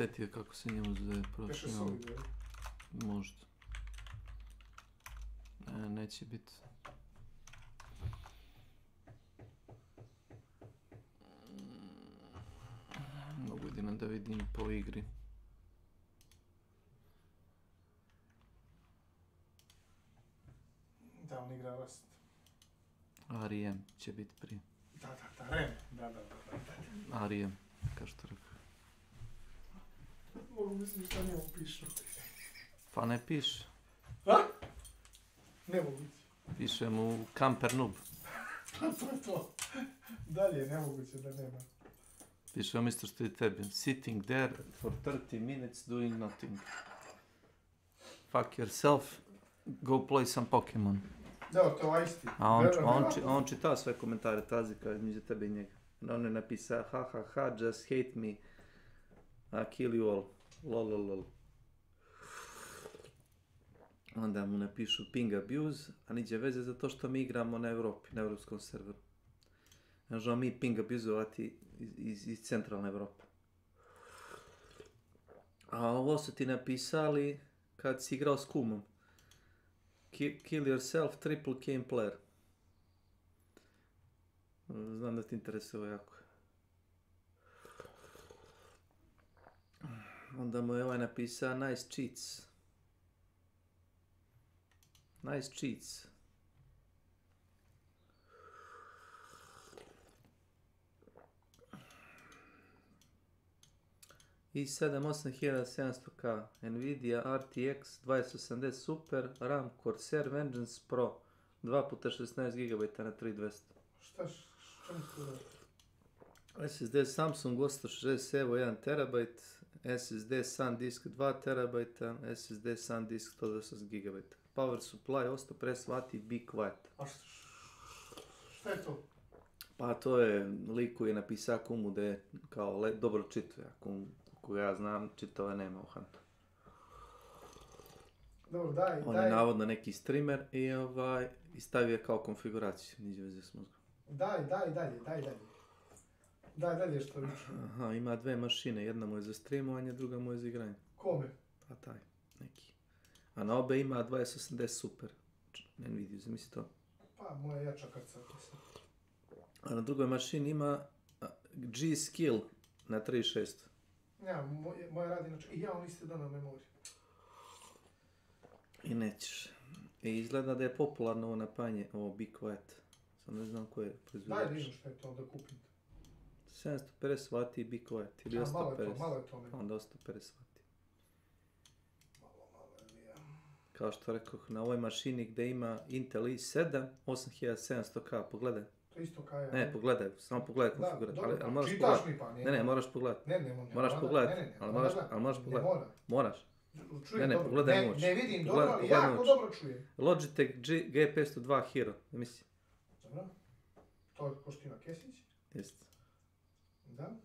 tetije kako se njemu zove prošli. Možda. Neće biti. Mogu da vidim po igri. Da, on igra Rust. R.E.M. će biti prije. Da, REM. Da. R.E.M. kao što rekao. Mogu mislim šta njemu pišu. Pa ne piše. A? Ne mogu. Piše mu Camper Noob. To je to. Dalje, nemoguće da nema. Piše vam isto što i tebi. Sitting there for 30 minutes doing nothing. Fuck yourself. Go play some Pokemon. Da, to je isti. A on čita sve komentare Tazika između tebe i njega. On je napisao ha, just hate me. I kill you all. Lol. Onda mu napišu ping abuse, a niđe veze zato što mi igramo na Evropi, na evropskom serveru. Ne možemo mi ping abuzovati iz centralne Evrope. A ovo su ti napisali kad si igrao s kumom. Kill yourself, triple game player. Znam da ti interesuje ovo jako. Onda mu je ovaj napisao nice cheats. Nice cheats. i7-8700K, Nvidia RTX 2080 Super, RAM Corsair Vengeance Pro 2x16 GB na 3200. Šta čemu to da? SSD Samsung 860 Evo 1 TB, SSD SanDisk 2 TB, SSD SanDisk 128 GB. Power supply 150 W, be quiet. A šta je to? Pa to je lik koji je napisao kumu da je kao dobro čituje, koga ja znam, čitove nema u Huntu. Dobro, daj. On je navodno neki streamer i stavio je kao konfiguraciju, niđe veze s mozgom. Daj dalje što više. Aha, ima dve mašine, jedna mu je za streamovanje, druga mu je za igranje. Kome? Pa taj, neki. A na obe ima 2080 Super. Nvidia, zamisli to. Pa, moja jača kartica. A na drugoj mašini ima G-Skill na 3600. Ja, moja radi inače. I ja on isti dan na memoriju. I nećeš. I izgleda da je popularno ovo napajanje, ovo Be Quiet. Sam ne znam ko je proizvođač. Daj vidim što je to, da kupim. 750 W i Be Quiet. Ili 850. Malo je to. Onda 150 W. Malo je. Kao što rekoh, na ovoj mašini gdje ima Intel i7 8700K, pogledaj. To isto kao ja. Ne, pogledaj, samo pogledaj konfiguraciju. Ali moraš čitaš pogledati. mi pa, Ne, moraš pogledati. Ne, moraš pogledati. Ali moraš pogledati. Moraš. Ne, pogledaj moć. Ne vidim dobro, ali jako dobro čujem. Logitech G502 Hero, misli. Dobro. To je Koština Kesić. Jeste. Da.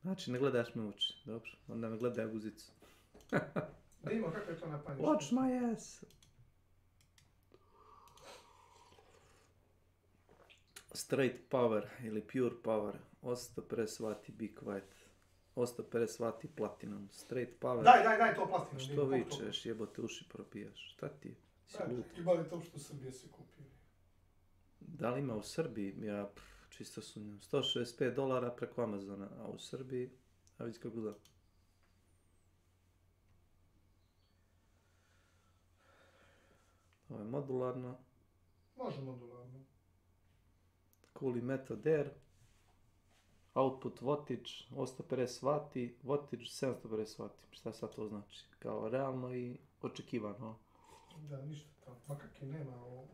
Znači, ne gledaš me uči, dobro. Onda me gledaj guzicu. Da imamo kako je to napanje. Watch my ass. Straight power ili pure power, 850 W Be Quiet, 850 W Platinum, straight power. Daj to Platinum. Što vičeš, jebote uši propijaš, šta ti je? Ima li to što u Srbiji se kupio? Da li ima u Srbiji? Ja čisto sumnjam. $165 preko Amazona, a u Srbiji, a vidi kako gleda. Ovo je modularno. Može modularno. Cooling method air. Output wattage 850 W, wattage 750 W. Šta sad to znači? Kao realno i očekivano. Da, ništa tamo. Ma kak i nema ovo.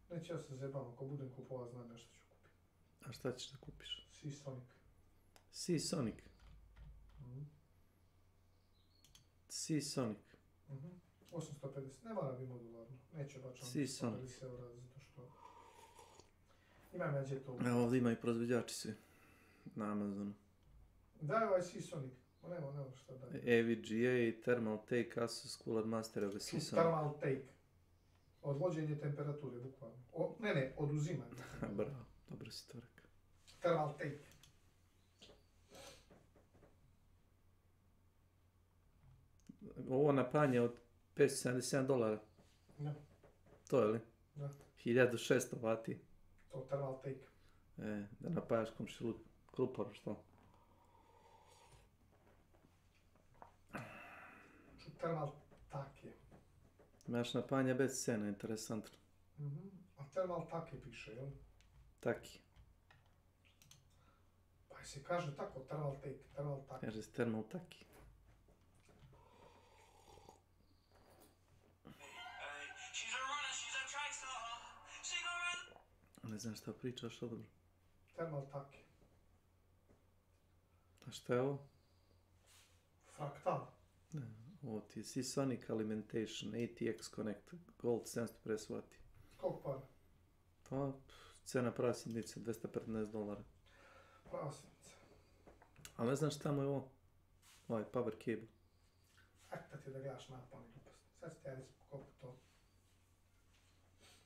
Neće ja se zebam, ako budem kupova znam nešto ću kupiti. A šta ćeš da kupiš? Seasonic. Seasonic. Seasonic. 850, ne mora biti modularno. Neće bačam 150 eura zato što... Imam ja gdje to... Evo ovdje ima i proizvođači svi. Na Amazonu. Daj ovaj Seasonic. Nema šta daj. AVGA, Thermal Take, Asus Cooler Master, evo ga Seasonic. Thermal Take. Odvođenje temperature, bukvalno. Ne, oduzimanje. Bravo, dobro si to rekao. Thermal Take. ovo napajanje od $577. Da. To je li? Da. 1600 vati. To thermal take. Da napajaš komšilu kruporu, što? Thermal take. Imaš napajanje bez cena, interesantno. A thermal take piše, jel? Taki. Pa se kaže tako, thermal take, thermal take. Kaže se thermal taki. Ne znam šta pričaš, ali dobro. Thermal take. A šta je ovo? Fraktal. Ne, ovo ti je Seasonic Alimentation, ATX Connect, Gold 750 vati. Koliko para? Pa, cena prasjednice, $215. Prasnica. Ali ne znam šta mu je ovo? Ovaj power cable. Akta ti da gledaš napalni gluposti. Sad ću ti ja reći koliko to.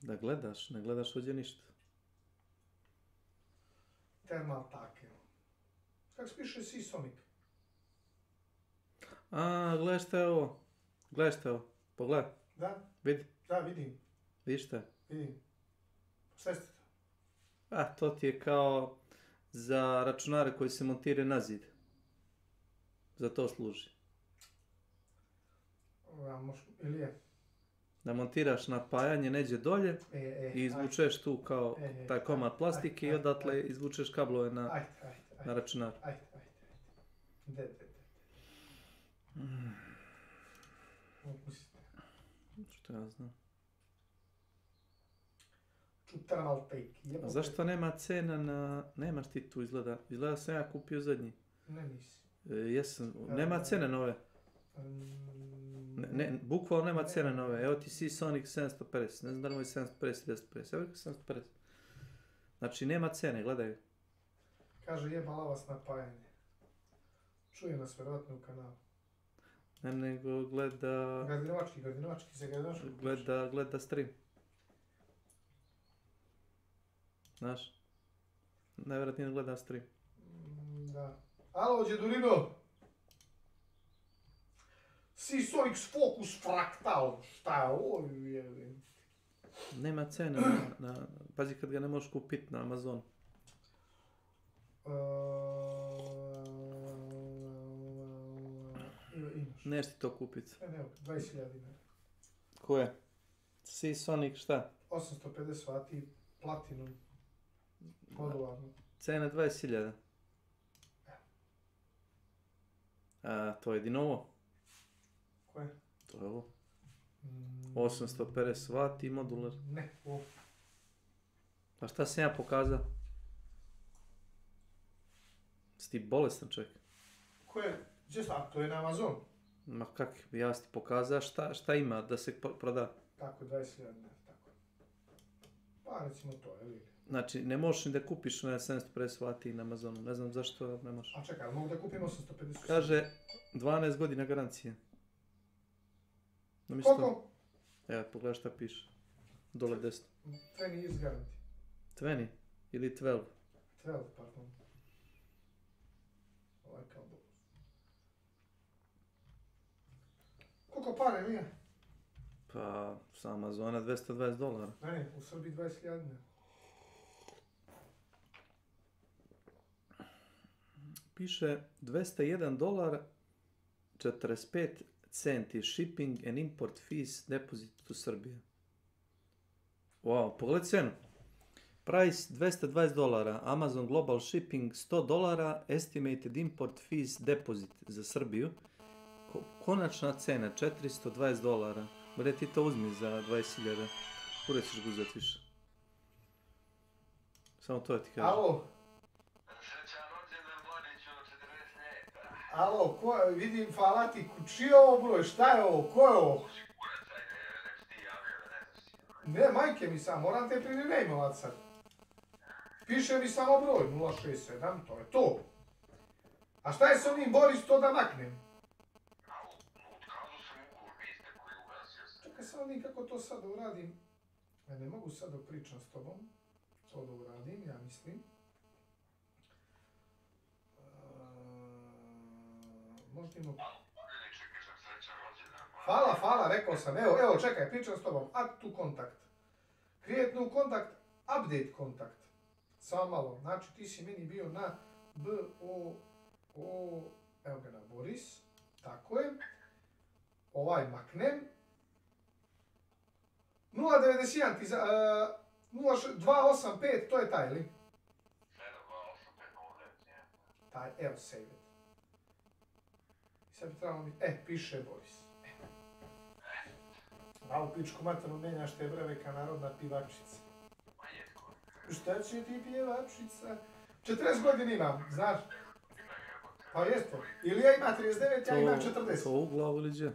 Da gledaš, ne gledaš ovdje ništa. Thermal take. Kako se piše Seasonic? A, gledaj šta je ovo. Gledaj šta je ovo. Pogledaj. Da? Vidi. Da, vidim. Vidiš šta je? Vidim. Sve ste to? A, to ti je kao za računare koji se montiraju na zid. Za to služi. Ili je? Da montiraš napajanje neđe dolje i izvučeš tu kao taj komad plastike i odatle izvučeš kablove na računar. Ajde. Što ja znam. Thermal take. A zašto nema cena na... Nemaš ti tu izgleda. Izgleda sam ja kupio zadnji. Ne nisi. Jesam. Nema cene nove. Ne, bukvalno nema cene nove. Evo ti Seasonic 750. Ne znam da li je 750 ili 1050. Evo je 750. Znači nema cene, gledaj. Kaže jebala vas napajanje. Čuje nas vjerovatno u kanalu. Ne, nego gleda... Gardinovački se gardinovački. Gleda stream. Znaš? Najvjerojatnije gleda stream. Da. Alo, djedurino! Seasonic Focus Fractal. Šta je ovo? Nema cene na... Pazi kad ga ne možeš kupiti na Amazonu. Neš ti to kupiti. Ne, 20.000 dinara. Ko je? Seasonic šta? 850 vati platinum. Modularno. Cena 20.000. A to je jedino ovo? Koje? To je ovo. 850 vati modular. Ne, ovo. A šta sam ja pokazao? Si ti bolestan čovjek? Koje? A to je na Amazonu. Ma kak, ja si ti pokazao šta ima da se proda. Tako, 20.000 dinara, tako. Pa recimo to, ili? Znači, ne možeš ni da kupiš na 750 vati na Amazonu, ne znam zašto ne možeš. A čekaj, mogu da kupim 850? Kaže, 12 godina garancije. Koliko? Evo, pogledaj šta piše. Dole desno. 20 years guarantee. 20 ili 12? 12, pardon. Ovaj kao bo. Koliko pare nije? Pa, sa Amazona $220. Ne, u Srbiji 20.000 dinara. Piše $201, 45 centi shipping and import fees deposit to Srbija. Wow, pogledaj cenu. Price $220, Amazon Global Shipping $100, estimated import fees deposit za Srbiju. Konačna cena $420. Bre ti to uzmi za 20.000. Kure ćeš ga uzeti više. Samo to ti kažem. Alo? Alo, ko je, vidim falati, čiji je ovo broj, šta je ovo, ko je ovo? Ne, majke mi sam, moram te prenamejmovat sad. Piše mi samo broj, 067, to je to. A šta je s onim Boris, to da maknem? Čekaj sam onim kako to sad uradim. Ja ne mogu sad dok pričam s tobom. To da uradim, ja mislim. Možda imamo... Hvala, rekao sam. Evo, čekaj, pričam s tobom. Add to contact. Create new contact, update contact. Samo malo. Znači, ti si meni bio na evo ga na Boris. Tako je. Ovaj maknem. 091 ti za... 285, to je taj, ili? 285, taj, evo, save it. Sad bi trebalo mi... piše Boris. A u pičku maternu menjaš te breve ka narodna pivačica. Šta će ti pjevačica? 40 godina imam, znaš? Pa jeste. Ilija ima 39, ja imam 40. To u glavu ili gdje?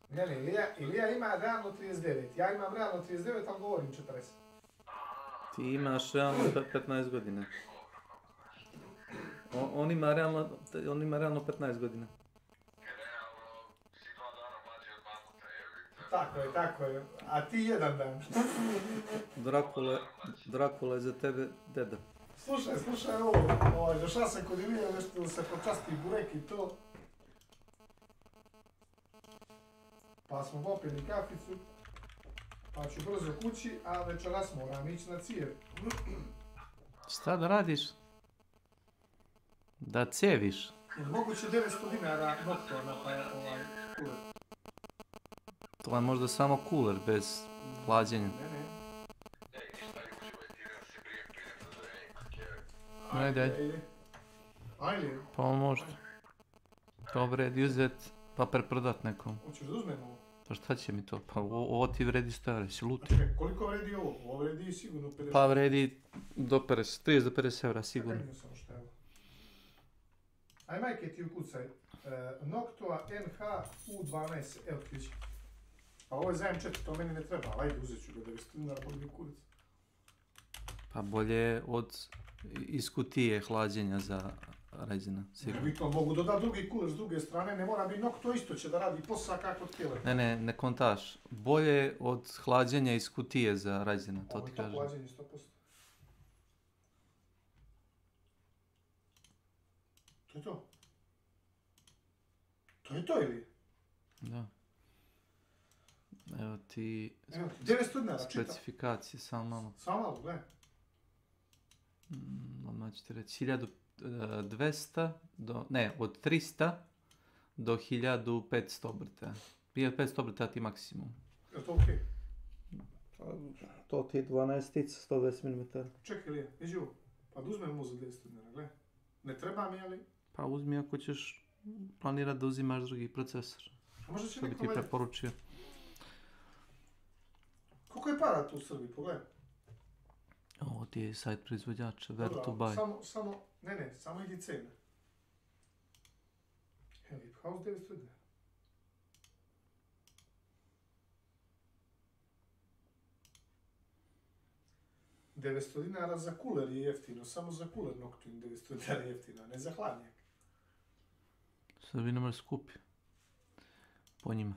Ne, Ilija ima realno 39. Ja imam realno 39, ali govorim 40. Ti imaš realno 15 godina. On ima realno 15 godina. Tako je. A ti jedan dan. Drakula je za tebe deda. Slušaj ovo. Došao sam kod Ilije nešto da se počasti burek i to. Pa smo popili kaficu. Pa ću brzo kući, a večeras moram ići na cijev. Šta da radiš? Da ceviš? Moguće 900 dinara nokto na kuler. To je možda samo kuler, bez hlađenja. Ne. Ajde. Pa možda. To vredi uzet pa preprodat nekom. Hoćeš da uzmem ovo? Pa šta će mi to? Pa ovo ti vredi 100 evra, si luti. Čekaj, koliko vredi ovo? Ovo vredi sigurno 50. Pa vredi do 30 do 50 evra sigurno. Čekaj, samo šta je ovo. Aj majke ti ukucaj. Noctua NH U12. Evo ti će. Pa ovo je zajem 4, to meni ne treba, ali ajde uzet ću ga 900 dinara, boli mi kurac. Pa bolje od iz kutije hlađenja za rezina, sigurno. Ne bi to mogu dodati drugi kuler s druge strane, ne mora biti Noctua isto će da radi posao kako tijele. Ne kontaš. Bolje od hlađenja iz kutije za rezina, to ti kažem. Ovo je to hlađenje 100%. To je to. To je to ili? Da. Evo ti 900 dinara, čitam. specifikacije, samo malo. Samo malo, gledaj. Odmah ću ti reći, 1200, od 300 do 1500 obrta. 1500 obrta ti maksimum. Je to okej? To ti je 12, 120 mm. Čekaj Lija, iđi ovo. Pa da uzmem mu za 200 dinara, gledaj. Ne treba mi, ali... Pa uzmi ako ćeš planirati da uzimaš drugi procesor. A možda će što bi neko ti mene... preporučio. Koliko je para tu u Srbiji, pogledaj. Ovo ti je sajt proizvođača, where Dobro, to buy. samo idi cena. Helip House 900 dinara. $900 za kuler je jeftino, samo za kuler Noctuin 900 dinara je jeftino, a ne za hladnjak. Srbi ne može skupi. Po njima.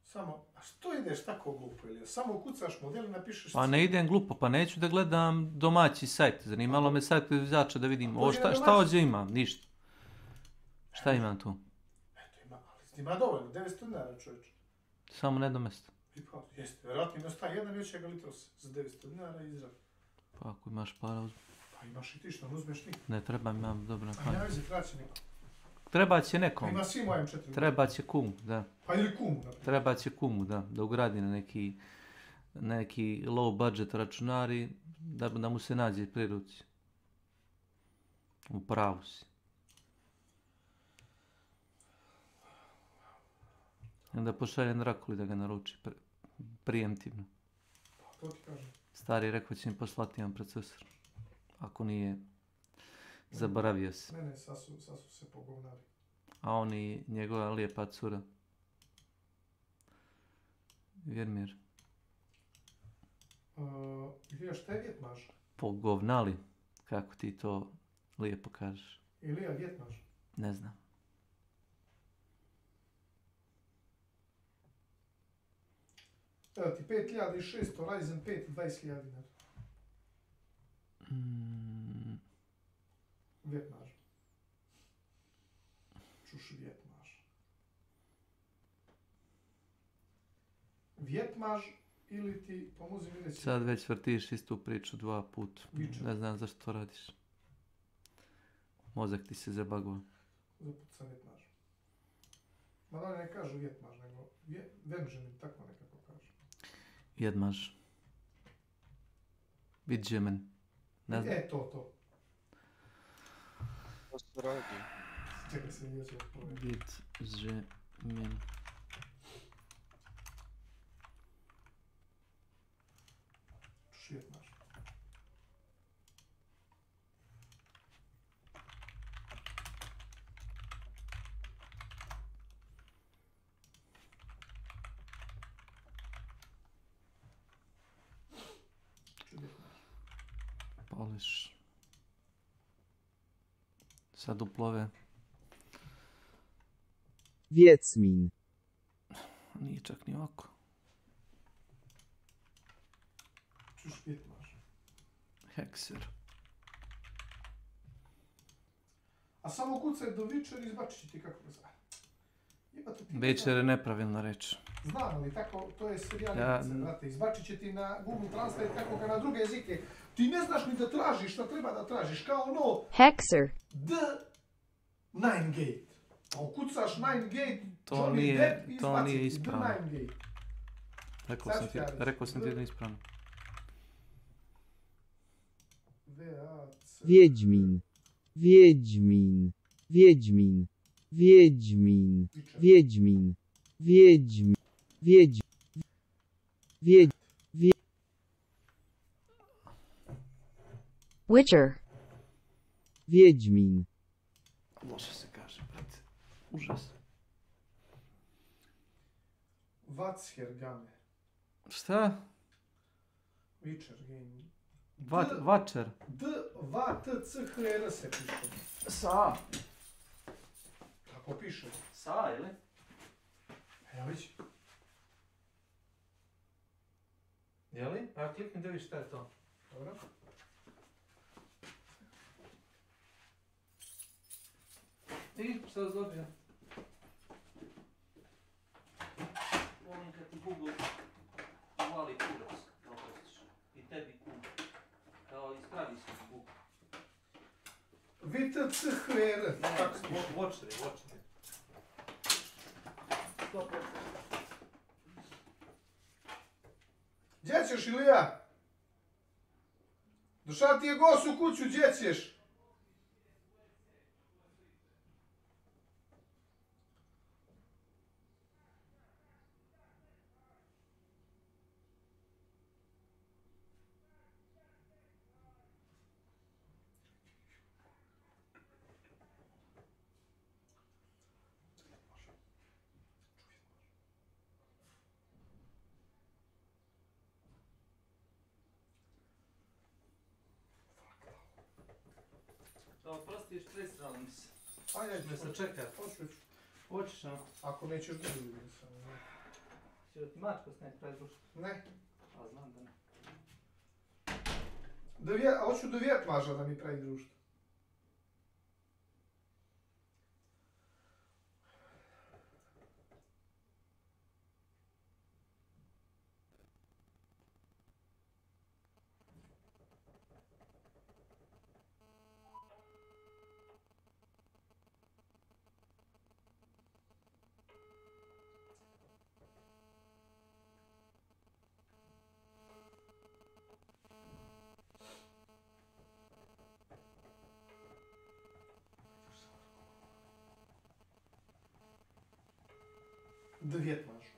Samo, a što ideš tako glupo, Ilija? Samo kucaš model i napišeš... Pa ne idem glupo, pa neću da gledam domaći sajt. Zanimalo me sajt proizvođača da vidim. Ovo šta ovdje imam? Ništa. Šta imam tu? Eto ima, ali ima dovoljno, 900 dinara čovječe. Samo na jedno mjesto. Jeste, vjerojatno ima staje jedan i oće ga litros za 900 dinara i izrad. Pa ako imaš para uzmi. Pa imaš i ti što, ne uzmeš nikog. Ne treba, imam dobro na Pa pamet. ja vezi, treba će nekom. Treba će nekom. Ima svi mojem 4. Treba će kumu, da. Pa ili kumu, naprijed. Treba će kumu, da ugradi na neki low budget računar i da mu se nađe pri ruci. U pravu si. I onda pošaljem Drakuli da ga naruči prijemtivno. Pa to ti kažem. Stari je rekao će mi poslati jedan procesor. Ako nije, zaboravio se. Ne, sad su se pogovnali. A on i njegova lijepa cura. Vjermir. Ilija, šta je vjetmaž? Pogovnali, kako ti to lijepo kažeš. Ilija, vjetmaž? Ne znam. Evo ti 5600, Ryzen 5, 20.000 dinara. Vjetmaž. Čuš Vjetmaž. Vjetmaž ili ti pomozi mi reći... Sad već vrtiš istu priču 2 puta. Vičer. Ne znam zašto to radiš. Mozak ti se zabagao. Zapuca Vjetmaž. Ma da ne kažu Vjetmaž, nego Venžemin, tako nekako kažu. Jedmaž. Vidžemen. Ne znam. To. To se radi. Čekaj se nije će provjeriti. Vidžemen. Čuš Vjetmaž. Poliš. Sad uplove. Vjecmin. Nije čak ni ovako. Čuš Vjetmaž. Hekser. A samo kucaj do Vičer i izbačit će ti kako ga zna. Jebate ti... Večer je nepravilna reč. Znam, ali tako, to je serijal Ja- brate. Izbačit će ti na Google Translate kako ga na druge jezike. Ti ne znaš ni da tražiš šta treba da tražiš, kao ono Hexer. The Nine Gate. A ukucaš Nine Gate, To Johnny nije- Depp i to izbaci nije ti ispravno. The Nine Gate. Rekao sam ti da je ispravno. V-A-C... Wiedźmin. Wiedźmin. Wiedźmin. Wiedźmin. Vičer. Wiedźmin. Wiedźmin. Witcher. Wiedźmin. Loše se kaže, brate. Užas. Vatshergame. Šta? Witcher game. Vačer. D-V-T-C-H-R se piše. Sa. Tako piše. Sa, ili? Evo vić. Jeli? A klikni da vidiš šta je to. Dobro. I šta si dobio? Volim kad ti Google uvali kurac, da oprostiš. I tebi kum. Kao ispravi se Google. V-T-C-H-R. Tako se piše. Vočeri. 100%. Gdje ćeš, Ilija? Došao ti je gost u kuću, gdje ćeš? Da oprostiš, presrali mi se. Ajde, Me se čekat. Hoćeš, a? Ako nećeš da vidim sam. Će da ti mačka snijeti kraj društva? Ne. A znam da ne. Hoću do Vjetmaža da mi pravi društvo. Do Vjetmažu.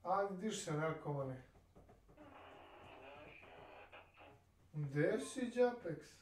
Ajde, diš se, narkomane. Gdje si, Đapeks?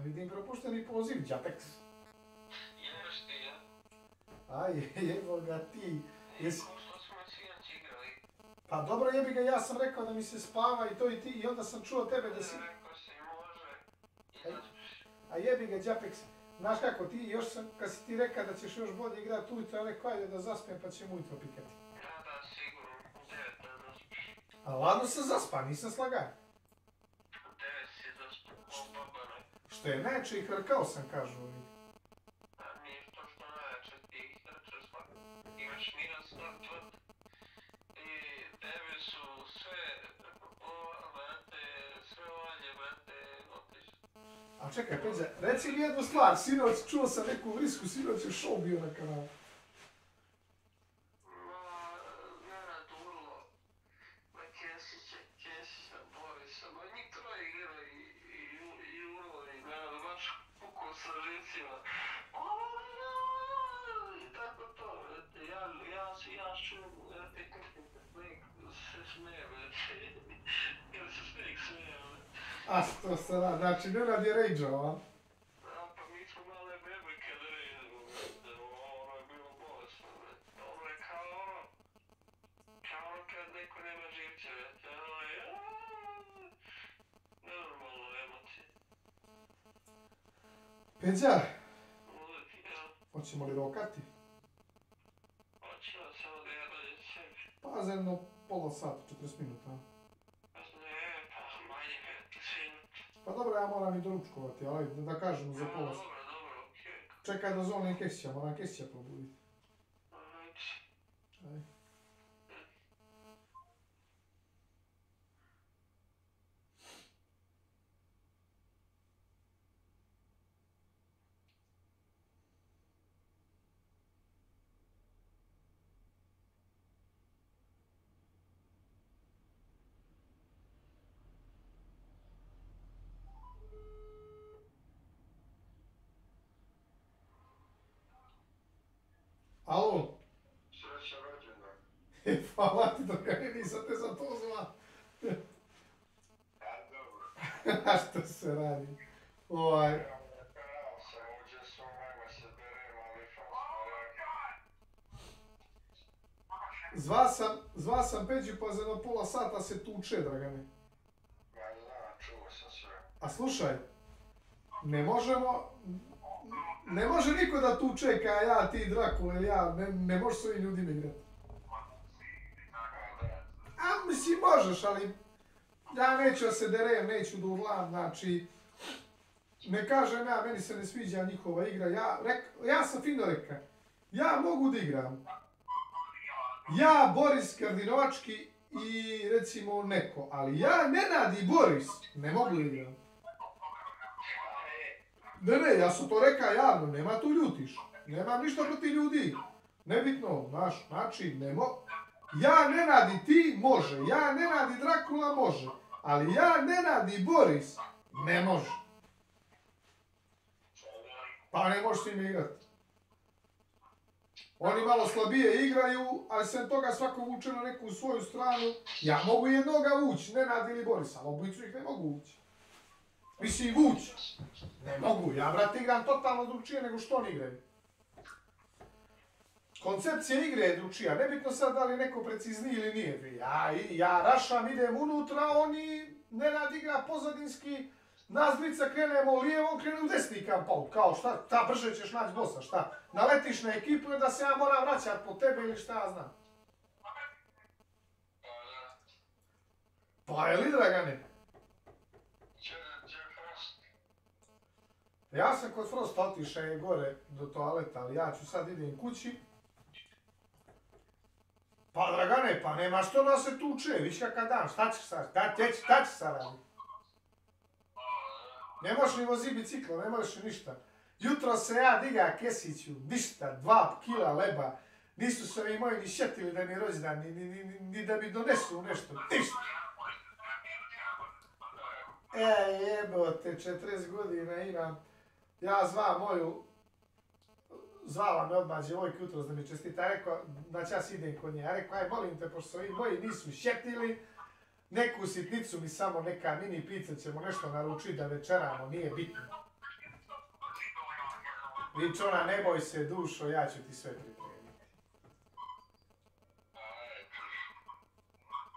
Vidim propušteni poziv, Đapeks. Ješ ti, ja? Aj, evo ga ti. Jesi... Ko što smo sinoć igrali? Pa dobro, jebi ga, ja sam rekao da mi se spava i to i ti, i onda sam čuo tebe da si... Rekao si može. A jebi ga, Đapeks, znaš kako ti, još sam, kad si ti rekao da ćeš još bolje igrati ujutro, ja rekao ajde da zaspijem pa ćemo ujutro pikati. Da, sigurno. 9 da zaspiš. A ladno sam zaspan, nisam slagan. 9 si zaspao, ko babane. Što je najče i hrkao sam, kažu oni. A nije to što najjače ti ih trče svak. Imaš miran start tvrd. I tebe su sve sve ovanje vete otišli. A čekaj, Peđa, reci mi jednu stvar, sinoć čuo sam neku vrisku, sinoć je show bio na kanalu. Nenad Urlo, Kesića, Borisa, njih troje igrali i Urlo i Nenad baš pukao sa žicima. I tako to, vete, ja čujem, vete, se smeje, vete, ili se Snake smeje, vete. A što se radi, znači Nenad je rejđao, a? Pa mi smo male bebe kada režemo, vete, ono je bilo bolesno, vete, ono je kao ono kad neko nema živče, vete, ono je nenormalno emocije. Peđa, Uvijek, ja, hoćemo li rokati? hoćemo samo da ja dođem sebi. Pa za jedno pola sata, 40 minuta. Ne, pa manje 5 minut. Pa dobro, ja moram i doručkovati, ali da kažemo za pola sata. Dobro, okej. Čekaj da zovem Kesića, moram Kesića probuditi. Ajde. Aj. Alo? Sreća rođendan. Hvala ti, drugari, nisam te za to zva. A dobro. A što se radi? Kanal sam uđe su nema se berem, ali Zva sam Peđu pa za jedno pola sata se tuče, Dragane. Ma znam, čuo sam sve. A slušaj, ne može niko da tuče kao ja, ti, Drakula ili ja, ne možeš s ovim ljudima igrati. A mislim možeš, ali ja neću da se derem, neću da urlam, znači, ne kažem ja, meni se ne sviđa njihova igra, ja sam fino rekao, ja mogu da igram. Ja, Boris Kardinovački i recimo neko, ali ja, Nenad i Boris, ne mogu da igram. Ne, ja sam to rekao javno, nema tu ljutiš, nemam ništa protiv ljudi, nebitno, znaš, znači, ja, Nenad i ti može, ja, Nenad i Drakula može, ali ja, Nenad i Boris Ne može. Pa ne možeš s njim igrati. Oni malo slabije igraju, ali sem toga svako vuče na neku svoju stranu. Ja mogu jednoga vući, Nenad ili Boris, ali obojicu ih ne mogu vući. Mislim, vući. Ne mogu, ja brate igram totalno drugčije nego što oni igraju. Koncepcija igre je drugčija, nebitno sad da li je neko precizniji ili nije. Ja rašam, idem unutra, oni Nenad igra pozadinski, nas dvica krenemo lijevo, on krene u desni kampaut, kao šta brže ćeš naći bossa, šta? Naletiš na ekipu i da se ja moram vraćati po tebe ili šta ja znam. Pa je li, Dragane? Ja sam kod Frosta otišao je gore do toaleta, ali ja ću sad idem kući. Pa Dragane, pa nema što nas se tuče, viš kakav dan, šta ćeš sad, šta ćeš sad raditi? Ne možeš ni vozi biciklo, ne možeš ništa. Jutro se ja diga Kesiću, ništa, 2 kila leba. Nisu se mi moji ni šetili da mi rođendan, ni da mi donesu nešto, ništa. Jebote, 40 godina imam. Ja zvam moju, zvala me odmah djevojka jutros da mi čestita, rekao da čas idem kod nje. Ja rekao, aj molim te, pošto ovi moji nisu šetili, neku sitnicu mi samo neka mini pizza ćemo nešto naručiti da večeramo, nije bitno. Vić ona, ne boj se dušo, ja ću ti sve pripremiti.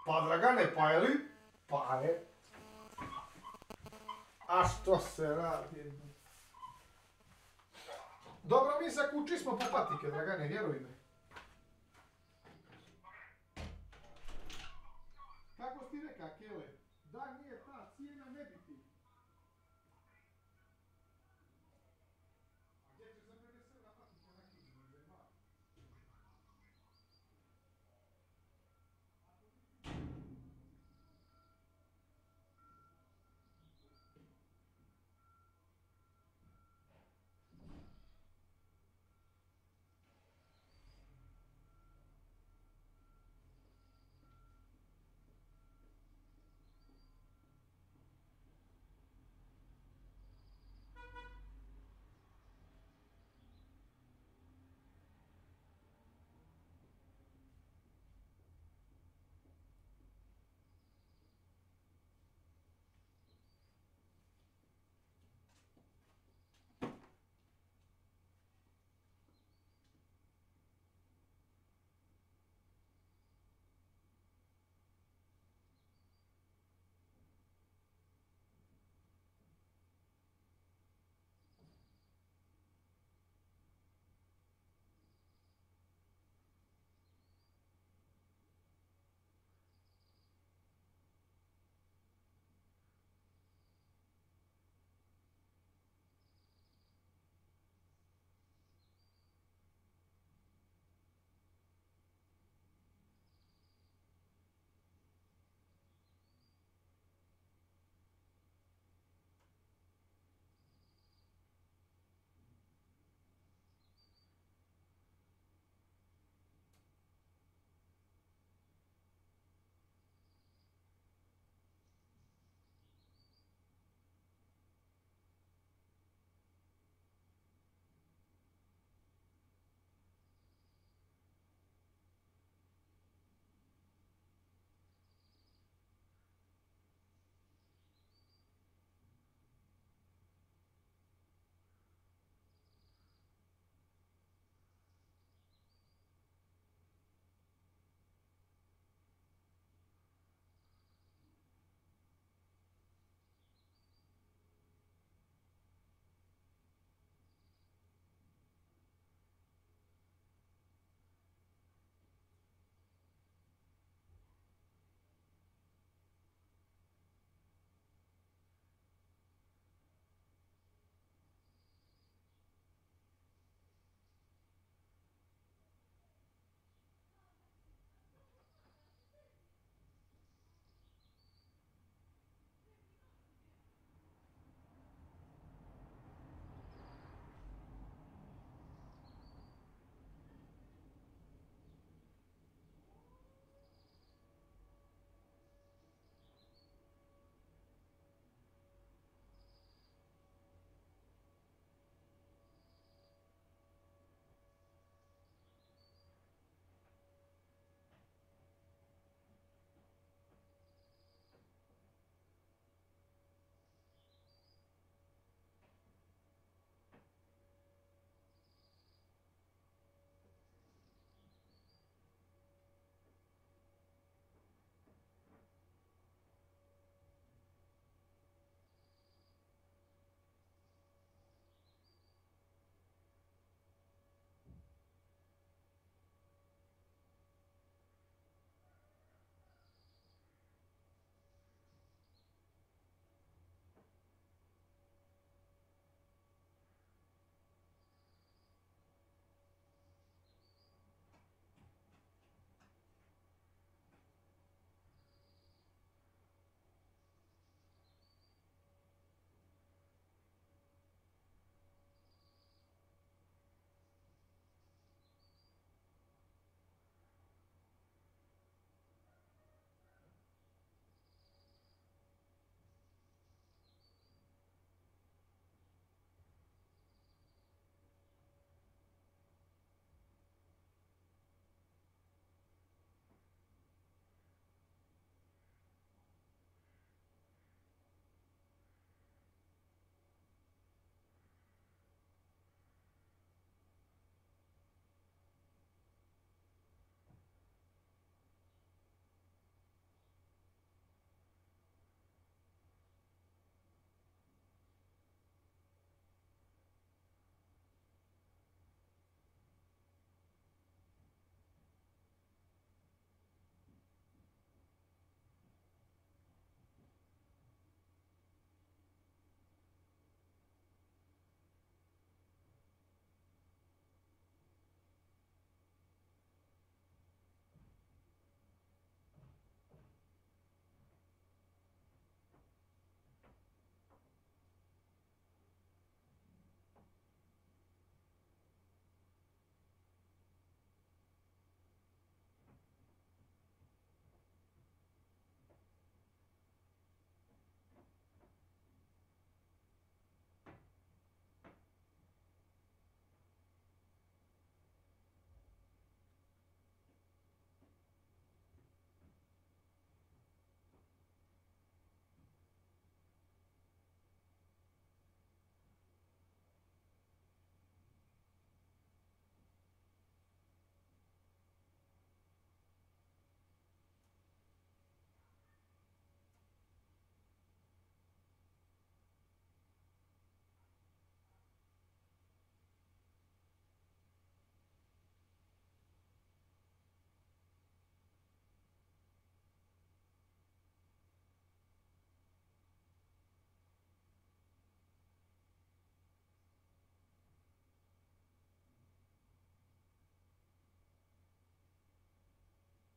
Pa Dragane, pa je li? Pa je. A što se radi? Dobro, mi za kući smo po patike, Dragane, vjeruj me. Kako ti reka, Kele? Da nije ta cijena, ne bi ti. A gdje ćeš za mene sve na patike nakiditi, ne znam.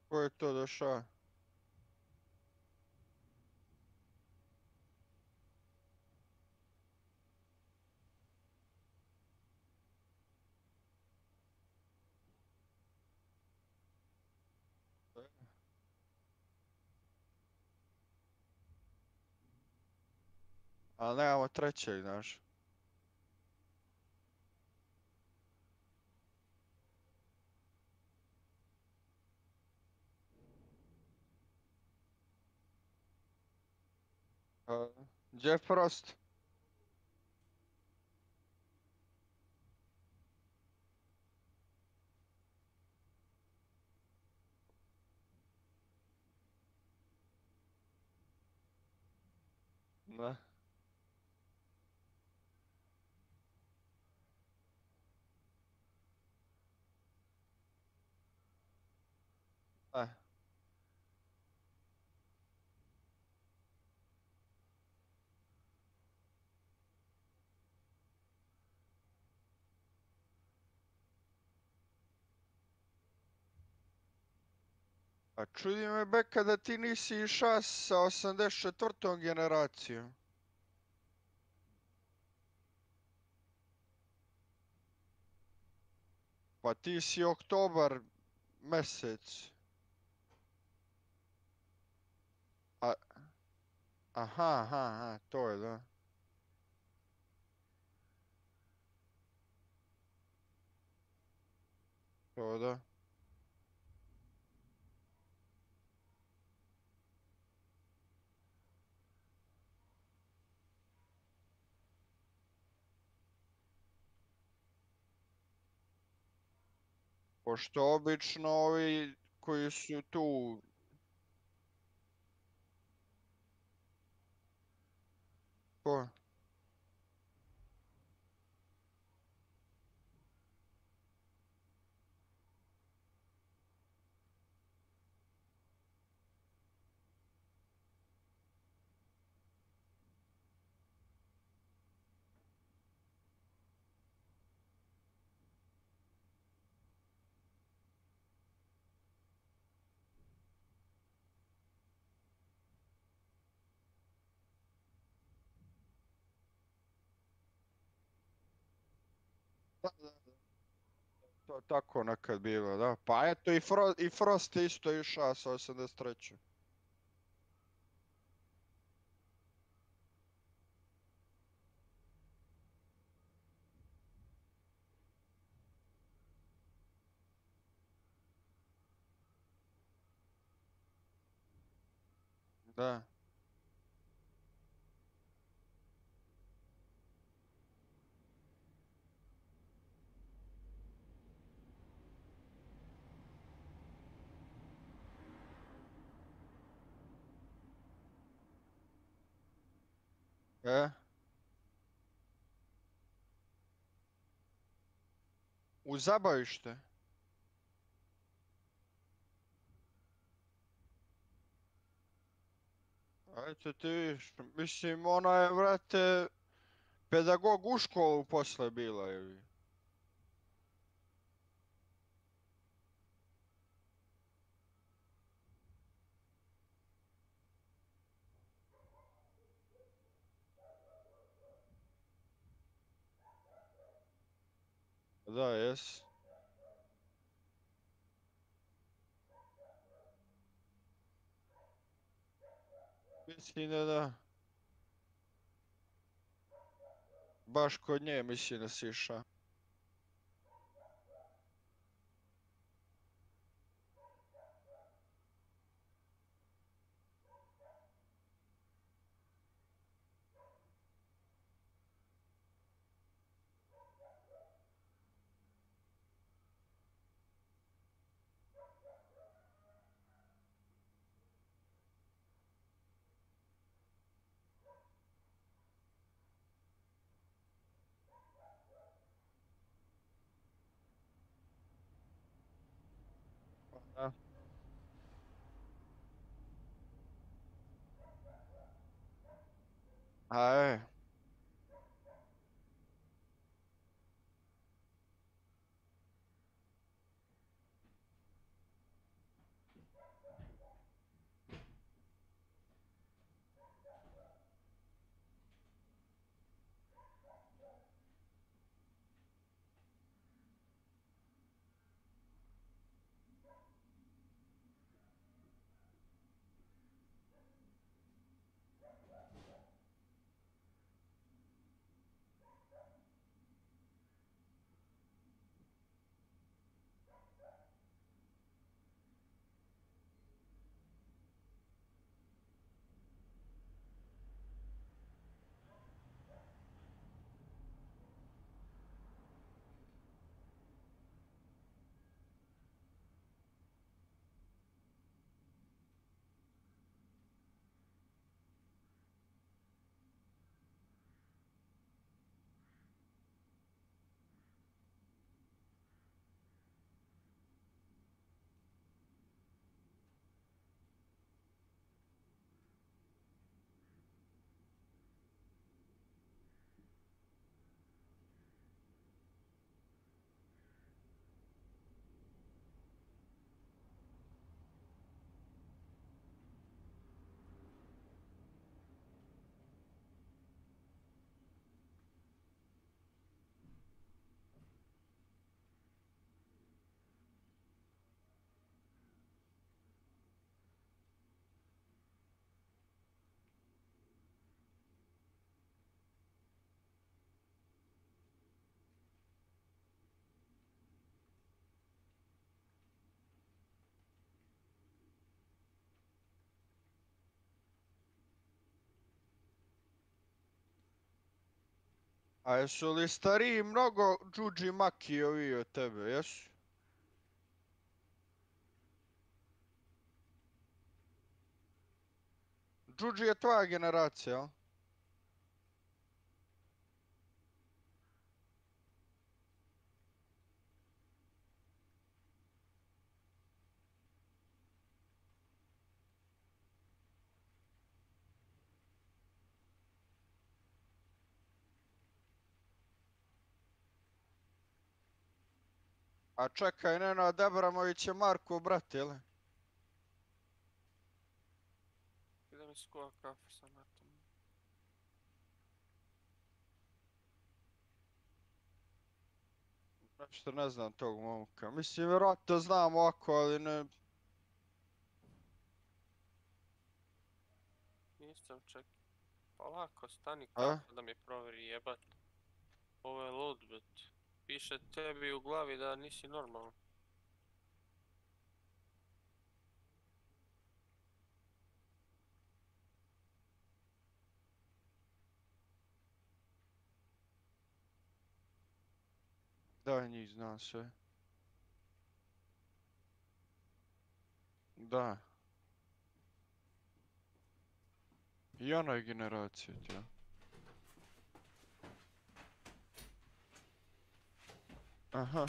Ko je to došao? Ali nemamo trećeg, znaš. Jeff Frost. Ne. Ne. A čudi me Beka da ti nisi išao sa 84. generacijom. Pa ti si oktobar mjesec. A, aha, aha, aha, to je da. To da. Pošto obično ovi koji su tu... Ko? Da, da, da. To tako nekad bilo, da. Pa eto i Frost je isto išao sa 83. Da. E? U zabavište? Eto ti vidiš, mislim ona je, vrate, pedagog u školu posle bila je. Da, jes. Mislim da da. Baš kod nje mislim da si išao. Da. A A jesu li stariji mnogo džuđi maki ovi od tebe, jesu? Džuđi je tvoja generacija, jel? A čekaj, Nenad Abramović je Marko brat, jel? Idem skuva kafu sa Natom. Nešto ne znam tog momka. Mislim, vjerojatno znam ovako, ali ne... Nisam ček. Pa lako, stani A? kafu da mi proveri jebat. Ovo je ludbet. Piše tebi u glavi da nisi normalan. Da, njih zna sve. Da. I ona je generacija, ja. Aha.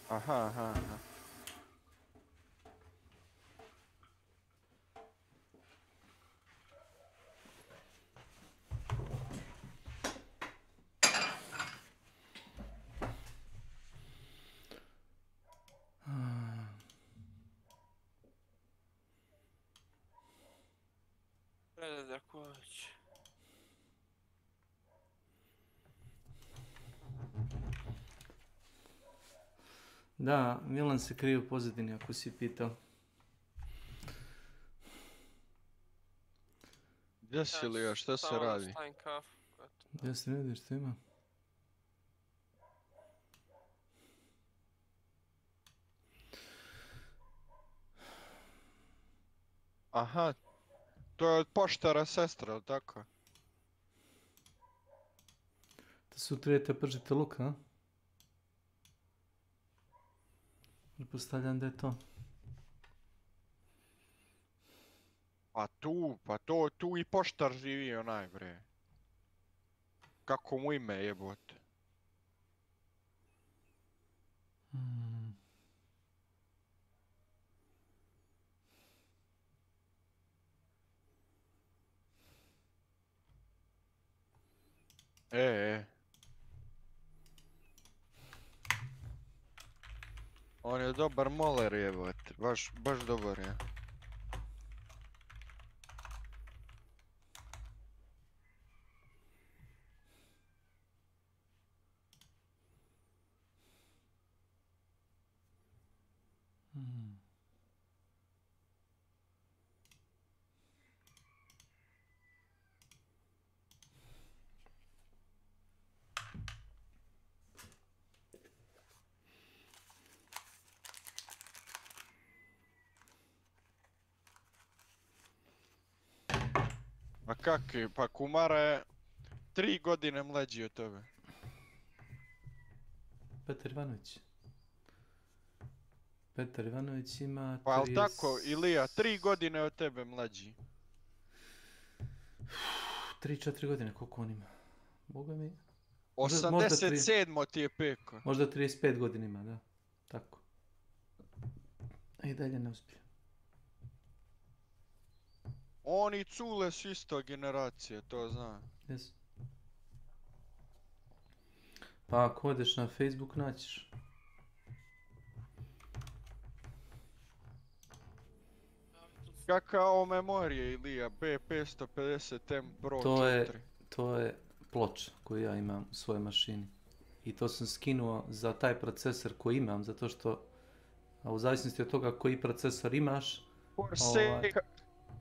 Aha, aha, aha. Daković. Da, Milan se krije u pozadini, ako si pitao. Gdje si Lija, šta se radi? Stavim kafu. Gdje se ne vidiš što ima? Aha. To je od poštara sestra, ili tako? Da sutra idete pržite luk, a? Pretpostavljam da je to. Pa tu i poštar živi onaj, bre. Kako mu ime jebote? On je dobar moler jebote, baš dobar je. A kakvi, pa Kumara je 3 godine mlađi od tebe. Petar Ivanović. Petar Ivanović ima... Pa jel tako, Ilija, 3 godine od tebe mlađi. 3-4 godine, koliko on ima? Boga mi... 87 ti je peko. Možda 35 godina ima, da. Tako. A i dalje ne uspije. Oni Cule su isto generacije, to znam. Jesu. Pa ako odeš na Facebook naćiš. Kakao memorije Ilija, B550M Pro 4. To je ploča koju ja imam u svojoj mašini. I to sam skinuo za taj procesor koji imam, zato što a u zavisnosti od toga koji procesor imaš...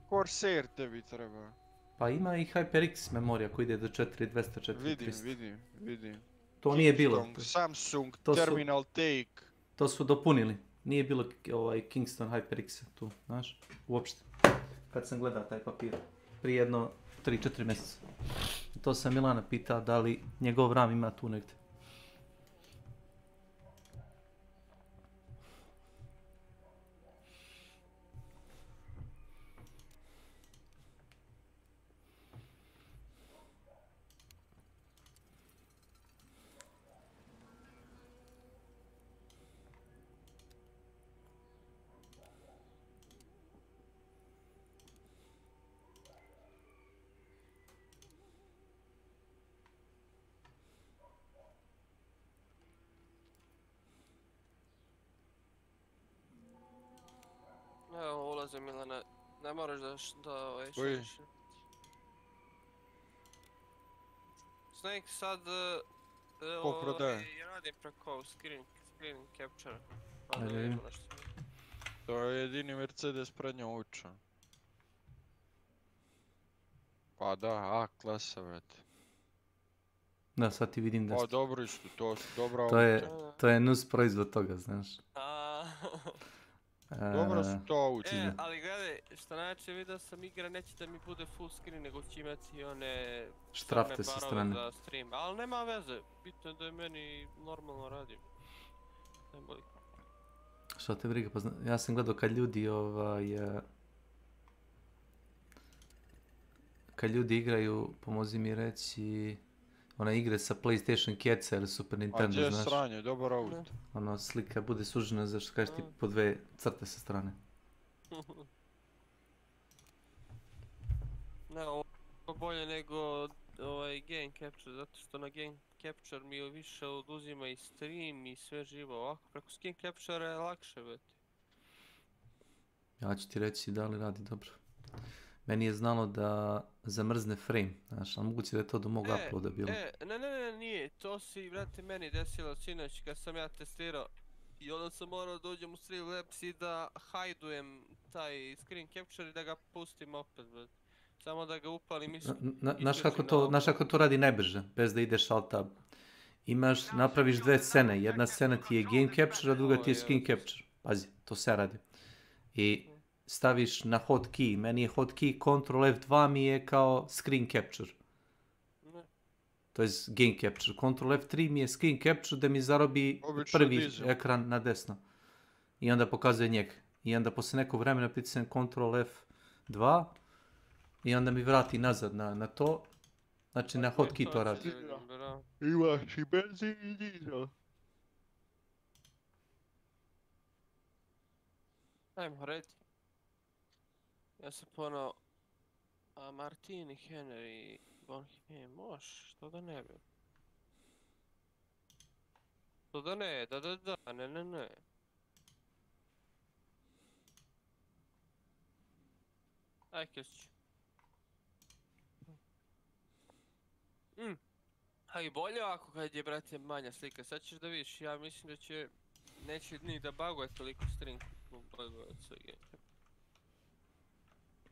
Corsair tebi treba. Pa ima i HyperX memorija koji ide do 4200, 4300. Vidim. To nije bilo. Samsung, Terminal Take. To su dopunili. nije bilo Kingston HyperX tu, znaš, uopšte. Kad sam gledao taj papir, prije jedno 3-4 mjeseca. To sam Milana pitao da li njegov RAM ima tu negdje. Evo, ulazim Milana, ne moraš da Uj. širiš. Snake sad Ko prodaje? radi preko screen capture. Ajde, vidim. To je jedini Mercedes prednja uča. Pa da, A klasa, brate. Da, sad ti vidim da Pa ste. dobro isto, to su dobra To je, auta. to je nus proizvod toga, znaš. Dobra su to auta. Ali gledaj, šta najče vidio sam igra neće da mi bude full screen, nego će imati one Štrafte sa barove strane. za stream. Ali nema veze, bitno je da je meni normalno radim. Ne boli. Što te briga, pa ja sam gledao kad ljudi igraju, pomozi mi reći, one igre sa PlayStation Keca ili Super A Nintendo, gdje je znaš. sranje, dobar auto. Ono, slika bude sužena, zašto kažeš ti po dve crte sa strane. Ne, ovo je bolje nego game capture, zato što na game capture mi više oduzima i stream i sve živo. Ovako, preko skin capture je lakše, veti. Ja ću ti reći da li radi dobro. Meni je znalo da zamrzne frame, znaš, ali moguće da je to do mog uploada bilo. Ne, nije, to si, brate, meni desilo sinoć kad sam ja testirao. I onda sam morao da uđem u Streamlabs i da hajdujem taj screen capture i da ga pustim opet, brate. Samo da ga upalim i Znaš kako to radi najbrže, bez da ideš alt tab. Napraviš dve scene, jedna scena ti je game capture, a druga ti je screen capture. Pazi, to se radi. I staviš na hotkey, meni je hotkey Ctrl F2 mi je kao screen capture. To je game capture. Ctrl F3 mi je screen capture da mi zarobi prvi ekran na desno. I onda pokazuje njega. I onda posle nekog vremena pritisnem Ctrl F2 i onda mi vrati nazad na to. Znači na hotkey to radi. Imaš i benzin i dizel. Ajmo, redi. Ja sam ponao Martini, Henry, Bonhim, moš, što da ne bi. Što da ne, da, ne. Aj, Krstić. A i bolje ovako kad je, brate, manja slika. Sad ćeš da vidiš, ja mislim da neće ni da baguje toliko string kako baguje od svega.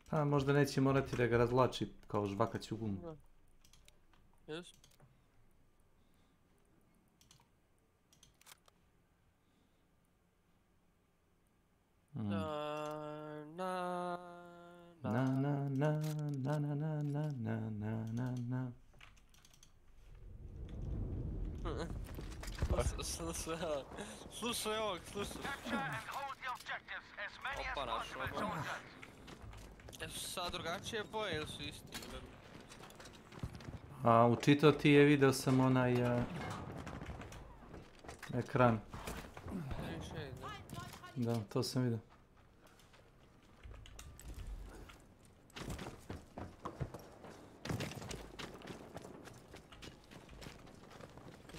Pa možda neće morati da ga razvlači kao žvakaću gumu. Jes? Slušaj ovog, slušaj. Opa, naš ovo. Jesu sad drugačije boje ili su isti? A učitao ti je, video sam onaj ekran. Da, to sam vidio.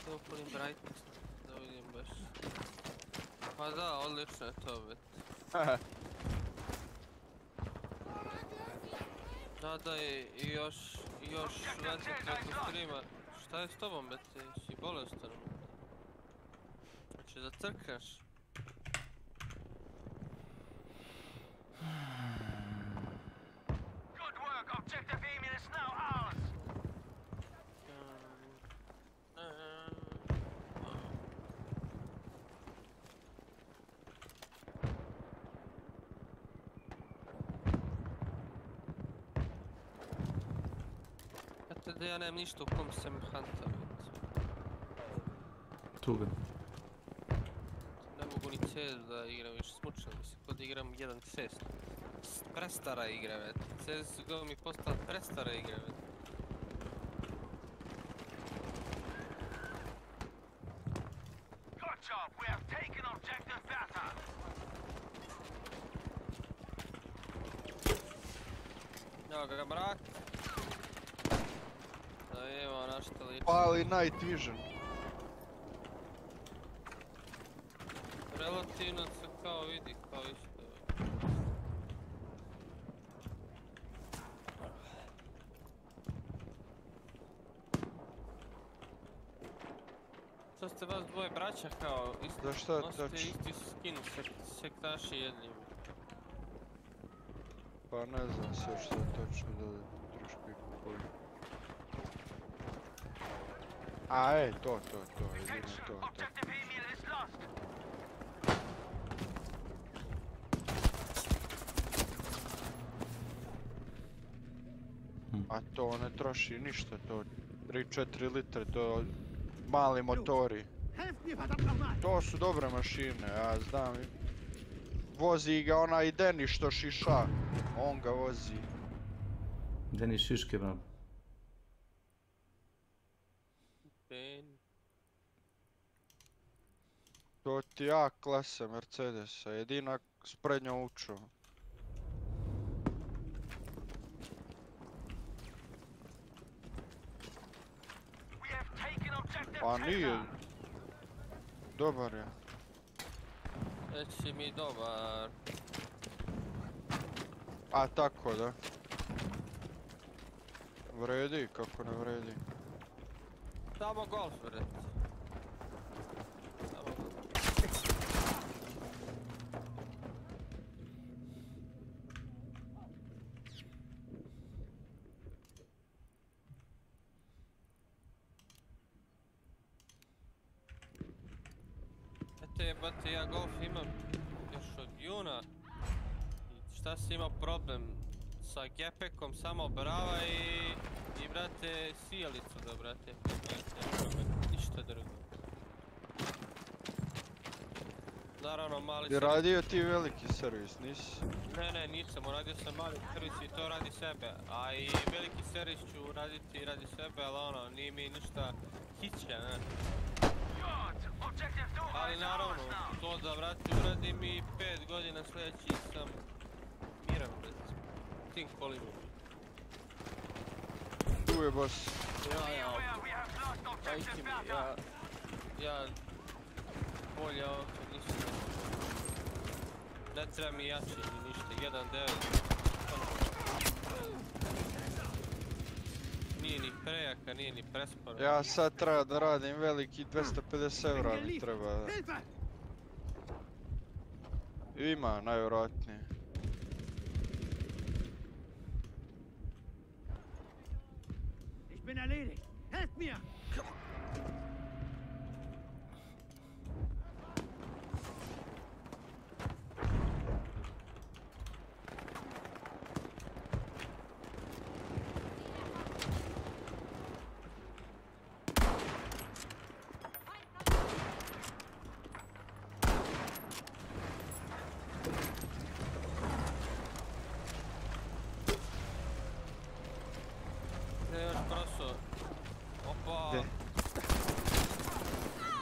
Da upalim brightness, da vidim baš. Pa da, odlično je to, bet. Da, i još vratim preko streama. Šta je s tobom, bete? Si bolestan? Znači da crkaš? da ja nemam ništa u kom sam hunter. Tuga. Ne mogu ni CS da igram više, smučan mi se kod igram 1.6. Prestara igra, već. CSGO mi postala prestara igra, već. Evo ga mrak. Da imamo na što liči. Pali night vision. Relativno se kao vidi, kao isto. Što ste vas dvoje braća kao isto? Da šta nosite tačno? isti skin, sektaši jedljivi. Pa ne znam sve što je točno da troško i kupujem. A to, jedino to. A to ne troši ništa, to 3-4 litre, to mali motori. To su dobre mašine, ja znam. Vozi ga onaj Deni što šiša, on ga vozi. Deni šiške, bram. To ti ja klasa Mercedesa, jedina s prednjom učom. Pa nije. Dobar je. Reci mi dobar. A tako da. Vredi, kako ne vredi. Samo golf, vreti. Samo golf. Eto jebate, ja golf imam još od juna. I šta si imao problem? Sa gepekom samo brava i brate sijalicu da brate. Ništa drugo. Naravno mali servis. Radio ti veliki servis, nisi? Ne, nisam, uradio sam mali servis i to radi sebe. A i veliki servis ću raditi radi sebe, ali ono, nije mi ništa hića, ne. Ali naravno, to da vrati uradim i 5 godina sljedeći sam miran, recimo. Tim kolima. Tu je boss. Dajte mi, ja bolje ovo nisam. Ne treba mi jači ni ništa, 1.9. Nije ni prejaka, nije ni prespora. Ja sad treba da radim veliki 250 eura mi treba. Ima, najvjerojatnije. Ich bin erledigt. Helft mir!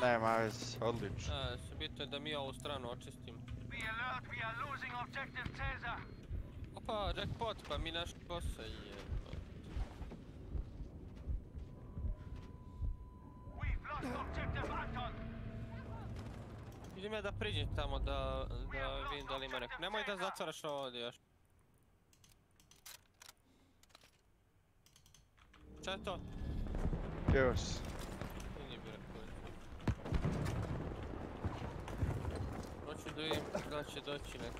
Nema veze, odlično. Bitno je da mi ovu stranu očistimo. Opa, jackpot, pa mi naš posao je. Idem ja da priđem tamo da vidim da li ima neko. Nemoj da zatvaraš ovdje još. Šta je to? Chaos. Hoću da vidim da će doći neko.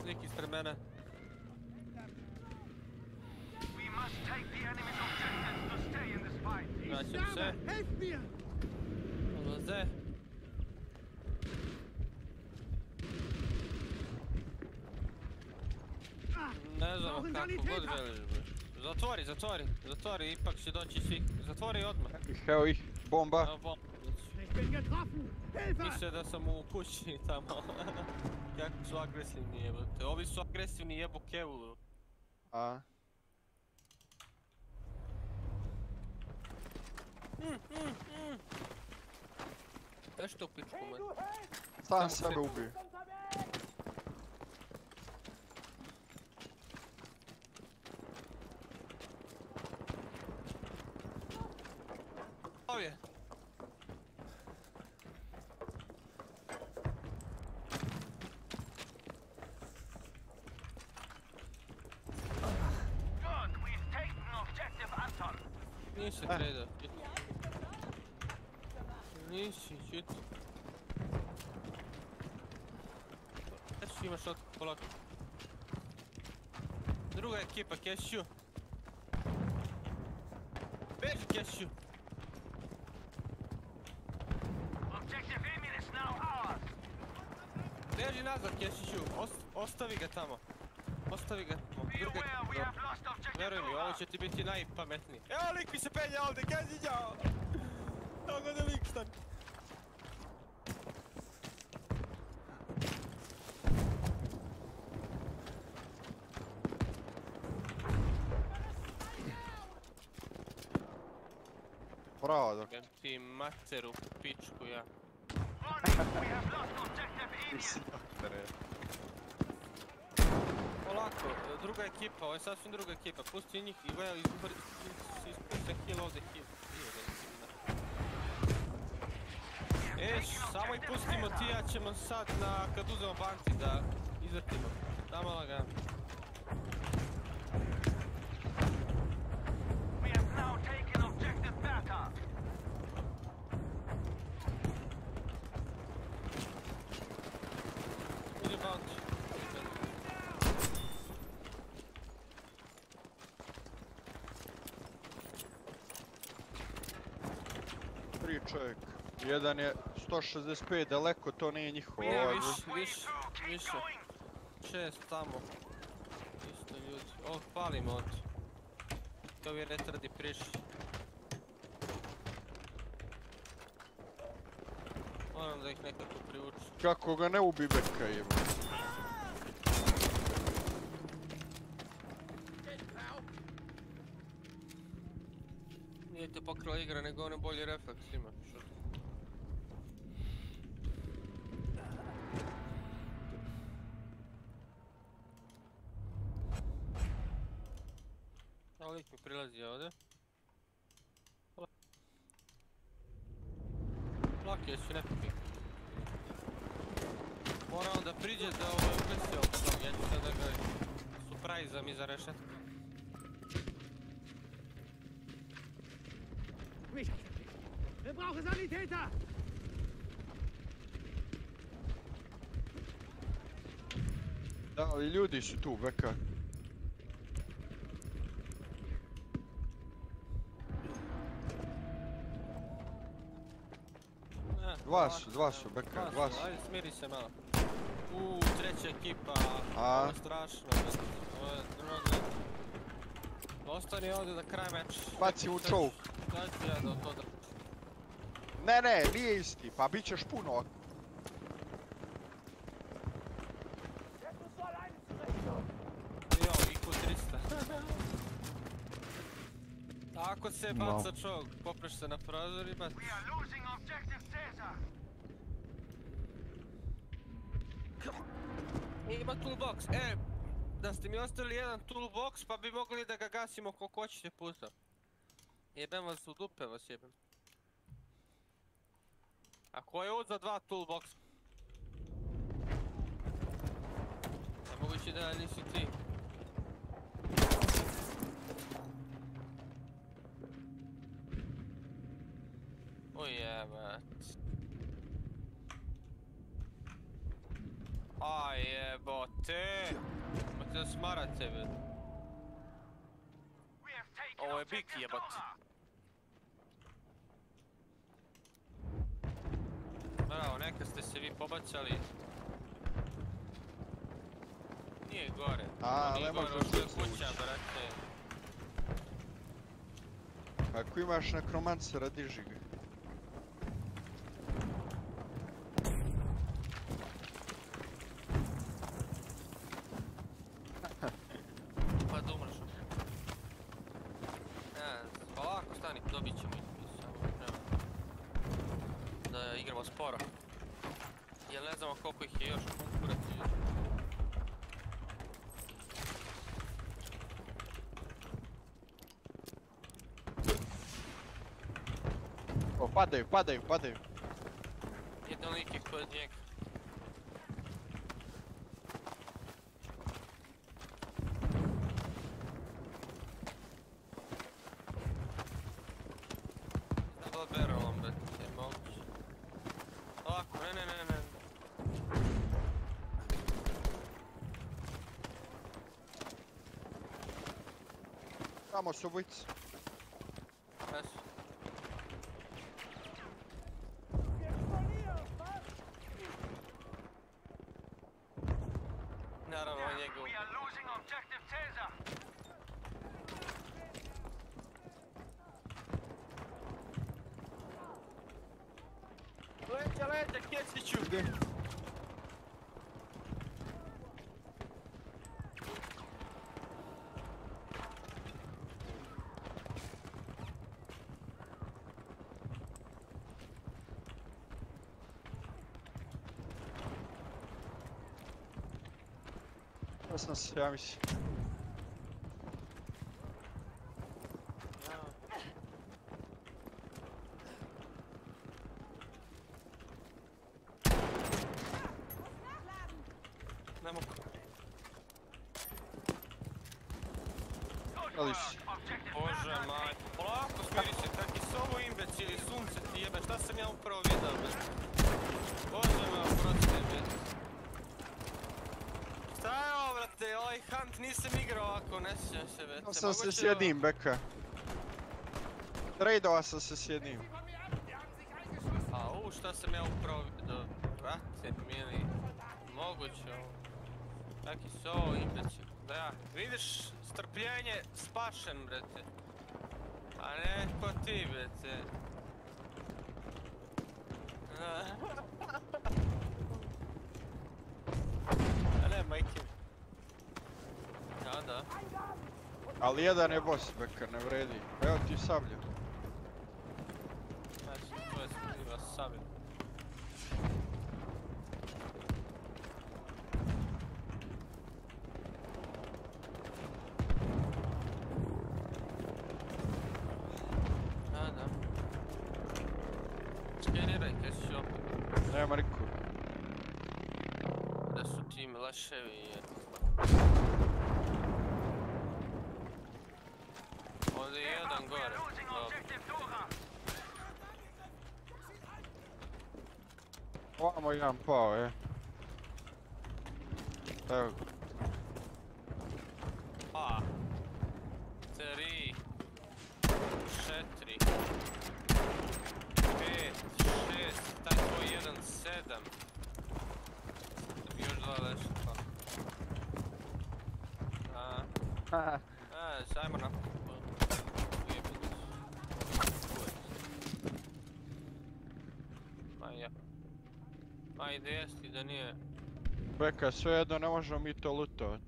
Lik ispred mene. Vraćam se. Odlaze. kako god želiš, bre. Zatvori, ipak će doći svi. Zatvori odmah. Evo ih, bomba. Evo bomba. Ich bin getroffen! Hilfe! Misle da sam u kući tamo. Kako su agresivni jebote. Ovi su agresivni jebo kevu. A? Znaš što pičku, man? Sam sebe ubije. Ovdje. Nisi treda. Nisi, shit. Kešu imaš otko polako. Druga ekipa, Kešu. Beži, Kešu. Beži nazad, Kešiću. Ostavi ga tamo. Ostavi ga tamo. Druga ekipa. Veruj mi, ovo će ti biti najpametniji. Evo lik mi se penja ovdje, Kešiću! Evo ga da lik stani. Bravo, dok. Jem ti materu pičku, ja. Nisi doktore. Polako, druga ekipa, ovo je sasvim druga ekipa. Pusti njih i gledaj, ispuste kill ovdje kill. Samo ih pustimo ti, ja ćemo sad kad uzemo banci da izvrtimo. Damo lagano. Ide bounty. Tri čovjek. Jedan je 165 daleko, to nije njihovo. Nije više. 6 tamo. Isto ljudi. Ovo palimo od. To vi retardi prišli. Moram da ih nekako privuču. Kako ga ne ubi beka jebo. Nije te pokrila igra, nego ono bolji refleks ima. Evo lik mi prilazi ovdje. Laki je su nepaki. Mora on da priđe da ovo je ugasi oko toga, ja ću sada ga surprise-am iza rešetka. Wir brauchen Sanitäter! Da, ali ljudi su tu, beka. Dva su, beka, dva su. Ajde, smiri se malo. Treća ekipa, A? ovo je strašno, ovo je drugo. Ostani ovdje da kraj meč. Baci u čovuk. Sad ću ja da to da... Ne, nije isti, pa bit ćeš puno. Jo, IQ 300. Ako se baca čovjek, popreš se na prozor i baciš. Ima toolbox, da ste mi ostavili jedan toolbox pa bi mogli da ga gasimo koliko hoćete puta. Jebem vas u dupe, vas jebem. A ko je od za dva toolbox? Ne moguće da nisi ti. Ujebat. Aj jebote. Imate da smarate, bre. Ovo je bik jebat. Bravo, neka ste se vi pobacali. nije gore. A, Nije ne gore, može ovo je se kuća, ući. brate. Ako imaš nekromancera, diži ga. Pa da umreš. Ovako stani, dobit ćemo ih. Samo treba da igramo sporo. Jel ne znamo koliko ih je još konkurati. O, padaju, padaju, padaju. Jedan lik je kod njega. Double barrelom, bet, je moguće. Ovako, ne. Tamo su obojice. Jesu. Naravno, on je go. Lete, Kjeciću! Gdje? Sam se, ja mislim. Ne mogu. Ali si. Bože maj, polako smiri se, kakvi su ovo imbecili, sunce ti jebe, šta sam ja upravo vidio, bez? Bože moj, oprosti, bez. Šta je ovo, brate, ovaj hunt nisam igrao ovako, ne sjećam se, već. No sam se s jednim, beka. Tradeova sam se s jednim. A šta sam ja upravo vidio, brate, mili, moguće ovo. Kakvi su ovo imbecili, da ja, vidiš, strpljenje spašen, brate. A ne ko ti, brate. A ne, majke. Da. Ali jedan je boss, beka, ne vredi. Evo ti sablja. Znači, to je skriva sablja. Da. Skeniraj, kaj si opet. Nema niko. Da su ti leševi je. Ovdje je jedan gore. Ovamo jedan pao, je. Evo ga. Pa. 3. 4. 5. 6. Taj tvoj 1. 7. Još dva leša, pa. Ajmo na... Ajde, jesti da nije... Beka, svejedno ne možemo mi to lootovat.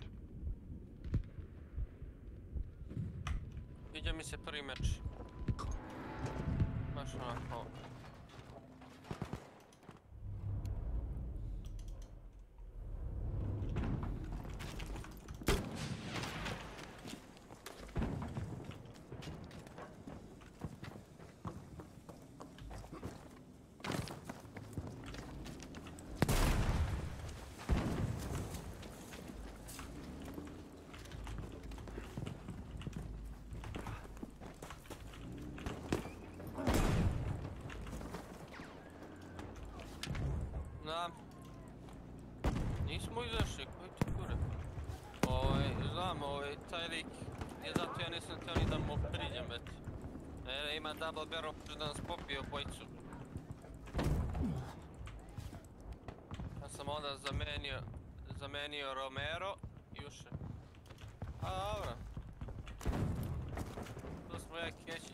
Vidio mi se prvi meč. Baš onako... Da. Nismo izašli, koji ti kure? Znam, taj lik je zato ja nisam htio ni da mu priđem, već. Ima double barrel, da nas popio bojicu. Ja sam onda zamenio Romero juše. A, dobro. To smo ja keći.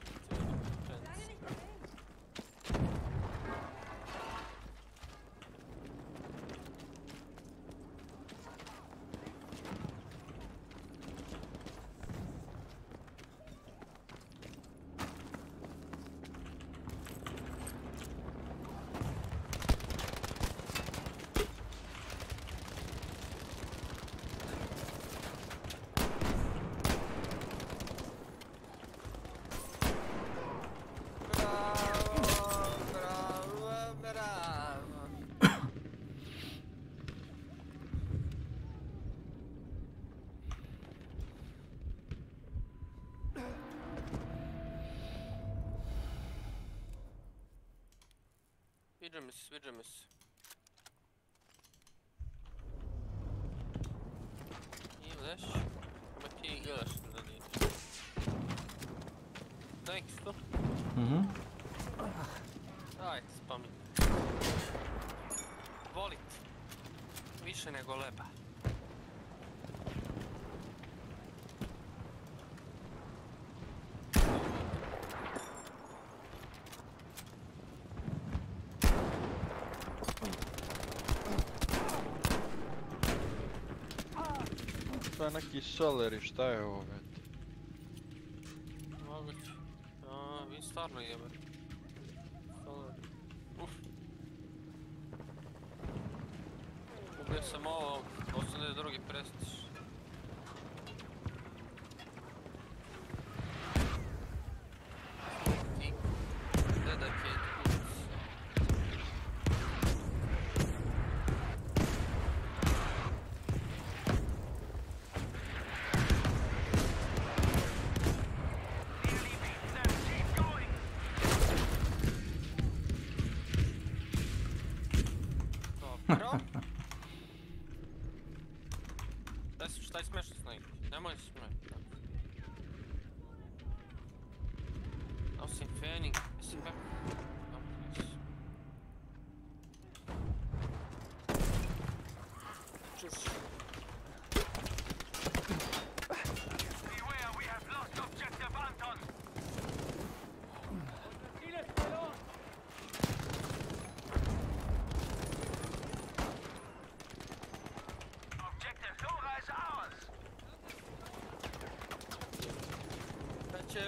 Sviđa mi se. Ideš? Ma ti gledaš da nije. Thanks to. Aj, spami. Volit. Više nego leba. To je neki soleri, šta je ovo, već? Moguće. Vi stvarno jebe. Soleri. Uf. Ubio sam ovo, 82. prestiž. Šta smešno snajiti? Nemoj se smijeti. Nosim fening, mislim back. Čuš. Beware, we have lost objective Anton. Objective Dora is ours. Znači,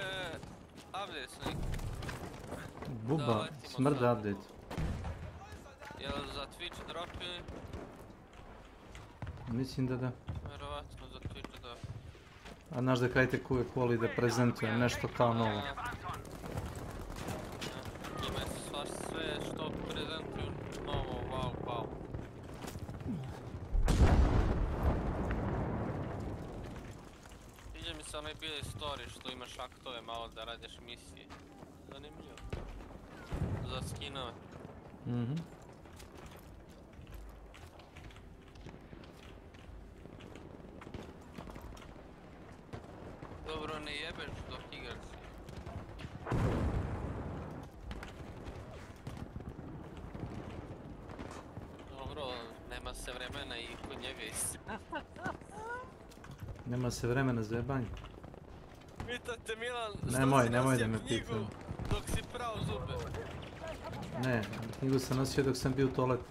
update snajk. Buba, smrda update. Jel za Twitch dropili? Mislim da da. Vjerovatno za Twitch da. A znaš da Krajtek uvijek voli da prezentuje nešto kao novo. Njima je svaš sve što prezentuju novo, wow. Sviđa mi se onaj bili story što imaš aktove malo da radiš misije. Zanimljivo. Za skinove. Dobro, ne jebeš dok igraš. Dobro, nema se vremena i kod njega isti. Nema se vremena za jebanje. Pitate Milan, Nemoj da me pita. Dok si prao zube. Ne, knjigu sam nosio dok sam bio u toaletu.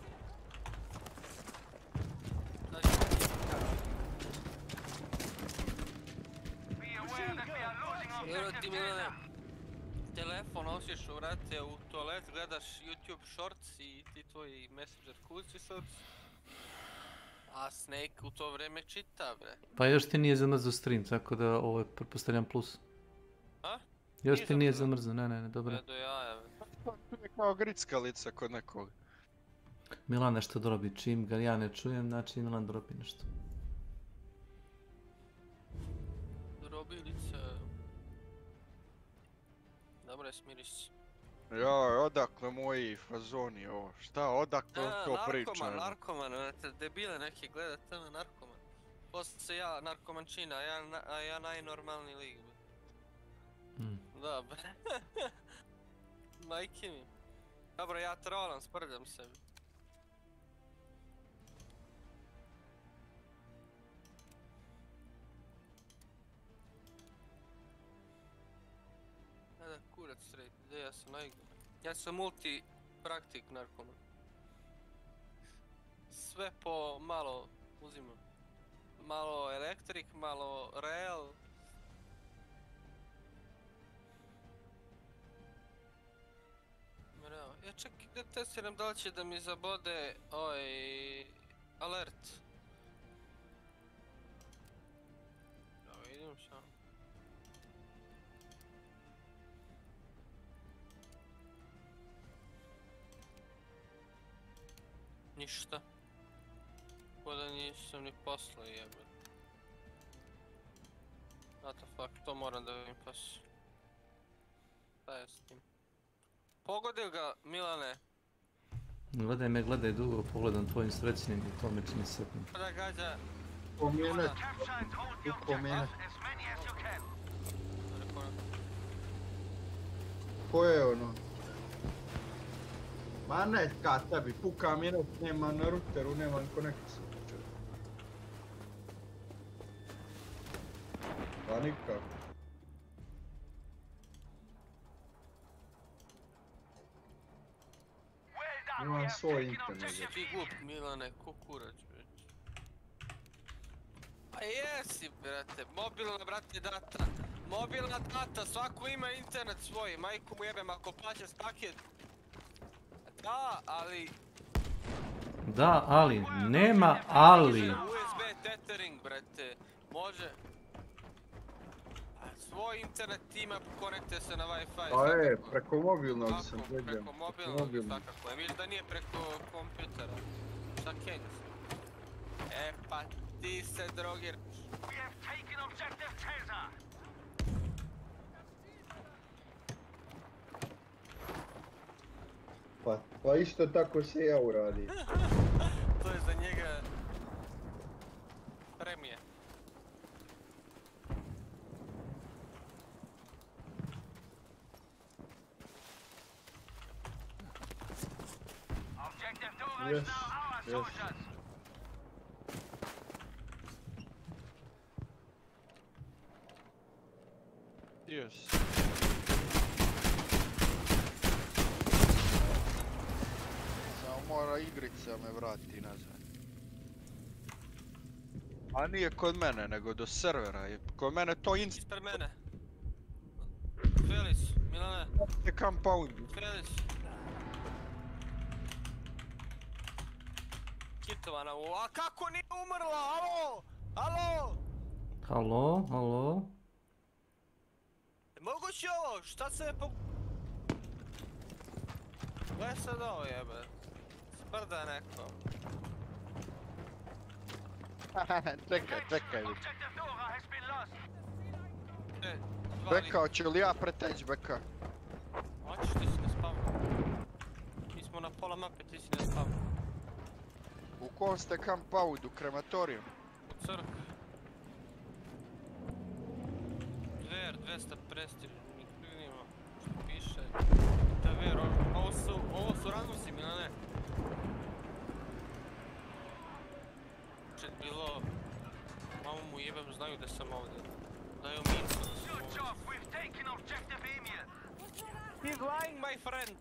Jer ti Milane, telefon nosiš u vrate u toalet, gledaš YouTube shorts i ti tvoji messenger kući sad. A Snake u to vrijeme čita, bre. Pa još ti nije zamrzao stream, tako da ovo je pretpostavljam plus. A? Još ti nije zamrzao, ne, dobro. Do jaja, bre. To je kao grickalica kod nekog. Milan nešto drobi, čim ga ja ne čujem, znači Milan drobi nešto. Drobilica. Dobro je, smiriš se. Joj, odakle moji fazoni ovo, šta, odakle on to priča? Narkoman, debile neki gleda tamo narkoman. Poslije se ja narkomančina, a ja najnormalniji lik. Da, bre. Majke mi. Dobro, ja trolam, sprdam sebi. kurac straight, gdje ja sam najgore. Ja sam multi-praktik narkoman. Sve po malo uzimam. Malo elektrik, malo real. Ja čak da testiram da li će da mi zabode alert. Da vidim samo. Ništa. Ko da nisam ni poslao jebet. What the fuck, to moram da vidim pas. Šta je s tim? Pogodio ga, Milane. Gledaj dugo, pogledam tvojim srećnim i to me čini sretnim. Da gađa. Pomene. Pomene. Ko je ono? Ma ne, ka tebi, puka minut, nema na ruteru, nema konekciju. Pa nikako. Imam svoj internet. Ti glup, Milane, ko kurac, već. Pa jesi, brate, mobilna, brate, data. Mobilna data, svako ima internet svoj, majku mu jebem ako plaćaš paket. Da, ali... Da, ali, nema ali. USB tethering, brate, može... Svoj internet ima, konekte se na Wi-Fi. A je, preko mobilnog sam gledam. Preko mobilnog, svakako. Ja vidim da nije preko kompjutera. Šta kenjaš? Pa ti se drogiraš. Pa isto tako se ja uradi. To je za njega... premije. Yes, yes. Yes. Samo mora igrica me vrati nazad. A nije kod mene, nego do servera. Kod mene to Ispred mene. Felis, Milane. Compound. Felis. Kitovana, a kako nije umrla, alo? Alo? Halo, halo? Moguće ovo, šta se je po... Gledaj sad ovo jebe. Sprda neko. Čekaj. Beka, hoće li ja preteć, Beka? Hoćeš, ti si na spavnu. Mi smo na pola mape, ti si na spavnu. U kom ste compoundu, krematoriju? U crkvi. Ver, 200 prestiž, nikog nima. Što piše? Da ver, ovo su randosi, Milane. Čet bilo... Mamu mu jebem, znaju da sam ovdje. Daju mincu da sam ovdje. He's lying, my friend!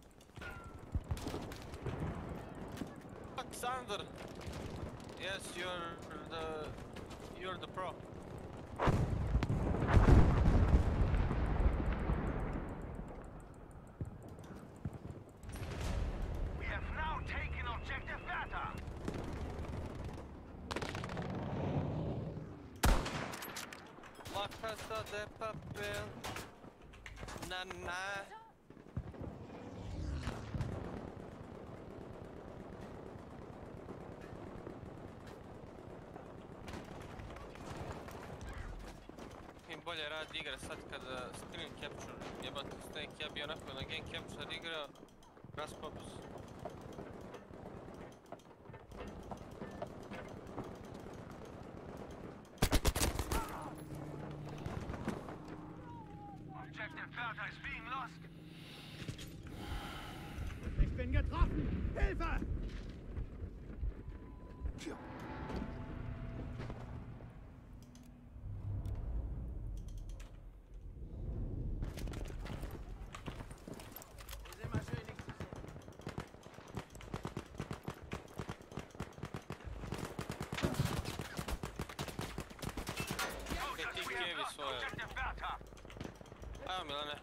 Alexander! Yes, you're the pro. We have now taken objective data. La Casa de Papel. Na. Bolje radi igra sad kada screen capture, jebate Snake, ja bi onako na game capture igrao, raspao bi se. Objective Delta is being lost. Ich bin getroffen! Hilfe! kevi svoje. Evo Milane.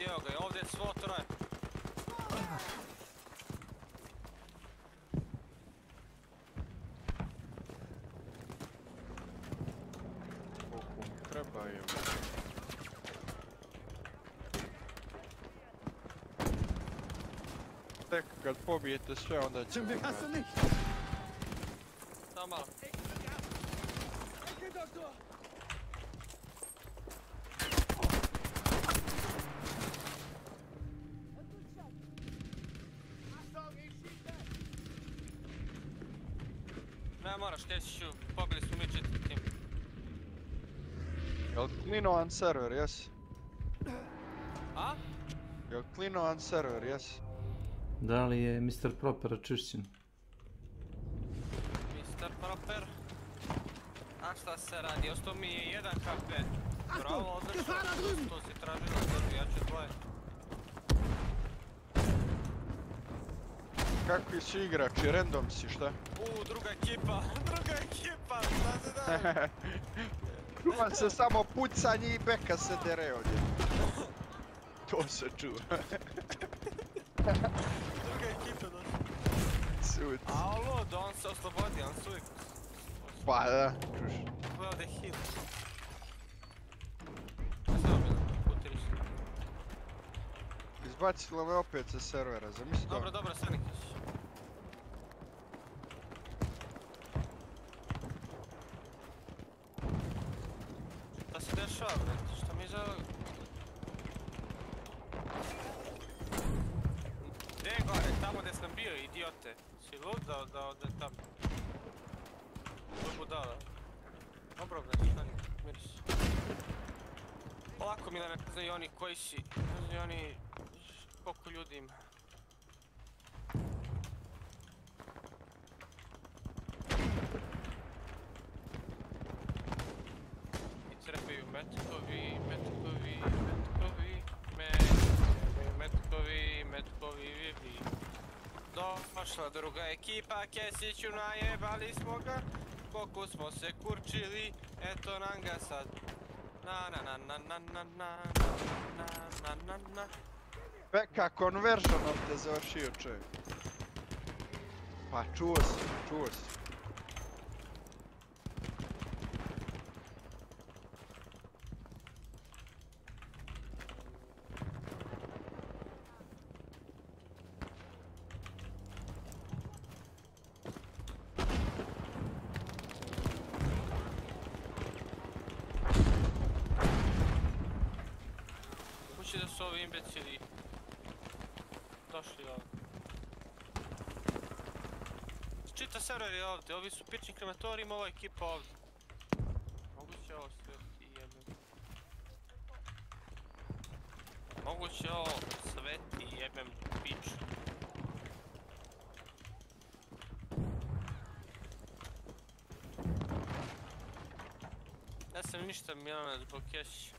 Evo ga, ovdje je svo troje. Koliko mu treba je. Tek kad pobijete sve onda će... Zum Glück hast du nicht. Samo malo. Danke, Doktor. Ne moraš, teći ću, pobili smo mi četiri tim. Jel klinovan server, jes? A? Jel klinovan server, jes? Da li je Mr. Proper očišćen? Mr. Proper. A šta se radi, ostao mi je 1 HP. Bravo, odlično, to si tražila, dobro, ja ću dvoje. Kakvi su igrači, random si, šta? Druga ekipa, šta se da? Čuva se samo pucanje i beka se dere ovdje. To se čuva. Druga ekipa došla. Sud. A lud, on se oslobodi, on se uvijek... Pa da, čuš. Ovo je ovdje heal. Samo mi putiriš. Izbacilo me opet sa servera, zamisli to. Dobro, Sanikaš. Šta se dešava, brate? Šta mi žele... Gdje je gore? Tamo gdje sam bio, idiote. Si lud da ode tamo? To je budala. Dobro, brate, Sanik, miriš. Polako, Milane, ne znaju oni koji si. Ne znaju oni... Koliko ljudi ima. I crepaju metkovi, vi. Došla druga ekipa, Kesiću najebali smo ga. Koliko smo se kurčili, eto nam ga sad. Na. Beka conversionom te završio čovjek. Pa čuo si. Kući da su ovi imbecili došli ovdje. Čita server je ovdje, ovi su pični krematori, ima ova ekipa ovdje. Moguće ovo sve ti jebem. Moguće ovo sve ti jebem piču. Ja sam ništa Milana zbog Kesića.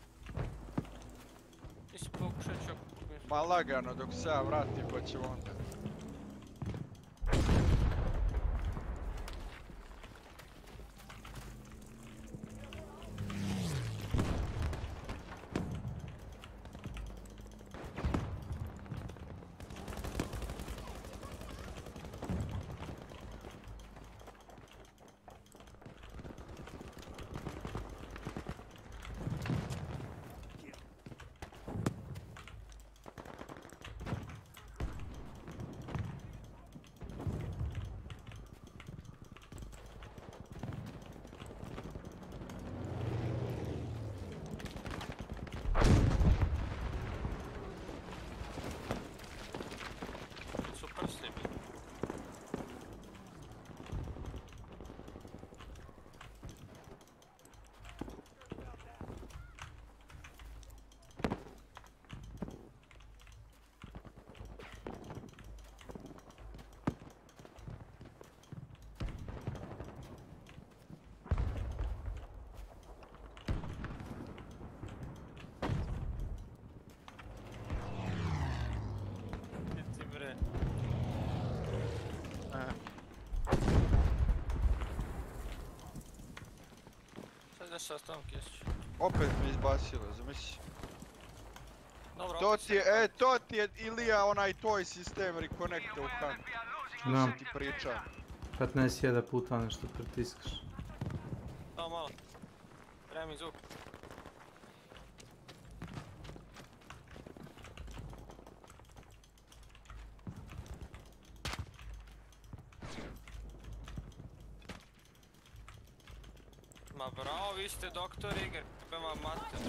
Nisi pokušat ću ako... Ma lagano, dok se ja vratim pa ćemo onda. Šta s tom Kesić? Opet me izbacilo, zamisli. Dobro, To opet ti se je, reconnect. to ti je Ilija onaj tvoj sistem reconnecta u Han. Što Da. sam ti pričao. 15.000 puta nešto pritiskaš. Samo malo. Treba mi zvuk. Ma bravo, vi ste doktor igre, prema mater.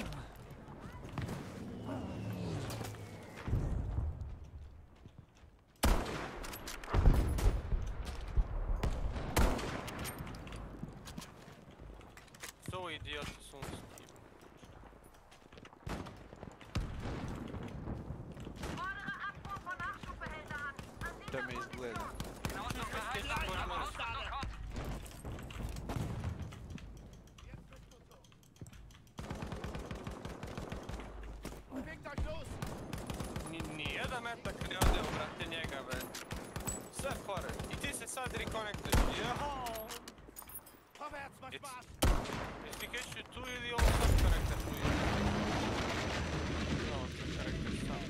Što ovo idioti sunce? Da me izgleda. Nijedan metak ne ode u brate njega, be. Sve fore. I ti se sad rekonektuješ. Jao! Vorwärts, macht Spaß! Jesi ti Kešu tu ili ovo sad karakter tu je? Ovo sad karakter sam.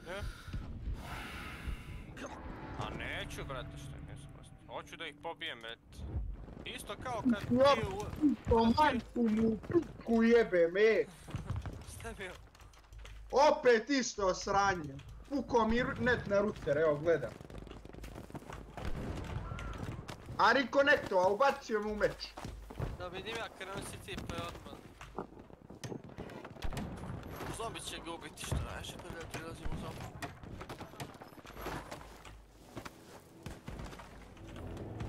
Ne? A neću, brate, što je nesprosto. Hoću da ih pobijem, et. Isto kao kad ti u... To majku mu piku jebe me. Šta bio? Opet isto sranje. Puko mi net na router, evo gledam. A reconnecto, a ubacio mu meč. Da vidim ja, krenuo si cipe odmah. Zombi će ga ubiti što najviše, pa da prilazim u zombi.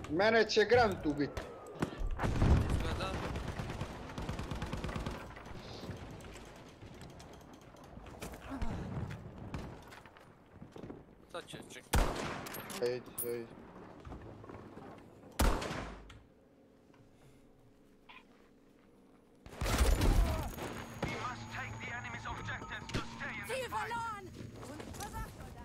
Mene će Grant ubiti. Izgleda. Sad će čekati. Ej. Ziel verloren! Und verwacht, oder?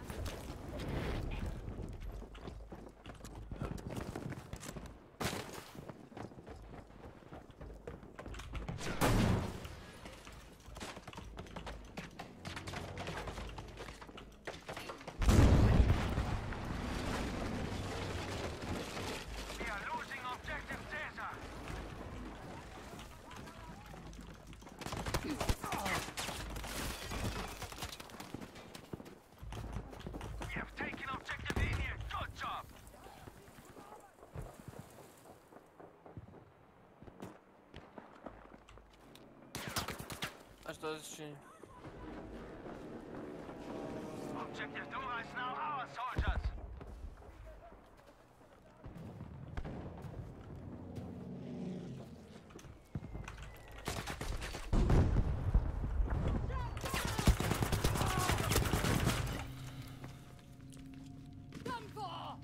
A što se čini? Objective Dora is now ours, soldiers! Dampfer!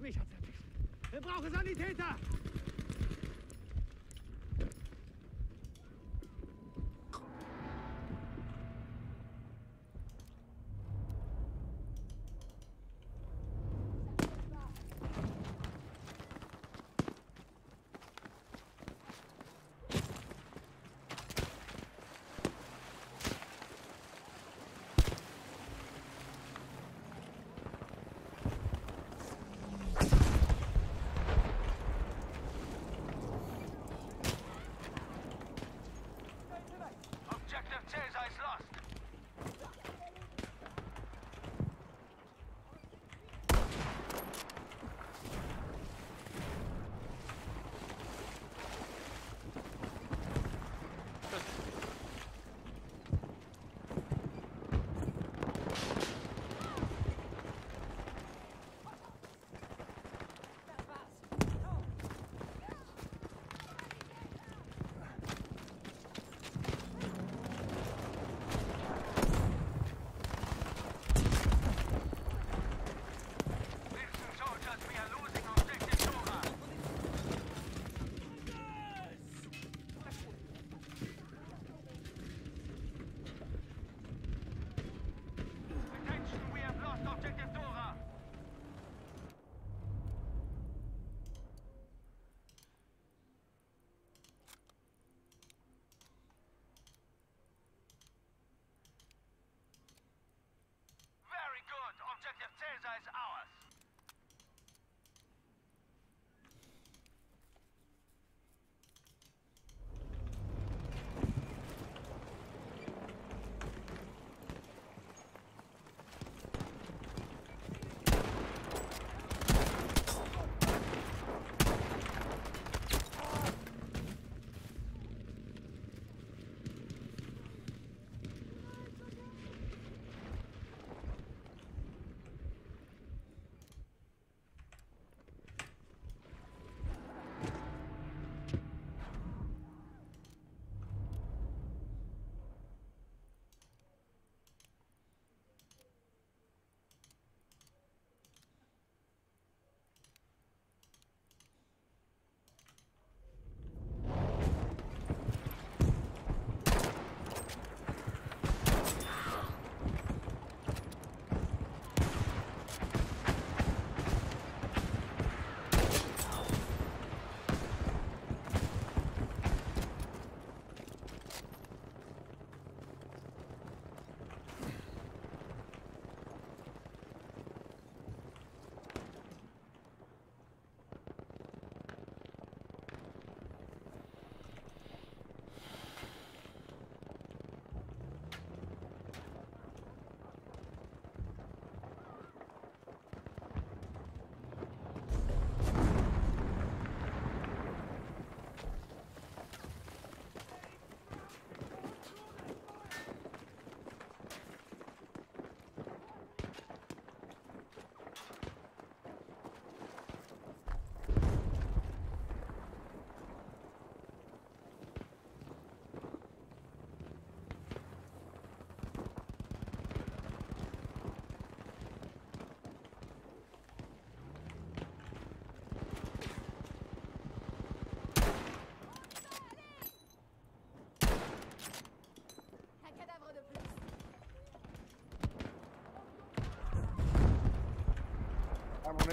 Mich hat's erwischt! Wir brauchen Sanitäter!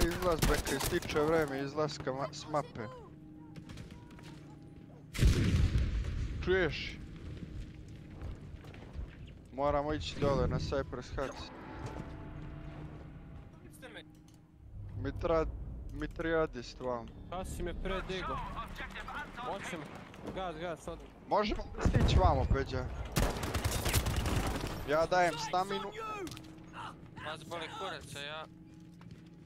izlaz, beka, ističe vreme izlaska s mape. Čuješ? Moramo ići dole na Cypress Huts. Mitrijadist vam. Šta si me predigo? Hoćem. Gas, odmah. Možemo stići vamo, Peđa. Ja dajem staminu. Vas boli kuraca, ja...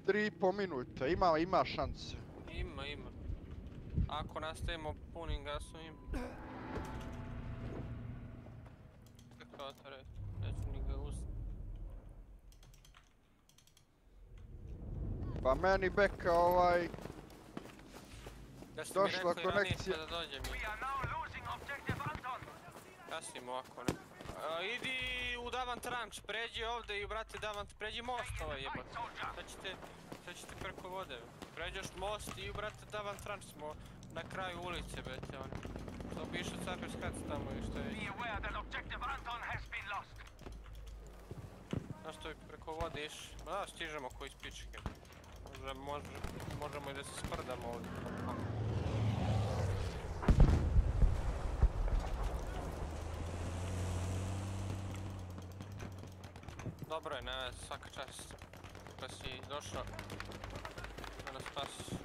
3,5 minuta, ima šanse. Ima. Ako nastavimo punim gasom ima. Kako to reći? Neću ni ga uzeti. Pa meni beka došla konekcija. Da dođem. Kasimo ovako, ne? Idi u Davant Ranch, pređi ovdje i brate Davant, pređi most ovaj jebot. Sad ćete preko vode. Pređeš most i brate Davant Ranch smo na kraju ulice, bete oni. To bi išao Cypress Huts tamo i što je. Znaš što je preko vode iš? Da, stižemo koji iz pičke. Možemo i da se sprdamo ovdje. Dobro je, ne, svaka čast. Da si došao da nas spasiš.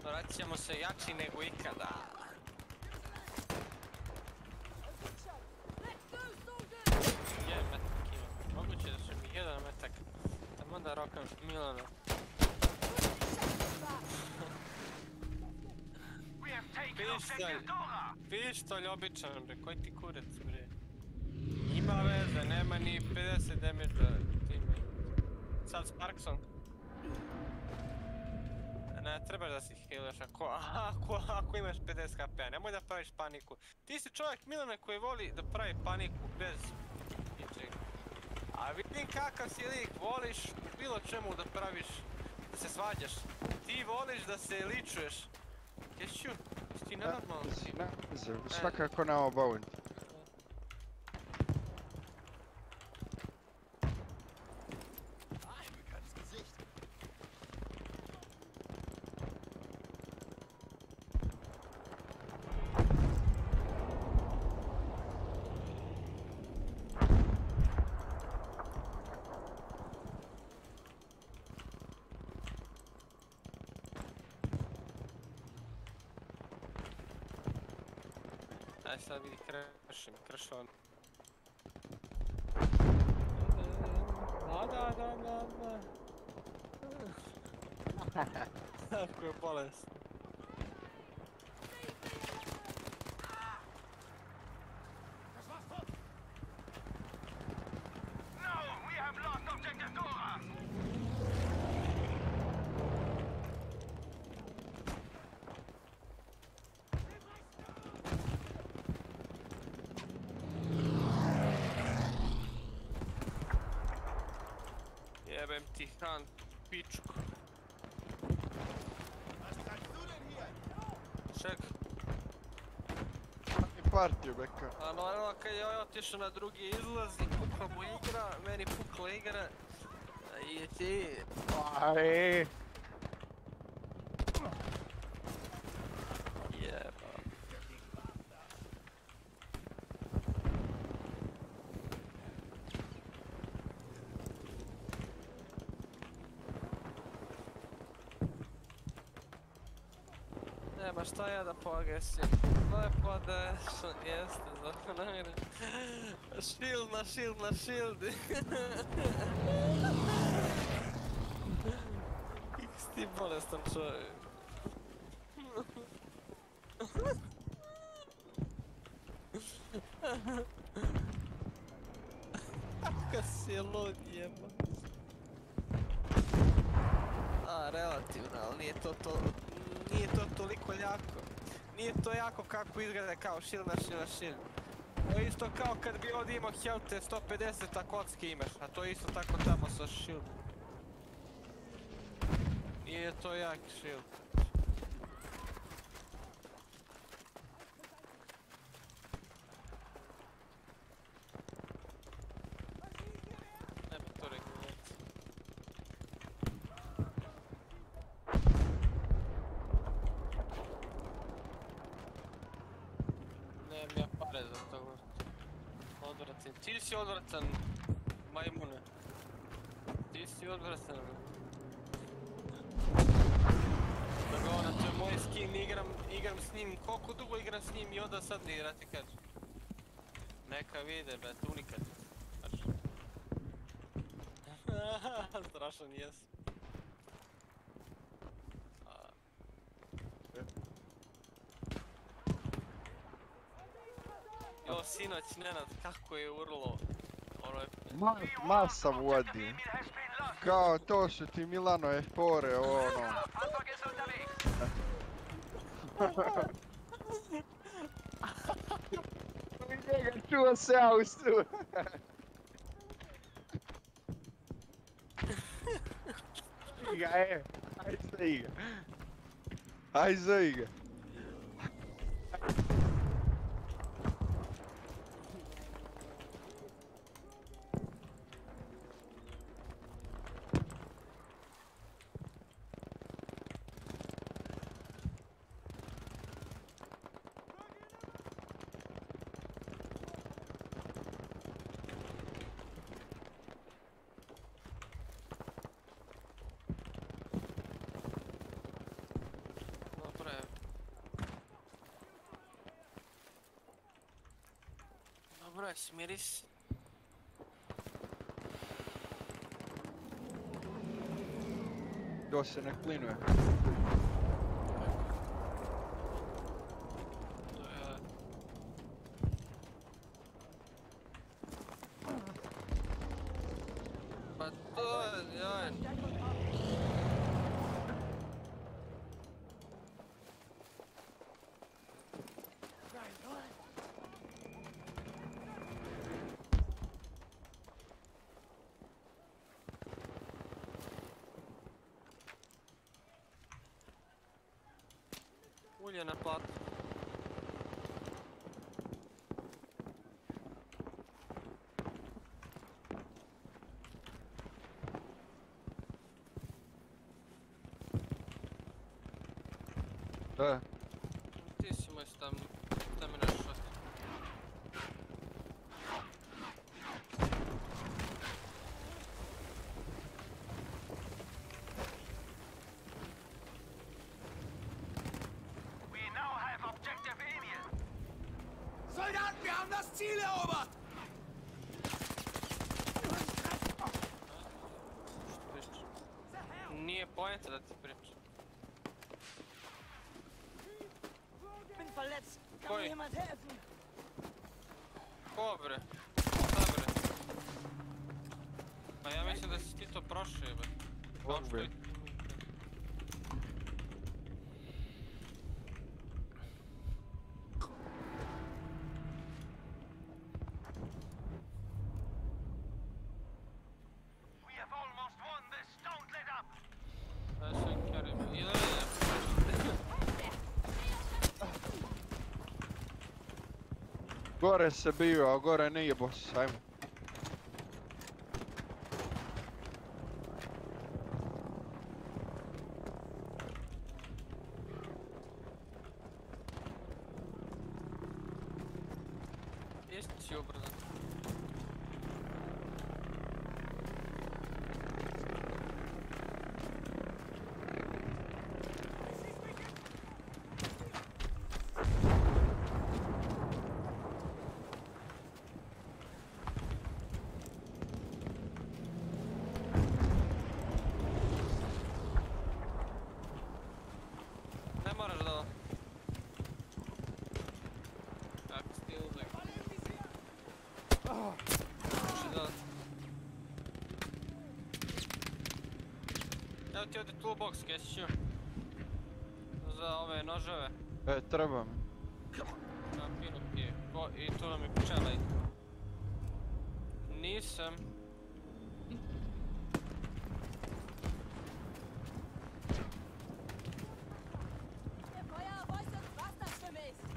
Vratit ćemo se jači nego ikada. Jedan metak ima. Moguće da su mi jedan metak. Da onda rokam Milana. Pištolj običan bre, koji ti kurac bre. Ima veze, nema ni 50 damage-a time. Sad Sparkson. Ne, trebaš da si healaš ako imaš 50 HP-a, nemoj da praviš paniku. Ti si čovjek Milana koji voli da pravi paniku bez ničega. A vidim kakav si lik, voliš bilo čemu da praviš, da se svađaš. Ti voliš da se ličuješ. Jesi ti nenormalno si? Ne, svakako na obavljaju. Aj sad vidi krešom. Da. Kako je bolest. Jebem ti Han, pičku. Ček. Partiju, beka. A normalno kad je ovaj otišao na drugi izlaz i pukla mu igra, meni pukla igra. I ti... Aj. Jeba. Nema šta ja da pogesim. Lepo da jeste, zato namire. Shield na shield. X ti bolestan čovjek. Kako si lud jeba. A, relativno, ali nije to toliko jako. Nije to jako kako izgleda kao shield na shield. To je isto kao kad bi ovdje imao health 150 a kocke imaš, a to je isto tako tamo sa shield. Nije to jak shield. Ne bi to rekao. Dajem ja pare za to. Odvratan. Ti si odvratan, majmune. Ti si odvratan. Da ga ona, to je moj skin, igram s njim, koliko dugo igram s njim i onda sad ne igrati kad. Neka vide, bet, unikat. Strašan jes. Jo, sinoć, Nenad, kako je urlo. Ono je... Masa vodi. Kao to su ti Milano fore, ono. Njega čuo se ja u stu. Iga, aj za iga. Aj za iga. Dobro je, smiri se. To se ne klinuje. Pa to je, jaj. Ulje na platu. Da. Ti si moj stamina shot. Soldaten, wir haben das Ziel erobert! Nije poenta da ti pričam. Bin verletzt. Kann Ui. mir jemand helfen? Ko bre? Šta bre? Pa ja mislim da si ti to prošao jebe. Kao što je... Ja sam Karim. Gore se bio, a gore nije boss, ajmo. Jesi si obrazan? Ne moraš da... Kako si ti uzak? Možeš da... Evo ti ovdje toolbox, kesiću. Za ove noževe. Treba mi. Napinu ti je. I tu nam je pčelaj. Nisam. Der Feuer weiß uns, was das für mich ist.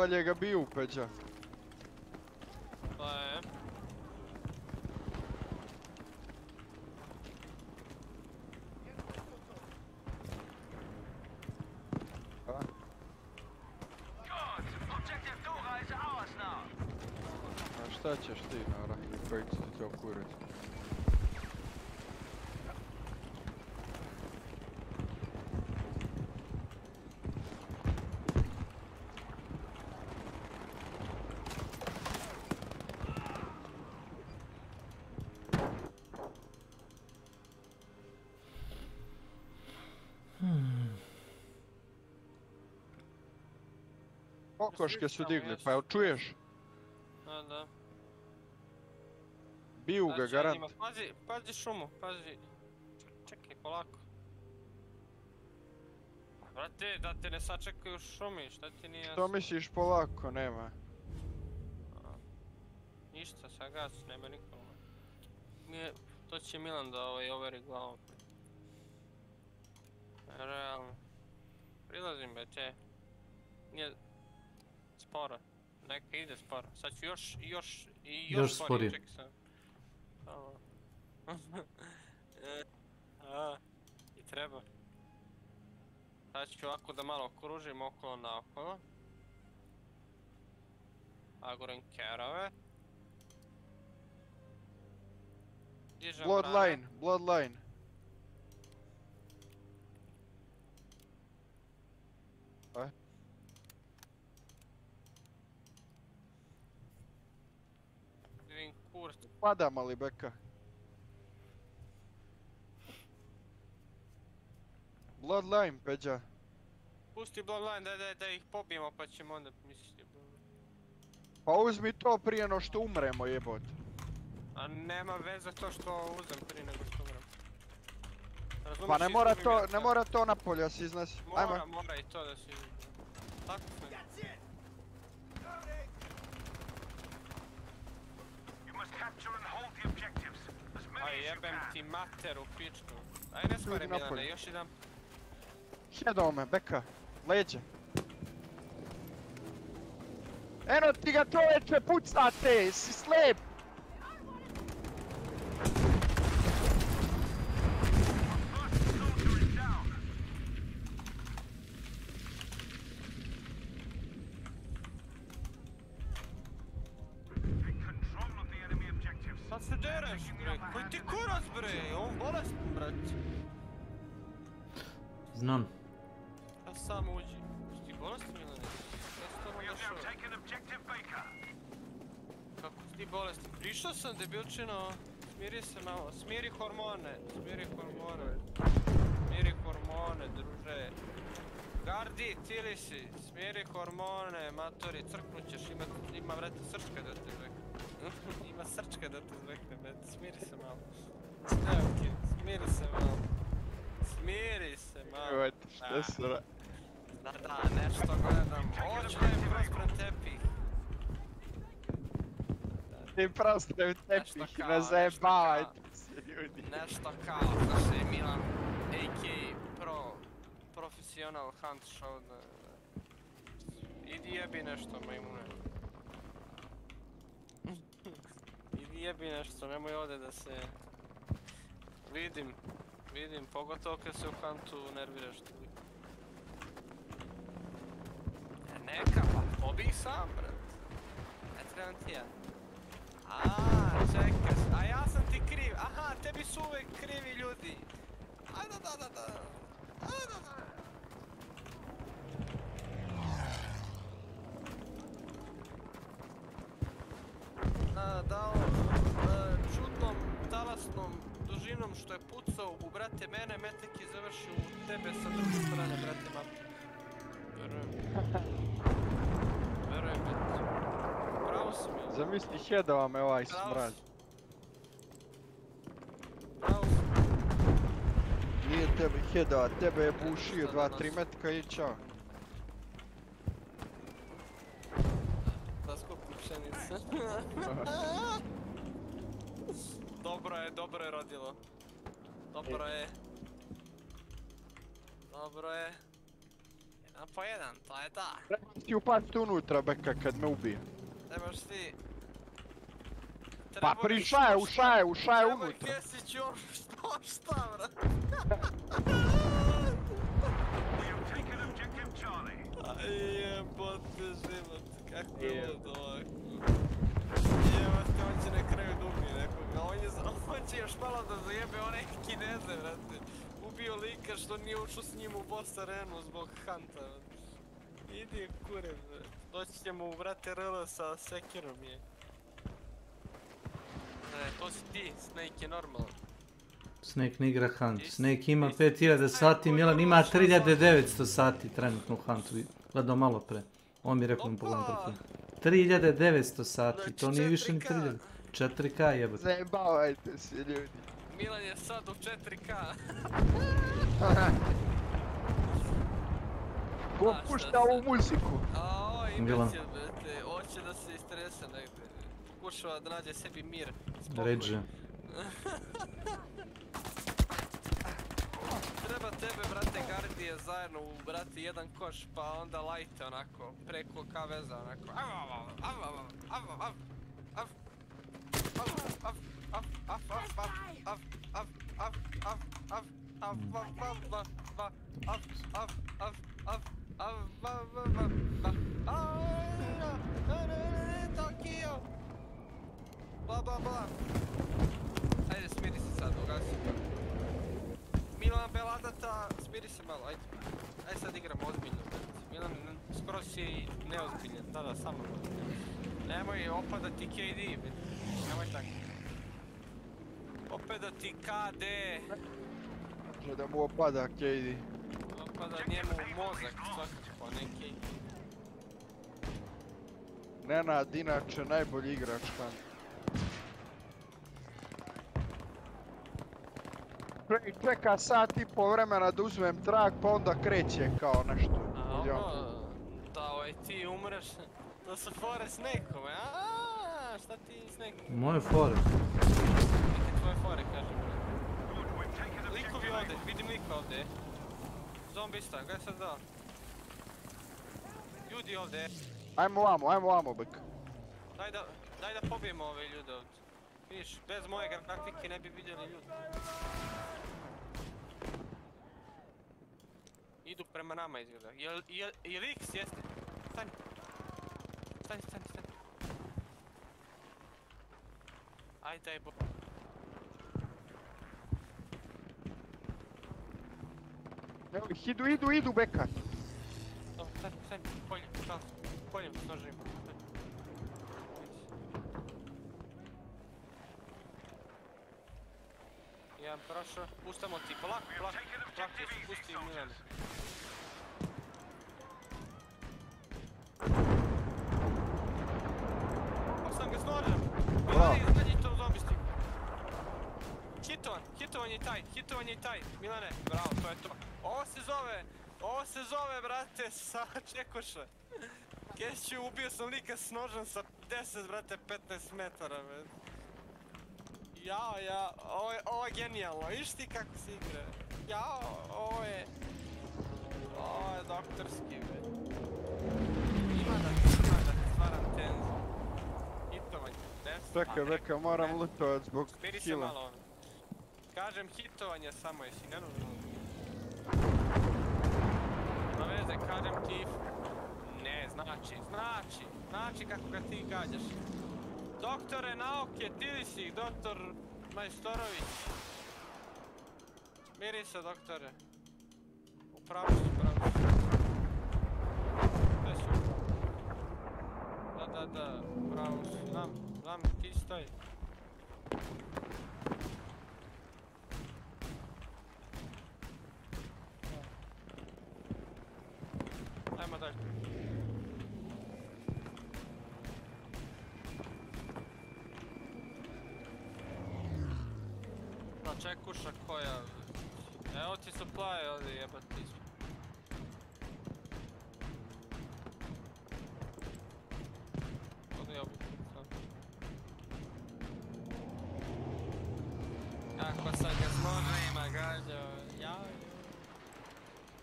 Dolje ga biju, Peđa. Pa je. A šta ćeš ti, Nora? Koji će ti to kurit? Kokoške su digli, pa jel čuješ? A, da. Biju ga, Znači, garant. njima, pazi šumu, pazi. Čekaj, polako. Brate, da te ne sačekaju u šumi, šta ti nije jasno? Što misliš polako, nema? Ništa, sad gas, nema nikoga. To će Milan da overi glavom. Realno. Prilazim be te. Nije... Sporo. Neka ide sporo. Sad ću još sporije. Čekaj sam. I treba. Sad ću ovako da malo kružim okolo naokolo. Aguram kerove. Bloodline, bloodline. Vidim kurs. Padam ali beka. Bloodline, Peđa. Pusti bloodline, da ih pobijemo pa ćemo onda misliti. Pa uzmi to prije no što umremo, jebot. A nema veze to što uzem prije nego što umrem. Pa ne mora to napolje si iznesi. Mora i to da si izgleda. Tako smo. Aj jebem ti mater u pičku. Aj ne skore Milane, još jedan. Sjedao me, beka. Leđe. Eno ti ga čoveče, pucate, si slep! Sad se dereš bre, koji ti kurac bre, on bolestan brat. Znam. Ja sam uđi, ti bolestan ili ne? Kako si ti bolestan? Prišao sam debilčino, smiri se malo, smiri hormone, druže. Gardi, tili si, smiri hormone, matori, crknućeš, ima vrati srčka da te zvekne. Ima srčka da te zvekne, brate, smiri se malo. Sve okej, smiri se malo. Evo, šta se ra... Da, nešto gledam, hoću da im prosprem tepih. Ti prosprem tepih, ne zajebavajte se ljudi. Nešto kao da se Milan, a.k.a. profesional hunt show da... Idi jebi nešto, majmune. Idi jebi nešto, nemoj ovdje da se... Vidim, pogotovo kad se u huntu nerviraš toliko. Neka, pa pobij sam, brat. Ne trebam ti ja. Čekaj, a ja sam ti kriv. Aha, tebi su uvijek krivi ljudi. Da. Dao čudnom talasnom dužinom što je pucao u brate mene, metak je završio u tebe sa druge strane, brate mape. Verujem, brate. Pravo si mi. Zamisli headova me ovaj smrad. Pravo si. Nije tebe headova, tebe je bušio 2-3 metka i čao. Da skupim pšenice. Dobro je rodilo. Dobro je. A po jedan, to je da. Trebaš ti upasti unutra, Beka, kad me ubije. Trebaš ti... Pa u šaje unutra. Treba Kesić ono šta, vrat. Jebote život, kako je ludo ovako. Jebote, on će na kraju da ubije nekoga, on će još malo da zajebe one Kineze, vrate. Ubio lika što nije ušao s njim u boss arenu zbog Hunta, vrate. Idi kurem, vrate. Doći ćemo u, vrate, RL sa sekirom je. To si ti, Snake je normalan. Snake ne igra Hunt. Snake ima 5000 sati, Milan ima 3900 sati trenutno u Huntu. Gledao malo pre. On mi rekao mi pogledam profil. 3900 sati, to nije više ni 3000. 4K jebote. Zajebavajte se ljudi. Milan je sad u 4K. Ko pušta ovu muziku? A ovo imbecil, brate, hoće da se istrese negdje. Pokušava da nađe sebi mir, spokoj. Ređe. Treba tebe, brate, gardije zajedno u, brate, jedan koš, pa onda lajte onako, preko kaveza onako. Bla bla bla. Ajde, smiri se sad, ugasi. Milan Beladata, smiri se malo, ajde. Ajde sad igramo ozbiljno, brate. Milan skoro si neozbiljan, da, samo. Nemoj opadati KD, brate. Nemoj tako. Opadati KD. Može da mu opada KD. Opada njemu mozak, svakako, ne KD. Nenad, inače, najbolji igrač Hunt. Čeka sat i po vremena da uzmem trag, pa onda kreće kao nešto. A ono, da ti umreš, da su fore s nekom, aaa, šta ti s nekom? Moje fore. Neke tvoje fore, kažem. Likovi ovdje, vidim lika ovdje. Zombista, gledaj sad da. Ljudi ovdje. Ajmo vamo, Bek. Daj da pobijemo ove ljude ovdje. Vidiš, bez moje grafike ne bi vidjeli ljudi. Idu prema nama izgleda. Jel X jeste? Stani. Stani. Ajde, daj bo. Evo ih, idu, Beka. Dobro, stani, poljem s nožima. Jedan prošao, puštamo ti, polako, pusti Milane. Sam ga s nožem, Milane iznadnji to zombisti. Hitovan je taj, Milane, bravo, to je to. Ovo se zove, brate, sa čekoša. Kešću, ubio sam lika s nožem sa 10, brate, 15 metara, brate. Ovo je genijalno, viš ti kako se igra? Ovo je doktorski, već. Ima da stvaram tenzu. Hitovanje, 10. Čekaj, Beka, moram lutovat zbog Spiri se kila. malo ono. Kažem hitovanje samo, jesi nenormalno. Na veze, kažem ti... Ne, znači kako ga ti gađaš. Doktore nauke, ti li si, doktor Majstorović? Miri se, doktore. Upravo si. Gdje si? Da, upravo si. Znam, ti stoji. Ajmo dalje. Čekuša koja... Evo ti supply ovdje jebati. Ovdje je obući. Kako sad ga s nožima gađao.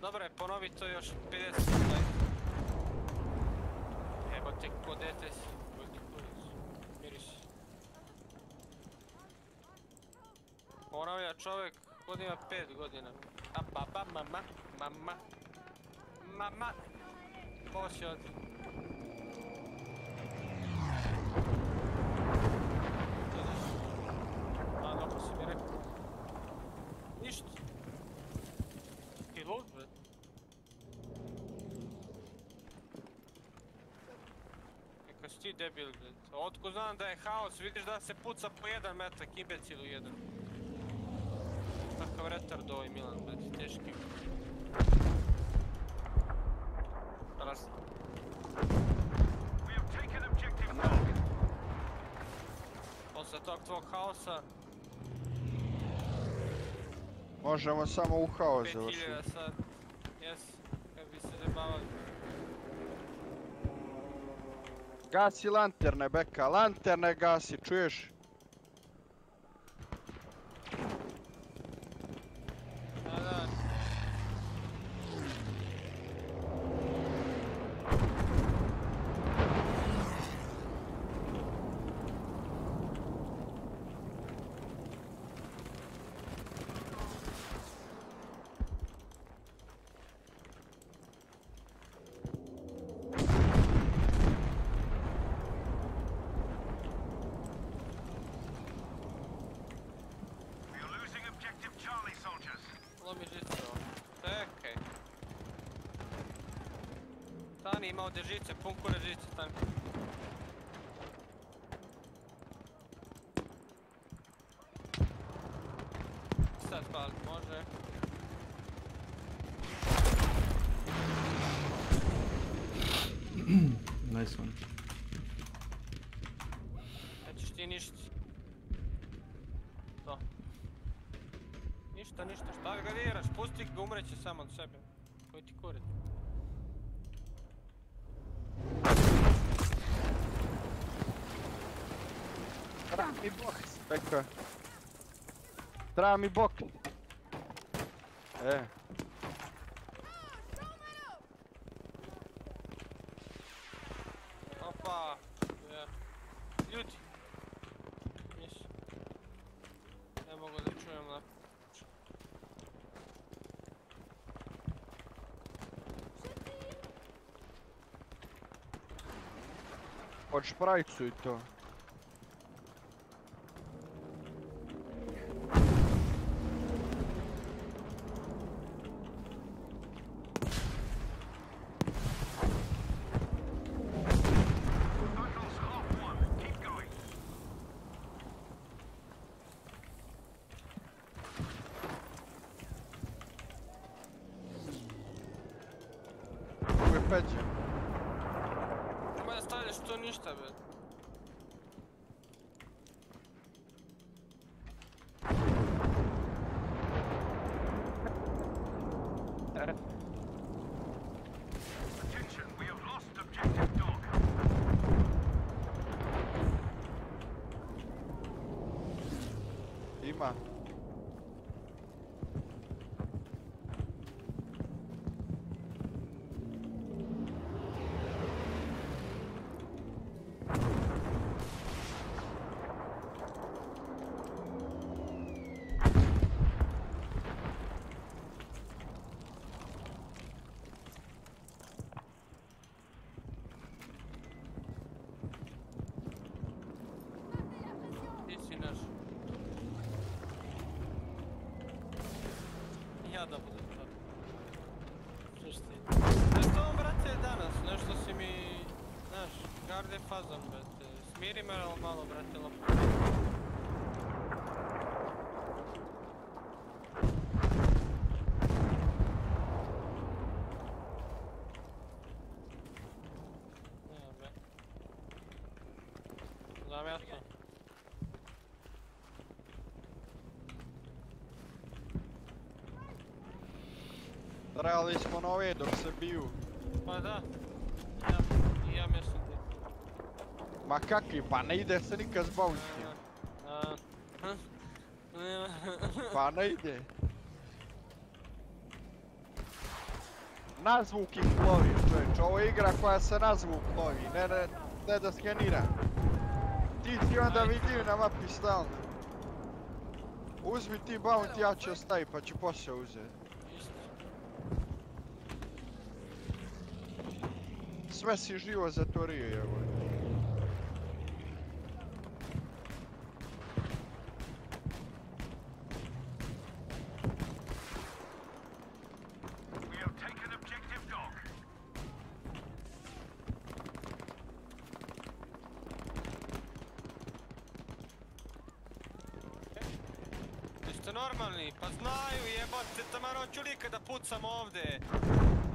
Dobro je, ponovi to još 50 puta. Evo te ko dete si, ko ti kurac. Miriš. Ponavlja čovjek kod ima 5 godina. A baba, mama, mama. Mama. Poši od. A, dobro si mi rekao. Ništa. Ti lud, bre. Kako si ti debil, bre. Otko znam da je haos, vidiš da se puca po 1 metak, imbecilu jedan. Takav retard ovaj Milan, bre, teški. Raz. Posle tog tvog haosa... Možemo samo u haos završiti. 5000 sad. Jes, kad bi se zajebavali. Gasi lanterne, Beka, lanterne gasi, čuješ? Da, da. Lomi žice ovo. Čekaj. Stani, ima ovdje žice, pun kure žice, stani. Sad pali, može. Nice one. Nećeš ti ništa. To. Ništa, šta ga diraš? Pusti ga, umreće sam od sebe. Koji ti kurac? Treba mi bok, Beka. Treba mi bok. Opa. Ljudi. Niš. Ne mogu da čujem na... Od šprajcu i to. Ove peđe. Nemoj da stavljaš to ništa, bre. Ima. Ti si naš. Ja da budem tako. Što si ti? Nešto on, brate, danas, nešto si mi... Znaš, garde fazon, brate. Smiri me malo, brate, lopo. Ne, bre. Znam ja to. Trebali smo na ove dok se biju. Pa da. Ja mislim ti. Ma kakvi, pa ne ide se nikad s bountijem. Pa ne ide. Na zvuk ih lovi, čovječ. Ovo je igra koja se na zvuk lovi, ne da skenira. Ti onda vidi na mapi stalno. Uzmi ti bounty, ja ću ostaviti pa ću poslije uzeti. Sve si živo zatvorio, evo. Normalni, pa znaju jebote, taman hoću lika da pucam ovdje.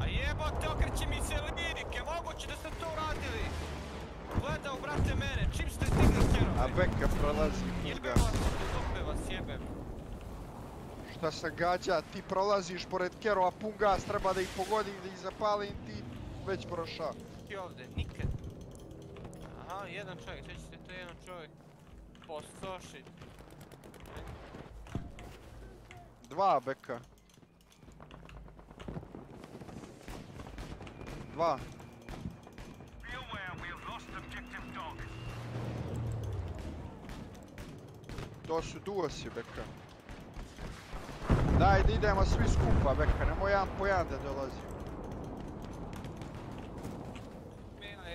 A jebote, okreće mi se like, moguće da ste to uradili. Gledao, brate, mene, čim ste stigli kjerom? A beka prolazi, jebem vas, dupe vas jebem. Šta se gađa, ti prolaziš pored kerova, pun gas, treba da ih pogodim, da ih zapalim, ti već prošao. Ti ovdje, nikad. Aha, jedan čovjek, sveći se, to je jedan čovjek. Postoši. Dva beka. Dva. To su duosi beka. Daj da idemo svi skupa beka, nemoj jedan po jedan da dolazi.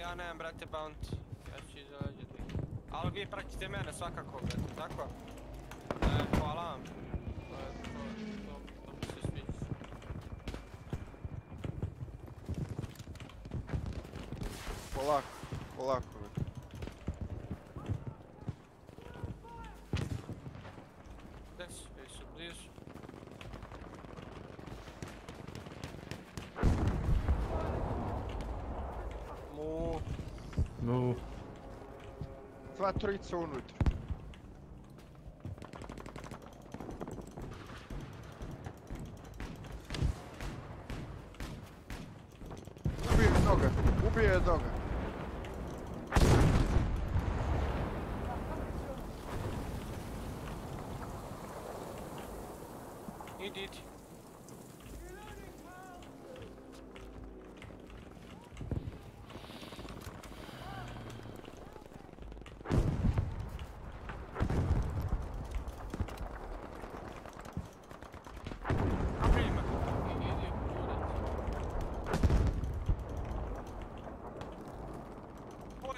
Ja nemam brate bounty, ja ću izaleđati. Ali vi pratite mene svakako brate, tako? Hvala vam. To mi se sviđa. Polako, polako beka. Gdje su? Gdje su blizu? No. Sva trojica unutra. Ubije jednoga, ubije jednoga. Idi, idi.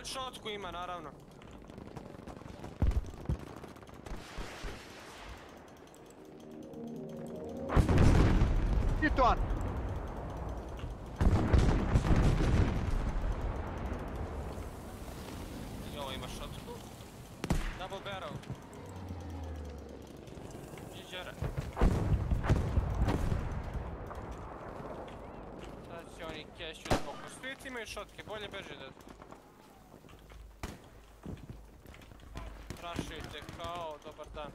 Šotku ima, naravno. Hit one! I ovo ima šotku. Double barrel. Džiđera. Sad će oni kešu zbog. Svi imaju šotke, bolje beži da... Rašujte kao, dobar dan.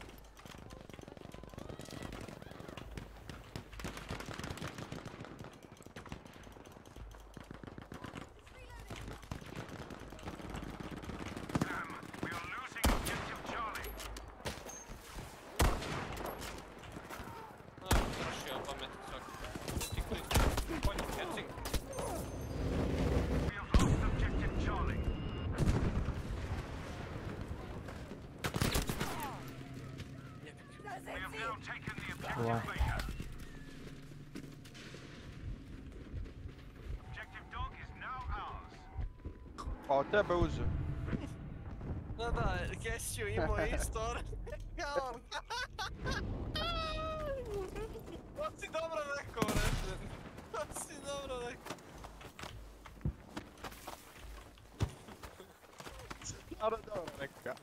Završio pamet svaki. Ti klik, bolje catching. Wow. Pa od tebe uzeo. Da, Kesiju imao isto. To si dobro rekao, brate. To si dobro rekao. Stvarno dobro rekao.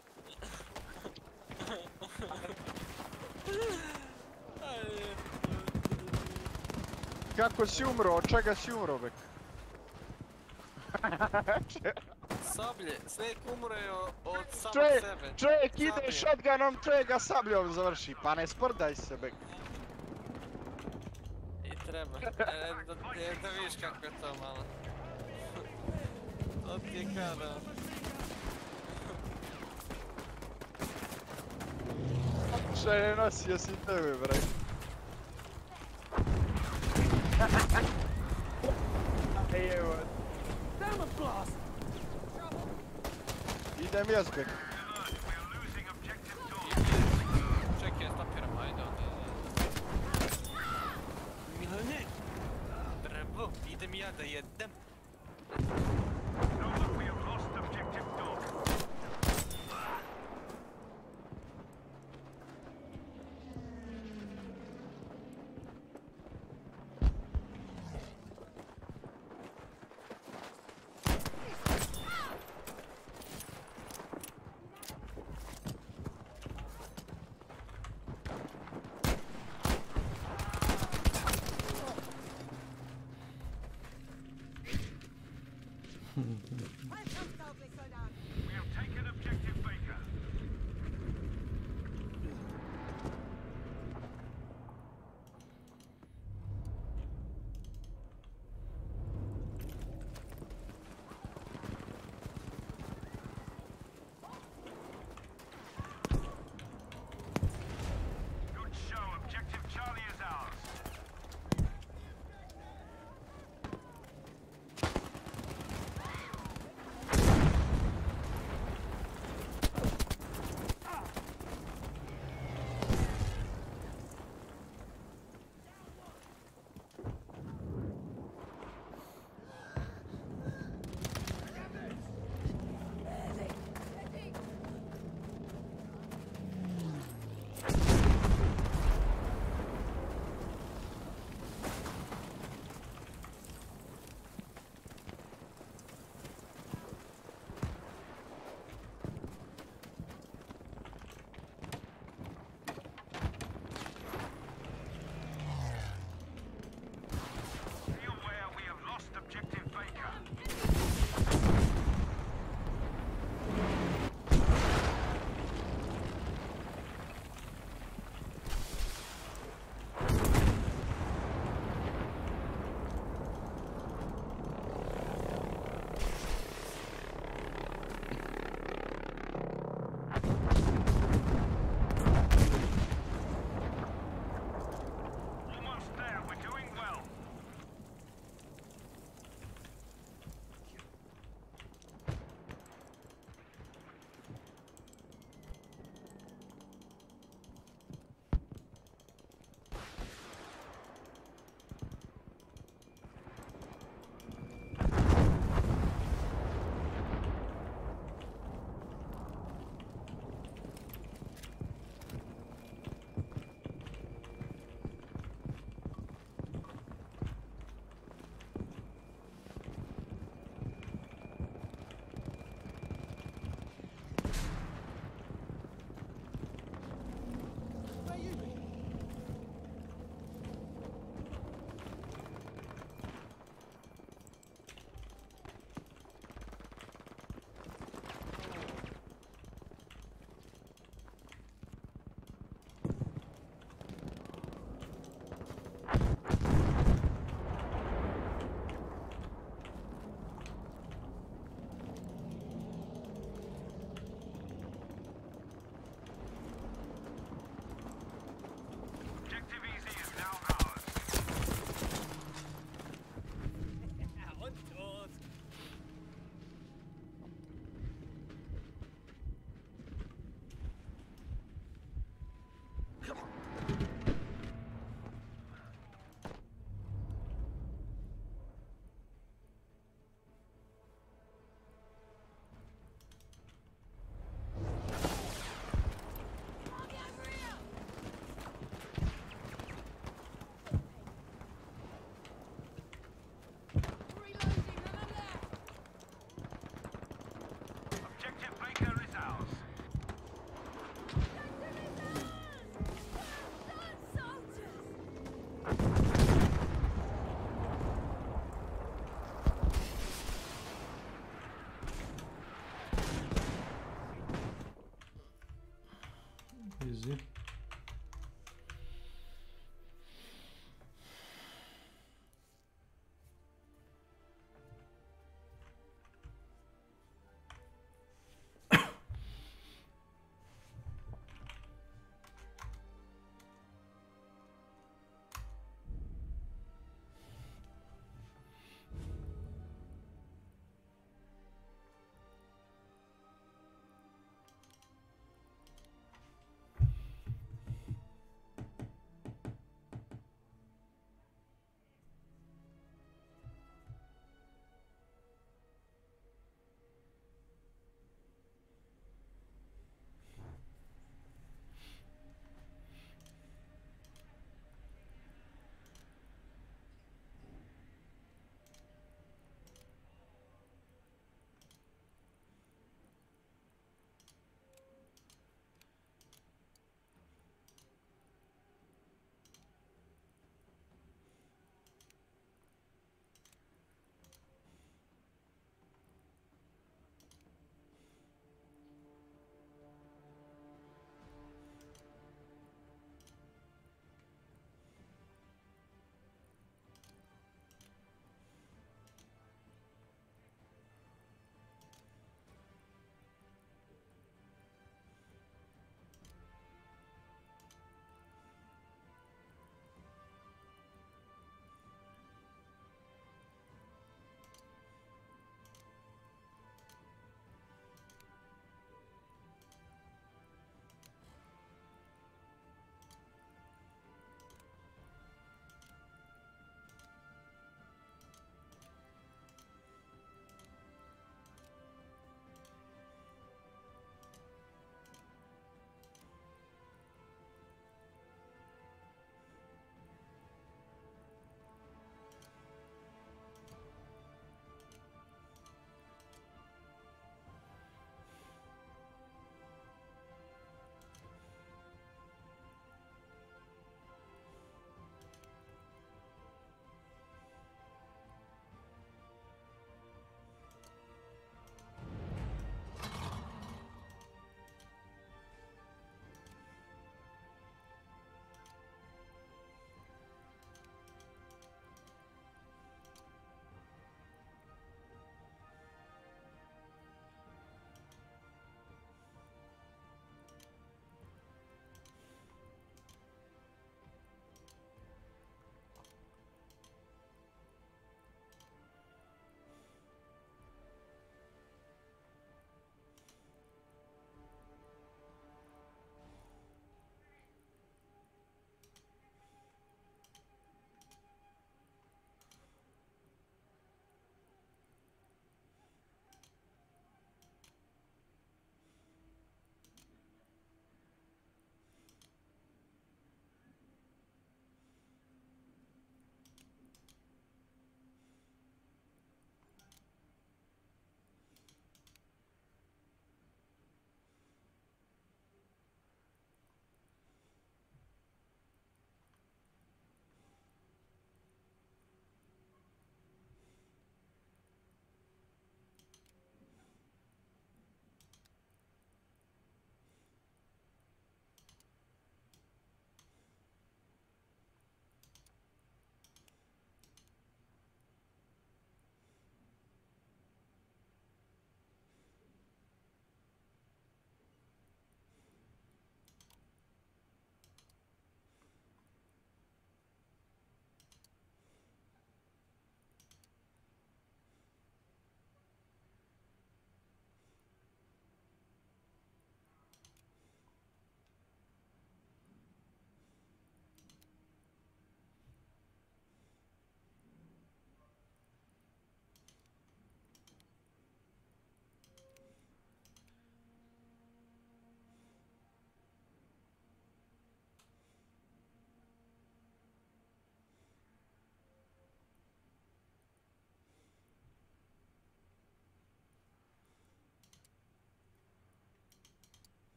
Kako si umro, od čega si umro, bek? Sablje, Snake umre od samog sebe. Čovjek ide shotgunom, čovjek ga sabljom završi, pa ne sprdaj se, bek. I treba, da vidiš kako je to malo. To ti je kada. Šta je nosio si tebe, bre? Idem jezbek. Čekaj, stopiram, ajde onda. Milane! Drvo, idem ja da jedem. Welcome, Soldat. We have taken objective Baker. Good show. Objective Charlie is ours. Be aware we have lost objective Baker. Almost there. We're doing well. Objective Easy is now ours. Und tot. Objective Baker is ours. Easy.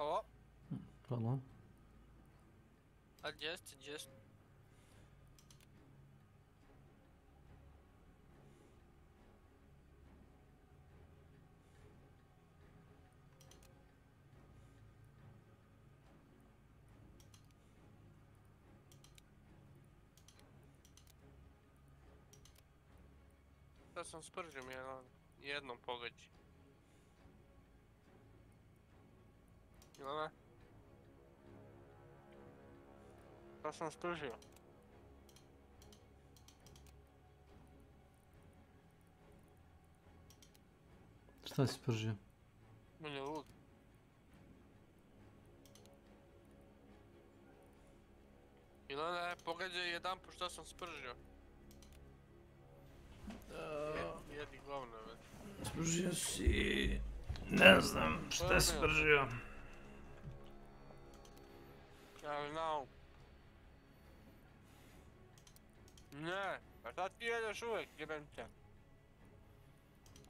Ovo, Hvala. adjust. Sad sam spržio mi jednom pogađi. Ili ne? Sad sam spržio. Šta si spržio? Meni je lud. Ili ne, pogađaj jedan put što sam spržio. Jedi govno, već. Spržio si... Ne znam šta si spržio. Ja znam. Ne, pa šta ti jedeš uvijek, jebem te.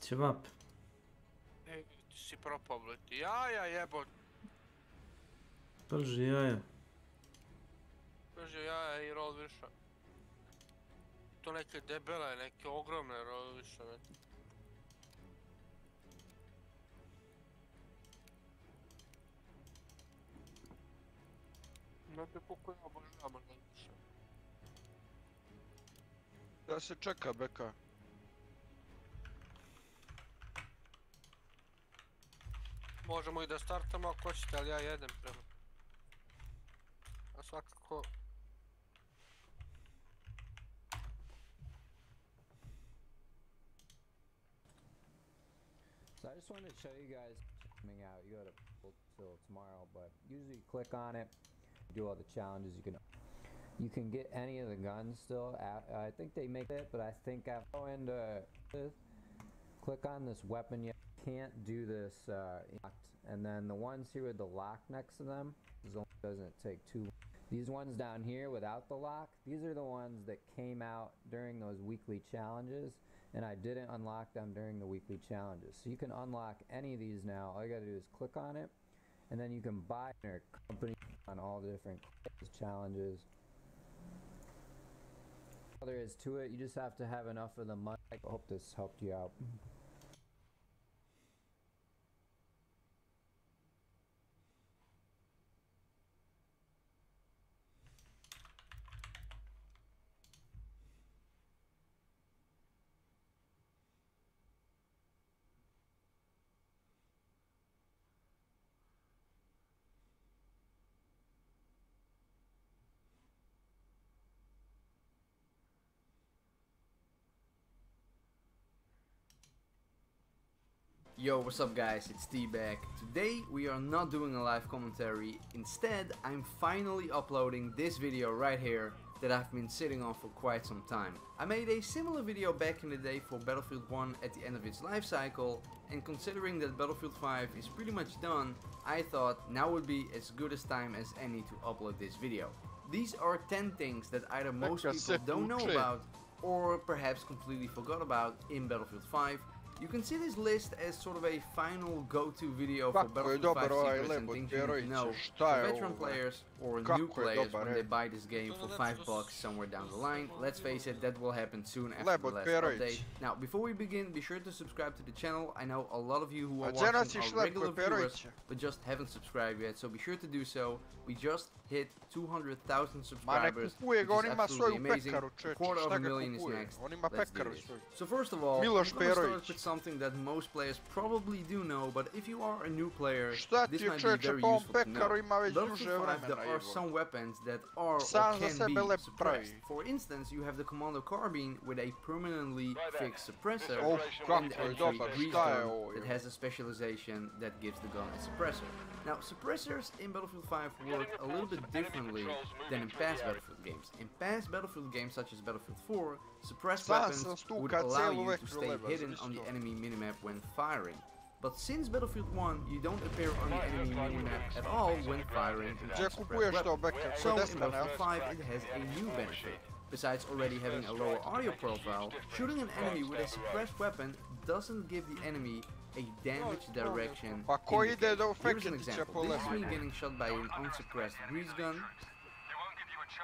Ćevap. Ej, ti si propao, bre, ti jaja jebot. Prži jaja. Prži jaja i roll viša. To neke debele, neke ogromne roll viša, već. Znate kako ja obožavam roll viša. Da se čeka, beka. Možemo i da startamo ako hoćete, ali ja jedem prema. A svakako... So I just wanted to show you guys coming out. You got to pull till tomorrow, but usually you click on it, do all the challenges. You can get any of the guns still. I think they make it, but I think I go into click on this weapon. You can't do this, and then the ones here with the lock next to them doesn't take too long. These ones down here without the lock, these are the ones that came out during those weekly challenges, and I didn't unlock them during the weekly challenges. So you can unlock any of these now. All you gotta do is click on it, and then you can buy their company on all the different challenges. All there is to it, you just have to have enough of the money. I hope this helped you out. Yo, what's up guys, it's T back. Today we are not doing a live commentary, instead I'm finally uploading this video right here that I've been sitting on for quite some time. I made a similar video back in the day for Battlefield 1 at the end of its life cycle, and considering that Battlefield 5 is pretty much done, I thought now would be as good a time as any to upload this video. These are 10 things that either most people don't know about or perhaps completely forgot about in Battlefield 5. You can see this list as sort of a final go-to video for Battlefield 5 secrets and things you need to know for veteran players or new players when they buy this game for $5 somewhere down the line. Let's face it, that will happen soon after the last update. Now, before we begin, be sure to subscribe to the channel. I know a lot of you who are watching are regular viewers, but just haven't subscribed yet, so be sure to do so. We just hit 200,000 subscribers, which is absolutely amazing. A quarter of a million is next. Let's do this. So first of all, I'm going to start with something that most players probably do know, but if you are a new player, this might be very useful to know. Battlefield 5, there are some weapons that are or can be suppressed. For instance, you have the Commando Carbine with a permanently fixed suppressor, and the entry Grease gun that has a specialization that gives the gun a suppressor. Now, suppressors in Battlefield 5 work a little bit differently than in past Battlefield games. In past Battlefield games such as Battlefield 4, suppressed weapons would allow you to stay hidden on the enemy minimap when firing. But since Battlefield 1, you don't appear on the enemy minimap at all when firing a suppressed weapon. So in Battlefield 5 it has a new benefit. Besides already having a lower audio profile, shooting an enemy with a suppressed weapon doesn't give the enemy a damage direction Pa ko ide indicator. do Here's an Feketića example. po This is me lebu. getting shot by an unsuppressed grease gun.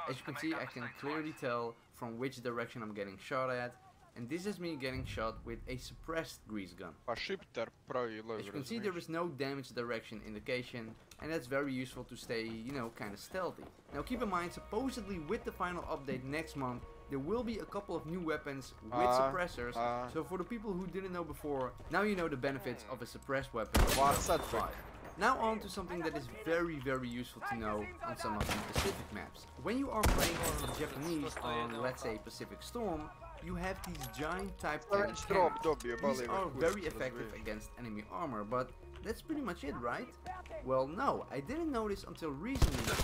As you can see, I can clearly tell from which direction I'm getting shot at. And this is me getting shot with a suppressed grease gun. Pa shifter pravi lev, As you can see, there is no damage direction indication, and that's very useful to stay, you know, kind of stealthy. Now keep in mind, supposedly with the final update next month, there will be a couple of new weapons with suppressors, so for the people who didn't know before, now you know the benefits of a suppressed weapon. Now on to something that is very, very useful to know on some of the Pacific maps. When you are playing as the Japanese on, let's say, Pacific Storm, you have these giant Type 10 cannons. These are very effective against enemy armor, but that's pretty much it, right? Well, no, I didn't know this until recently, but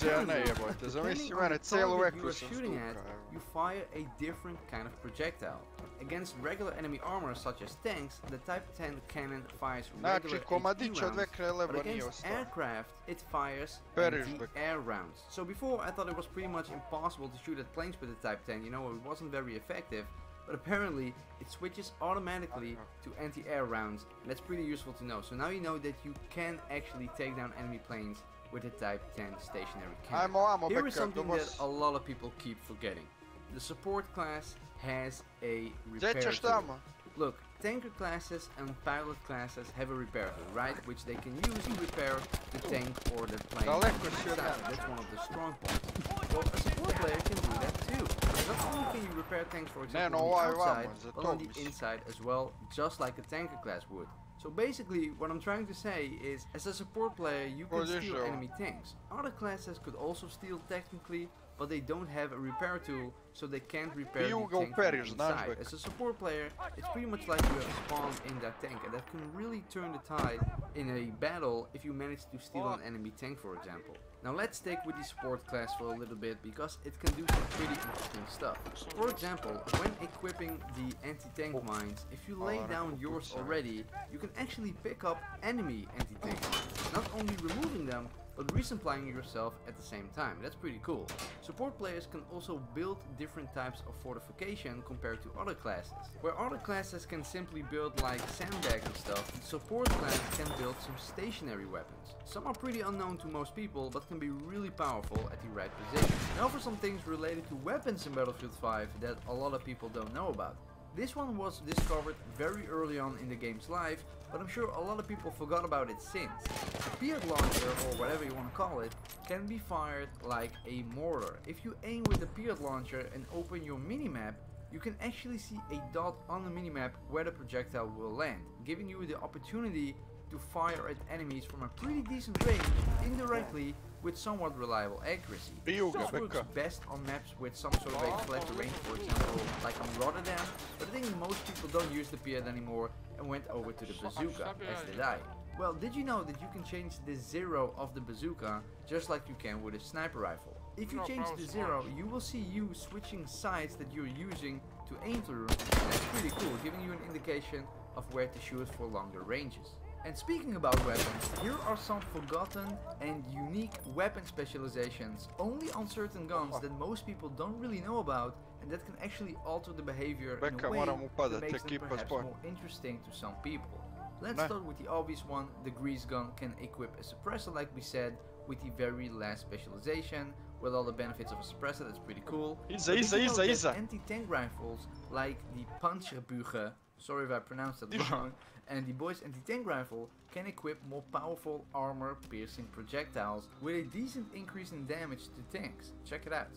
depending on the target you are shooting at, you fire a different kind of projectile. Against regular enemy armor such as tanks, the Type 10 cannon fires regular HE rounds, but against aircraft, it fires anti-air rounds. So before I thought it was pretty much impossible to shoot at planes with the Type 10, you know, it wasn't very effective. But apparently it switches automatically to anti-air rounds, and that's pretty useful to know. So now you know that you can actually take down enemy planes with a Type 10 stationary cannon. Here is something that a lot of people keep forgetting. The support class has a repair tool. Look, tanker classes and pilot classes have a repair tool, right? Which they can use to repair the tank or the plane. That's one of the strong points. Well, a support player can do that too. Not only can you repair tanks, for example, on the outside, but on the inside as well, just like a tanker class would. So basically, what I'm trying to say is, as a support player, you can steal enemy tanks. Other classes could also steal technically, but they don't have a repair tool, so they can't repair the tank from inside. As a support player, it's pretty much like you have spawned in that tank, and that can really turn the tide in a battle if you manage to steal an enemy tank, for example. Now let's stick with the support class for a little bit, because it can do some pretty interesting stuff. For example, when equipping the anti-tank mines, if you lay down yours already, you can actually pick up enemy anti-tank mines, not only removing them, but resupplying yourself at the same time. That's pretty cool. Support players can also build different types of fortification compared to other classes. Where other classes can simply build like sandbags and stuff, the support class can build some stationary weapons. Some are pretty unknown to most people, but can be really powerful at the right position. Now for some things related to weapons in Battlefield 5 that a lot of people don't know about. This one was discovered very early on in the game's life, but I'm sure a lot of people forgot about it since. The Piat launcher, or whatever you want to call it, can be fired like a mortar. If you aim with the Piat launcher and open your minimap, you can actually see a dot on the minimap where the projectile will land, giving you the opportunity to fire at enemies from a pretty decent range indirectly with somewhat reliable accuracy. This works best on maps with some sort of a flat range, for example, like on Rotterdam, but I think most people don't use the Piat anymore and went over to the bazooka, as did I. Well, did you know that you can change the zero of the bazooka just like you can with a sniper rifle? If you change the zero, you will see you switching sides that you're using to aim through, and that's pretty cool, giving you an indication of where to shoot for longer ranges. And speaking about weapons, here are some forgotten and unique weapon specializations only on certain guns that most people don't really know about, and that can actually alter the behavior in a way that makes them perhaps more interesting to some people. Let's start with the obvious one. The grease gun can equip a suppressor, like we said, with the very last specialization, with all the benefits of a suppressor. That's pretty cool. Anti-tank rifles like the Panzerbücher, sorry if I pronounced that wrong, and the boys anti-tank rifle can equip more powerful armor-piercing projectiles with a decent increase in damage to tanks. Check it out.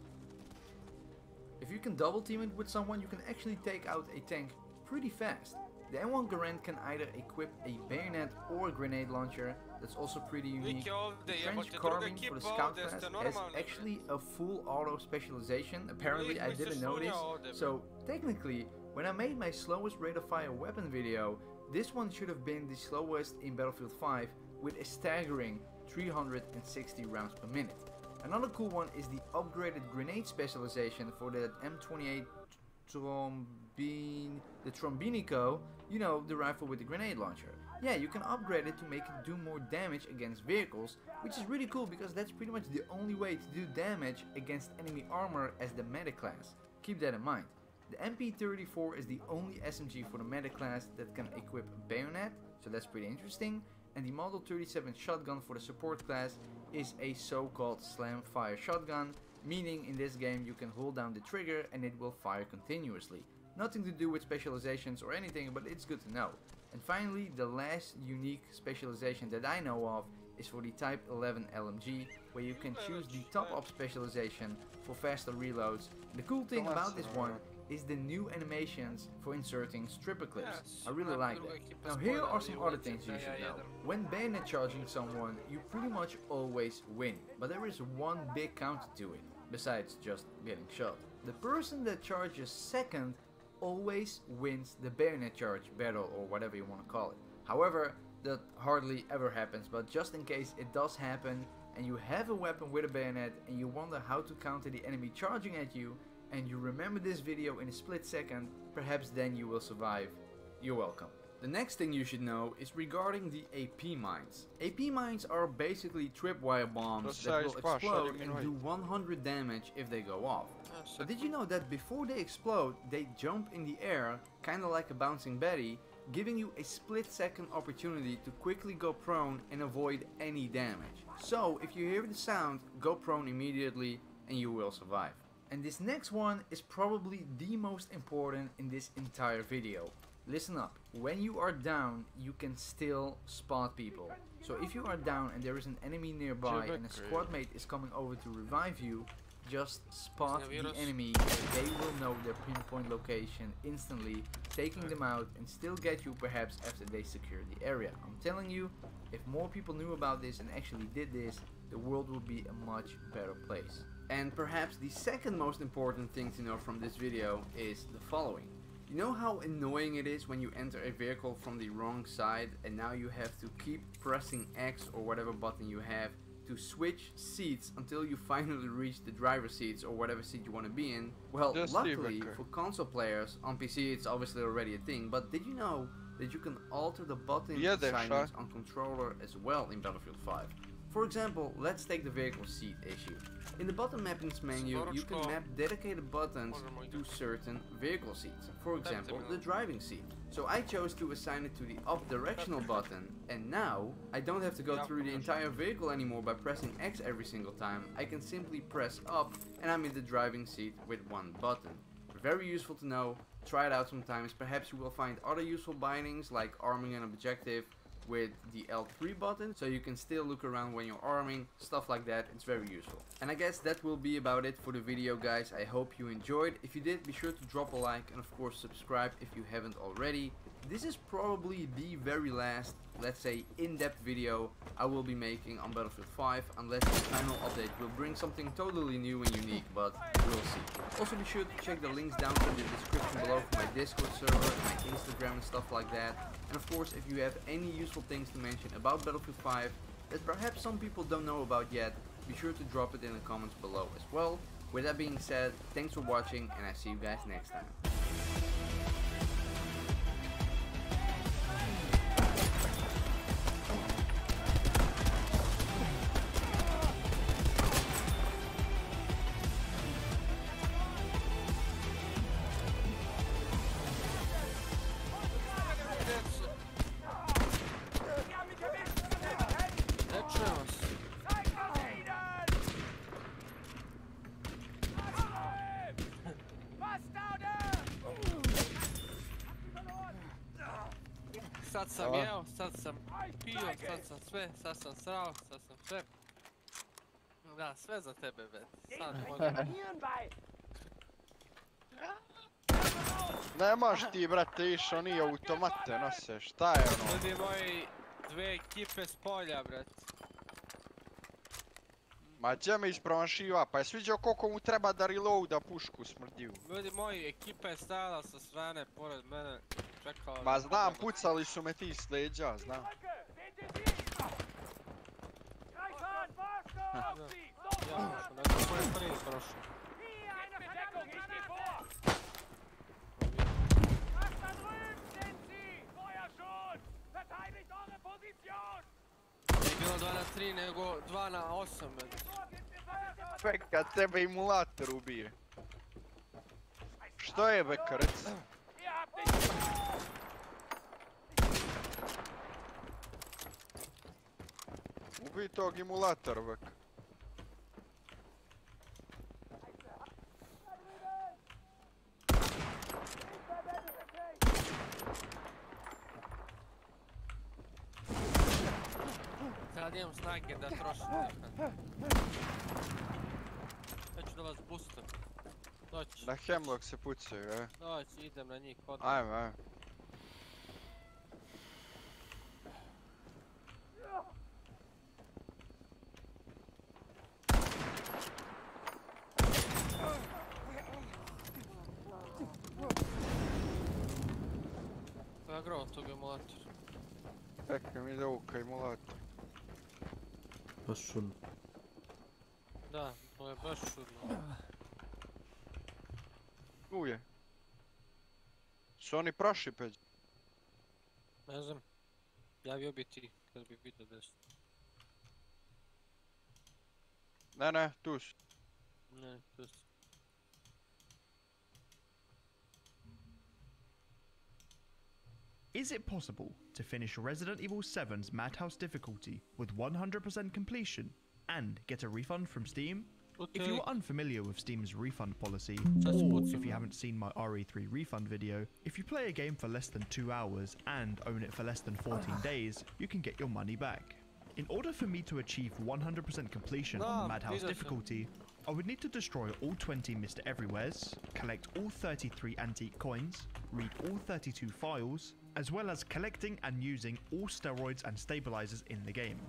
If you can double team it with someone, you can actually take out a tank pretty fast. The M1 Garand can either equip a bayonet or a grenade launcher. That's also pretty unique. The French carbine for the scout class has actually a full auto specialization. Apparently I didn't know this. So technically, when I made my slowest rate of fire weapon video, this one should have been the slowest in Battlefield 5 with a staggering 360 rounds per minute. Another cool one is the upgraded grenade specialization for the M28 the Trombinico, you know, the rifle with the grenade launcher. Yeah, you can upgrade it to make it do more damage against vehicles, which is really cool because that's pretty much the only way to do damage against enemy armor as the medic class. Keep that in mind. The MP34 is the only SMG for the medic class that can equip a bayonet, so that's pretty interesting. And the Model 37 shotgun for the support class is a so-called slam fire shotgun, meaning in this game you can hold down the trigger and it will fire continuously. Nothing to do with specializations or anything, but it's good to know. And finally, the last unique specialization that I know of is for the Type 11 LMG, where you can choose the top up specialization for faster reloads. The cool thing about this one is the new animations for inserting stripper clips. I really like that. Now here are some other things you should know. When bayonet charging someone, you pretty much always win, but there is one big counter to it, besides just getting shot. The person that charges second always wins the bayonet charge battle, or whatever you want to call it. However, that hardly ever happens, but just in case it does happen and you have a weapon with a bayonet and you wonder how to counter the enemy charging at you, and you remember this video in a split second, perhaps then you will survive. You're welcome. The next thing you should know is regarding the AP mines. AP mines are basically tripwire bombs that will explode and do 100 damage if they go off. But did you know that before they explode, they jump in the air, kinda like a bouncing Betty, giving you a split-second opportunity to quickly go prone and avoid any damage. So if you hear the sound, go prone immediately and you will survive. And this next one is probably the most important in this entire video. Listen up, when you are down, you can still spot people. So if you are down and there is an enemy nearby and a squad mate is coming over to revive you, just spot the enemy, they will know their pinpoint location instantly, taking them out and still get you perhaps after they secure the area. I'm telling you, if more people knew about this and actually did this, the world would be a much better place. And perhaps the second most important thing to know from this video is the following. You know how annoying it is when you enter a vehicle from the wrong side and now you have to keep pressing X or whatever button you have to switch seats until you finally reach the driver's seats or whatever seat you want to be in? Well, luckily for console players, on PC it's obviously already a thing, but did you know that you can alter the button assignments on controller as well in Battlefield 5? For example, let's take the vehicle seat issue. In the button mappings menu, you can map dedicated buttons to certain vehicle seats. For example, the driving seat. So I chose to assign it to the up directional button, and now I don't have to go through the entire vehicle anymore by pressing X every single time. I can simply press up and I'm in the driving seat with one button. Very useful to know. Try it out sometimes. Perhaps you will find other useful bindings like arming an objective with the L3 button, so you can still look around when you're arming, stuff like that. It's very useful. And I guess that will be about it for the video, guys. I hope you enjoyed. If you did, be sure to drop a like and of course subscribe if you haven't already. This is probably the very last, let's say, in-depth video I will be making on Battlefield 5, unless the final update will bring something totally new and unique, but we'll see. Also be sure to check the links down in the description below for my Discord server, my Instagram and stuff like that. And of course, if you have any useful things to mention about Battlefield 5 that perhaps some people don't know about yet, be sure to drop it in the comments below as well. With that being said, thanks for watching and I see you guys next time. Sad sam jeo, sad sam pio, sad sam sve, sad sam srao, sad sam sve. Da, sve za tebe, bet. Sad možemo. Nemaš ti, brate, išao ni automate nose, šta je ono? Ljudi moji, dve ekipe s polja, bret. Ma gdje me ispromašiva, pa je sviđao koliko mu treba da reloada pušku smrdiju. Ljudi moji, ekipa je stajala sa strane, pored mene, čekala... Ma znam, pucali su me ti s leđa, znam. Ja prošao, ne znam ko je prvi prošao. Nije bilo 2 na 3, nego 2 na 8, bet. Čeka, tebe emulator ubije. Što je, bekarec? vi tog emulatora vek. Sad imam snage da trošim. Ja ću da vas boostam. Doći. Na Hemlock se pucaju, Doći, idem na njih, hodam. Ajme. To je agrao tog emulator. Čekaj mi da uka emulator. Baš čudno. Da, to je baš čudno. Uje. Su oni prošli peđe? Ne znam. Javio bi ti kad bi vidio da su. Ne, tu su. Ne, tu su. Is it possible to finish Resident Evil 7's Madhouse difficulty with 100% completion and get a refund from Steam? If you are unfamiliar with Steam's refund policy, or if you haven't seen my RE3 refund video, if you play a game for less than 2 hours and own it for less than 14 days, you can get your money back. In order for me to achieve 100% completion on the Madhouse difficulty, I would need to destroy all 20 Mr. Everywheres, collect all 33 antique coins, read all 32 files, as well as collecting and using all steroids and stabilizers in the game.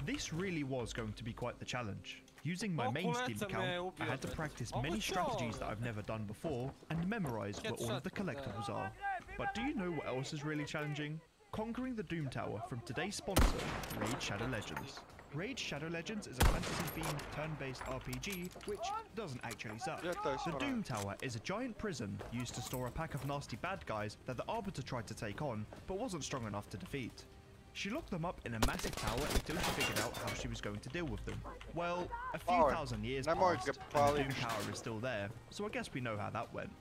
This really was going to be quite the challenge. Using my main Steam account, I had to practice many strategies that I've never done before and memorize where all of the collectibles are. But do you know what else is really challenging? Conquering the Doom Tower from today's sponsor, Raid Shadow Legends. Raid Shadow Legends is a fantasy-themed turn-based RPG which doesn't actually suck. The Doom Tower is a giant prison used to store a pack of nasty bad guys that the Arbiter tried to take on but wasn't strong enough to defeat. She locked them up in a massive tower until she figured out how she was going to deal with them. Well, a few thousand years passed and the Doom Tower is still there, so I guess we know how that went.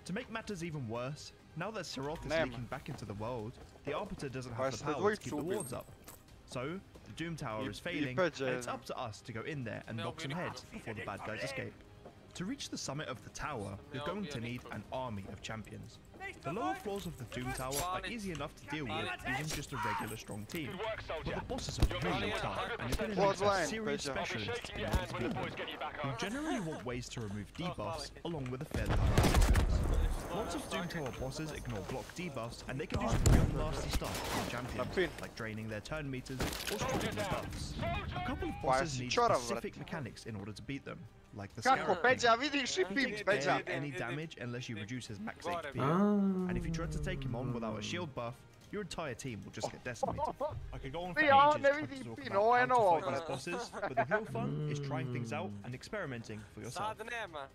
To make matters even worse, now that Siroth is leaking back into the world, the Arbiter doesn't have the power to keep the wards up. So, the Doom Tower is failing, and it's up to us to go in there and knock some heads before the bad guys escape. To reach the summit of the tower, you're going to need an army of champions. The lower floors of the Doom Tower are easy enough to deal with using just a regular strong team, but the bosses are really tough and you're going to need some serious specialists in order to beat them. You generally want ways to remove debuffs along with a fairly high resistance. Lots of Doom Tower bosses ignore block debuffs and they can do some real nasty stuff to champions, like draining their turn meters or stripping their buffs. A couple of bosses need specific mechanics in order to beat them, like the Scarab. He can't take any damage unless you reduce his max HP, and if you try to take him on without a shield buff, your entire team will just get decimated. I could go on for ages trying to talk about how to fight these bosses, but the real fun is trying things out and experimenting for yourself.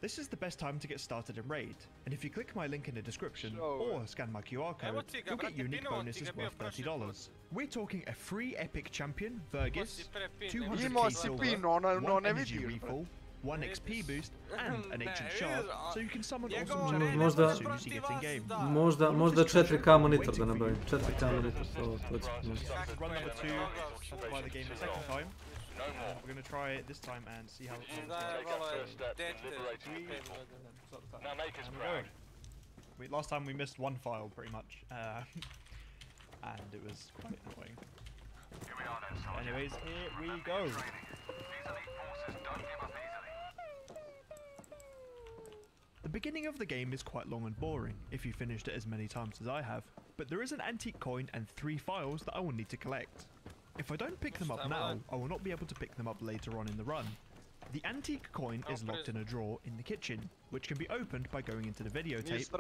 This is the best time to get started in Raid, and if you click my link in the description or scan my QR code, you'll get unique bonuses worth $30. We're talking a free epic champion, Vergis, 200k silver, 1 energy refill, 1 XP boost, and an ancient shard, so you can summon awesome champions as soon as you get in game. Možda 4K monitor da nabavim. 4K monitor, to će pomoći. Run number 2, have to buy the game a second time. We're going to try it this time and see how it goes. Last time we missed one file pretty much, and it was quite annoying. Anyways, here we go. The beginning of the game is quite long and boring, if you finished it as many times as I have, but there is an antique coin and 3 files that I will need to collect. If I don't pick them up now, I will not be able to pick them up later on in the run. The antique coin is locked in a drawer in the kitchen, which can be opened by going into the videotape,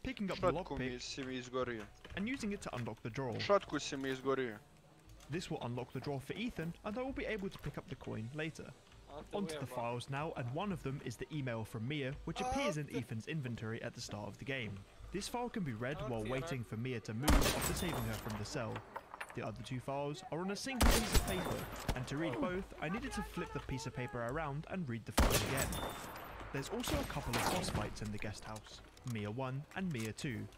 picking up the lockpick, and using it to unlock the drawer. This will unlock the drawer for Ethan, and I will be able to pick up the coin later. Onto the files now, and one of them is the email from Mia, which appears in Ethan's inventory at the start of the game. This file can be read while waiting for Mia to move after saving her from the cell. The other 2 files are on a single piece of paper, and to read both, I needed to flip the piece of paper around and read the file again. There's also a couple of boss fights in the guest house, Mia 1 and Mia 2.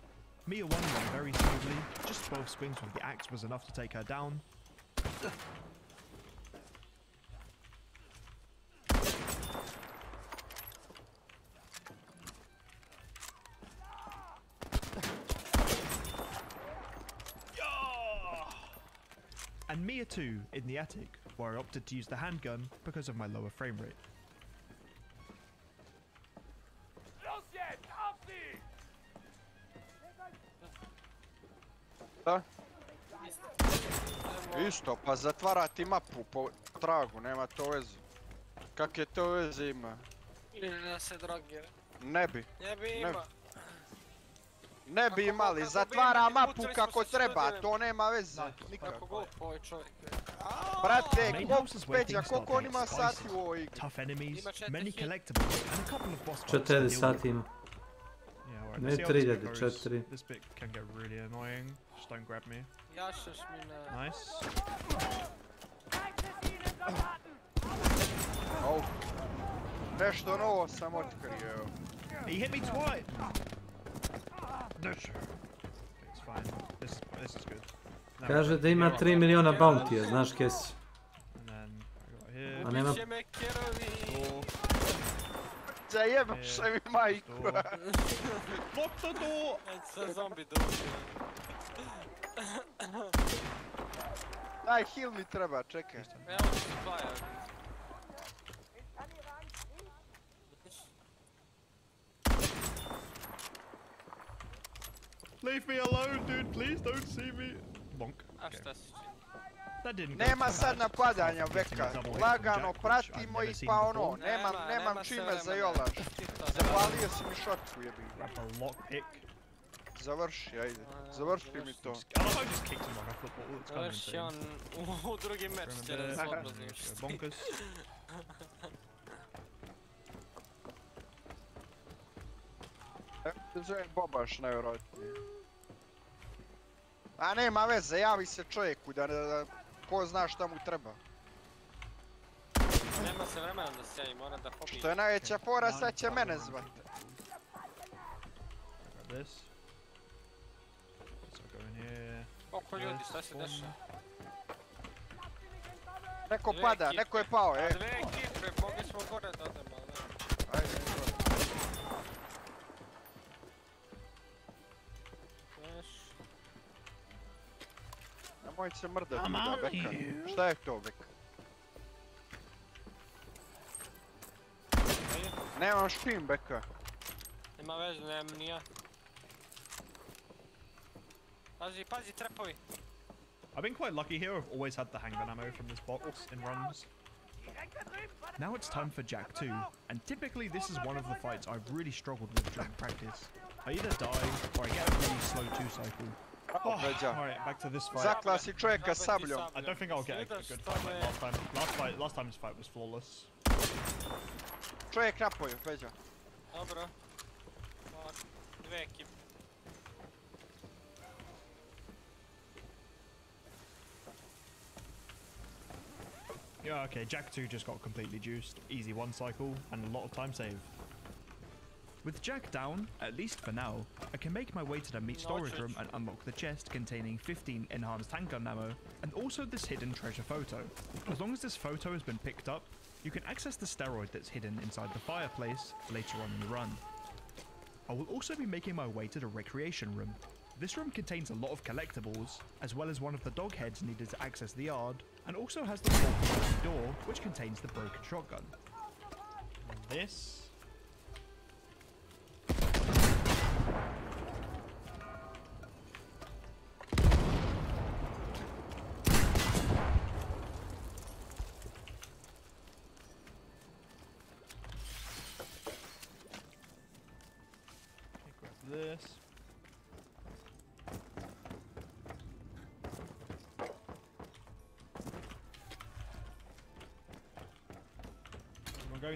Mia 1 went very smoothly, just 12 swings with the axe was enough to take her down. and Mia 2 in the attic, where I opted to use the handgun because of my lower frame rate. Da? Isto, pa zatvarati mapu po tragu, nema to veze. Kakve to veze ima? Ili da se drogira. Ne bi. Ne bi ima. Ne bi imali, zatvara mapu kako treba, to nema veze. Kako glupo ovaj čovjek. Brate, Peđa, koliko on ima sati u ovoj igri? Tough enemies, many collectibles, and a couple of boss fights to 4 deal with. sati ima. Yeah, Ne, alright, let's see how this 3000, bit goes. 4. This bit can get really annoying. Just don't grab me. Jašeš mi na... Nice. Oh. Nešto novo sam otkrio. He hit me twice! It's fine. This is good. Now Kaže da ima 3 miliona bounty-a, znaš kesi. And then I got here. A nema... Ubiće me kerovi. Zajebaš mi majku. Lock the door! Sa zombi dođe. Daj, heal mi treba, čekaj. Evo ti se plaja. Leave me alone, dude. Please don't see me. Bonk. A šta si čini? That didn't go Nema too sad bad. napadanja, Apart from Beka. getting a double hit from Lagano Jack, which pratimo I've never ih seen pa before. ono, nemam čime za jolaš. Zapalio si mi šotku, jebi. Grab a lockpick. Završi, ajde. Završi mi to. I love how I just kicked him like a football. It's kind of Završi insane. on u drugi meč će razvodno Go zništi. bonkers. Te zovem Bobaš najvjerojatnije. A nema veze, javi se čovjeku da ko zna šta mu treba. Nema se vremena da se javi, moram da pobijim. Što je najveća fora, sad će mene zvati. Grab this. So go in here. Koliko ljudi, šta se dešava? Neko pada, neko je pao, A dve ekipe, mogli smo gore da odemo, ali ne. Ajde, izvoli. Znaš, Nemoj se mrdati da, Beka. Šta je to, Beka? Nemam špim, Beka. nema veze, nemam ni ja. Pazi, pazi, trepovi. I've been quite lucky here. I've always had the handgun ammo from this box in runs. Now it's time for Jack 2, and typically this is one of the fights I've really struggled with during practice. I either die or I get a really slow 2-cycle. Alright, back to this fight. Zakla si čovjeka sabljom. I don't think I'll get a good fight like last time. Last time's fight was flawless. Čovjek napoju, Peđa. Dobro. Dve ekipe. Yeah, okay, Jack 2 just got completely juiced. Easy 1-cycle, and a lot of time save. With Jack down, at least for now, I can make my way to the meat storage room and unlock the chest containing 15 enhanced handgun ammo, and also this hidden treasure photo. As long as this photo has been picked up, you can access the steroid that's hidden inside the fireplace later on in the run. I will also be making my way to the recreation room. This room contains a lot of collectibles, as well as one of the dog heads needed to access the yard, and also has the walk-away door, which contains the broken shotgun. And this... grab this.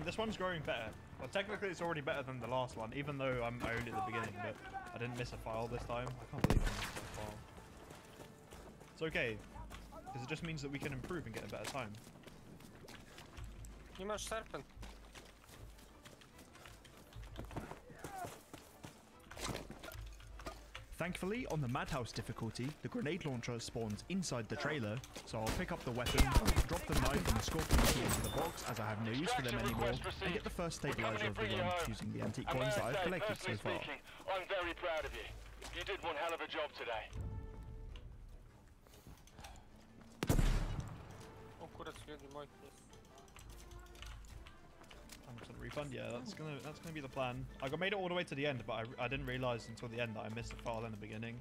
This one's growing better. Well, technically it's already better than the last one, even though I'm only at the beginning, but I didn't miss a file this time. I can't believe I missed a file. It's okay, because it just means that we can improve and get a better time. Imaš serpent. Thankfully, on the Madhouse difficulty, the grenade launcher spawns inside the trailer, so I'll pick up the weapon, drop the knife and the scorpion key into the box as I have no use for them anymore, and get the first stabilizer of the run using the antique coins that I've collected so far. I'm very proud of you. You did one hell of a job today. Ugly Micros. 100% refund. Yeah, that's gonna be the plan. I made it all the way to the end, but I didn't realize until the end that I missed a file in the beginning,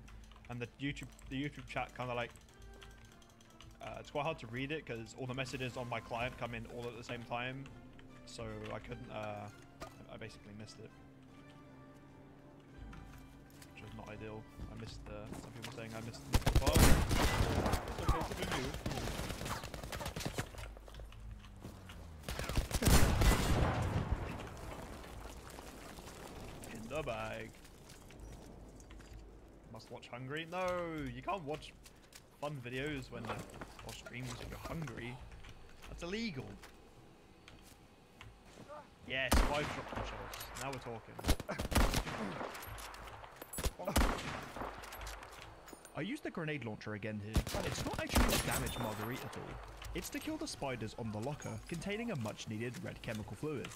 and the YouTube chat kind of like it's quite hard to read it because all the messages on my client come in all at the same time, so I couldn't. I basically missed it, which was not ideal. I missed some people saying I missed the file. It's okay to be new. In the bag. Must watch hungry? No, you can't watch fun videos when or streams if you're hungry. That's illegal. Yes, 5 shotgun shots. Now we're talking. I used the grenade launcher again here. It's not actually to damage Marguerite at all. It's to kill the spiders on the locker containing a much needed red chemical fluid.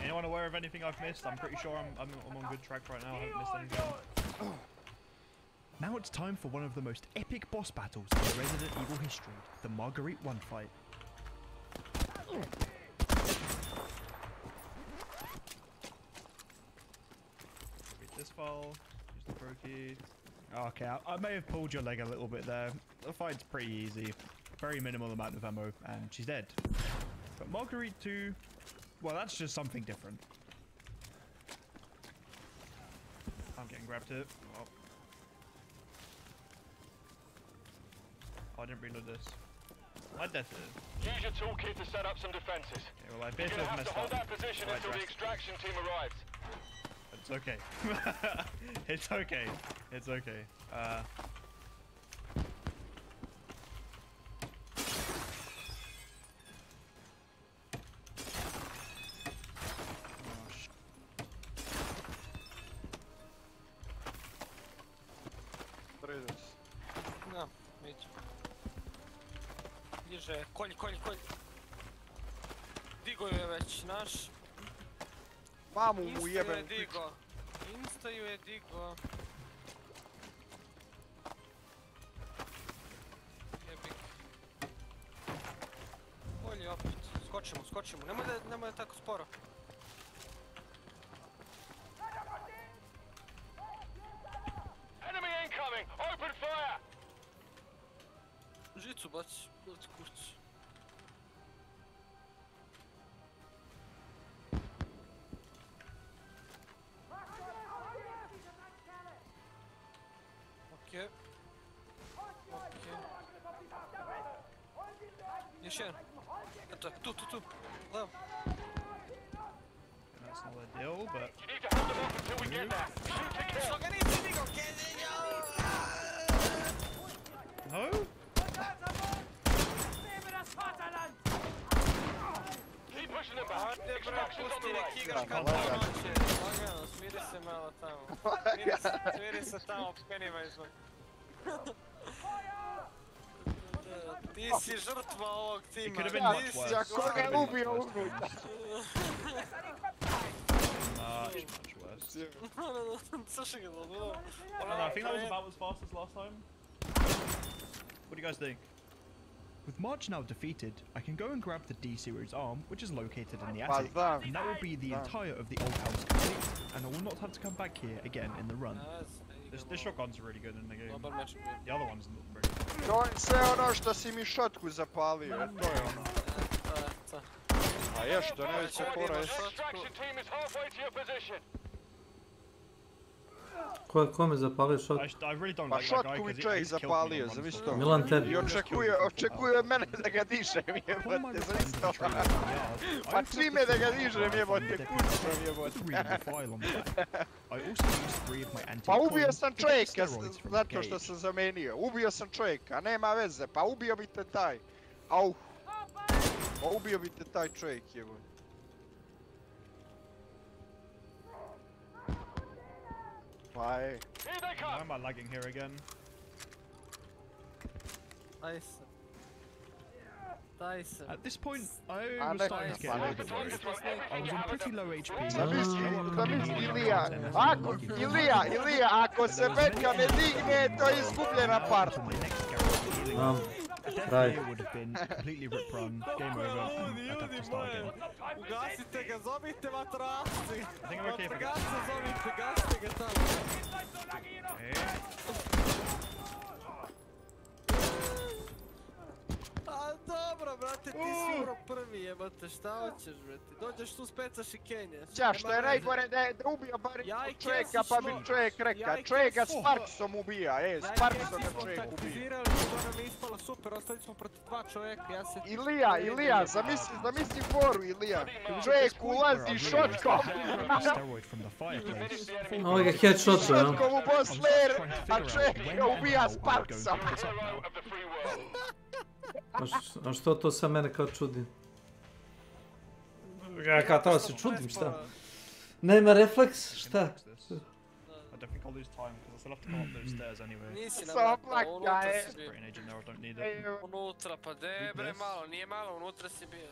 Anyone aware of anything I've missed? I'm pretty sure I'm on good track right now. I haven't missed anything. Now it's time for one of the most epic boss battles in Resident Evil history, the Marguerite 1 fight. Read this file, use the pro key. Okay, I may have pulled your leg a little bit there. The fight's pretty easy, very minimal amount of ammo, and she's dead. But Marguerite 2, well, that's just something different. I'm getting grabbed here. Oh. I didn't reload this. I dead here. Use your toolkit to set up some defenses. Okay, well, I You're basically gonna have messed to hold up. that position until the extraction team arrives. It's okay. It's okay. It's okay. No, idź. Bliżej. Koń. Digo je već, znaš? Mamu mu Insta jebem. je digo. Insta ju je digo. Jebik. Bolji opet. Skočimo. Nemoj da tako sporo. Enemy incoming! Open fire! Žicu baci kurcu. Okej. Još jedan. Eto, tu. Levo. That's not a deal, but... You need to hold them off until we get there. Što ga nisi digao, No? Keep pushing them back. Ajde bre, Extraction's on pusti the nek way. igraš kako noće. Lagano, smiri se malo tamo. Smiri se tamo, Pennywise. Ti si žrtva ovog tima. It could have been much worse. Ja koga je ubio unutra? Much worse. Slušaj ga, I think that was about as fast as last time. What do you guys think? With Marge now defeated, I can go and grab the D-Series arm, which is located in the attic, and that will be the entire of the old house complete, and I will not have to come back here again in the run. This shotgun's really good in the game. The other one's not very good. To je sve ono što si mi šotku zapalio, to je ono. A je što ne se fora je. Extraction team is halfway to your position. Ko me zapalio šot? I really don't Pa like that guy šotku mi because čovjek he's killed me zapalio, on one zamisli spot. to. Milan tebi. I očekuje od mene da ga dižem, jebote, zamisli to. Pa čime da ga dižem, jebote, kućom, jebote. Pa ubio sam čovjeka zato što sam zamenio. Ubio sam čovjeka, nema veze, pa ubio bi te taj. Au. Pa ubio bi te taj čovjek, jebote. Why? Why am I lagging here again? At this point, I was starting to get a little bit worried. I was on pretty low HP. Zamisli Ilija, ako se Betka ne digne, to je izgubljena parta. death Right. here would have been completely rip run, game over, and I'd have to start again. Ugasite ga, zovite vatrogasci! I think I'm okay for that. Vatrogasce zovite, gasite ga tamo! A dobro, brate, ti si umro prvi, jebate, šta hoćeš, brate? Dođeš tu specaš i kenjaš. Ja, što je najgore da ubija bar čovjeka pa bi čovjek reka. Čovjek ga Sparksom ubija, Sparksom ga čovjek ubija. Taktivizirali, to nam je ispalo super, ostali smo protiv 2 čovjeka, ja se... Ilija, zamisli foru, Ilija. Čovjek ulazi šotkom. Ovo ga headshotu, jel? Šotkom u boss lair, a čovjek ga ubija Sparksom. A što to sa mene kao čudi? Ja kao to se čudim, šta? Nema refleks, šta? I don't think I'll lose time because I still have to go up those stairs anyway. Nisi na Samo vrata, unutra plaka, si bio. Brain agent there, I don't need it. Unutra, pa de bre malo, nije malo, unutra si bio.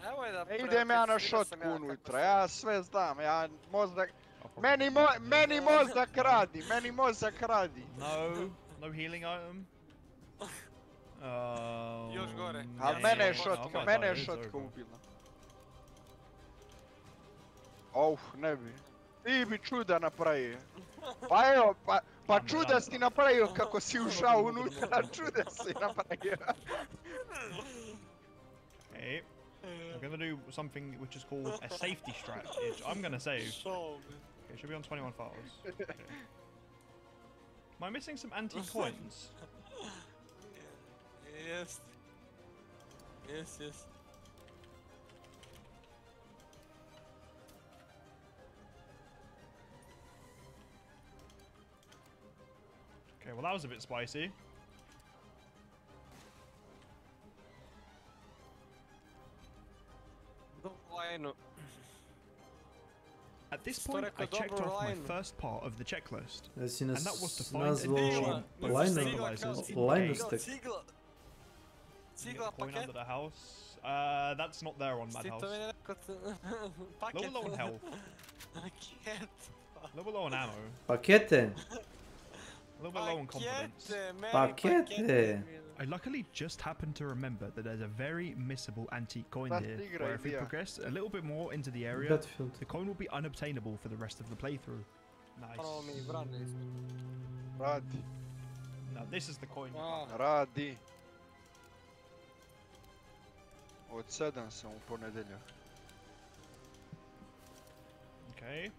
Evo je da... Idem ja na šotku unutra, ja sve znam, ja mozak... Meni mozak radi. No healing item. Još gore. A mene je šotka ubila. Ne bi. Ti bi čuda napravio. Pa evo, pa čuda si napravio kako si ušao unutra, čuda si napravio. Okay. I'm gonna do something which is called a safety strat. I'm gonna save. Okay, should be on 21 files. Okay. Am I missing some antique coins? Yes. Okay, well that was a bit spicy. At this point, I checked off my first part of the checklist, and that was to find a niche which stabilizes in coin under the house. That's not there on Madhouse. A little low on health. A little low on ammo. Pakete. A little bit low on confidence. Pakete. I luckily just happened to remember that there's a very missable antique coin here, where if we progress a little bit more into the area, the coin will be unobtainable for the rest of the playthrough. Nice. Radi. Now this is the coin. Radi. Od 7 sam u ponedeljak. Okay.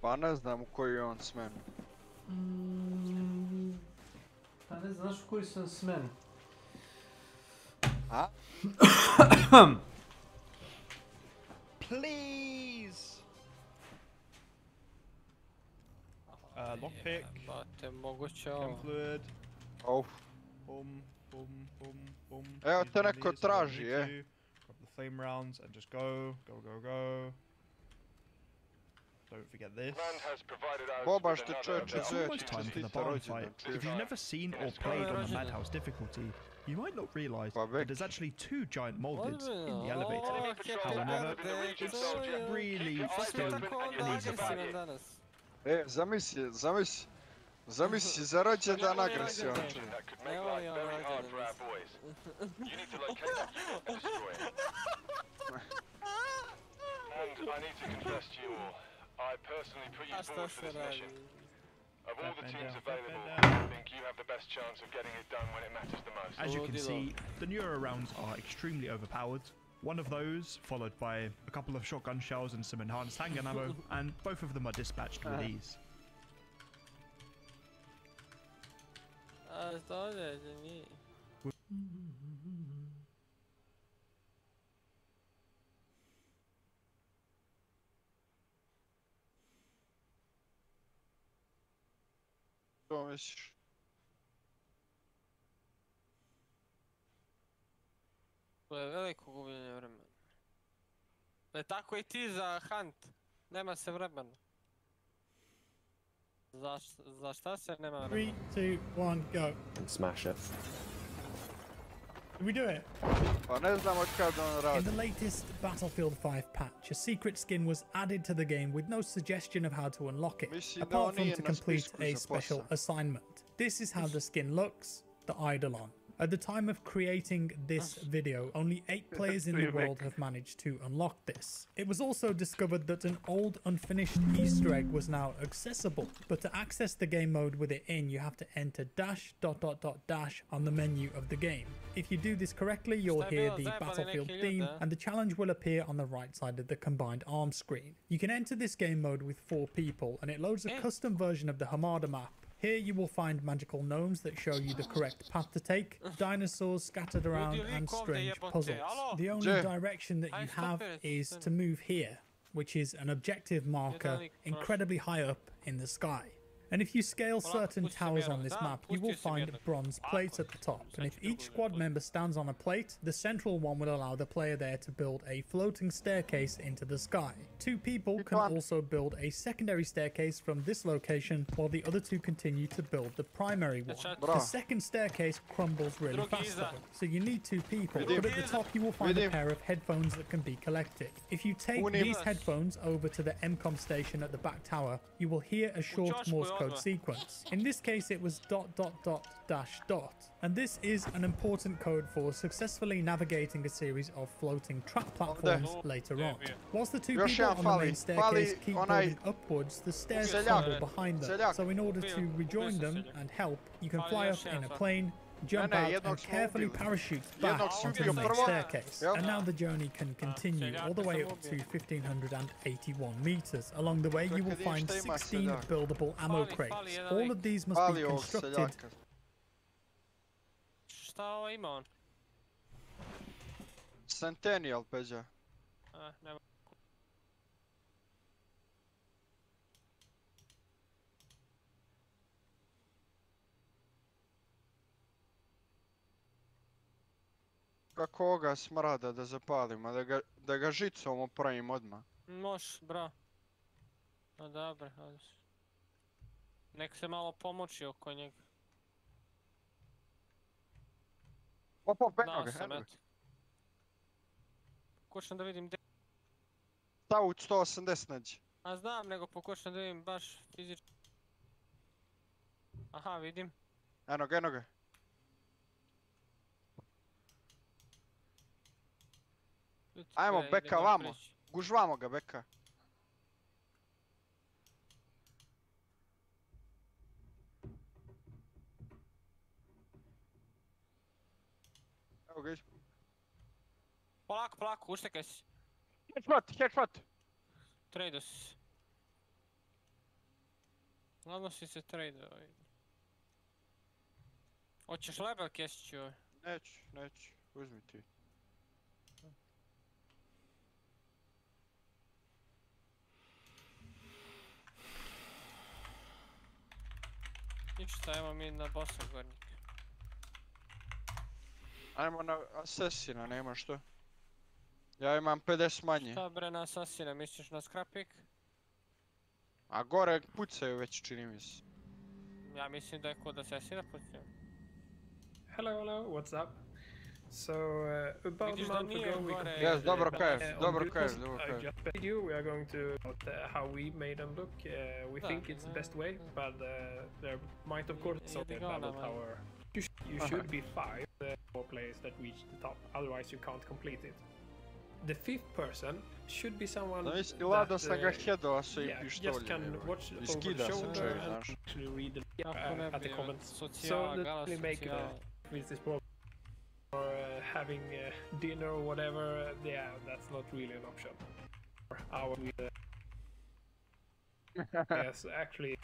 Pa ne znam u koji je on smen. Pa ne znaš u koji sam smen. A? Please! Lockpick. Chem fluid. Boom. Evo te neko traži, Grab the flame rounds and just go. Don't forget this. Boba što čovječe It's almost time for the barn fight. If you've never seen or played on the Madhouse difficulty, you might not realise that there's actually 2 giant mouldeds in the elevator. However, it's really still an easy fight. Zamisli za rođendan agresivan. And I need to confess to you all, I personally put you forward for this mission. Of all the teams available, I think you have the best chance of getting it done when it matters the most. As you can see, the newer rounds are extremely overpowered. One of those, followed by a couple of shotgun shells and some enhanced handgun ammo, and both of them are dispatched with ease. Što misliš? To je veliko gubljenje vremena. Tako i ti za hunt. Nema se vremena. Za šta se nema vremena? 3, 2, 1, go. And smash it. we do it? Pa ne znam od kada on In radi. the latest Battlefield 5 patch, a secret skin was added to the game with no suggestion of how to unlock it, Mislim da on apart from nije to na complete spisku a za special posao. assignment. This is how the skin looks, the Eidolon. At the time of creating this video, only 8 players in the world have managed to unlock this. It was also discovered that an old unfinished Easter egg was now accessible, but to access the game mode with it in, you have to enter dash on the menu of the game. If you do this correctly, you'll hear the Battlefield theme and the challenge will appear on the right side of the combined arm screen. You can enter this game mode with 4 people and it loads a custom version of the Hamada map. Here you will find magical gnomes that show you the correct path to take, dinosaurs scattered around, and strange puzzles. The only direction that you have is to move here, which is an objective marker incredibly high up in the sky. And if you scale certain towers on this map, you will find bronze plates at the top. And if each squad member stands on a plate, the central one will allow the player there to build a floating staircase into the sky. 2 people can also build a secondary staircase from this location, while the other 2 continue to build the primary one. The second staircase crumbles really fast though, so you need 2 people. But at the top you will find a pair of headphones that can be collected. If you take these headphones over to the MCOM station at the back tower, you will hear a short Morse code sequence. In this case it was ... and this is an important code for successfully navigating a series of floating track platforms later on. Whilst the 2 people on the main staircase keep going upwards, the stairs crumble behind them, so in order to rejoin them and help, you can fly up in a plane, jump out and carefully parachute back onto the main staircase. And now the journey can continue all the way up to 1581 meters. Along the way you will find 16 buildable ammo crates. All of these must be constructed. Šta ovo ima on? Centennial, Peđa. Nema. Kako ovoga smrada da zapalimo, da ga žicom opravim odmah. Moš, bro. No dobro, nek se malo pomoći oko njega. Eno ga. Pokušam da vidim gdje. South 180 nađi. A znam, nego pokušam da vidim baš fizički. Aha, vidim. Eno ga. Ajmo, Beka, vamo. Gužvamo ga, Beka. Evo ga ispod. Polako, uštekaj si. Headshot! Trejdo si. Glavno si se trejdo. Hoćeš lebel kesići ovaj? Neću, uzmi ti. Ništa, evo mi na bossa gornjika. Ajmo na Assassina, nema što. Ja imam 50 manje. Šta bre na Assassina, misliš na scrapik? A gore pucaju već, čini mi se. Ja mislim da je kod Assassina pucaju. Hello, what's up? So, about a month ago we completed... Yes, dobro kažeš. I just bet you, we are going to how we made them look. We think it's the best way, but there might of course be a battle tower. You should be 5 4 players that reach the top, otherwise you can't complete it. The 5th person should be someone that just can watch over the shoulder and actually read at the comments. So that we make with this problem. Or having dinner or whatever, yeah, that's not really an option. Yes, actually,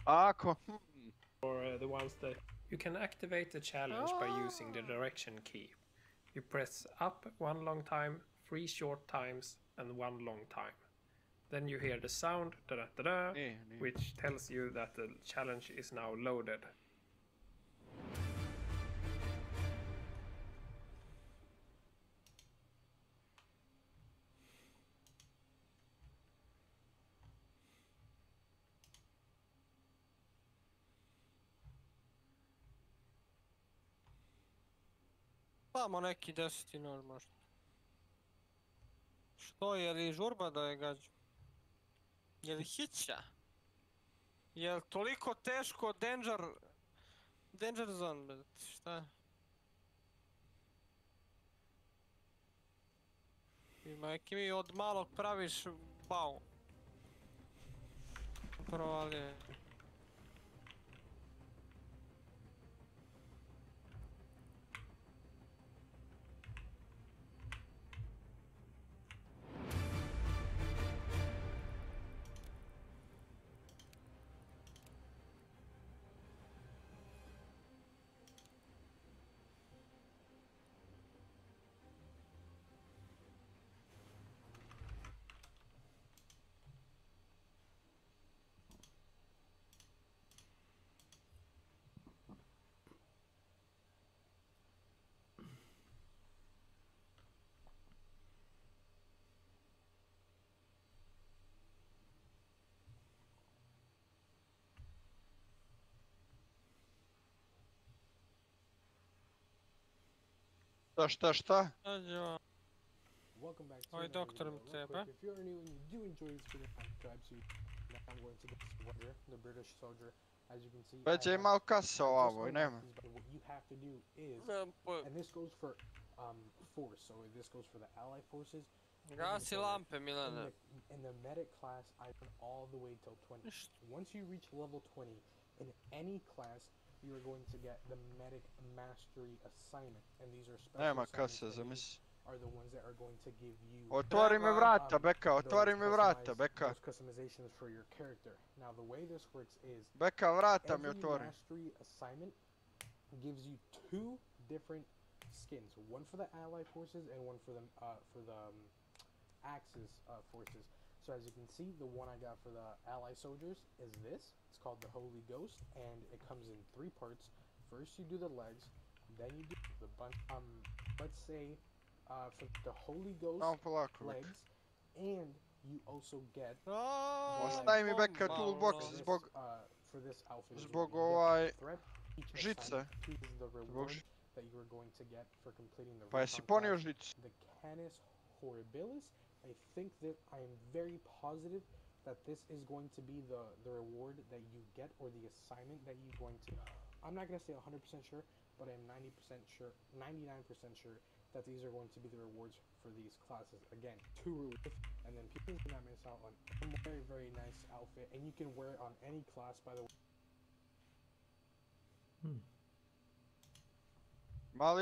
for the ones that you can activate the challenge by using the direction key. You press up 1 long time, 3 short times, and 1 long time. Then you hear the sound, da-da-da-da, which tells you that the challenge is now loaded. Damo neki 10 možda. Što, je li žurba da je gađu? Je li hića? Je li toliko teško Danger zone, bet, šta? I majke mi od malog praviš bau. Provalije. Šta? Ađo. Welcome back to Oj, another doktor video. mi Real treba. quick, if you're new and you do enjoy this video, subscribe to now I'm going to get this soldier, the British soldier. As you can see, Već je imao kasa ovo i nema. what you have to do is, and this goes for force, so this goes for the allied forces. Gasi lampe, Milane. In the medic class, I went all the way till 20. Once you reach level 20, in any class, you are going to get the medic mastery assignment, and these are special Nema assignments kase, zamisli. are the ones that are going to give you Otvori mi vrata, Beka, otvori mi vrata, Beka. those customizations for your character. Now the way this works is Beka, vrata mi every otvori. mastery assignment gives you 2 different skins, one for the allied forces and one for the Axis forces. So as you can see, the one I got for the allied soldiers is this. It's called the Holy Ghost, and it comes in 3 parts. First you do the legs, then you do the bunch. Let's say for the Holy Ghost legs, and you also get Ostaje mi Beka toolbox for this outfit. Zbog ovaj žice. Zbog that you are going to get for completing the Pa jesi ponio žicu? the Canis Horribilis. I think that I am very positive that this is going to be the reward that you get, or the assignment that you're going to. I'm not going to say 100% sure, but I'm 90% sure, 99% sure that these are going to be the rewards for these classes. Again, 2 rewards, and then people do not miss out on a very, very nice outfit, and you can wear it on any class, by the way. Oh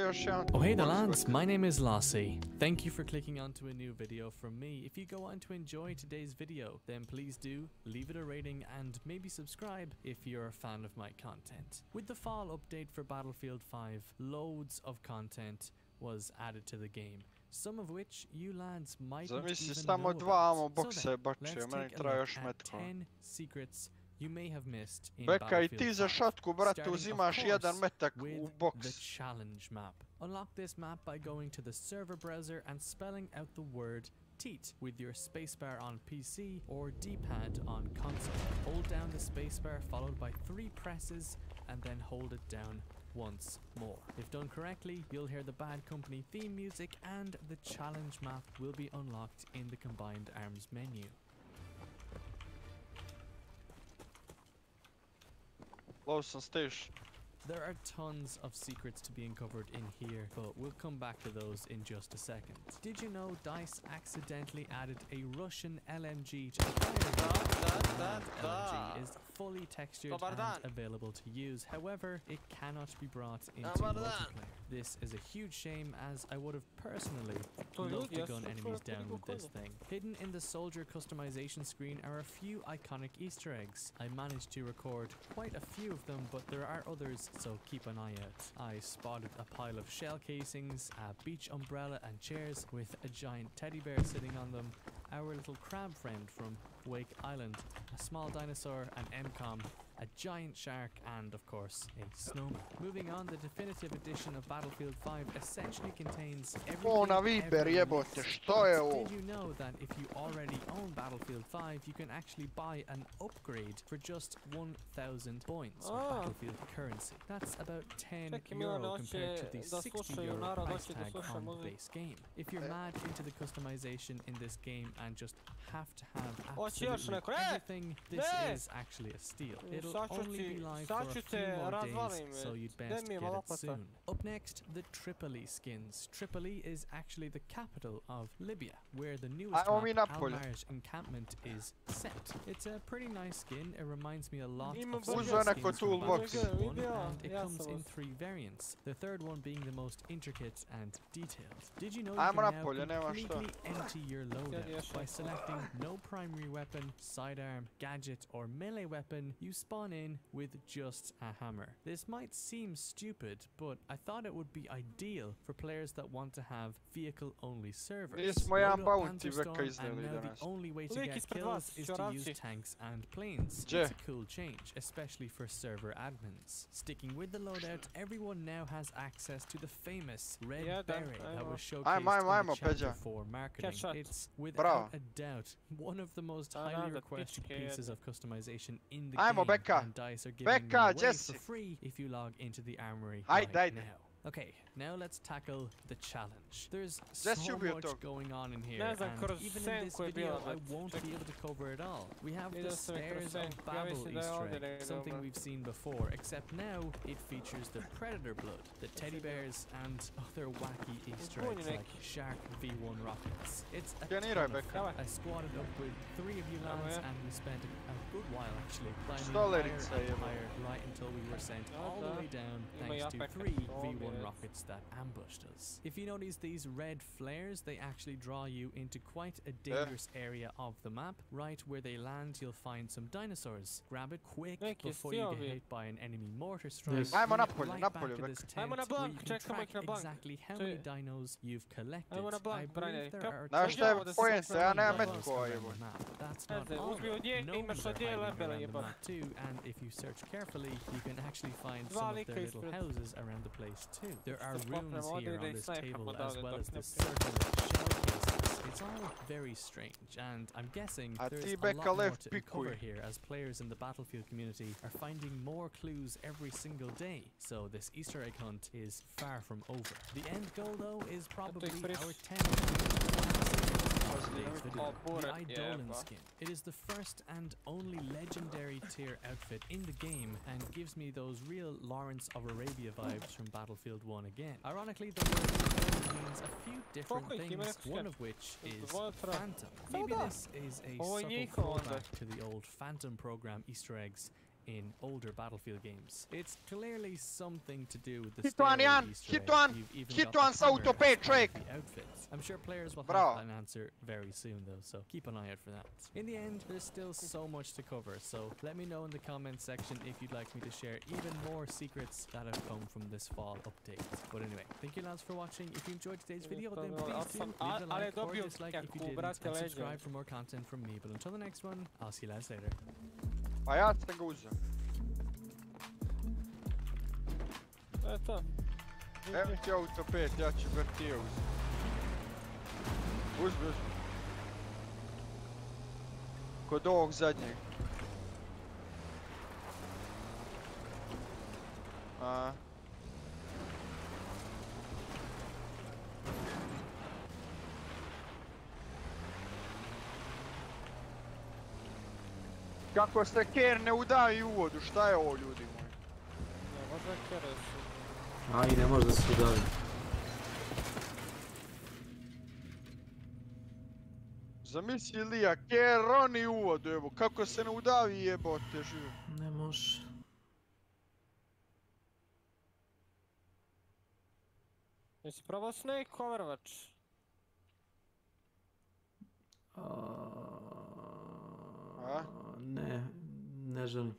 hey there lads, my name is Lassie. Thank you for clicking onto a new video from me. If you go on to enjoy today's video, then please do leave it a rating and maybe subscribe if you're a fan of my content. With the fall update for Battlefield 5, loads of content was added to the game, some of which you lads might even know about. So then, let's take a look at 10 secrets you may have missed in Beka, i ti Battlefield za 5, šatku, brate, starting, of uzimaš course, jedan metak u with the boks. challenge map. Unlock this map by going to the server browser and spelling out the word TEAT with your spacebar on PC or D-pad on console. Hold down the spacebar followed by 3 presses and then hold it down once more. If done correctly, you'll hear the Bad Company theme music and the challenge map will be unlocked in the Combined Arms menu. Lawson Station. There are tons of secrets to be uncovered in here, but we'll come back to those in just a second. Did you know DICE accidentally added a Russian LMG to the fire? LMG is fully textured and available to use, however, it cannot be brought into multiplayer. This is a huge shame, as I would have personally loved to gun enemies down with this thing. Hidden in the soldier customization screen are a few iconic Easter eggs. I managed to record quite a few of them, but there are others, so keep an eye out. I spotted a pile of shell casings, a beach umbrella and chairs with a giant teddy bear sitting on them, our little crab friend from Wake Island, a small dinosaur, an MCOM, a giant shark, and of course a snowman. Moving on, the definitive edition of Battlefield 5 essentially contains everything ever released. Did you know that if you already own Battlefield 5, you can actually buy an upgrade for just 1,000 points of Battlefield currency? That's about €10 compared to the €60 price tag on the base game. If you're mad into the customization in this game and just have to have absolutely everything, this is actually a steal. It'll only be live for a few more days, so you'd best get it soon. Up next, the Tripoli skins. Tripoli is actually the capital of Libya, where the newest map, Al-Marj encampment, is set. It's a pretty nice skin. It reminds me a lot of some skins from Battlefield 1, and it comes in 3 variants, the third one being the most intricate and detailed. Did you know you can now completely empty your loadout by selecting no primary weapon, sidearm, gadget or melee weapon? You spawn in with just a hammer. This might seem stupid, but I thought it would be ideal for players that want to have vehicle-only servers. Load up Panzerstorm, and now the only way to get kills is to use tanks and planes. It's a cool change, especially for server admins. Sticking with the loadout, everyone now has access to the famous red beret that was showcased in the chapter 4 marketing. It's without a doubt one of the most highly requested pieces of customization in the game, and DICE are giving it away for free if you log into the armory right now. Okay, now let's tackle the challenge. There's so much going on in here, and even in this video I won't be able to cover it all. We have the Stairs of Babel Easter egg, something we've seen before, except now it features the Predator blood, the teddy bears, and other wacky Easter eggs like Shark V1 rockets. It's a ton of fun. I squatted up with 3 of you lads, and we spent a good while actually climbing higher right until we were sent all the way down thanks to 3 V1 rockets that ambushed us. If you notice these red flares, they actually draw you into quite a dangerous area of the map. Right where they land, you'll find some dinosaurs. Grab it quick before you get hit by an enemy mortar strike. Right back to this tent where you can track exactly how many dinos you've collected. I believe there are That's not all. Gnomes are hiding around the map too, and if you search carefully, you can actually find some of their little houses around the place too. There are runes here on this table, as well as the circular shell cases. It's all very strange, and I'm guessing there's a lot more to uncover here, as players in the Battlefield community are finding more clues every single day, so this Easter egg hunt is far from over. The end goal though is probably our 10th the Eidolon skin. It is the first and only legendary tier outfit in the game, and gives me those real Lawrence of Arabia vibes from Battlefield 1 again. Ironically, the word means a few different things, one of which is Phantom. Maybe this is a subtle throwback to the old Phantom program Easter eggs in older Battlefield games. It's clearly something to do with the stairway Easter egg. You've even got the hammer as part of the outfits. I'm sure players will have an answer very soon though, so keep an eye out for that. In the end, there's still so much to cover, so let me know in the comments section if you'd like me to share even more secrets that have come from this fall update. But anyway, thank you lads for watching. If you enjoyed today's video, then please do leave a like or dislike if you didn't, and subscribe for more content from me. But until the next one, I'll see you lads later. Pa ja sam ga uzeo. Eto. Evo ti auto 5, ja ću vertije uzeti. Uzmi. Kod ovog zadnjeg. Kako se ker ne udavi u vodu, šta je ovo ljudi moji? Ne može kere se. A i ne može da se udavi. Zamisli Lija, ker roni u vodu, evo, kako se ne udavi jebote živo. Ne može. Jesi probao Snake Overwatch? Ne želim.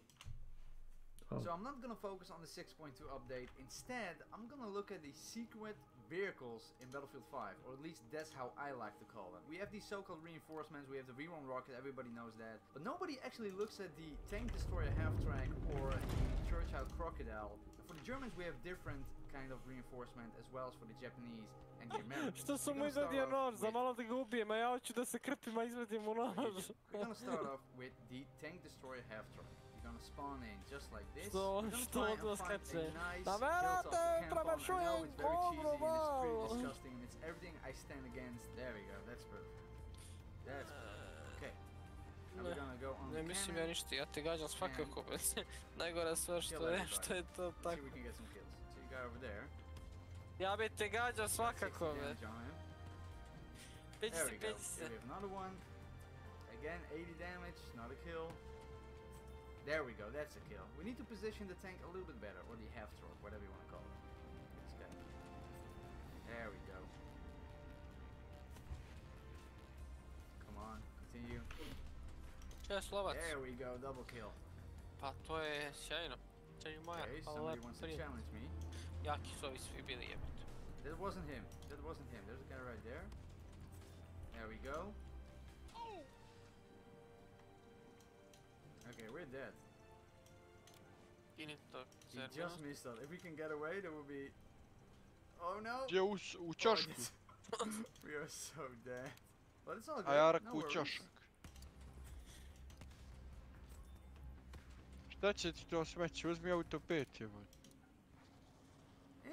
So I'm not gonna focus on the 6.2 update. Instead, I'm gonna look at the secret vehicles in Battlefield 5, or at least that's how I like to call them. We have these so-called reinforcements, we have the V1 rocket, everybody knows that. But nobody actually looks at the tank destroyer half-track or the Churchill crocodile. For the Germans we have different kind of reinforcement as well as for the Japanese and the Americans. Što sam mu izvadio nož, za malo da ga ubijem, a ja hoću da se krpim, a izvadim mu nož. We're gonna start off with the tank destroyer half-track. You're gonna spawn in just like this. Što You're gonna try and find a nice hilltop to camp on. I know it's very cheesy and it's pretty disgusting and it's everything I stand against. There we go, that's perfect. That's perfect. Okay. Now we're gonna go on Ne the mislim cannon. ja ništa, ja te gađam svakako, najgore sve što je to See tako. if we can get some kills. So you go over there. Ja bi te gađao svakako, 60 be. damage on him. Peđi There se, we go. peđi se. Here we have another one. Again, 80 damage, not a kill. There we go, that's a kill. We need to position the tank a little bit better, or the half-torque, whatever you want to call it. This guy. There we go. Come on, continue. Če Slovac? There we go, double kill. Pa to je sjajno. Čekaj moja, Okay, hvala somebody lepo wants to prije. challenge me. Jaki su ovi svi bili jebati. That wasn't him. That wasn't him. There's a guy right there. There we go. Okay, we're dead. Kini to, He just missed us. If we can get away, that would be... Oh no! Gdje u čošku? We are so dead. But it's all good. A ja No rekao u worries. čošak. Šta će ti to smeće? Uzmi auto 5 jebote.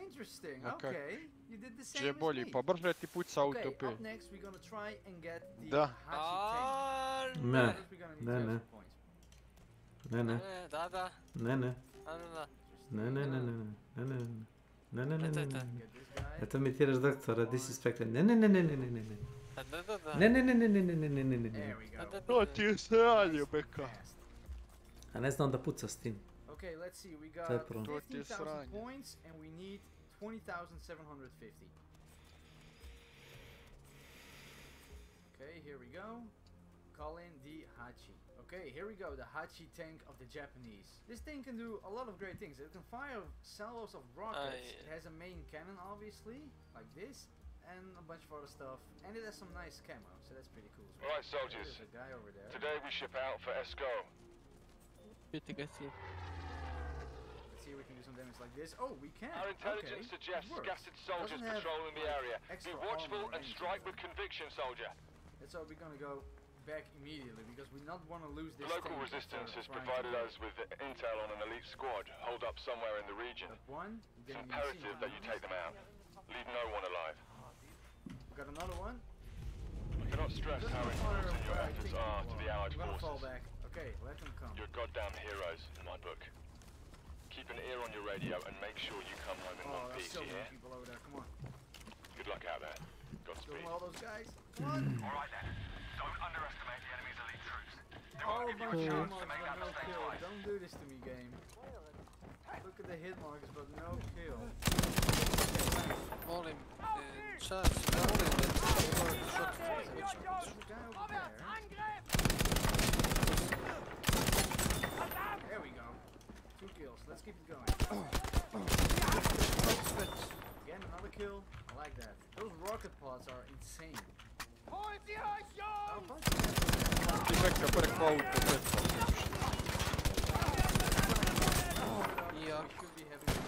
Interesting. A kak? Okay, you did the same Gdje je as bolji? me. Pa brže ti puca auto Okay, 5. up next we're gonna try and get the Da. Hachi tank. Ne, First we're gonna need ne, to have ne. some points. Ne, ne, Da, da, ne, ne, da. ne, ne, ne, ne, ne, ne, ne, ne, ne, ne, ne. Get this guy. Eto mi tiraš doktora, disrespected. Ne, ne, ne, ne, ne, ne, ne, ne. Da. Ne, ne, ne, ne, ne, ne, ne, ne, ne, ne, There ne. we go. To ti je sranje, beka. Fast. A ne znam da puca s tim. Okay, let's see. We To je got problem. To ti je 15,000 sranje. points and we need 20,750. Okay, here we go. Call in the Hachi. Okay, here we go, the Hachi tank of the Japanese. This thing can do a lot of great things. It can fire salvos of rockets. It has a main cannon, obviously, like this, and a bunch of other stuff. And it has some nice camo, so that's pretty cool. All right, soldiers. There's a guy over there. Today we ship out for Esco. Let's see if we can do some damage like this. Oh, we can. Our intelligence Okay, suggests it works. scattered soldiers Doesn't have, patrolling the like, area. Be extra watchful armor or and anything, strike but with conviction, soldier. that's why we're gonna go back immediately because we not want to lose this The local tank resistance after has trying provided to us with intel on an elite squad holed up somewhere in the region. Got one. It's Didn't even imperative see that you take them out. Leave no one alive. Got another one. We cannot stress Doesn't how fire important your where I efforts think are you to the are. Allied I'm gonna fall forces. back. Okay, let them come. You're goddamn heroes in my book. Keep an ear on your radio and make sure you come home in Oh, one there's piece, so you many hear? people over there. Come on. Good luck out there. Kill Godspeed. all those guys. Come on. Alright then. Don't underestimate the enemy's elite troops. They Oh, won't give you a bunch of chance hit to make that markers, but mistake no kill. twice. Don't do this to me, game. Look at the hit markers, but no kill. Molim, čas, ne volim da ti govorim što ti There's a guy over there. There we go. 2 kills. Let's keep it going. Again, another kill. I like that. Those rocket pods are insane. Ti beka preko auto 5. Ja, Should be having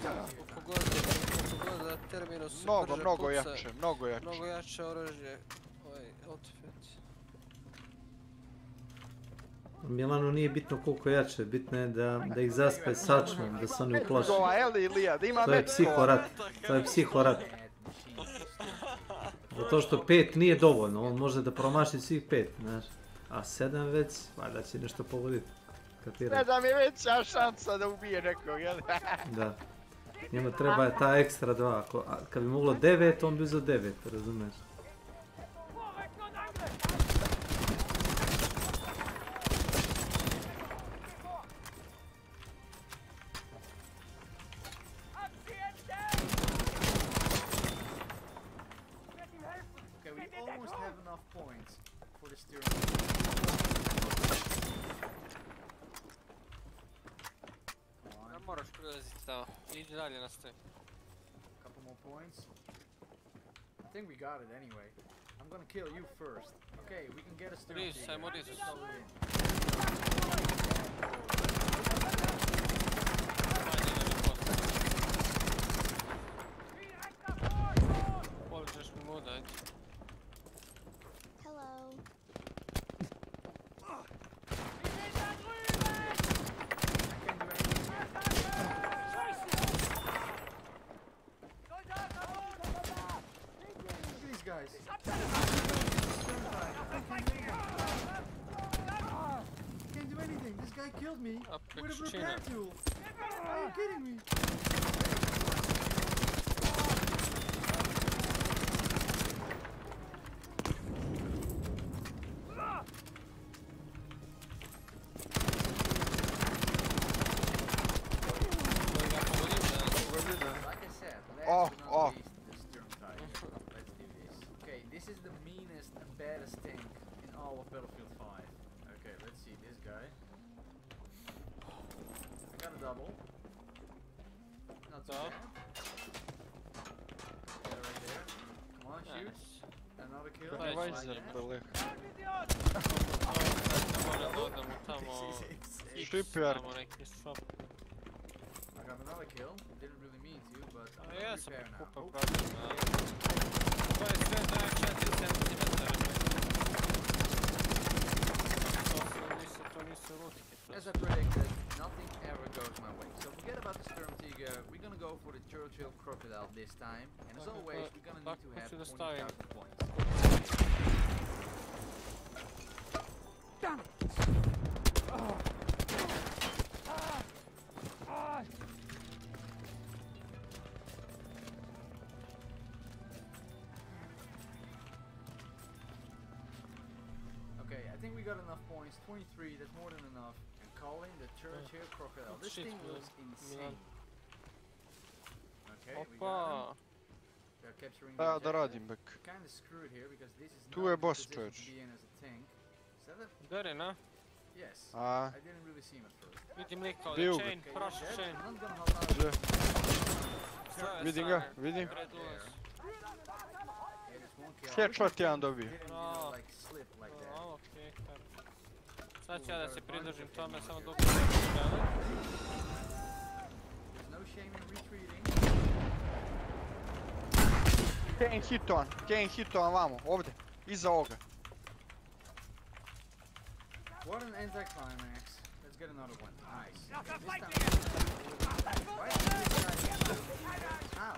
pogoda terminus se Mnogo, brže mnogo puca. jače, mnogo jače. Mnogo jače oružje. Outfit. Milanu nije bitno koliko jače, bitno je da ih zaspe sačmom, da se oni uplaše. Metko, a Eli Ilija, da ima To je metko. psihorat, to je psihorat. Zato što 5 nije dovoljno, on može da promaši svih 5, znaš. A 7 već, valjda će nešto pogoditi. Kapira? Ne da mi je veća šansa da ubije nekog, jel? Da. Njemu treba ta ekstra 2, kad bi moglo 9, on bi uzeo 9, razumiješ? Okay, we almost have enough points for the steering wheel. Come on, Ne moraš prelaziti tamo. Iđi dalje, nastavi. couple more points. think we got it anyway. I'm gonna kill you first. Okay, we can get a stern. Please, I'm ready. Hello. These guys. Can't do anything. This guy killed me with a repair tool. Are you kidding me? Like I said, last but not least, the Sturm Tiger. Let's do this. Okay, this is the meanest and baddest tank in all of Battlefield 5. Okay, let's see this guy. I got a double. Not too bad. Yeah, right there. Come on, shoot. Another kill. Super. I got another kill. Didn't really mean to, but I'm gonna repair now. As I predicted, nothing ever goes my way. So forget about the Sturm Tiger. We're gonna go for the Churchill Crocodile this time. And as always, we're gonna need to have 20,000 points. Damn it! Okay, I think we got enough points. 23, that's more than enough. And calling the Churchill Crocodile. This thing looks insane. Okay, we got him. They're capturing the objective. Kinda screwed here because this is not a position to be in as a tank. Is that it? Got it, no? Yes. I didn't really see him at first. Vidim liko, the chain, proszę chain. Vidim ga, vidim. Headshot jedan dobio. Sad ću ja da se pridružim tome, samo dok Kane hitovan vamo, ovdje, iza ovoga. What an anticlimax. Let's get another one. Nice. Ow.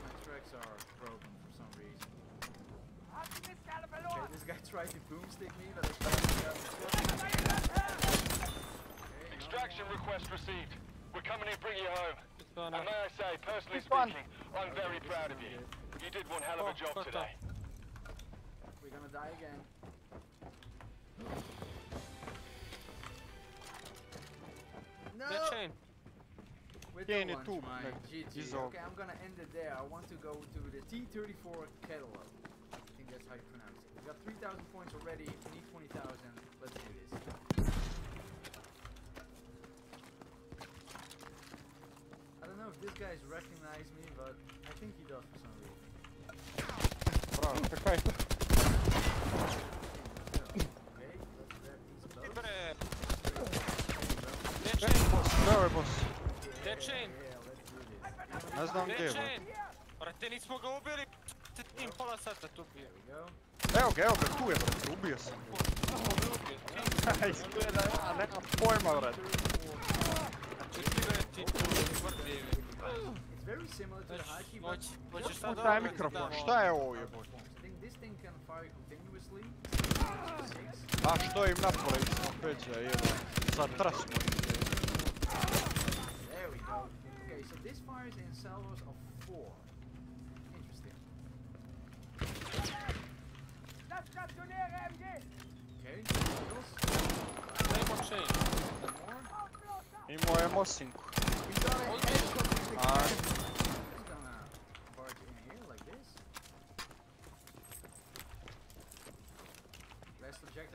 My tracks are broken for some reason. Okay, this guy tried to boomstick me, but Extraction request received. We're coming to bring you home. And may I say, personally speaking, I'm very proud of you. You did one hell of a job today. We're gonna die again. No! With the lunch, my GG. Okay, I'm gonna end it there. I want to go to the T-34 catalog. I think that's how you pronounce it. We got 3,000 points already. We need 20,000. Let's do this. I don't know if this guy's recognized me, but I think he does for some reason. Bravo, какая? Okay, let's grab these boats. Давай, босс. Dead chain! Ne znam gdje je. Brate, nismo ga ubili, tim pola sata tu bio. Evo ga, tu je, brate, ubio sam. Izgleda, ja nemam pojma, brate. Šta je mikrofon, šta je ovo jebote? A što im napore ismo peđa, jebo, sa trasmo. There we go. Okay, so this fires in salvos of 4. Interesting. Okay, Imao je mosinku.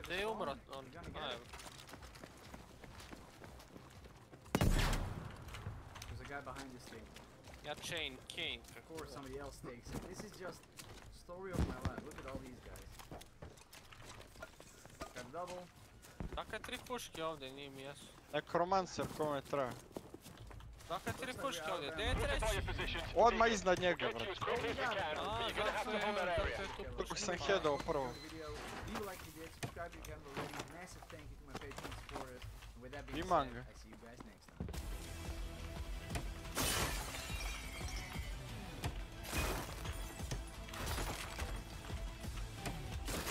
Gdje je umro on? guy behind this thing. Yeah, chain king. Or somebody else takes it. This is just story of my life. Look at all these guys. Got double. Dakle, 3 puške ovdje, nije mi jasno. Nekromancer kome treba. Dakle, 3 puške ovdje, gdje je treći? Odmah iznad njega, brate. A, zato je tu Dok sam headao prvo. Imam ga.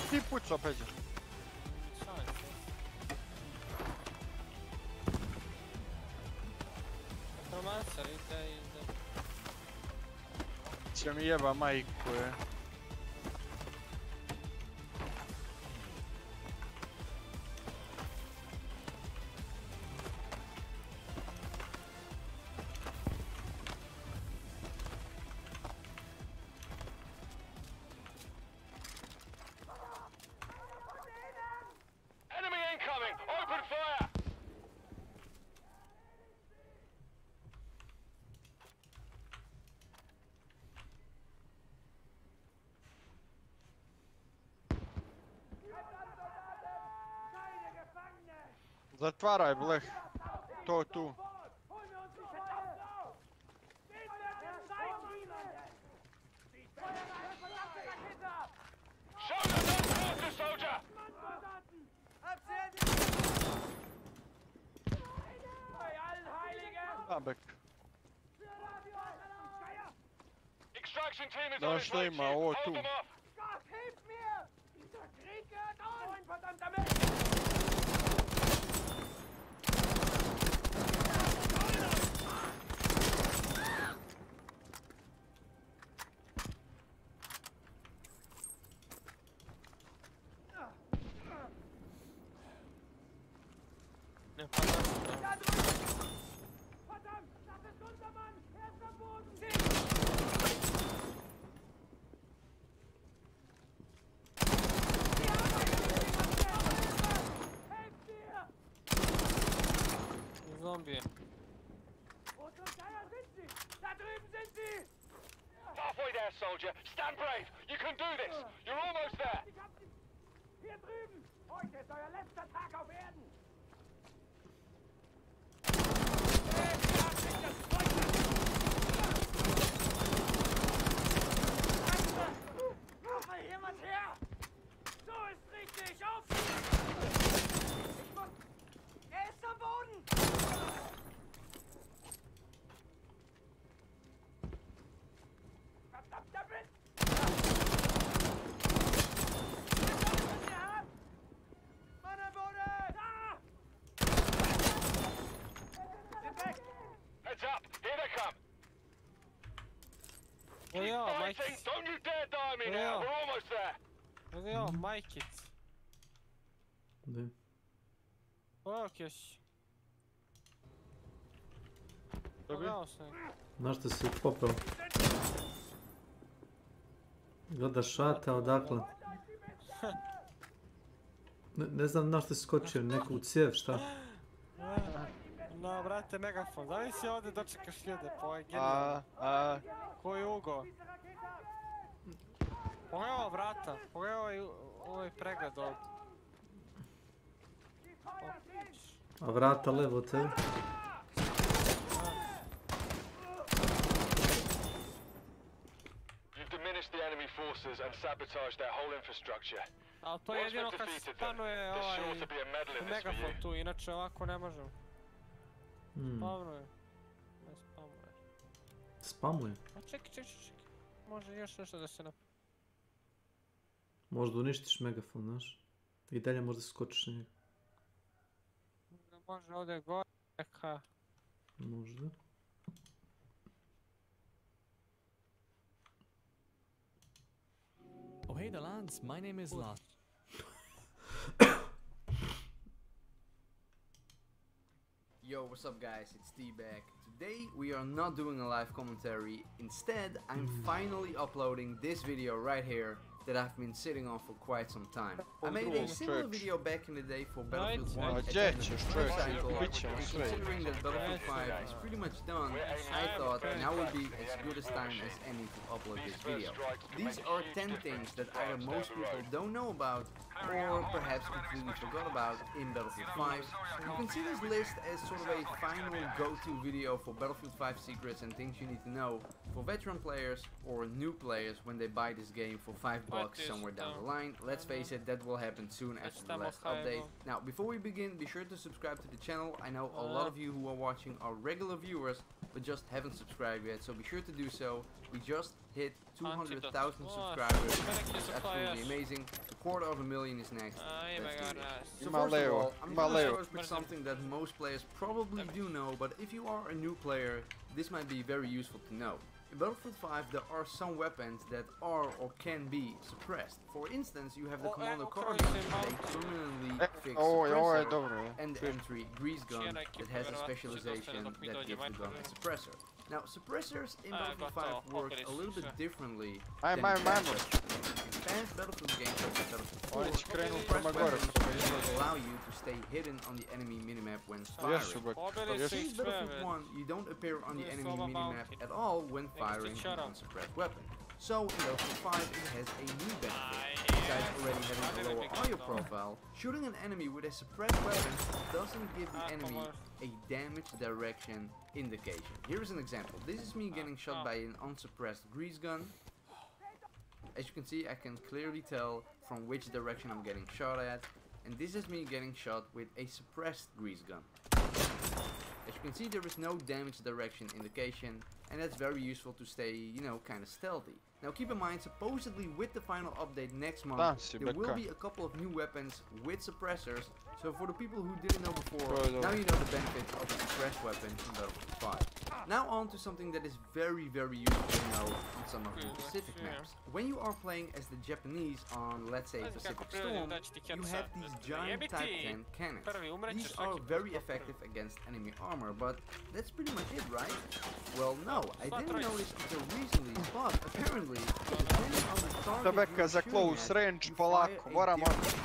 Ti pucao, Peđa. Romancer, ide. Će mi jeba majku, je. Enemy incoming! Open fire! Zatvaraj, bleh. To tu. Show yourself closer, soldier! Abek. Extraction team is Da, on its što way, ima, Chief. ovo Hold tu. them off! Ne, pa da. Zombie. Halfway there, soldier. Stand brave. You can do this. You're almost there. Hier drüben! Heute ist euer letzter Tag auf Erden! Mal jemand her! So ist richtig! Auf! Er ist am Boden! Verdammter Mist! Mann am Boden! Da! Sind weg! Heads up. Here they come. Evo Keep ja, Mike. fighting. Don't you dare die me Yeah. now. We're almost there. Evo ja, Mike it. Da. Pogledao Kješ. Dobij. Pogledao sam. Znaš što si popeo? Gledaš šata, odakle? Ne znam na što si skočio, neku cijev, šta? No, brate, megafon. Da li si ovdje dočekaš ljude? Pa ovo je genijalno. Koji ugo? Pogledaj ovo vrata. Pogledaj ovaj pregled ovdje. A vrata levo od tebe? You've diminished the enemy forces and sabotaged their whole infrastructure. Ali to je jedino kad spanuje ovaj megafon tu, inače ovako ne možemo. Spavno je. Ne spamuje. Spamuje? A čekaj. Može još nešto da se napravi. Možda uništiš megafon, znaš? I dalje možda skočiš na njega. Može ovdje gore neka. Možda. Oh hey the lads, my name is Lost. Yo, what's up guys, it's T back. Today we are not doing a live commentary. Instead, I'm finally uploading this video right here that I've been sitting on for quite some time. I made a similar video back in the day for Battlefield 1 at the end of the life cycle, and considering that Battlefield 5 is pretty much done, I thought now would be as good a time as any to upload this video. These are 10 things that either most people don't know about or perhaps completely forgot about in Battlefield 5. You can see this list as sort of a final go-to video for Battlefield 5 secrets and things you need to know for veteran players or new players when they buy this game for $5 somewhere down the line. Let's face it, that will happen soon after the last update. Now, before we begin, be sure to subscribe to the channel. I know a lot of you who are watching are regular viewers but just haven't subscribed yet, so be sure to do so. We just hit 200,000 subscribers, which is absolutely amazing. A quarter of a million is next. Let's do it. So first of all, I'm going to start with something that most players probably do know, but if you are a new player, this might be very useful to know. In Battlefield 5 there are some weapons that are or can be suppressed. For instance, you have the Commando Carbine, a permanently fixed suppressor, and the M3 Grease Gun that has a specialization that gives the gun a suppressor. Now, suppressors in Battlefield 5 work a little bit differently than past Battlefield games such as Battlefield 4, suppressed weapons will allow you to stay hidden on the enemy minimap when firing. But since Battlefield 1, you don't appear on the enemy minimap at all when firing an unsuppressed weapon. So in Battlefield 5 it has a new benefit. Besides already having a lower audio profile, shooting an enemy with a suppressed weapon doesn't give the enemy a damage direction indication. Here is an example. This is me getting shot by an unsuppressed grease gun. As you can see, I can clearly tell from which direction I'm getting shot at, and this is me getting shot with a suppressed grease gun. As you can see, there is no damage direction indication, and that's very useful to stay, you know, kind of stealthy. Now keep in mind, supposedly with the final update next month, there will be a couple of new weapons with suppressors, so for the people who didn't know before, now you know the benefits of a suppressed weapon in Battlefield 5. Now on to something that is very, very useful to know on some of the Pacific maps. When you are playing as the Japanese on, let's say, Pacific Storm, you have these giant Type 10 cannons. These are very effective against enemy armor, but that's pretty much it, right? Well, no, I didn't know this until recently, but apparently, depending on the target you're shooting at, you fire a projectile.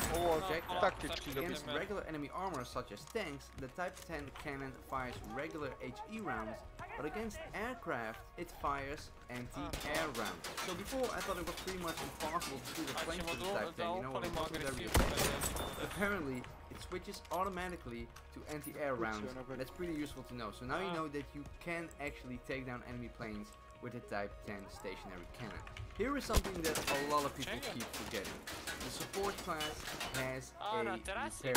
Against regular enemy armor such as tanks, the Type 10 cannon fires regular HE rounds, but against aircraft, it fires anti-air rounds. So before, I thought it was pretty much impossible to shoot a plane with the Type 10, you know, it wasn't very effective. Apparently, it switches automatically to anti-air rounds, and that's pretty useful to know. So now you know that you can actually take down enemy planes with a Type 10 stationary cannon. Here is something that a lot of people keep forgetting. The support class has a repair tool.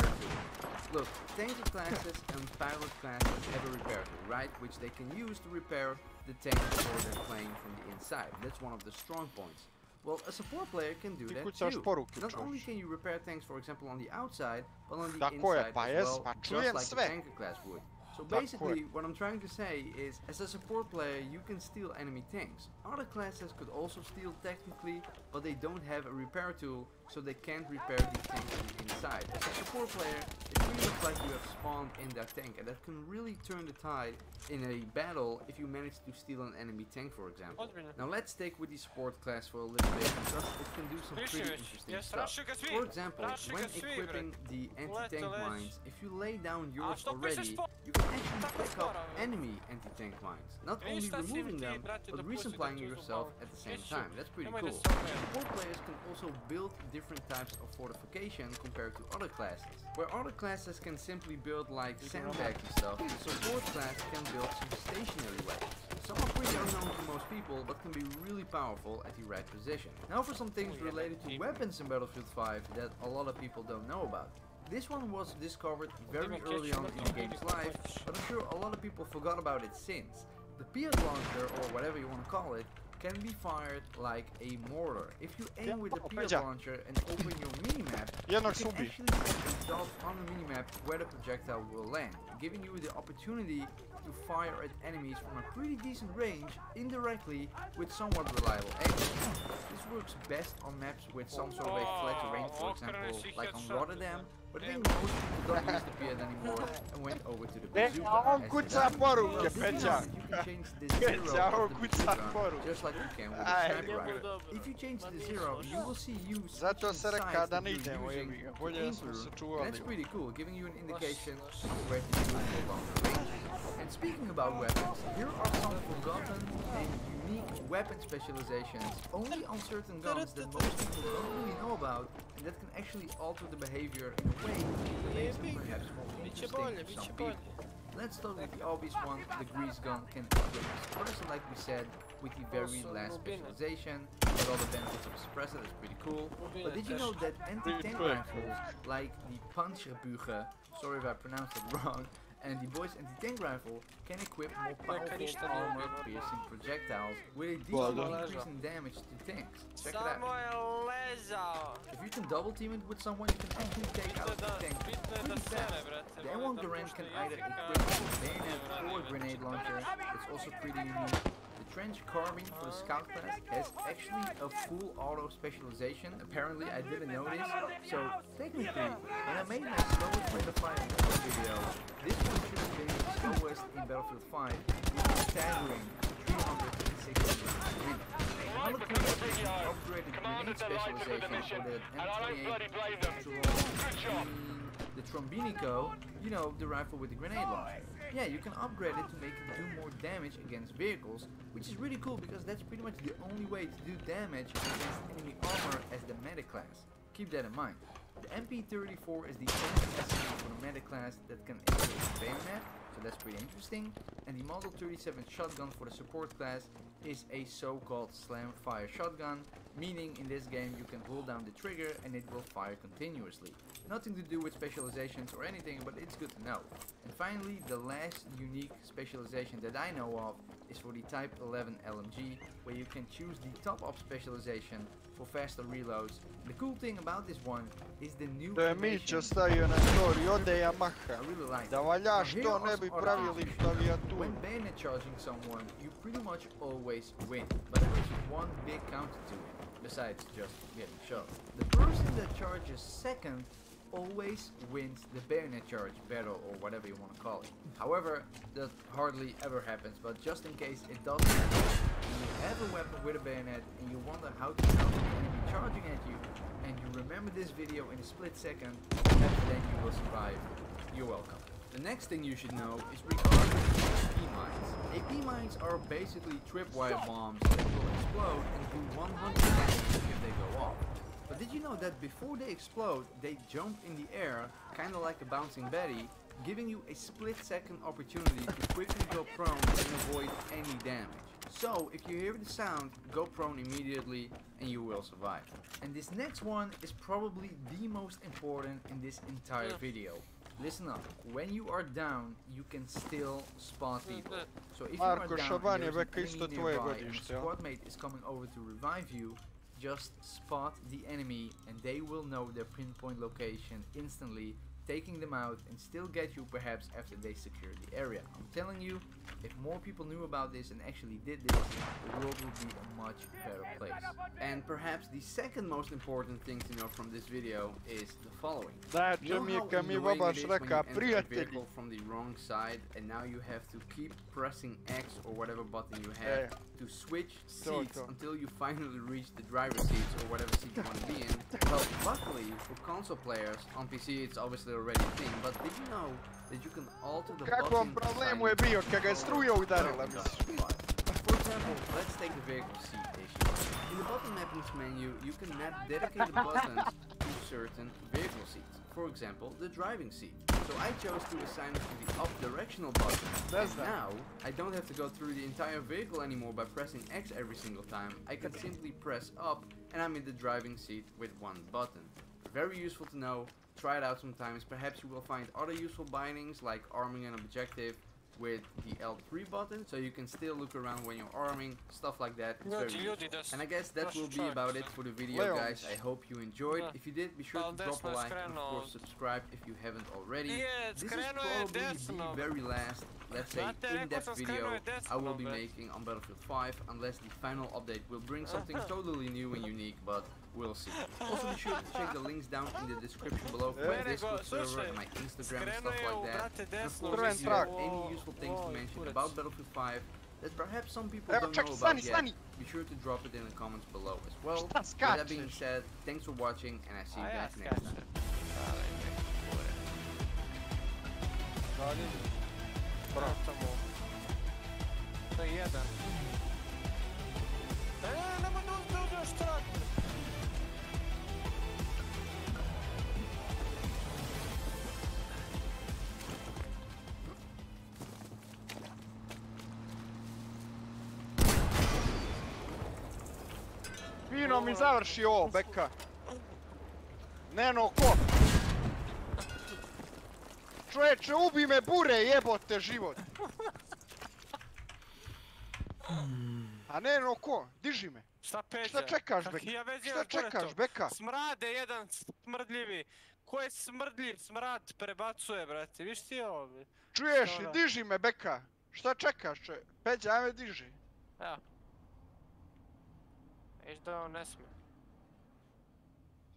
Look, tanker classes and pilot classes have a repair tool, right? Which they can use to repair the tank before they're playing from the inside. That's one of the strong points. Well, a support player can do that too. Not only can you repair tanks, for example, on the outside, but on the inside as well, just like the tanker class would. So basically, what I'm trying to say is, as a support player, you can steal enemy tanks. Other classes could also steal technically, but they don't have a repair tool, so they can't repair these tanks from the inside. As a support player, it really looks like you have spawned in that tank, and that can really turn the tide in a battle if you manage to steal an enemy tank, for example. Now let's stick with the support class for a little bit, because it can do some pretty interesting stuff. For example, when equipping the anti-tank mines, if you lay down yours already, you can actually pick up enemy anti-tank mines. Not only removing them, but resupplying yourself at the same time. That's pretty cool. Support players can also build different types of fortification compared to other classes. Where other classes can simply build like sandbags and stuff, the support class can build some stationary weapons. Some are pretty unknown to most people, but can be really powerful at the right position. Now for some things related to weapons in Battlefield 5 that a lot of people don't know about. This one was discovered very early on in the game's life, but I'm sure a lot of people forgot about it since. The Piat launcher, or whatever you want to call it, can be fired like a mortar. If you aim with the Piat launcher and open your minimap, you can actually see a dot on the minimap where the projectile will land, giving you the opportunity to fire at enemies from a pretty decent range indirectly with somewhat reliable aim. This works best on maps with some sort of a flat terrain, for example like on Rotterdam, but I think most people don't use the P.I.D. anymore and went over to the bazooka. On kuca poruke, Peća! You can change the zero Peća, on of the kuca bazooka, poruke. just like you can with a sniper rifle. If you change the zero, you will see you Zato se switching reka sides da that ne you're idemo, using jebi ga, to bolje aim da smo se through. čuvali. That's pretty cool, giving you an indication of where to shoot for longer range. And speaking about weapons, here are some forgotten and unique weapon specializations only on certain guns that most people don't really know about and that can actually alter the behavior in a way that makes them perhaps more interesting to some people. Let's start with the obvious one. The grease gun can upgrade the suppressor like we said with the very last specialization. Got all the benefits of a suppressor, that's pretty cool. But did you know that anti-tank rifles like the Panzerbücher, sorry if I pronounced it wrong, and the boys anti-tank rifle can equip more powerful armor-piercing projectiles with a decent increase in damage to tanks. Check it out. If you can double team it with someone, you can actually take out the tank pretty fast. The M1 Garand can either equip with a bayonet or a grenade launcher. It's also pretty unique. The trench carbine for the scout class has actually a full auto specialization. Apparently I didn't know this. So technically, when I made my slowest rate of fire video, this one should have been the slowest in Battlefield 5, with a staggering 360 minutes. Another cool is the upgraded grenade specialization for the M28 the Trombinico, you know, the rifle with the grenade launcher. Yeah, you can upgrade it to make it do more damage against vehicles, which is really cool because that's pretty much the only way to do damage against enemy armor as the medic class. Keep that in mind. The MP34 is the only SMG for the medic class that can activate the bayonet, so that's pretty interesting. And the Model 37 shotgun for the support class is a so-called slam fire shotgun, meaning in this game you can hold down the trigger and it will fire continuously. Nothing to do with specializations or anything, but it's good to know. And finally, the last unique specialization that I know of is for the Type 11 LMG, where you can choose the top up specialization for faster reloads. The cool thing about this one is the new Mićo stavio na story, ode Yamaha. Da valja što ne bi pravili klavijatur. When bayonet charging someone, you pretty much always win, but there is one big counter to it, besides just getting shot. The person that charges second always wins the bayonet charge battle, or whatever you want to call it. However, that hardly ever happens, but just in case it does happen, and you have a weapon with a bayonet and you wonder how to counter the enemy charging at you, and you remember this video in a split second, after then you will survive. You're welcome. The next thing you should know is regarding AP mines. AP mines are basically tripwire bombs that will explode and do 100 damage if they go off. But did you know that before they explode, they jump in the air, kinda like a bouncing Betty, giving you a split-second opportunity to quickly go prone and avoid any damage. So, if you hear the sound, go prone immediately and you will survive. And this next one is probably the most important in this entire video. Listen up, when you are down, you can still spot people. So if you are down and there's an enemy nearby and a squad mate is coming over to revive you, just spot the enemy and they will know their pinpoint location instantly, taking them out and still get you perhaps after they secure the area. I'm telling you, if more people knew about this and actually did this, the world would be a much better place. And perhaps the second most important thing to know from this video is the following. You know how annoying it is when you enter a vehicle from the wrong side and now you have to keep pressing X or whatever button you have to switch seats until you finally reach the driver's seats or whatever seat you want to be in. Well, luckily for console players, on PC it's obviously already a thing, but did you know that you can alter the button problemu je bio kad ga je struja udarila, mislim. For example, let's take the vehicle seat issue. In the button mappings menu, you can map dedicated buttons to certain vehicle seats. For example, the driving seat. So I chose to assign it to the up directional button. And now, I don't have to go through the entire vehicle anymore by pressing X every single time. I can simply press up and I'm in the driving seat with one button. Very useful to know. Try it out sometimes. Perhaps you will find other useful bindings like arming an objective, with the L3 button, so you can still look around when you're arming, stuff like that. It's very useful. And I guess that will be about it for the video, guys. I hope you enjoyed. If you did, be sure to drop a like and of course subscribe if you haven't already. This is probably the very last, let's say, in-depth video I will be making on Battlefield 5, unless the final update will bring something totally new and unique, but we'll see. Also be sure to check the links down in the description below for my Discord server and my Instagram and stuff like that. And of course, if you have any useful things to mention about Battlefield 5 that perhaps some people don't know about yet, be sure to drop it in the comments below as well. With that being said, thanks for watching and I see you guys next time. Fino mi završi ovo, beka. Neno, ko? Čovječe, ubi me bure, jebote život. A Neno, ko? Diži me. Šta Peđa? Šta čekaš, beka? Šta čekaš, beka? Smrade jedan smrdljivi. Ko je smrdljiv smrad prebacuje, brate. Viš ti ovo? Čuješ, diži me, beka. Šta čekaš, Peđa, ajme diži. Evo. Viš da on ne sme.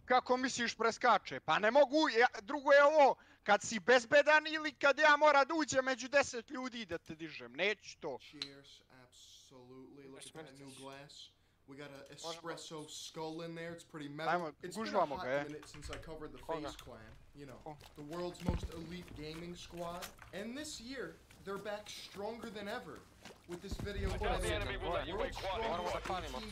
Kako misliš preskače? Pa ne mogu, drugo je ovo, kad si bezbedan ili kad ja mora da uđem među 10 ljudi da te dižem, neću to. Cheers, absolutely, look at that new glass. We got an espresso skull in there, it's pretty metal. It's been a hot minute since I covered the FaZe Clan, you know, the world's most elite gaming squad. And this year, they're back stronger than ever. With this video, the enemy will let you wait quietly.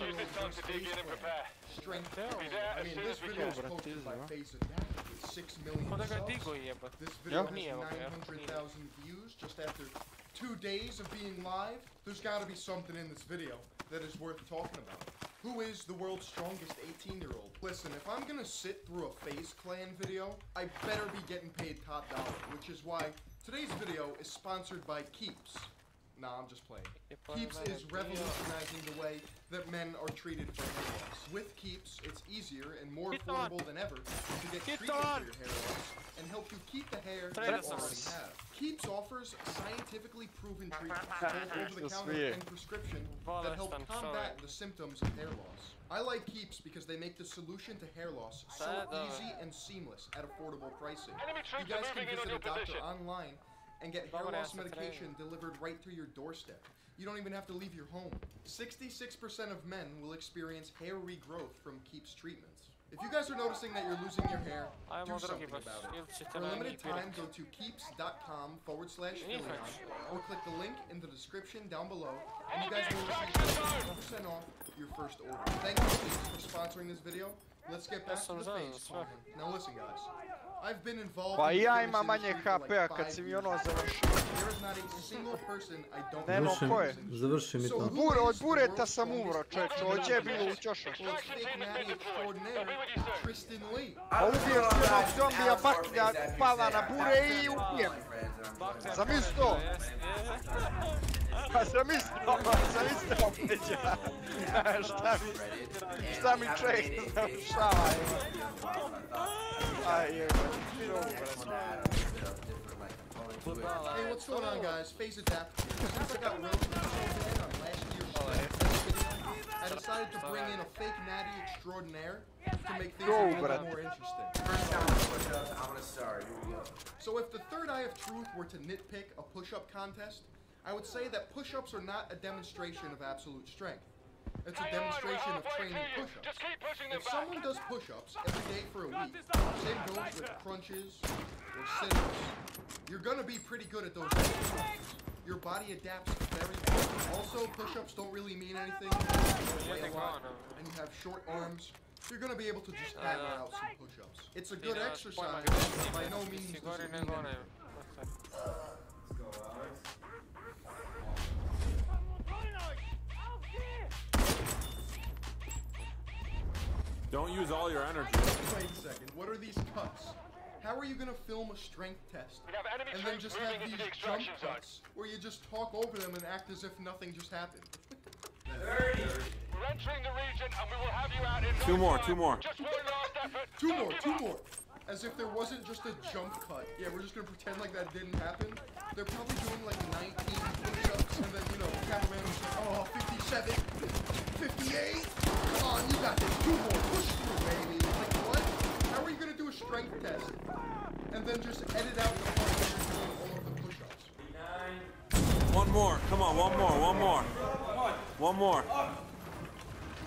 Use this time to dig in and prepare. Strength. I mean, this video is posted by FaZe Adapt with 6 million subs. This video has 900,000 views just after 2 days of being live. There's got to be something in this video that is worth talking about. Who is the world's strongest 18-year-old? Listen, if I'm gonna sit through a FaZe Clan video, I better be getting paid top dollar, which is why today's video is sponsored by Keeps. Nah, I'm just playing. Keeps is revolutionizing the way that men are treated for hair loss. With Keeps, it's easier and more affordable than ever to get treatment for your hair loss and help you keep the hair you already have. Keeps offers scientifically proven treatments, both over-the-counter and prescription, that help combat the symptoms of hair loss. I like Keeps because they make the solution to hair loss so easy and seamless at affordable pricing. You guys can visit a doctor online and get hair loss medication delivered right to your doorstep. You don't even have to leave your home. 66% of men will experience hair regrowth from Keeps treatments. If you guys are noticing that you're losing your hair, do something about it. For a limited time, go to keeps.com/Philion or click the link in the description down below, and you guys will receive 10% off your first order. Thank you, Keeps, for sponsoring this video. Let's get back to the FaZe. Now listen, guys. I've been involved Pa ja imam manje HP-a kad si mi ono završio. Neno, ko je? Završi mi to. Od bureta sam umro, čovječe, ovdje je bilo u ćošaš. A ubio si jednog zombija baklja, pala na bure i ubijem. Zamisli to. Pa zamisli Peđa. Šta mi čovjek završava, Hey, what's going on, guys? FaZe Adapt. Since I got roasted so bad on last year's video, I decided to bring in a fake natty extraordinaire to make things a little more interesting. So if the third eye of truth were to nitpick a push-up contest, I would say that push-ups are not a demonstration of absolute strength. It's a demonstration of training push-ups. If someone does push-ups every day for a week, same goes with crunches or sit-ups, you're gonna be pretty good at those exercises. Your body adapts very well. Also, push-ups don't really mean anything. You weigh a lot and you have short arms. You're gonna be able to just hammer out some push-ups. It's a good exercise, but by no means does it mean anything. Don't use all your energy. Wait a second, what are these cuts? How are you gonna film a strength test and then just have these jump cuts where you just talk over them and act as if nothing just happened? 30. We're entering the region and we will have you out in no Two more, time. two more. Just one last effort. Two more. As if there wasn't just a jump cut. Yeah, we're just gonna pretend like that didn't happen. They're probably doing like 19 push-ups and then, you know, the cameraman was like, oh, 57, 58. Come on, you got this. 2 more. Push through, baby. Like, what? How are you gonna do a strength test and then just edit out the part where you're doing all of the push-ups? One more. Come on, one more, one more. One more.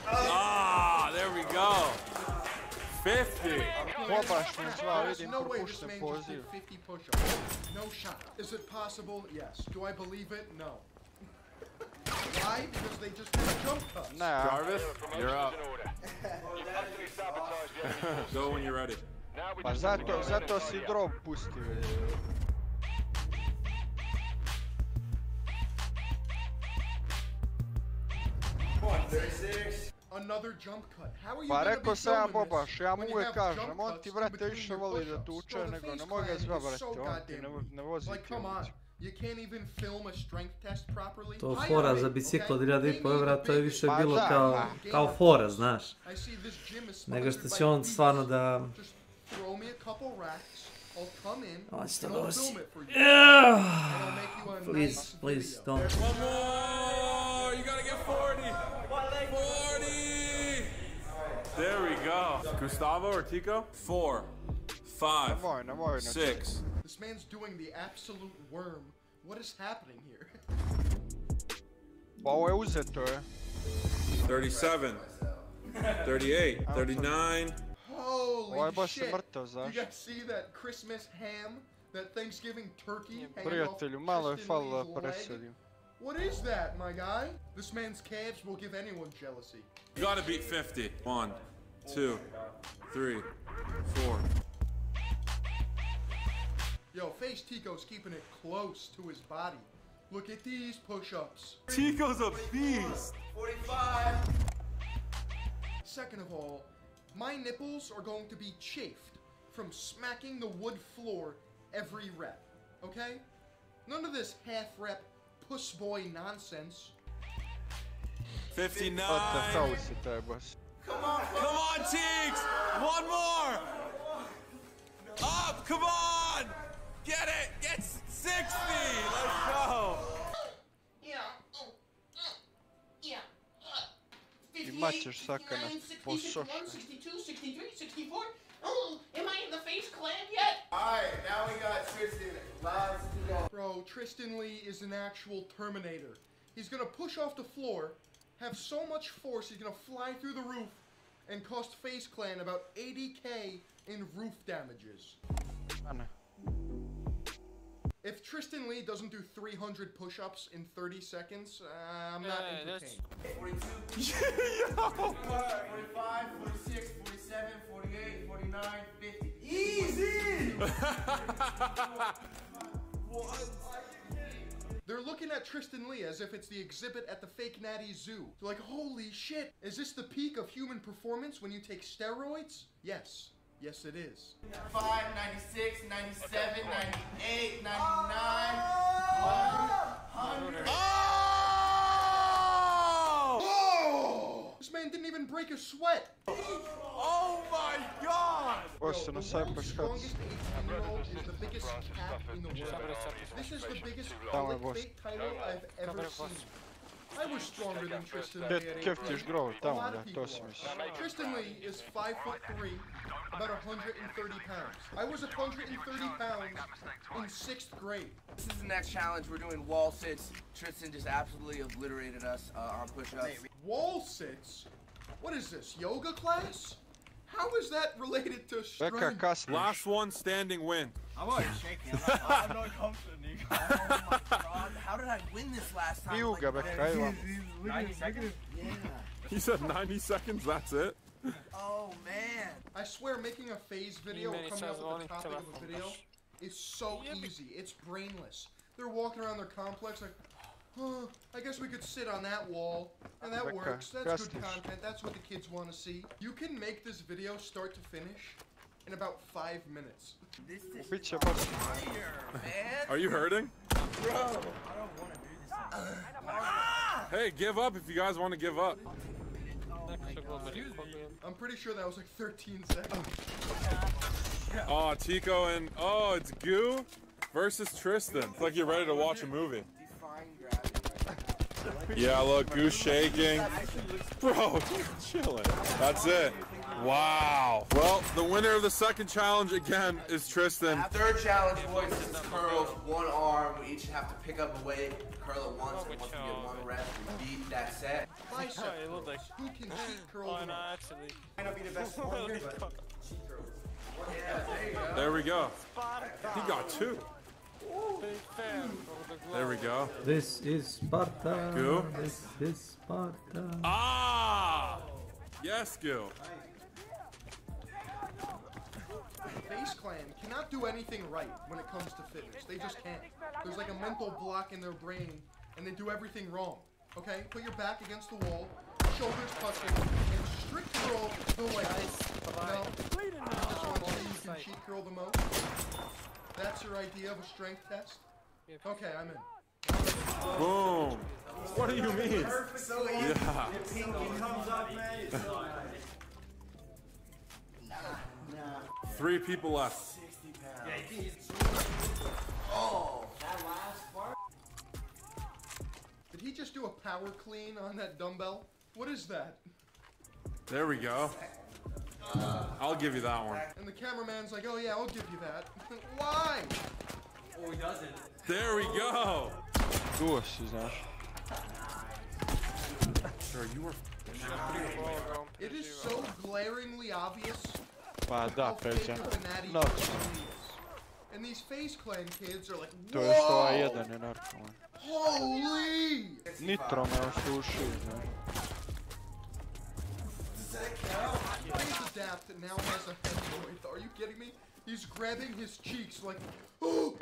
Ah, there we go. 50. There's no way this man just did 50 push-ups. No shot. Is it possible? Yes. Do I believe it? No. Why? Because they just did jump cuts. Jarvis, you're up. Go when you're ready. Pa zato si drop pustio. Another jump cut. How are you Pa gonna rekao be sam ja filming Bobaš, this ja mu when you uvijek have kažem, jump on cuts ti in vrate between više your voli da push-ups? tuče Bro, the nego face ne može clan sve is vrati, so on ti goddamn ne vozi like, ti come on. ulici. You can't even film a strength test properly. To fora za bicikl od 1000 evra, to je više Pa bilo da, kao fora, znaš. I see this gym is Nego što sponsored će by on Beats. stvarno da... Just throw me a couple racks. I'll come in On će to and I'll dosi. film it for you. And I'll make you a Please, nice please, video. don't. One more. You gotta get 40. 40. There we go. Gustavo or Tico? 4, 5, 6. This man's doing the absolute worm. What is happening here? Pa ovo je uzeto je. 37, 38, 39. Holy shit! Mrtav, You guys see that Christmas ham? That Thanksgiving turkey hanging off Prijatelju, malo je Tristan falilo Lee's da leg? presedim. What is that, my guy? This man's calves will give anyone jealousy. You gotta beat 50. 1, 2, 3, 4. Yo, Face Tico's keeping it close to his body. Look at these push-ups. Tico's a beast. 45. Second of all, my nipples are going to be chafed from smacking the wood floor every rep, okay? None of this half-rep puss boy nonsense. 59. Kao si taj boss. Come on, Teeks. One more. Up, come on. Get it. Get 60. Let's go. Imat ćeš sakana po sošu. 62, 63, 64. Oh, am I in the Face Clan yet? Alright, now we got Tristan. Let's go. Bro, Tristan Lee is an actual Terminator. He's gonna push off the floor, have so much force, he's gonna fly through the roof, and cost Face Clan about 80k in roof damages. If Tristan Lee doesn't do 300 push-ups in 30 seconds, I'm not entertained. 42. 45, 46, 47, 48, 49, 50. Easy! They're looking at Tristan Lee as if it's the exhibit at the fake Natty Zoo. They're like, holy shit, is this the peak of human performance when you take steroids? Yes. Yes, it is. 5, 96, 97, 98, 99, 100. Oh! This man didn't even break a sweat. Oh my god! Ovo na sve paškac. Strongest 18-year-old is the biggest cat in the world. This is the biggest clickbait title I've ever seen. I was stronger than Tristan Lee at 8 Kev tiš grov A tamo, lot da, of to people si are. mislio. Tristan Lee is 5'3", about 130 pounds. I was 130 pounds in 6th grade. This is the next challenge. We're doing wall sits. Tristan just absolutely obliterated us on push-ups. Wall sits? What is this, yoga class? How is that related to strength? Last one standing win. I'm already shaking. I'm not confident, Nico. Oh my god. How did I win this last time? Pijuga, Beka, evo. 90 seconds? Yeah. He said 90 seconds, that's it? Oh man. I swear making a phase video or coming up with the topic of a video is so easy. It's brainless. They're walking around their complex like, I guess we could sit on that wall. And that works. That's good content. That's what the kids want to see. You can make this video start to finish in about 5 minutes. This is Fire, man. Are you hurting? Bro, I don't want to do this. Hey, give up if you guys want to give up. I'm pretty sure that was like 13 seconds. Oh, Tico and oh, it's Goo versus Tristan. It's like you're ready to watch a movie. Yeah, look, Goo's shaking. Bro, chilling. That's it. Wow. Well, the winner of the second challenge again is Tristan. Third challenge, boys, is curls, one arm. We each have to pick up a weight, curl it once, and once we get one rep, we beat that set. Bicep curls. Who can cheat curl the most? Might not be the best one here, but cheat curls. Yeah, there you go. There we go. He got 2. There we go. This is Sparta. Goo. This is Sparta. Ah! Yes, Goo. Face Clan cannot do anything right when it comes to fitness. They just can't. There's like a mental block in their brain, and they do everything wrong. Okay? Put your back against the wall, shoulders touching, and strict curl the legs. No. You just want to see who can cheat curl the most? That's your idea of a strength test? Okay, I'm in. Boom. What do you mean? Yeah. 3 people left. Oh, that last part? Did he just do a power clean on that dumbbell? What is that? There we go. I'll give you that one. And the cameraman's like, oh yeah, I'll give you that. Why? Oh, he doesn't. There we go. Goo si, znaš. Sure, you were. It is so glaringly obvious. Pa da, Peđa. No. And these Face Clan kids are like, To je što A1 je narkoman. holy! Nitro me osušio, znaš. Please adapt now has a hemorrhoid. Are you kidding me? He's grabbing his cheeks like, oh!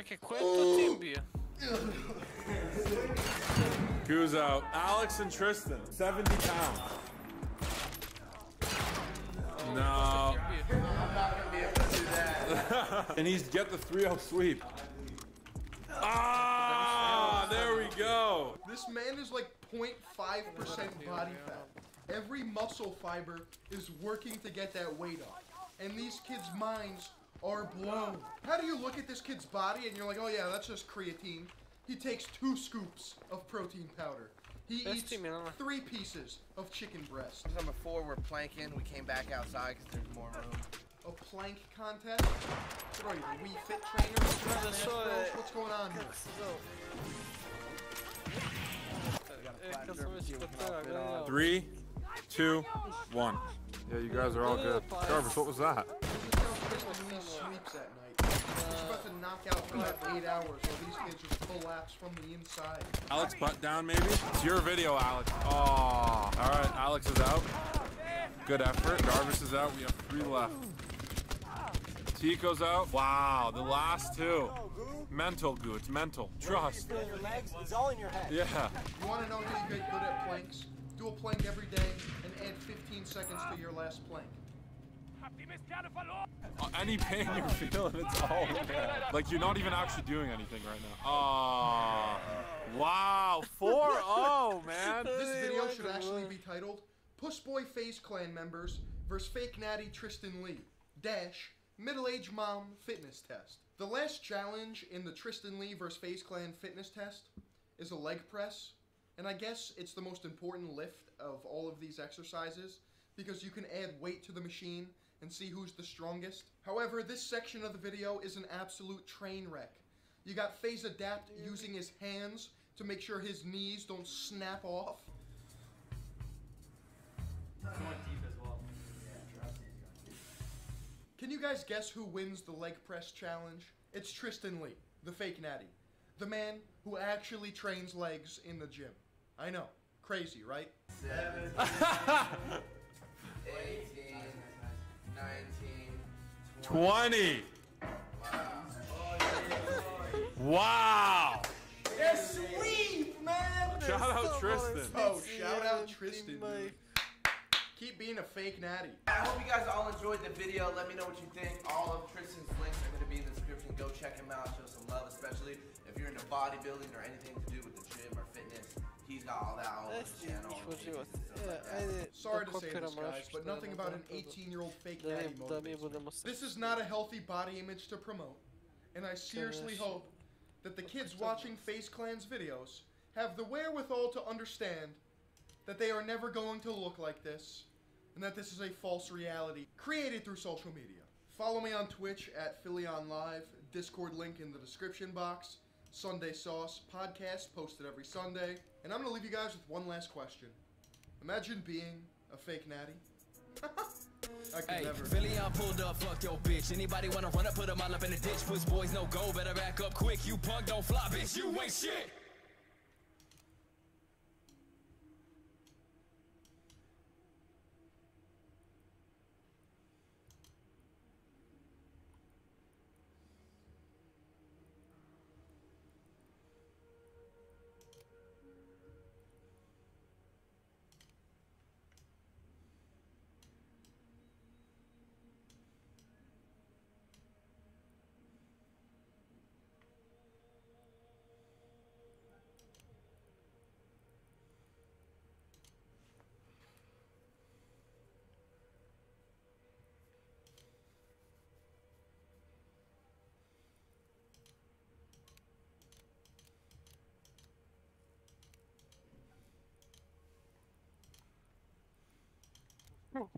Goo's out. Alex and Tristan, 70 pounds. No. I'm not gonna be able to do that. And he's get the 3-0 sweep. Ah, there we go. This man is like 0.5% body fat. Every muscle fiber is working to get that weight up. And these kids' minds are blown. How do you look at this kid's body and you're like, oh yeah, that's just creatine? He takes 2 scoops of protein powder. He eats 3 pieces of chicken breast. Number 4, we're planking. We came back outside because there's more room. A plank contest? What are you, the Wii Fit trainer? What's going on here? 3, 2, 1. Yeah, you guys are all good. Jarvis, what was that? Sleeps at night. He's about to knock out for about 8 hours while these kids just collapse from the inside. Alex, butt down maybe? It's your video, Alex. Oh, all right, Alex is out. Good effort. Jarvis is out. We have 3 left. Tico's out. Wow, the last 2. Mental, Goo. It's mental. Trust. Your legs, it's all in your head. Yeah. You want to know how you get good at planks? Do a plank every day and add 15 seconds to your last plank. Any pain you're feeling, it's all in there. Like you're not even actually doing anything right now. Oh, wow. 4-0, man. This video should actually be titled Puss Boy Face Clan members versus Fake Natty Tristan Lee dash middle-aged mom fitness test. The last challenge in the Tristan Lee versus Face Clan fitness test is a leg press. And I guess it's the most important lift of all of these exercises because you can add weight to the machine and see who's the strongest. However, this section of the video is an absolute train wreck. You got FaZe Adapt using his hands to make sure his knees don't snap off. Can you guys guess who wins the leg press challenge? It's Tristan Lee, the fake natty. The man who actually trains legs in the gym. I know, crazy, right? 17, 18, 19, 20. Wow. Yes, sweet, man. Yes, Shout out sweet. Tristan. Oh, shout out Tristan. Dude. 20. 20. Keep being a fake natty. I hope you guys all enjoyed the video. Let me know what you think. All of Tristan's links are going to be in the description. Go check him out. Show some love, especially if you're into bodybuilding or anything to do with the gym or fitness. He's got all that all on his channel. Sorry to say this, guys, but nothing about an 18-year-old fake natty motivates me. This is not a healthy body image to promote, and I seriously hope that the kids watching FaZe Clan's videos have the wherewithal to understand that they are never going to look like this, and that this is a false reality created through social media. Follow me on Twitch at PhillyOnLive, Discord link in the description box, Sunday Sauce podcast posted every Sunday, and I'm gonna leave you guys with one last question. Imagine being a fake natty. I could never. Philly, I pulled up, fuck your bitch. Anybody wanna run up, put them all up in the ditch. Push boys, no go, better back up quick. You punk, don't fly, bitch, you ain't shit.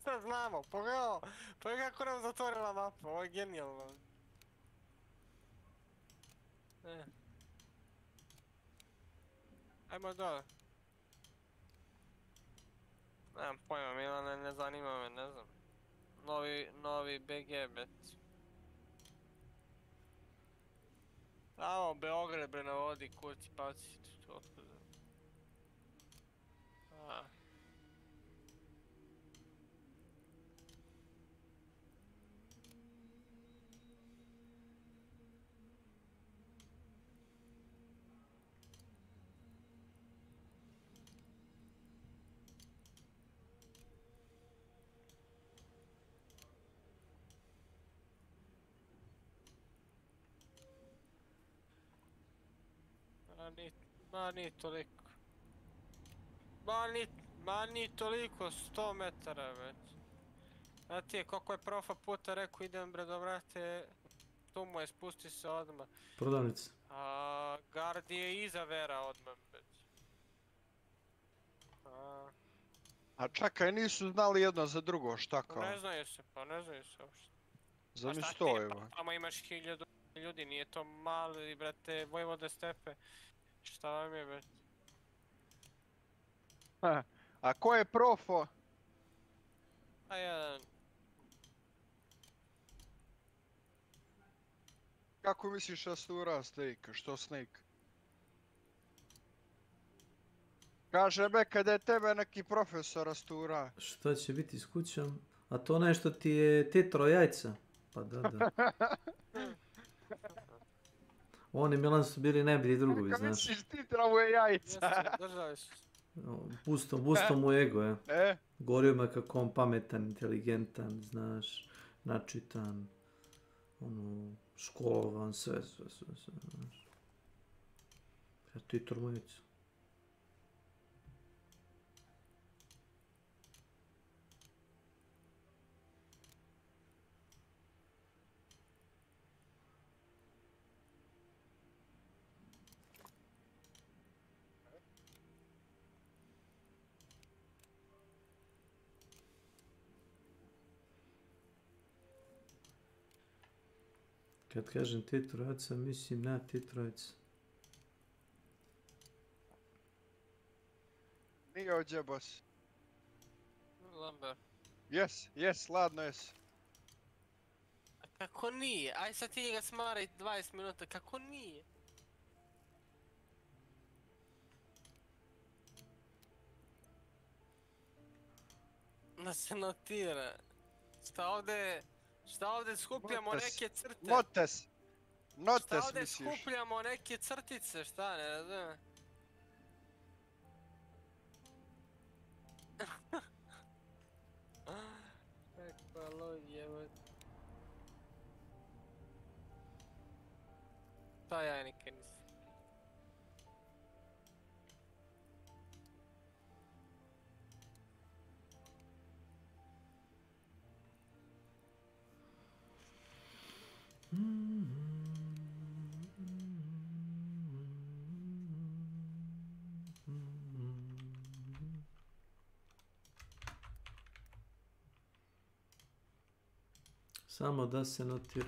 Sad znamo, pogledaj kako nam zatvorila mapa, ovo je genijalno. Ajmo dole. Nemam pojma, Milane, ne zanima me, ne znam. Novi BG, bet. Tamo, Beograd, bre, navodi, kurci, paci, otkuda. Ma nije toliko. Ma nije toliko, 100 metara već. Znate je koliko je profa puta rekao idem bre do vrate, tu mu je, spusti se odmah. Prodavnica. Gard je iza Vera odmah već. A čakaj, nisu znali jedno za drugo, šta kao? Ne znaju se uopšte. Za to evo. Tamo imaš 1000 ljudi, nije to mali, brate, Vojvode Stepe. Šta vam je, brate? A ko je profo? A jedan... Kako misliš da se ura Snake? Što Snake? Kaže Beka da je tebe neki profesor rastura. Šta će biti s kućom? A to nešto ti je tetro jajca. Pa da. Oni Milan su bili najbolji drugovi, znaš. Kako misliš titra mu je jajca? Držali su. Busto mu ego, je. Govorio me kako on pametan, inteligentan, znaš, načitan, školovan, sve, znaš. Ja titor mu jajca. Kad kažem te trojaca, mislim na te trojaca. Nije ođe, boss. Lamber. Jes, ladno jes. A kako nije? Aj sad ti ga smaraj 20 minuta, kako nije? Da se notira. Šta ovdje skupljamo neke crte? Notes Šta ovdje misliš? skupljamo neke crtice, šta, ne razumijem? To ja nikad nisam. Samo da se notira.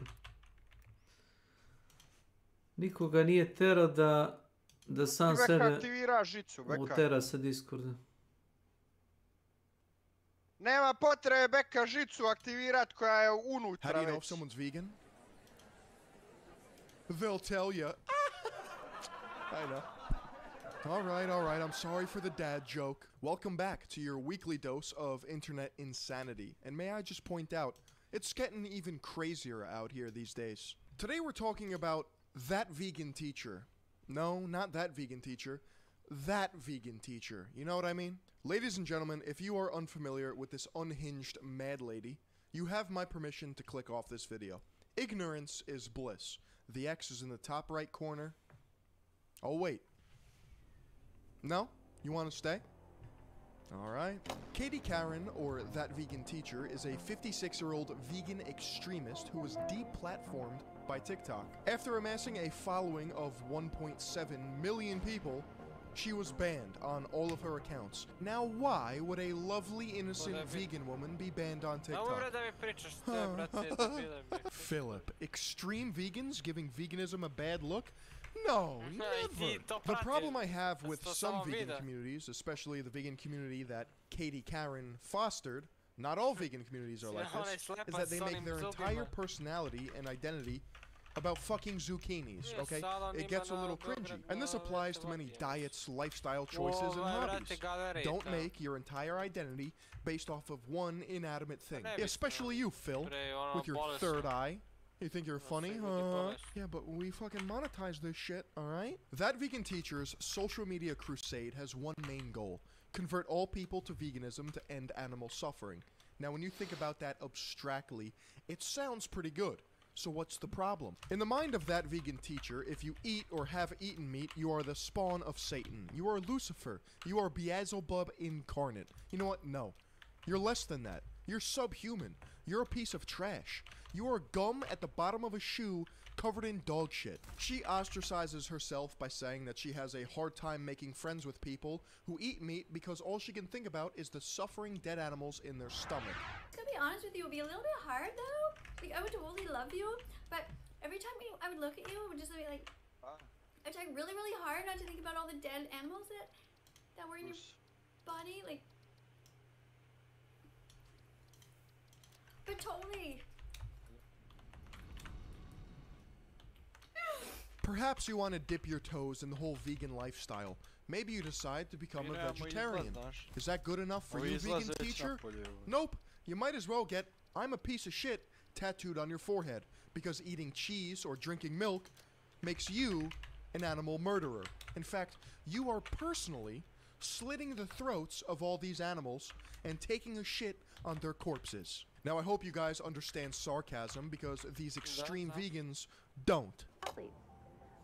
Nikoga nije terao da sam Beka sebe aktivira žicu, Beka. utera sa Discorda. Nema potrebe Beka žicu aktivirat koja je unutra How do you know if već. someone's vegan? They'll tell you. I know. All right. I'm sorry for the dad joke. Welcome back to your weekly dose of internet insanity. And may I just point out, it's getting even crazier out here these days. Today we're talking about that vegan teacher. No, not that vegan teacher. That vegan teacher. You know what I mean? Ladies and gentlemen, if you are unfamiliar with this unhinged mad lady, you have my permission to click off this video. Ignorance is bliss. The X is in the top right corner. Oh, wait. No? You want to stay? Alright. Katie Karen, or That Vegan Teacher, is a 56-year-old vegan extremist who was deplatformed by TikTok. After amassing a following of 1.7 million people, she was banned on all of her accounts. Now why would a lovely, innocent vegan woman be banned on TikTok? Philip, extreme vegans giving veganism a bad look? No, never. The problem I have with some vegan communities, especially the vegan community that Katie Karen fostered, not all vegan communities are like this, is that they make their entire personality and identity about fucking zucchinis, okay? It gets a little cringy. And this applies to many diets, lifestyle choices, and hobbies. Don't make your entire identity based off of one inanimate thing. Especially you, Phil, with your third eye. You think you're funny, huh? Yeah, but we fucking monetize this shit, alright? That Vegan Teacher's social media crusade has one main goal: convert all people to veganism to end animal suffering. Now, when you think about that abstractly, it sounds pretty good. So what's the problem? In the mind of That Vegan Teacher, if you eat or have eaten meat, you are the spawn of Satan. You are Lucifer. You are Beelzebub incarnate. You know what? No. You're less than that. You're subhuman. You're a piece of trash. You are gum at the bottom of a shoe covered in dog shit. She ostracizes herself by saying that she has a hard time making friends with people who eat meat because all she can think about is the suffering dead animals in their stomach. To be honest with you, it would be a little bit hard though. Like, I would totally love you, but every time I would look at you, it would just be like, I would try really, really hard not to think about all the dead animals that were in your body. Like, but totally. Perhaps you want to dip your toes in the whole vegan lifestyle. Maybe you decide to become a vegetarian. Is that good enough for you, Vegan Teacher? Nope. You might as well get "I'm a piece of shit" tattooed on your forehead, because eating cheese or drinking milk makes you an animal murderer. In fact, you are personally slitting the throats of all these animals and taking a shit on their corpses. Now, I hope you guys understand sarcasm, because these extreme vegans don't.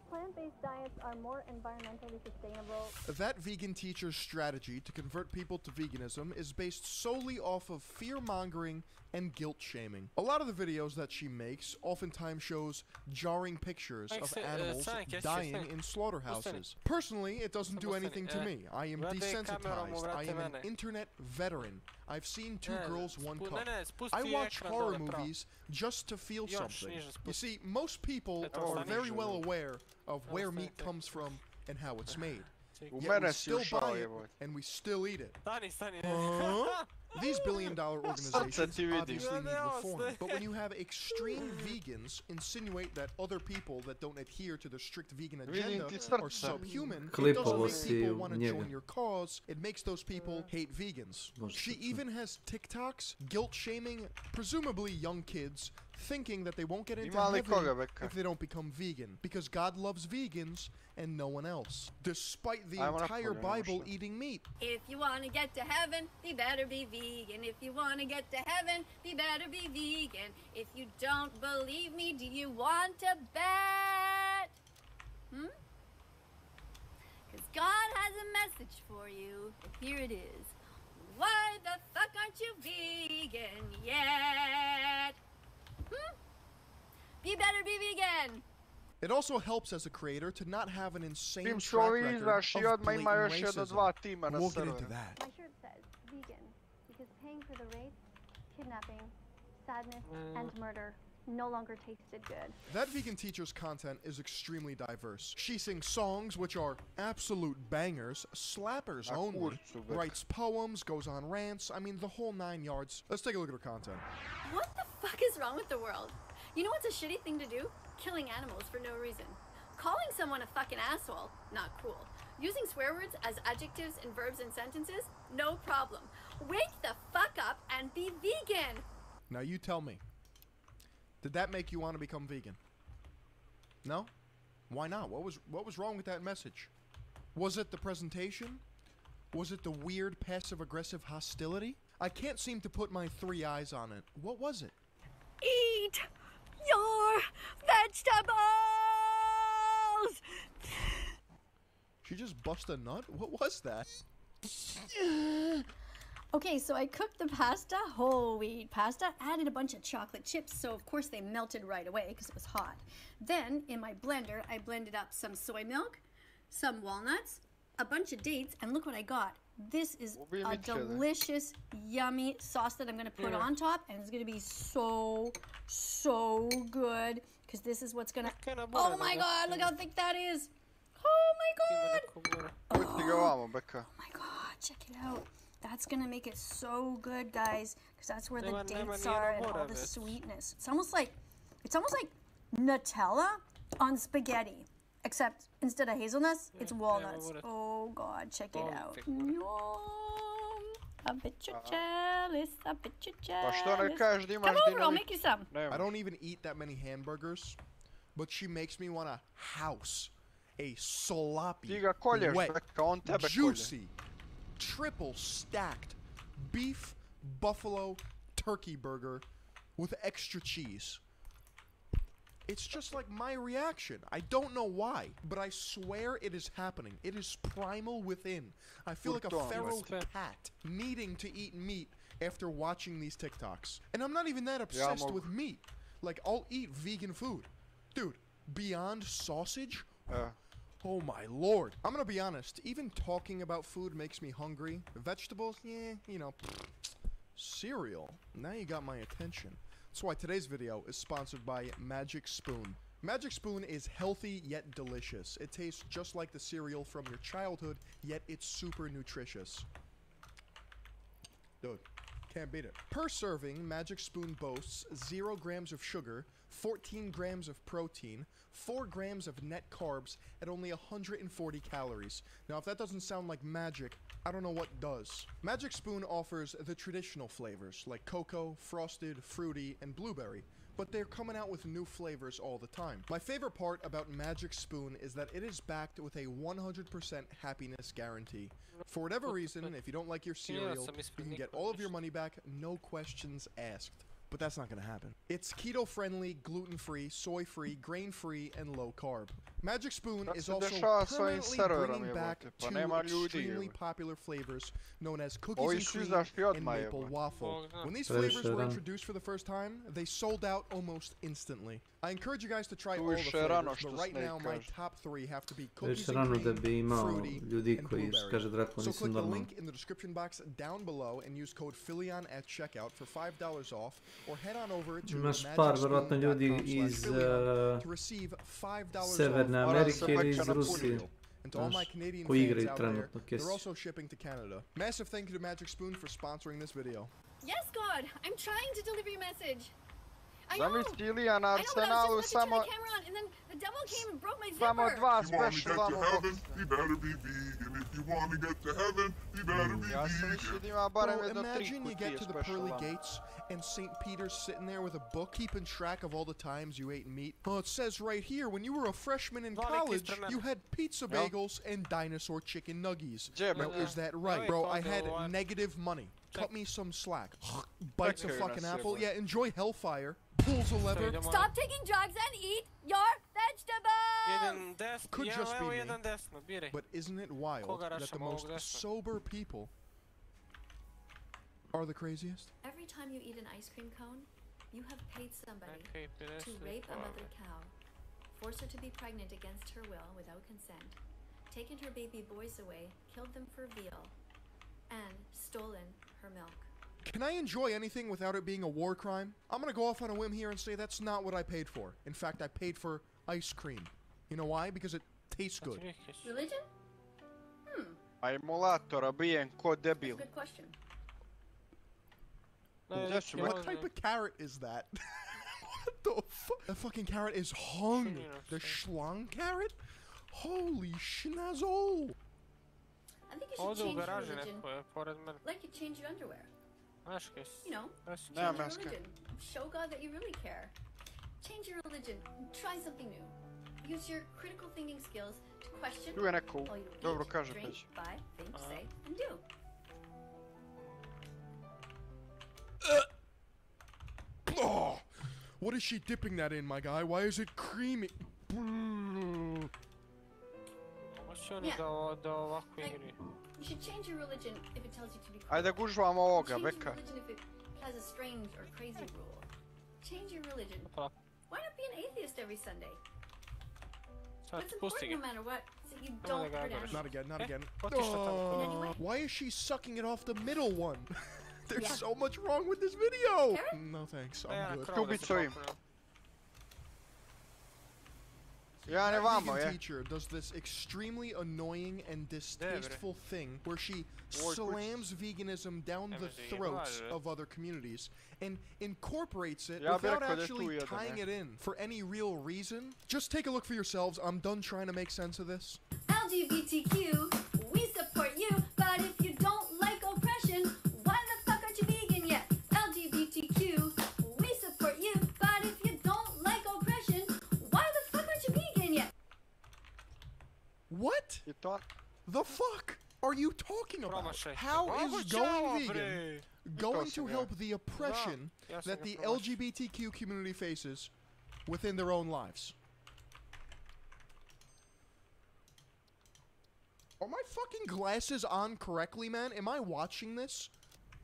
Plant-based diets are more environmentally sustainable. That Vegan Teacher's strategy to convert people to veganism is based solely off of fear-mongering and guilt-shaming. A lot of the videos that she makes oftentimes shows jarring pictures of animals dying in slaughterhouses. Personally, it doesn't do anything to me. I am desensitized. I am an internet veteran. I've seen Two Girls, One Cup. I watch horror movies just to feel something. You see, most people are very well aware of where meat comes from and how it's made. Yet we still buy it, and we still eat it. These billion-dollar organizations obviously need reform, but when you have extreme vegans insinuate that other people that don't adhere to the strict vegan agenda are subhuman, it doesn't make people want to join your cause, it makes those people hate vegans. She even has TikToks guilt-shaming, presumably young kids, thinking that they won't get into heaven if they don't become vegan, because God loves vegans and no one else, despite the entire Bible eating meat. If you want to get to heaven, you better be vegan. If you want to get to heaven, you better be vegan. If you don't believe me, do you want to bet? Because God has a message for you. Here it is. Why the fuck aren't you vegan yet? You better be vegan. It also helps as a creator to not have an insane Tim track Show record izdaš i of odmah ima blatant još jedno racism. 2 tima na We'll get into serveru. that. My shirt says vegan because paying for the rape, kidnapping, sadness, and murder no longer tasted good. That vegan teacher's content is extremely diverse. She sings songs which are absolute bangers, slappers only, writes poems, goes on rants, I mean the whole 9 yards. Let's take a look at her content. What the fuck is wrong with the world? You know what's a shitty thing to do? Killing animals for no reason. Calling someone a fucking asshole, not cool. Using swear words as adjectives and verbs in sentences, no problem. Wake the fuck up and be vegan. Now you tell me, did that make you want to become vegan? No? Why not? What was wrong with that message? Was it the presentation? Was it the weird passive-aggressive hostility? I can't seem to put my 3 eyes on it. What was it? Eat your vegetables! She just bust a nut? What was that? Okay, so I cooked the pasta, whole wheat pasta, added a bunch of chocolate chips, so of course they melted right away because it was hot. Then, in my blender, I blended up some soy milk, some walnuts, a bunch of dates, and look what I got. This is a delicious, yummy sauce that I'm going to put on top, and it's going to be so, so good, because this is what's going to... Oh my god, look how thick that is! Oh my god! Oh my god, check it out. That's gonna make it so good, guys, because that's where the dates are and all the sweetness. It's almost like Nutella on spaghetti, except instead of hazelnuts, it's walnuts. Oh god, check it out. Yum. I bet you're jealous. I bet you're jealous. Come over, I'll make you some. I don't even eat that many hamburgers, but she makes me want to house a sloppy, wet, juicy, triple stacked beef buffalo turkey burger with extra cheese. It's just like my reaction. I don't know why, but I swear it is happening. It is primal within. I feel like a feral cat needing to eat meat after watching these TikToks. And I'm not even that obsessed with meat. Like, I'll eat vegan food. Dude, beyond sausage? Oh my lord. I'm gonna be honest, even talking about food makes me hungry. Vegetables, yeah, you know. Cereal, now you got my attention. That's why today's video is sponsored by Magic Spoon. Magic Spoon is healthy yet delicious. It tastes just like the cereal from your childhood, yet it's super nutritious. Dude, can't beat it. Per serving, Magic Spoon boasts 0 grams of sugar, 14 grams of protein, 4 grams of net carbs, and only 140 calories. Now, if that doesn't sound like magic, I don't know what does. Magic Spoon offers the traditional flavors, like cocoa, frosted, fruity, and blueberry, but they're coming out with new flavors all the time. My favorite part about Magic Spoon is that it is backed with a 100% happiness guarantee. For whatever reason, if you don't like your cereal, you can get all of your money back, no questions asked. But that's not gonna happen. It's keto-friendly, gluten-free, soy-free, grain-free, and low-carb. Magic Spoon is also permanently bringing back 2 extremely popular flavors known as cookies and cream and maple waffle. When these flavors were introduced for the first time, they sold out almost instantly. I encourage you guys to try all the flavors, but right now my top 3 have to be cookies and cream, fruity, and blueberry. So click the link in the description box down below and use code FILION at checkout for $5 off, or head on over to magicspoon.com/filion to receive $5 Severne Amerike ili iz Rusije. And to all my Canadian fans out there, they're also shipping to Canada. Massive thank you to Magic Spoon for sponsoring this video. Yes, God, I'm trying to deliver your message. I know. Zamisli ili na I know, but I was Arsenalu just about to turn samo... the camera on, and then the devil came and broke my Samo zipper. dva If you want to special get to heaven, you better be vegan. If you want to get to heaven, you better be Ja sam vegan. mislio da ima barem jedno 3 imagine you get kutije to the special pearly lama. gates and St. Peter's sitting there with a book keeping track of all the times you ate meat. Well, it says right here, when you were a freshman in college, you had pizza bagels and dinosaur chicken nuggies. Now, is that right? Bro, I had negative money. Cut me some slack. Bites a fucking apple. Yeah, enjoy hellfire. Pulls a lever. Stop taking drugs and eat your vegetables! Could just be me. But isn't it wild that the most sober people are the craziest? Every time you eat an ice cream cone, you have paid somebody to rape a mother cow, force her to be pregnant against her will without consent, taken her baby boys away, killed them for veal, and stolen her milk. Can I enjoy anything without it being a war crime? I'm gonna go off on a whim here and say that's not what I paid for. In fact, I paid for ice cream. You know why? Because it tastes good. Religion? A emulatora bijen ko debil. Good question. What type of carrot is that? What the fuck? That fucking carrot is hung. The schlong carrot? Holy schnazzle. I think you should change your religion. Like you change your underwear. You know, change your religion. Show God that you really care. Change your religion. Try something new. Use your critical thinking skills to question all you eat, drink, buy, think, say, and do. Oh, what is she dipping that in, my guy? Why is it creamy? Yeah. You should change your religion if it tells you to be cool. Ajde gužvamo ovoga, Change your beka. religion if it has a strange or crazy rule. Change your religion. Why not be an atheist every Sunday? What's important no matter what is that you don't hurt animals. Not again, not again. Oh, why is she sucking it off the middle one? There's so much wrong with this video! Carrot? No thanks, I'm good. Ja ne That vamo, vegan je. teacher does this extremely annoying and distasteful thing where she slams veganism down the throats of other communities and incorporates it without actually tying it in for any real reason. Just take a look for yourselves. I'm done trying to make sense of this. LGBTQ, we support you, but if you don't like oppression, why the fuck aren't you vegan yet? LGBTQ, we support you, but if you don't like oppression, why the fuck aren't you vegan yet? What? The fuck are you talking about? How is going vegan going to help the oppression that the LGBTQ community faces within their own lives? Are my fucking glasses on correctly, man? Am I watching this?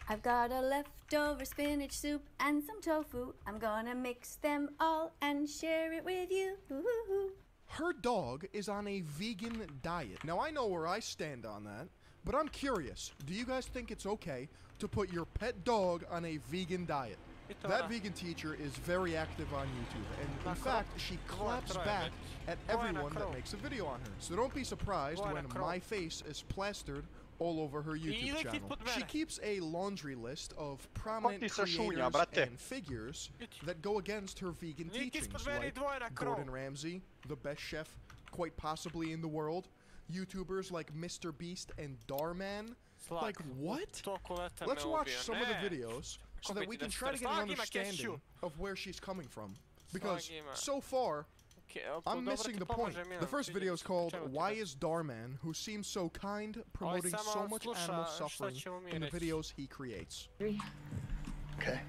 I've got a leftover spinach soup and some tofu. I'm gonna mix them all and share it with you. Her dog is on a vegan diet. Now, I know where I stand on that, but I'm curious. Do you guys think it's okay to put your pet dog on a vegan diet? That vegan teacher is very active on YouTube, and in fact, she claps back at everyone that makes a video on her. So don't be surprised when my face is plastered all over her YouTube channel. She keeps a laundry list of prominent creators and figures that go against her vegan teachings, like Gordon Ramsay, the best chef quite possibly in the world, YouTubers like Mr. Beast and Darman. Like, what? Let's watch some of the videos so that we can try to get an understanding of where she's coming from. Because, so far, I'm missing the point. The first video is called Why is Darman, who seems so kind, promoting so much animal suffering in the videos he creates. Okay.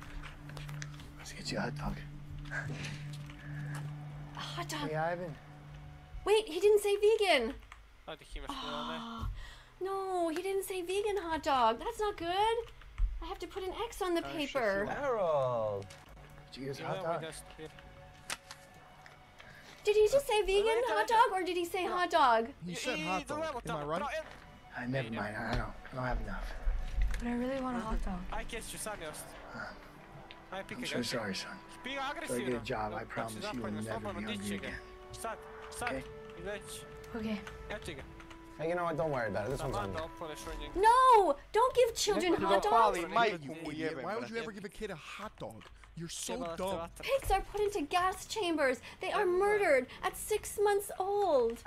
Let's get you a hot dog. A hot dog? Hey, Ivan. Wait, he didn't say vegan. Oh, no, he didn't say vegan hot dog. That's not good. I have to put an X on the paper. Harold. Did you get a hot dog? Did he just say vegan hot dog, or did he say hot dog? He said hot dog. Am I right? Never mind. I don't have enough. But I really want a hot dog. I'm so sorry, son. Go get a job. I promise you will never be hungry again. Okay? Okay. Hey, you know what? Don't worry about it. This one's on me. No! Don't give children hot dogs! You idiot. Why would you ever give a kid a hot dog? You're so dumb. Pigs are put into gas chambers. They are murdered at 6 months old.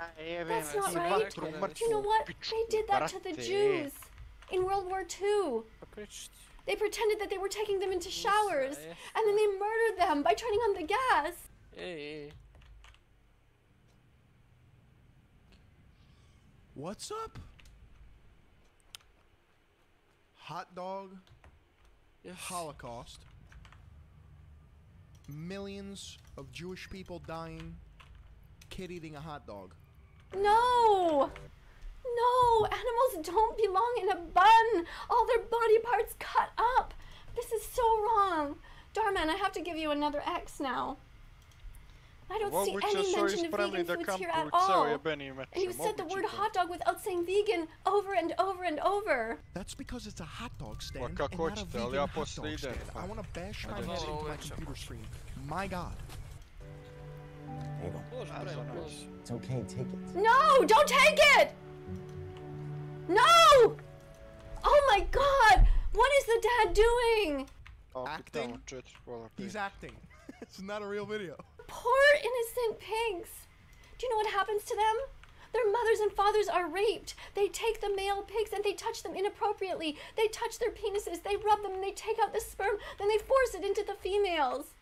That's not right. Do you know what? They did that to the Jews in World War II. They pretended that they were taking them into showers, and then they murdered them by turning on the gas. What's up? Hot dog. Holocaust. Millions of Jewish people dying. Kid eating a hot dog. No! No! Animals don't belong in a bun! All their body parts cut up! This is so wrong! Darman, I have to give you another X now. I don't see any mention of vegan foods here at all. And you said the word hot dog without saying vegan over and over and over. That's because it's a hot dog stand and not a vegan hot dog stand. I want to bash my head into my computer screen. My God. There you go. It's okay, take it. No! Don't take it! No! Oh my God! What is the dad doing? Acting? He's acting. It's not a real video. Poor innocent pigs. Do you know what happens to them? Their mothers and fathers are raped. They take the male pigs and they touch them inappropriately. They touch their penises, they rub them, and they take out the sperm, then they force it into the females.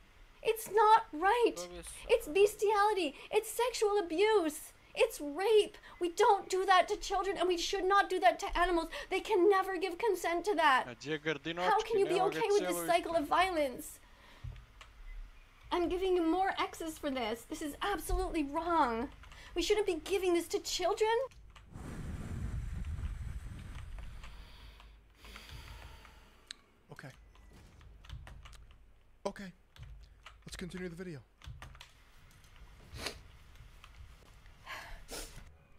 It's not right. It's bestiality. It's sexual abuse. It's rape. We don't do that to children, and we should not do that to animals. They can never give consent to that. How can you be okay with this cycle of violence? I'm giving you more X's for this. This is absolutely wrong. We shouldn't be giving this to children. Okay. Okay. Let's continue the video.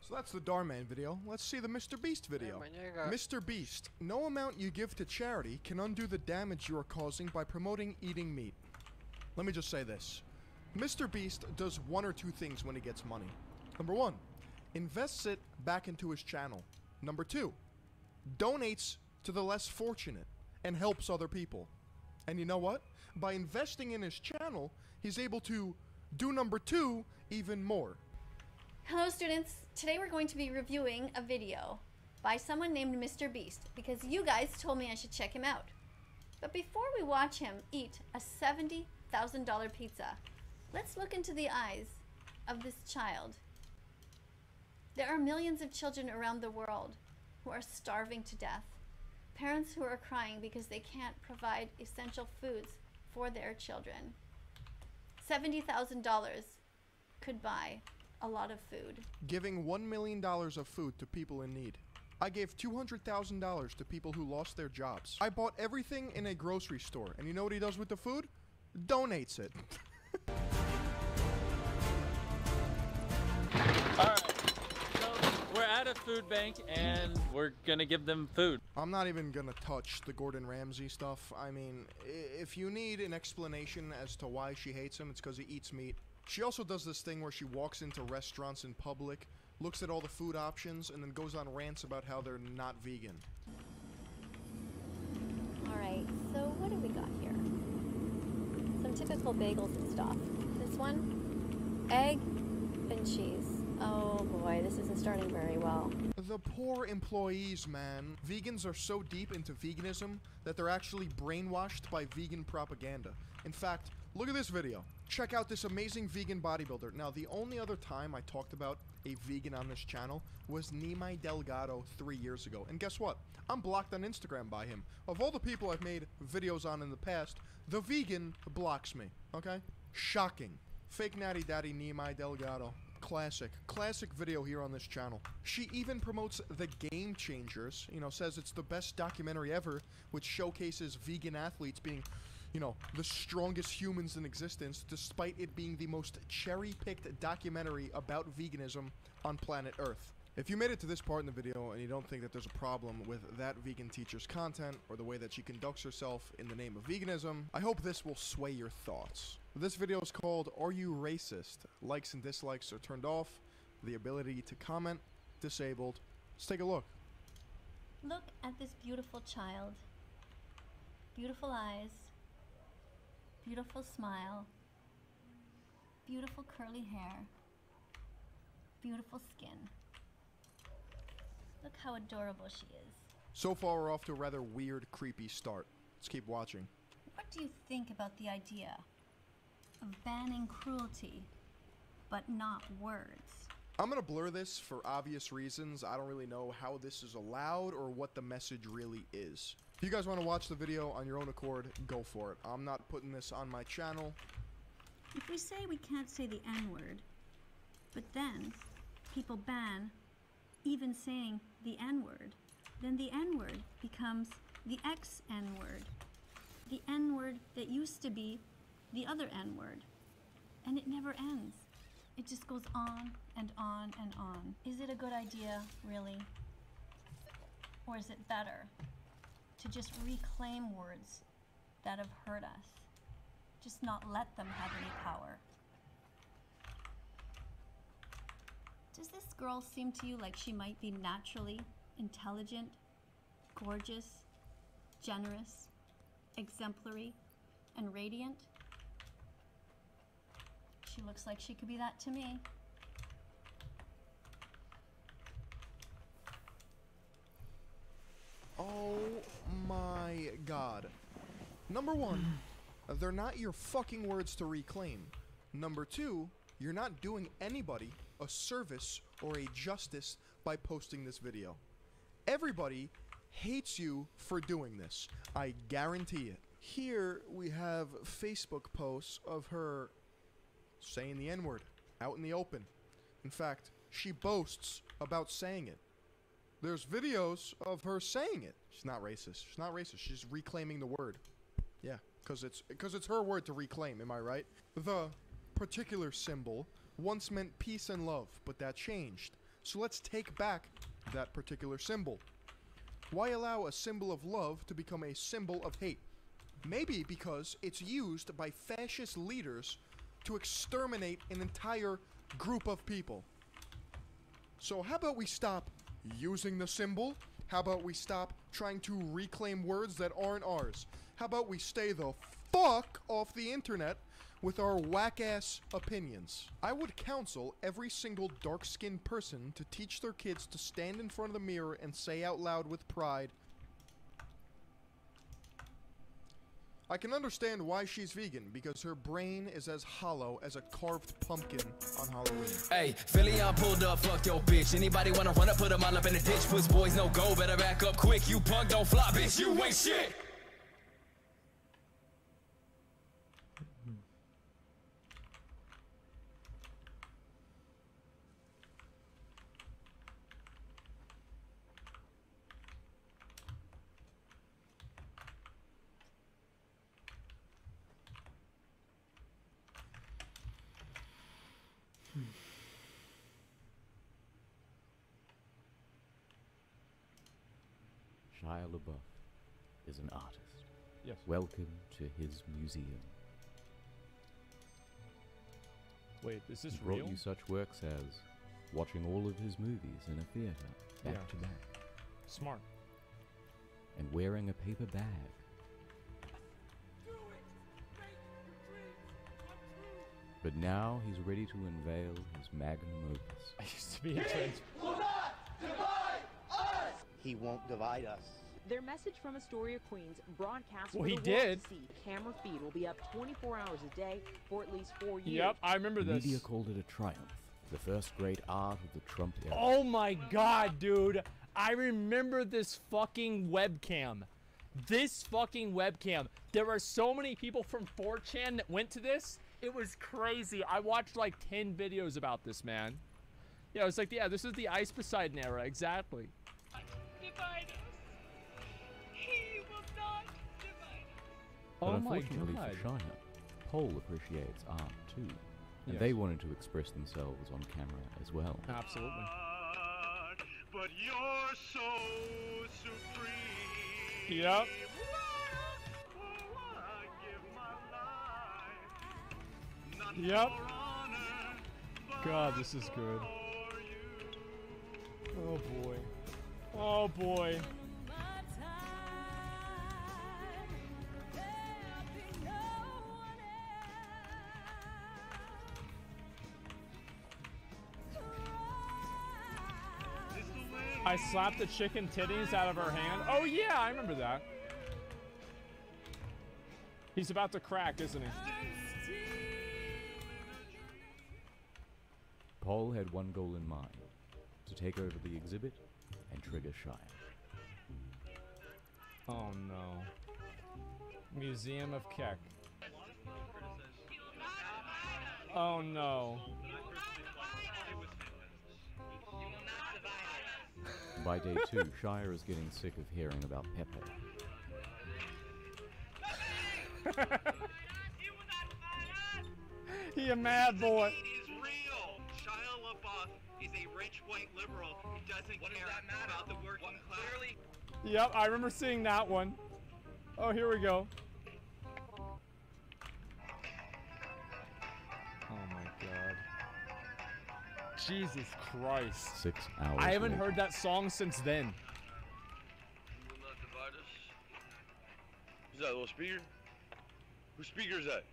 So that's the Darman video. Let's see the Mr. Beast video. Mr. Beast, no amount you give to charity can undo the damage you are causing by promoting eating meat. Let me just say this. Mr. Beast does one or two things when he gets money. Number one, invests it back into his channel. Number two, donates to the less fortunate and helps other people. And you know what? By investing in his channel, he's able to do number two even more. Hello students, today we're going to be reviewing a video by someone named Mr. Beast because you guys told me I should check him out. But before we watch him eat a $70,000 pizza, let's look into the eyes of this child. There are millions of children around the world who are starving to death. Parents who are crying because they can't provide essential foods for their children. $70,000 could buy a lot of food. Giving $1 million of food to people in need. I gave $200,000 to people who lost their jobs. I bought everything in a grocery store, and you know what he does with the food? Donates it. Alright, so we're at a food bank, and we're gonna give them food. I'm not even gonna touch the Gordon Ramsay stuff. I mean, if you need an explanation as to why she hates him, it's because he eats meat. She also does this thing where she walks into restaurants in public, looks at all the food options, and then goes on rants about how they're not vegan. Alright, so what do we got here? Some typical bagels and stuff. This one, egg and cheese. Oh boy, this isn't starting very well. The poor employees, man. Vegans are so deep into veganism that they're actually brainwashed by vegan propaganda. In fact, look at this video. Check out this amazing vegan bodybuilder. Now, the only other time I talked about a vegan on this channel was Nimai Delgado 3 years ago. And guess what? I'm blocked on Instagram by him. Of all the people I've made videos on in the past, the vegan blocks me, okay? Shocking. Fake natty daddy Nimai Delgado. Classic video here on this channel. She even promotes The Game Changers, you know, says it's the best documentary ever, which showcases vegan athletes being, you know, the strongest humans in existence, despite it being the most cherry-picked documentary about veganism on planet Earth. If you made it to this part in the video and you don't think that there's a problem with that vegan teacher's content or the way that she conducts herself in the name of veganism, I hope this will sway your thoughts. This video is called Are You Racist? Likes and dislikes are turned off. The ability to comment, disabled. Let's take a look. Look at this beautiful child. Beautiful eyes. beautiful smile, beautiful curly hair, beautiful skin. Look how adorable she is. So far, we're off to a rather weird, creepy start. Let's keep watching. What do you think about the idea of banning cruelty, but not words? I'm gonna blur this for obvious reasons. I don't really know how this is allowed or what the message really is. If you guys want to watch the video on your own accord, go for it. I'm not putting this on my channel. If we say we can't say the N-word, but then people ban even saying the N-word, then the N-word becomes the X-N-word. The N-word that used to be the other N-word. And it never ends. It just goes on and on and on. Is it a good idea, really? Or is it better to just reclaim words that have hurt us? Just not let them have any power. Does this girl seem to you like she might be naturally intelligent, gorgeous, generous, exemplary, and radiant? She looks like she could be that to me. Oh my god. Number one, they're not your fucking words to reclaim. Number two, you're not doing anybody a service or a justice by posting this video. Everybody hates you for doing this. I guarantee it. Here we have Facebook posts of her saying the N-word out in the open. In fact, she boasts about saying it. There's videos of her saying it. She's not racist. She's not racist. She's reclaiming the word. Yeah, because it's her word to reclaim, am I right? The particular symbol once meant peace and love, but that changed. So let's take back that particular symbol. Why allow a symbol of love to become a symbol of hate? Maybe because it's used by fascist leaders to exterminate an entire group of people. So how about we stop using the symbol? How about we stop trying to reclaim words that aren't ours? How about we stay the fuck off the internet with our whack-ass opinions? I would counsel every single dark-skinned person to teach their kids to stand in front of the mirror and say out loud with pride, I can understand why she's vegan, because her brain is as hollow as a carved pumpkin on Halloween. Hey, Philly, I pulled up, fuck your bitch. Anybody wanna run up, put them all up in the ditch. Puss boys no go, better back up quick. You punk, don't fly, bitch, you ain't shit. Shia LaBeouf is an artist. Yes. Welcome to his museum. Wait, is this He brought real? you such works as watching all of his movies in a theater, back to back. Smart. And wearing a paper bag. But now he's ready to unveil his magnum opus. I used to be a trans. He won't divide us. Their message from Astoria, Queens, broadcast Well, for he the did. to see. Camera feed will be up 24 hours a day for at least 4 years. Yep, I remember The this. media called it a triumph, the first great art of the Trump era. Oh my god, dude. I remember this fucking webcam. This fucking webcam. There are so many people from 4chan that went to this. It was crazy. I watched like 10 videos about this, man. Yeah, it's like, yeah, this is the Ice Poseidon era, exactly. Divide us. He will not divide us. But Oh my unfortunately god. for China, Pole appreciates art too. And Yes. they wanted to express themselves on camera as well. Absolutely. But you're so supreme. Yep. Yep. God, this is good. Oh boy. Oh boy. I slapped the chicken titties out of her hand. Oh yeah, I remember that. He's about to crack, isn't he? Paul had one goal in mind, to take over the exhibit and trigger Shire. Oh no. Museum of Keck. Oh no. By day 2, Shire is getting sick of hearing about Pepe. He a mad boy. Is real. Shia LaBeouf is a rich white liberal who doesn't care about the working class. Yep, I remember seeing that one. Oh, here we go. Oh my god. Jesus Christ. 6 hours I haven't later. heard that song since then. You will not divide us. Is that a little speaker? Whose speaker is that?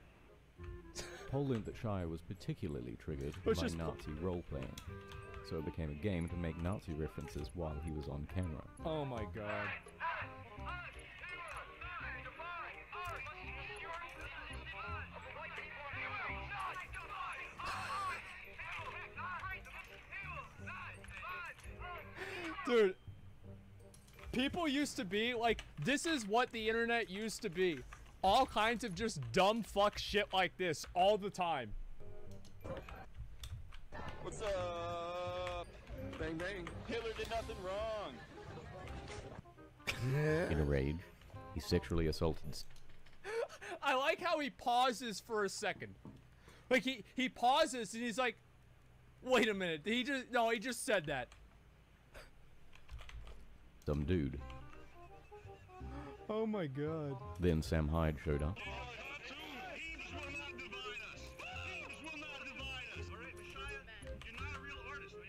Paul learned that Shire was particularly triggered Which by is- Nazi role-playing, so it became a game to make Nazi references while he was on camera. Oh my god. Dude, people used to be like, this is what the internet used to be. All kinds of just dumb fuck shit like this all the time. What's up? Bang bang. Hitler did nothing wrong. In a rage, he sexually assaulted. I like how he pauses for a second. Like he pauses and he's like, wait a minute, he just said that. Some dude. Oh my god. Then Sam Hyde showed up.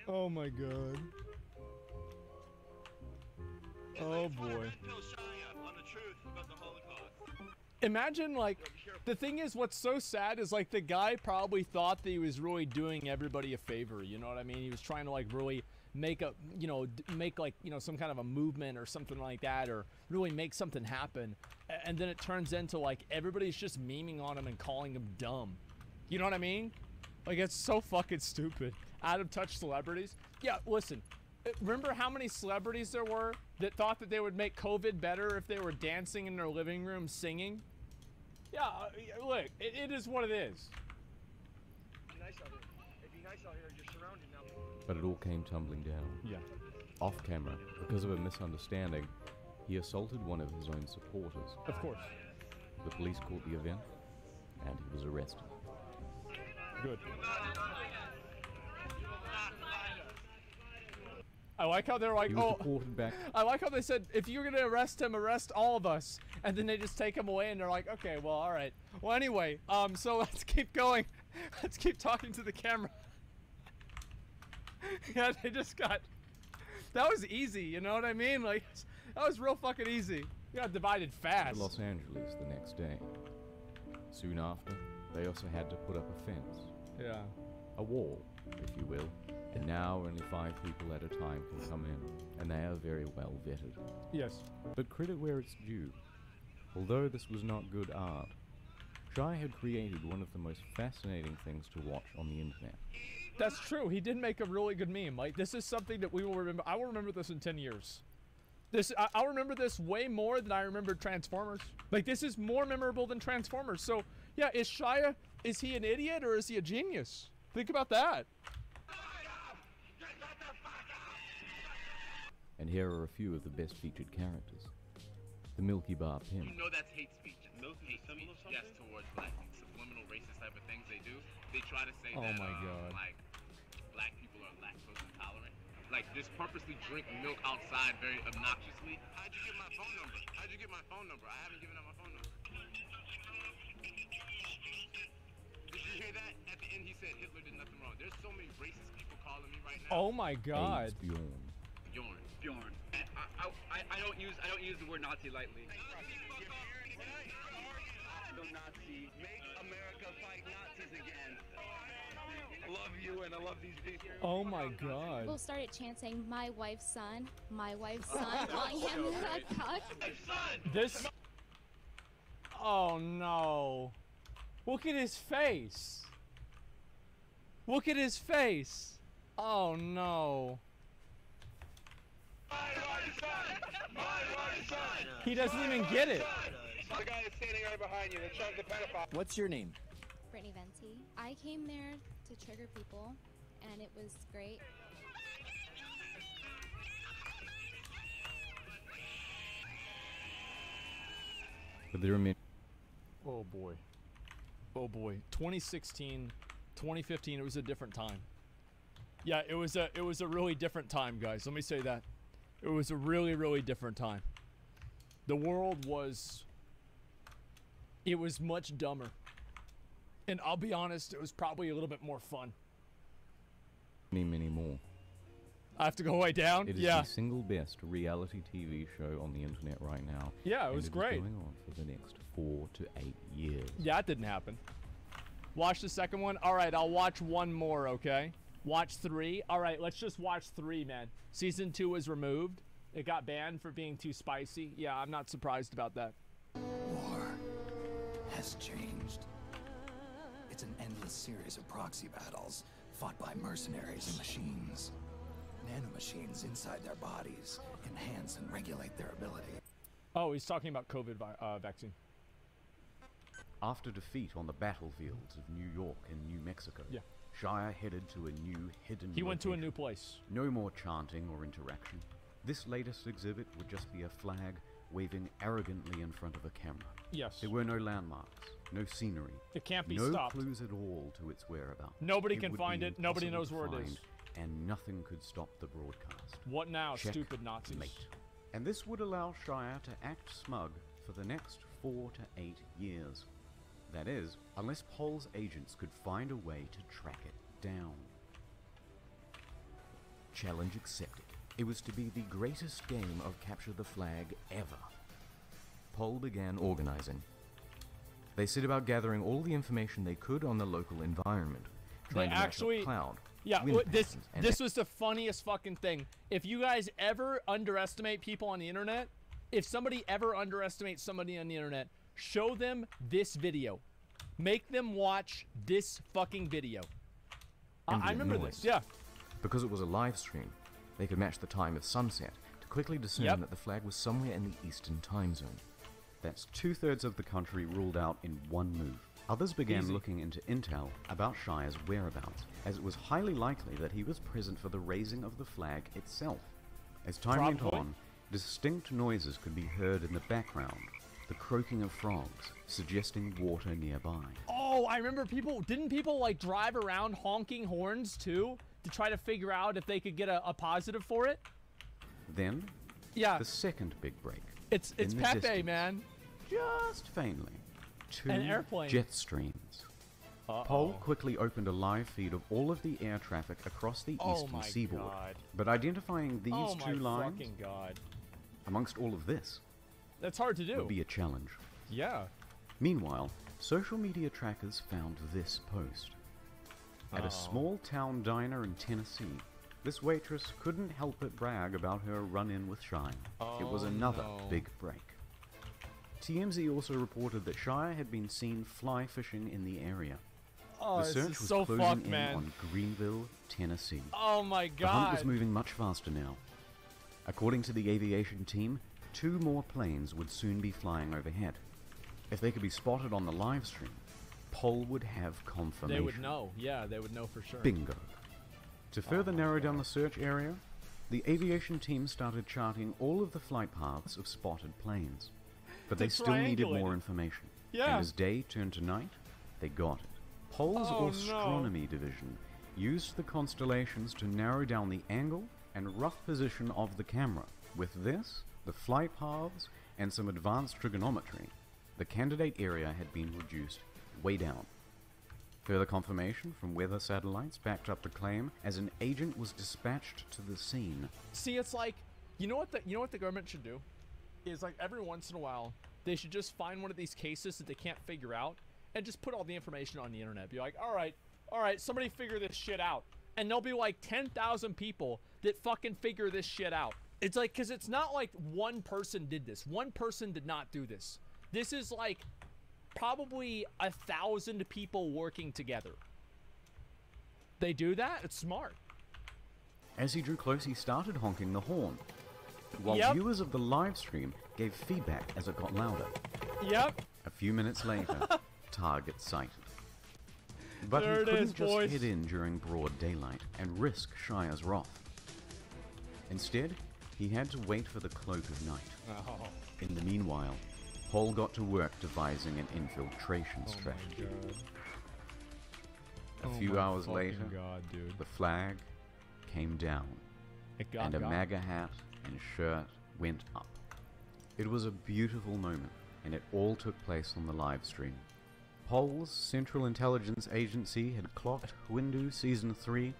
Oh my god. Oh boy. Imagine, like, the thing is, what's so sad is, like, the guy probably thought that he was really doing everybody a favor, you know what I mean? He was trying to, like, really make a, you know, make, like, you know, some kind of a movement or something like that, or really make something happen. And then it turns into, like, everybody's just memeing on him and calling him dumb. You know what I mean? Like, it's so fucking stupid. Out of touch celebrities. Yeah, listen. Remember how many celebrities there were that thought that they would make COVID better if they were dancing in their living room singing? Yeah, look, it is what it is. But it all came tumbling down. Yeah. Off camera, because of a misunderstanding, he assaulted one of his own supporters. Of course. The police caught the event, and he was arrested. Good. I like how they're like, He was oh, deported back. I like how they said, if you're gonna arrest him, arrest all of us. And then they just take him away and they're like, okay, well, all right. Well, anyway, so let's keep going. Let's keep talking to the camera. Yeah, they just got, that was easy, you know what I mean? Like, that was real fucking easy. You got divided fast. To Los Angeles the next day. Soon after, they also had to put up a fence. Yeah. A wall, if you will. And now only 5 people at a time can come in, and they are very well vetted. Yes. But credit where it's due. Although this was not good art, Shai had created one of the most fascinating things to watch on the internet. That's true. He did make a really good meme. Like, this is something that we will remember. I will remember this in 10 years. I'll remember this way more than I remember Transformers. Like, this is more memorable than Transformers. So, yeah, is Shia, is he an idiot or is he a genius? Think about that. And here are a few of the best featured characters. The Milky Bar Pimp. You know that's hate speech. Hate speech, yes, towards black people. Subliminal racist type of things they do. They try to say that, my God. like, black people are lactose intolerant. Like, just purposely drink milk outside very obnoxiously. How'd you get my phone number? How'd you get my phone number? I haven't given out my phone number. Did you hear that? At the end, he said Hitler did nothing wrong. There's so many racist people calling me right now. Oh my God. AIDS Bjorn. Bjorn. I don't use the word Nazi lightly. Nazi, make America fight Nazis again. love you and I love these people. Oh my god. People started chanting, my wife's son, calling him a cuck. This... Oh no. Look at his face. Look at his face. Oh no. He doesn't even get it. The guy is standing right behind you. The pedophile. What's your name? Brittany Venti. I came there to trigger people, and it was great. But there are many. Oh boy. Oh boy. 2016, 2015, it was a different time. Yeah, it was a really different time, guys. Let me say that. It was a really different time. The world was... It was much dumber. And I'll be honest, it was probably a little bit more fun. Many more. I have to go way down? It is Yeah. the single best reality TV show on the internet right now. Yeah, it was and great. It is going on for the next 4 to 8 years. Yeah, it didn't happen. Watch the second one? Alright, I'll watch one more, okay? Watch 3? Alright, let's just watch 3, man. Season 2 was removed. It got banned for being too spicy. Yeah, I'm not surprised about that. War has changed. It's an endless series of proxy battles fought by mercenaries and machines. Nanomachines inside their bodies enhance and regulate their ability. Oh, he's talking about COVID vaccine. After defeat on the battlefields of New York and New Mexico, Shire headed to a new hidden He went to a location. new place. No more chanting or interaction. This latest exhibit would just be a flag waving arrogantly in front of a camera. Yes. There were no landmarks, no scenery. It can't be no stopped. clues at all to its whereabouts. Nobody It can would find be it. Nobody knows impossible where to it is. find, and nothing could stop the broadcast. What now, Check, stupid Nazis? mate. And this would allow Shire to act smug for the next 4 to 8 years. That is, unless Pol's agents could find a way to track it down. Challenge accepted. It was to be the greatest game of capture the flag ever. Pol began organizing. They set about gathering all the information they could on the local environment, trying to match up cloud. Yeah, wind this patterns, and this was the funniest fucking thing. If you guys ever underestimate people on the internet, if somebody ever underestimates somebody on the internet, show them this video. Make them watch this fucking video. I remember this, yeah. Because it was a live stream, they could match the time of sunset to quickly discern that the flag was somewhere in the eastern time zone. That's 2/3 of the country ruled out in one move. Others began looking into intel about Shire's whereabouts, as it was highly likely that he was present for the raising of the flag itself. As time went on, distinct noises could be heard in the background, the croaking of frogs, suggesting water nearby. Oh, I remember didn't people like drive around honking horns too to try to figure out if they could get a positive for it? Then, the second big break. It's In the Pepe, distance, man. Just faintly. 2 An airplane. jet streams. Pol quickly opened a live feed of all of the air traffic across the eastern seaboard. God. But identifying these Oh two my lines, fucking God. amongst all of this, That's hard to do. would be a challenge. Yeah. Meanwhile, social media trackers found this post. At a small town diner in Tennessee, this waitress couldn't help but brag about her run-in with Shire. It was another big break. TMZ also reported that Shire had been seen fly fishing in the area. Oh, the this search is was so closing fucked, in man. on Greenville, Tennessee. Oh my The hunt was God. moving much faster now. According to the aviation team, 2 more planes would soon be flying overhead. If they could be spotted on the live stream, Pol would have confirmation. They would know. Yeah, they would know for sure. Bingo. To further narrow down the search area, the aviation team started charting all of the flight paths of spotted planes. But they still needed triangulate more it. information. Yeah. And as day turned to night, they got it. Pol's Oh, no. astronomy division used the constellations to narrow down the angle and rough position of the camera. With this, the flight paths, and some advanced trigonometry, the candidate area had been reduced way down. Further confirmation from weather satellites backed up the claim as an agent was dispatched to the scene. See, it's like, you know what the government should do? Is like every once in a while, they should just find one of these cases that they can't figure out and just put all the information on the internet. Be like, all all right, somebody figure this shit out. And there'll be like 10,000 people that fucking figure this shit out. It's like, because it's not like one person did this. One person did not do this. This is like probably 1,000 people working together. They do that? It's smart. As he drew close, he started honking the horn, while viewers of the live stream gave feedback as it got louder. Yep. A few minutes later, target sighted. But There he couldn't just boys. head in during broad daylight and risk Shire's wrath. Instead, he had to wait for the cloak of night. Oh. In the meanwhile, Paul got to work devising an infiltration strategy. A few hours later, the flag came down, and a MAGA hat and shirt went up. It was a beautiful moment, and it all took place on the live stream. Pol's Central Intelligence Agency had clocked Windu Season 3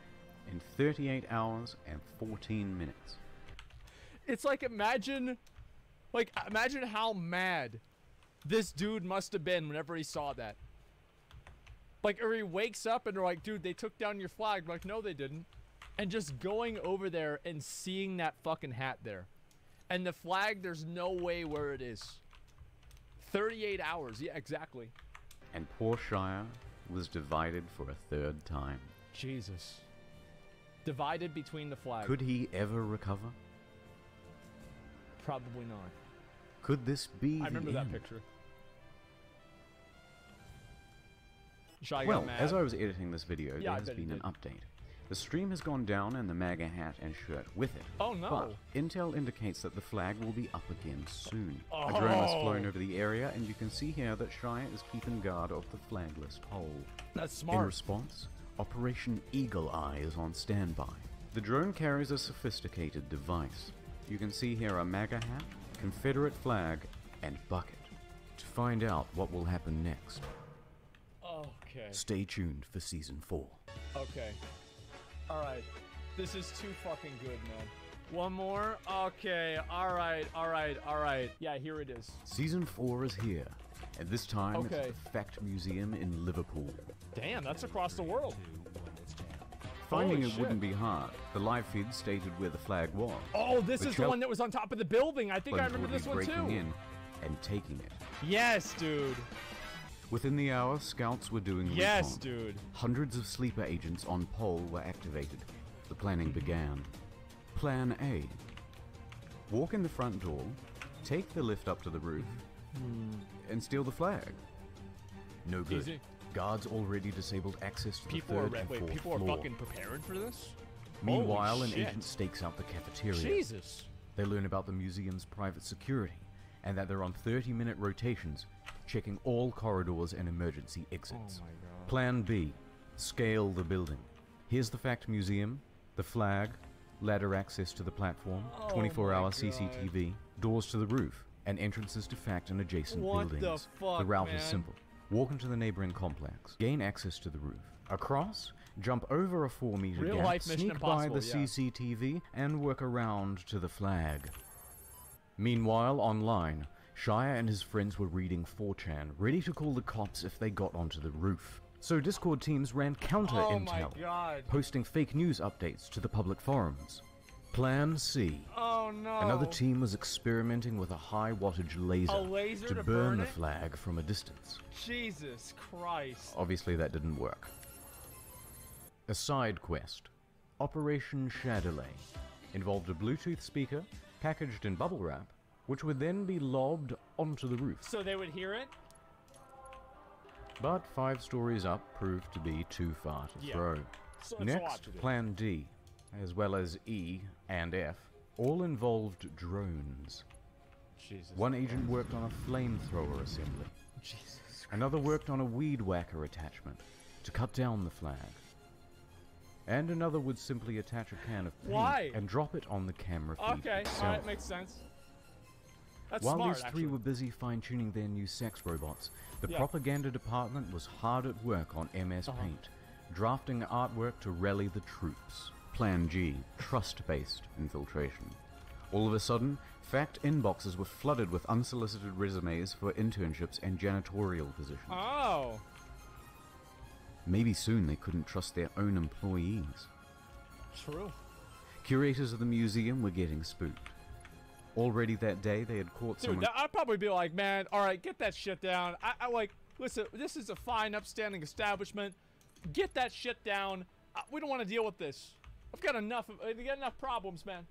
in 38 hours and 14 minutes. It's like, imagine how mad this dude must have been whenever he saw that. Like, or he wakes up and they're like, dude, they took down your flag. I'm like, no, they didn't. And just going over there and seeing that fucking hat there. And the flag, there's no way where it is. 38 hours. Yeah, exactly. And poor Shire was divided for a third time. Jesus. Divided between the flags. Could he ever recover? Probably not. Could this be I remember the that end? picture. Shire Well, got mad. as I was editing this video, Yeah, there I has bet he been an did. update. The stream has gone down and the MAGA hat and shirt with it. Oh, no. But intel indicates that the flag will be up again soon. A drone has flown over the area, and you can see here that Shire is keeping guard of the flagless pole. That's smart. In response, Operation Eagle Eye is on standby. The drone carries a sophisticated device. You can see here a MAGA hat, Confederate flag, and bucket. To find out what will happen next, Okay. stay tuned for Season 4. Okay. Alright. This is too fucking good, man. One more? Okay. Alright. Yeah, here it is. Season 4 is here, and this time it's Okay. at the Fact Museum in Liverpool. Damn, that's across the world. Finding Holy it wouldn't be hard. The live feed stated where the flag was. Oh, this But is the one that was on top of the building. I think I remember this one breaking too. in and taking it. Yes, dude. Within the hour, scouts were doing Yes, recon. dude. Hundreds of sleeper agents on pole were activated. The planning began. Plan A. Walk in the front door, take the lift up to the roof, and steal the flag. No good. Easy. Guards already disabled access to People the are third and fourth people are floor. fucking preparing for this? Meanwhile, Holy an shit. agent stakes out the cafeteria. Jesus. They learn about the museum's private security, and that they're on 30-minute rotations, checking all corridors and emergency exits. Oh my God. Plan B. Scale the building. Here's the Fact Museum, the flag, ladder access to the platform, Oh 24-hour my CCTV, doors to the roof, and entrances to Fact and adjacent What the buildings. fuck, route man? is simple. Walk into the neighboring complex, gain access to the roof. Across, jump over a 4-meter Real gap, life Mission sneak by Impossible, the yeah. CCTV, and work around to the flag. Meanwhile, online, Shire and his friends were reading 4chan, ready to call the cops if they got onto the roof. So Discord teams ran counter-intel, Oh my God. posting fake news updates to the public forums. Plan C. Oh no. Another team was experimenting with a high-wattage laser, A laser to burn burn the it? flag from a distance. Jesus Christ. Obviously that didn't work. A side quest, Operation Shadowlay, involved a Bluetooth speaker packaged in bubble wrap, which would then be lobbed onto the roof. So they would hear it? But 5 stories up proved to be too far to Yeah. throw. So it's a lot Next, to do. Plan D, as well as E and F, all involved drones. Jesus. One agent worked on a flamethrower assembly. Jesus. Another worked on a weed whacker attachment to cut down the flag. And another would simply attach a can of paint Why? and drop it on the camera feed Okay, itself. alright, makes sense. That's While smart, these 3 actually. were busy fine-tuning their new sex robots, the Yeah. propaganda department was hard at work on MS Uh-huh. Paint, drafting artwork to rally the troops. Plan G, trust-based infiltration. All of a sudden, fact inboxes were flooded with unsolicited resumes for internships and janitorial positions. Oh. Maybe soon they couldn't trust their own employees. True. Curators of the museum were getting spooked. Already that day, they had caught Dude, someone... I'd probably be like, man, all right, get that shit down. I like, listen, this is a fine, upstanding establishment. Get that shit down. We don't want to deal with this. I've got enough problems, man.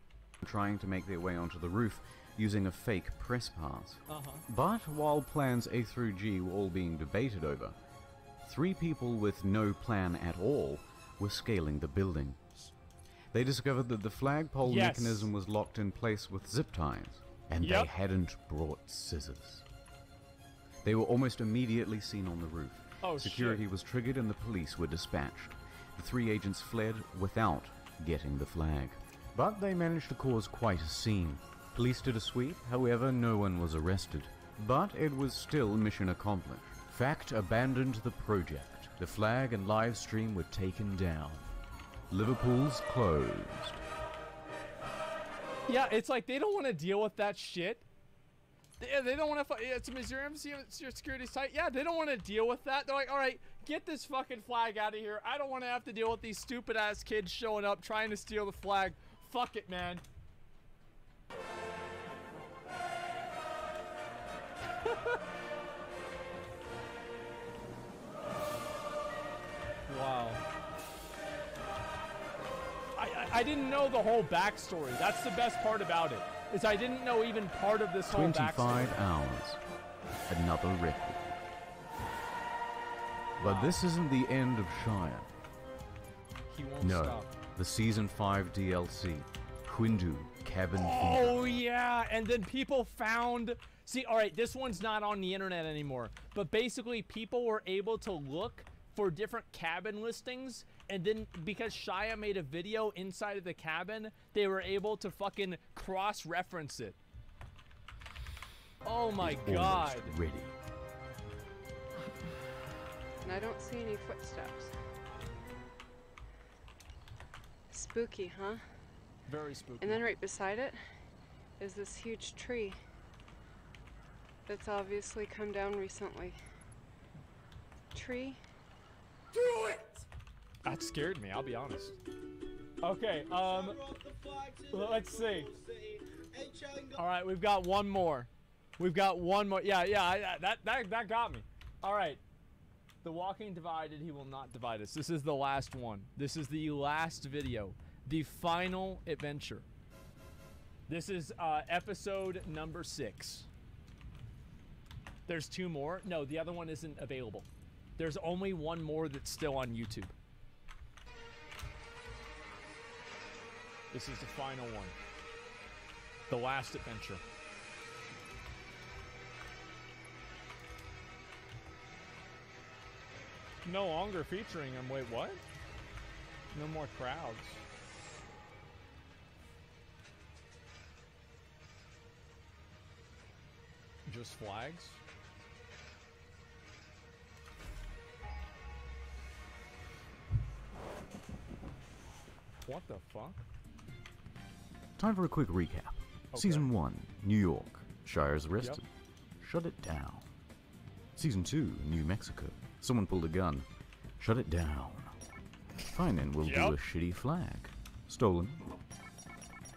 Trying to make their way onto the roof using a fake press pass. But while plans A through G were all being debated over, 3 people with no plan at all were scaling the building. They discovered that the flagpole mechanism was locked in place with zip ties, and they hadn't brought scissors. They were almost immediately seen on the roof. Security was triggered and the police were dispatched. The 3 agents fled without getting the flag. But they managed to cause quite a scene. Police did a sweep, however, no one was arrested. But it was still mission accomplished. Fact abandoned the project. The flag and live stream were taken down. Liverpool's closed. Yeah, it's like they don't want to deal with that shit. They don't want to. It's a museum, security's tight. Yeah, they don't want to deal with that. They're like, all right, get this fucking flag out of here. I don't want to have to deal with these stupid ass kids showing up trying to steal the flag. Fuck it, man. Wow. I didn't know the whole backstory. That's the best part about it. Is I didn't know even part of this whole backstory. 25 hours. Another record. But this isn't the end of Shire. He won't stop. The Season 5 DLC. Hindu Cabin Fever. Oh, yeah. And then people found... See, all right, this one's not on the internet anymore. But basically, people were able to look for different cabin listings. And then, because Shia made a video inside of the cabin, they were able to fucking cross-reference it. Oh my god. Ready. And I don't see any footsteps. Spooky, huh? Very spooky. And then right beside it is this huge tree that's obviously come down recently. Tree? Do it! That scared me, I'll be honest. Okay, let's see. All right, we've got one more. We've got one more. Yeah, that got me. All right. The walking divided, he will not divide us. This is the last one. This is the last video. The final adventure. This is episode number 6. There's 2 more. No, the other one isn't available. There's only one more that's still on YouTube. This is the final one. The last adventure. No longer featuring him. Wait, what? No more crowds. Just flags? What the fuck? Time for a quick recap. Season 1, New York. Shire's arrested. Shut it down. Season 2, New Mexico. Someone pulled a gun. Shut it down. Fine, then we'll do a shitty flag. Stolen.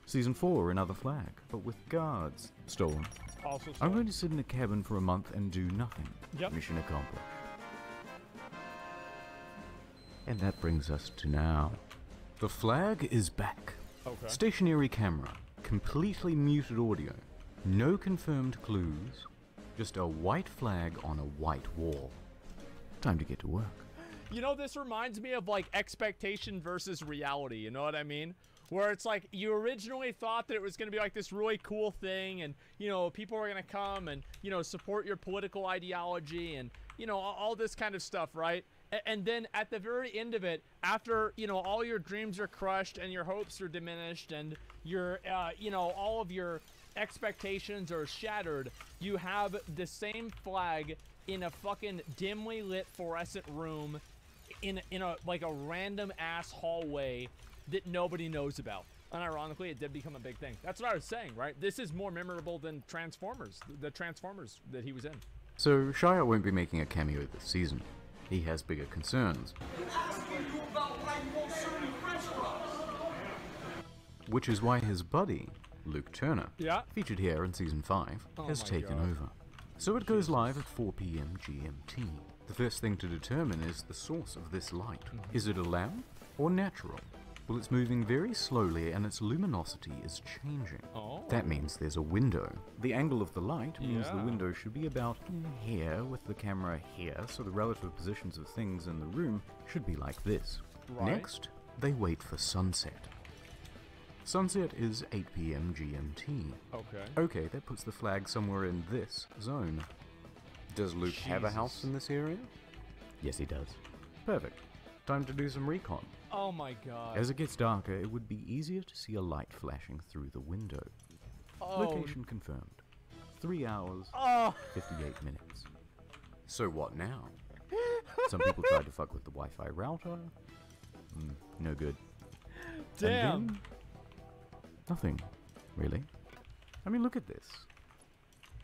Season 4, another flag, but with guards. Stolen. Also stolen. I'm going to sit in a cabin for a month and do nothing. Mission accomplished. And that brings us to now. The flag is back. Okay. Stationary camera. Completely muted audio. No confirmed clues. Just a white flag on a white wall. Time to get to work. You know, this reminds me of like expectation versus reality, you know what I mean? Where it's like you originally thought that it was going to be like this really cool thing and, you know, people were going to come and, you know, support your political ideology and, you know, all this kind of stuff, right? And then at the very end of it, after, you know, all your dreams are crushed and your hopes are diminished and your, you know, all of your expectations are shattered, you have the same flag in a fucking dimly lit fluorescent room in a like a random ass hallway that nobody knows about. And ironically, it did become a big thing. That's what I was saying, right? This is more memorable than Transformers, the Transformers that he was in. So Shia won't be making a cameo this season. he has bigger concerns. Which is why his buddy, Luke Turner, featured here in Season 5, has taken over. So it goes live at 4 PM GMT. The first thing to determine is the source of this light. Is it a lamp or natural? Well, it's moving very slowly and its luminosity is changing. That means there's a window. The angle of the light means the window should be about here with the camera here, so the relative positions of things in the room should be like this. Next, they wait for sunset. Sunset is 8 PM GMT. Okay, that puts the flag somewhere in this zone. Does Luke have a house in this area? Yes, he does. Perfect. Time to do some recon. Oh my god. As it gets darker, it would be easier to see a light flashing through the window. Location confirmed. 3 hours, 58 minutes. So what now? Some people tried to fuck with the Wi-Fi router. No good. Damn. And then, nothing, really. I mean, look at this.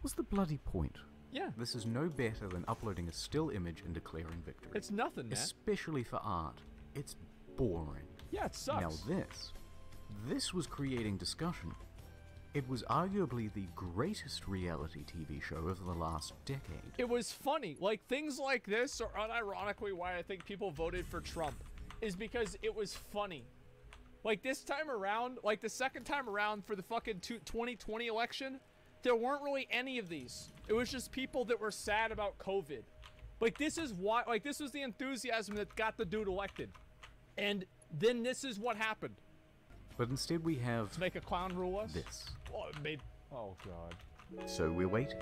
What's the bloody point? Yeah. This is no better than uploading a still image and declaring victory. It's nothing, man. Especially for art. It's boring. Yeah, it sucks. Now this was creating discussion. It was arguably the greatest reality TV show of the last decade. It was funny. Like, things like this are unironically why I think people voted for Trump, is because it was funny. Like, this time around, like the second time around for the fucking 2020 election, there weren't really any of these. It was just people that were sad about COVID. Like, this is why, like, this was the enthusiasm that got the dude elected. And then this is what happened. But instead we have... To make a clown rule us? This. Oh, it made... Oh, God. So we're waiting.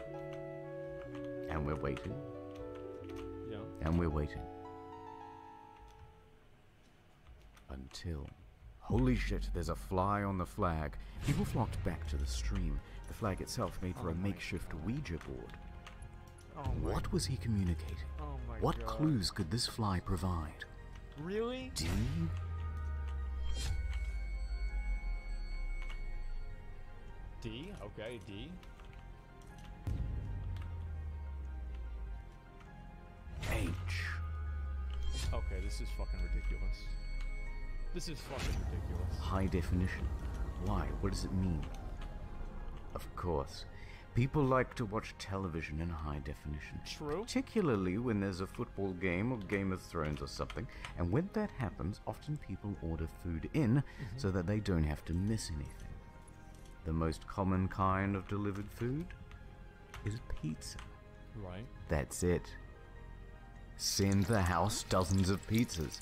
And we're waiting. Yeah. And we're waiting. Until... Holy shit, there's a fly on the flag. People flocked back to the stream. The flag itself made for a makeshift Ouija board. What was he communicating? Oh my What God. clues could this fly provide? Really? D? D? Okay, D. H. Okay, this is fucking ridiculous. This is fucking ridiculous. High definition. Why? What does it mean? Of course. People like to watch television in high definition. True. Particularly when there's a football game or Game of Thrones or something. And when that happens, often people order food in so that they don't have to miss anything. The most common kind of delivered food is pizza. Right. That's it. Send the house dozens of pizzas.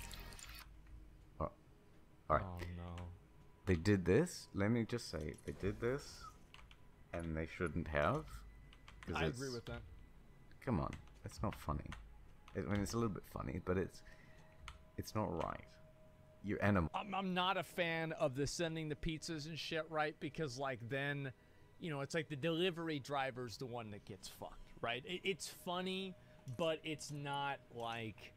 Oh, alright. Oh no. They did this. Let me just say, they did this. And they shouldn't have. I agree with that. Come on, it's not funny. I mean, it's a little bit funny, but it's not right. You're animal. I'm not a fan of the sending the pizzas and shit, right? Because, like, then, you know, it's like the delivery driver's the one that gets fucked, right? It's funny, but it's not like,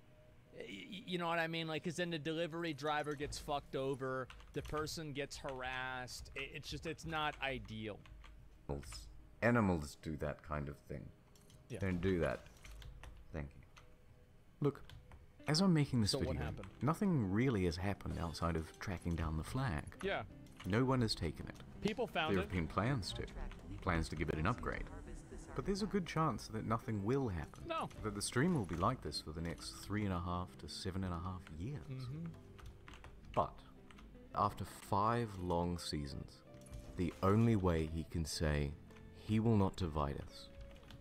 you know what I mean? Like, because then the delivery driver gets fucked over, the person gets harassed. It's just, it's not ideal. Animals do that kind of thing. Yeah. Don't do that. Thank you. Look, as I'm making this video, what happened? nothing really has happened outside of tracking down the flag. Yeah. No one has taken it. People found There it. have been plans to give it an upgrade. But there's a good chance that nothing will happen. No. That the stream will be like this for the next 3.5 to 7.5 years. But after 5 long seasons, the only way he can say he will not divide us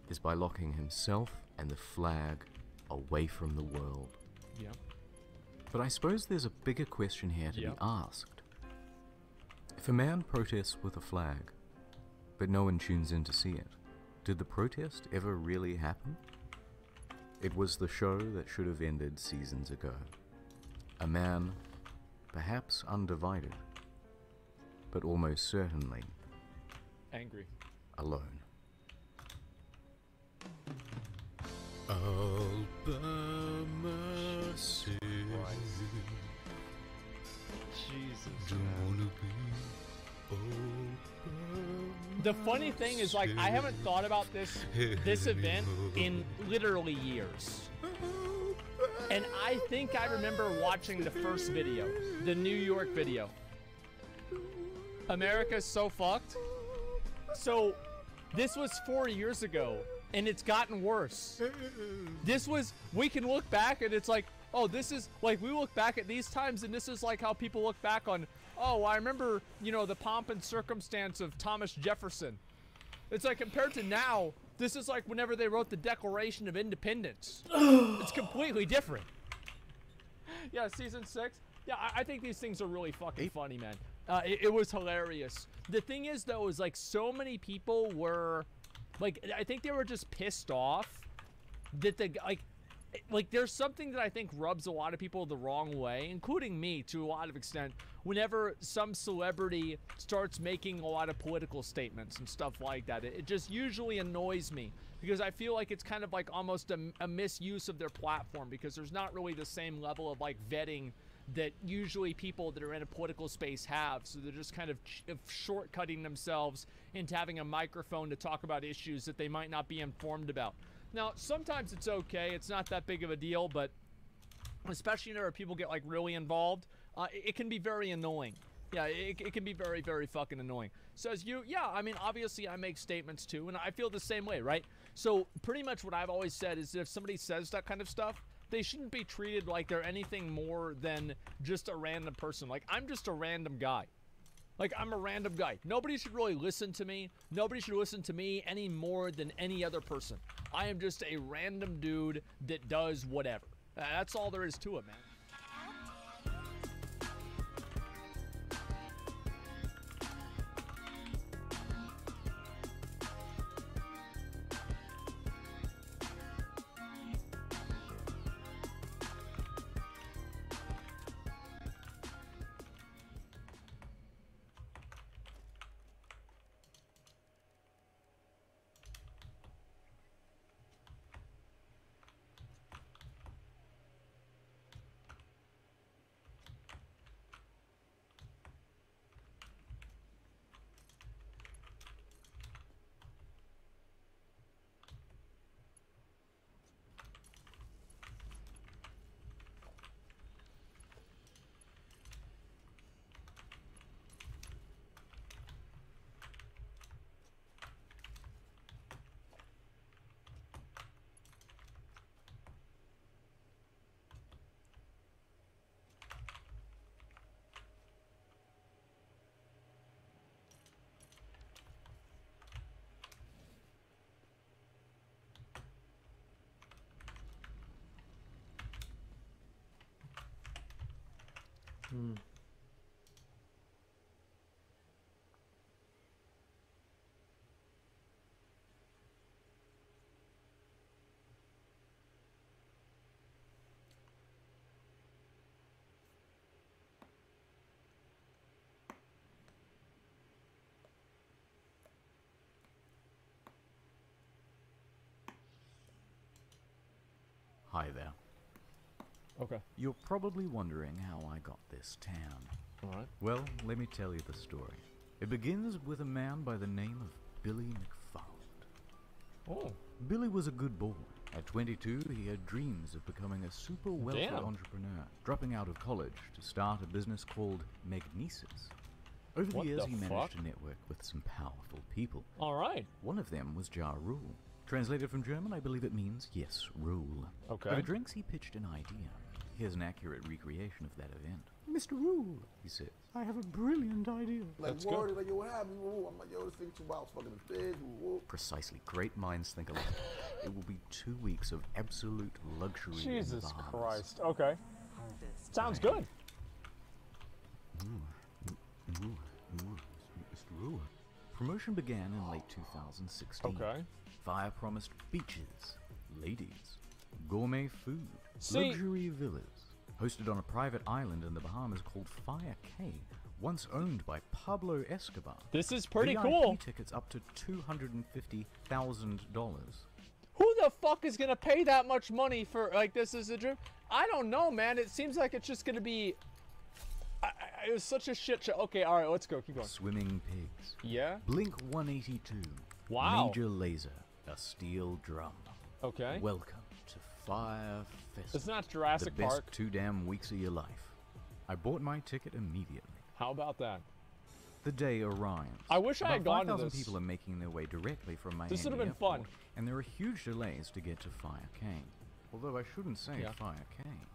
is by locking himself and the flag away from the world. Yeah. But I suppose there's a bigger question here to be asked. If a man protests with a flag, but no one tunes in to see it, did the protest ever really happen? It was the show that should have ended seasons ago. A man, perhaps undivided, but almost certainly angry, alone. All by myself. Jesus, man. The funny thing is, like, I haven't thought about this event in literally years. And I think I remember watching the first video, the New York video. America's so fucked. So this was 4 years ago, and it's gotten worse. This was, we can look back and it's like, oh, this is, like, we look back at these times and this is like how people look back on, oh, I remember, you know, the pomp and circumstance of Thomas Jefferson. It's like, compared to now, this is like whenever they wrote the Declaration of Independence. It's completely different. Yeah, season 6. Yeah, I think these things are really fucking funny, man. It was hilarious. The thing is, though, is like so many people were, like, I think they were just pissed off that the, like there's something that I think rubs a lot of people the wrong way, including me to a lot of extent, whenever some celebrity starts making a lot of political statements and stuff like that. It just usually annoys me because I feel like it's kind of like almost a misuse of their platform, because there's not really the same level of like vetting that usually people that are in a political space have. So they're just kind of shortcutting themselves into having a microphone to talk about issues that they might not be informed about. Now, sometimes it's okay. It's not that big of a deal, but especially whenever people get like really involved, it can be very annoying. Yeah, it can be very, very fucking annoying. Says you, yeah, I mean, obviously I make statements too, and I feel the same way, right? So pretty much what I've always said is that if somebody says that kind of stuff, they shouldn't be treated like they're anything more than just a random person. Like, I'm just a random guy. Like, I'm a random guy. Nobody should really listen to me. Nobody should listen to me any more than any other person. I am just a random dude that does whatever. That's all there is to it, man. Hi there. Okay. You're probably wondering how I got this tan. Alright. Well, let me tell you the story. It begins with a man by the name of Billy McFarland. Oh. Billy was a good boy. At 22, he had dreams of becoming a super wealthy entrepreneur, dropping out of college to start a business called Magnesis. Over the years, he managed to network with some powerful people. Alright. One of them was Ja Rule. Translated from German, I believe it means, yes, rule. Okay. Over drinks, he pitched an idea. Here's an accurate recreation of that event. Mr. Rule, he says, I have a brilliant idea. That's good. Like, yo, what happened? I'm like, yo, this thing too wild. It's fucking big. Precisely. Great minds think alike. It will be 2 weeks of absolute luxury. Jesus Christ. Okay. Sounds good. Mr. Rule. Promotion began in late 2016. Okay. Fire promised beaches, ladies, gourmet food, See, luxury villas. Hosted on a private island in the Bahamas called Fire Cay, once owned by Pablo Escobar. This is pretty VIP cool. Tickets up to $250,000. Who the fuck is gonna pay that much money for, like, this is a dream? I don't know, man. It seems like it's just gonna be... it was such a shit show. Okay, alright, let's go. Keep going. Swimming pigs. Yeah? Blink 182. Wow. Major Laser. A steel drum. Okay. Welcome to Fire Festival. It's not Jurassic the best Park. 2 damn weeks of your life. I bought my ticket immediately. How about that? The day arrives. I wish I had gone to 5,000 this. people are making their way directly from Miami This would have been Airport, fun. and there are huge delays to get to Fire Cane. Although I shouldn't say Yeah. Fire Cane,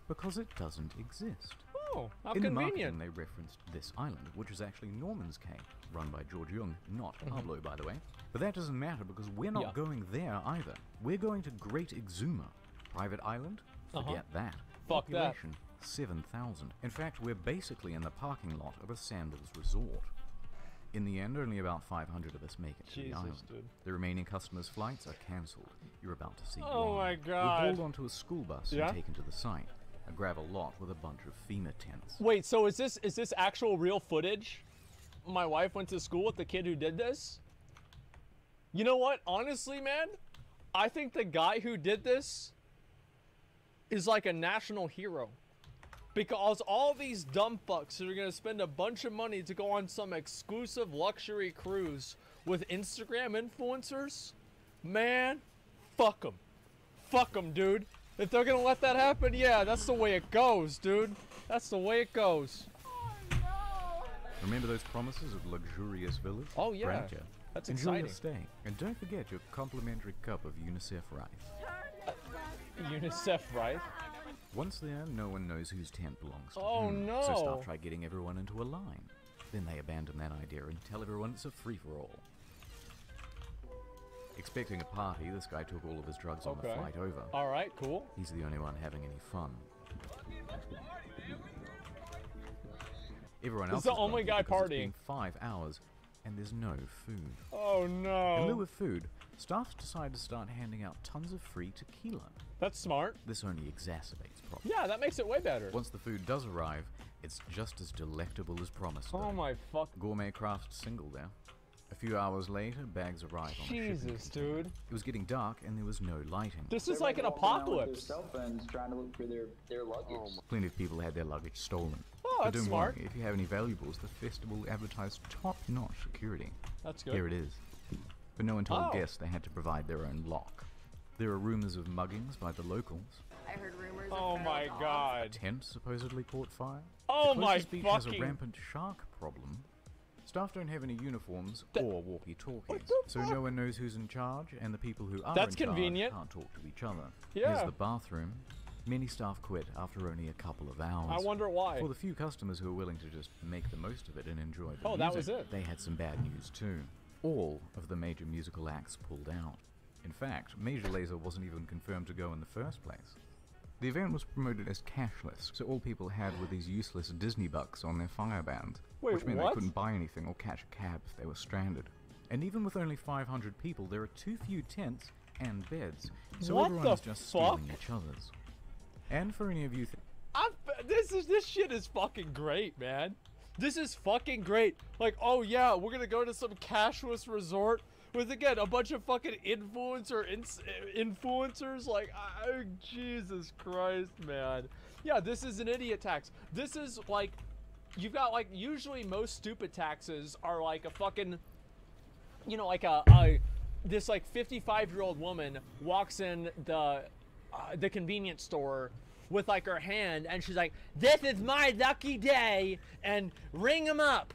because it doesn't exist. Oh, how In the convenient. marketing, they referenced this island, which is actually Norman's Cay, run by George Jung, not Pablo, by the way. But that doesn't matter because we're not going there either. We're going to Great Exuma. Private island? Forget that. Fuck that. Population, 7,000. In fact, we're basically in the parking lot of a sandals resort. In the end, only about 500 of us make it to the Jesus, island. dude. The remaining customers' flights are cancelled. You're about to see Oh why. my God. We're hauled onto a school bus Yeah? and taken to the site. A gravel lot with a bunch of FEMA tents. Wait, so is this actual real footage? My wife went to school with the kid who did this? You know what? Honestly, man, I think the guy who did this is like a national hero. Because all these dumb fucks are gonna spend a bunch of money to go on some exclusive luxury cruise with Instagram influencers, man, fuck them. Fuck them, dude. If they're gonna let that happen, yeah, that's the way it goes, dude. That's the way it goes. Remember those promises of luxurious villas? Oh, yeah. Grant ya. That's Enjoy your exciting. stay. And don't forget your complimentary cup of UNICEF rice. UNICEF, right? Once there, no one knows whose tent belongs to Oh, whom, no. So start try getting everyone into a line. Then they abandon that idea and tell everyone it's a free-for-all. Expecting a party, this guy took all of his drugs on the Okay. flight over. Alright, cool. He's the only one having any fun. Everyone He's else the is only grumpy guy because it's partying. been 5 hours and there's no food. Oh no. In lieu of food, staff decide to start handing out tons of free tequila. That's smart. This only exacerbates problems. Yeah, that makes it way better. Once the food does arrive, it's just as delectable as promised. Oh though. my fuck. Gourmet craft single there. A few hours later, bags arrive on the shipping Jesus, dude. It was getting dark and there was no lighting. This is like an apocalypse. Cell phones trying to look for their luggage. Plenty of people had their luggage stolen. Oh, but that's don't smart. worry, if you have any valuables, the festival advertised top-notch security. That's good. Here it is. But no one told Oh. guests they had to provide their own lock. There are rumors of muggings by the locals. I heard rumors. Oh my A god. tent supposedly caught fire. Oh the my closest beach has a fucking- rampant shark problem. Staff don't have any uniforms or walkie-talkies, so no one knows who's in charge, and the people who are That's in charge convenient. can't talk to each other. Yeah. Here's the bathroom. Many staff quit after only a couple of hours. I wonder why. For the few customers who were willing to just make the most of it and enjoy the Oh, music, that was it. they had some bad news too. All of the major musical acts pulled out. In fact, Major Lazer wasn't even confirmed to go in the first place. The event was promoted as cashless, so all people had were these useless Disney bucks on their fire band, Wait, which meant what? they couldn't buy anything or catch a cab if they were stranded. And even with only 500 people, there are too few tents and beds, so What everyone the is just fuck? stealing each other's. And for any of you This shit is fucking great, man. This is fucking great. Like, oh yeah, we're gonna go to some cashless resort with, again, a bunch of fucking influencers. Like, Jesus Christ, man. Yeah, this is an idiot tax. This is like, you've got like, usually most stupid taxes are like a fucking, you know, like this like 55-year-old woman walks in the convenience store with like her hand and she's like, "This is my lucky day," and ring them up,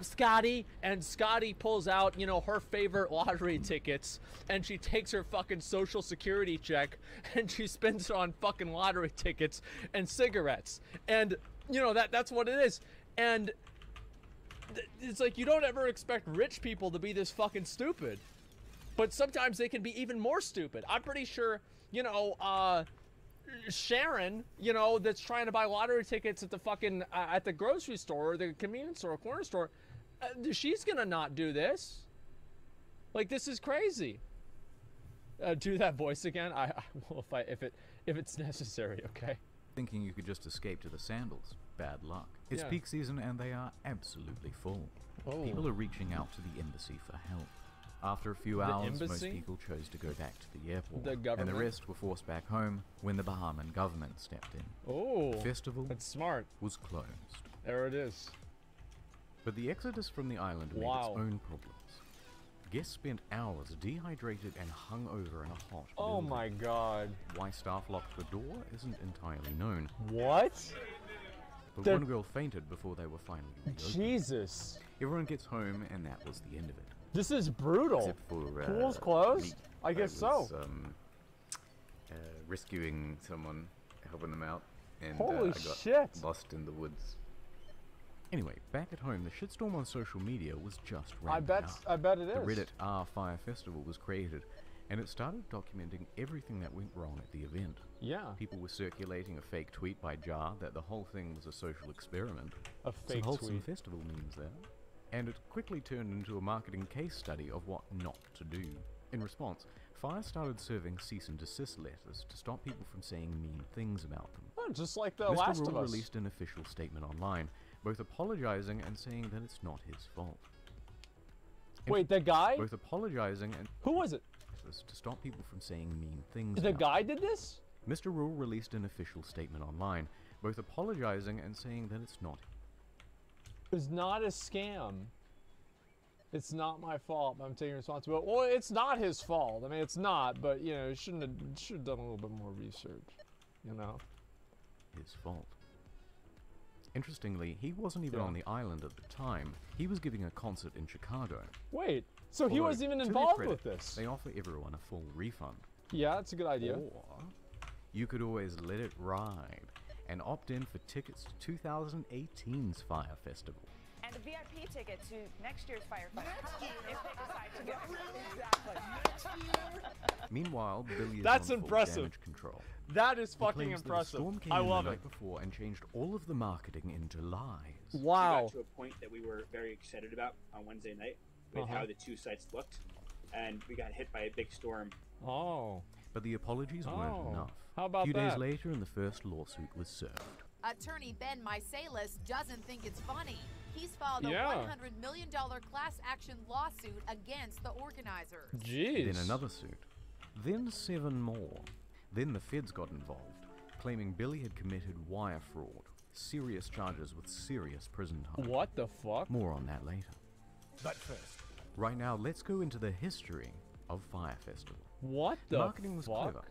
Scotty. And Scotty pulls out, you know, her favorite lottery tickets, and she takes her fucking social security check and she spends it on fucking lottery tickets and cigarettes. And you know, that's what it is. And it's like, you don't ever expect rich people to be this fucking stupid, but sometimes they can be even more stupid. I'm pretty sure, you know, Sharon, you know, that's trying to buy lottery tickets at the fucking at the grocery store or the convenience store or corner store, she's gonna not do this. Like, this is crazy. Do that voice again. I will if it's necessary. Okay. thinking you could just escape to the sandals. Bad luck. It's Yeah. peak season and they are absolutely full. Oh. People are reaching out to the embassy for help. After a few The hours, most embassy? people chose to go back to the airport. The And government? the rest were forced back home when the Bahamian government stepped in. Oh, the festival that's smart. Was closed. There it is. But the exodus from the island made Wow. its own problems. Guests spent hours dehydrated and hung over in a hot Oh building. my god. Why staff locked the door isn't entirely known. What? But one girl fainted before they were finally reopened. Jesus. Everyone gets home, and that was the end of it. This is brutal. Except for, Pool's closed? me. I guess so. Rescuing someone, helping them out, and Holy I got shit. lost in the woods. Anyway, back at home, the shitstorm on social media was just ramping up. I bet it is. The Reddit R Fire Festival was created, and it started documenting everything that went wrong at the event. Yeah. People were circulating a fake tweet by Jar that the whole thing was a social experiment. A fake Some wholesome tweet. festival memes there. And it quickly turned into a marketing case study of what not to do. In response, Fire started serving cease and desist letters to stop people from saying mean things about them. Oh, just like the Mr. Last Rule of Us. released an official statement online, both apologizing and saying that it's not his fault. Wait, the guy? Both apologizing and... Who was it? ...to stop people from saying mean things The about guy did this? Mr. Rule released an official statement online, both apologizing and saying that it's not... It's not a scam. It's not my fault, but I'm taking responsibility. Well, it's not his fault. I mean, it's not, but, you know, should have done a little bit more research, you know? His fault. Interestingly, he wasn't even on the island at the time. He was giving a concert in Chicago. Wait, so he Although, wasn't even to their involved credit, with this? They offer everyone a full refund. Yeah, that's a good idea. Or you could always let it ride and opt in for tickets to 2018's Fire Festival. And a VIP ticket to next year's firefight. If they decide to go. Exactly. Meanwhile, Billy is That's on full impressive. damage control. That is He fucking claims that a impressive. storm came I in love the it. night before and changed all of the marketing into lies. Wow. We got to a point that we were very excited about on Wednesday night with how the two sites looked, and we got hit by a big storm. Oh. But the apologies weren't enough. How about a few days that? later, and the first lawsuit was served. Attorney Ben Mysalis doesn't think it's funny. He's filed a Yeah. $100 million class action lawsuit against the organizers. Jeez. Then another suit. Then 7 more. Then the feds got involved, claiming Billy had committed wire fraud. Serious charges with serious prison time. What the fuck? More on that later. But first, Right now, let's go into the history of Fire Festival. What the Marketing was fuck? clever.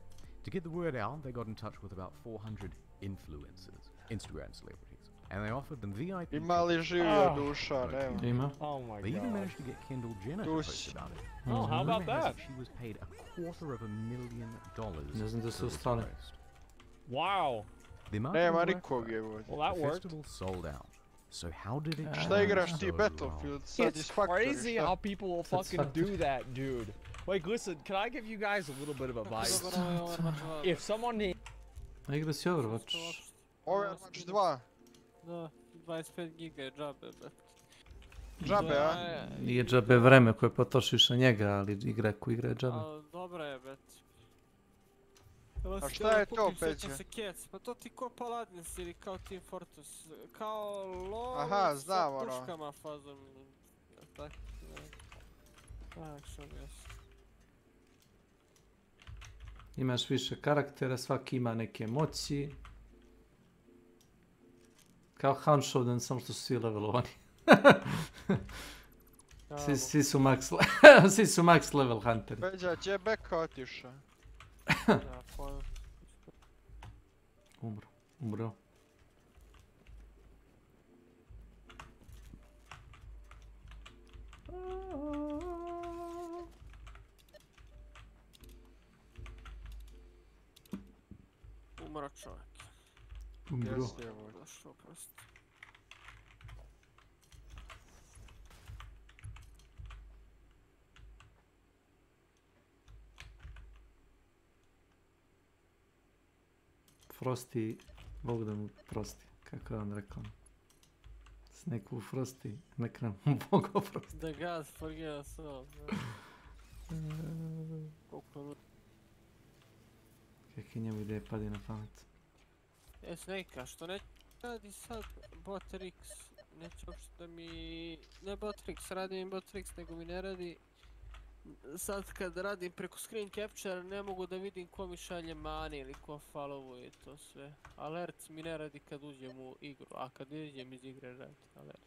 To get the word out, they got in touch with about 400 influencers, Instagram celebrities, and they offered them VIP Ima li tickets. živio duša, nema. Ima. Oh my They even god. managed to get Kendall Jenner to post about it. Oh, how about Rumor has that? it she was paid $250,000 Ne znam da for su this stali. post. Wow. The marketing Nema worked, nikog though. jebote. Well, that The worked. festival sold out. So how did it Šta go igraš ti so Battlefield? wrong? Satisfactory, Crazy šta? how people will fucking do that, dude. Like, listen, can I give you guys a little bit of advice? If someone needs... A igra si Overwatch. Overwatch 2. Da, 25 giga je džabe, brate. Džabe, a? Nije džabe vreme koje potrošiš na njega, ali igra ko igra je džabe. Ali dobra je, brate. A šta je to, Peđa? Peđa? Pa to ti ko Paladins ili kao Team Fortress. Kao LoL Aha, sa znam ono. puškama fazom. Tak, tak što jest. Imaš više karaktera, svaki ima neke moći. Kao Houndshoden, samo što su svi levelovani. svi su svi su max level hunteri. Peđa, gdje je Beka otiša? Umro. Umro čovjek. Umro. Jeste, evo. Došao prosto. Frosty, Bog da mu prosti, kako je on rekao. Snake'u Frosty, nek nam Bog oprosti. The God forgive us all. Kakve njemu ideje padi na pamet. Snake, što ne radi sad Botrix? Neće uopšte da mi... Ne Botrix, radi mi Botrix, nego mi ne radi... Sad kad radim preko screen capture ne mogu da vidim ko mi šalje mani ili ko followuje to sve. Alert mi ne radi kad uđem u igru, a kad iđem iz igre radi alert.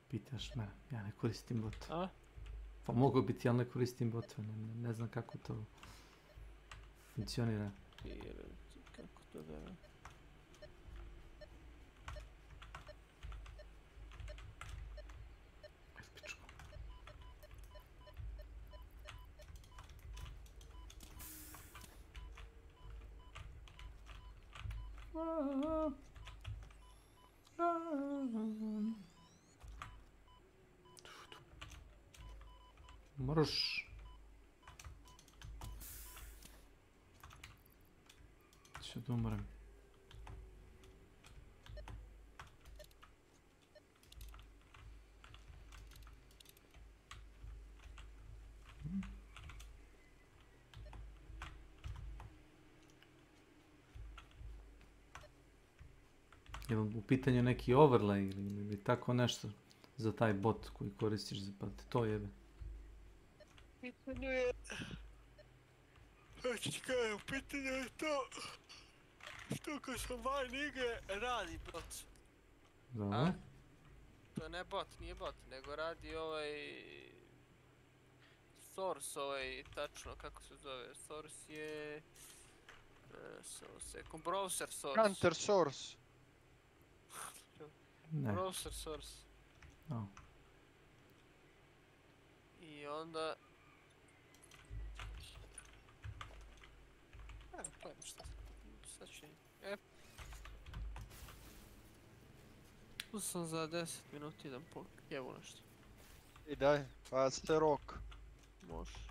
Pitaš me, ja ne koristim bot. A? Pa mogu biti, ali ne koristim bot. Ne znam kako to funkcionira. Kako to da je? Moraš... Ću da umrem. Je li u pitanju neki overlay ili tako nešto za taj bot koji koristiš za pate? To jebe. Pitanje je... Čekaj, pitanje je to... Što kad sam van igre radi bot. Da. To ne bot, nije bot, nego radi ovaj... Source ovaj, tačno, kako se zove? Source je... Browser source. Counter source. Ne. Browser source. No. I onda... Evo, pojma šta. Sad će... Tu sam za 10 minuta idem po jevu nešto. I daj, pa ste rok. Može.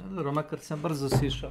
Dobro, makar sam brzo sišao.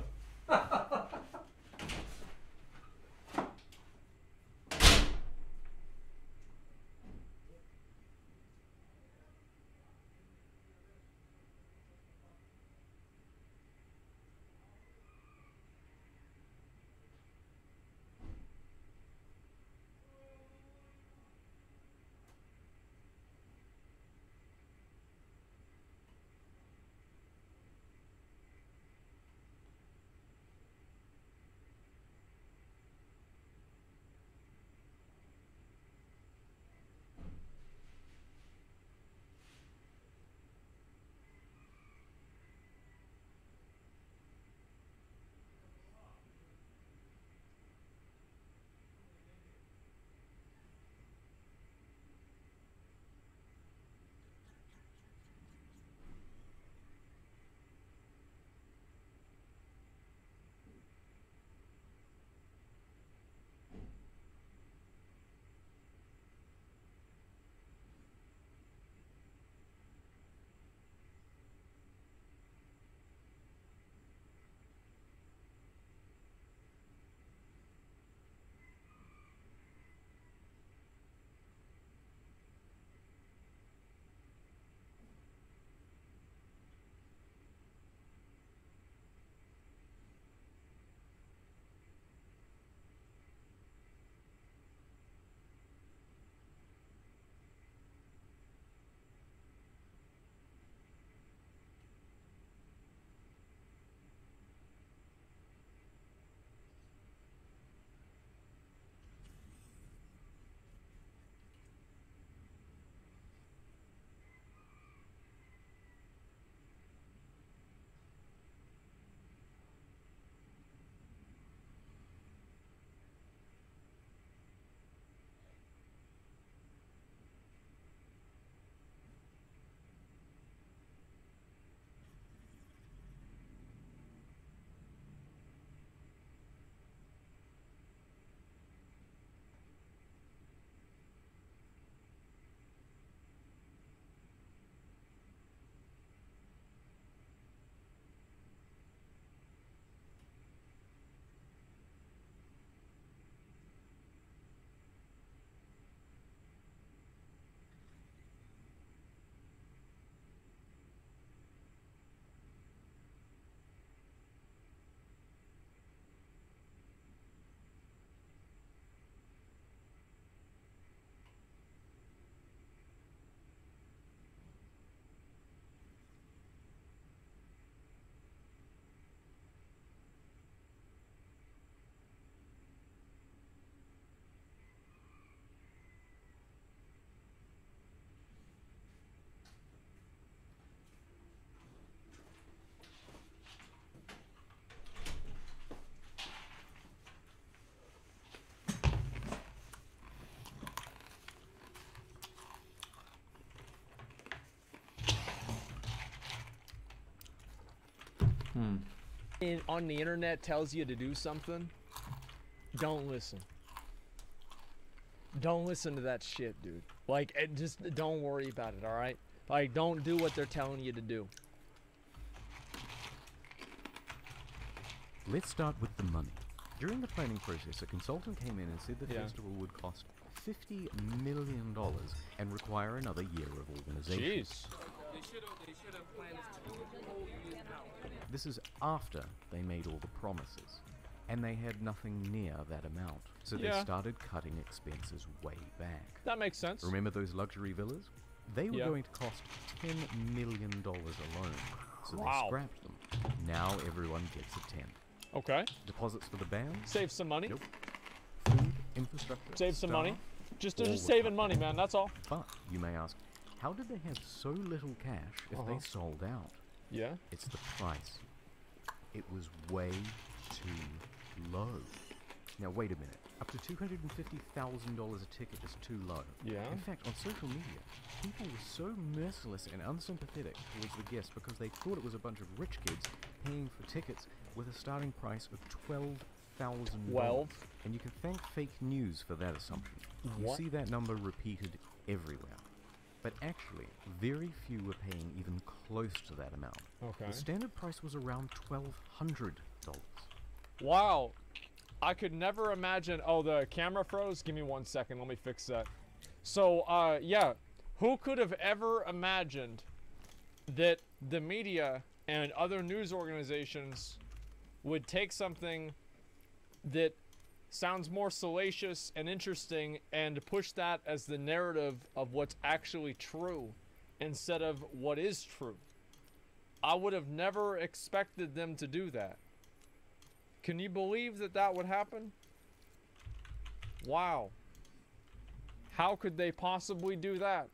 On the internet tells you to do something, don't listen. Don't listen to that shit, dude. Like, just don't worry about it, alright? Like, don't do what they're telling you to do. Let's start with the money. During the planning process, a consultant came in and said the festival would cost $50 million and require another year of organization. Jeez. They should have planned this 2 whole years out. This is after they made all the promises, and they had nothing near that amount. So they started cutting expenses way back. That makes sense. Remember those luxury villas? They were going to cost $10 million alone, so they scrapped them. Now everyone gets a 10. Okay. Deposits for the band? Save some money. Yep. Food, infrastructure. Save some money. Just all saving money, man. That's all. But you may ask, how did they have so little cash if they sold out? Yeah. It's the price. It was way too low. Now wait a minute. Up to $250,000 a ticket is too low. Yeah. In fact, on social media, people were so merciless and unsympathetic towards the guests because they thought it was a bunch of rich kids paying for tickets with a starting price of $12,000. 12? And you can thank fake news for that assumption. You see that number repeated everywhere. But actually, very few were paying even close to that amount. Okay. The standard price was around $1,200. Wow. I could never imagine. Oh, the camera froze? Give me 1 second. Let me fix that. So, yeah. Who could have ever imagined that the media and other news organizations would take something that sounds more salacious and interesting and push that as the narrative of what's actually true instead of what is true? I would have never expected them to do that. Can you believe that that would happen? Wow. How could they possibly do that?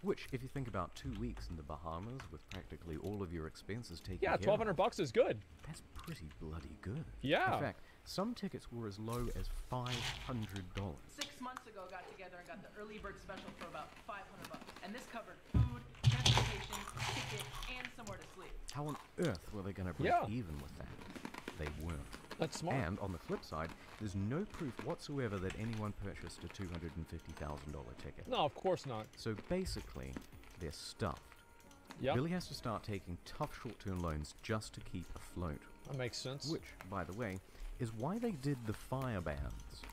Which, if you think about 2 weeks in the Bahamas with practically all of your expenses taken Yeah, care of, $1,200 is good. That's pretty bloody good. Yeah. In fact, some tickets were as low as $500. 6 months ago, got together and got the early bird special for about $500, and this covered food, transportation, ticket, and somewhere to sleep. How on earth were they going to break even with that? They weren't. That's smart. And on the flip side, there's no proof whatsoever that anyone purchased a $250,000 ticket. No, of course not. So basically, they're stuffed. Yep. Billy has to start taking tough short-term loans just to keep afloat. That makes sense. Which, by the way, is why they did the fire bans.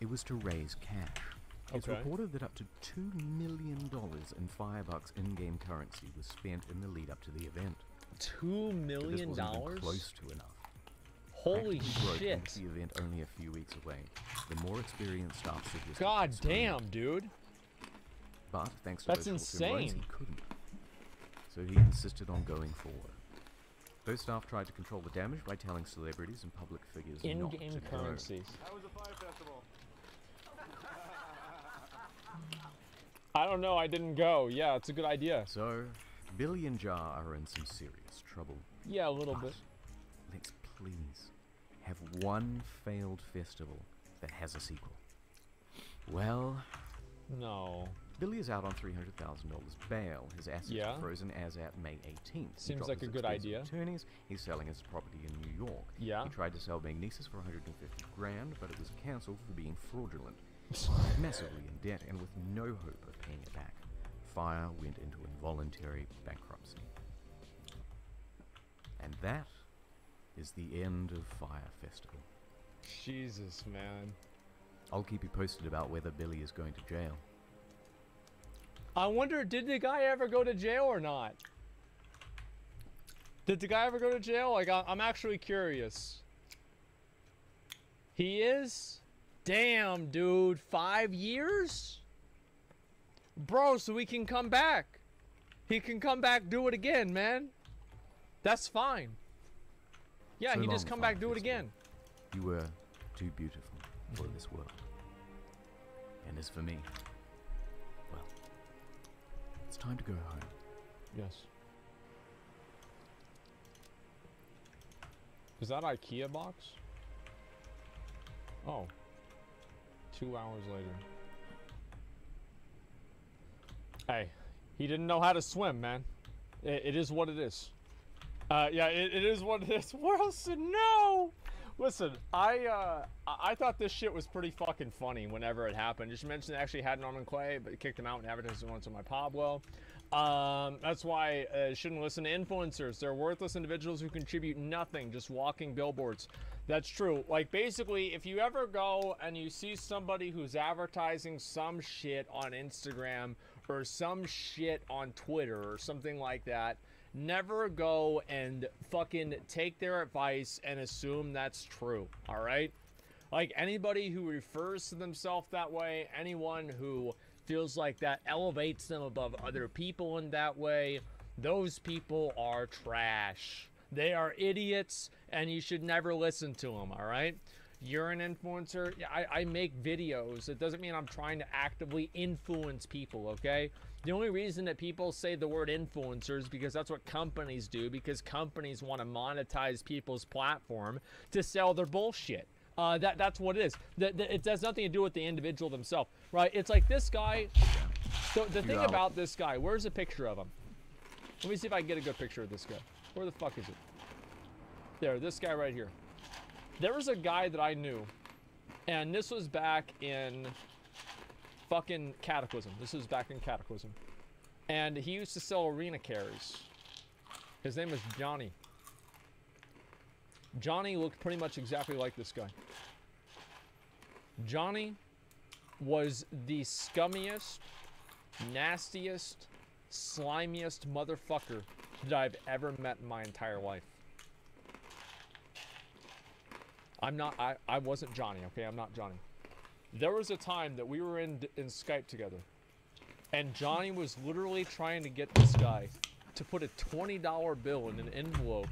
It was to raise cash. It's Okay. reported that up to $2 million in Firebucks in-game currency was spent in the lead-up to the event. $2 million? This wasn't even close to enough. Holy Broke shit. into the event only a few weeks away. The more experienced staff suggested God it's screwed. damn, dude. But thanks to That's those short-term loans, insane. he couldn't. So he insisted on going forward. Those staff tried to control the damage by telling celebrities and public figures not to In-game go. currencies. How was the fire festival? I don't know, I didn't go. Yeah, it's a good idea. So, Billy and Jar are in some serious trouble. Yeah, a little bit. Let's please have one failed festival that has a sequel. Well, no. Billy is out on $300,000 bail. His assets Yeah. are frozen as at May 18th. He Seems dropped like his a good expensive idea. Attorneys. He's selling his property in New York. Yeah. He tried to sell Magnesis for $150,000, but it was cancelled for being fraudulent. Massively in debt and with no hope of paying it back. Fire went into involuntary bankruptcy. And that is the end of Fire Festival. Jesus, man. I'll keep you posted about whether Billy is going to jail. I wonder, did the guy ever go to jail or not? Did the guy ever go to jail? Like, I'm actually curious. He is? Damn, dude. 5 years? Bro, so he can come back. He can come back, do it again, man. That's fine. Yeah, So he long, just come Fire back, do it Festival. again. You were too beautiful for this world. And as for me, well, it's time to go home. Yes. Is that IKEA box? Oh. 2 hours later. Hey, he didn't know how to swim, man. It is what it is. Yeah, it is what it is. Wilson, no! Listen, I thought this shit was pretty fucking funny whenever it happened. Just mentioned they actually had Norman Clay, but kicked him out and advertised it once on my Pablo. That's why shouldn't listen to influencers. They're worthless individuals who contribute nothing, just walking billboards. That's true. Like, basically, if you ever go and you see somebody who's advertising some shit on Instagram or some shit on Twitter or something like that, never go and fucking take their advice and assume that's true, all right? Like, anybody who refers to themselves that way, anyone who feels like that elevates them above other people in that way, those people are trash. They are idiots, and you should never listen to them, all right? You're an influencer. Yeah, I make videos. It doesn't mean I'm trying to actively influence people, okay? The only reason that people say the word influencer is because that's what companies do, because companies want to monetize people's platform to sell their bullshit. That's what it is. It has nothing to do with the individual themselves, right? It's like this guy. So the thing about this guy, where's a picture of him? Let me see if I can get a good picture of this guy. Where the fuck is it? There, this guy right here. There was a guy that I knew, and this was back in fucking Cataclysm. This was back in Cataclysm. And he used to sell arena carries. His name was Johnny. Johnny looked pretty much exactly like this guy. Johnny was the scummiest, nastiest, slimiest motherfucker that I've ever met in my entire life. I wasn't Johnny, okay? I'm not Johnny. There was a time that we were in Skype together, and Johnny was literally trying to get this guy to put a $20 bill in an envelope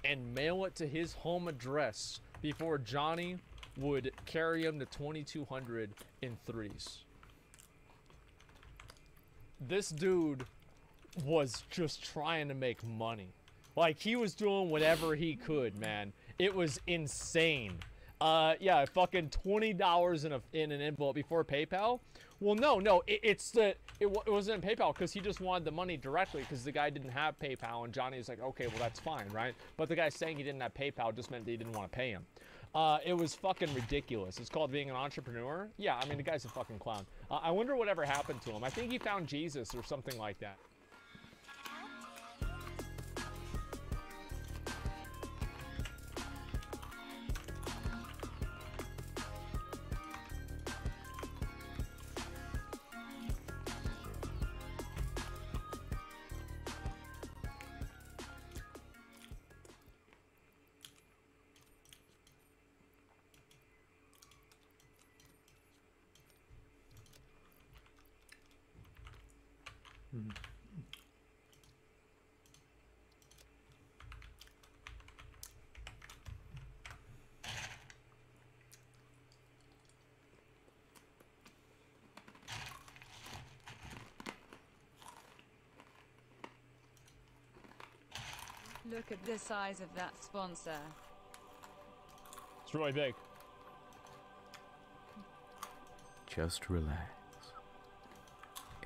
and mail it to his home address before Johnny would carry him to 2200 in threes. This dude was just trying to make money. Like, he was doing whatever he could, man. It was insane. Yeah, fucking $20 in an envelope before PayPal. Well, no, it wasn't PayPal because he just wanted the money directly because the guy didn't have PayPal, and Johnny was like, okay, well, that's fine, right? But the guy saying he didn't have PayPal just meant that he didn't want to pay him. It was fucking ridiculous. It's called being an entrepreneur. Yeah, I mean, the guy's a fucking clown. I wonder whatever happened to him. I think he found Jesus or something like that. Look at the size of that sponsor. It's really big. Just relax.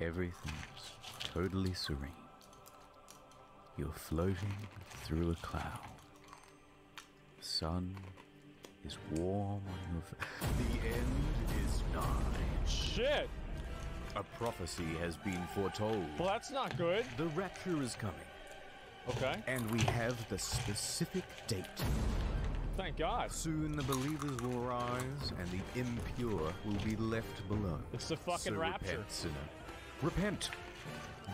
Everything's totally serene. You're floating through a cloud. The sun is warm on your face. The end is nigh. Shit! A prophecy has been foretold. Well, that's not good. The rapture is coming. Okay. And we have the specific date. Thank God. Soon the believers will rise and the impure will be left below. It's the fucking rapture. Repent, sinner. Repent.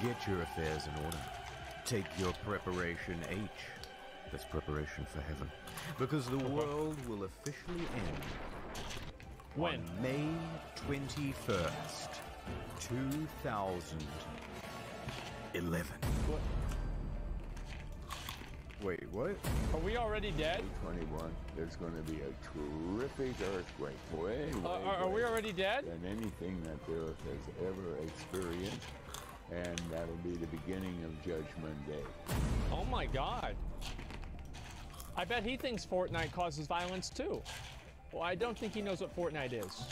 Get your affairs in order. Take your preparation H. That's preparation for heaven. Because the world will officially end. When? On May 21st, 2011. What? Wait, what? Are we already dead? 21. There's going to be a terrific earthquake. Way are we already dead? Than anything that the earth has ever experienced. And that'll be the beginning of Judgment Day. Oh my God. I bet he thinks Fortnite causes violence too. Well, I don't think he knows what Fortnite is.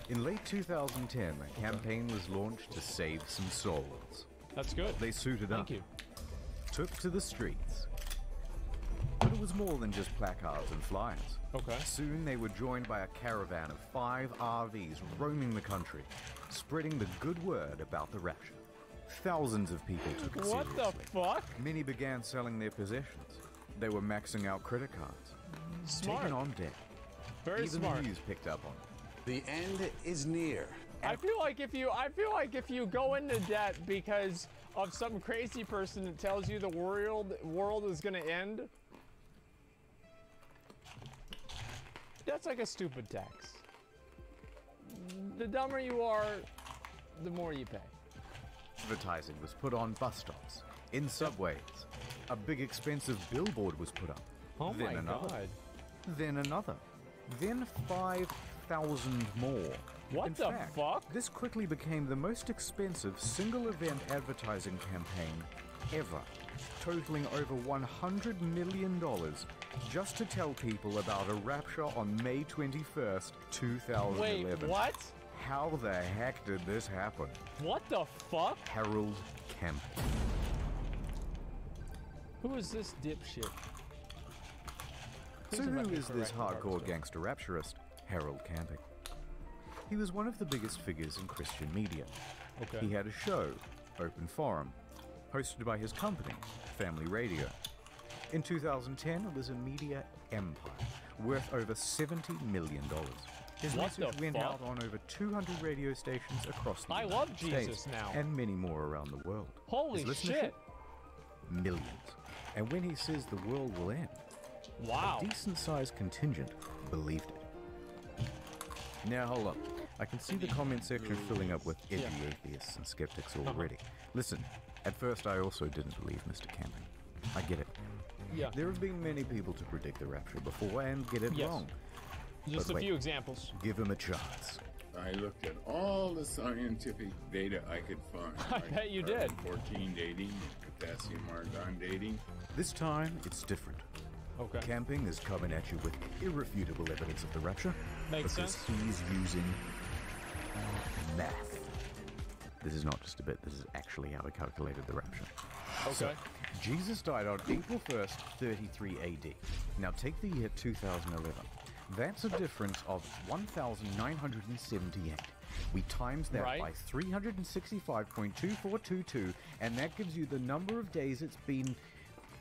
In late 2010, a campaign was launched to save some souls. That's good. They suited up. Thank you. Took to the streets. But it was more than just placards and flyers. Okay. Soon they were joined by a caravan of 5 RVs roaming the country, spreading the good word about the rapture. Thousands of people took it seriously. What the fuck? Many began selling their possessions. They were maxing out credit cards. Smart. Taking on debt. Very Even smart. the news picked up on it. The end is near. I feel like if you go into debt because of some crazy person that tells you the world is gonna end, that's like a stupid tax. The dumber you are, the more you pay. Advertising was put on bus stops, in subways. A big expensive billboard was put up. Oh then my another. God. Then another. Then 5,000 more. What In the fact, fuck? This quickly became the most expensive single event advertising campaign ever, totaling over $100 million just to tell people about a rapture on May 21st, 2011. Wait, what? How the heck did this happen? What the fuck? Harold Camping. Who is this dipshit? So who is this hardcore gangster rapturist, Harold Camping? He was one of the biggest figures in Christian media. Okay. He had a show, Open Forum, hosted by his company, Family Radio. In 2010, it was a media empire, worth over $70 million. His What message the went fuck? out on over 200 radio stations across the I United love States, Jesus now. and many more around the world. Holy His listenership? shit. Millions. And when he says the world will end, wow, a decent-sized contingent believed it. Now hold up. I can see the comment section filling up with edgy atheists and skeptics already. Listen, at first I also didn't believe Mr. Camping. I get it. Yeah. There have been many people to predict the rapture before and get it Yes. wrong. Just But a wait, few examples. Give him a chance. I looked at all the scientific data I could find. I bet you did. 14 dating, potassium argon dating. This time, it's different. Okay. Camping is coming at you with irrefutable evidence of the rapture. Makes because sense. he's using math. This is not just a bit, this is actually how he calculated the rapture. Okay. So, Jesus died on April 1st, 33 AD. Now take the year 2011. That's a difference of 1,978. We times that Right. by 365.2422, and that gives you the number of days it's been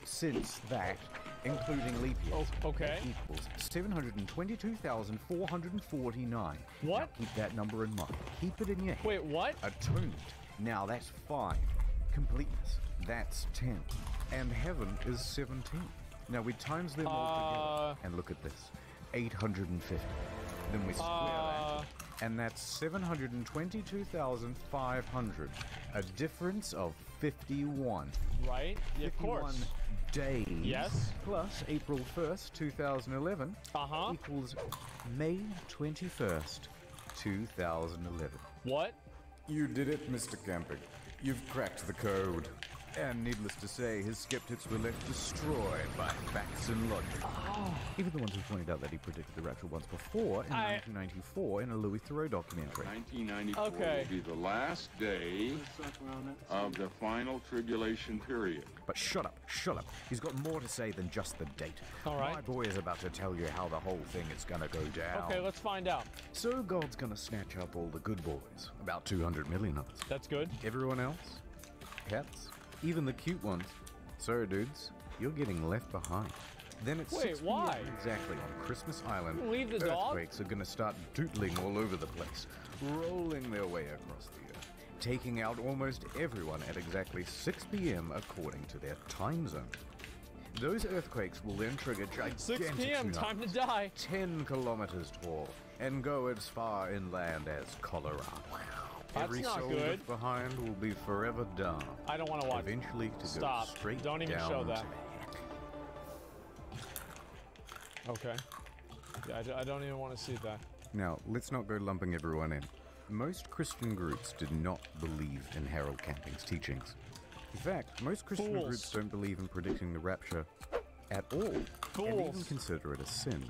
since that, including leap years. Okay. That equals 722,449. What? Now keep that number in mind. Keep it in your head. Wait, what? Atonement. Now that's 5. Completeness. That's 10. And heaven is 17. Now we times them all together. And look at this. 850. Then we square that. And that's 722,500. A difference of 51. Right? Yeah, of 51 course. days. Yes. Plus April 1st, 2011. Equals May 21st, 2011. What? You did it, Mr. Camping. You've cracked the code. And needless to say, his skeptics were left destroyed by facts and logic. Even the ones who pointed out that he predicted the rapture once before in 1994 in a Louis Theroux documentary. 1994 will be the last day of the final tribulation period. But shut up. He's got more to say than just the date. All right. My boy is about to tell you how the whole thing is gonna go down. Okay, let's find out. So God's gonna snatch up all the good boys. About 200 million of us. That's good. Everyone else? Cats? Even the cute ones. So, dudes, you're getting left behind. Then it's Wait, 6 p.m. why? exactly on Christmas Island. Leave the dog? Earthquakes are gonna start doodling all over the place, rolling their way across the earth, taking out almost everyone at exactly 6 p.m. according to their time zone. Those earthquakes will then trigger gigantic 6 p.m., time to die. 10 kilometers tall, and go as far inland as Colorado. That's Every not soul good. left behind will be forever dumb. I don't want to watch. Eventually to Stop. go straight Don't even down show to that. Okay. Yeah, I don't even want to see that. Now, let's not go lumping everyone in. Most Christian groups did not believe in Harold Camping's teachings. In fact, most Christian Fools. groups don't believe in predicting the rapture at all, and even Fools. consider it a sin.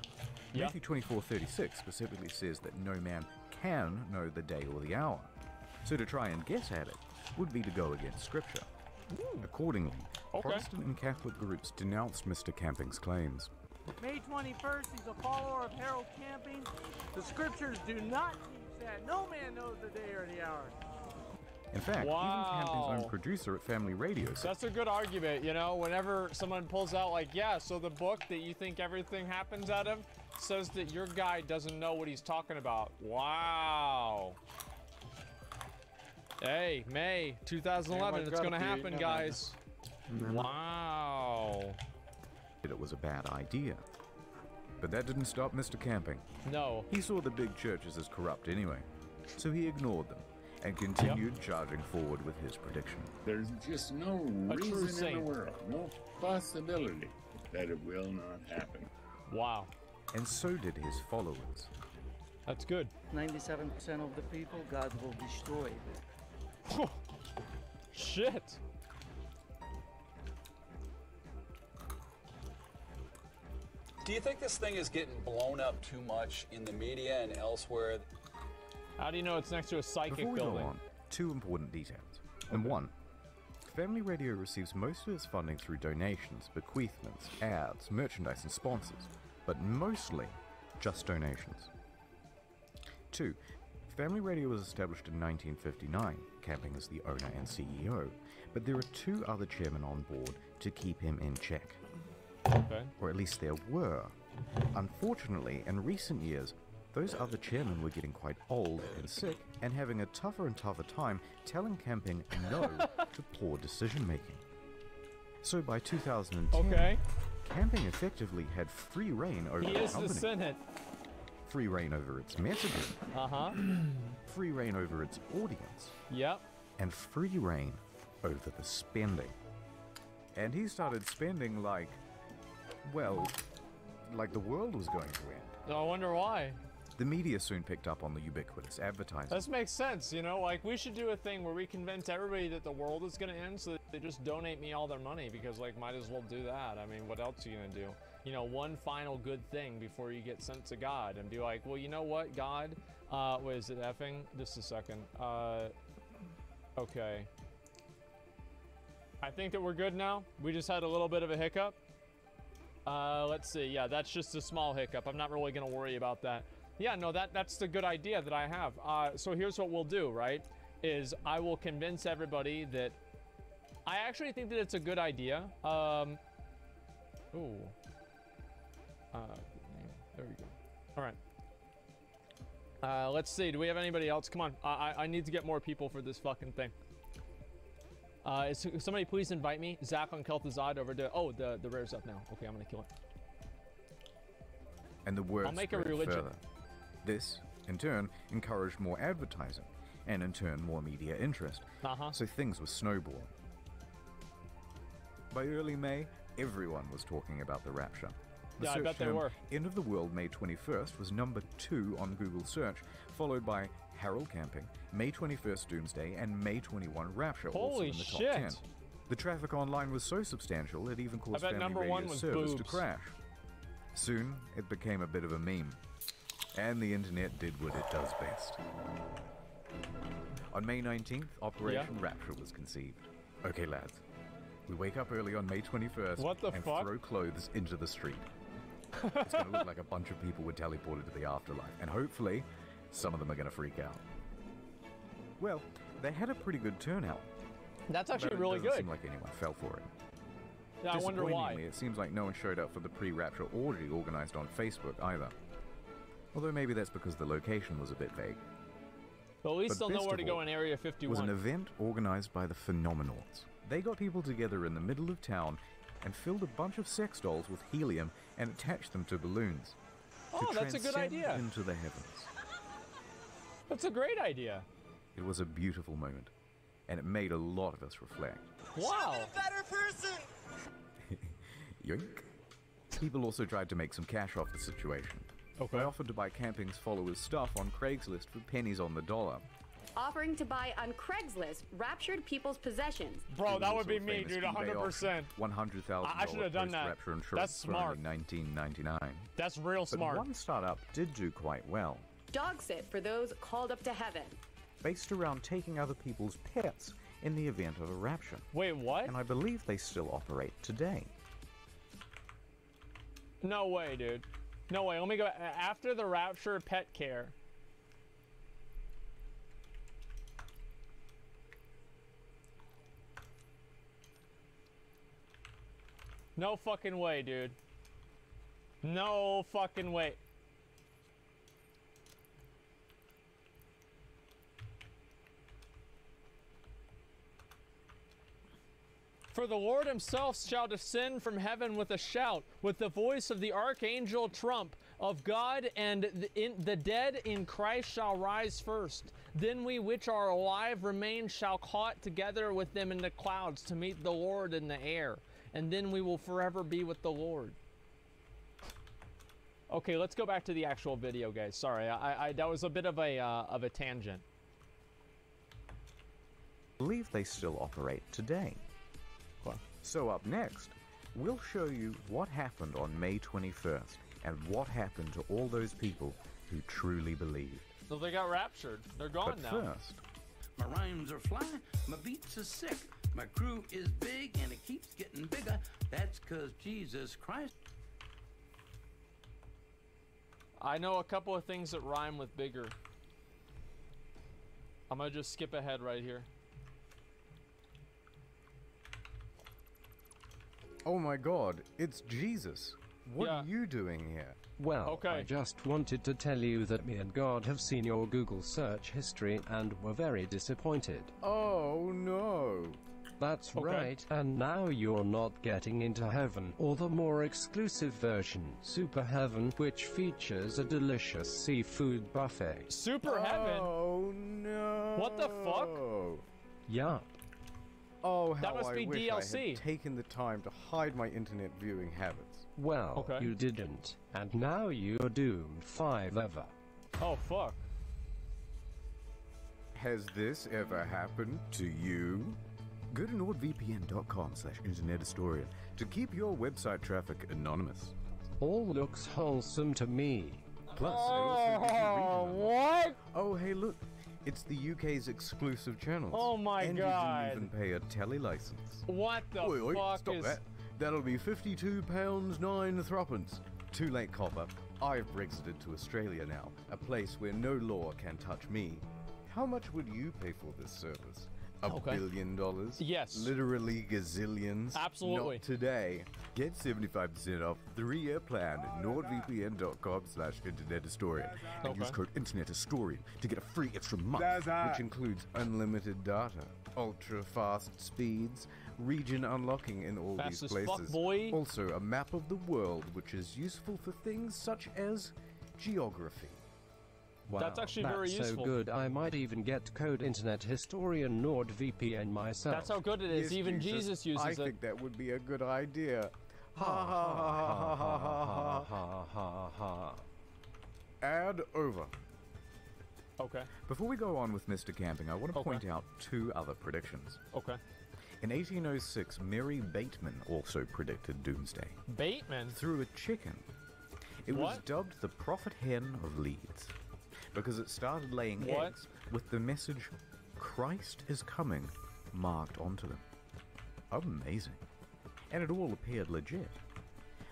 Yeah. Matthew 24:36 specifically says that no man can know the day or the hour. So to try and guess at it would be to go against Scripture. Accordingly, Protestant and Catholic groups denounced Mr. Camping's claims. May 21st, he's a follower of Harold Camping. The scriptures do not teach that. No man knows the day or the hour. In fact, even Camping's Wow. own producer at Family Radio said, That's a good argument, you know, whenever someone pulls out like, yeah, so the book that you think everything happens out of says that your guy doesn't know what he's talking about. Wow. Hey, May 2011, it's gonna happen, guys. Wow. it was a bad idea. But that didn't stop Mr. Camping. No. He saw the big churches as corrupt anyway, so he ignored them and continued charging forward with his prediction. There's just no A true reason in saint. the world, no possibility that it will not happen. Wow. And so did his followers. That's good. 97% of the people God will destroy. Shit. Do you think this thing is getting blown up too much in the media and elsewhere? How do you know it's next to a psychic Before we building? go on, two important details. Number one, Family Radio receives most of its funding through donations, bequeathments, ads, merchandise, and sponsors, but mostly just donations. Two, Family Radio was established in 1959, Camping as the owner and CEO, but there are 2 other chairmen on board to keep him in check. Okay. Or at least there were. Unfortunately, in recent years, those other chairmen were getting quite old and sick and having a tougher and tougher time telling Camping no to poor decision making. So by 2010, Camping effectively had free reign over the company. The Senate. Free reign over its messaging. Free reign over its audience. Yep. And free reign over the spending. And he started spending like, well, like the world was going to end. I wonder why. The media soon picked up on the ubiquitous advertising. This makes sense, you know, like we should do a thing where we convince everybody that the world is gonna end so that they just donate me all their money because like might as well do that. I mean, what else are you gonna do? You know, one final good thing before you get sent to God and be like, well, you know what, God, wait, is it effing? Just a second. Okay. I think that we're good now. We just had a little bit of a hiccup. Let's see. Yeah, that's just a small hiccup. I'm not really gonna worry about that. Yeah, no, that's the good idea that I have. So here's what we'll do, right? Is I will convince everybody that I actually think that it's a good idea. Ooh. There we go. All right. Let's see. Do we have anybody else? Come on. I need to get more people for this fucking thing. Somebody please invite me. Zach on Kel'Thuzad over to... Oh, the rare's up now. Okay, I'm gonna kill it. And the word I'll make a spread religion. further. This, in turn, encouraged more advertising, and in turn more media interest. So things were snowballing. By early May, everyone was talking about the rapture. The Yeah, I search bet they term were. End of the World May 21st was number 2 on Google search, followed by Harold Camping, May 21st Doomsday, and May 21 Rapture, also Holy in the top shit. 10. The traffic online was so substantial it even caused bet Family number 1 Radio was servers to boobs. crash. Soon, it became a bit of a meme. And the internet did what it does best. On May 19th, Operation Rapture was conceived. Okay, lads. We wake up early on May 21st and throw clothes into the street. It's going to look like a bunch of people were teleported to the afterlife, and hopefully, some of them are going to freak out. Well, they had a pretty good turnout. That's actually but really it doesn't good. seem like anyone fell for it. Yeah, I wonder why. Disappointingly, it seems like no one showed up for the pre-Rapture orgy organized on Facebook either. Although maybe that's because the location was a bit vague. But at least But they'll know best where of to go all in Area 51. was an event organized by the Phenomenauts. They got people together in the middle of town and filled a bunch of sex dolls with helium and attached them to balloons. Oh, to that's a good transcend idea. into the heavens. That's a great idea. It was a beautiful moment, and it made a lot of us reflect. Wow. Better person. Yoink. People also tried to make some cash off the situation. Okay. They offered to buy Camping's followers' stuff on Craigslist for pennies on the dollar. Offering to buy on Craigslist raptured people's possessions. Bro, that would Also be a me, famous dude, eBay 100%. auction, $100,000 I should have done that. post-rapture insurance That's smart. for only $19.99. That's real smart. But one startup did do quite well, Dog sit for those called up to heaven. based around taking other people's pets in the event of a rapture. Wait, what? And I believe they still operate today. No way, dude. No way. Let me go. After the rapture, pet care. No fucking way, dude. No fucking way. For the Lord himself shall descend from heaven with a shout, with the voice of the archangel trump of God, and the dead in Christ shall rise first. Then we which are alive remain shall caught together with them in the clouds to meet the Lord in the air, and then we will forever be with the Lord. Okay, let's go back to the actual video, guys. Sorry, that was a bit of a tangent. I believe they still operate today. So up next, we'll show you what happened on May 21st and what happened to all those people who truly believed. So they got raptured. They're gone But now. first, My rhymes are fly, my beats are sick, my crew is big and it keeps getting bigger. That's 'cause Jesus Christ. I know a couple of things that rhyme with bigger. I'm gonna just skip ahead right here. Oh my god, it's Jesus. What are you doing here? Well, I just wanted to tell you that me and God have seen your Google search history and were very disappointed. Oh no. That's right, and now you're not getting into heaven, or the more exclusive version, Super Heaven, which features a delicious seafood buffet. Super Heaven? Oh no. What the fuck? Yup. Oh, how That must I be wish I DLC. had taken the time to hide my internet viewing habits. Well, you didn't, and now you're doomed forever. Oh fuck. Has this ever happened to you? Go to nordvpn.com/internethistorian to keep your website traffic anonymous. All looks wholesome to me. Plus, it also gives you regional. What? Oh, hey, look. It's the UK's exclusive channels. Oh my and god. you didn't even pay a telly license. What the Oi, fuck stop is... that. That'll be £52.09. Too late, copper. I've Brexited to Australia now, a place where no law can touch me. How much would you pay for this service? $1 billion? Yes. Literally gazillions? Absolutely. Not today. Get 75% off 3-year plan at nordvpn.com/internethistorian and use code internethistorian to get a free extra month, which includes unlimited data, ultra fast speeds, region unlocking in all Fast these as fuck, places. boy. Also, a map of the world, which is useful for things such as geography. Wow, That's actually very useful. so good I might even get code internet historian NordVPN myself. That's how good it is. Yes, Even Jesus uses I it. think that would be a good idea. Ha ha ha ha ha ha ha ha ha. Ad over. Okay. Before we go on with Mr. Camping, I want to point out 2 other predictions. Okay. In 1806, Mary Bateman also predicted doomsday. Bateman? Through a chicken. It was dubbed the prophet hen of Leeds because it started laying eggs with the message, Christ is coming, marked onto them. Amazing. And it all appeared legit.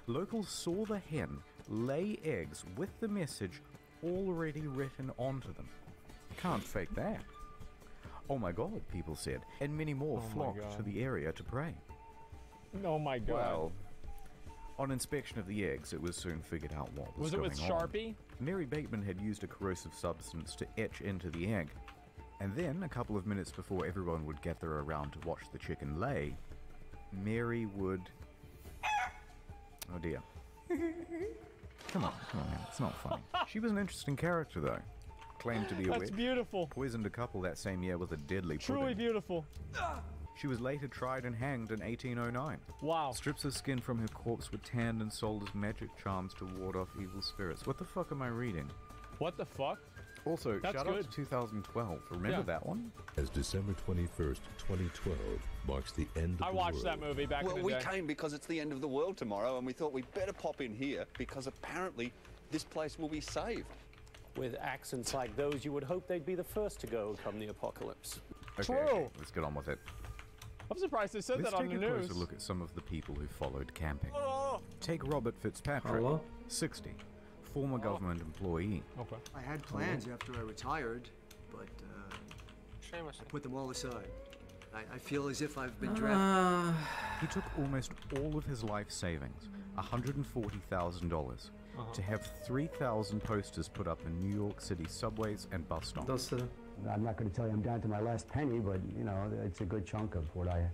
Locals saw the hen lay eggs with the message already written onto them. Can't fake that. Oh my god, people said, and many more flocked to the area to pray. Oh my god. Well, on inspection of the eggs, it was soon figured out what was going on. Was it with Sharpie? Mary Bateman had used a corrosive substance to etch into the egg, and then, a couple of minutes before everyone would gather around to watch the chicken lay, Mary would... Oh dear. Come on, man, it's not funny. She was an interesting character, though. Claimed to be a witch. That's beautiful. Poisoned a couple that same year with a deadly Truly pudding. beautiful. She was later tried and hanged in 1809. Wow. Strips of skin from her corpse were tanned and sold as magic charms to ward off evil spirits. What the fuck am I reading? What the fuck? Also, That's shout out good. to 2012. Remember that one? As December 21st, 2012 marks the end of the I world. watched that movie back in the We day. came because it's the end of the world tomorrow, and we thought we'd better pop in here because apparently this place will be saved. With accents like those, you would hope they'd be the first to go come the apocalypse. Okay, let's get on with it. I'm surprised they said Let's that on take the a news. closer look at some of the people who followed camping. Take Robert Fitzpatrick, 60, former government employee. Okay. I had plans after I retired, but I put them all aside. I feel as if I've been drafted. He took almost all of his life savings, $140,000, to have 3,000 posters put up in New York City subways and bus stops. I'm not going to tell you I'm down to my last penny, but, you know, it's a good chunk of what I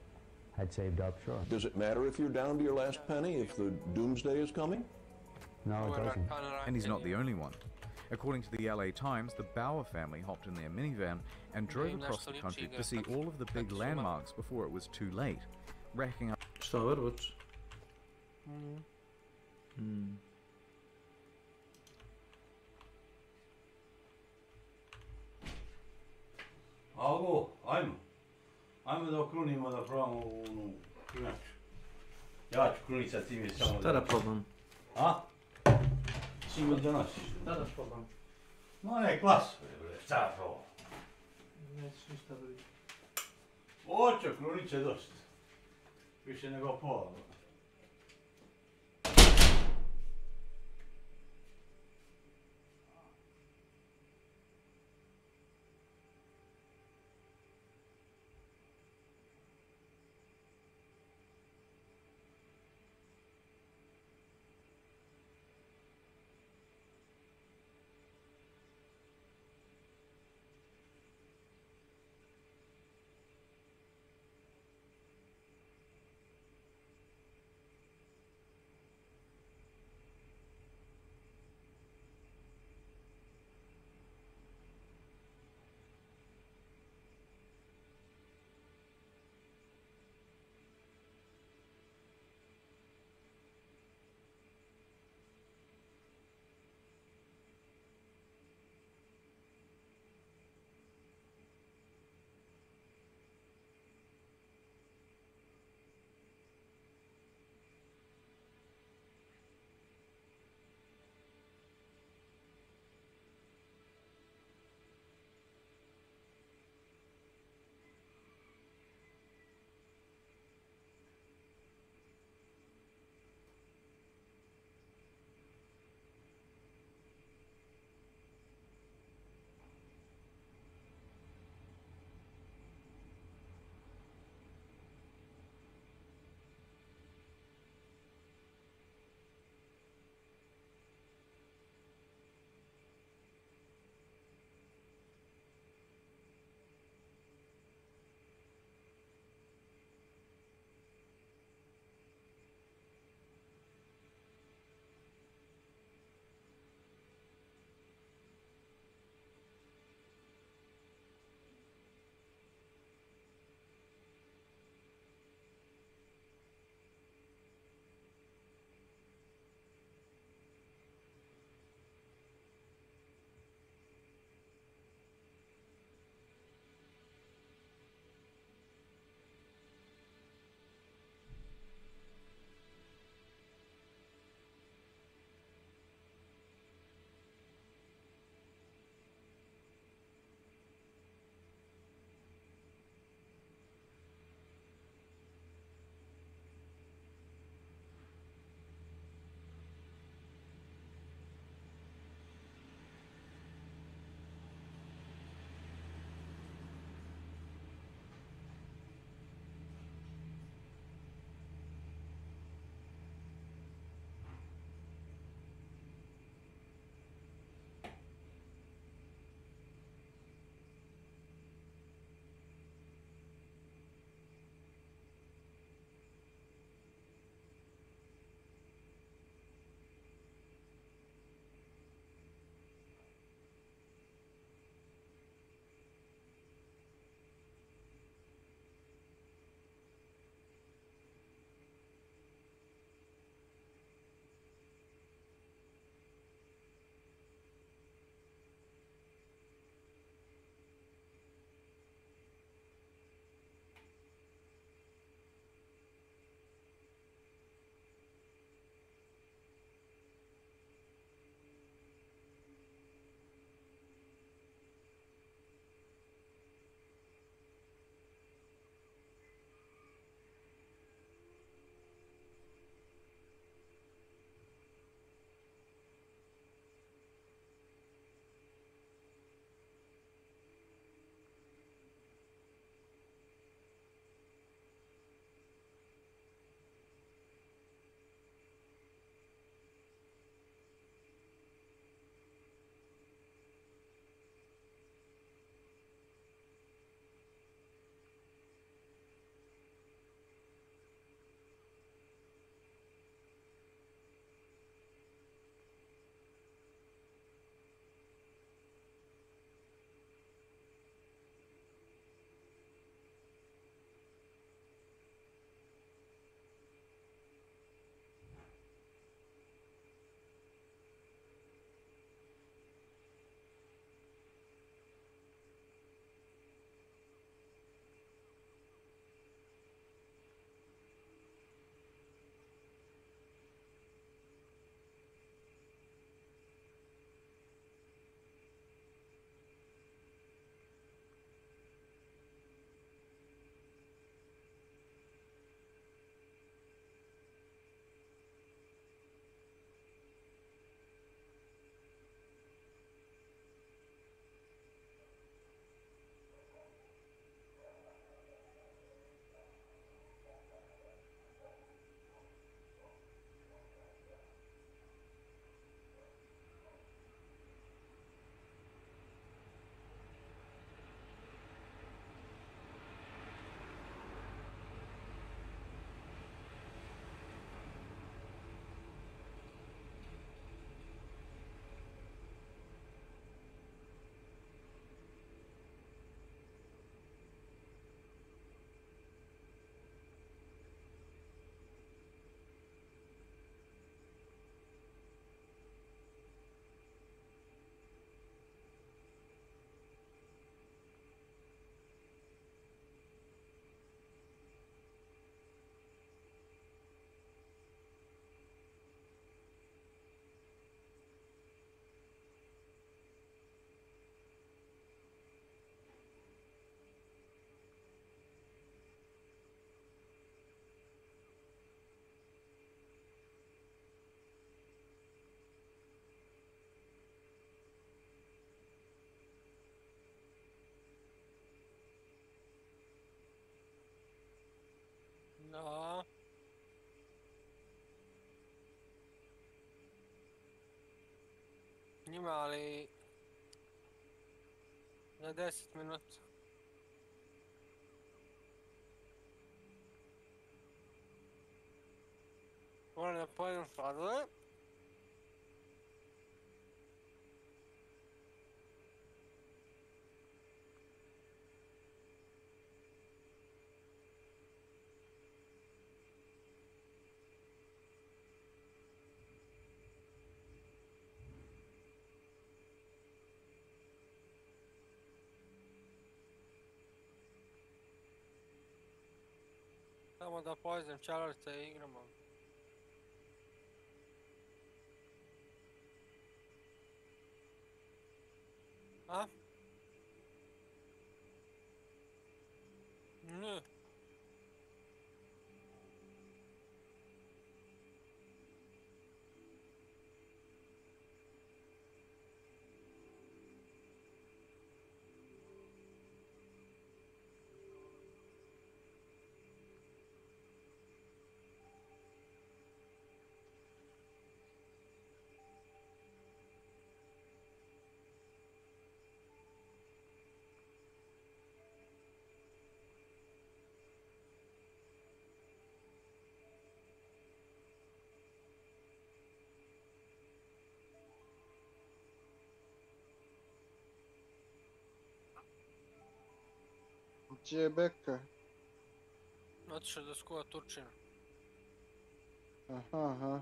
had saved up, sure. Does it matter if you're down to your last penny if the doomsday is coming? No, it doesn't. And he's not the only one. According to the LA Times, the Bauer family hopped in their minivan and drove across the country to see all of the big landmarks before it was too late, racking up... Alo, ajmo. Ajmo da okrunimo da probamo onu krunjaču. Ja ću krunicat, ti mi samo Šta da probam? A? Simo da nosiš. Šta da probam? Ma ne, klasu je bre, šta da probam? Nećeš ništa da vidim. Oćo, kruniće dosta. Više nego pola. Ima, ali... Za 10 minuta. Moram da pojedem sladole. Samo da pojedem čarolice i igramo. A? Ne. Gdje je Beka? Otišao da skuva Turčina. Aha, aha.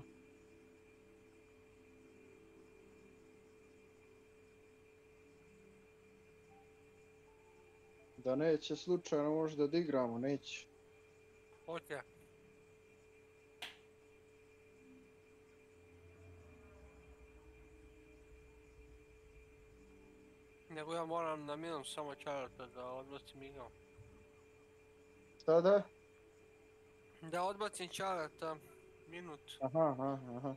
Da neće slučajno možda da igramo, neće. Hoće. Nego ja moram na minus samo čarolita da odbacim igru. Sada? Da odbacim čarolita minut. Aha, aha, aha.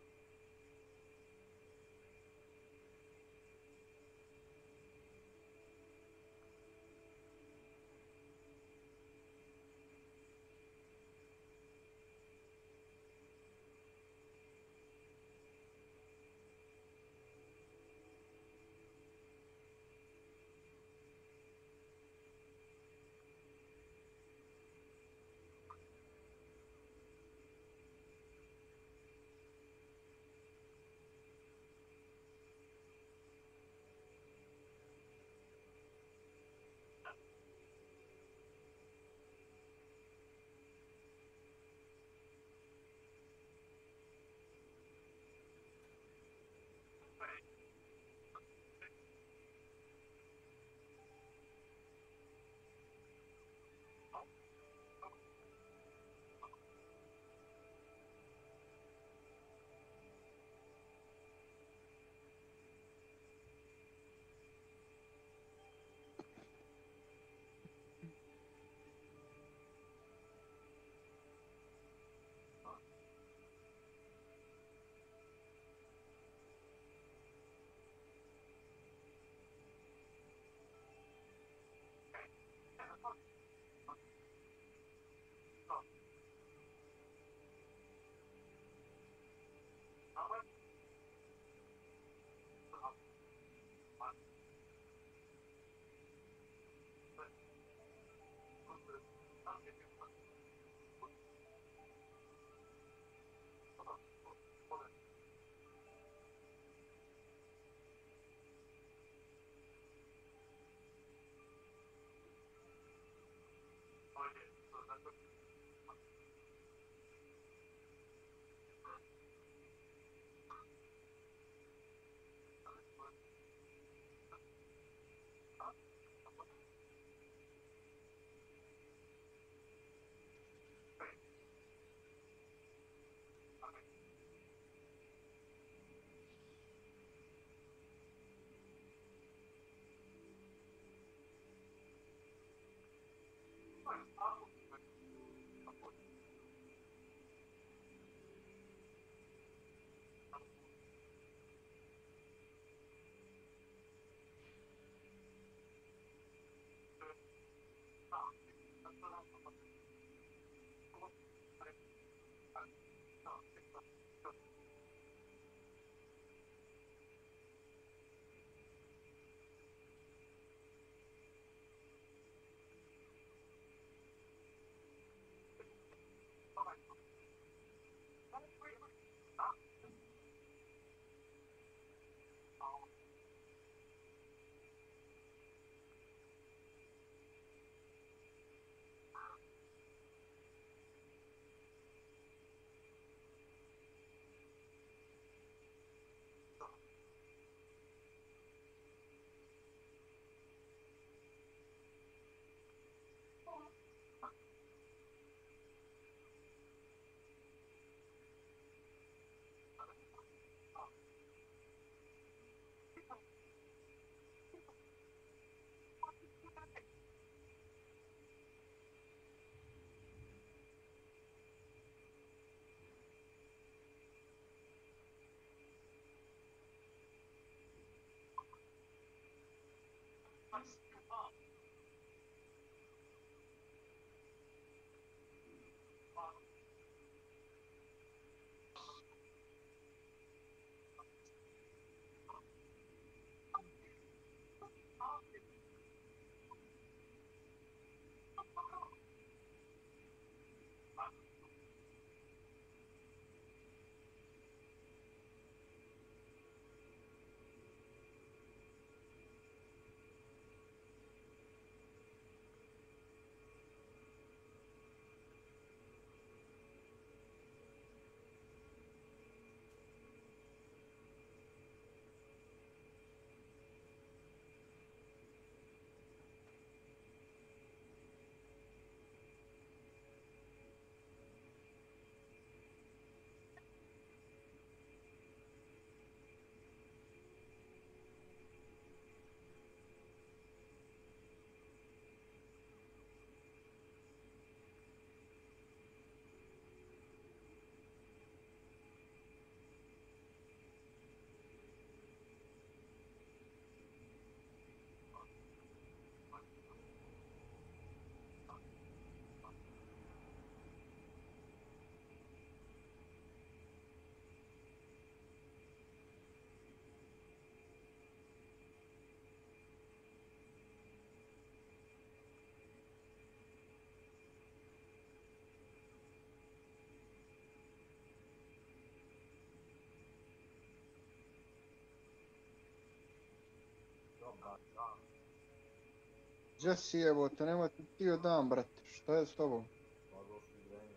Gdje si jebote, nema ti htio dan, brate, šta je s tobom? Sad došli iz Renja.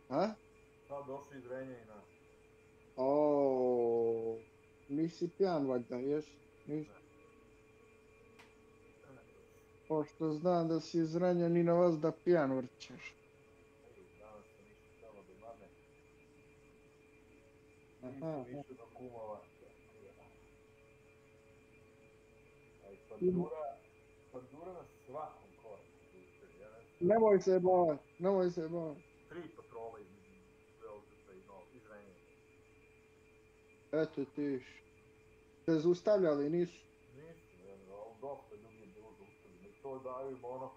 A? Sad došli iz Renja i na. O, nisi pijan valjda, jesi? Nisi? Pošto znam da si iz Renja, ni na vas da pijan vrćeš. Danas sam išao tamo do mame. Aha. Nisam išao do kumova. A i pandura na svakom koraku. Nemoj se bojat, nemoj se bojat. 3 patrole između Beograda i iz Renja. Eto tiš. Te zaustavljali, nisu? Nisu, ali dosta ljudi je bilo zaustavljeno. I to daju im ono,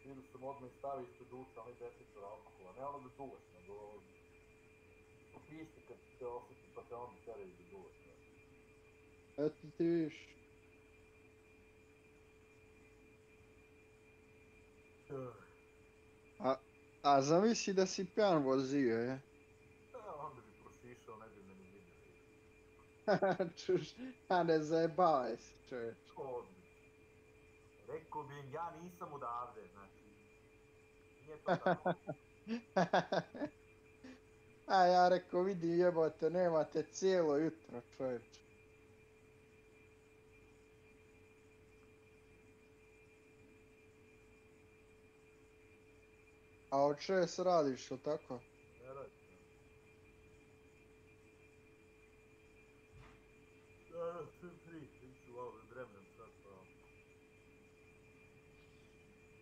vidio sam odmah i stavi ispred uca, onaj detektor alkohola. Ne ono da duvaš, nego po pisti kad te osjeti pa te onda teraju da duvaš. Eto ti viš. A zamisli da si pijan vozio, je? Onda bi prošišao, ne bi me ni vidio. Čuš, a ne zajebavaj se, čovječ. Odlično. Rekao bi im, ja nisam odavde, znači, nije to tako. A ja rekao, vidi jebote, nemate cijelo jutro, čovječ. A od 6 radiš, o tako? Ne radi. Da, sve free, iću malo da dremnem sad pa.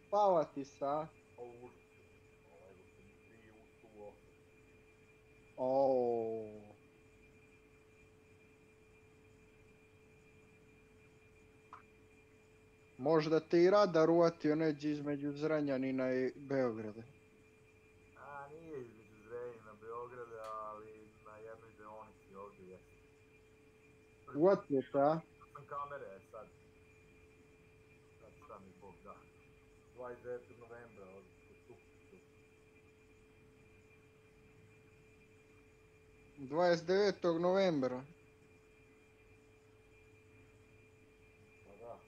Spava ti sa? O, užasno. Evo se mi 3 u 8. Oooo. Možda te i radar uvatio neđe između Zrenjanina i Beograda. A, nije između Zrenjanina i Beograda, ali na jednoj deonici ovdje jeste. Uvatio te, a? Sam kamere, sad. Sad šta mi Bog da. 29. novembra, ovdje kod Supicu. 29. novembra. Pa da.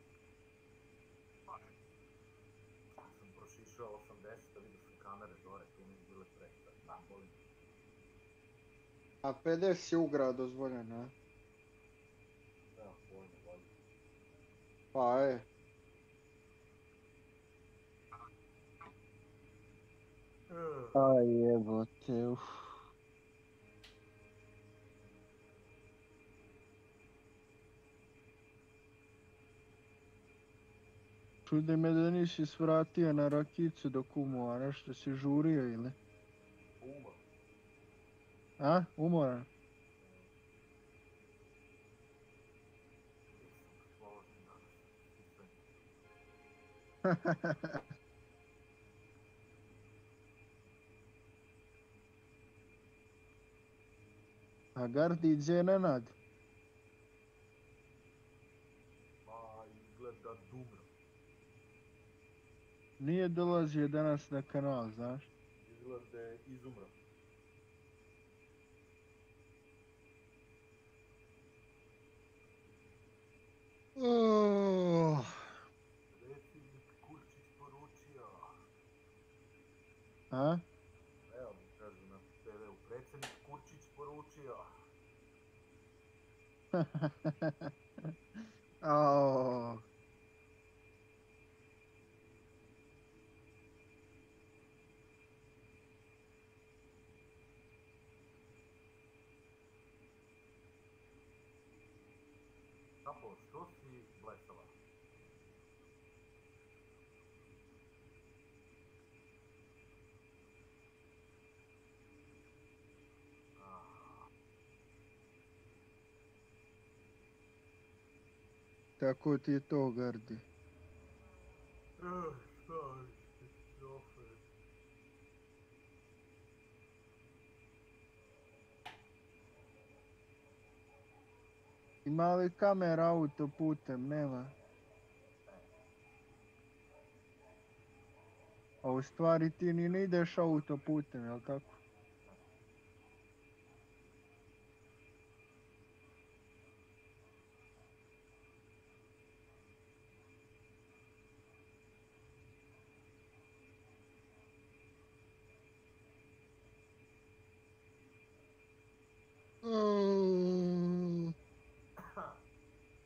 Sam prošišao 80, vidio sam kamere gore, tu mi bile pre. Da, bolim. A 50 je ugrao dozvoljeno, a? Nema pojma, bolje. Pa je. Aj jebote, uff. Čudi me da nisi svratio na rakicu do kumova, nešto si žurio ili? Umor. A? Umoran? A Gardi gdje je Nenad? Ma, izgleda dumro. Nije dolazio danas na kanal, znaš? Izgleda izgled da je izumro. Predsjednik Kurčić poručio. A? Evo mi kažu na TV-u, predsjednik Kurčić poručio. Ao. Kapo, što si blesava? Tako ti je to, Gardi. Šta šofer? Ima li kamera autoputem? Nema. A u stvari ti ni ne ideš autoputem, jel tako?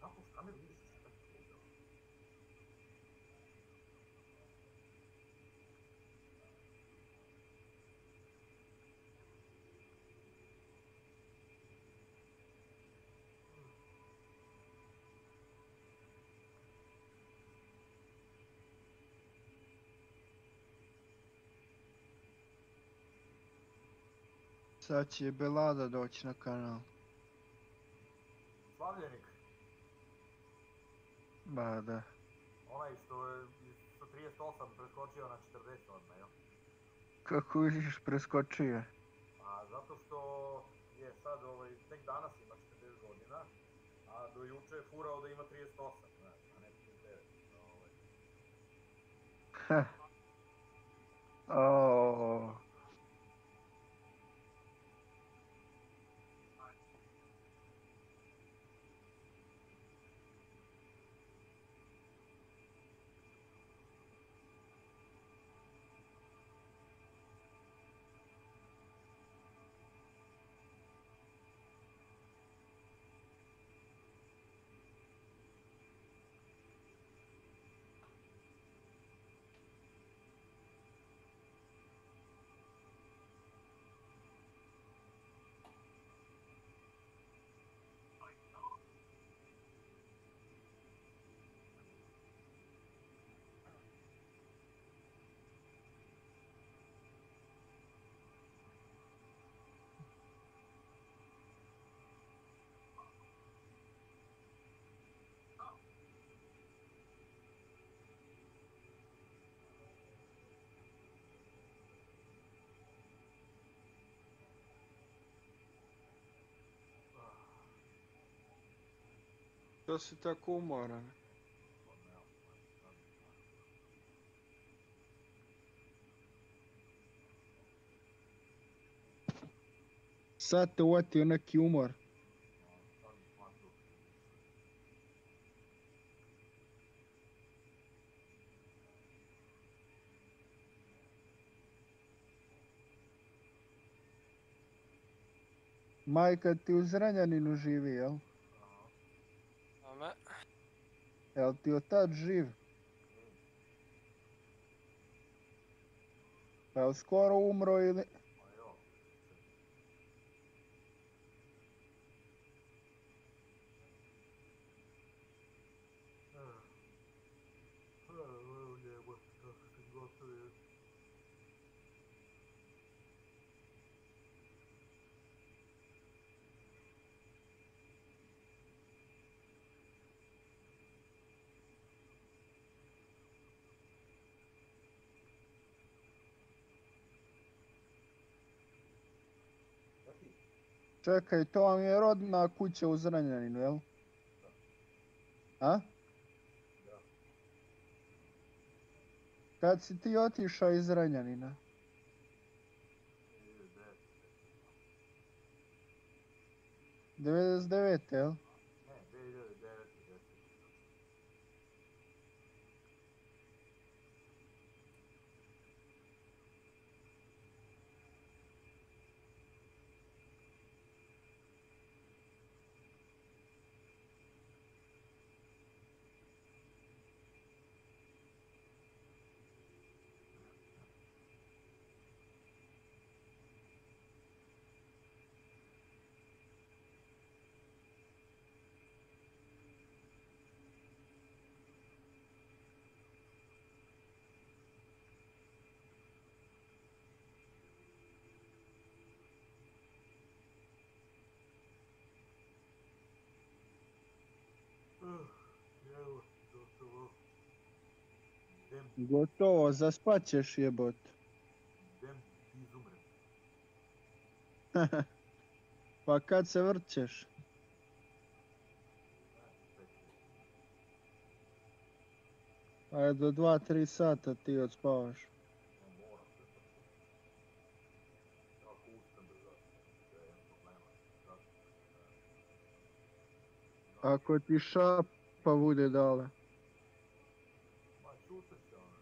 Kapo, šta me vidiš? Šta ti je to? Sad će Belada doći na kanal. Slavljenik, Ba da. onaj što je sa 38 preskočio na 40 odmah, jel? Kako vidiš preskočio? A zato što je sad, tek danas ima 40 godina, a do juče je furao da ima 38, znaš, a ne 39. Ha. Ao. Što si tako umoran? Sad te uvatio neki umor. Majka ti u Zrenjaninu živi, jel? Ame. Jel ti od tad živ? Jel skoro umro ili... Čekaj, to vam je rodna kuća u Zrenjaninu, jel? A? Kad si ti otišao iz Zrenjanina? 99, jel? Ne, 2009. 10. Evo, gotovo. Gotovo, zaspat ćeš jebot. Dem izumrem. Pa kad se vrćeš? Ajde, do 2-3 sata ti odspavaš. Ne moram se vrtiti. Ako ustane da imam problema. Ako ti šapa bude dala. Ma čutat će ono.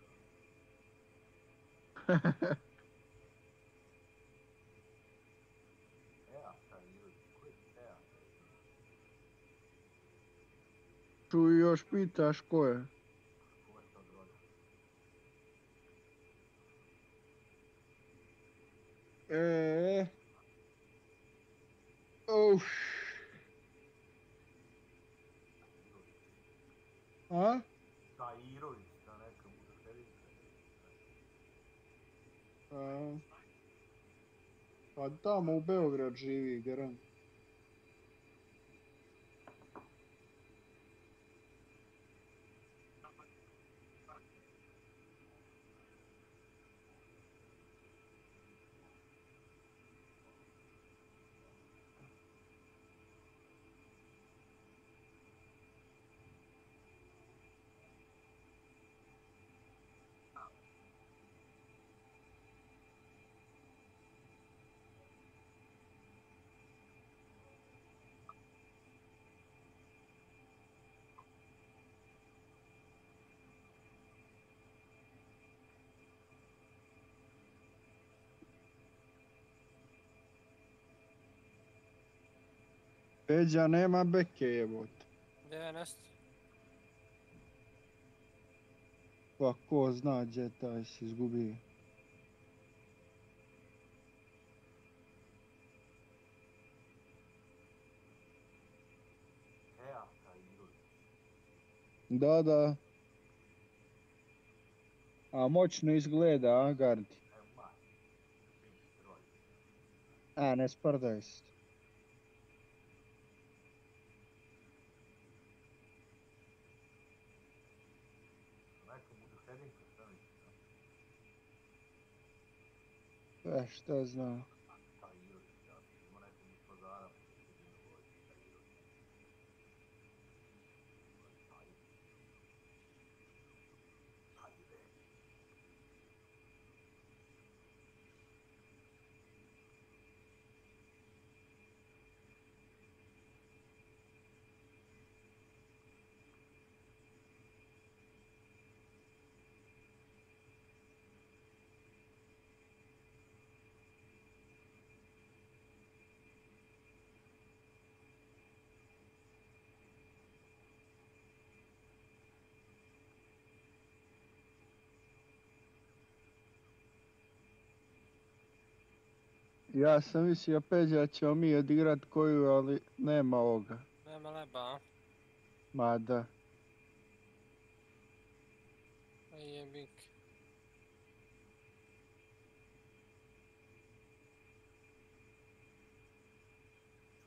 Eaka ili koji eaka? Čuj, još pitaš ko je. Ko je to droga? Uff. A? Tairović, ta neka mušterica. Pa tamo u Beograd živi, garant. Peđa nema beke jebot. Gdje nest? Pa ko zna gdje taj se izgubio. Eaka ili. Da. A moćno izgleda, a, Gardi? Ma. A, ne sprdaj se. Neka mušterinka, šta mi? Šta zna. Tairović, ja sam imao nekog iz pazara. Ja sam mislio, Peđa, ćemo mi odigrat koju, ali nema ovoga. Nema leba, a? Ma da. Jebik.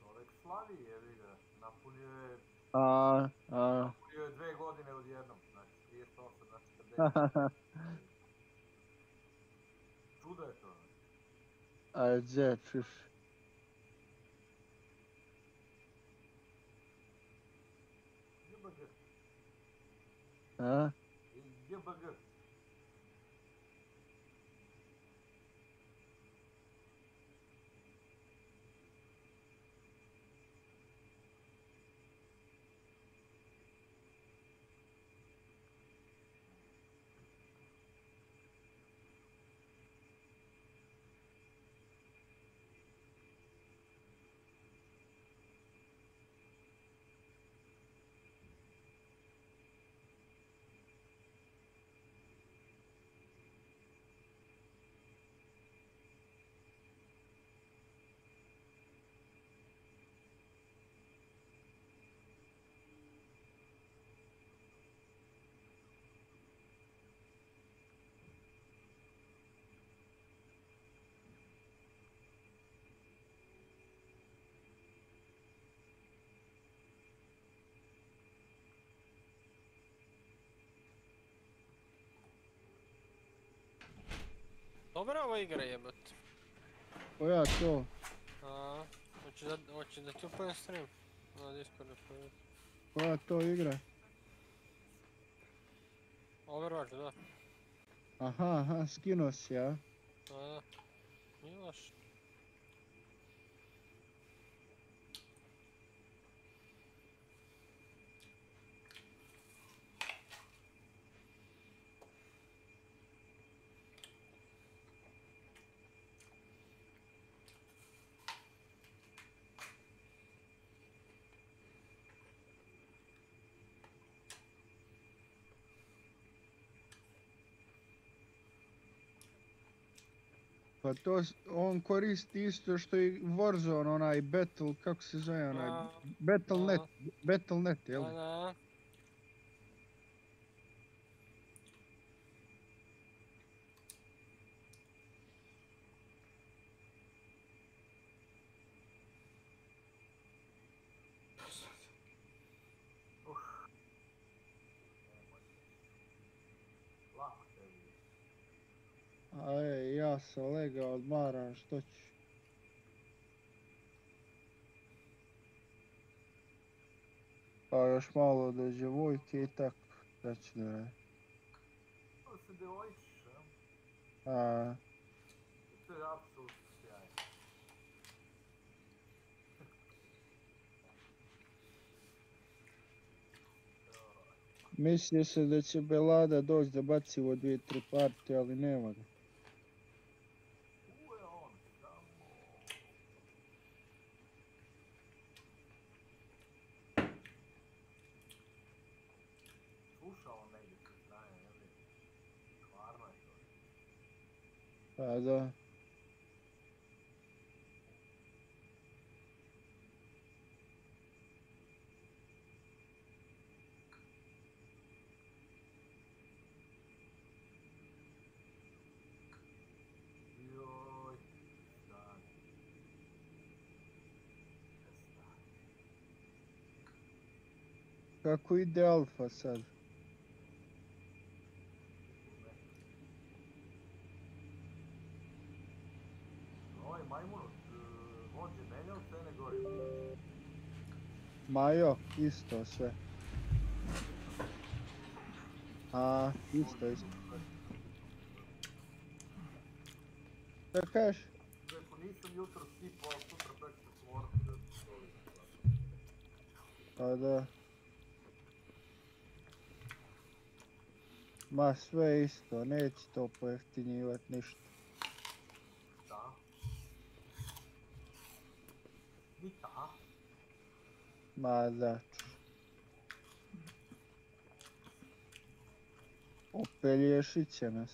Čovjek slavi, jebi ga. Napunio je 2 godine odjednom. Znači, 38 na 40. Čudo je to. A gdje, čuš? JBG. A? JBG. Dobra ova igra jebate. Koja to? Hoće da ti upojem stream na Discordu. Koja to igra? Overwatch, da. Aha, skinuo si, ja? Da. Nije loš. Pa to, on koristi isto što i Warzone, onaj Battle, kako se zove onaj, Battle.net, jel? Da. Aj, ja sam legao, odmaram, što ću? Pa još malo dođe vojke i tako, da ću da radim. To se devojčiš, jel? A, To je apsolutno sjajno. mislio sam da će Belada doći da baci u 2-3 partije, ali nema ga. Tu je on, samo... Sluša on negdje sa strane, ne vidim. Stvarno je to. Pa da. Joj, stani. Kako ide Alfa sad? Ovaj majmun od vođe menja u Crne Gori. Majo, isto sve. A, isto. Šta kažeš? Rekao, nisam jutro sipao, ali sutra prekće ću morati da stolim. Pa da. Ma sve isto, neće to pojeftinjivat ništa. Da. Ni ta. Ma da. Opelješit će nas.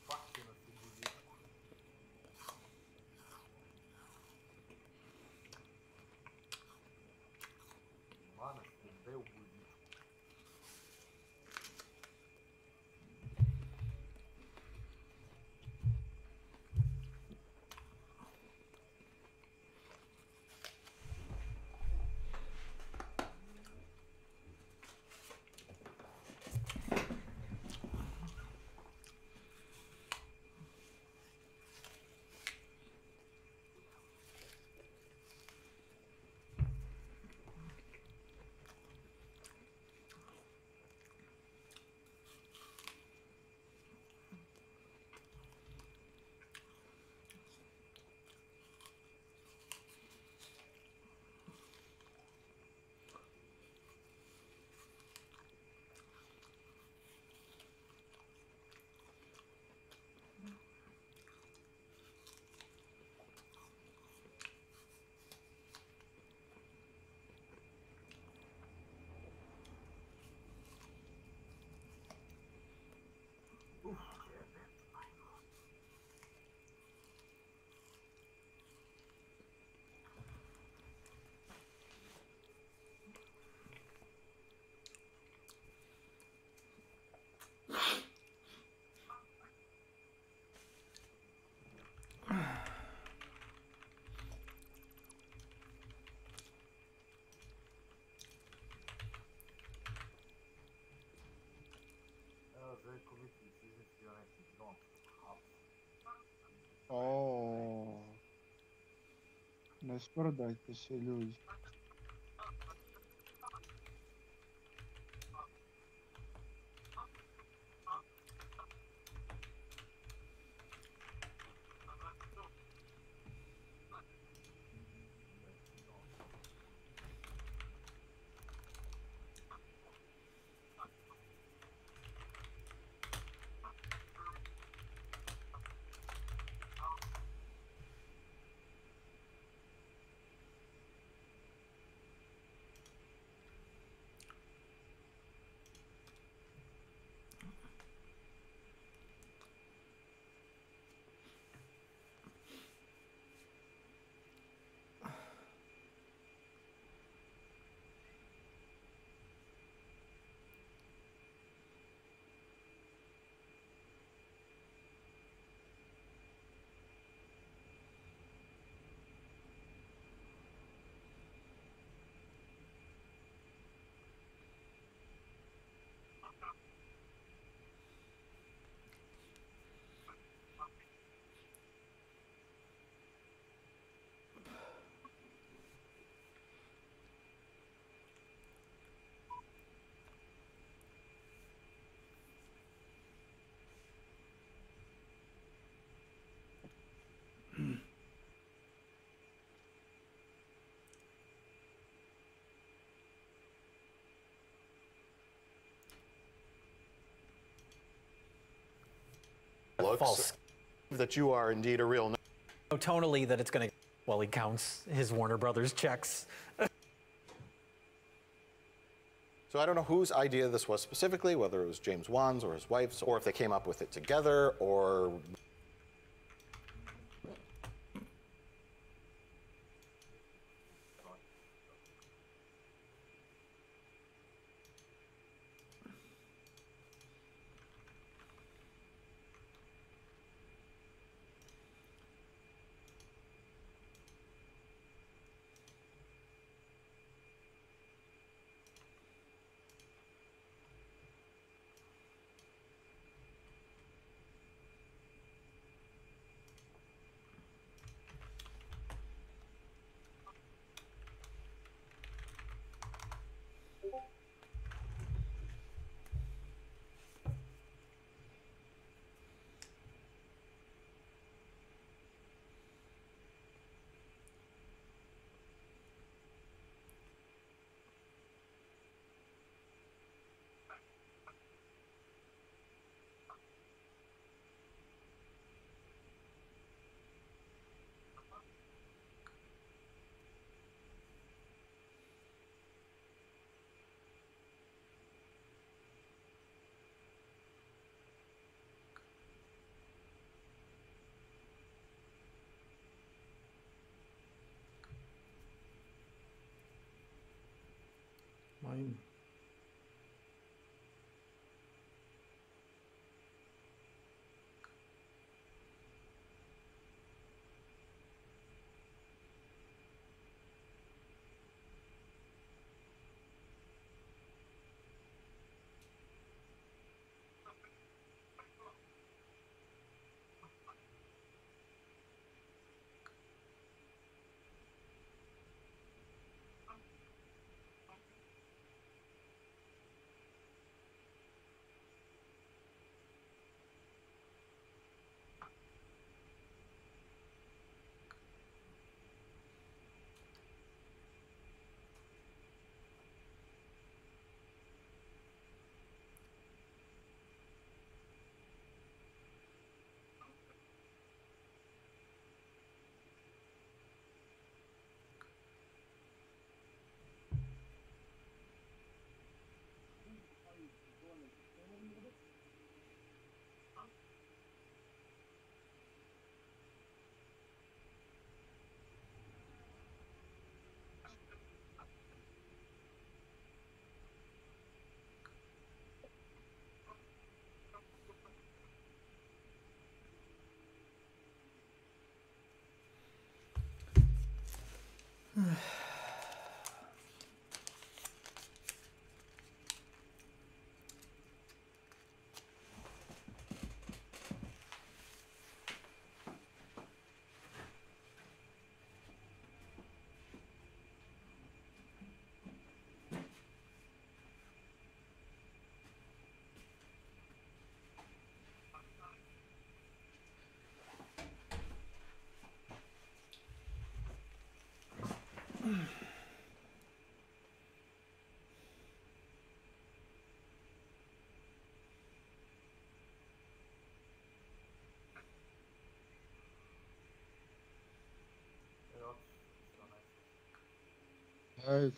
Svaki nas u buzičku. Mana se be u buzičku. Ne sprdajte se, ljudi. False that you are indeed a real. Tonally, that it's going to. Well, he counts his Warner Brothers checks. So I don't know whose idea this was specifically, whether it was James Wan's or his wife's, or if they came up with it together, or. Mine. Ajde.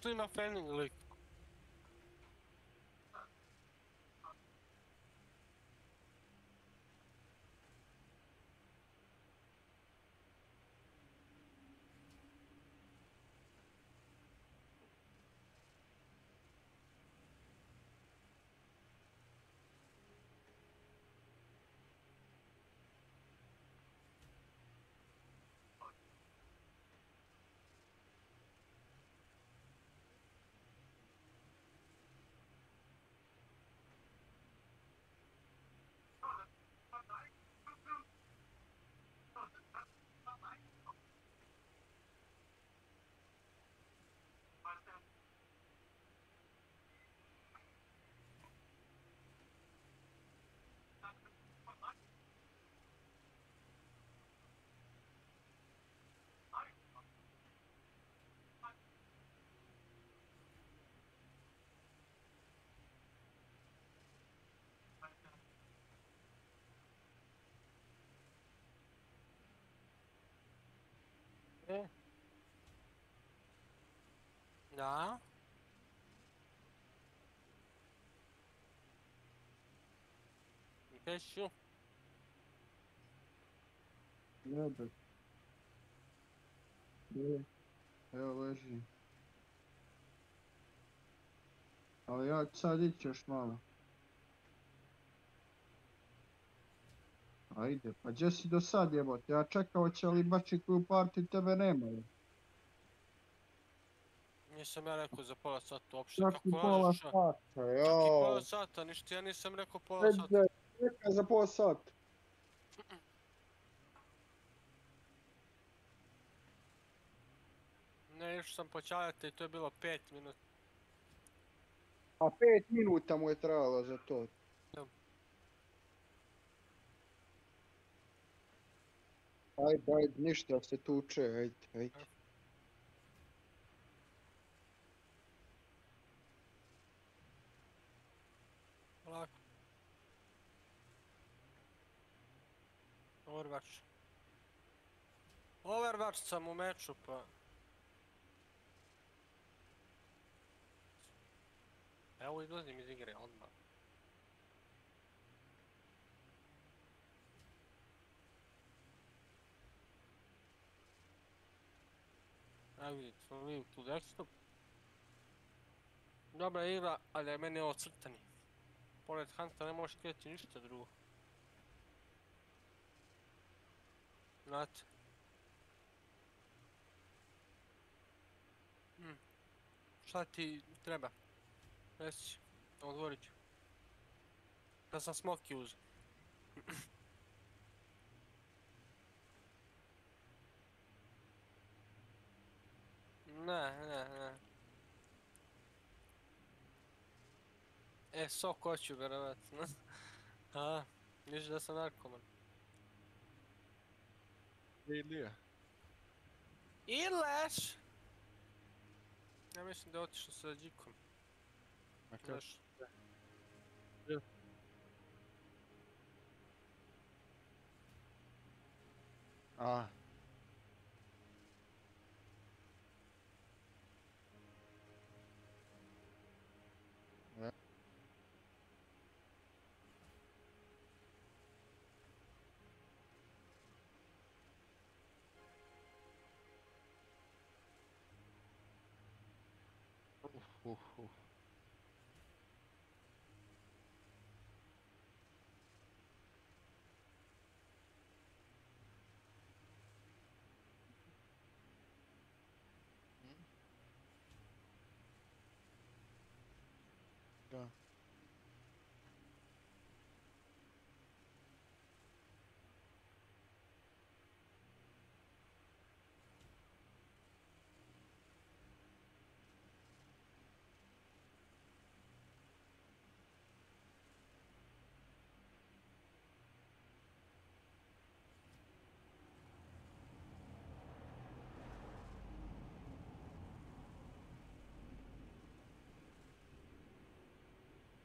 Clean off ending like. Da. Gdje si? Jebe. Je. Evo leži. Ali ja ću sad ići još malo. Ajde, pa gdje si do sad jebote? Ja čekao će li bači koju partiju tebe nema. Nisam ja rekao za pola sata uopšte. Čak i Kako pola lažeš? sata, Čak i pola jao. sata, ništa ja nisam rekao pola Ajde, sata. čekaj za pola sata. Ne, išao sam počavati i to je bilo 5 minuta. A 5 minuta mu je trajalo za to. Ajde, ništa se tuče, ajde. Lako. Overwatch. Overwatch sam u meču, pa... Evo izlazim iz igre odmah. Evo vidite, sam vidim tu desktop. Dobra igra, ali je meni ovo crtani. Pored Hunta ne možeš htjeti ništa drugo. Znate. Šta ti treba? Reci, odgovorit ću. Da sam smoki uzeo. Ne. Sok hoću vjerovatno. A, vidiš da sam narkoman. Ilija. Ileš! Ja mislim da je otišao sa Đikom. A kako? Znaš. A. Da.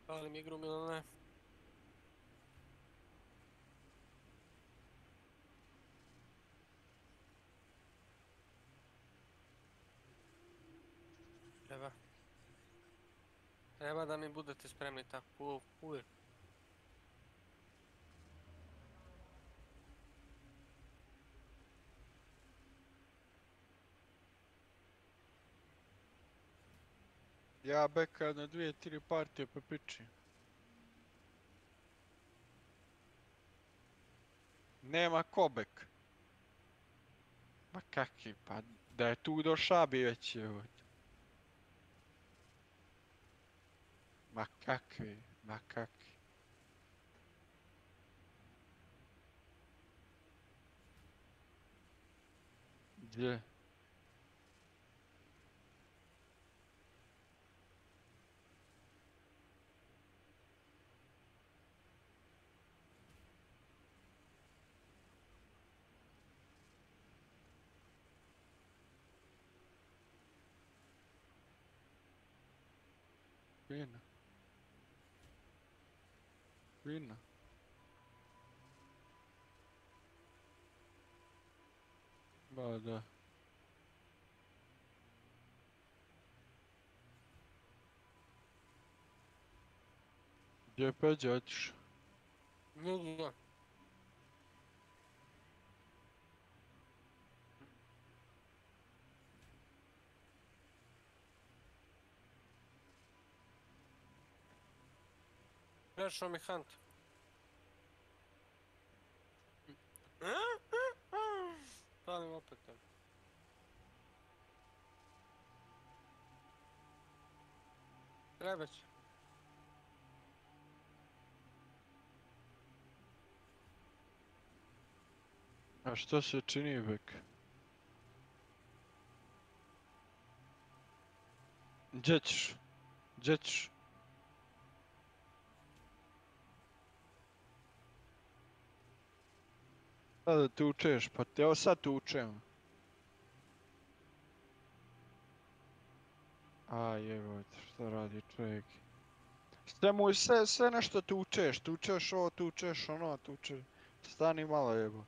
Palim igru ili ne? Treba da mi budete spremni tako uvijek. Ja beka na 2-3 partije pa piči. Nema ko bek. Ma kakvi, pa da je tu do šabi već je ovdje. Ma kakvi. Gdje? Fina. Ba da. Gdje je Peđa otišao? Nigdje. Prešao mi Hunt. Palim opet tebe. Treba će. A što se čini, Bek? Gdje ćeš? Gdje ćeš? Sada tučeš, pa te evo sad tučem. A jebote, šta radi čovjek? Sve nešto tučeš, tučeš ovo, tučeš ono, tučeš. Stani malo jebo.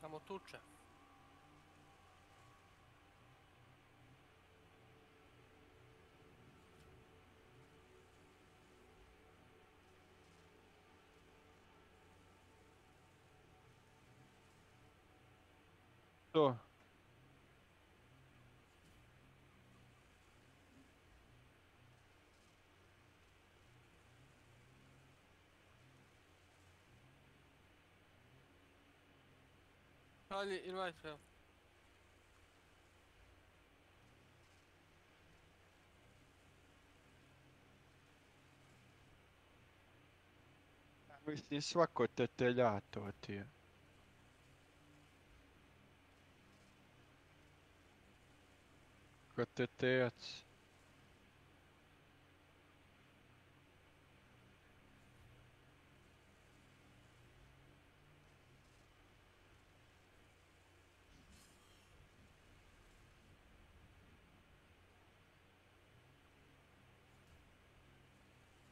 Samo tuče. To. Hadi invite me. Mislim svako te telja to ti je. Ko te tejac.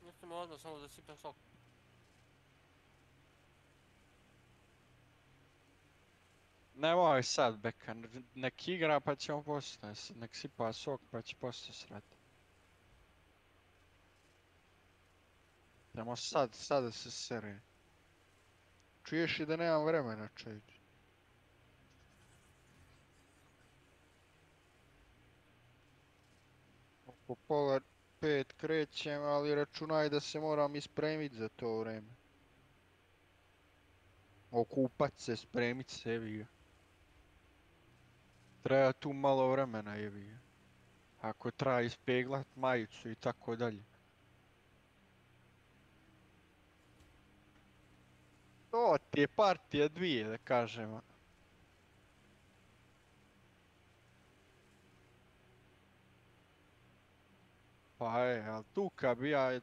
Mislim odmah samo da sipam sok. Nemoj sad Beka, nek igra pa ćemo poslije, nek sipa sok pa će poslije srati. Nemo sad da se sere. Čuješ i da nemam vremena čovječe. Oko 4:30 krećem, ali računaj da se moram ispremit za to vreme. Okupat se, spremit se, jebi ga. Treba tu malo vremena, jebi ga. Ako treba ispeglat majicu i tako dalje. To ti je partija dvije, da kažemo. Pa ali tu kad bi ja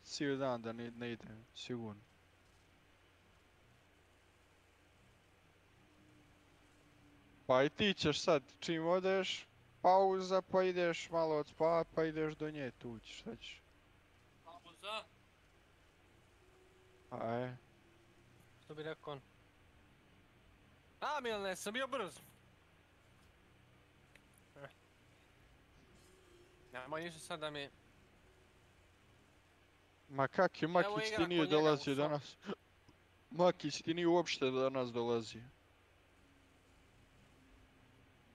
cijeli dan da ne idem, sigurno. Pa i ti ćeš sad, čim odeš, pauza, pa ideš malo odspavat, pa ideš do nje tući, šta ćeš? Pauza? Aj. Što bi rekao on? A, Milane, sam bio brz. Nemoj ništa sad da mi... Ma kak je, Makić ti nije dolazio danas. Makić ti nije uopšte danas dolazio.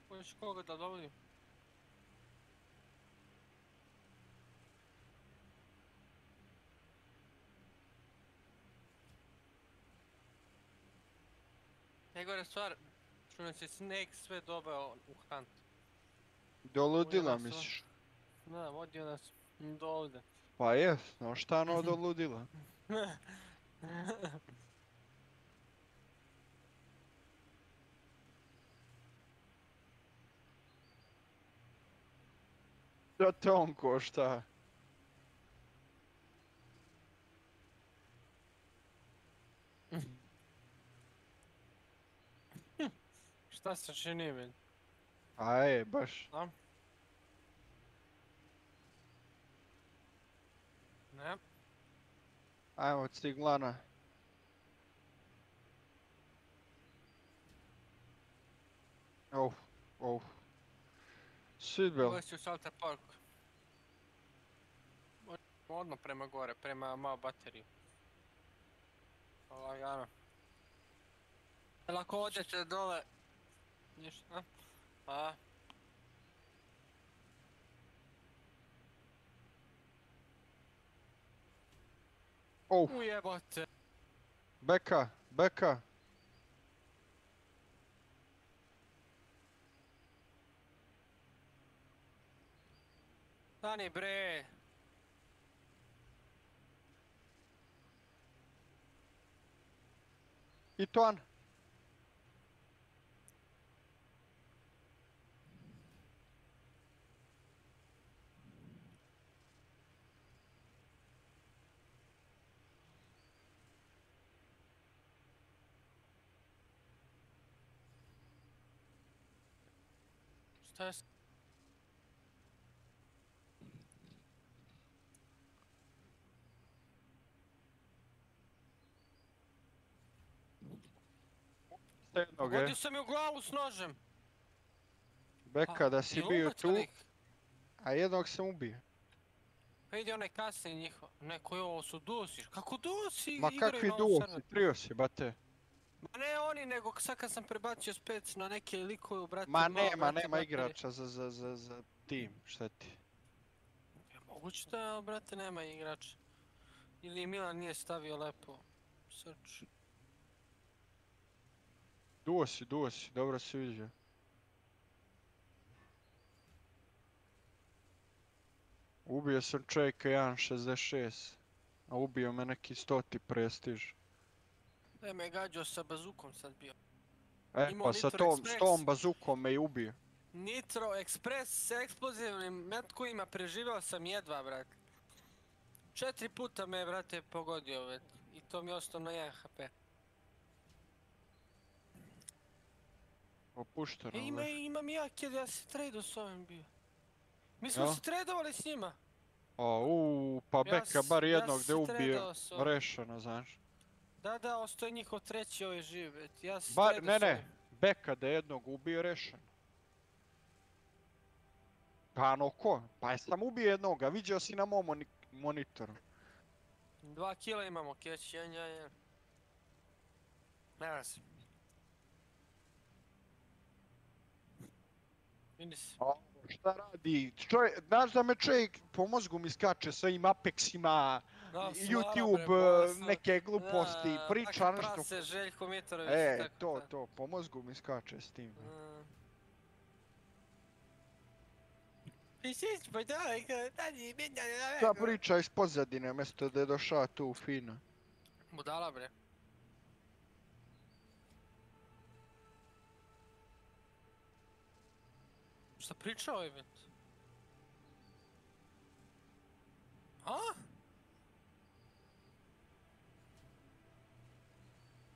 Hoćeš koga da dovodim? Najgore stvar, što nas je Snake sve doveo u Hunt. Do ludila misliš? Da, vodio nas do ovdje. Pa je, no šta ono do ludila? Da te on košta. Šta se čini meni? Aj, baš. Da? Ne. Ajmo ciglana. Oh. Sidbel. Uvesti u Salter Park. Odmah prema gore, prema Mao bateriju. Lagano. Jel ako odete dole... Ništa, a? Ujebote. Beka. Stani bre. I Toan. Šta je Pogodio sam je u glavu s nožem. Beka, da si bio tu, a jednog sam ubio. Pa vidi onaj kasni njihov. Neko je ovo su dusiš. Kako dusi? Ma kakvi dusi, trio si, bate. Ma ne oni, nego sad kad sam prebacio spec na neke likove, brate. Ma nema igrača za tim, šta ti? Moguće da, brate, nema igrača. Ili Milan nije stavio lepo search. Duo si, dobro si vidio. Ubio sam čovjeka 1.66, a ubio me neki 100 prestiž. Me gađao sa bazukom sad bio. Pa sa tom bazukom me i ubio. Nitro Express s eksplozivnim metkovima preživao sam jedva, brate. 4 puta me, brate, pogodio, brate. I to mi je ostao na 1 HP. Opušteno, Imam ja kjer ja se tradeo s ovim bio. Mi smo se tradovali s njima. Pa Beka bar jednog da ubio, rešeno, znaš. Da, ostao je njihov treći, ovaj živ, brate. Ja se tradeo s ovim. Ne, Beka da jednog ubio, rešeno. Pa no ko? Pa ja sam ubio jednoga, vidio si na mom monitoru. 2 kila imamo, catch, 1. Nema se. Vidi se. Šta radi? Znaš da me čovjek po mozgu mi skače sa ovim Apexima, YouTube, neke gluposti, priča nešto. Kakav prase, Željko Mitrović. To, po mozgu mi skače s tim. Ta priča iz pozadine, mjesto da je došao tu fino. Budala, bre. Šta pričao event? A?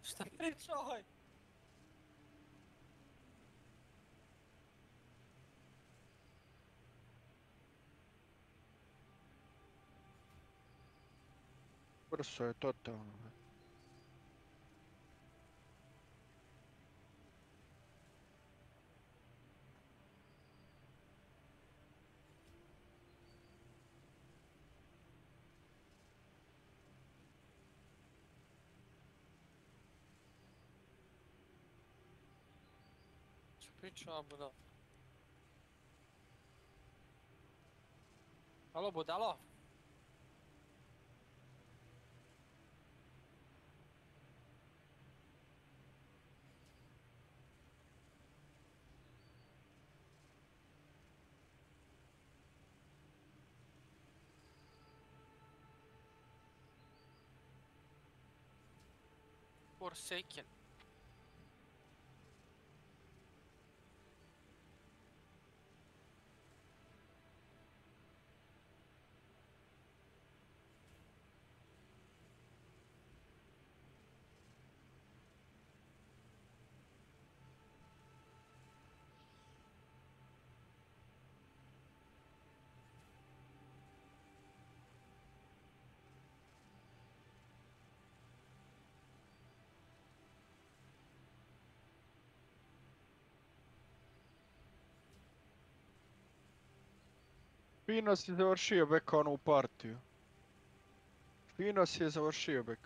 Šta pričao ovaj? Brzo je totalno. Pričao, budalo. Alo, budalo? Forsaken. Fino si završio Bek onu partiju. Fino si je završio Bek.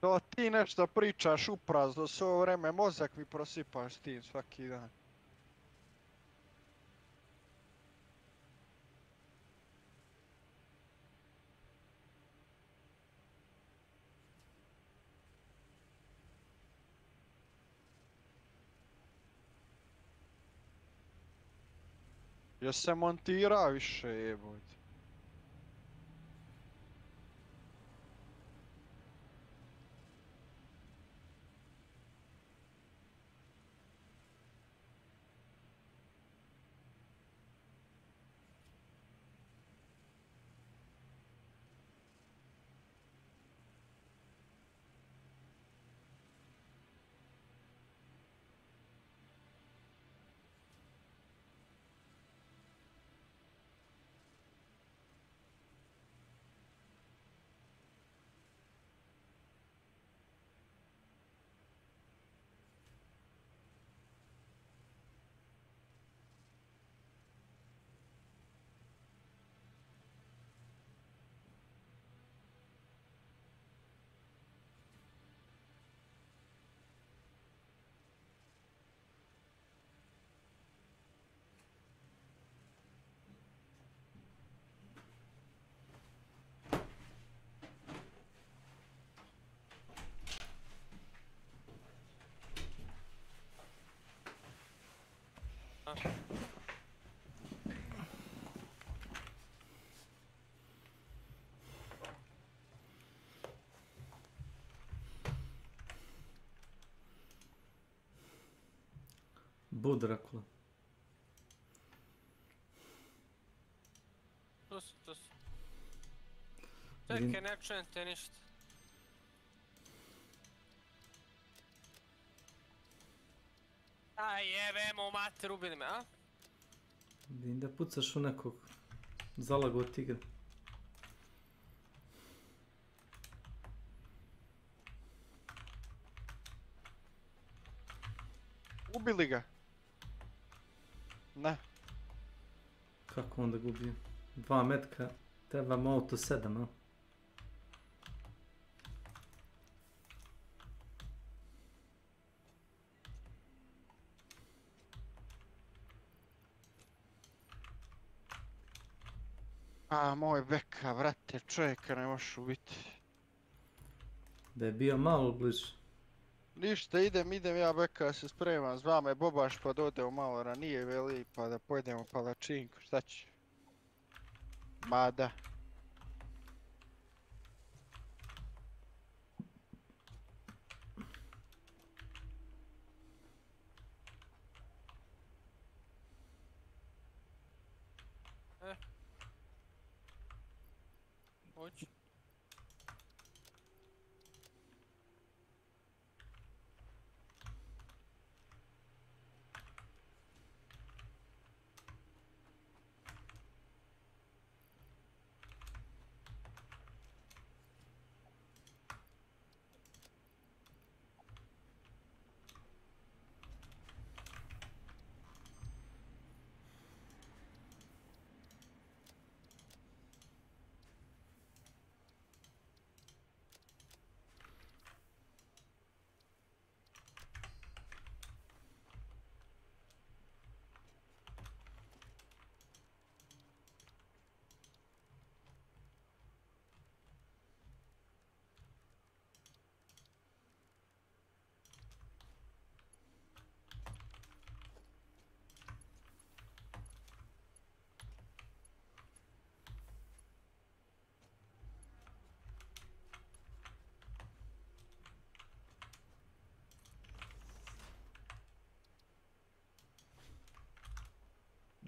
To ti nešto pričaš uprazno, s ovo vreme mozak mi prosipaš s tim svaki dan. Jesi se montira više jebote? Budrakla. Tu su. Čekaj, ne čujem te ništa. Aj jebemo mater, ubili me, a? Vidim da pucaš u nekog zalagao tigra. Ubili ga. Ne. Kako onda gubio? 2 metka, trebam auto 7, a? A, moj Beka, vrate, čovjeka ne možeš ubiti. Da je bio malo bliže. Ništa, idem ja Beka se spremam, zva me Bobaš pa da odemo malo ranije veli pa da pojedemo palačinku, šta će? Ma da. Hoće.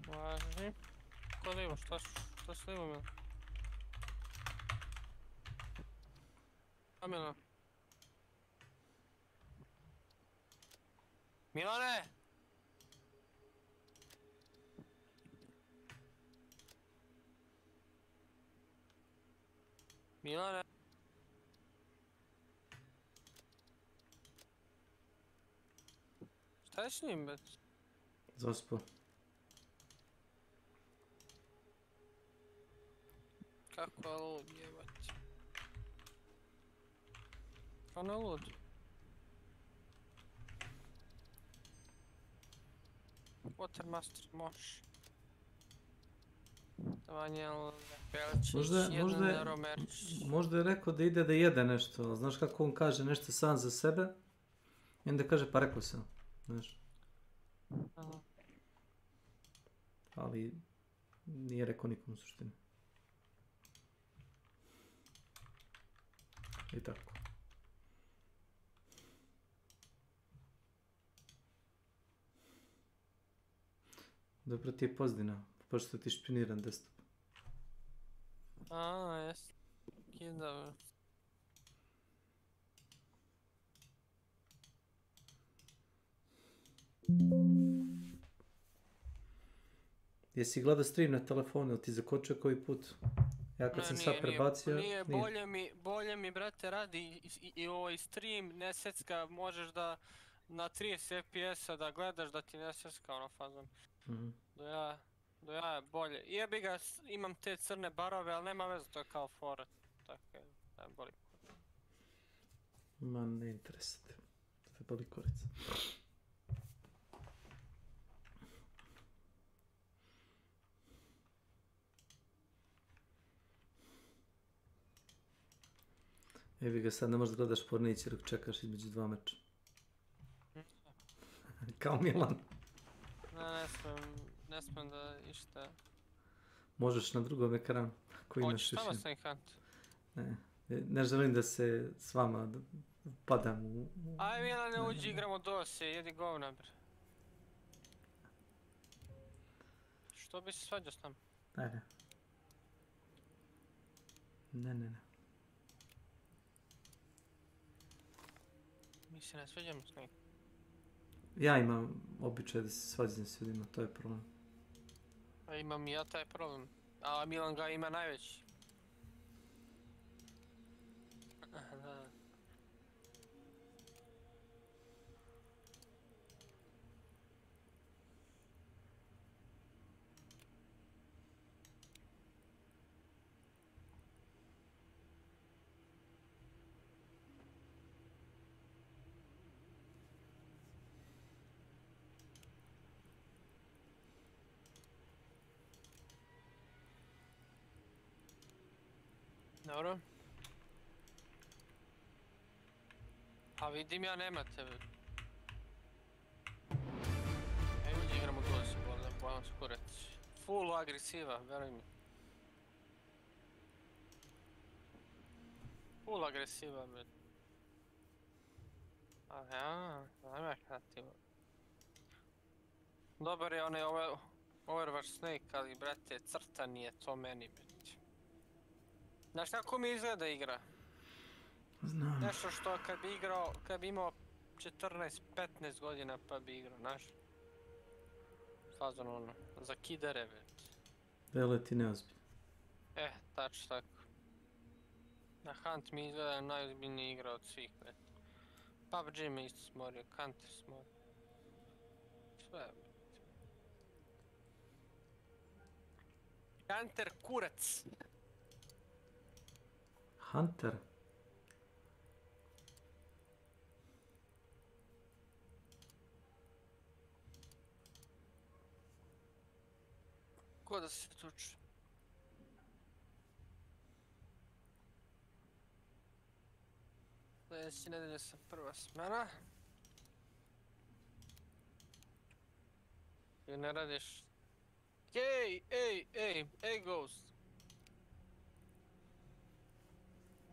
Važi. Ko livo, šta slimo me? Milano. Milane! Milane! Šta je s njim, bet? Zaspo. Kako je lud, jebat. On je lud. Watermaster, možeš. Daniel Pelčić, jedan Romerčić. Možda je rekao da ide da jede nešto, ali znaš kako on kaže nešto sam za sebe? I onda kaže pa rekao sam, znaš. Ali nije rekao nikom u suštini. I tako. Dobro ti je Pozdina, pošto ti špiniran desktop. Jes. Je dobro. Jesi gledao stream na telefonu, ili ti zakočio koji put? Ja kad sam sad prebacio... Nije, bolje mi, brate, radi i ovaj stream, ne secka, možeš da na 30 FPS-a da gledaš da ti ne secka ono fazom. Do ja je bolje. Jebi ga, imam te crne barove, ali nema veze, to je kao fora. Tako je, da boli. Ma ne interesate, to je boli korica. Evi ga, sad ne možeš da gledaš Pornić jer čekaš između dva meča. Kao Milan. Ne smijem da išta... Možeš na drugom ekranu. Hoćeš tamo sam kant. Ne želim da se s vama padam u... Aj Milane, uđi, igramo dosje, jedi govna bre. Što bi se svađao s nama? Ajde. Ne. Mi se ne svađamo s nekim. Ja imam običaj da se svađam s ljudima, to je problem. A imam i ja taj problem. A Milan ga ima najveći. Da. Dobro. A vidim ja nema tebe. Ajde uđi igramo to se bojam skurati. Full agresiva, veruj mi. Full agresiva, bet. A ja, ajme kreativo. Dobar je onaj Overwatch Snake, ali brate, crtan je to meni, bet. Znaš kako mi izgleda igra? Znam. Nešto što kad bi imao 14-15 godina pa bi igrao, znaš? Fazon ono, za kidere, bet. Vele ti neozbiljno. Tačno tako. Na Hunt mi izgleda najozbiljniji igra od svih, bet. PUBG me isto smorio, Counter smorio. Sve, bet. Counter kurac! Hunter? Ko da se tuče? Sljedeće nedelje sam prva smena. Ili ne radiš? Ej, Ghost.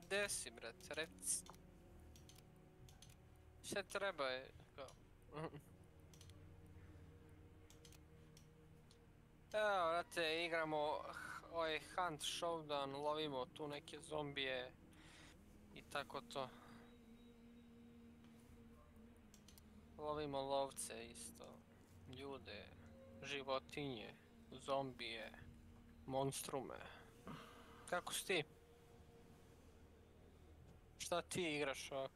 Gde si, brate, reci. Šta treba je, kao... Evo, brate, igramo ovaj Hunt Showdown, lovimo tu neke zombije. I tako to. Lovimo lovce isto. Ljude, životinje, zombije, monstrume. Kako si ti? Šta ti igraš ovako?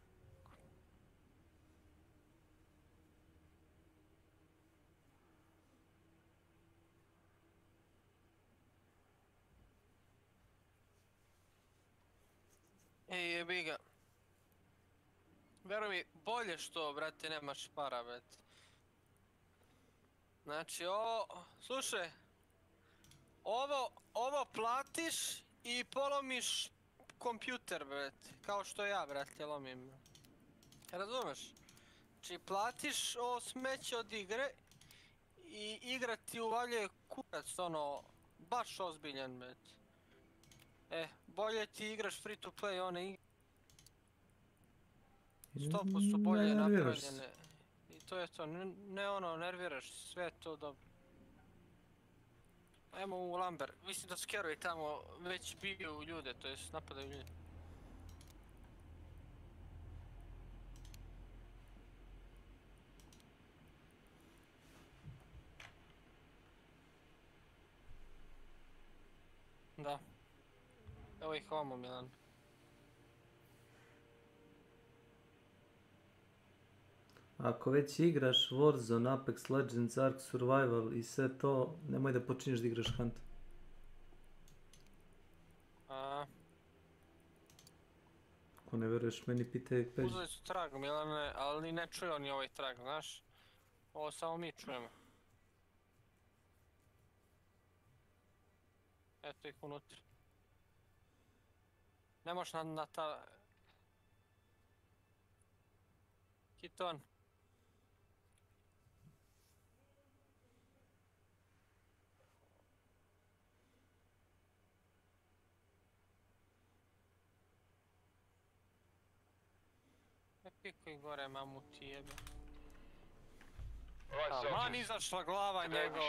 Ej, jebi ga. Veruj mi, bolje što, brate, nemaš para, brate. Znači, slušaj. Ovo platiš i polomiš kompjuter, brate. Kao što ja, brate, lomim. Razumeš? Znači, platiš ovo smeće od igre i igra ti uvaljuje kurac, ono, baš ozbiljan, brate. Bolje ti igraš free to play one igre. 100% bolje napravljene. I to je to, ne ono, nerviraš, sve je to dobro. Ajmo u Lamber, mislim da skerovi tamo već biju ljude, to jest napadaju ljude. Da. Evo ih ovamo, Milan. Ako već igraš Warzone, Apex Legends, Ark Survival i sve to, nemoj da počinješ da igraš Hunt. Ako ne veruješ meni, pitaj Peđi. Uzeli su trag, Milane, ali ne čuju oni ovaj trag, znaš? Ovo samo mi čujemo. Eto ih unutra. Ne možeš na ta... Hiton. Pikuj gore, mamuti jebe. Aman, izašla glava njegova.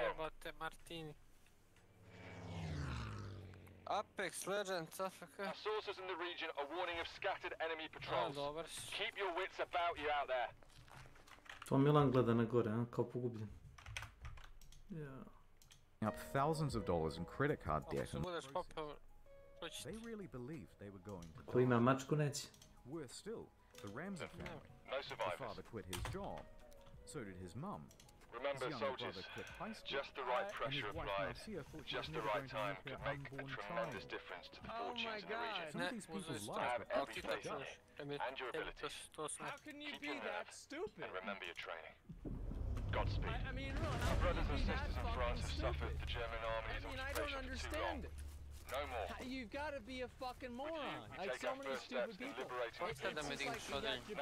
Jebate, Martini. Apex Legends, AFK. Sources in the region are warning of scattered enemy patrols. Keep your wits about you out there. To Milan gleda na gore, kao pogubljen. Up thousands of dollars in credit card debt and they really believed they were going to Ko ima mačku neće. Worse still, the Ramsey family. The father quit his job. So did his mum. Remember, soldiers, just the right pressure applied, just the right time could make a tremendous difference to the fortunes in the region. Some of these people's lives Have were every faith and your abilities. How can you be that stupid? And remember your training. Godspeed. I mean, Our brothers and sisters in France have suffered the German army's occupation for too long. No more. You've got to be a fucking moron. Like so many stupid people. It's da me digneš određen.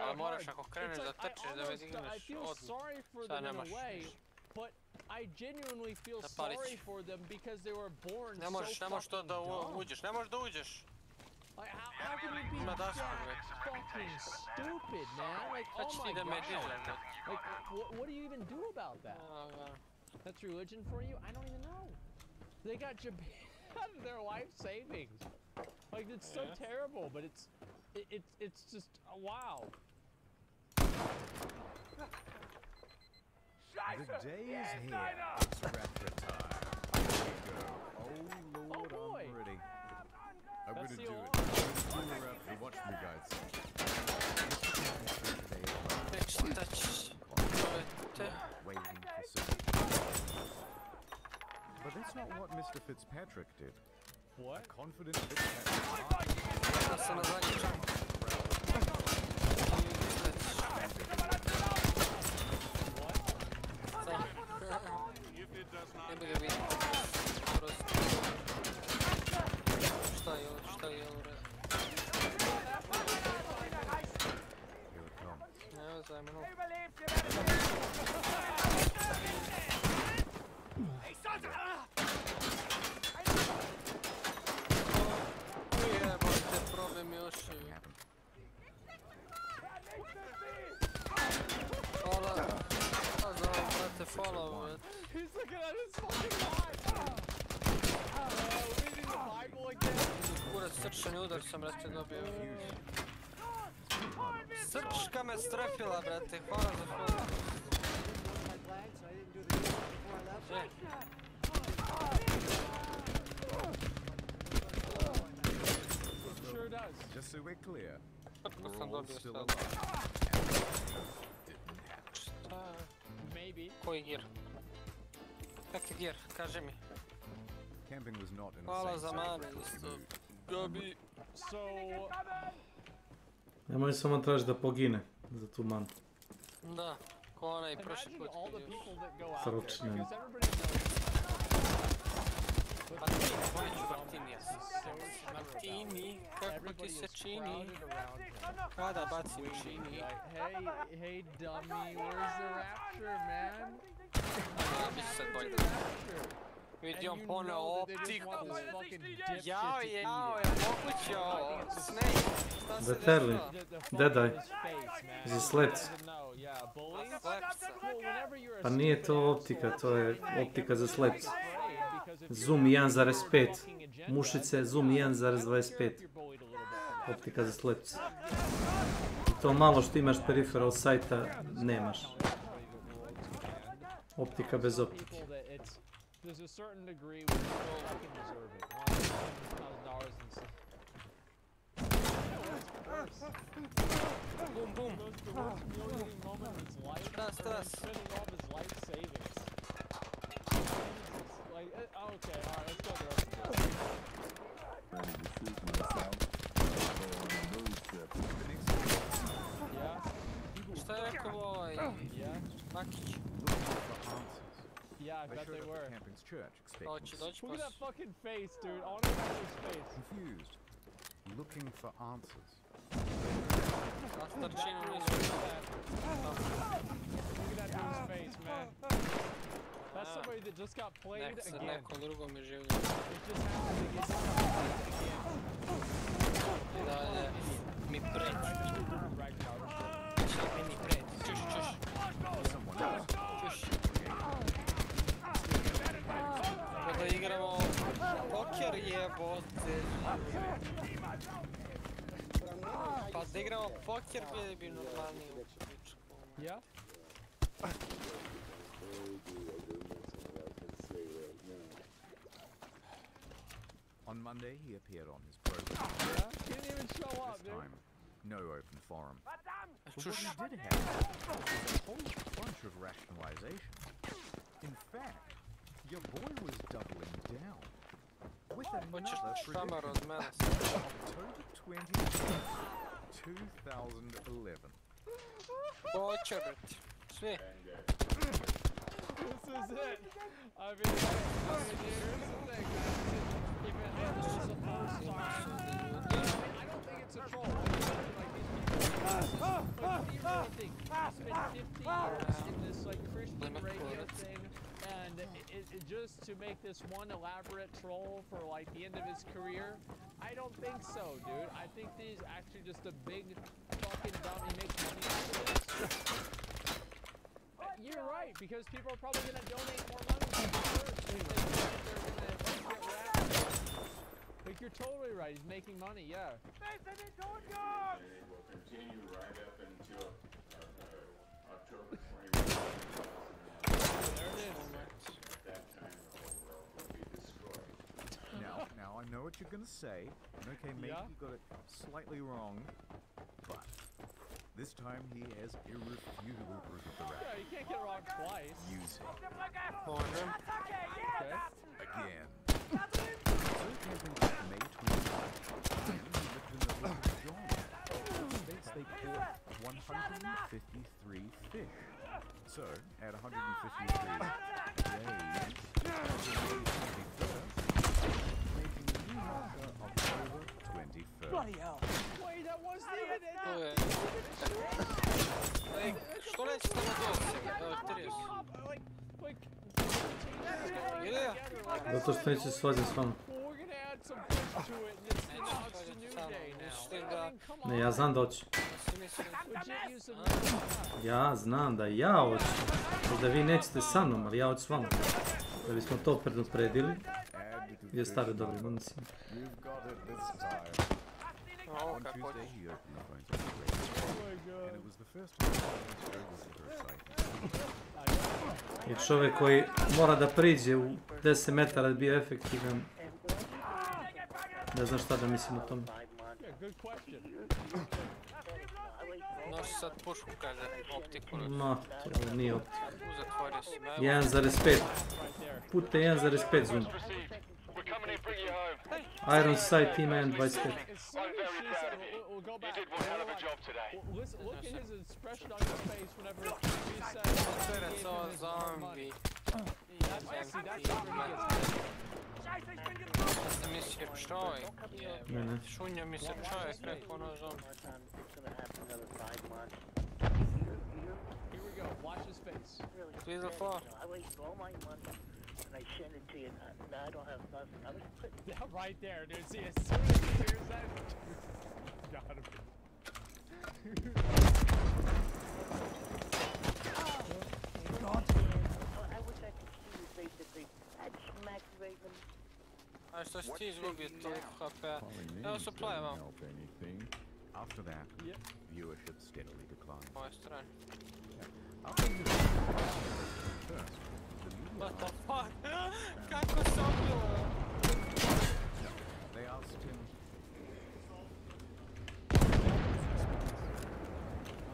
Ali moraš ako kreneš da trčiš da me digneš I feel sorry for them in a way, but I genuinely feel sorry for them because they were born so fucking Ne možeš to da uđeš, ne možeš da uđeš. Like, how can you be that fucking stupid, man? Like, oh my god. Like, what do you even do about that? That's religion for you? I don't even know. They got Japan out of their life savings. Like, it's so terrible, but it's just, wow. The day is here. It's rapture time. Here we go. Oh Lord, I'm ready. I'm gonna do it. You watch me, guys. Waiting for some. But that's not what Mr. Fitzpatrick did. What? A confident Fitzpatrick. He's looking at his fucking watch! Reading the Bible again. Kurac Srčani udar sam, brate, dobio. Srčka me strefila, brate, hvala za hvala. Sure does. Just so we're clear, we're all still alive. Šta? Maybe. Koji gir? Kak je gir? Kaži mi. Camping was not in the Hvala same za celebratory mane, isto. mood. Gabi. So... Nemoj samo tražiti da pogine za tu mantu. Da, ko onaj prošli put kad je još. Sročnem. Martini, kako ti se čini? Kada bacim čini? Hey dummy, where's the rapture, man? Bi se bolje. Vidi on poneo optiku. Jao je, moguće ovo. Snake, šta se Deterli, dešava? dedaj. Za slepca. Pa nije to optika, to je optika za slepca. Zoom 1.5. Mušice, zoom 1.25. Optika za slepca. I to malo što imaš periferal sajta, nemaš. Optika bez optike. There's a certain degree where you fucking deserve it. $1,000 Boom, boom. The most humiliating moment of his life. Stress. Spending all of his life savings. Like, okay, alright, let's go to the rest of this. Ready to shoot myself. Go on a news trip. Yeah? Šta je rekao ovaj? Yeah? Makić. Yeah, I bet they were. Camping's church Doći, Look at that fucking face, dude. I want to see his face. confused, looking for answers. Astarčinu nisu. Look at that dude's face, man. That's somebody that just got played again. Neko drugo mi življa. It just happened to get again. Dalje, mi preći. Mi ni preći. Čuš. Da igramo poker jebote. Pa da igramo poker bili bi normalniji u pičku. Ja? On Monday, he appeared on his program. Yeah? He didn't even show up, This dude. time, no open forum. But Čuš. what he did have was a whole bunch of rationalization. In fact, your boy was doubling down. With another šamar od mene. October 20th, 2011. Hoće biti. Svi. This is it. I mean, here's the thing, man. Even this is the first time. I don't think it's a troll. Like these people, like, you spend 50 years in this like Christian radio thing, and it just to make this one elaborate troll for like the end of his career. I don't think so, dude. I think he's actually just a big fucking dumb. He makes money out of this. You're right, because people are probably going to donate more money to the church if they think they're going to get wrapped. Like, you're totally right. He's making money, yeah. And it will continue right up until October 21st. There it is. At that time, the whole world will be destroyed. Now I know what you're gonna say, and okay, maybe Yeah? you got it slightly wrong, but this time he has irrefutable proof of the Yeah, rapture. you can't get it wrong twice. Use it. Okay. Again. So camping May 25th, and he lived in the book of John. It states they caught 153 fish. So, at 153 days, making the new marker October 21st. Bloody hell. Wait, that wasn't even it. Što neće tamo doći? Zato što neće se svađati s vama. Ne, ja znam da hoću. Ja znam da ja hoću. Možda vi nećete sa mnom, ali ja hoću s vama. Da bismo to predupredili. Je stare dobre municije. You've got it this time. Oh, On kako Tuesday, ti. he opened the phones on the radio, and it was the first time he was I čovjek koji mora da priđe u 10 metara da bi bio efektivan. Ne znam šta da mislim o tome. Nosi sad pušku, kaže, optiku. No, to nije optika. Zatvorio si me. 1,5 puta 1,5 zoom. Iron sight team and 25. Look at his expression on his face whenever he said It's all zombie. See, that's not where he gets Ja sam mislio čovjek. Ne, ne. Šunja mi se čovjek, rekao ono zombie. Here we go, watch his face. Please the floor. I wasted all my money and I sent it to you. Now I don't have nothing. I was putting. Yeah, right there, dude. See, as soon as he hears that, got him. I wish I could see you basically. I'd smack Raven. A što si ti izgubio toliko HP-a? Evo supply vam. After that, viewership steadily declined. Moje strane. After the first, What the fuck? Kako se obilo? they asked him.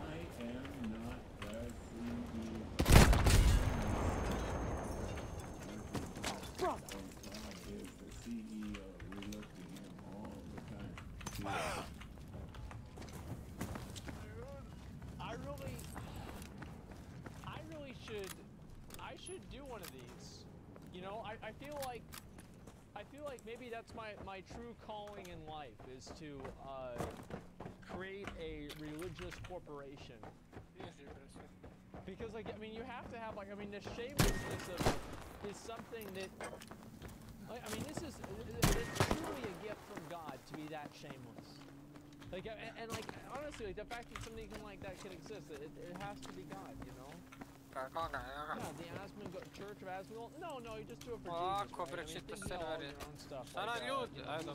I am not the CEO. Is the CEO. We look to him all the time. I should do one of these. You know, I feel like maybe that's my true calling in life is to create a religious corporation. Because like, I mean, you have to have like, I mean, the shamelessness of is something that, like, I mean, it's truly a gift from God to be that shameless. Like, and like, honestly, like, the fact that something like that can exist, it has to be God, you know? Yeah, the Church of Asmongold? No, you just do it for Jesus, Ako bre, čita scenarije. Šta na ljudi? Ajde,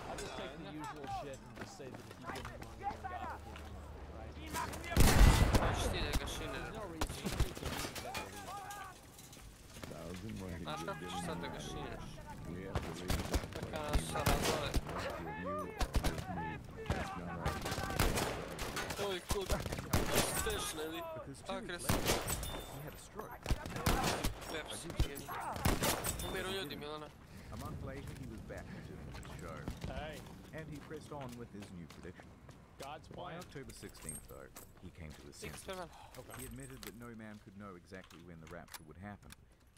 I'll just take the usual shit and just say that if you give me money, then God will give me money, right? Znaš ti da ga šine? Znaš kako ćeš sad da ga šineš? Taka nas sada zove. Oj, kod. Stešne li? Agresivno. Lepsi, jedi. Umiru ljudi, Milana. A month later, he was back doing his show. Hey. And he pressed on with his new prediction. God's plan. By October 16th, though, he came to his senses. Okay. He admitted that no man could know exactly when the rapture would happen,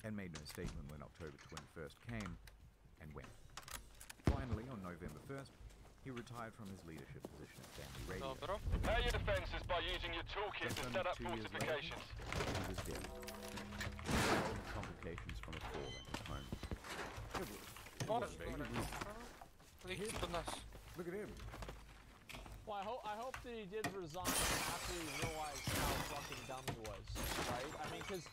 and made no statement when October 21st came and went. Finally, on November 1st, he retired from his leadership position at Family Radio. Prepare your defenses by using your toolkit to set up fortifications. He was dead. Complications from a fall at his home. Look at him. Well, I hope that he did resign after he realized how fucking dumb he was, right? I mean, because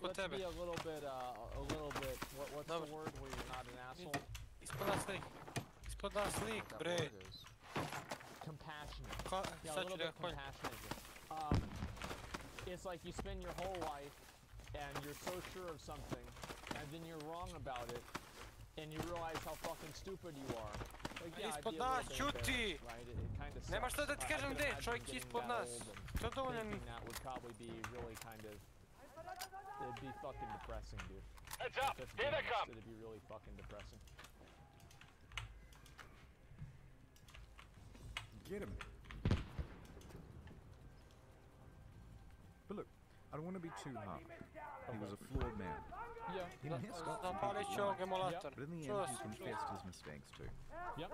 let's be a little bit, what's the word where you're not an asshole? Ispod nas lik, bre. Compassionate. Yeah, a little bit compassionate. It's like you spend your whole life and you're so sure of something, and then you're wrong about it, and you realize how fucking stupid you are. Like, yeah, ispod nas, čuti! Nema šta da ti kažem gdje, čovjek je ispod nas. To je dovoljno. That would probably be really kind of, it'd be fucking depressing, dude. Heads up, here they come! It'd be really fucking depressing. Get him. But look, I don't want to be too hard. He was a flawed man. Yeah. He messed up. But in the end, he confessed his mistakes too. Yep.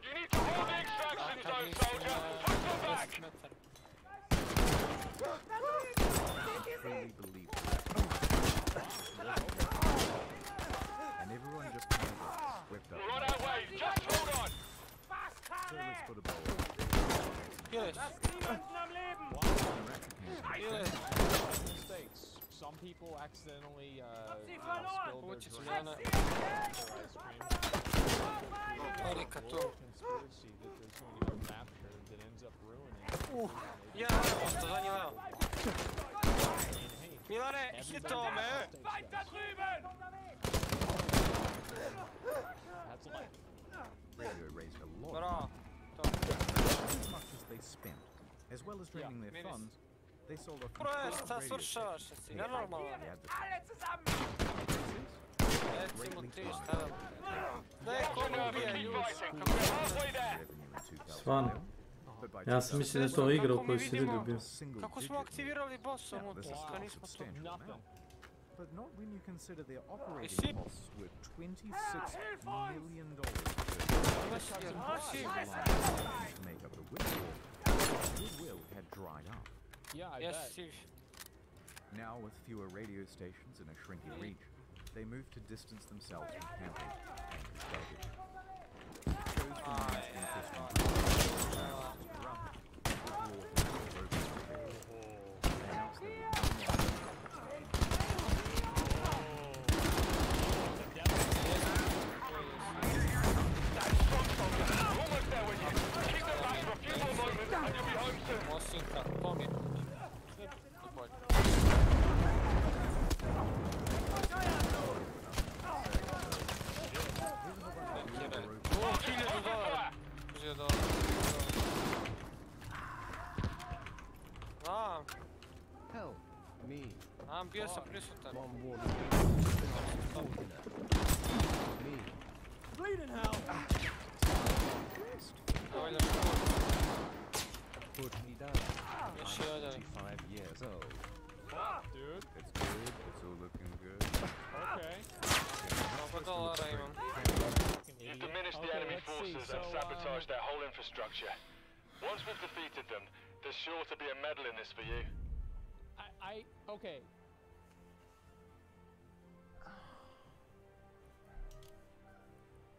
You need to hold the extraction zone, soldier! Punch them back! I truly believe that. And everyone just kind of swept up. We're on our way, just hold on! So let's put a bow. Mistakes. Some people accidentally spill their drink or ice cream. Conspiracy that there's going to be a rapture that ends up ruining. Ja, što za njima. Milane, hito me! That's life. Radio raised a lot Bra. of as much as they spent. As well as draining their funds, they sold off Prosta, slušavaš se si, nenormalno. Recimo ti, šta da... Neko ubija ljudi. Svan. Ja sam mislio da je to igra u kojoj si ljubio. Kako smo aktivirali bossa unutra, kad nismo to... But not when you consider their operating costs were $26 million to make up the windfall. Goodwill had dried up. Yeah, I bet. Now, with fewer radio stations and a shrinking reach, they moved to distance themselves from camping and baggage. Shows from the interest in corrupt, announced they would Mosinka, pomjer. Help me. Bio sam prisutan. Me. Bleeding hell. Put me down. I'm 55 years old. Fuck, dude. It's good. It's all looking good. Okay. You've diminished the enemy forces and sabotaged their whole infrastructure. Once we've defeated them, there's sure to be a medal in this for you. Okay.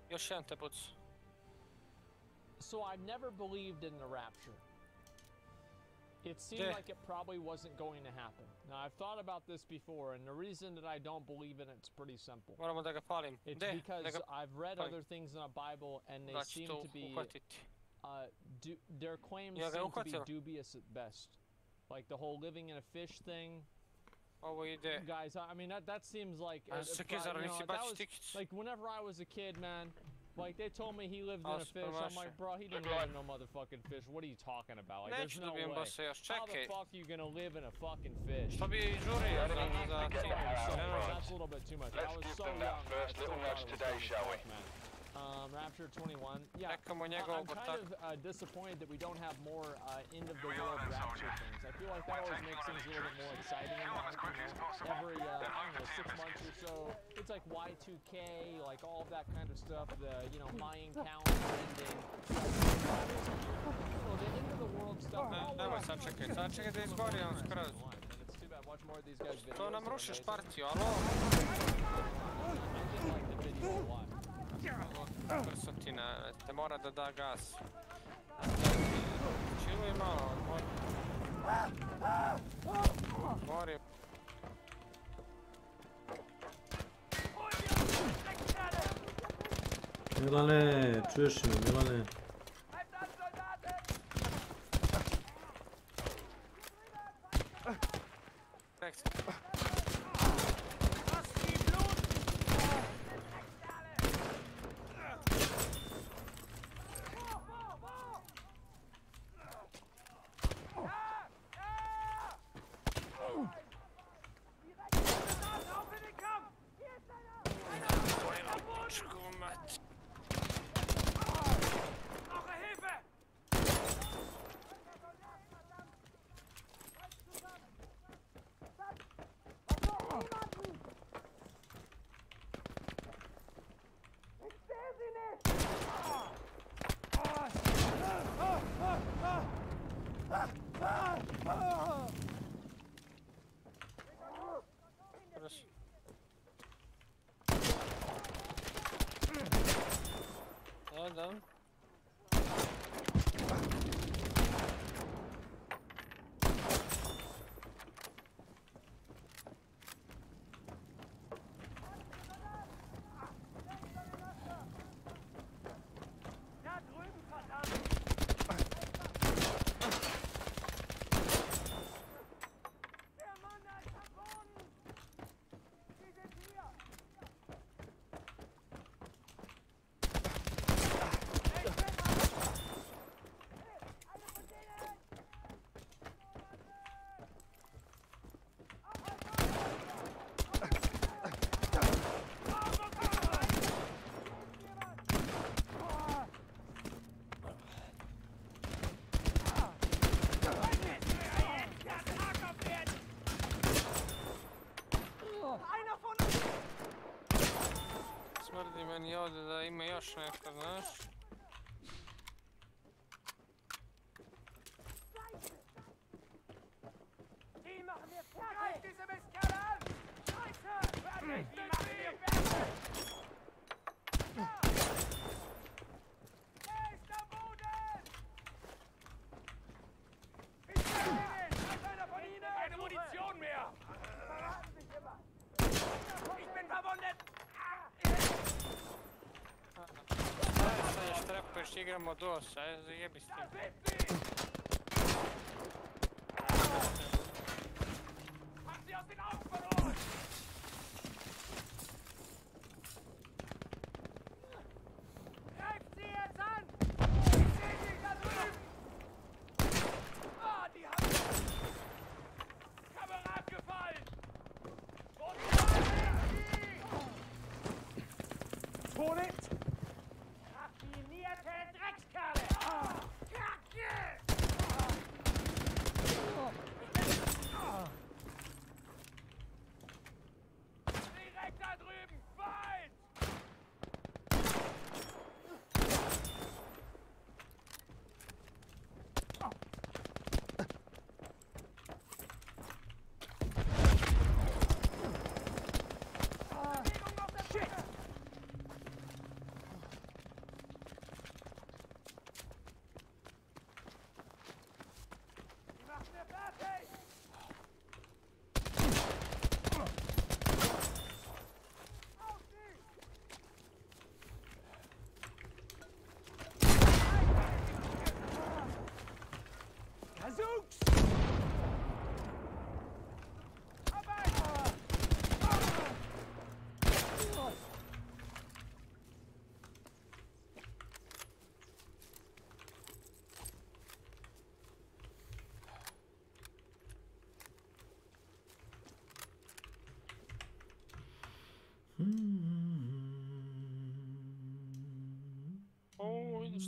Još jedan te puc. So I never believed in the rapture. It seemed like it probably wasn't going to happen. Now I've thought about this before, and the reason that I don't believe in it's pretty simple. Moramo da ga palim. It's because I've read other things in the Bible, and they seem to be their claims seem to be dubious at best. Like the whole living in a fish thing. Guys, I mean that seems like like whenever I was a kid, man. Like, they told me he lived in a fish. I'm like, bro, he didn't live in no motherfucking fish. What are you talking about? Like, there's no way. How the fuck are you gonna live in a fucking fish? Što bi žurio That's a little bit too much. I was so young. First little nudge today, shall we? Rapture 21. Yeah, I'm kind of disappointed that we don't have more end-of-the-world rapture things. I feel like that always makes things a little bit more exciting. Every, I don't know, 6 months or so, it's like Y2K, like all of that kind of stuff, the, Mayan calendar ending. The end-of-the-world stuff. Nemoj sad čekaj da izgorio on skroz. It's too bad, watch more of these guys' videos. To nam rušiš partiju, alo? I did like the video a lot. Prsotina, te mora da da gas. Čiluj malo, mori. Milane, čuješ me, Milane? ima još neko, znaš? Keine Munition mehr! Ich bin verwundet! Sad je štrepuješ, igramo DOS, ajde zajebi s tim.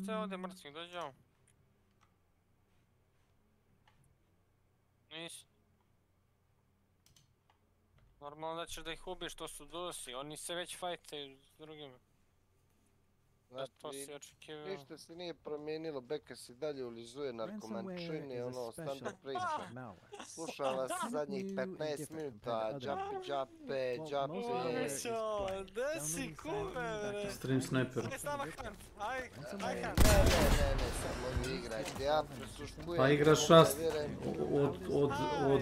Šta je ovdje mrtvih, dođe. Nisi. Normalno da ćeš da ih ubiješ, to su dosi, oni se već fajtaju s drugima. To si očekivao. Ništa se nije promijenilo, Beka se dalje ulizuje narkomančini, ono, standard priča. Slušam vas zadnjih 15 minuta, džape. Gdje si kume? Stream sniper. Aj, sama Hunt, aj Hunt. Ne, samo vi igrajte, ja prisluškujem. Pa igraš Rust, od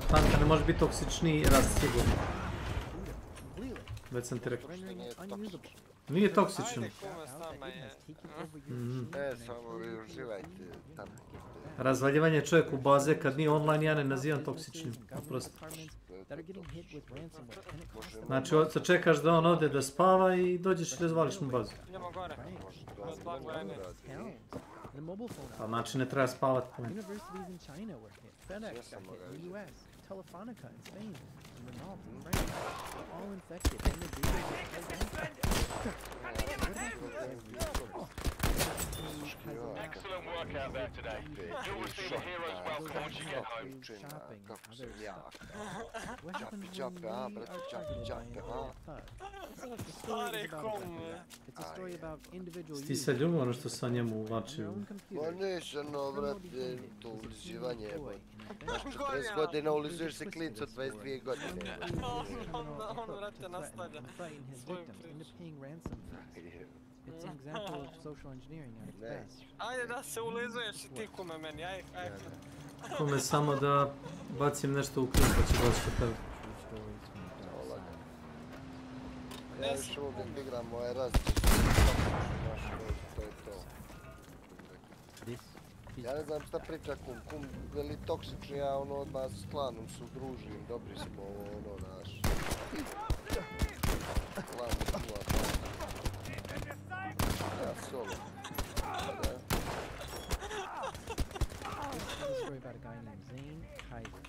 Hunta ne može biti toksičniji Rust sigurno. Već sam ti rekao. Nije toksično. Samo vi uživajte tamo. Razvaljivanje čovjeka u baze kad nije online ja ne nazivam toksičnim. Oprosti. Znači čekaš da on ode da spava i dođeš i razvališ mu bazu. Idemo gore. Pa znači ne treba spavati. Telefonica in Spain, and Renault in France, all infected, and the Excellent work out there today. You'll receive a hero's welcome once you get home. Ti se ljubi ono što sam njemu uvlačio? Ma nisam, no, brate, to ulizivanje je bolje. Znaš, 40 godina ulizuješ se klincu od 22 godine. On, brate, nastavlja svoju priču. It's an example of social engineering at its best. Ajde da se ulizuješ i ti kume meni, ajde. Kume samo da bacim nešto u klip pa ću baciti od tebe. Ja još uvijek igram moje različite. To je to. Ja ne znam šta priča kum veli toksični, ja ono odmah s klanom se udružim, dobri smo ono naš. Klan čuva. Ja solo. This is a story about a guy named Zane Kaiser.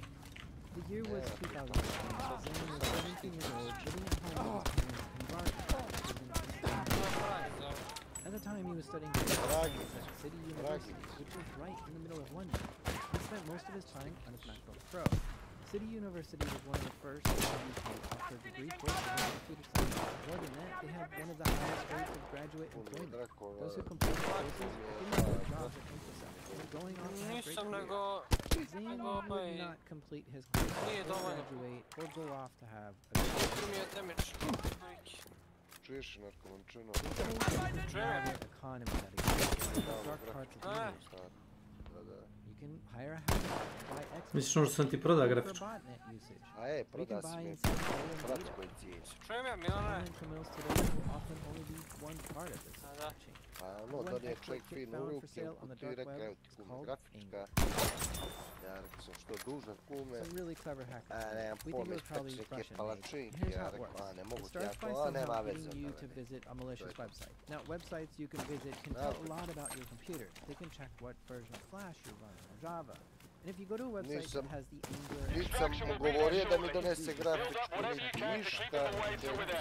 The year was 2015. Zane was 17 years old, living at home with his parents in Barking. At the time, he was studying at City University, which was right in the middle of London. He spent most of his time on his MacBook Pro, City University was one of the first in the UK to offer degree courses in computer science. More than that, they have one of the highest rates of graduate employment. Those who complete the courses get their jobs at Infosec. And going on to have great careers. Zane would not complete his course or graduate or go off to have a Čuješ narkomančino? Economy that exists in the dark parts of the universe. You can hire a house, buy X. Misliš ono što sam ti prodao grafičku? A proda si mi bratskoj cijeni. Čujem ja, Milane? Pa ono, da nije čovjek firmu u ruke, u ti rekao, evo ti kume grafička. Ja rekao sam što dužan kume, a nemam pojme speći neke palačinke, ja rekao, a ne mogu ti ja to, a nema veze. Now, websites you can visit can tell a lot about your computer. They can check what version of Flash you're running or Java. And if you go to a website that has the Angular... Nisam mu govorio da mi donese grafičku, niti ništa,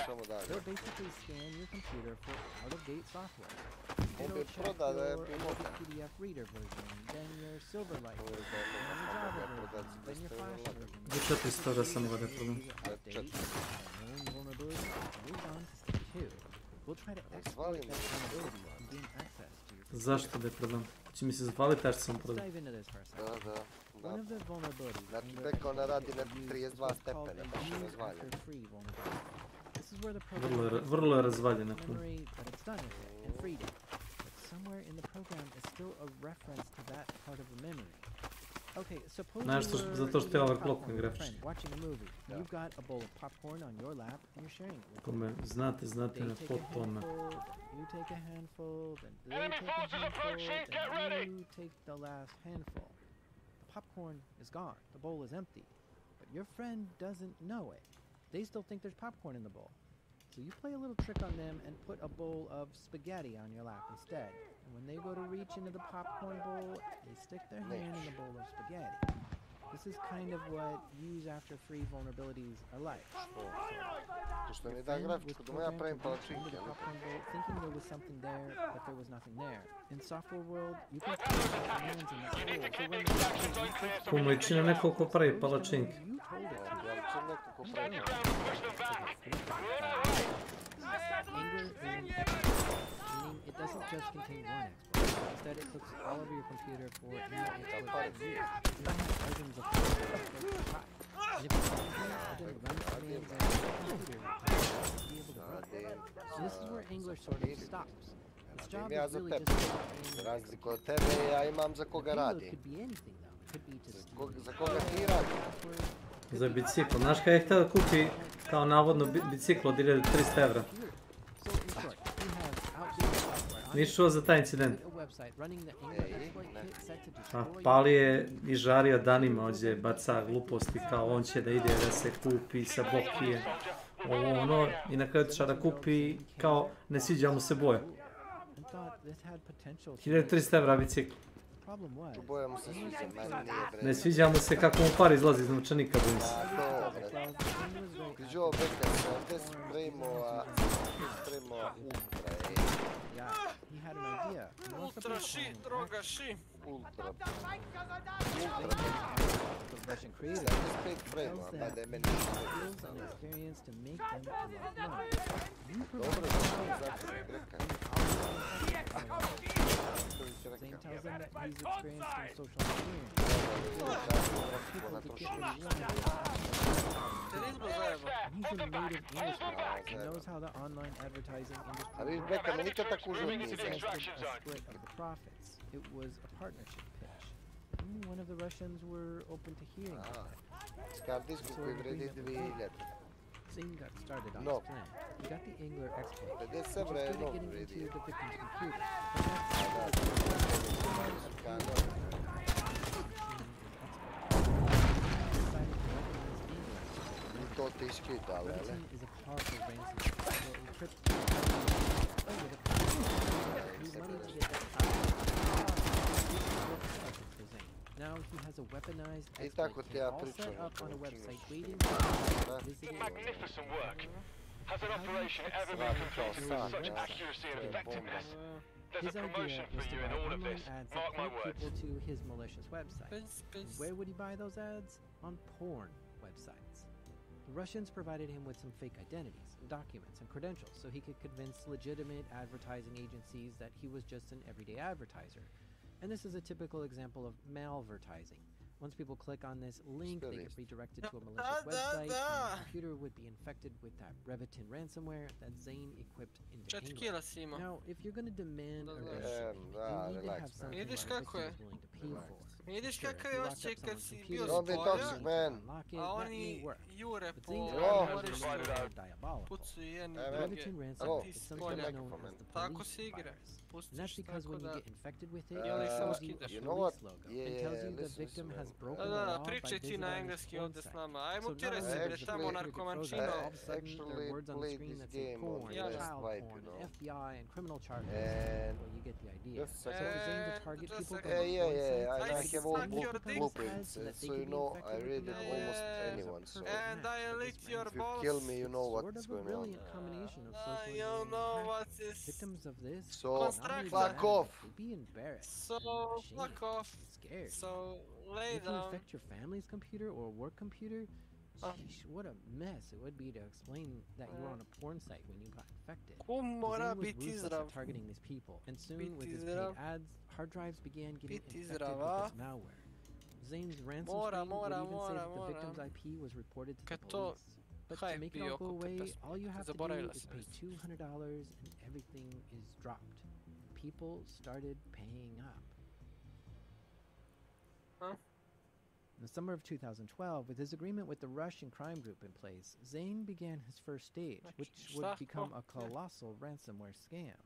samo dalje. They'll basically scan your computer for out-of-date software. It'll check your PDF reader version, then your Silverlight version, then your Java version, then your Flash version. Do 400 da sam vode problem. Vulnerability moves on to step 2. We'll try to exploit that vulnerability and gain access to your computer. Zašto da je problem? Će mi se zvaliti što sam prodao. Let's dive into this for a second. One of the vulnerabilities znači beko ona radi na 32 stepena, pa še razvaljen. This is where the program vrlo je razvaljena. memory that it's done with it and freed it. But somewhere in the program is still a reference to that part of the memory. Okay, suppose zato što je overclocking grafički. Watching a movie. You've got a bowl of popcorn on your lap and you're sharing it with Kome znate na po tome. You take a handful, then they take a handful, then you take the last handful. The popcorn is gone. The bowl is empty. But your friend doesn't know it. They still think there's popcorn in the bowl. So you play a little trick on them and put a bowl of spaghetti on your lap instead. And when they go to reach into the popcorn bowl, they stick their hand in the bowl of spaghetti. This is kind of what use after free vulnerabilities are like. Što mi da grafičku, da mu ja pravim palačinke. Thinking there was something there, but there was nothing there. In software world, you can put your hands in the bowl. Pomoći na nekoliko pravi palačinke. Meaning it doesn't just contain one exploit. Instead, it looks all over your computer for any exploit to use. You can have dozens of exploits to try. And if you then run commands on your computer, you'll be able to run. So this is where Angular sort of stops. Its job is really just to razliku od tebe, ja imam za koga radi. Za koga ti radi? Za bicikl. Znaš kada je htio da kupi kao navodno bicikl od 1300 €? Nisi čuo za taj incident? Pali je i žario danima ovdje, baca gluposti kao on će da ide da se kupi sa bokije. Ono, i na kraju otišao da kupi kao ne sviđa mu se boja. 1300 € bicikl. Ne sviđa mu se kako mu par izlazi iz novčanika, bojim se. Gdje beka 70 primo Ultra shit, droga shit. Ultra. 75 primo, pa da je meni dobro, zato je greka. Zane tells them that he's experienced in social He's a native Englishman. He knows how the online advertising industry works. A split of the profits. It was a partnership pitch. One of the Russians were open to hearing about it. Zane got started on his plan. He got the Angular exploit, which was good at getting into the victim's computer. To ti skidalo, ale? Is a powerful ransomware that encrypts over the money to get Now he has a weaponized exploit kit all set up on a website waiting for visiting. Magnificent work. Has an operation ever been completed with such accuracy and effectiveness? There's a promotion for you in all of this. Ads Mark that my point words. people to his malicious website. Where would he buy those ads? On porn. websites. The Russians provided him with some fake identities, documents, and credentials so he could convince legitimate advertising agencies that he was just an everyday advertiser. And this is a typical example of malvertising. Once people click on this link, they get redirected to a malicious website, and the computer would be infected with that Revitin ransomware that Zane equipped into England. Now, if you're going to demand a ransom, you need to have something that the victim is willing to pay for. Vidiš Sure, kakav if je you lock osjećaj up kad someone's si computer, bio you can spoja, unlock it, a that oni may work. jure But po Zane's dvorištu, diabolical. pucuju jedni The druge, Revitin a ransom ti is s sometimes polja. known as the Tako police se igra. virus. And that's Pustiš because tako when you da... get infected with it, I onda it ih shows samo you a skidaš. police logo and tells you the victim has broken the law by Pričaj ti visiting na this engleski porn ovdje s site. nama. Aj, So not mutiraj only se bre, does the tamo computer get frozen, narkomančino. all of a sudden there are words on the screen that say porn, child porn, and FBI, and criminal charges. Well, you get the idea. So for Zane to target people going to porn sites, I have all blueprints, so you know I read it almost anyone. So And I licked your if you balls. kill me, you know sort what's of a going on. brilliant combination of social You engineering know and what hacking. is... Victims of this So, not only fuck be off. they'd be embarrassed, So, and fuck ashamed, off. and scared. So, lay If you down. infect your family's computer or work computer, sheesh, what a mess it would be to explain that you were on a porn site when you got infected. Mora Zane was biti ruthless zdrav. at targeting these people, and soon Biti with his zdrav. paid ads, hard drives began getting Biti infected zdrav, with a? this malware. Zane's ransom Mora, screen would mora, even say that the mora. victim's IP was reported to Kad the to police. But to make it all go away, all you have to do zaboravila is sam pay već. $200 and everything is dropped. People started paying up. Huh? In the summer of 2012, with his agreement with the Russian crime group in place, Zane began his first stage, which would become a colossal ransomware scam.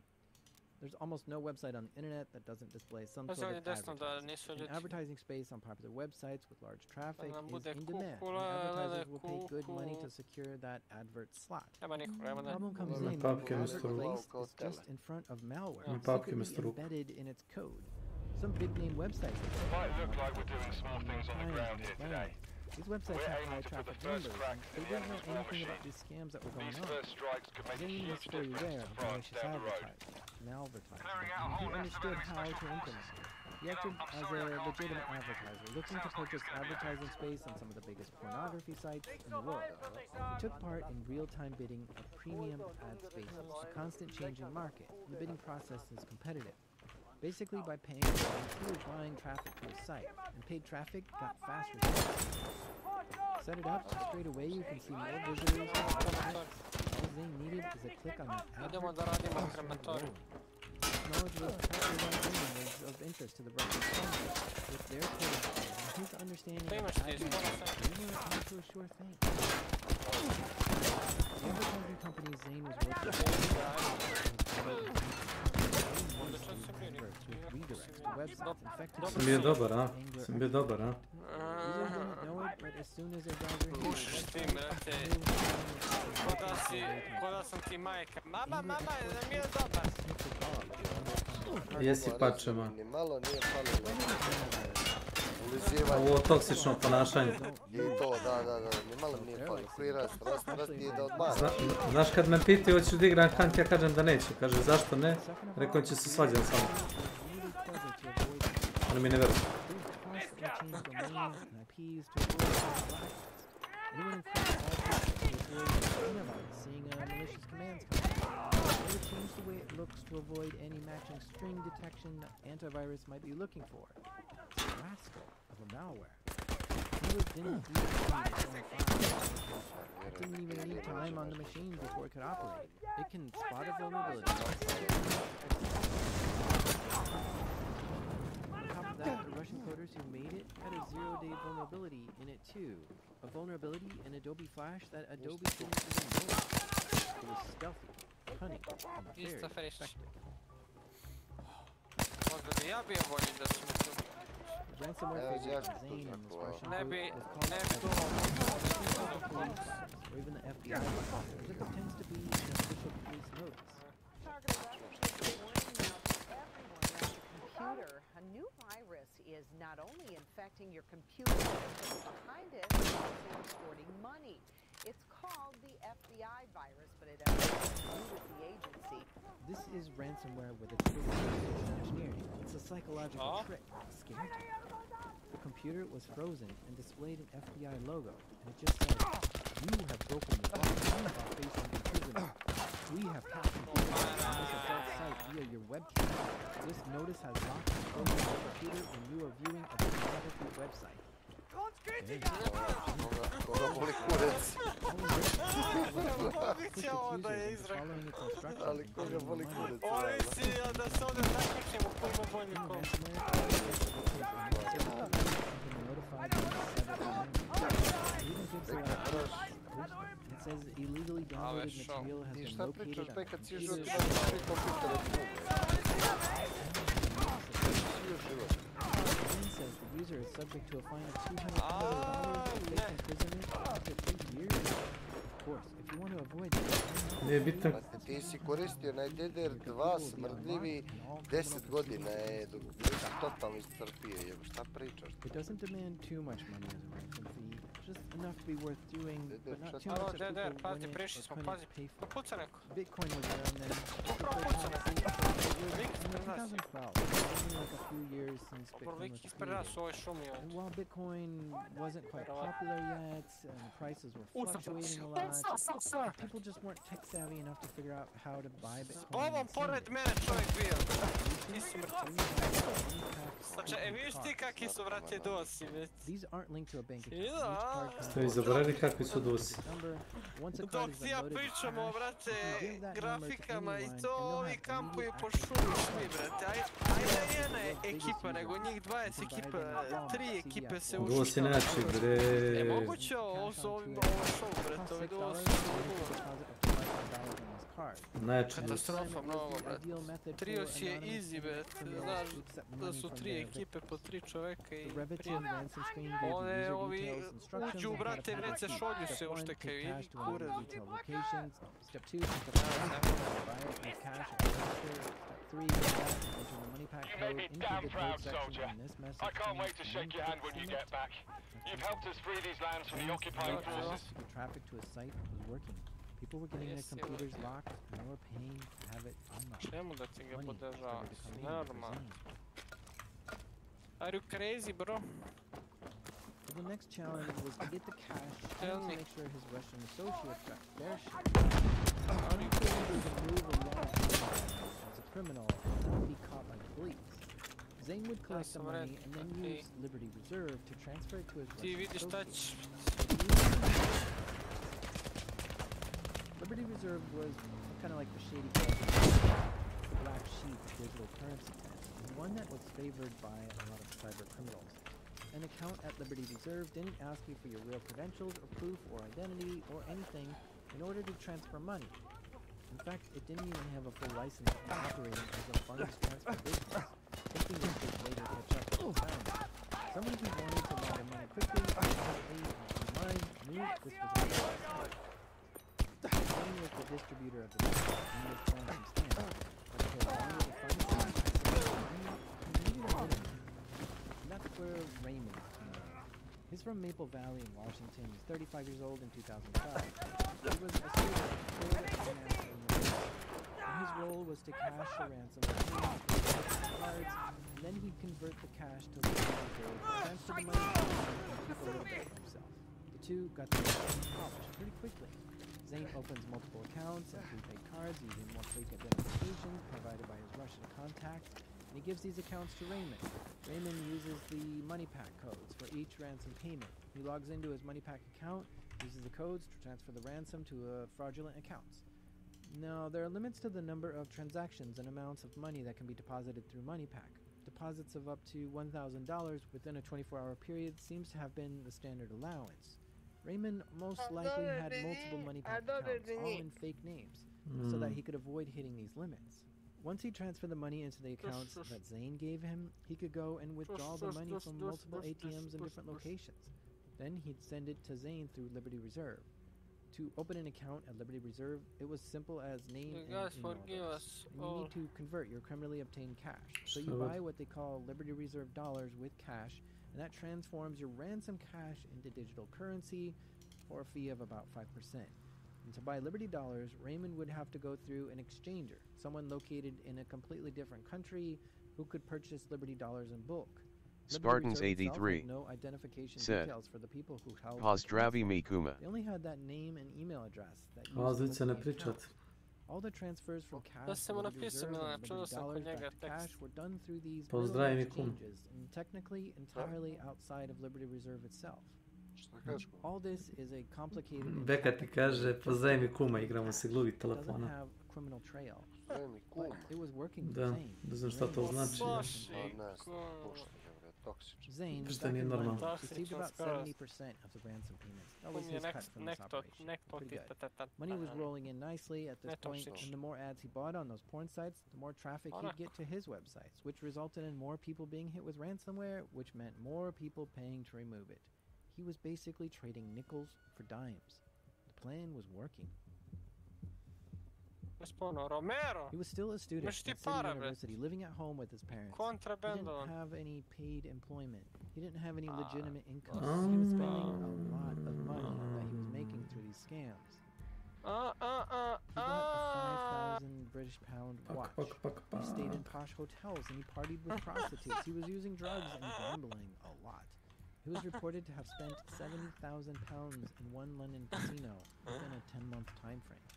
There's almost no website on the internet that doesn't display some sort of advertising. An advertising space on popular websites with large traffic is in demand, and advertisers will pay good money to secure that advert slot. The problem comes in when the advert place is just in front of malware, secretly embedded in its code. Some big-name websites Might look like we're doing small things on the ground here today. These websites have high traffic numbers, and they didn't know anything about these scams that were going These on. first strikes could make a Zane was huge fully difference aware to of France malicious down the road. advertising. He understood how to implement it. He acted as a legitimate advertiser, looking to purchase advertising space on some of the biggest pornography sites in the world. He took part in real-time bidding of premium ad spaces, a constant changing market. The bidding process is competitive. Basically, by paying, he was buying traffic to his site, and paid traffic got fast results. Set it up, and straight away you can see more visitors and more clicks. All Zane needed is a click on that advert. Technology was of interest to the Russian government, with their coding skills and his understanding of advertising. They weren't into a sure thing. The advertising company Zane was working with Sam bio dobar, a? Sam bio dobar, a? Pušiš ti, brate. Ko da sam ti majka. Mama, da mi je dobar. Jesi pačema. Ni malo nije falilo. Ovo toksično ponašanje. I to, da, ni malo nije falilo. Koji rast je da odmara. Znaš kad me pitaju hoćeš da igram Hunt, ja kažem da neću. Kaže zašto ne? Rekao će se svađati sa mnom. Oni mi ne veruju. Change the way it looks to avoid any matching string detection that antivirus might be looking for. It's a rascal of a malware. Didn't even need time on the machine before it could operate. It can spot a vulnerability. On top of that, the Russian coders who made it had a zero-day vulnerability in it too. A vulnerability in Adobe Flash that Adobe didn't even know. It was stealthy, cunning, and very effective. Možda bi ja bio bolji da smo tu. Ransomware figures Zane and this Russian Ne group bi was called police, or even the FBI, but it pretends to be an official police notice. A new virus is not only infecting your computer, but behind it, it's also extorting money. It's called the FBI virus, but it has nothing to do with the agency. This is ransomware with its social engineering. It's a psychological trick, a scare tactic. The computer was frozen and displayed an FBI logo, and it just said, "You have broken the law. You are facing imprisonment. We have hacked into this adult site via your webcam. This notice has locked and frozen your computer when you are viewing a pornography website." Koga boli kurac. Moguće ovo da je izrak. Ali koga boli kurac. Ovo misli da se ovdje takmičemo ko ima bolji komp. It says illegally downloaded material has been located on computers. It says the user is subject to a fine of $200 or fixed imprisonment up to 3 years. Of course, if you want to avoid Brate, ti si koristio na DDR2 smrdljivi 10 godina dok nisi totalno iscrpio, jebo, šta pričaš? It doesn't demand too much money as a ransom fee, just enough to be worth doing, but not too much that people win it or couldn't pay for it. Bitcoin was around then. In 2012, only like a few years since Bitcoin was created. And while Bitcoin wasn't quite popular yet, and the prices were fluctuating a lot, people just weren't tech savvy enough to figure out how to buy Bitcoin. Ovom pored mene čovjek bio. Ti si mrtav. Znači, vidiš ti kakvi su, vrate, dosi, već. These aren't linked to a bank account. Ste vi zaboravili kakvi su dosi? Dok ti ja pričamo, vrate, grafikama i to, ovi kampuju po šumi svi, vrate. Ajde jedna ekipa, nego njih 20 ekipa, 3 ekipe se ušli. Dosi način, bre. Moguće ovo su ovo show, brate, ovi dosi. Katastrofa mnogo, brate. Trios je easy, brate. Znaš da su 3 ekipe po 3 čoveka i prije. One ovi uđu, brate, već se šolju se oštekaju i kure. You may be damn proud, soldier. I can't wait to shake your hand when you get back. You've helped us free these lands from the occupying forces. The traffic to his site was working. People were getting their computers locked, and they were paying to have it unlocked. Čemu da ti ga podržavaš? Normalno. Are you crazy, bro? So the next challenge was to get the cash and to make sure his Russian associates got their shit. How do you think he could move along as a criminal and not be caught by the police? Zane would collect the money and then use Liberty Reserve to transfer it to his Russian associates. Liberty Reserve was kind of like the shady black sheep of digital currency, and one that was favored by a lot of cyber criminals. An account at Liberty Reserve didn't ask you for your real credentials or proof or identity or anything in order to transfer money. In fact, it didn't even have a full license for operating as a funds transfer business. Thinking this would later catch up with the founder. Someone who wanted to launder money quickly, efficiently, and online knew this was a good idea. One was the distributor of the money, and he was trying some stamps. But to along with the funds, and that's where Raymond came in. He's from Maple Valley in Washington. He's 35 years old in 2005. He was a student and his role was to cash a ransom cards, and then he'd convert the cash to the transfer the money to and keep a little bit for himself. The two got together in college pretty quickly. Zane opens multiple accounts and prepaid cards using more fake identification provided by his Russian contacts, and he gives these accounts to Raymond. Raymond uses the MoneyPack codes for each ransom payment. He logs into his MoneyPack account, uses the codes to transfer the ransom to fraudulent accounts. Now, there are limits to the number of transactions and amounts of money that can be deposited through MoneyPack. Deposits of up to $1,000 within a 24-hour period seems to have been the standard allowance. Raymond most likely had multiple MoneyPack accounts, all in fake names, so that he could avoid hitting these limits. Once he transferred the money into the accounts that Zane gave him, he could go and withdraw the money from multiple ATMs in different locations. Then he'd send it to Zane through Liberty Reserve. To open an account at Liberty Reserve, it was simple as name and email address. And you need to convert your criminally obtained cash. So you buy what they call Liberty Reserve dollars with cash, and that transforms your ransom cash into digital currency for a fee of about 5%. And to buy Liberty dollars, Raymond would have to go through an exchanger, someone located in a completely different country who could purchase Liberty dollars in bulk. Spartans83 said, Pozdravi mi kuma. They only had that name and email address that Azvić se ne pričat. All the transfers from cash Da se mu Liberty napisao, Reserve Milana, and čuo Liberty sam kod dollars njega back to cash tekst. were done through these Pozdravi little mi kum. exchanges and technically entirely outside of Liberty Reserve itself. All this is a complicated and Beka ti kaže, pozdravi mi kuma, igramo se gluvi doesn't telefona. have a criminal trail. But it was working for Da, Zane. ne znam šta to znači. Zane, Što back nije in normalno. London, received about 70% of the ransom payments. That was his cut from this operation. Pretty good. Money was rolling in nicely at this point, and the more ads he bought on those porn sites, the more traffic he'd get to his websites, which resulted in more people being hit with ransomware, which meant more people paying to remove it. He was basically trading nickels for dimes. The plan was working. Romero! He was still a student at City University, living at home with his parents. He didn't have any paid employment. He didn't have any legitimate income. He was spending a lot of money that he was making through these scams. He bought a 5,000 British pound watch. He stayed in posh hotels and he partied with prostitutes. He was using drugs and gambling a lot. He was reported to have spent £70,000 in one London casino within a 10-month time frame.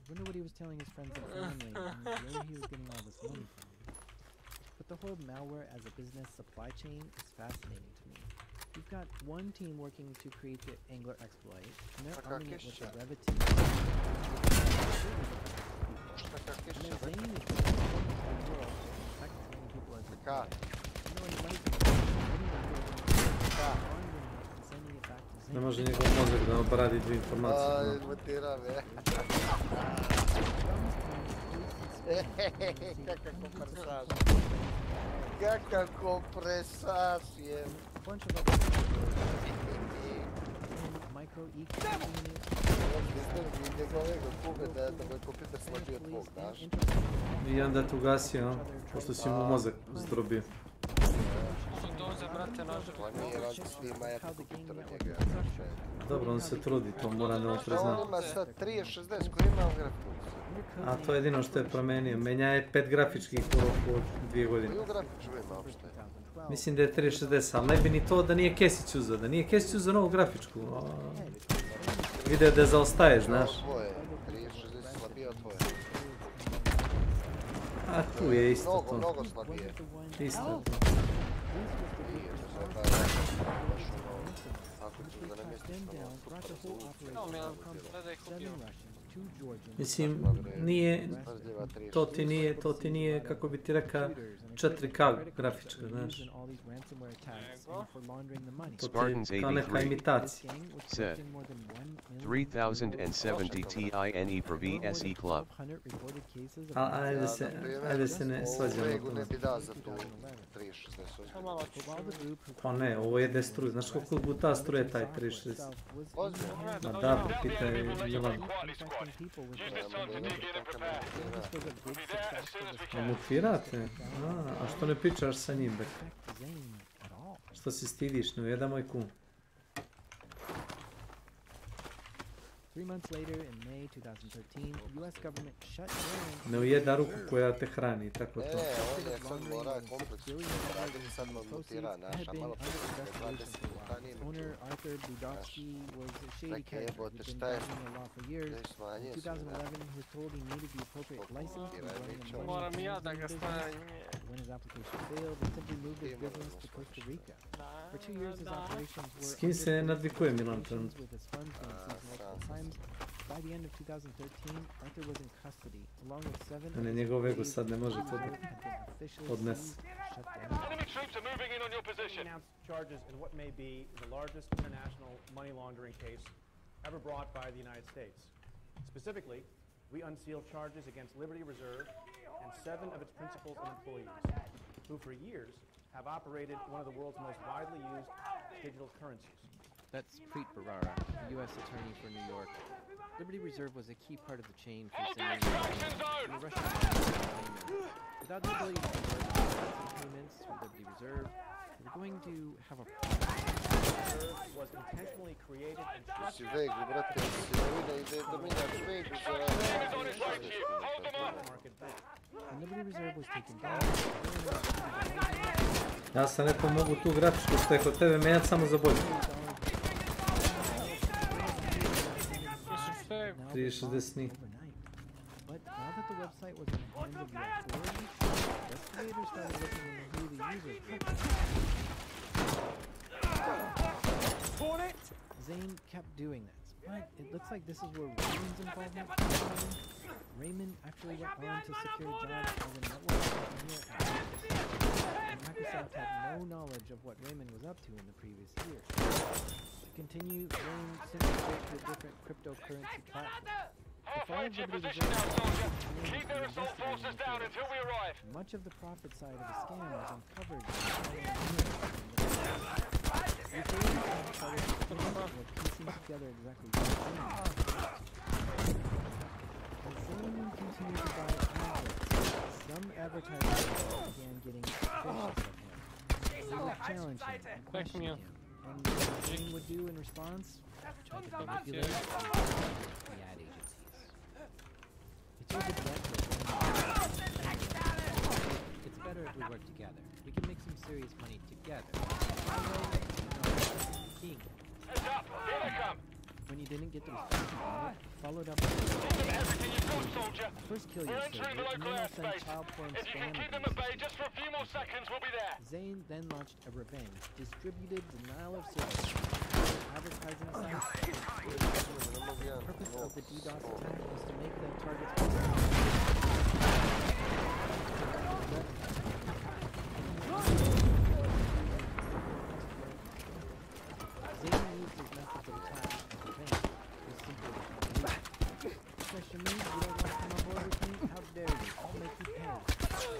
I wonder what he was telling his friends and family and where he was getting all this money from. But the whole malware as a business supply chain is fascinating to me. You've got one team working to create the Angler exploit, and they're arming it with the Revit team. And then Zane is the world to protect as many people as he can. You know, he might sending it back to Zane. Ne može njegov mozak da obradi dvije informacije. Kakva kompresacija. I onda te ugasio, pošto si mu mozak zdrobio. Dobro, on se trudi, to mora ne priznati. On ima sad 3.60 koji ima grafiku. A to je jedino što je promenio. Menja je 5 grafičkih u 2 godine. Koju grafičku ima uopšte? Mislim da je 3.60, ali ne bi ni to da nije Kesić uzeo. Da nije Kesić uzeo novu grafičku. Video da zaostaje, znaš. Ovo je 3.60 slabije od tvoje. A tu je isto to. Mnogo slabije. Isto je to. Mislim, nije, to ti nije, kako bi ti rekao, 4K grafička, znaš. To ti je kao neka imitacija. Said 3070 TINE per VSE Club. Ajde se ne svađamo. Ne bi da za tu 3.60. Pa ne, ovo jede struju. Znaš koliko guta struje taj 3.60? Ma da, pitaj Milan. Mutvirate? A što ne pričaš sa njim, bek? Što se stidiš, ne ujeda moj kum. 3 months later, in May 2013, the U.S. government shut down... Ne ujeda ruku koja te hrani, tako to. On je sad mora kompleks radili sad mutira naša malo Owner Arthur Budowski was a shady character who'd been bashing the law for years. In 2011, he was told he needed the appropriate license to run a money laundering business. When his application failed, he simply moved his business to Costa Rica. For 2 years, his operations were S kim se nadvikuje Milan trenutno? with his funds being seized multiple times. By the end of 2013, Arthur was in custody, along with 7 of Ne, njegov ego sad ne može to podnesi. Enemy troops are moving in on your position. Announced charges in what may be the largest international money laundering case ever brought by the United States. Specifically, we unsealed charges against Liberty Reserve and 7 of its principals and employees, who for years have operated one of the world's most widely used digital currencies. That's Preet Bharara, the U.S. Attorney for New York. Liberty Reserve was a key part of the chain for sending the Russian payments. Without the ability to convert payments through Liberty Reserve, they were going to have a problem. Reserve was intentionally created and Si Vegli, brate, sinovina ide da menjaš Vegu za... The Liberty Reserve was taken down. Ja sam rekao mogu tu grafičku što je kod tebe menjati samo za bolje. 360 But now that the website was in the hands of the authorities, investigators started looking into who the users were. Zane kept doing this, but it looks like this is where Raymond's involvement comes in. Raymond actually went on to secure jobs as a network engineer at Microsoft, and Microsoft had no knowledge of what Raymond was up to in the previous year. To continue, Raymond simply switched to a different cryptocurrency platform. Halfway to your position now, soldier. Keep their assault forces down until we arrive. Much of the profit side of the scam was uncovered by piecing together exactly what Zane continued to buy adverts. Some advertisers began getting suspicious of him. They would challenge him and question him. And what Zane would do in response? Try to manipulate the ad agencies. It's better if we work together. We can make some serious money together. King. Heads up, here they come. When you didn't get the response you wanted, followed up with everything you've got, soldier. First kill We're your entering the server, and local then I'll send airspace. child porn If you can spam keep them at bay just for a few more seconds, we'll be there. Zane then launched a revenge, distributed denial of service, advertising sites. The purpose of the DDoS attack was to make the targets Zane used his methods of attack as revenge. It was simple as question me, you don't want to come on board with me? How dare you? I'll make you pay.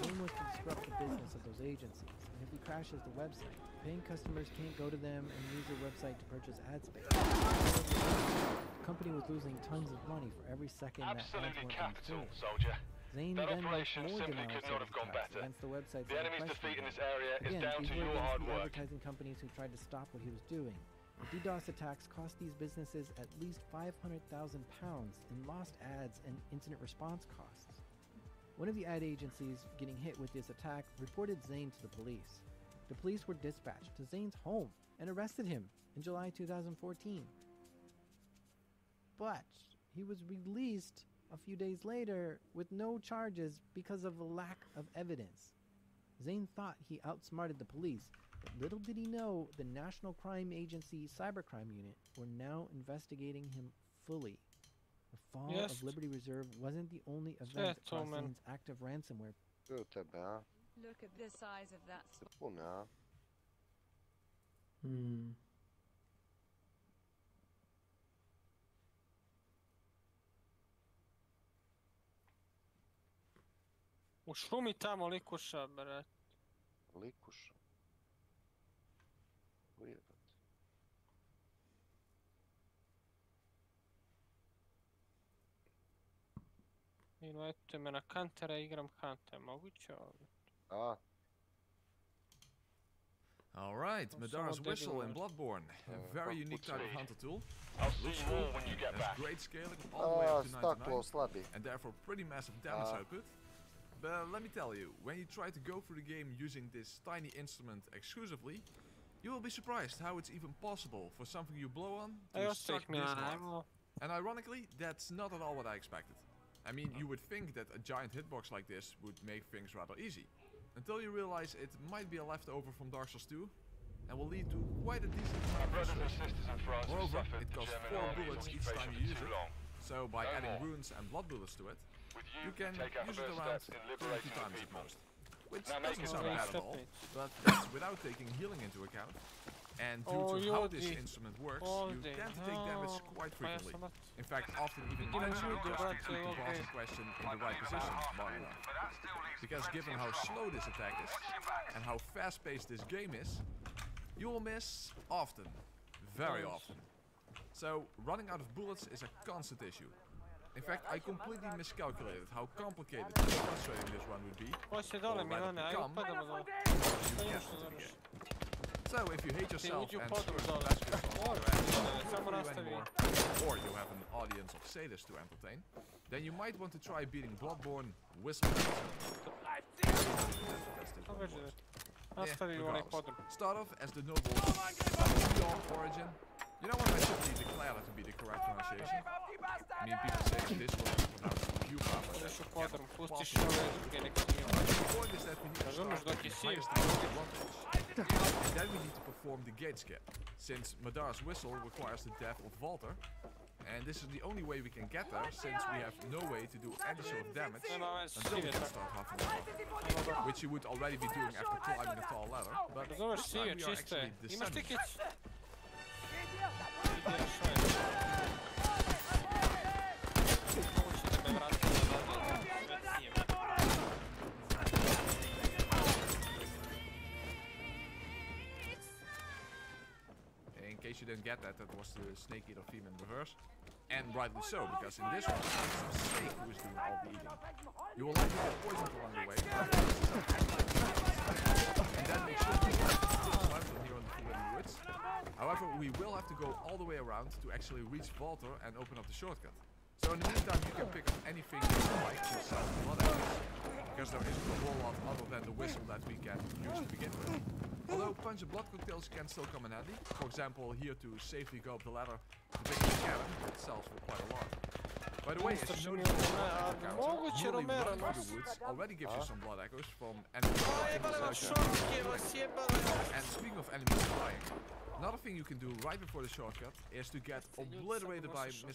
Zane was to disrupt the business of those agencies, and if he crashes the website, paying customers can't go to them and use their website to purchase ad space. The company was losing tons of money for every second that ads weren't being Capital, sold. soldier. Zane That then launched operation more simply denial could not have gone attacks better. against the websites The that enemy's were defeat in questioning this area is Again, down these to were your against hard the work. advertising companies who tried to stop what he was doing. The DDoS attacks cost these businesses at least £500,000 in lost ads and incident response costs. One of the ad agencies getting hit with this attack reported Zane to the police. The police were dispatched to Zane's home and arrested him in July 2014. But he was released a few days later with no charges because of a lack of evidence. Zane thought he outsmarted the police, but little did he know the National Crime Agency Cybercrime Unit were now investigating him fully. The fall of Liberty Reserve wasn't the only event across Zane's active ransomware. Look at the size of that. U šumi tamo likuša, bret. Likuša? Ujebate. Invajte me na Huntera, igram Hunter, moguće ovdje? Alright, Madara's Whistle in Bloodborne. A very unique type of hunter tool. I'll see you all when you get back. Has great scaling all the way up to 99, and therefore pretty massive damage output. But let me tell you, when you try to go through the game using this tiny instrument exclusively, you will be surprised how it's even possible for something you blow on to suck this hard. And ironically, that's not at all what I expected. I mean, you would think that a giant hitbox like this would make things rather easy, until you realize it might be a leftover from Dark Souls 2, and will lead to quite a decent amount of brothers and frustration. sisters in France have Moreover, suffered it the costs German 4 army's bullets each occupation time for you use too it, long. so by No adding more. runes and blood bullets to it, With you can take our use it first around steps in 32 liberating the times at people. most. Which Now make doesn't it sound so. bad at all, but that's without taking healing into account. And due to how this instrument works, you tend to take damage quite frequently. In fact, often even intentionally just to keep the boss in question in the right position long enough. Because given how slow this attack is, and how fast-paced this game is, you will miss often. Very often. So, running out of bullets is a constant issue. In fact, I completely miscalculated how complicated and frustrating this run would be, or rather become, once you get into the game. So if you hate yourself and bash yourself on your ass anymore, or you have an audience of sadists to entertain, then you might want to try beating Bloodborne Whistle. Start off as the noble Leon origin. You know what, I simply declare that to be the correct pronunciation. I mean, people say this was pronounced Cuba, but that's not possible. The point is that we need to start with the highest advantage. And then we need to perform the gate skip, since Madara's whistle requires the death of Walter. And this is the only way we can get there, since we have no way to do any sort of damage until we can start huffing and puffing, which you would already be doing after climbing a tall ladder, but this time we are actually descending. In case you didn't get that, that was the Snake Eater theme in reverse. And rightly so, because in this one, it's a snake who is doing all the eating. You will likely get poisoned along the way, and that makes sure to here on the Forbidden Woods. However, we will have to go all the way around to actually reach Walter and open up the shortcut. So in the meantime, you can pick up anything you like to sell blood arrows, because there isn't a whole lot other than the whistle that we can use to begin with. Although punch and blood cocktails can still come in handy. For example, here to safely go up the ladder to pick up the cannon, it sells for quite a lot. By the way, as you know, running through the woods already gives you some blood echoes from enemies flying. And speaking of enemies flying, another thing you can do right before the shortcut is to get obliterated by missiles.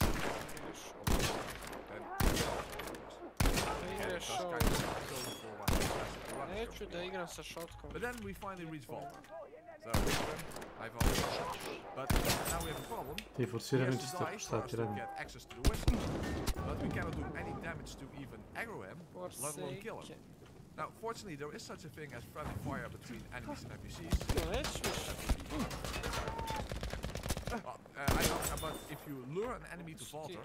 But then we finally reach Walter. So, I've already but now we have a problem. He has to die for us to get access to the whistle. But we cannot do any damage to even aggro him, let alone kill him. Now, fortunately, there is such a thing as friendly fire between enemies and NPCs. I know, but if you lure an enemy to Walter,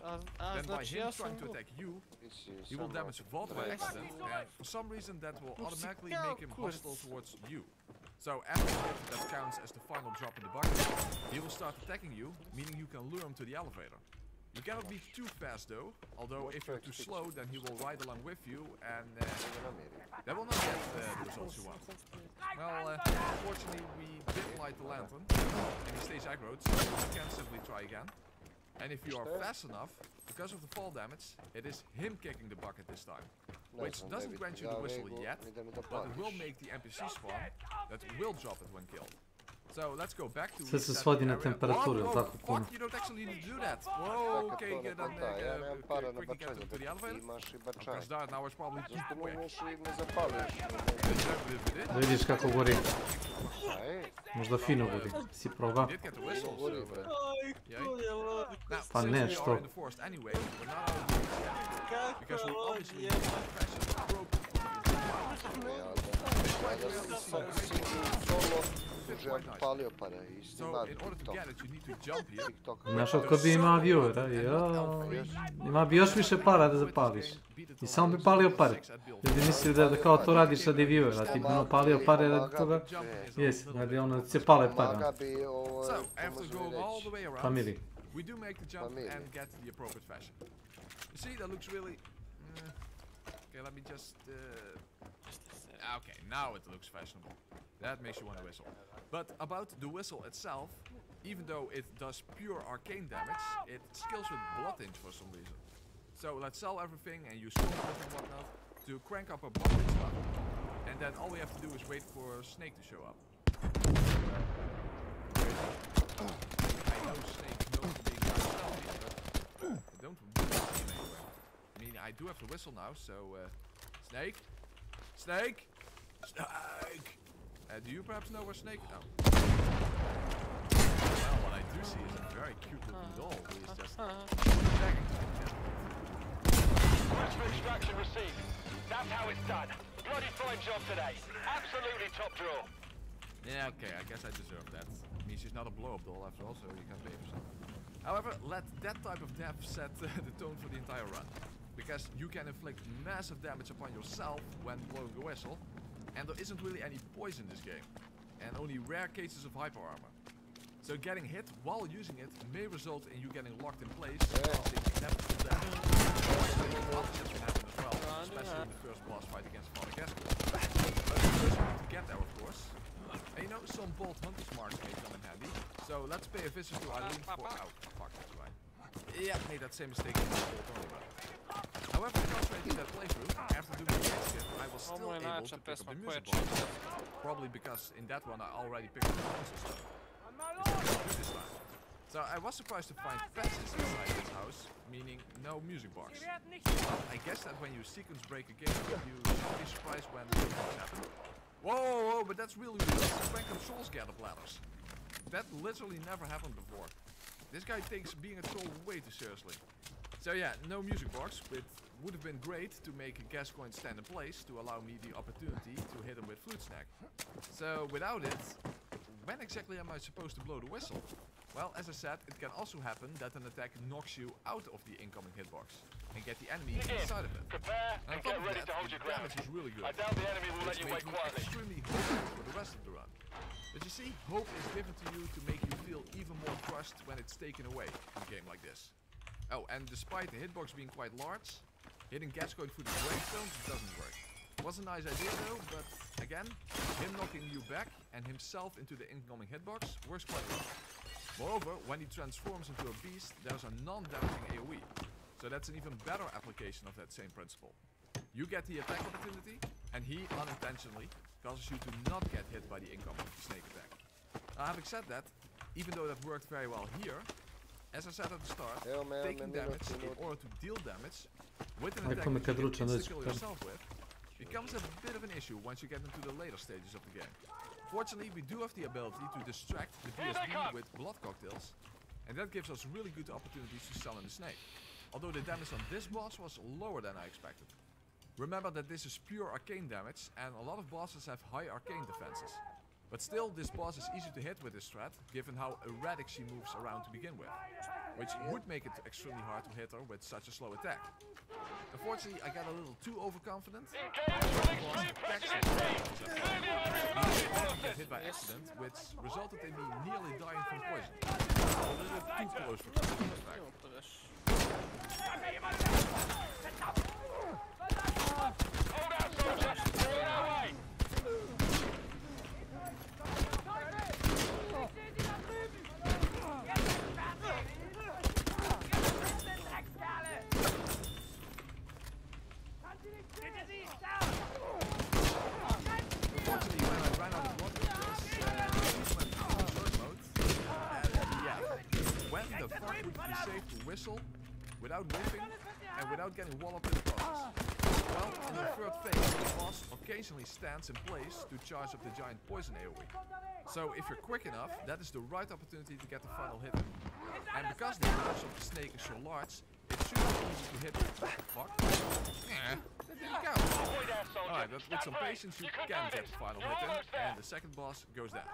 then by him trying to attack you, he will damage Walter by accident, and for some reason that will automatically make him hostile towards you. So after the hit that counts as the final drop in the bucket, he will start attacking you, meaning you can lure him to the elevator. You cannot be too fast though, although if you're too slow then he will ride along with you and that will not get the results you want. Well, unfortunately we didn't light the lantern and he stays aggroed, so you can simply try again. And if you are fast enough, because of the fall damage, it is him kicking the bucket this time. Which doesn't grant you the whistle yet, but it will make the NPC spawn that will drop it when killed. So let's go back to se svodi na temperaturu, tako puno. You don't actually need to do that. Whoa, okay, then quickly get to the elevator. Press that, now it's probably too quick. Vidiš kako gori. Možda fino gori. Si proba? Pa ne, što? Znaš od ko bi imao viewera, ima bi još više para da zapališ. I samo bi palio pare. Ljudi misli da kao to radiš radi viewera, ti bi ono palio pare radi toga. Jesi, radi ono da se pale pare. Family. We do make the jump and get the appropriate fashion. You see, that looks really... Okay, let me just... Okay, now it looks fashionable. That makes you want to whistle. But about the whistle itself, even though it does pure arcane damage, it skills with blood inch for some reason. So let's sell everything and use storm and whatnot to crank up our blood inch level. And then all we have to do is wait for Snake to show up. I know Snake knows being kind of stealthy, but I don't really see him anywhere. I mean, I do have the whistle now, so Snake? Snake? Snake! Do you perhaps know where Snake is? No. Well, what I do see is a very cute looking doll who is just checking. Much for instruction received. That's how it's done. Bloody fine job today. Absolutely top draw. Yeah, okay, I guess I deserve that. I mean, she's not a blow-up doll after all, so you can pay for something. However, let that type of death set the tone for the entire run. Because you can inflict massive damage upon yourself when blowing the whistle, and there isn't really any poison in this game. and only rare cases of hyper armor. So getting hit while using it may result in you getting locked in place, causing inevitable death. That can happen as well, especially in the first boss fight against Father Gaskell. But first we need to get there, of course. And you know, some bolt hunter's marks may come in handy. So let's pay a visit to Eileen for... Oh, fuck, that's right. Yeah, made that same mistake in the bolt only mode. However, concentrating that playthrough, after doing the next skip, I was still able to pick up the music box. Probably because in that one I already picked up the monster stuff. This time. So I was surprised to find patches inside this house, meaning no music box. Well, I guess that when you sequence break a game, you should be surprised when things happen. Whoa, but that's really weird. That's when controls gather bladders. That literally never happened before. This guy takes being a troll way too seriously. So yeah, no music box, but would have been great to make Gascoigne stand in place to allow me the opportunity to hit him with Flute Snack. So without it, when exactly am I supposed to blow the whistle? Well, as I said, it can also happen that an attack knocks you out of the incoming hitbox and get the enemy inside of it. Prepare and get ready to hold your ground. Damage is really good. I doubt the enemy will let you wait quietly. Extremely hopeful for the rest of the run. But you see, hope is given to you to make you feel even more crushed when it's taken away in a game like this. Oh, and despite the hitbox being quite large, hitting Gascoigne through the gravestones doesn't work. Was a nice idea though, but again, him knocking you back and himself into the incoming hitbox works quite well. Moreover, when he transforms into a beast, there's a non-damaging AoE. So that's an even better application of that same principle. You get the attack opportunity, and he unintentionally causes you to not get hit by the incoming snake attack. Now, having said that, even though that worked very well here, as I said at the start, taking damage in order to deal damage with an attack that you can insta-kill yourself with becomes a bit of an issue once you get into the later stages of the game. Fortunately, we do have the ability to distract the BSB with blood cocktails, and that gives us really good opportunities to summon the snake. Although the damage on this boss was lower than I expected. Remember that this is pure arcane damage, and a lot of bosses have high arcane defenses. But still, this boss is easy to hit with this strat, given how erratic she moves around to begin with, which would make it extremely hard to hit her with such a slow attack. Unfortunately, I got a little too overconfident. Get hit by accident, which resulted in me nearly dying from poison. A little too close for comfort, in fact. Hold out, soldier! You're on our way! Unfortunately, when I ran out of blood went mode, when the fuck would it be safe to whistle without whiffing and without getting walloped in the process? Well, in the third phase, the boss occasionally stands in place to charge up the giant poison AoE. So if you're quick enough, that is the right opportunity to get the final hit in. And because the force of the snake is so large, it should be easy to hit. Fuck. Yeah, that didn't count. Alright, but with some patience you can get the final hit in, and the second boss goes down.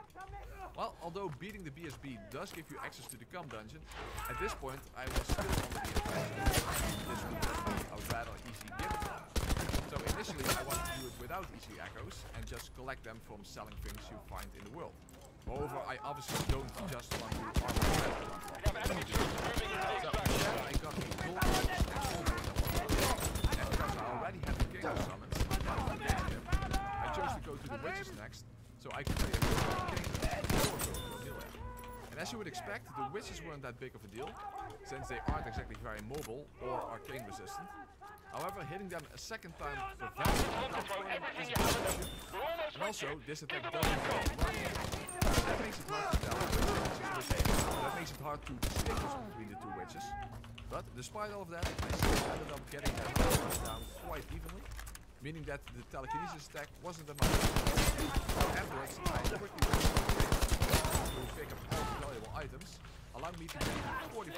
Well, although beating the BSB does give you access to the cum dungeon, at this point I was still under the impression that this would be a rather easy giveaway. So initially I wanted to do it without easy echoes and just collect them from selling things you find in the world. Moreover, I obviously don't just want to armor so instead I got the gold and because I already had the king of summons, I chose to go to the witches next, so I could play a king or go to Amelia. And as you would expect, the witches weren't that big of a deal, since they aren't exactly very mobile or arcane resistant. However, hitting them a second time for value is a issue. And also, this attack doesn't go running. That makes it hard to tell which witch is which. That makes it hard to distinguish between the two witches. But despite all of that, I still ended up getting their numbers down quite evenly, meaning that the telekinesis attack wasn't that much. Afterwards, I quickly went to pick up all the valuable items, allowing me to get 44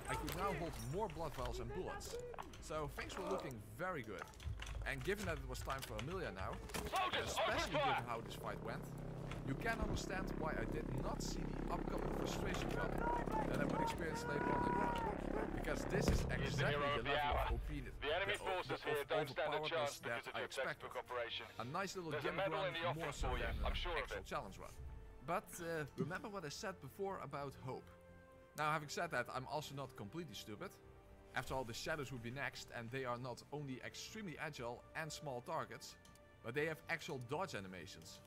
I could now hold more blood vials and bullets. So things were looking very good. And given that it was time for Amelia now, especially given how this fight went, You can understand why I did not see the upcoming frustration drop that I would experience later on in Run. Because this is exactly the level of overpoweredness that I expected. A nice little gimmick run, more so than an actual challenge run. But remember what I said before about hope. Now, having said that, I'm also not completely stupid. After all, the shadows would be next, and they are not only extremely agile and small targets, but they have actual dodge animations.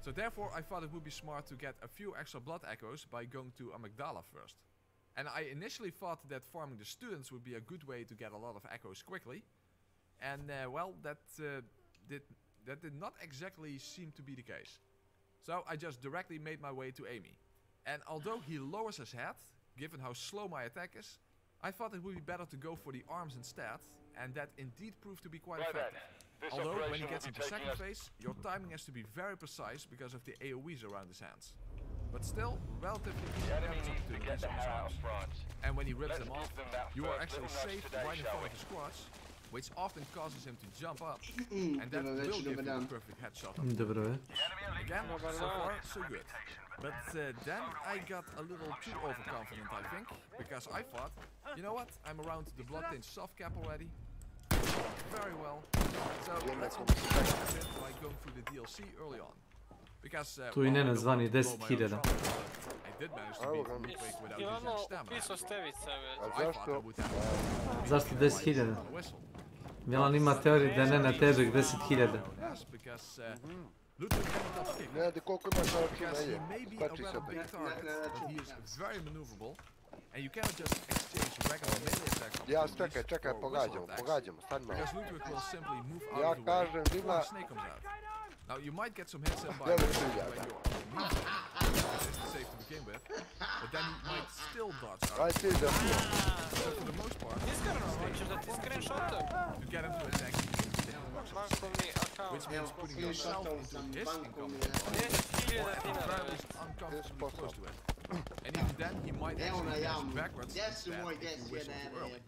So therefore, I thought it would be smart to get a few extra blood echoes by going to Amygdala first. And I initially thought that farming the students would be a good way to get a lot of echoes quickly. And well, that did not exactly seem to be the case. So I just directly made my way to Amy. And although he lowers his head, given how slow my attack is, I thought it would be better to go for the arms instead, and that indeed proved to be quite effective. Although when he gets into second phase, your timing has to be very precise because of the AoEs around his hands. But still, relatively easy damage opportunities on his arms. And when he rips them off, you are actually safe right in front of his crotch, which often causes him to jump up, and that will give you the perfect headshot. Again, so far, so good. But then I got a little too overconfident, I think, because I thought, you know what, I'm around the blood-tinged soft cap already. Very well. So let's bit by going through the DLC early on. Because tu i ne nazvani 10.000. I did manage to beat Midway without using stamina. Zašto 10.000? Milan ima teoriju da je Nena težak 10.000. Ne, koliko imaš na računu, He is very maneuverable, and you cannot just exchange regular melee attacks. Ja, čekaj, pogađamo, stani malo. Because Ludwig will simply move out of the way before the snake comes out. Now you might get some hits in by when you're safe to begin with, but then you might still dodge out. So for the most part, to get him to attack which means putting yourself into his incoming or at the very least uncomfortably close to it. And even then, he might actually dash backwards instead if you whistle too early.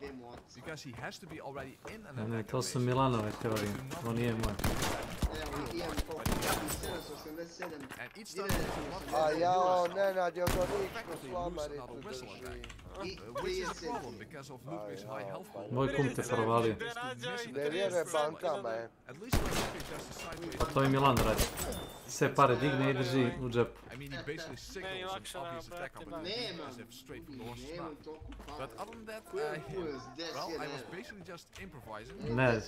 Because he has to be already in an attack. Ne, to su Milanove teorije, to nije moje. And each time you a jao, Nenad, jel to ništa slamaricu drži? Which is a problem because of Ludwig's high health pool. Moj kum te provalio. Ne vjeruje bankama, je. Pa to i Milan radi. Sve pare digne i drži u džepu. I mean, he basically signals an obvious attack opportunity as if straight from the horse's mouth. But other than that, well, I was basically just improvising. Ne,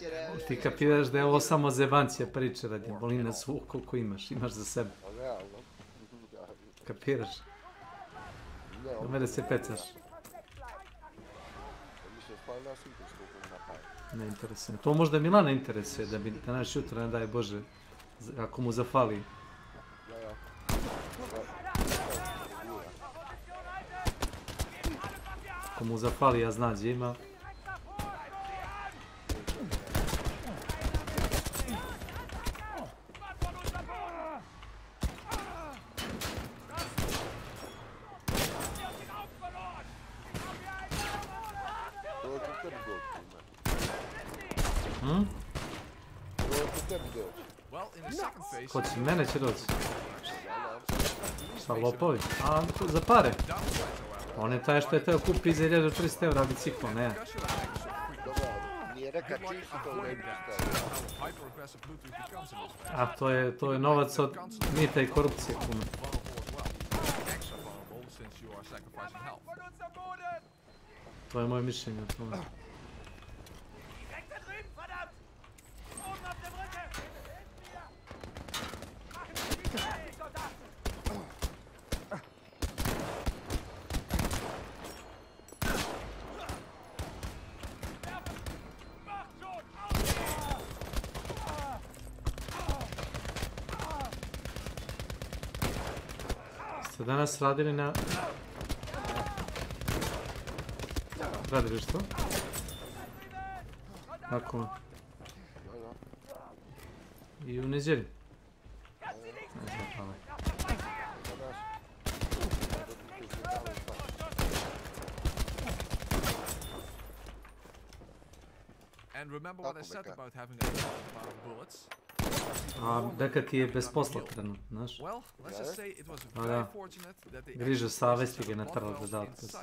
ti kapiraš da je ovo samo zebancija priče radi. Boli nas koliko imaš za sebe. Kapiraš? Ome da se pecaš. Ne interesuje. To možda Milana interesuje, da bi naš jutro, ne daj Bože, ako mu zafali. Ako mu zafali, ja znam gdje ima. Ko će, mene će doći. Šta, lopovi? A, za pare. On je taj što je teo kupi za 1300 eura biciklo, ne. Nije reka čisto to ne A to je novac od mita i korupcije, kume. To je moje mišljenje o tome. Ste danas radili na... Radili što? Kako? I u nedjelju? Ne znam, hvala. And remember what I said about having a limited amount of bullets? A Beka ti je bez posla trenutno, znaš? Da, griže savesti ga natrali da da otkaz.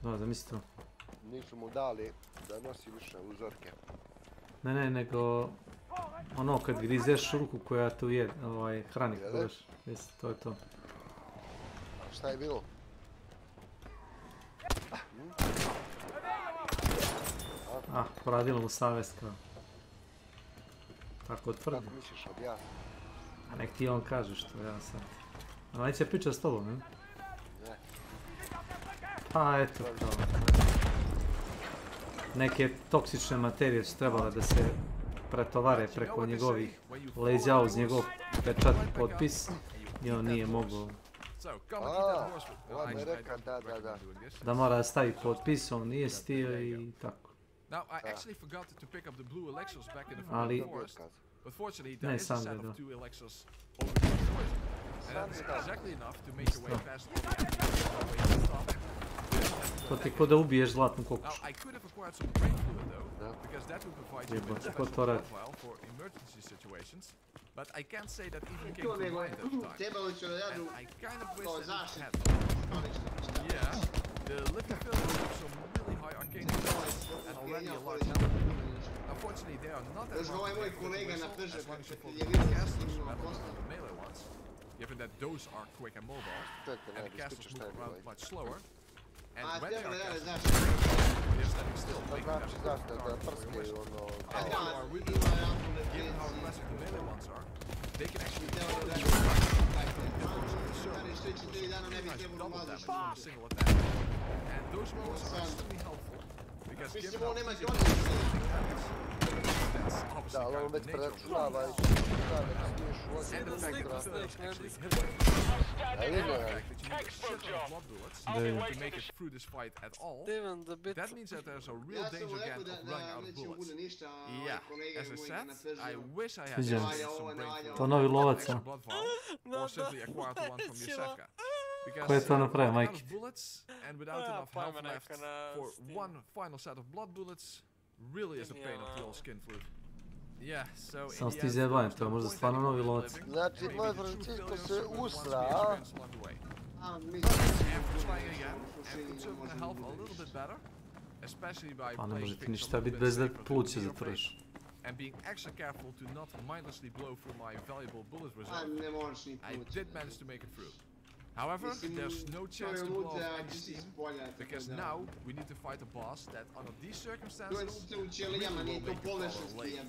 Da, zamisli to. Nisu mu dali da nosi više uzorke. Ne, nego ono kad grizeš ruku koja tu je, hrani kodaš. Jesi, to je to. Šta je bilo? Poradilo mu savest kao. Tako tvrdi. Kako misliš objasniti? A nek ti on kaže što ja sad. A neće pričat s tobom, ne? Ne. Pa eto kao. Neke toksične materije su trebale da se pretovare preko njegovih leđa uz njegov pečat i potpis i on nije mogao. Da mora stavi potpis, on nije stio i tako. Ali, ne sam gledao. To ti ko da ubiješ zlatnu kokušu. Jebote, ko to radi? But I can't say that even came to mind at the time. And I kind of wish that it had. Yeah, the living film with some really high arcane results and already a large number. Unfortunately, they are not as much as long as you focus on the casters rather than the melee ones, given that those are quick and mobile, and the casters move around much slower. And when they are casters, they're standing still, making them and if you are really given how aggressive the melee ones are, they can actually double damage from a single attack. And those moves are extremely helpful because given how easy it is to take damage, that's obviously kind of the nature of the combat. And the fact that instead of actually hitting, and the fact that you need a shit ton of blood bullets to make it through this fight at all, that means that there's a real danger again of running out of bullets. Yeah, as I said, I wish I had some brain extra blood vial, or simply acquired one from Yusefka. Because without enough bullets and without enough health left for one final set of blood bullets, really is a pain of the old skin flute. Yeah, so Sam ti zjebaj, to je možda stvarno novi lovac. Znači, moj Francisco se usra, a? Pa ne može ti ništa biti bez da pluće zatvoriš. And being extra careful to not mindlessly blow through my valuable bullet reserve, I did manage to make it through. However, there's no chance to blow off any steam, because now we need to fight a boss that under these circumstances really will make it follow late.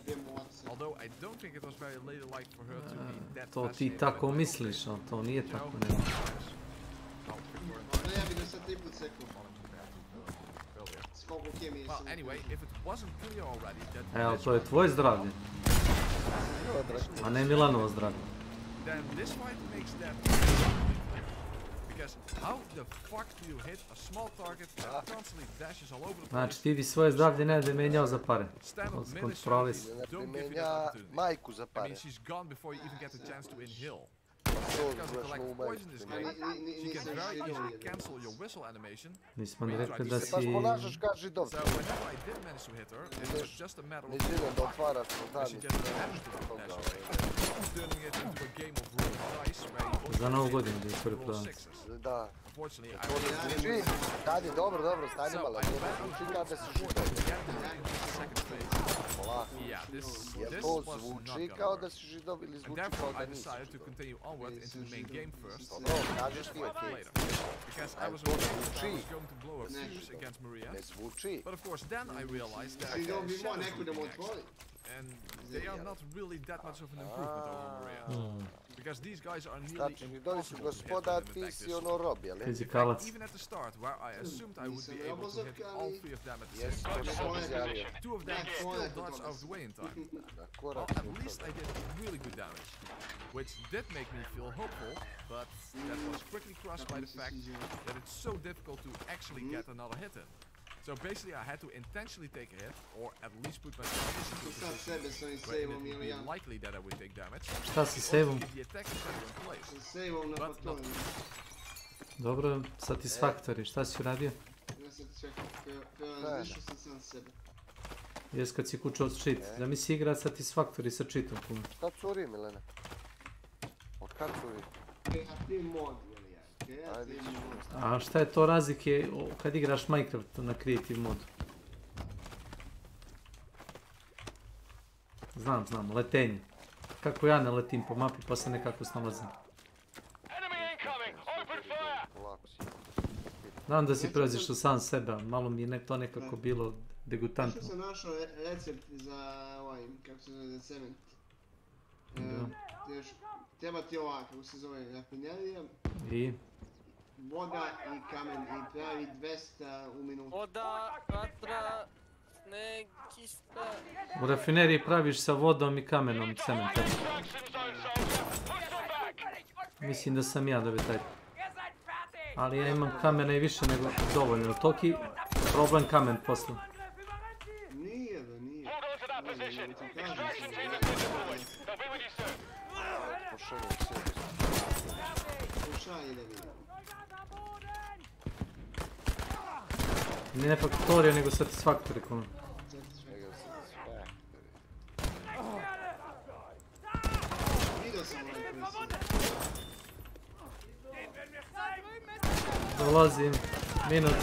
Although I don't think it was very ladylike for her to be that To ti tako misliš, ali to nije tako ne. Well, anyway, if it wasn't clear already that Evo, to je tvoje zdravlje. A ne Milanovo zdravlje. Then this fight makes that because how the fuck do you hit a small target that constantly dashes all over the place? Znači ti bi svoje zdravlje ne bi menjao za pare. Kontroli se. Majku za pare. I mean, she's gone before you even get the chance to inhale. Because of collect poison in this game, she can very easily cancel your whistle animation. Nismo ni rekli da si... So whenever I did manage to hit her, it was just a matter of she just managed to dash away, turning it into a game of rolling dice where you Za novu godinu da je prvi plan. Da. Unfortunately, I stani, dobro, stani malo. Zvuči kao da si židov. Jer to zvuči kao da si židov ili zvuči kao da nisi židov. Kažeš ti okej. Ali to zvuči. Ne zvuči. And they are not really that much of an improvement over Maria. Because these guys are nearly impossible to hit when infected. And even at the start, where I assumed I would be able to hit all three of them at the same time, two of them still dodged out of the way in time. Well, at least I did really good damage, which did make me feel hopeful, but that was quickly crushed by the fact that it's so difficult to actually get another hit in. So basically I had to intentionally take a hit, or at least put myself in a position where it would be likely that I would take damage. Šta si saveom? The attack is better in place. But not... Dobro, Satisfactory, šta si uradio? Ja sad čekam, više sam sam sebe. Jes kad si kućao cheat. Zamisli igrat Satisfactory sa cheatom, kume. Šta curi, Milena? Od kad curi? Kreativ mod, ili ja? Kreativ mod. A šta je to razlike kad igraš Minecraft na Creative modu? Znam, letenje. Kako ja ne letim po mapi pa se nekako snalazim. Znam da si preozišao sam sebe, malo mi je to nekako bilo degutantno. Što sam našao recept za ovaj, kako se zove, za cement. Treba ti ova, kako se zove, rafinerija. I? Voda i kamen i pravi 200 u minutu. Voda, vatra, sneg, kista... U rafineriji praviš sa vodom i kamenom cement. Mislim da sam ja dobio taj. Ali ja imam kamena i više nego dovoljno. Toki problem kamen posle. Nije da nije. Pošalji da vidim. Ne Factorio nego Satisfactory kome. Vidio sam ovaj presud. Dolazim, minut.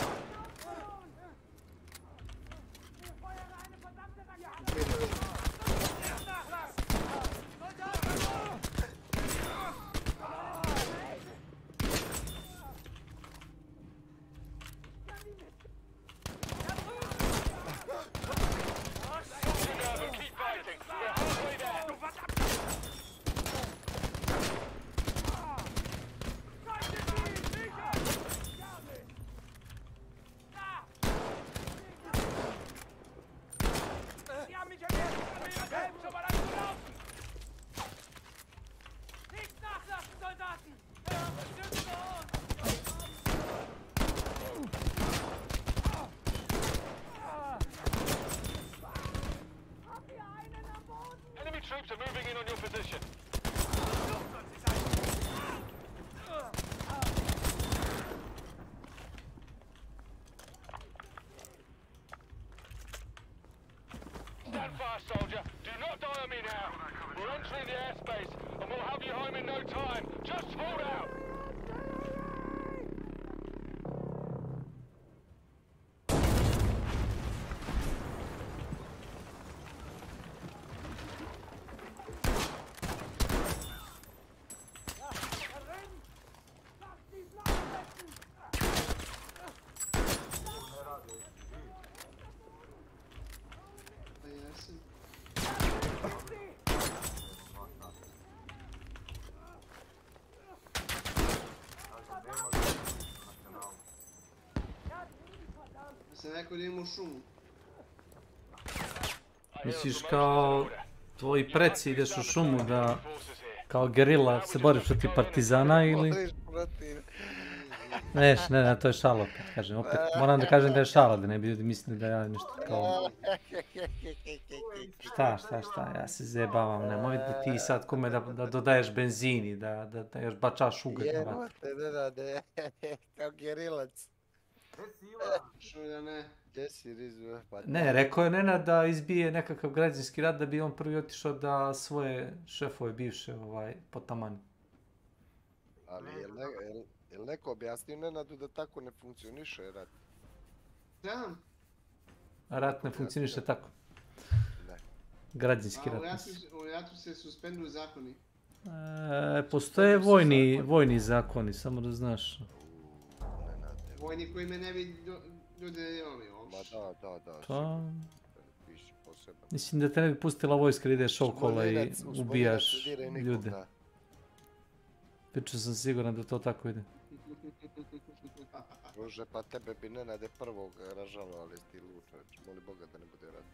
Troops are moving in on your position. Stand fast, soldier. Do not die on me now. We're entering the airspace, and we'll have you home in no time. Just hold out. Sam rekao da imam u šumu. Misliš kao tvoji preci ideš u šumu da kao gerila se boriš protiv partizana ili... Ne, to je šala opet, kažem, opet moram da kažem da je šala, da ne bi ljudi mislili da ja nešto kao... Šta, ja se zajebavam, nemoj da ti sad kome da dodaješ benzini, da još bačaš ugalj na vatru. Jebote, kao gerilac. Što da ne? Gdje si Rizu? Ne, rekao je Nenad da izbije nekakav građanski rat da bi on prvi otišao da svoje šefove bivše potamani. Ali je li neko objasnio Nenadu da tako ne funkcioniše rat? Da. Rat ne funkcioniše tako. Ne. Građanski rat. U ratu se suspenduju zakoni. Postoje vojni zakoni, samo da znaš. Vojni koji me ne bi dodeljali uopšte. Ma da. Pa... Mislim da te ne bi pustila vojska da ideš okolo i ubijaš ljude. Pričao sam siguran da to tako ide. Druže, pa tebe bi Nenade prvog ražalo, ali ti lučač. Moli Boga da ne bude rat.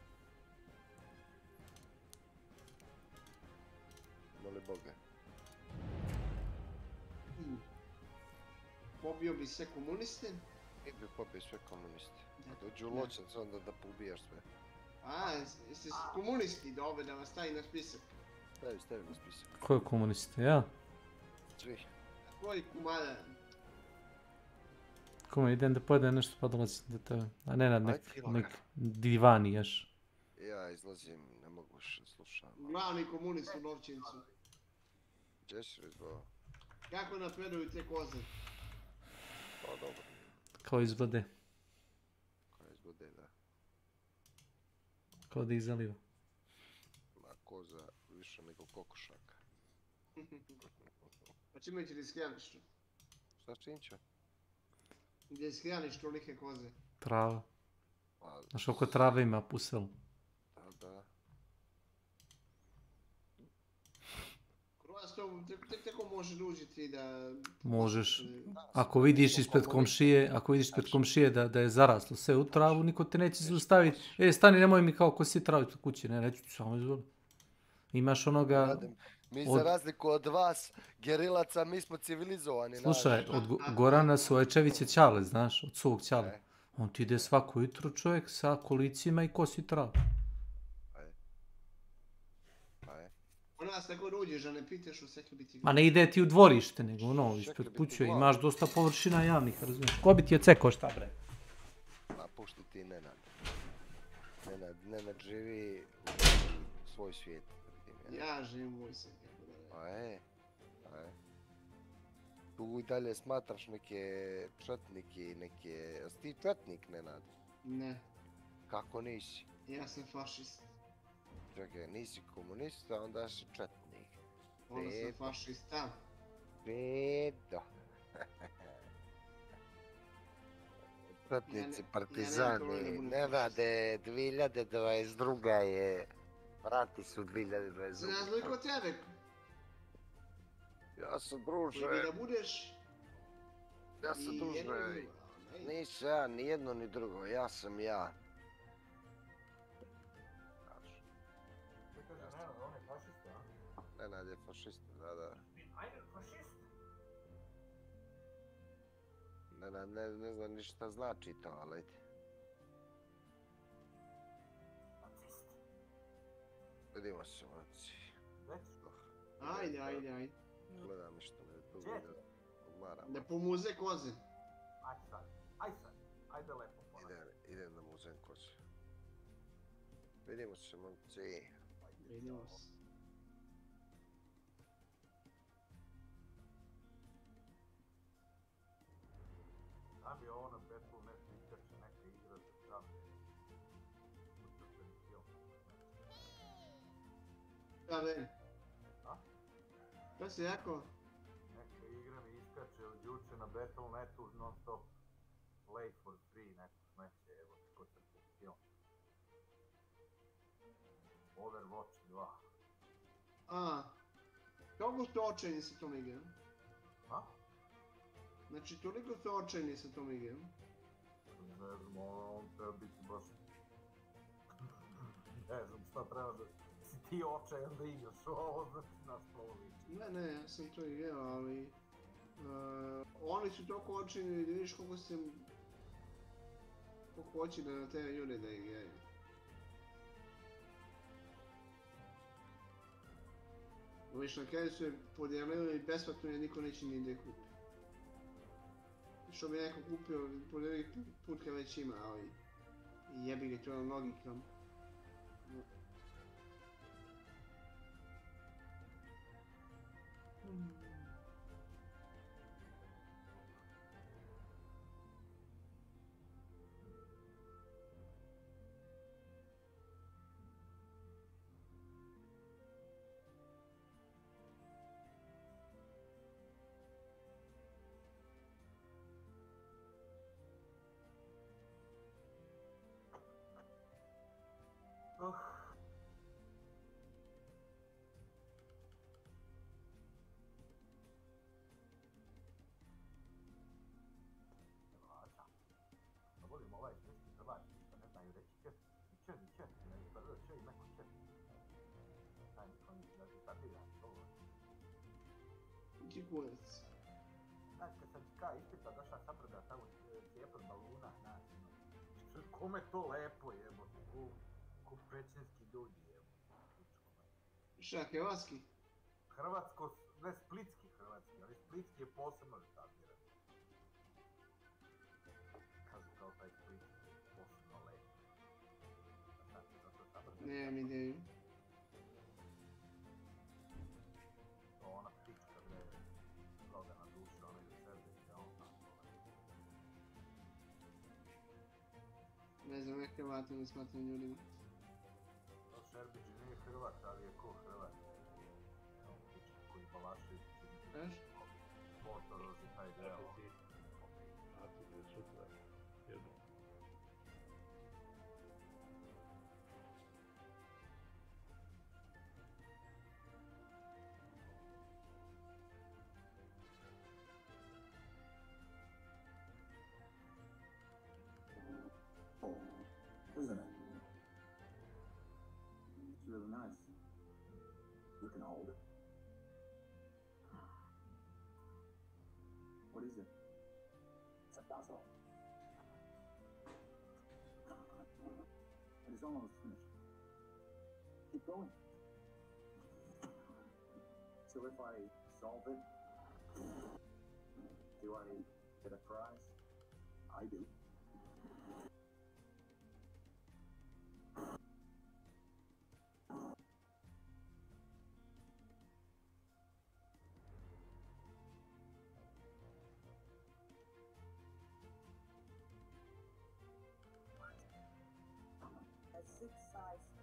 Moli Boga. Pobio bi sve komuniste? I bi pobio sve komuniste. A dođu u Ločac onda da poubijaš sve. A, jeste komunisti dobe da vas stavi na spisak? Stavi na spisak. Ko je komunista? Ja? Svi. Koji kumada? Kome, idem da pojedem nešto pa dolazim do tebe. A ne nad nek divani još. Ja izlazim, ne mogu više slušam. Glavni komunist u Novčincu. Gdje si izbao? Kako napreduju te koze? Pa dobro. Kao izvode. Kao izvode, da. Kao da ih zaliva. Ma koza više nego kokošaka. Pa čime će li skrijaniš to? Šta čim će? Gdje skrijaniš tolike koze? Trava. Znaš oko trave ima u selu. Da. Kroz to tek tako može dužiti da... Možeš, ako vidiš ispred komšije da je zaraslo sve u travu, niko te neće zaustaviti. Stani, nemoj mi kao ko si travu ispred kuće, ne, neću ti samo izvoli. Imaš onoga... Mi za razliku od vas, gerilaca, mi smo civilizovani. Slušaj, od Gorana Soječević je Ćale, znaš, od svog Ćale. On ti ide svako jutro čovjek sa kolicima i kosi travu. U nas tako uđeš, a ne pitaš u sve biti... Ma ne ide ti u dvorište, nego ono, ispred kuće, imaš dosta površina javnih, razumiješ. Ko bi ti je ceko šta, bre? Ma pušti ti Nenad. Nenad živi u svoj svijet. Ja živim u moj svijet. Tu i dalje smatraš neke četnike, neke... Jesi ti četnik, Nenad? Ne. Kako nisi? Ja sam fašist. Čekaj, nisi komunista, onda si četnik. Onda sam fašista. Bedo. Četnici, partizani, Nenade, 2022. je... Vrati su 2022. Za razliku od tebe. Ja sam druže... Koji da budeš... Ja sam druže... Nisam ja ni jedno ni drugo, ja sam ja. Nenad je fašist, da. Nenad ne znam ni šta znači to, ali... Vidimo se, moci. Ajde. Gledam što me tu vidio. Odmaram. Da pomuze koze. Ajde lepo ponad. Idem da muzem koze. Vidimo se, moci. Vidimo se. Da bi ovo na Battle net iskače neka igra za džabe. Učučeni film. Da, ne. Šta si jako? Neka igra mi iskače od juče na Battle.netu non stop play for free, neko smeće, evo ko se pustio. Overwatch 2. Kako ste očajni sa tom igrom? Znači, toliko ste očajni sa tom igrom? Ne znam, on treba biti baš... Ne znam šta treba da... Si ti očajan da igraš ovo, znači nas polovići. Ne, ja sam to igrao, ali... Oni su toliko očajni da vidiš koliko se... Koliko hoće da na te ljude da igraju. Viš, na kraju su je podijelili besplatno jer niko neće ni da kupi. Što bi neko kupio, podijelili put kad već ima, ali... Jebi ga, to je logikam. Volim ovaj srpski hrvatski, što ne znaju reći čet, ne izgledaju če i neko čet. Taj niko mi da ti tabira, to. Ti kurac. Znaš, kad sam ti kao ispita došla sapreda tamo cijepr baluna, znaš, kome to lepo jebo, ko prećenski ljudi jebo. Šta, hrvatski? Hrvatsko, ne splitski hrvatski, ali splitski je posebno tabiran. Kažu kao taj Split posebno lepo. Znači, zato sabrda Nemam ideju. Ona pička bre, prodana duša, ona ide Serbić, ja on tako. Ne znam, ja Hrvata ne smatram ljudima. To Serbić nije Hrvat, ali je ko Hrvat. Evo pička koji balaši. Kaš? Portorozi, taj deo. A ti je sutra, jednom. Isn't it? It's really nice. You can hold it. What is it? It's a puzzle. It is almost finished. Keep going. So if I solve it, do I get a prize? I do.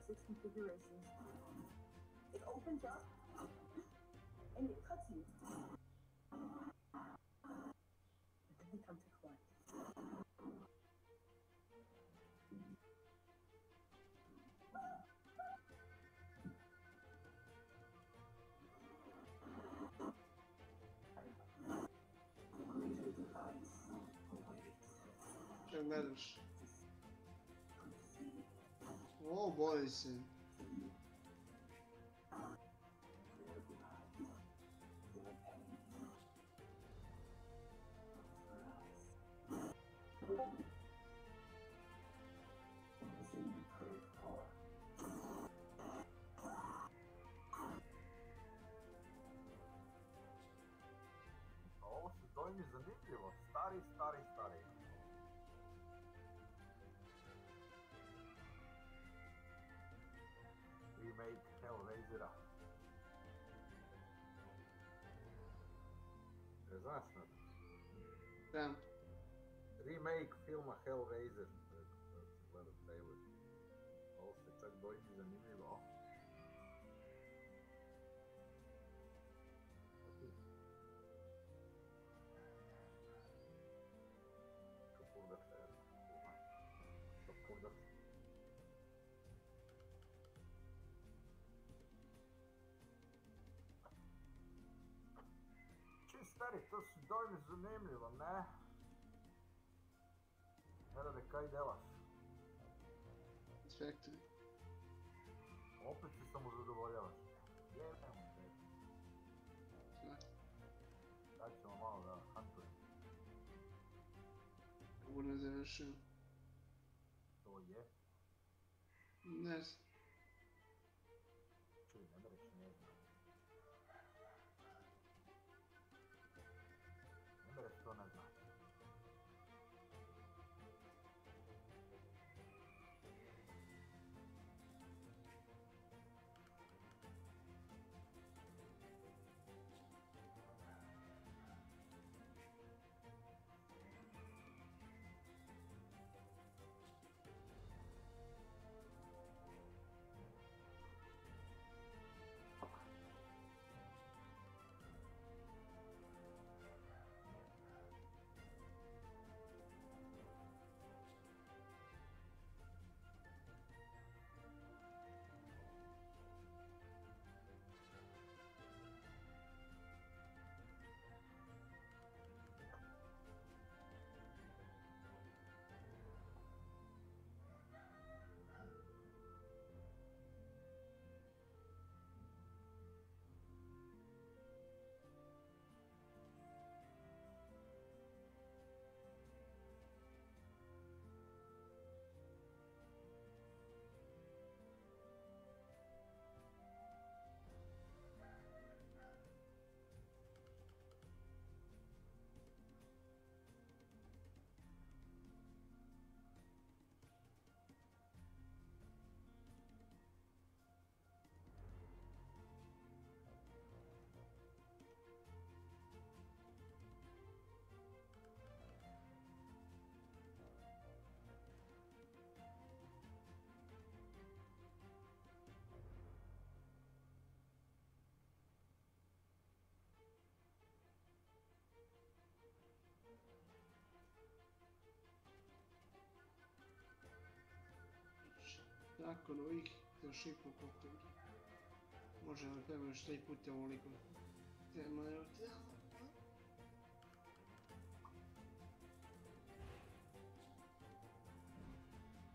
Six configurations. It opens up and it cuts you. And then they come to collect. Šta gledaš? O, boli se. Ovo se dojmi zanimljivo, stari. Remake Hellraisera. Ne znaš što? Da. Remake filma Hellraiser. Gledam trailer. Ovo se čak dojmi zanimljivo. Stari, to su dojmi zanimljivo, ne? Herade, kaj delaš? Inspektori. Opet se samo zadovoljavaš. Jebemo te. Šta? Sad ćemo malo da huntujem. Kako budem završio? To je? Ne znam. Čuj, ne mereš, ne znam. Ne mereš, to ne znam. nakon ovih zašipnu kopiju. Može na tebe još 3 puta ovoliko. Tema je od tela.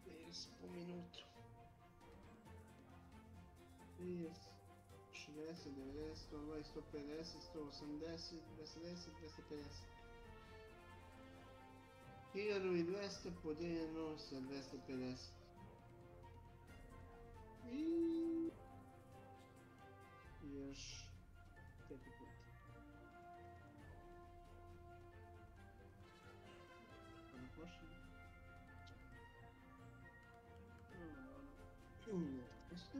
50 po minutu. 30, 60, 90, 120, 150, 180, 210, 250. 1200 podijeljeno sa 250. I još 5 puta. Ono pošli. Isto.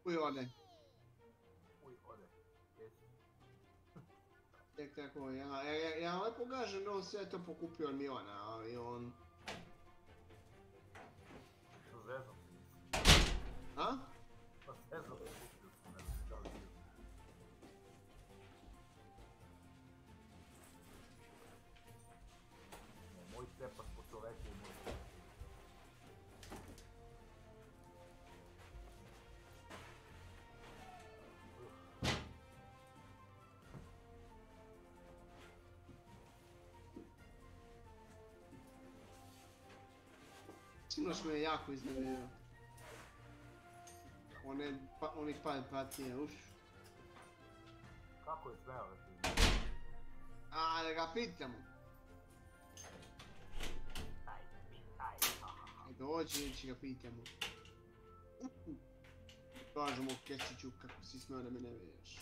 Uj, ode. Uj, ode. Jesi. Tek tako, ja lepo kažem da on sve to pokupio od Milana, ali on... Što zezam se A? Pa zezam se kupio sam, ne znam da li si. Moj cepas po čoveku i moj cepas. Sinoć me je jako iznervirao. Oni par patije, uš. Kako je smeo da ti? A, da ga pitamo. Dođi, će ga pitamo. Kažemo Kesiću kako si smeo da me ne vidiš.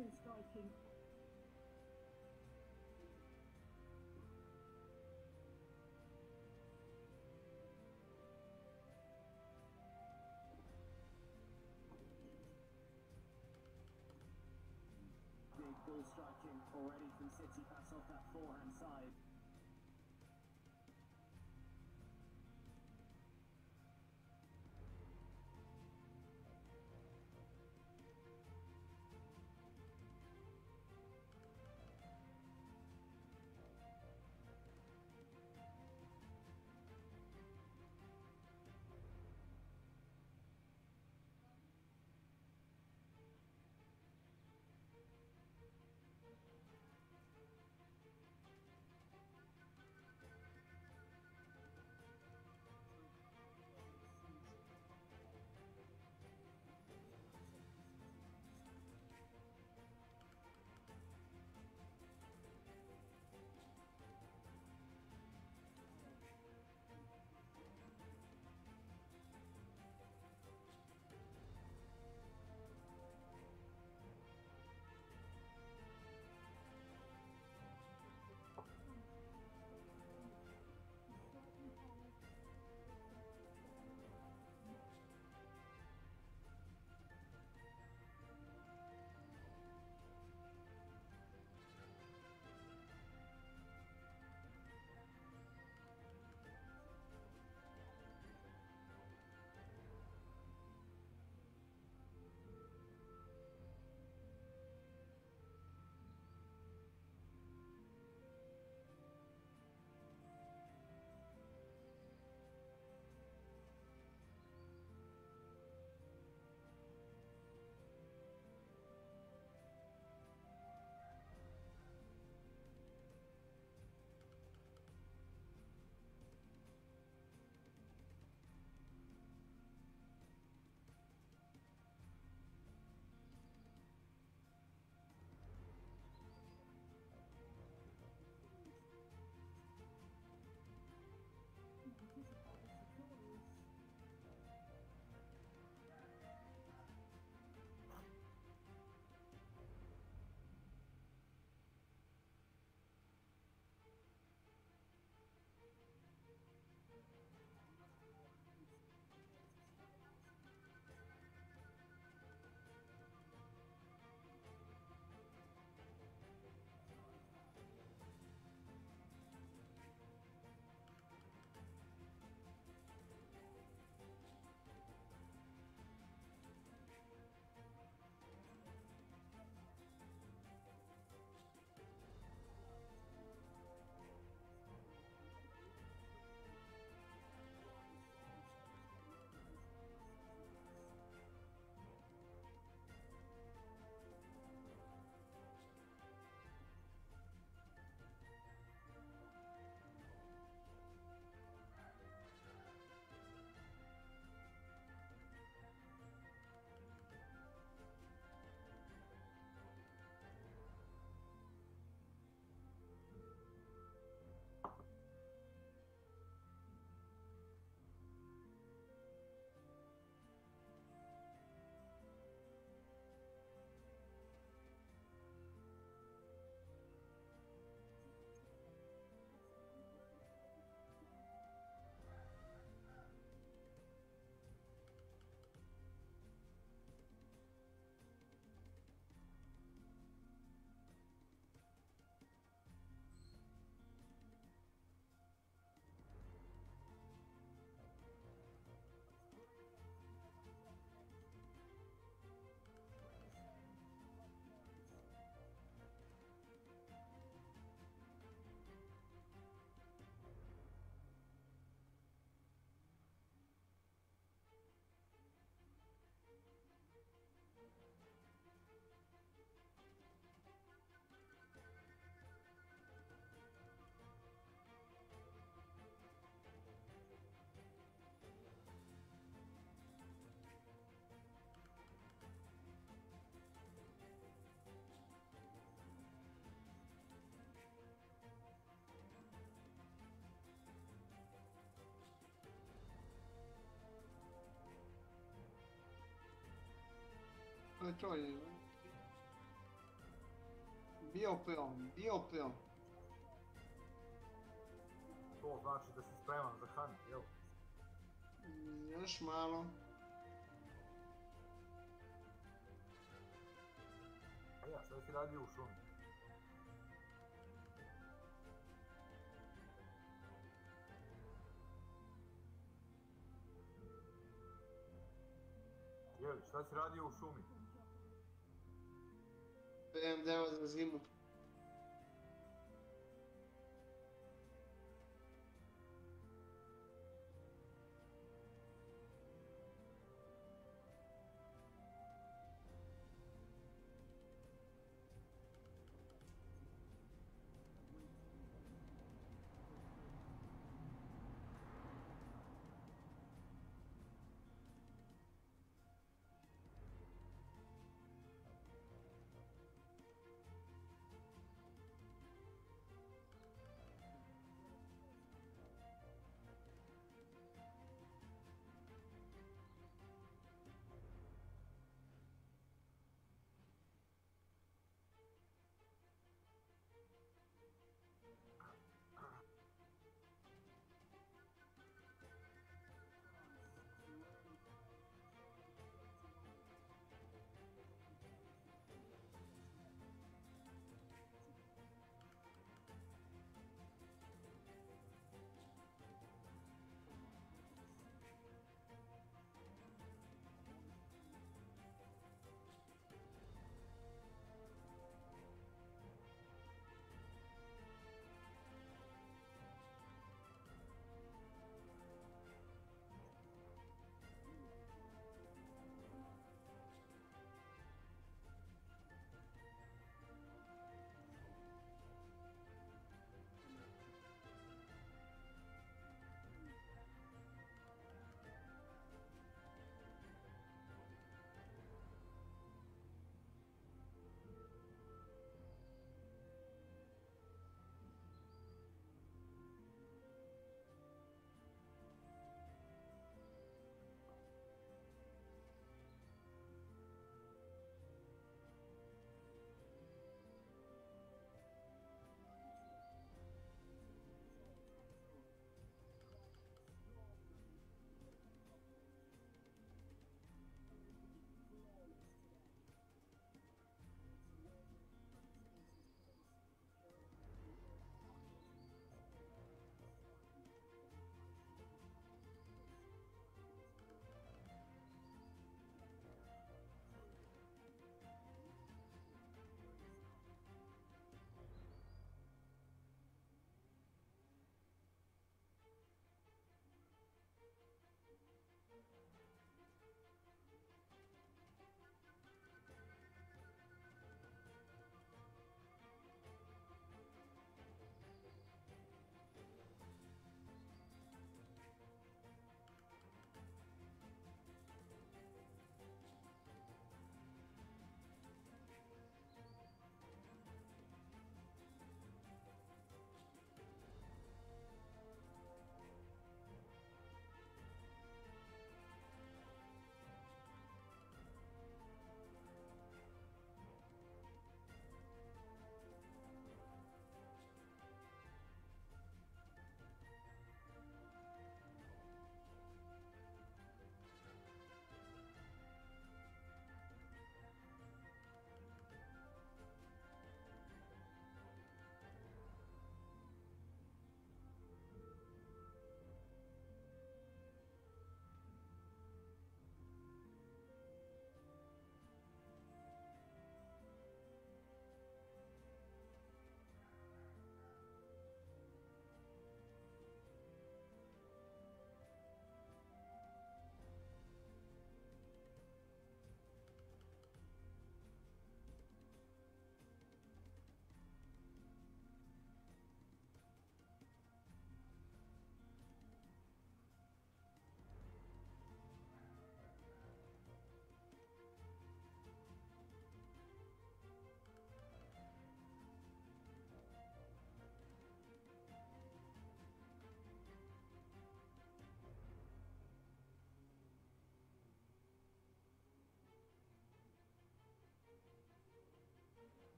Ball striking. Big ball striking already from City, pass off that forehand side. Togli. Biopel. To znači da si spreman za hunt, jel? Još malo. A ja, šta si radio u šumi? Jeli, šta si radio u šumi? Berem drva za zimu.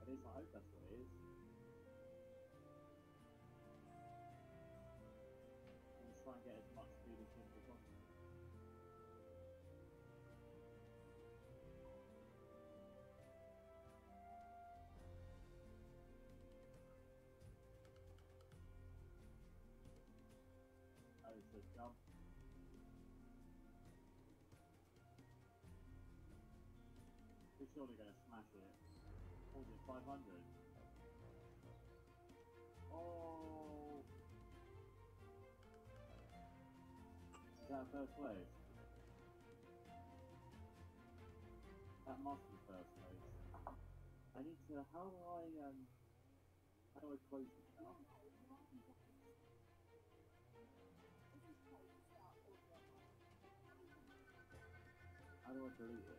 At least I hope that's what it is. I'm just trying to get as much speed as humanly possible. Oh, it's a jump. We're surely going to smash it. What was it, 500? Oh! Is that first place? That must be first place. I need to, how do I close this now? How do I delete it?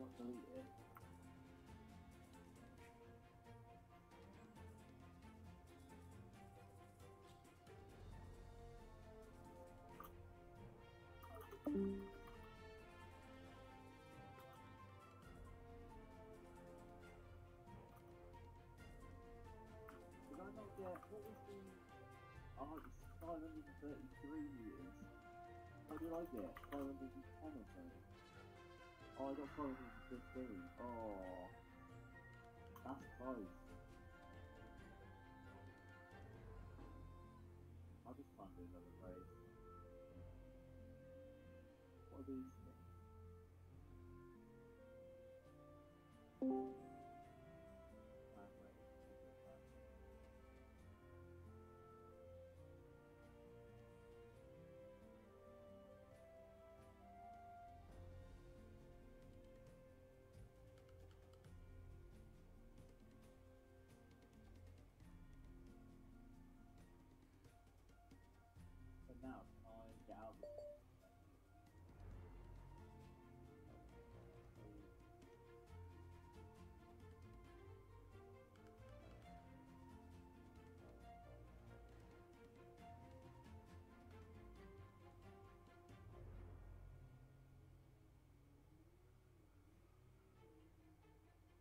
Not delete it. Did I not get, what was the, oh it's 533 meters. What did I get? 510 or something? Oh, I got 515. Oh, that's close. I'll just try and do another race. What are these things? But now, can I get out of this?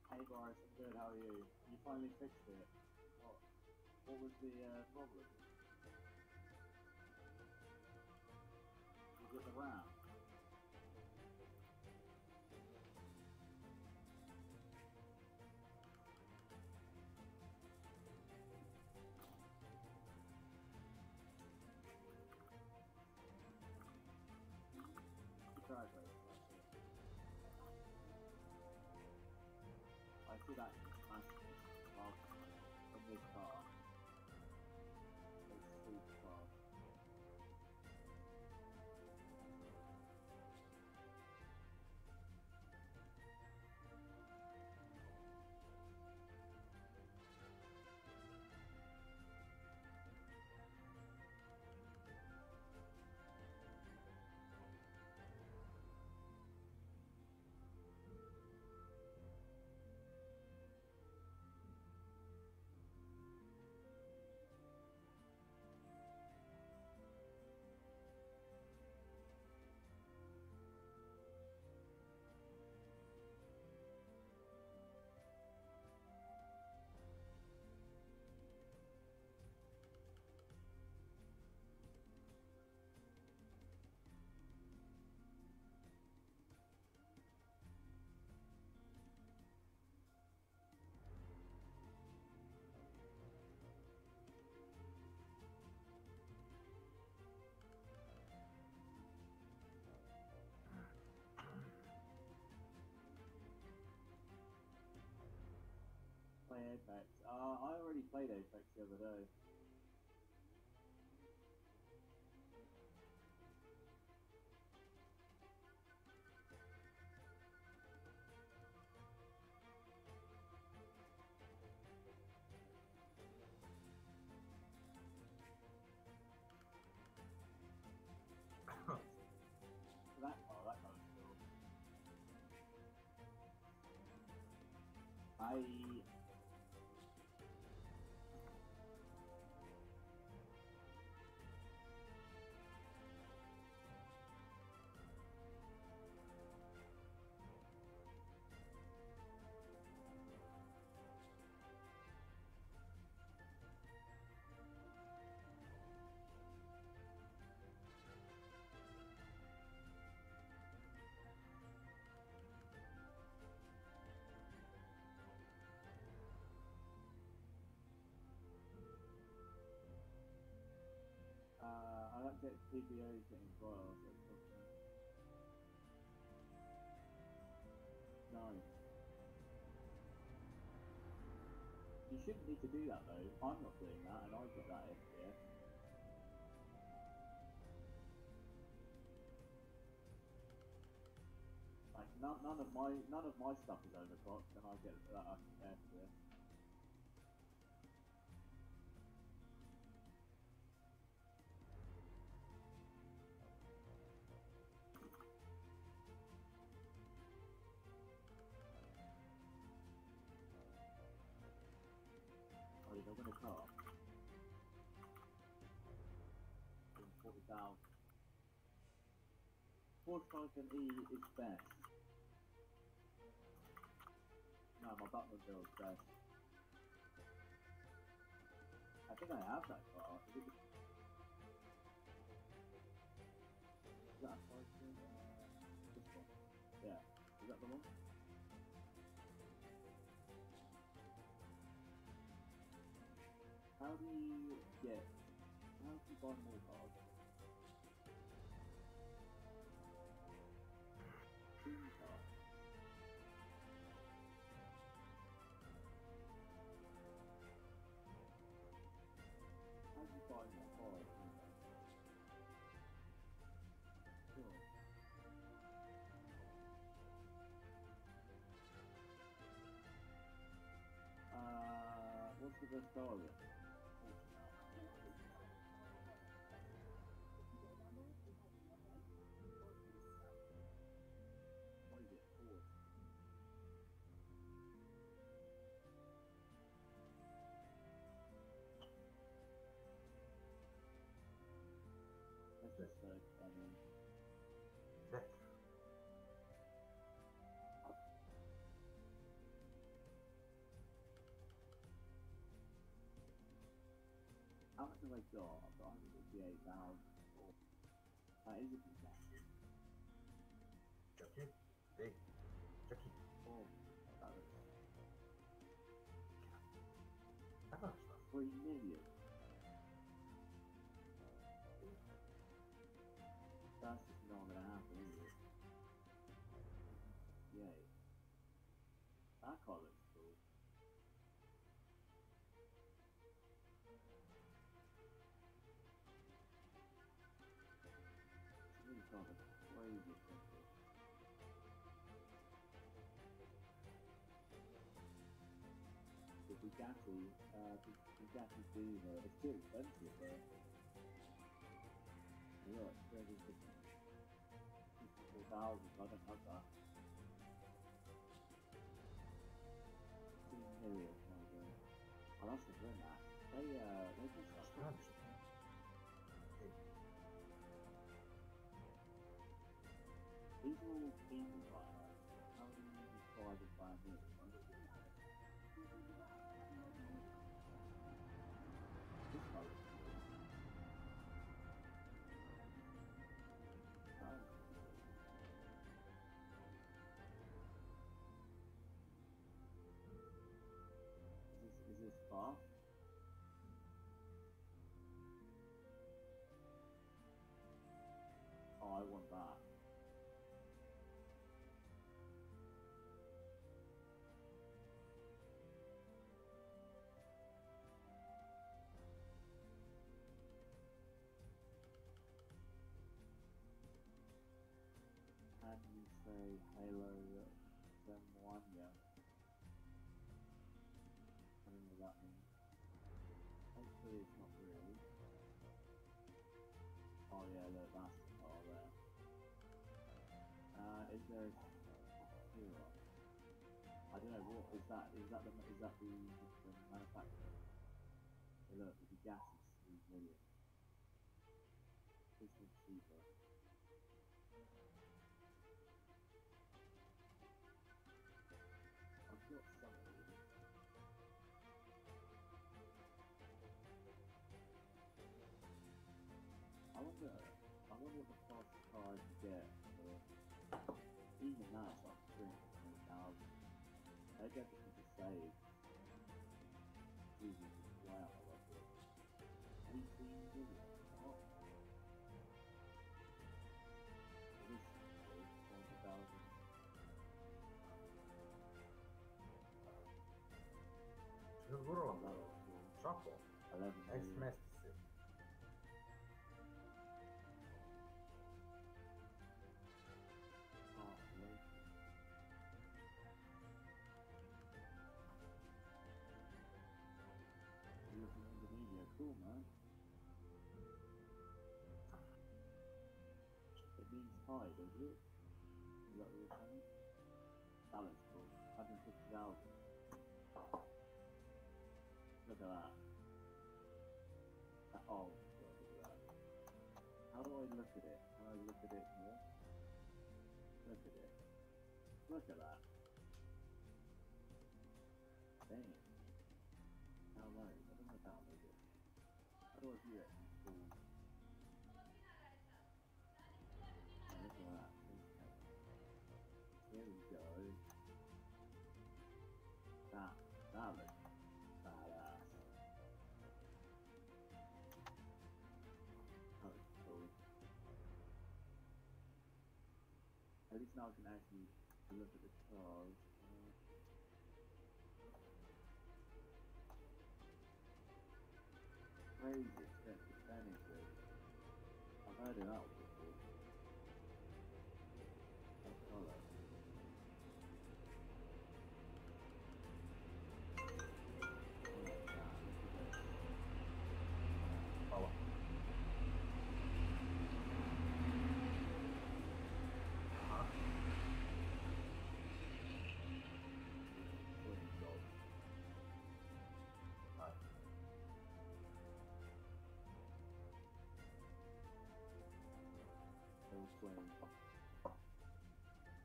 Hey Boris, I'm good, how are you? You finally fixed it. What was the problem? Was it the RAM? Drive those. I see that massive from this car. Those super cars. Apex. I already played Apex the other day. that was cool. I don't get PBOs getting foiled, so it's unfortunate. Nice. You shouldn't need to do that though. I'm not doing that, and I got that FPS. Like none of my stuff is overclocked, and I get that FPS. Oh, you're not gonna car. 40,000. Forge Python E is best. No, my Batman build is best. I think I have that car. Is that a Python? This one. Yeah. Is that the one? How do you buy more cars? Team car. How do you buy more cars? Sure. What's the best car then? What is it? Ford. Let's just search, how much have I got? I've got 158,000. That is a contraction. Chucky? Hey, Chucky. Oh, that was... How much stuff? 3 million. That's just not gonna happen, is it? Yay. That car looks cool. Really car looks crazy expensive. The Bugatti Diva, it's too expensive though. Look, 354,000, I don't have that. 2 million, maybe. Oh, that's the thing, that. They just got scratched. These are all people buyers. How do you decide to buy new? This car looks cool. Is this fast? Oh, I want that. that means. Hopefully it's not really. Oh yeah, look, that's the car there. Is there a zero? I don't know, what is that? Is that the manufacturer? Hey, look, the gas is 3 million. This one's cheaper. I've got some of these. I wonder what the fastest car I can get for, even that, it's like 320,000. I guess it can just save. Jesus, wow, I love it. 18 million. What? This is 20,000. Sicuro troppo. 11 Ex million. messi. Indonesia, cool man. It means high, does it? Is that what you're saying? That looks cool. 150,000. Look at that. Oh, God, look at that. How do I look at it? How do I look at it more? Look at it. Look at that. Damn. How low? I don't know how low it is. How do I view it? Cool. Oh, look at that. Here we go. That looks badass. That looks cool. At least now I can actually look at the cars. Crazy expensive furniture. I've heard it out before. What colour?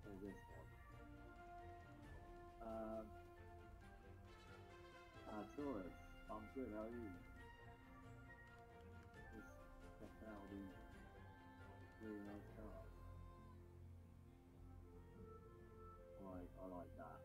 Or this one. Taurus, I'm good, how are you? Just checking out these really nice cars. I like that.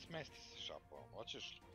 Smesti se šapom, hoćeš li?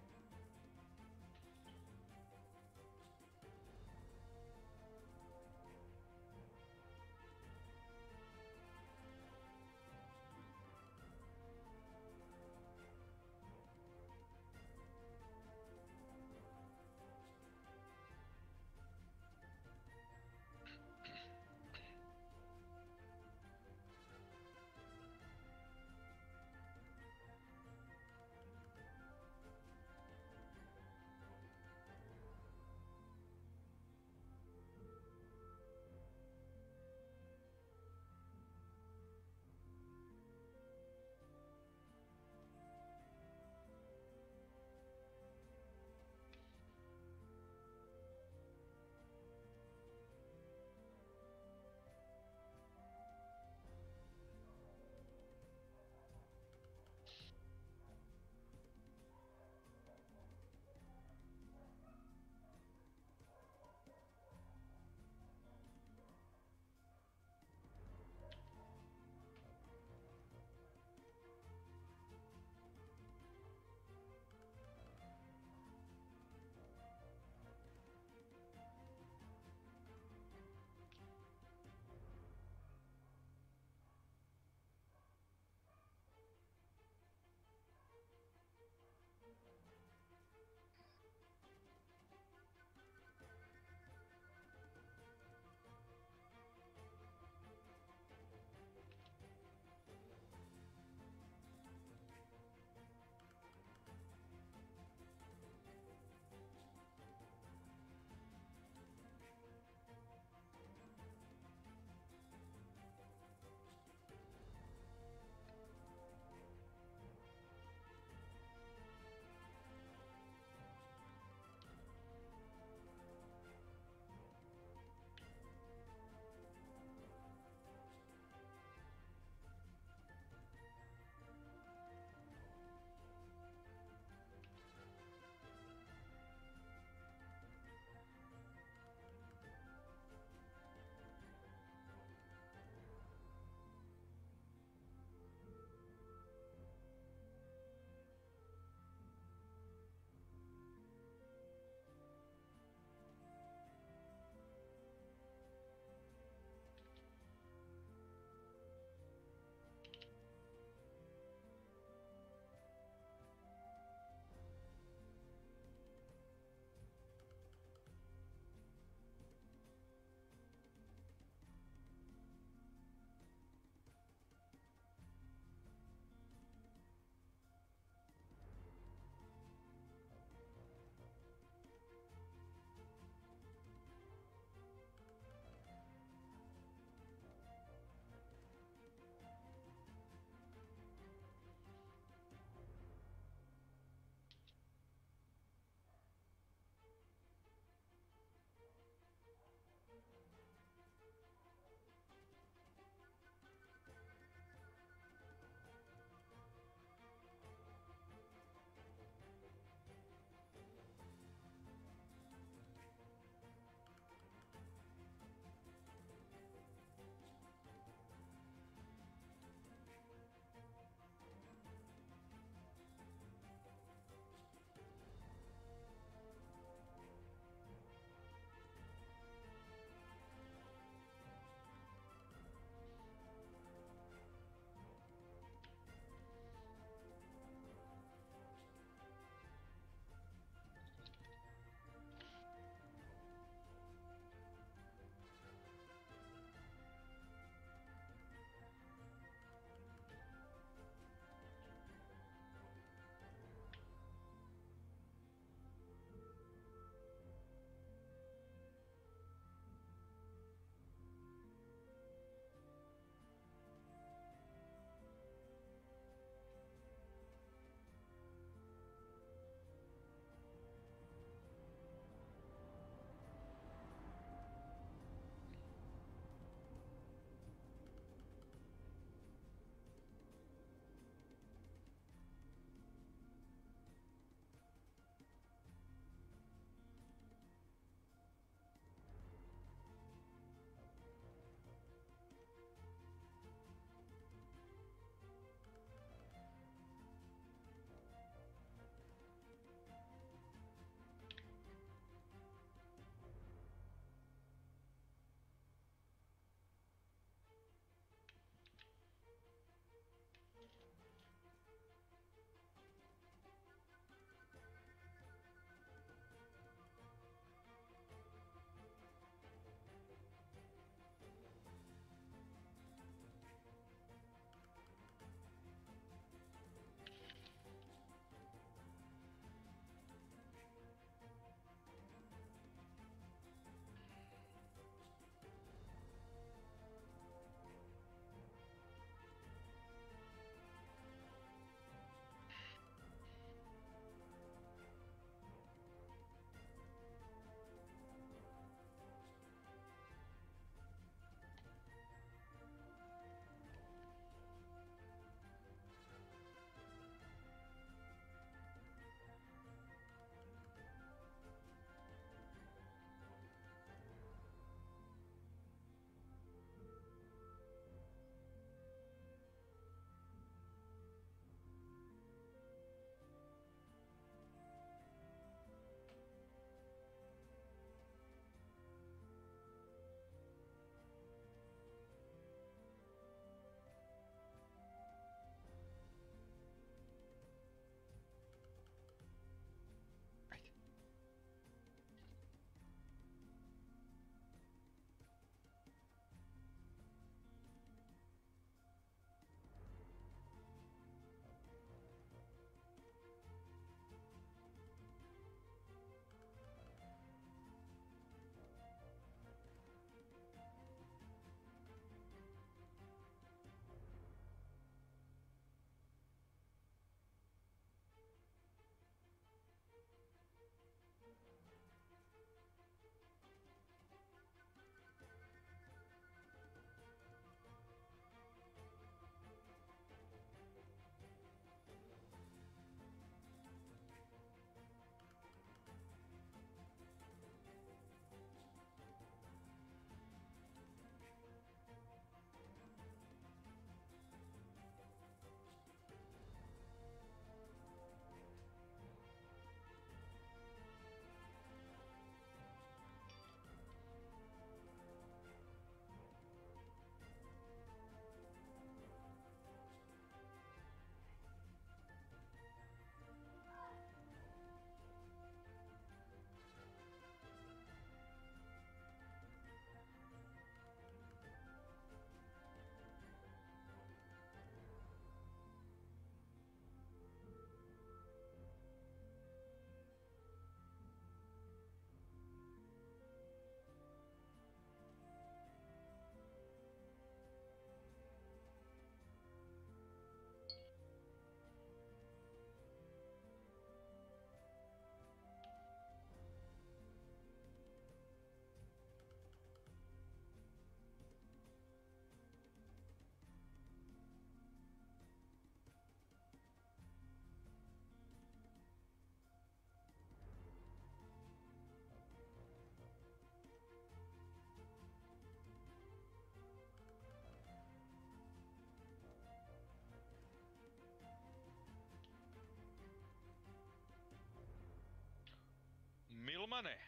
Milane!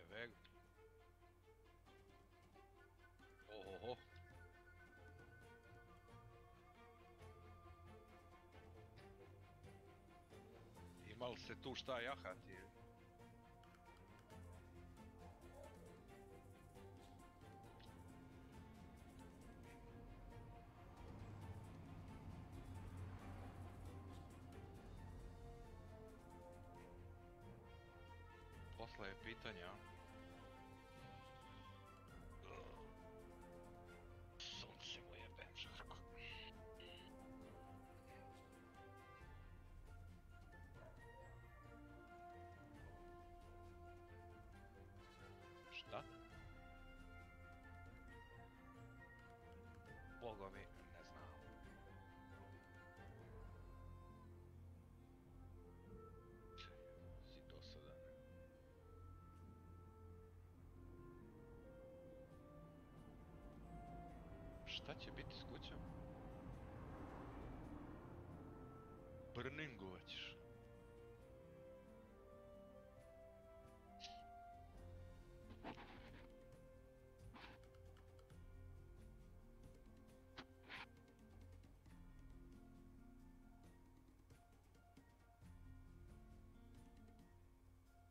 Veg. Ohoho. Ima li se tu šta jahati? Posle je pitanja. Sunce mu jebem žarko. Šta? Bogovi, ne znam. Si dosadan. Šta će biti s kućom? Brningovat ćeš.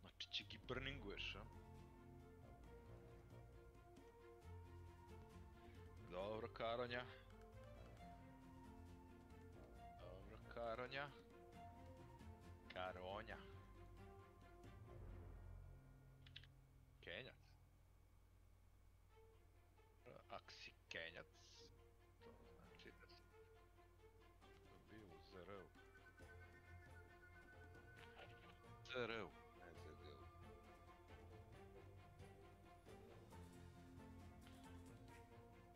Znači će gi brninguješ, a? Dobro, Karonja. Dobro, Karonja. Karonja. Kenjac. Ak si Kenjac, to znači da si bio u ZR-u. ZR-u, ne ZG-u.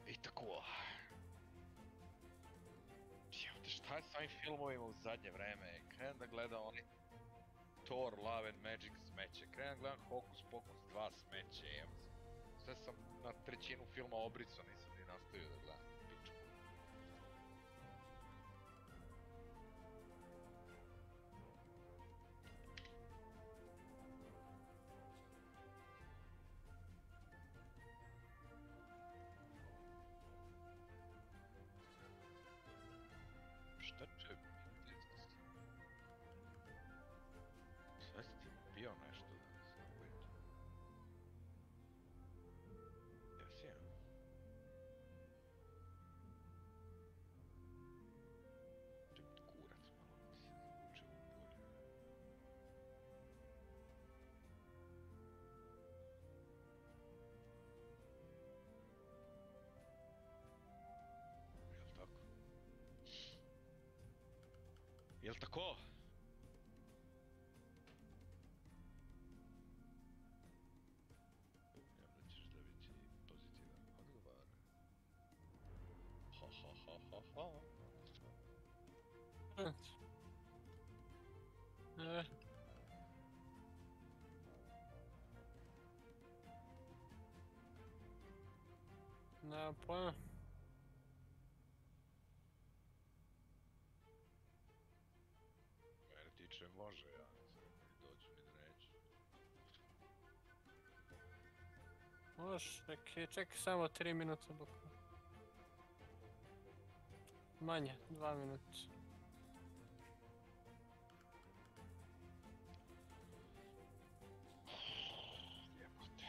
I tako. Jevte, šta je s ovim filmovima u zadnje vreme? Krenem da gledam oni Thor, Love and Magic smeće. Krenem da gledam Hokus Pokus 2 smeće. Sve sam na trećinu filma obricao, nisam ni nastavio da gledam. Pičku. Šta će biti? Sve si ti pio nešto danas? Jesi ja? Će biti kurac malo da se zvuče u polju. Jel' tako? Jel' tako? Sumnjam da ćeš dobiti pozitivan odgovor. Ha ha ha ha ha. Nemam pojma. Mene tiče može, ja ne znam ni doću ni da neću. Možeš, čekaj samo 3 minuta bukvalno. Manje, 2 minuta. Jebote.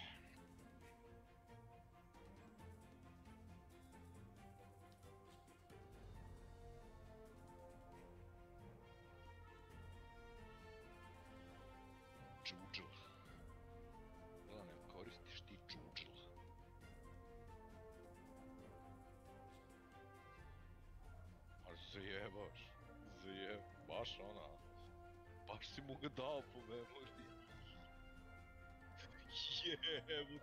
Džuđl. Da ne koristiš ti džuđl. Ali zajebaš. Baš ona. Baš si mu ga dao po memoriji. Jebut.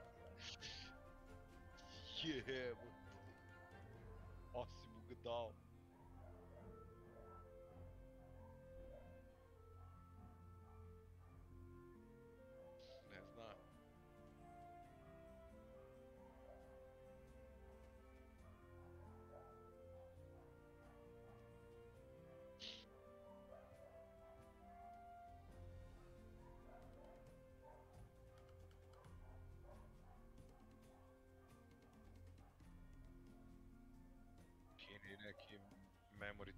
Jebut. Baš si mu ga dao. Ne znam.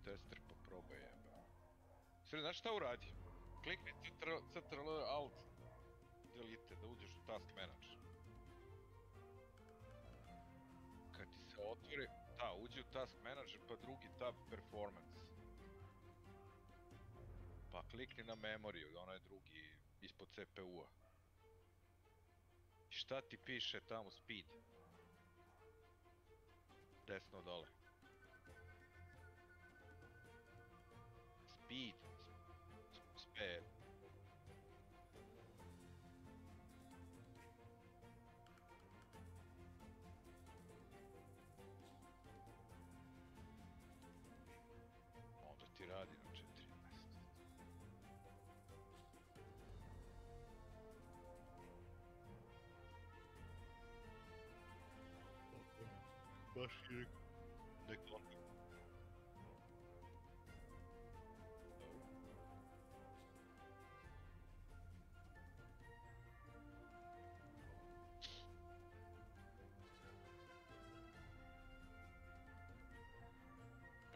tester pa probaj jebe. Sve, znaš šta uradi? Klikni Ctrl Alt Delete da uđeš u Task Manager. Kad ti se otvori, da, uđi u Task Manager pa drugi tab Performance. Pa klikni na Memory, onaj drugi ispod CPU-a. I šta ti piše tamo Speed? Desno dole. Speed. Sped. Onda ti radi na 4 mjeseca. Baš je neko onda.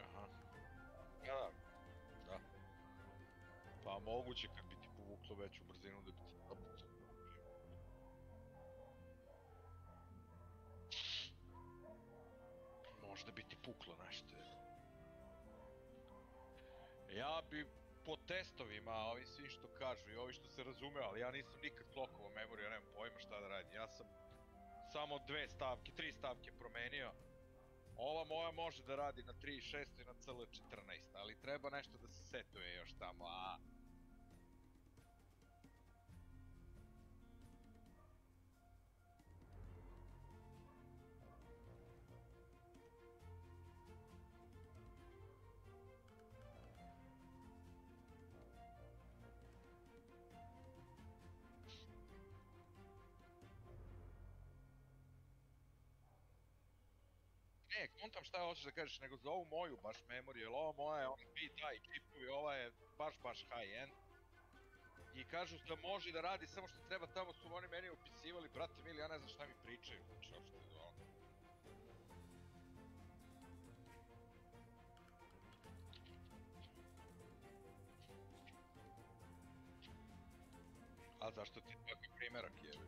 Aha. Da. Pa moguće kad bi ti povuklo veću brzinu da bi ti zapucao. Možda bi ti puklo nešto. Ja bi po testovima, ovi svi što kažu i ovi što se razume, ali ja nisam nikad klokovao memoriju, ja nemam pojma šta da radim. Ja sam samo 3 stavke promenio. Ova moja može da radi na 3.6 i na CL14, ali treba nešto da se setuje još tamo, a... Ne, kontam šta hoćeš da kažeš, nego za ovu moju baš memoriju, jer ova moja je ona PDI čipovi, ova je baš high end. I kažu da može da radi, samo što treba, tamo su oni meni opisivali, brate mili, ja ne znam šta mi pričaju, znači uopšte ono. A zašto ti takav primjerak jevi?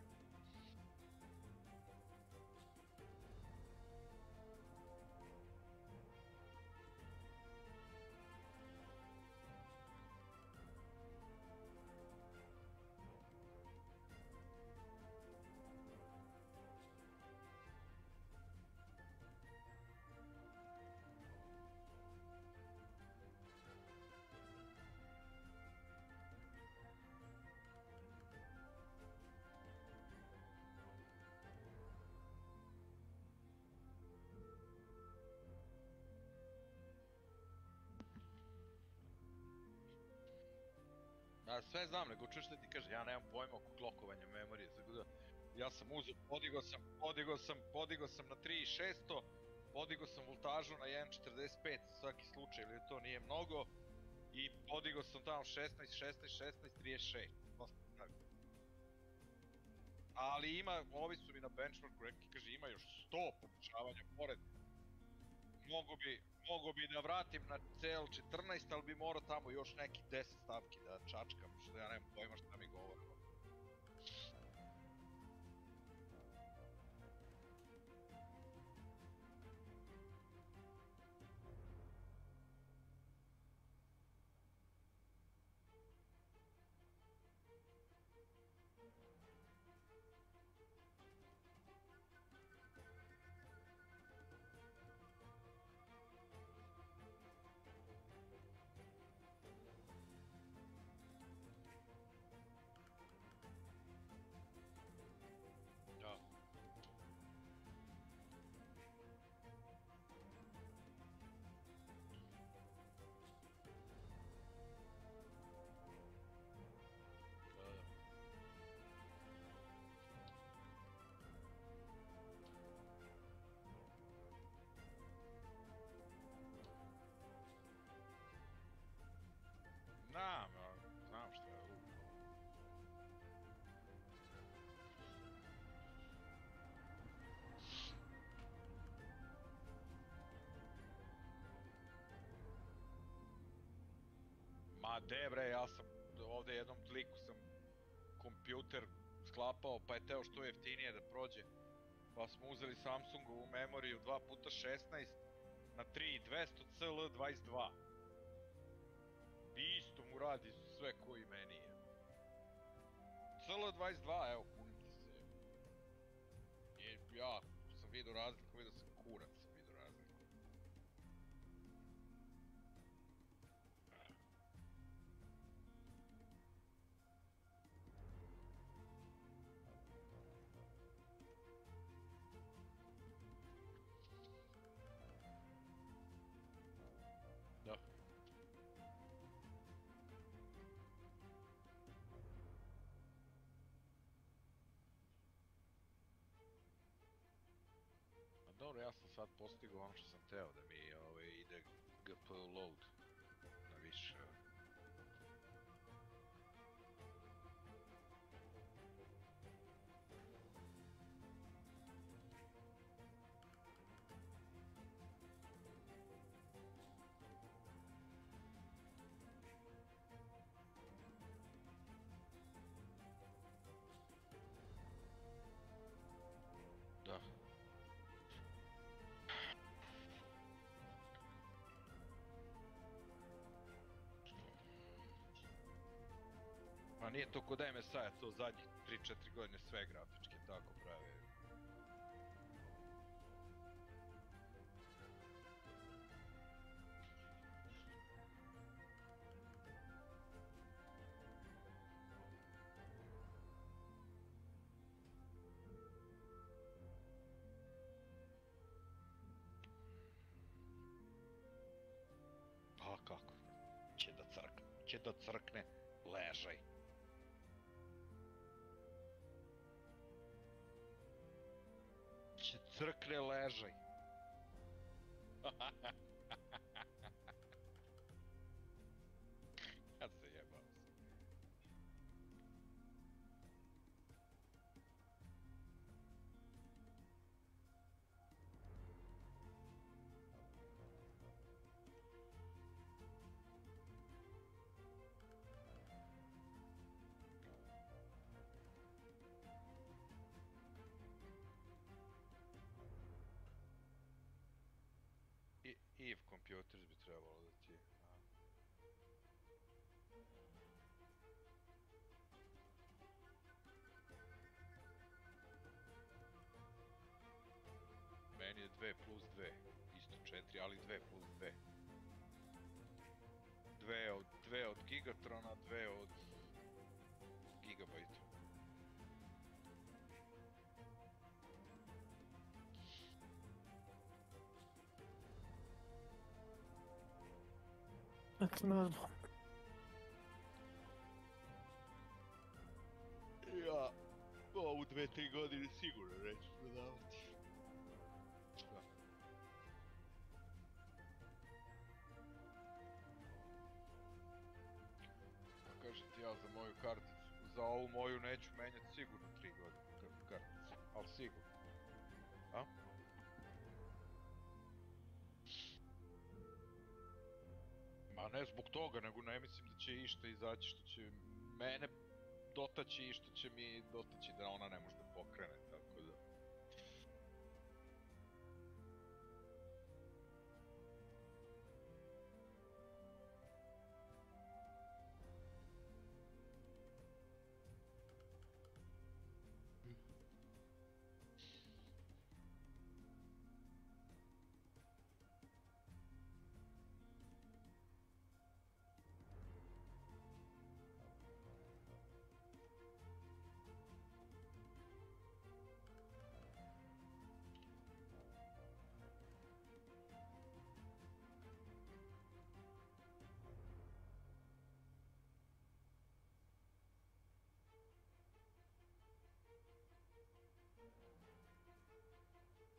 Ja sve znam, nego čuš šta ti kaže, ja nemam pojma oko klokovanja memorije, tako da ja sam uzeo, podigao sam na 3600, podigao sam voltažu na 1.45 svaki slučaj, ili to nije mnogo, i podigao sam tamo 16, 36. Ali ima, ovi su mi na benchmarku rekli, kaže ima još 100 pokušavanja pored. Mogu bi da vratim na CL14, ali bi morao tamo još neki 10 stavki da čačkam, što ja nemam pojma šta mi govore. Ma de bre, ja sam ovdje jednom kliku sam kompjuter sklapao pa je teo što jeftinije da prođe. Pa smo uzeli Samsungovu memoriju 2x16 na 3200 CL22. I isto mu radi sve ko i meni je. CL22, evo kunim ti se. I ja sam vidio razliku, vidio sam kurac sam vidio razliku. Da. A dobro, ja sam sad postigao ono što sam teo, da mi ide GPU load na više. Da. Pa nije to kod MSI-a, to zadnjih 3-4 godine sve grafičke tako prave. A kako? Će da crkne, ležaj. Će crkne, ležaj. Ja se jebam se. Eve Computers bi trebalo da ti je. Meni je 2 plus 2, isto 4, ali 2 plus 2. 2 od Gigatrona, 2 od Gigabajta. Naknadno. Ja, ovu 2-3 godine sigurno neću prodavati. Da. Pa kažem ti ja za moju karticu, za ovu moju neću menjati sigurno 3 godine karticu, ali sigurno. A? Ma ne zbog toga, nego ne mislim da će išta izaći što će mene dotaći i što će mi dotaći da ona ne može da pokrene, tako da...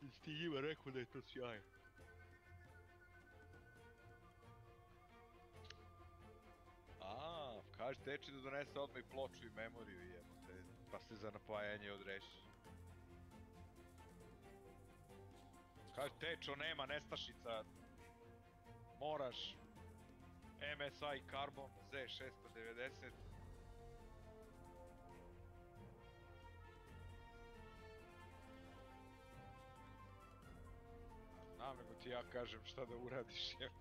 Jesi ti njima rekao da je to sjajno? Kaži teči da donese odmah i ploču i memoriju jebote, pa se za napajanje odreši. Kaži tečo nema nestašica, moraš MSI Carbon Z690. Znam, nego ti ja kažem šta da uradiš, jebote.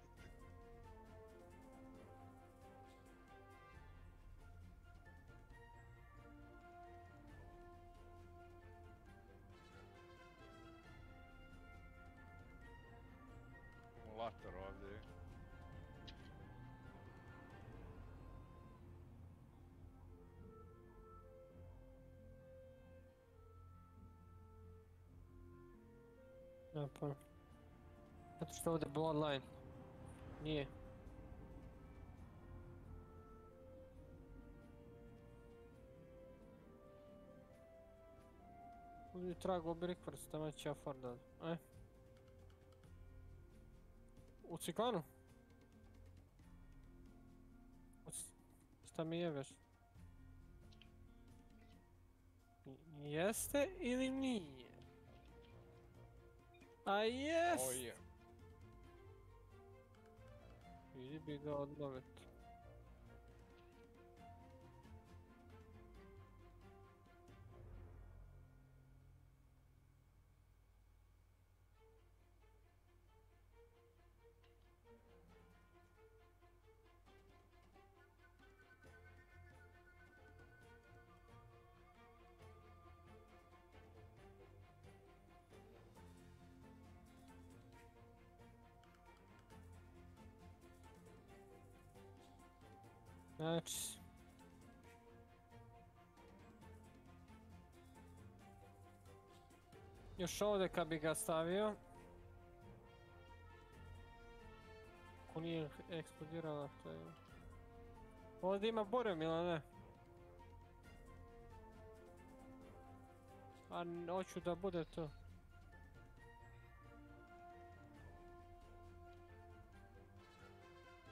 Akumulator ovdje je. Ne pa. Zato što ovdje je bloodline. Nije. Ovdje je trag obrikvrst, tamo će ja fordat. Aj. U ciklanu? Šta mi jebeš? Jeste ili nije? A jest! O je. Idi bi ga odbaviti. Znači... Još ovdje kad bi ga stavio... Ako nije eksplodirala, to je... Ovdje ima borium ili ne? A hoću da bude to.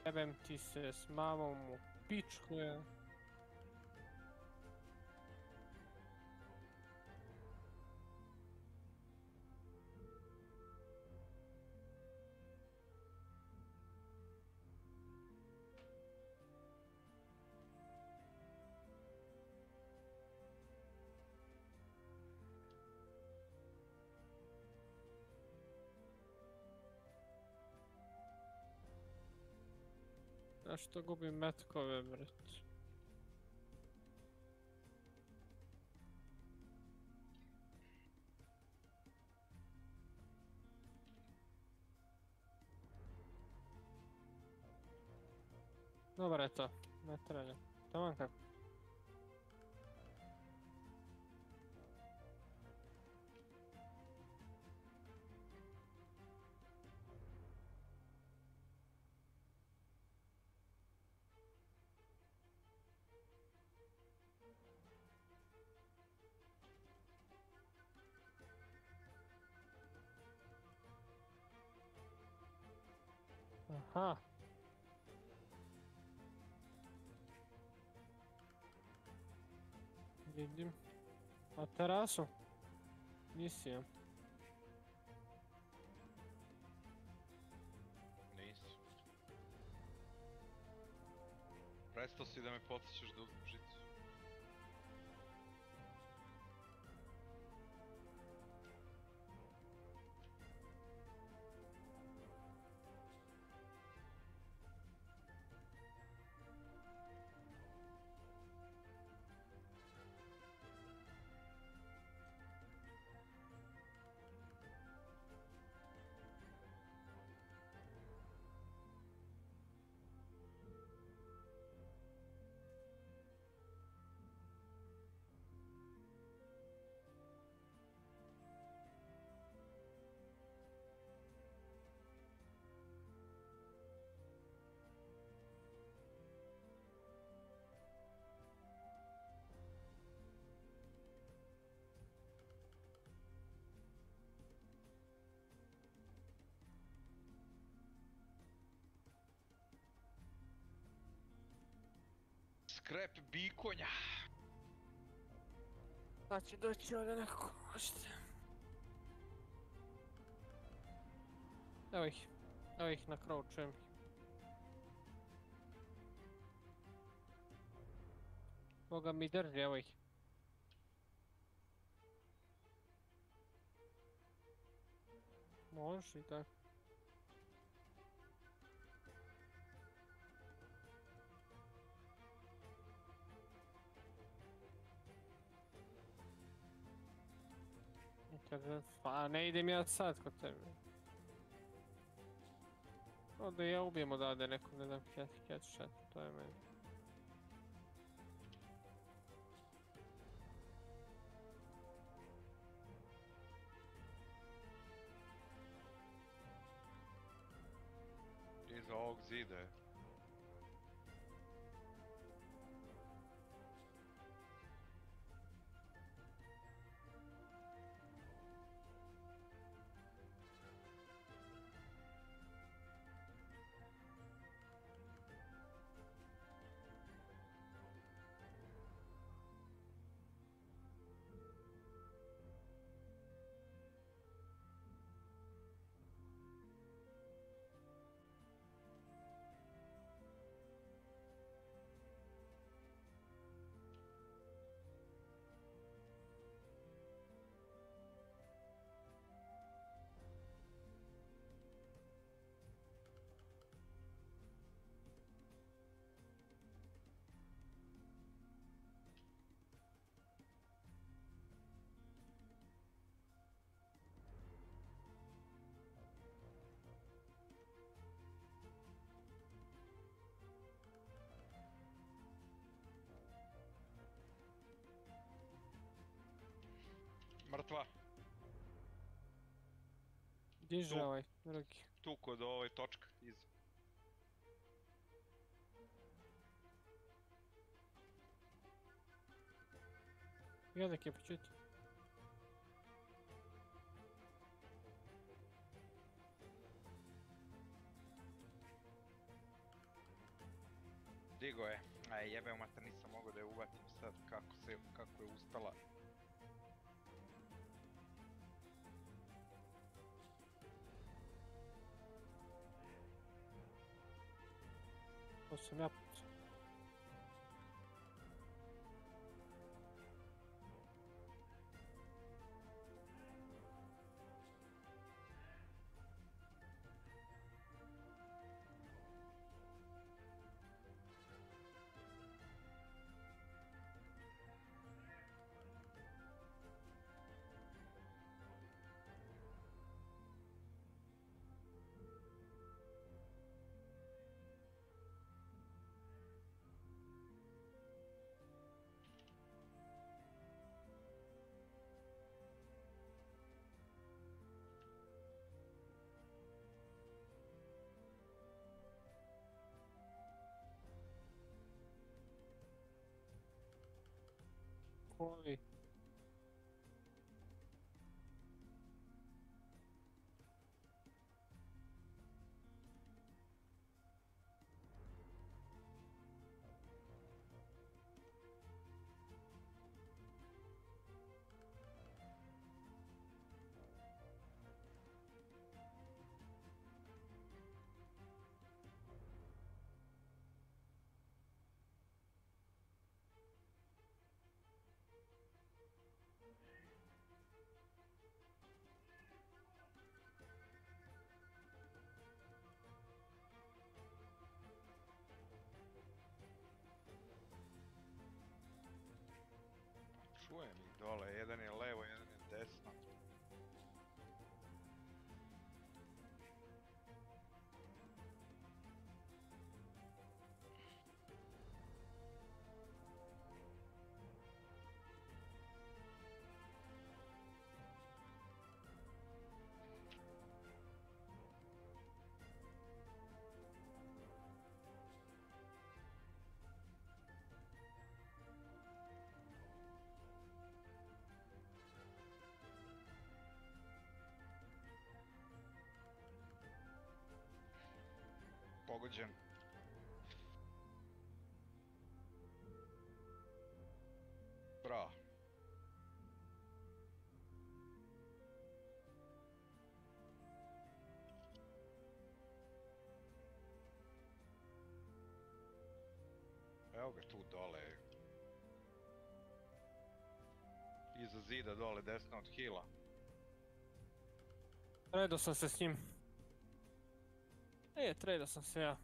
Jebem ti se s mamom u pičku je. Zašto gubim metkove, bret? Dobro je to, ne treba. Taman kako. Aha. Vidim. A terasu? Nisi ja. Nisi. Prestao si da me podsjećaš da uzmem žicu. Skrep bikonja. Pa će doći ovdje neko košte. Evo ih na crouchujem. Boga mi drži, evo ih. Možeš i tako. Pa ne idem ja sad kod tebe. Onda ja ubijem odavde neku, ne znam, headshot, to je meni. Iza ovog zida je. Mrtva. Diže ovaj, drugi. Tu kod ovoj točka, iza. Jednak je počuti. Digo je. Aj jebe mater, nisam mogao da je uvatim sad kako je ustala. To sam ja pucao. Koji? Čujem ih dole, jedan je levo, jedan je desno. Pogođen. Bravo. Evo ga tu dole. Iza zida dole desno od hila. Tradao sam se s njim. Tradao sam se ja.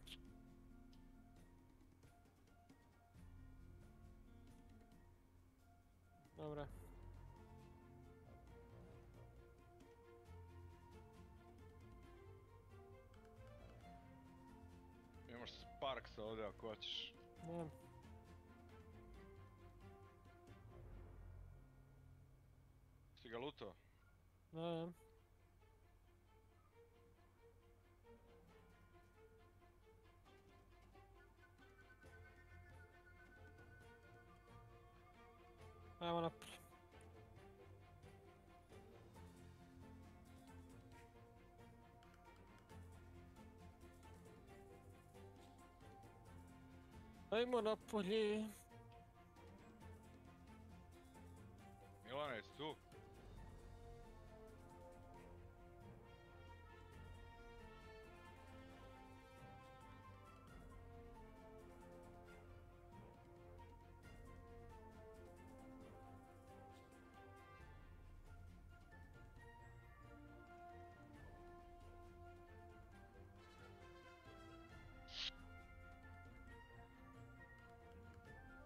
Dobra. Imaš Sparksa ovdje ako hoćeš. Ne. Si ga lutao? Ne. Ajmo naprijed. Ajmo napolje. Milana, jesi tu?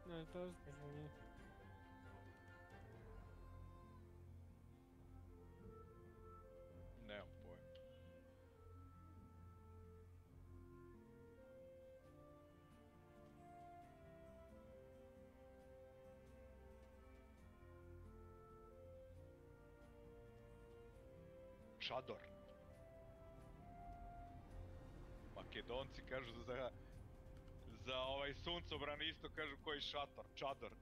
Ne, to je zbog. Nemam pojma. Čador. Makedonci kažu za ovaj suncobran isto kažu koji šator, čador.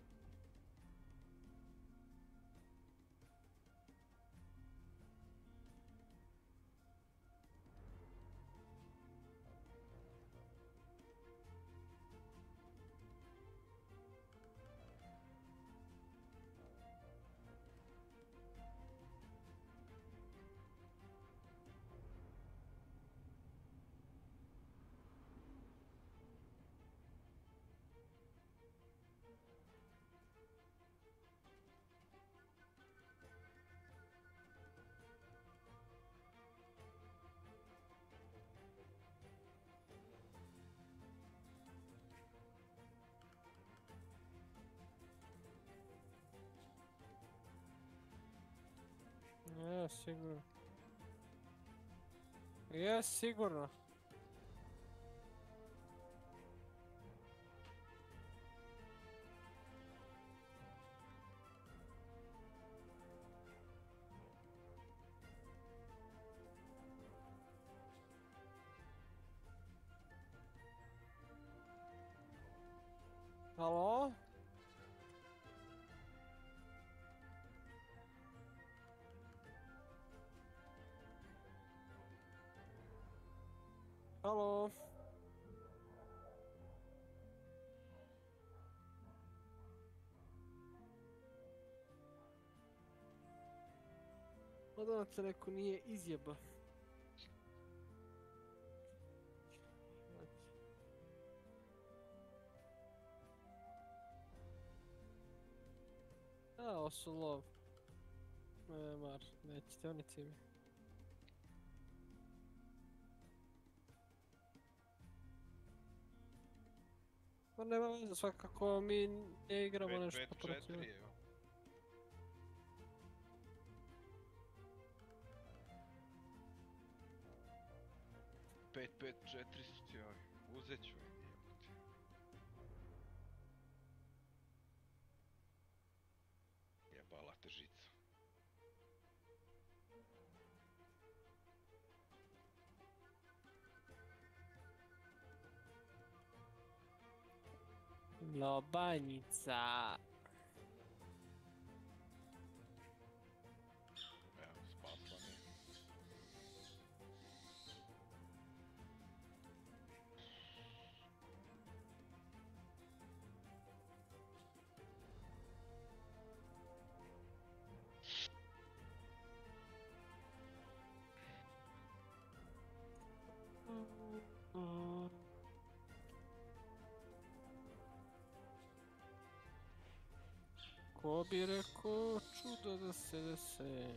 Ja, sigurno. Ja, sigurno. Halo? Halo? Odavno se neko nije izjeba. Ovo su lov. Mar, nećete oni cimi. Pa nema veze, svakako mi ne igramo nešto protiv. 5-5-4 evo. Pet, 4 su ti ovi. Uzet ću ih, jebote. Jebala te žica. Lobanjica. Evo, spasla mi. Ko bi rekao, čudo da se dese.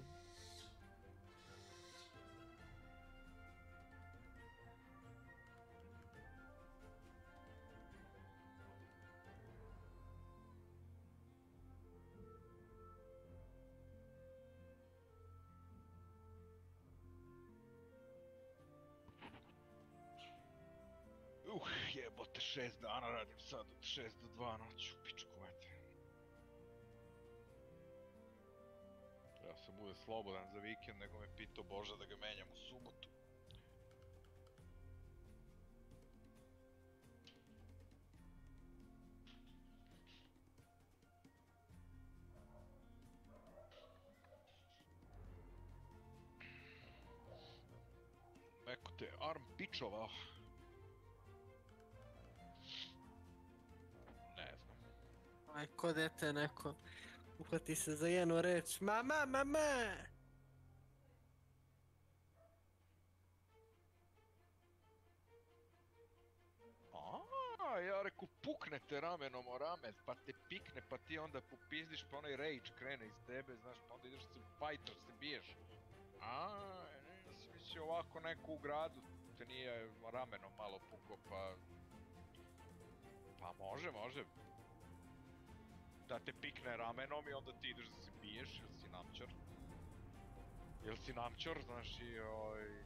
Jebote, 6 dana radim sad od 6 do 2 noću, pičku mate. Ja sam bude slobodan za vikend, nego me pitao Boža da ga menjam u subotu. Neko te arm pičovao. Ne znam. Aj, ko dete neko uhvati se za jednu reč. Mama, mama! Ja reku puknete ramenom o rame, pa te pikne, pa ti onda popizdiš, pa onaj rage krene iz tebe, znaš, pa onda ideš se fajtaš, se biješ. Ne sam mislio ovako neko u gradu te nije ramenom malo puko, pa... Pa može. Da te pikne ramenom i onda ti ideš da se biješ, jel si namčor, znaš, i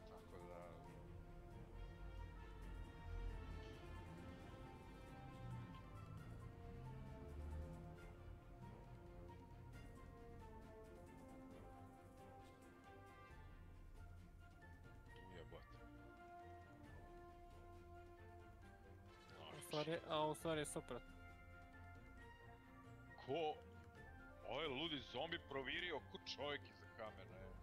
tako da... A u stvari je suprotno. Ko? Ovaj ludi zombi provirio ko čovjek iza kamera, evo.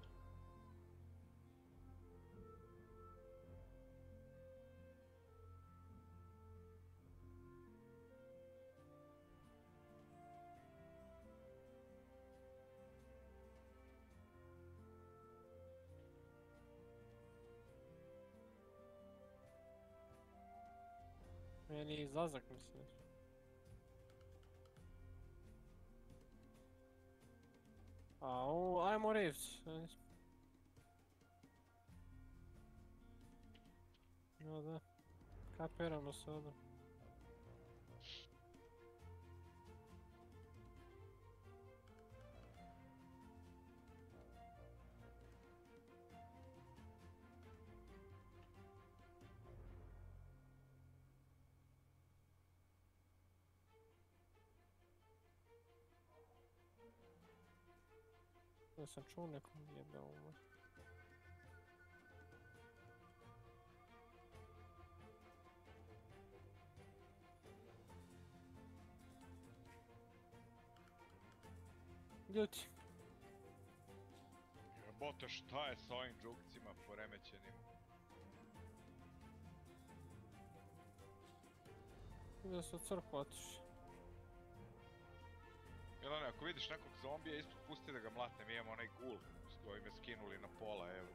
Meni je izlazak, misliš? Ajmo reći. No da, kapiramo se ovdje. Ja sam čuo nekom jebe ovo. Ljudi. Jebote, šta je s ovim džukcima poremećenim? Da su u crkvu otišli. Jelane, ako vidiš nekog zombija, ispod pusti da ga mlatne, mi imamo onaj gul s koji me skinuli na pola, evo.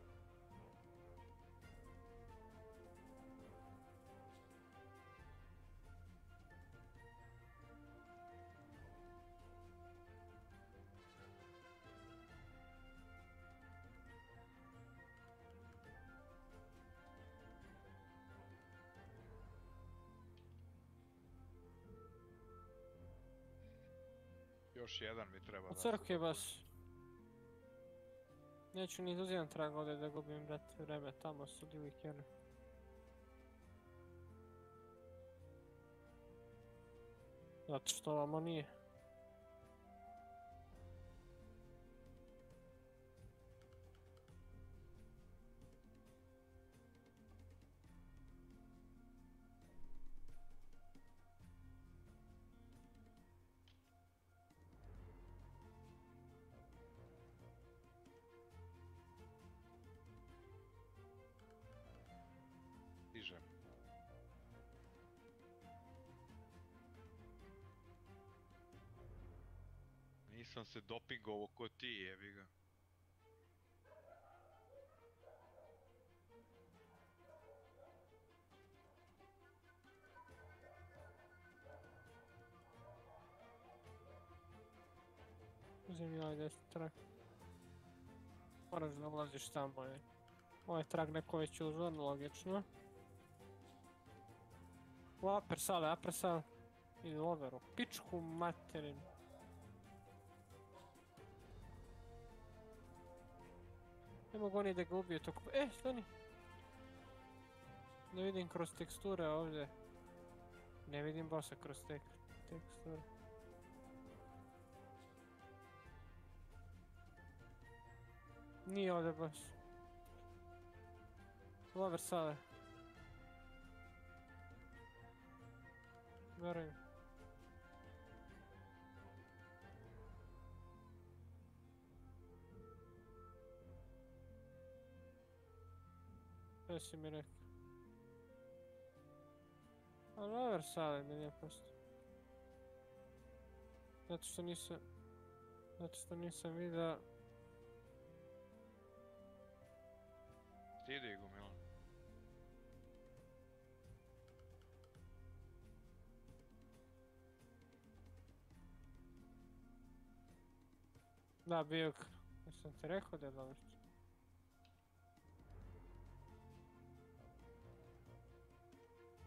Još jedan mi treba da... U crkvi baš. Neću ni uzimam trag ovdje da gubim, brate, vreme, tamo su divih jene. Zato što ovamo nije. Stižem. Nisam se dopingovao ko ti, jebi ga. Ulazim ja, desni trak. Moraš da ulaziš tamo, je. Ovaj trak neko već uzor, logično. U upper sale. Ili u overu. Pičku materinu. Ne mogu oni da ga ubiju toko... stani! Ne vidim kroz teksture ovdje. Ne vidim bossa kroz teksture. Nije ovdje boss. Lover sale. Verujem. Sve si mi rekao. A lover sale mi nije posto. Zato što nisam vidio... Ti digu, Milan. Da, bio sam ti rekao da je lover.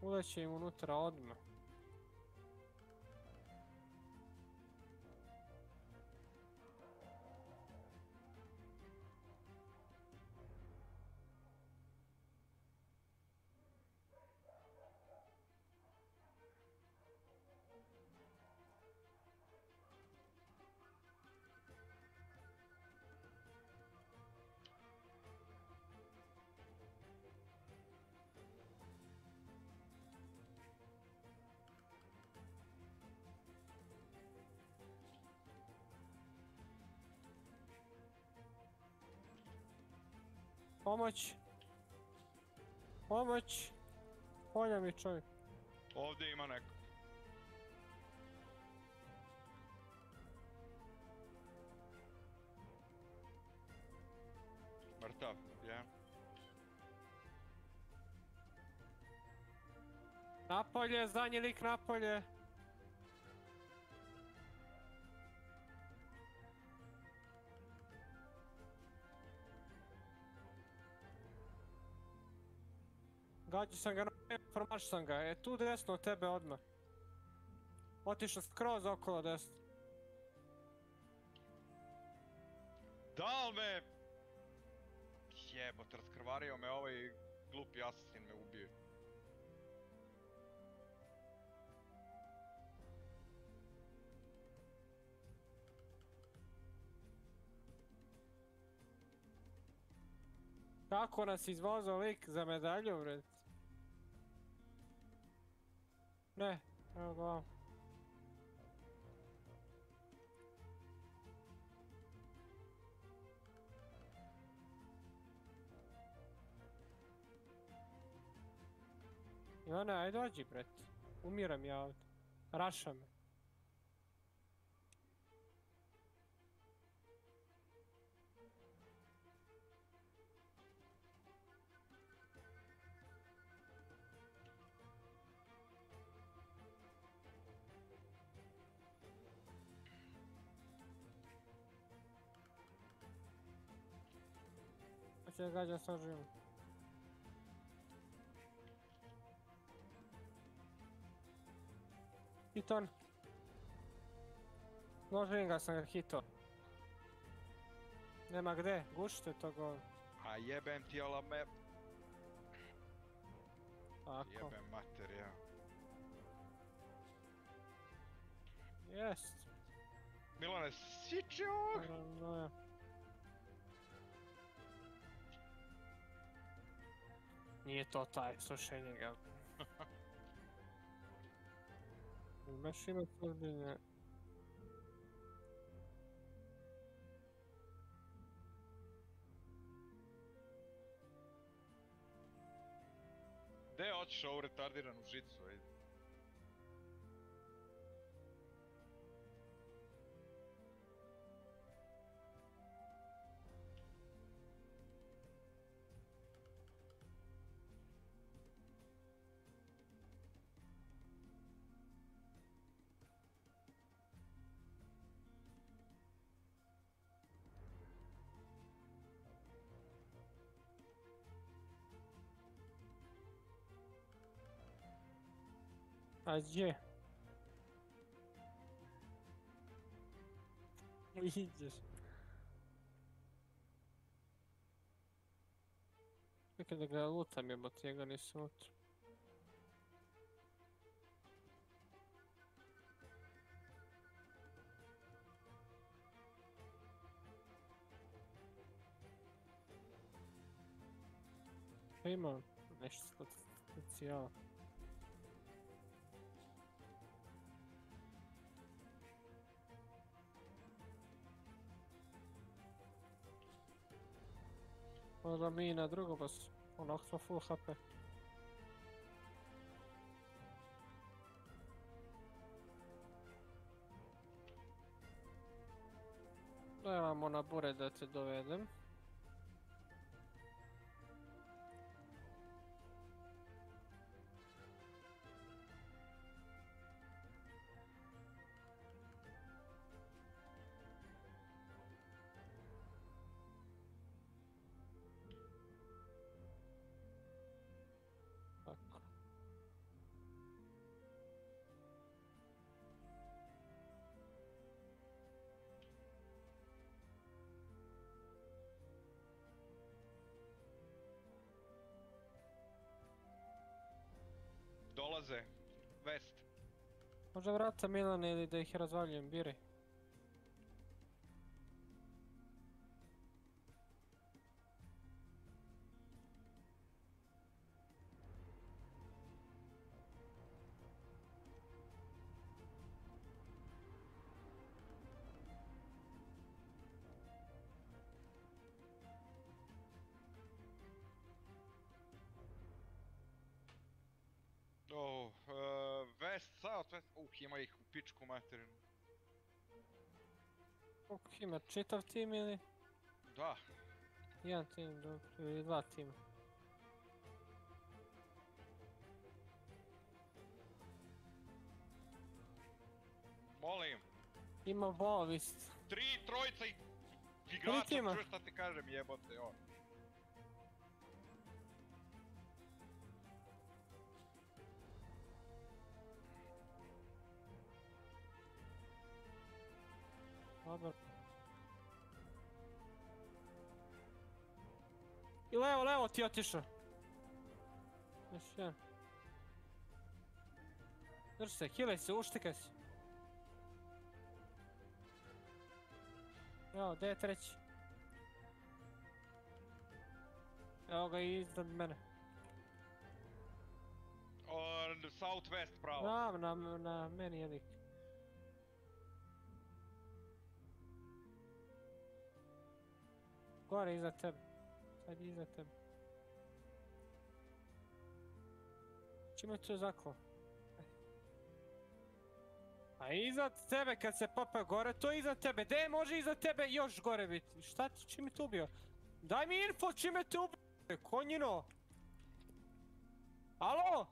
Uleće im unutra odmah. Pomoć! Pomoć! Polja mi čovjek. Ovdje ima neko. Mrtav, je. Napolje, zadnji lik napolje! Gađu sam ga, promašio sam ga, tu desno od tebe odmah. Otišao skroz okolo desno. Dal me! Jebot, raskrvario me ovaj glupi asasin me ubio. Kako nas izvozao lik za medalju, vred? Ne, evo ga vam. Ivane, aj dođi, bret. Umiram ja ovdje. Raša me. Hoće da gađa sa živom. Hiton. Nožim ga, sam ga hitao. Nema gde, gušite to go. A jebem ti ola me... Tako. Jebem materija. Jest. Milane, siči ovog! No. Nije to taj, slušaj njega. Imaš ima službenje. Gde je otišao ovu retardiranu žicu, ajde? A gdje? Ideš. Čekaj da ga lutam jebot, njega nisu unutra. Pa ima nešto specijala. Možda mi na drugo bas, onak smo full HP. Nemamo na bure da te dovedem. Dolaze. West. Može vrata Milane ili da ih razvaljujem, biraj. West, south, west. Ima ih u pičku materinu. Koliko ima? Čitav tim ili? Da. Jedan tim, dobro, ili dva tima. Molim. Ima volist. Trojica igrača, čuješ šta ti kažem, jebote, jo. Dobro. I levo ti otišao. Još jedan. Drži se, healaj se, uštikaj se. Evo, gdje je treći? Evo ga i iznad mene. Southwest pravo. Na meni je lik. Gore iza tebe. Sad je iza tebe. Čime tu zaklo? A iza tebe kad se popeo gore, to je iza tebe. Gdje može iza tebe još gore biti? Šta ti, čime te ubio? Daj mi info čime te ubio, konjino! Alo?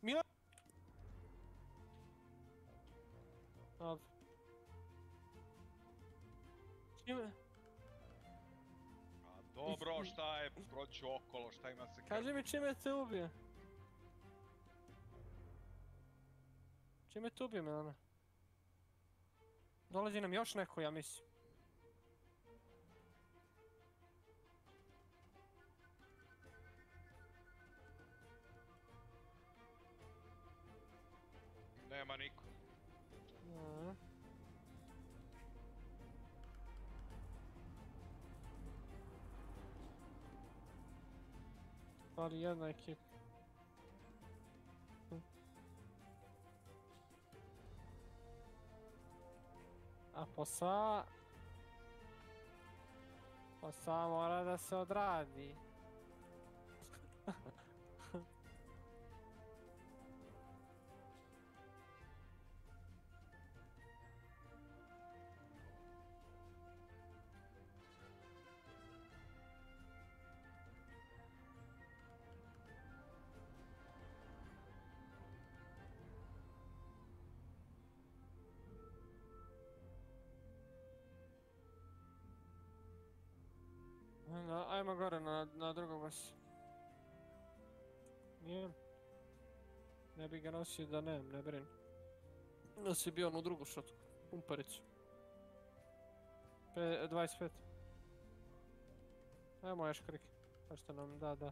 Milo? Dobro. Čime? A dobro, šta je, proći okolo, šta ima se... Kaži mi čime te ubio? Čime te ubio, Milana? Dolazi nam još neko, ja mislim. Nema niko. Ali jedna ekipa. A posao mora da se odradi. Ajmo gore na drugog vas. Nijem. Ne bi ga nosio da ne brin. Nosi bio onu drugu šotku, pumparicu. 25. Ajmo još krik. Pa što nam da.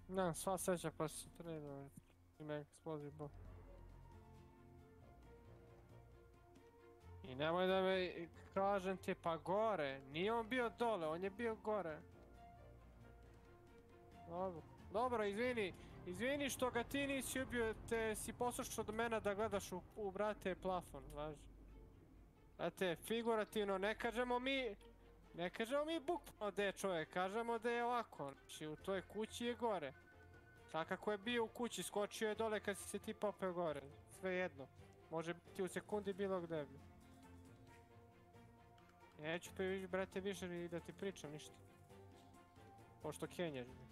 Ne, sva sreća pa se trenu. Ima eksploziv bo. I nemoj da me kažem ti pa gore. Nije on bio dole, on je bio gore. Dobro, izvini što ga ti nisi ubio, te si poslušao od mene da gledaš u brate plafon, važi. Znate, figurativno, ne kažemo mi bukvalno da je čovjek, kažemo da je ovako, znači u toj kući je gore. Kako je bio u kući, skočio je dole kad si se ti popeo gore, sve jedno. Može biti u sekundi bilo gde bi. Neću brate više i da ti pričam ništa. Pošto kenjaš mi.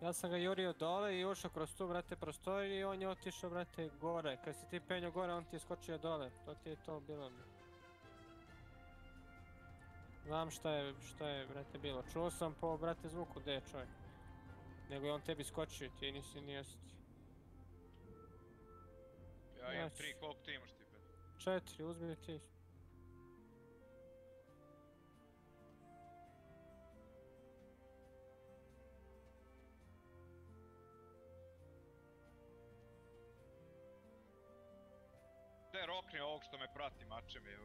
Ja sam ga jurio dole i ušao kroz tu, brate, prostoriju i on je otišao, brate, gore. Kad si ti penio gore, on ti je skočio dole. To ti je to bilo. Znam šta je, brate, bilo. Čuo sam po, brate, zvuku gdje je čovjek. Nego je on tebi skočio i ti nisi ni osjetio. Ja imam 3, koliko ti imaš ti, Pet? 4, uzmi ti. Gdje rokni ovog što me prati mačem je.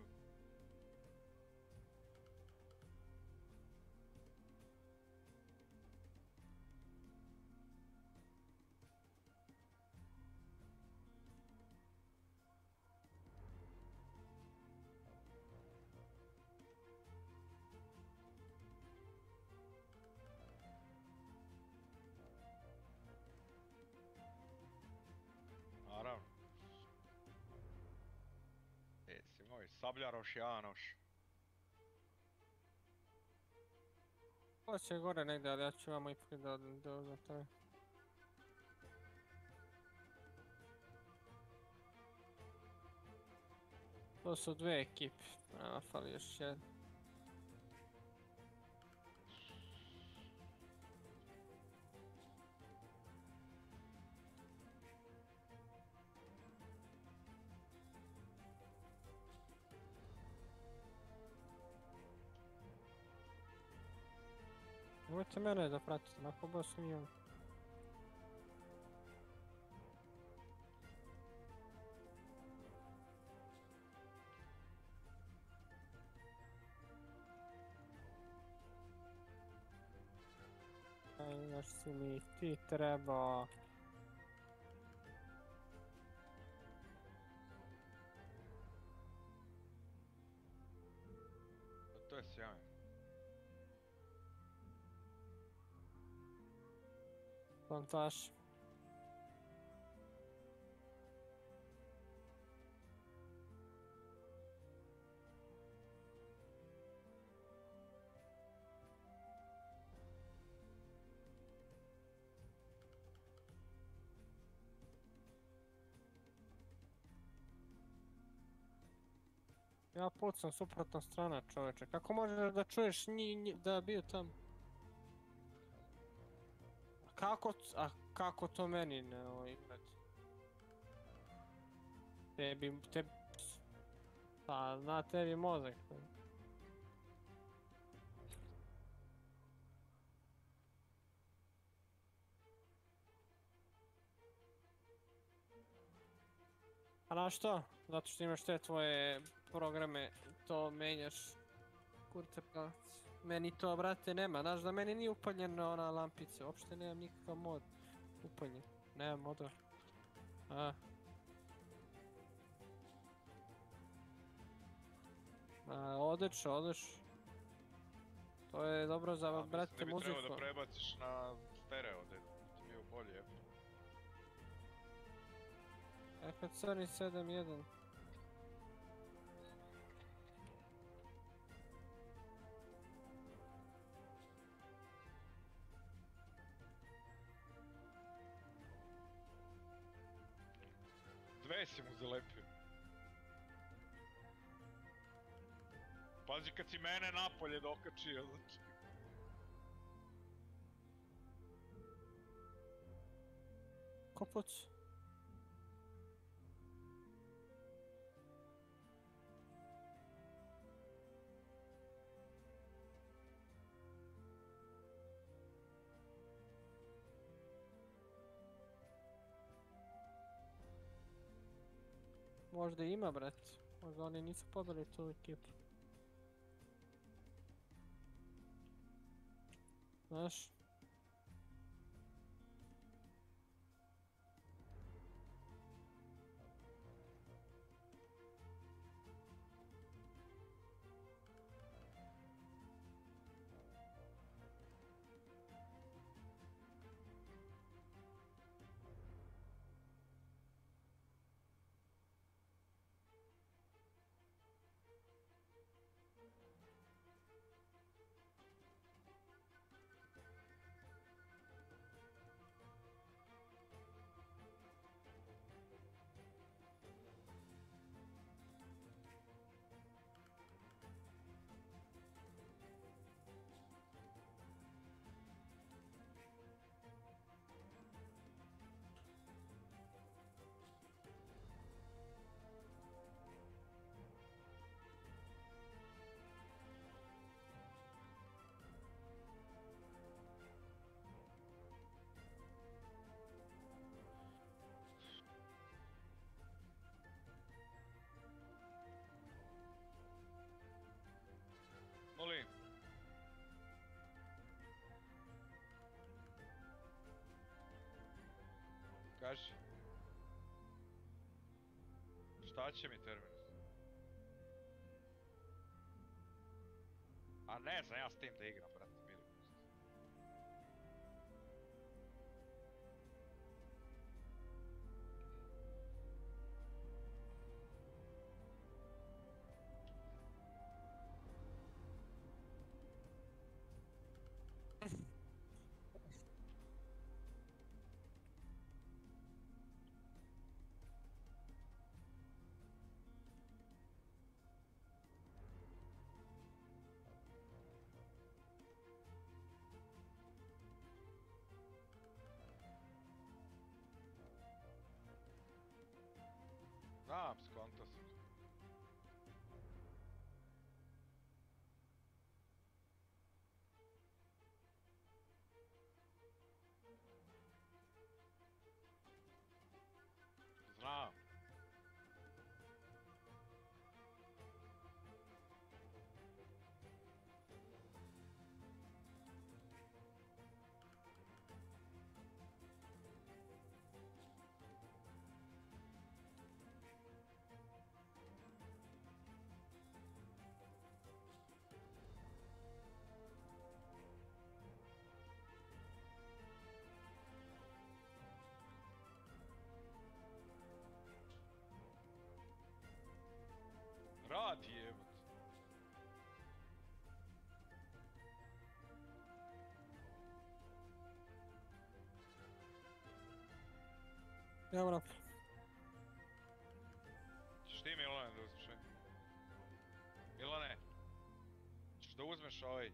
Naravno. Si moj sabljaroš Janoš. Ovo će gore negdje, ali ja ću vamo ipak da uzem tebe. To su 2 ekipe, nama fali još jedan. Nemojte mene da pratite, onako baš mi on. Znaš si mi ti treba. To je sjajno. Fantaš. Ja pucam suprotna strana, čoveče. Kako možeš da čuješ da je bio tamo? Kako to meni ne igrati? Pa zna tebi mozak. A na što? Zato što imaš te tvoje programe, to menjaš. Kurce pa, meni to, brate, nema. Znaš da meni nije upaljena ona lampica, uopšte nemam nikakav mod upaljen. Nemam moda. Odlično. To je dobro za, brate, muziku. Mislim da bi trebao da prebaciš na stereo, da ti bio bolje. Kad crni 7.1. Sve si mu zalepio. Pazi kad si mene napolje dokačio, znači. Kopac. Možda ima, brat. Možda oni nisu pobili tu ekipu. Znaš? Molim. Kaži. Šta će mi terminus? A ne znam ja s tim da igram, brate, bili pusti. Znam, skonto sam. Znam. Radi jebot. Ja moram. Češ ti Milane da uzmeš ovaj? Milane! Češ da uzmeš ovaj?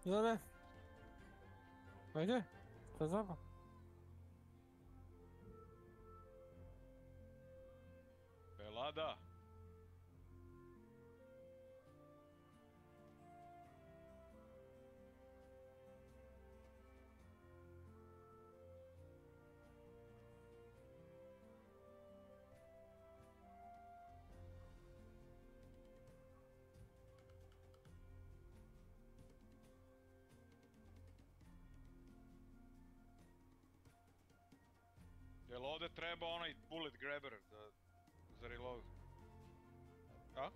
Ili ne? Ajde, šta znamo? Pelada. Jel ovdje treba onaj bullet grabber za reload? A?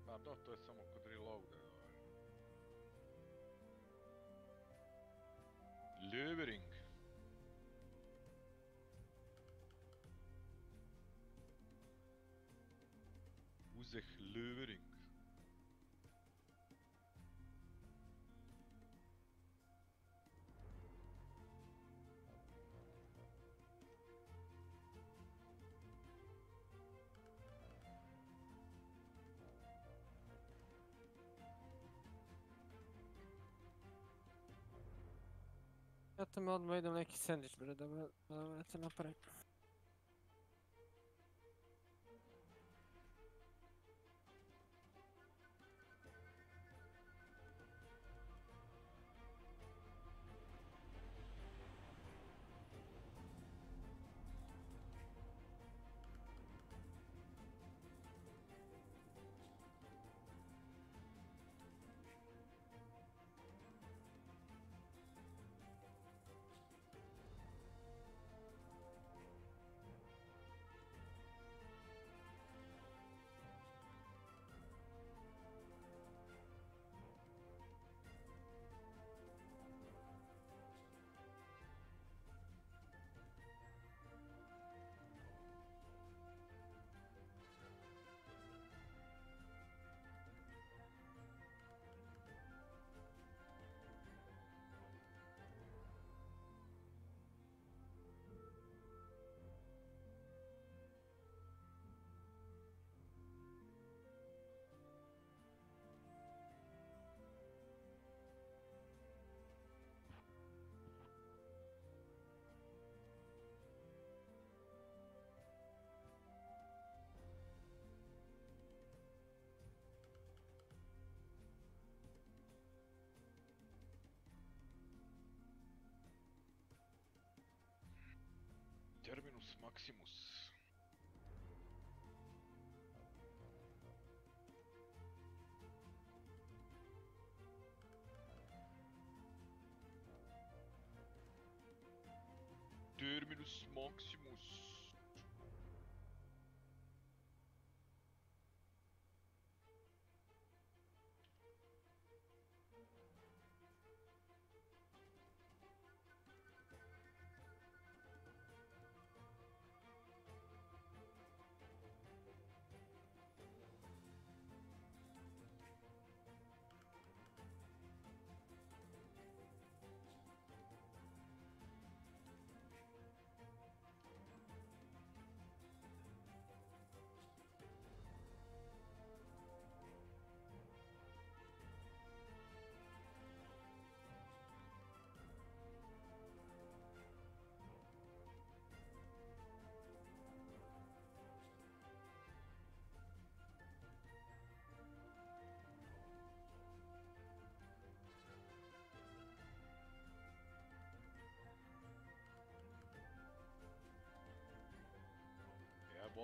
Pa to je samo kod reloada. Lövering. Uzeh lövering. Ja tamo odmah idem neki sandvič, bre, da vrete napravim. Terminus Maximus. Terminus Maximus.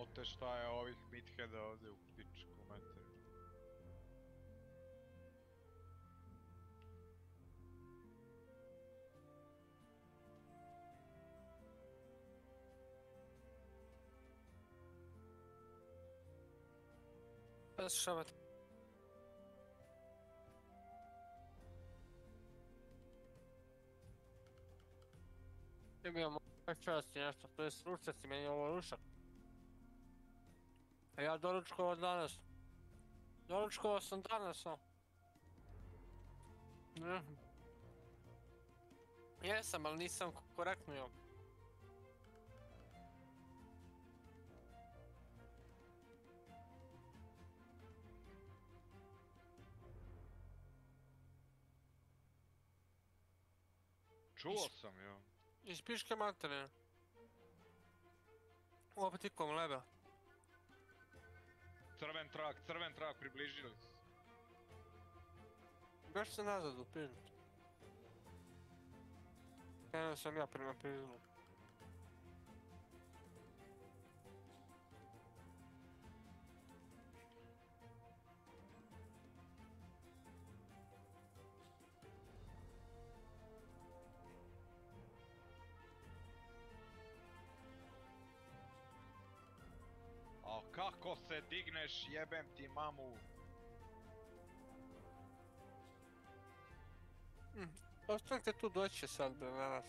Ote šta je ovih meatheada ovdje u pičku materiju. Bez šabat. Ti bi vam časti nešto, to je ručaci, meni je ovo rušak. A ja doručkovao danas. Doručkovao sam danas, no. Jesam, ali nisam korektno jeo. Čuo sam, jo. Iz piške materije. Opet ikom leba. Crven trak, približili se. Baš se nazad u pižu. Krenuo sam ja prema pižu. A kako se digneš, jebem ti mamu. Ostanite tu, doći će sad bre na nas.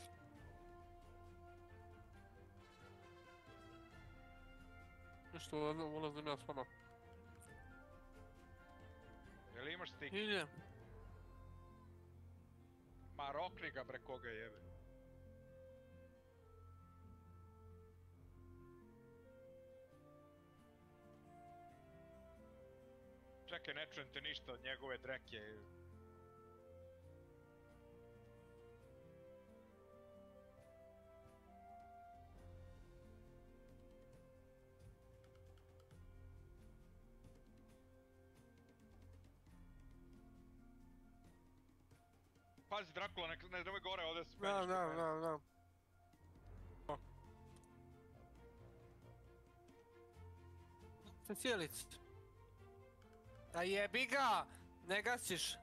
Nešto ulazim ja s vama. Jel imaš stik? Idem. Ma rokni ga bre koga jebe. Čekaj, ne čujem te ništa od njegove dreke. Pazi Drakula, ne nemoj gore, ovdje se penješ. Da. Cijelic. A jebi ga! Ne gasiš!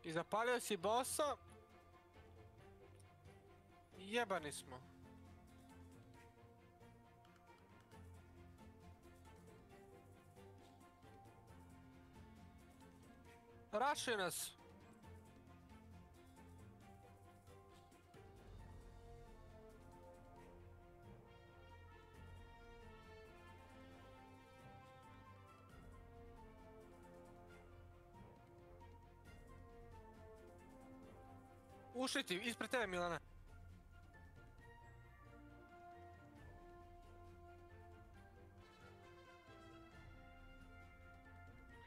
I zapalio si bossa. Jebani smo. Raši nas. Ušli ti, ispred tebe Milana.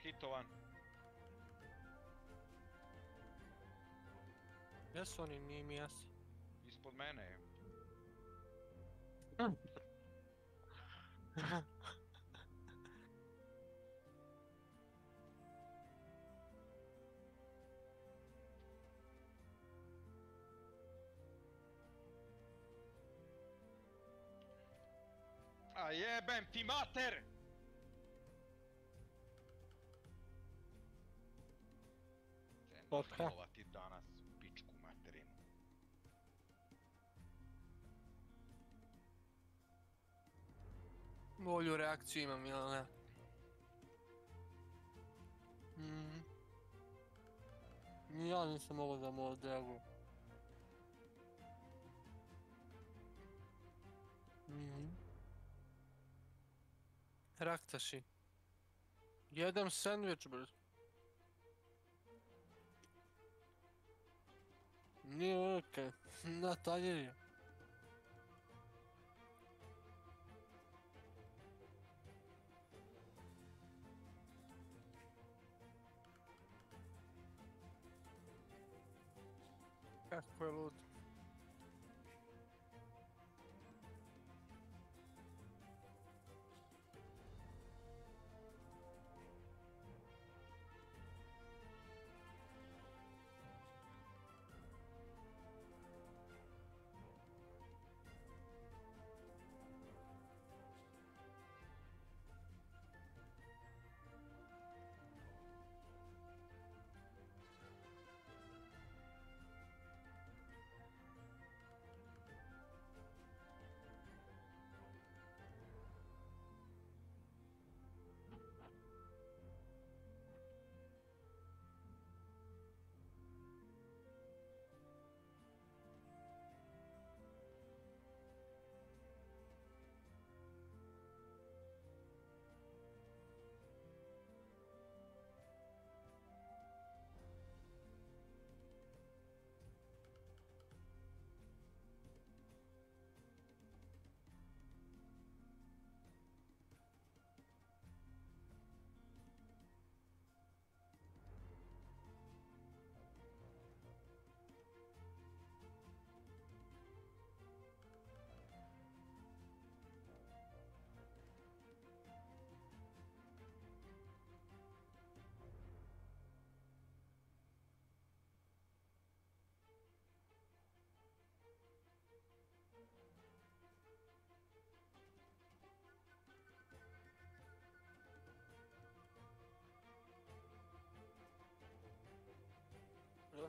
Hitovan. Jesu oni, nije mi jasno. Ispod mene je. A jebem ti mater! Potka. Ti danas pičku materinu. Bolju reakciju imam, jel ne? Ja nisam mogao da mu odreagujem. Raktaši. Jedem sandvič, brz. Nije okej, na tanjeri. Kako je lud.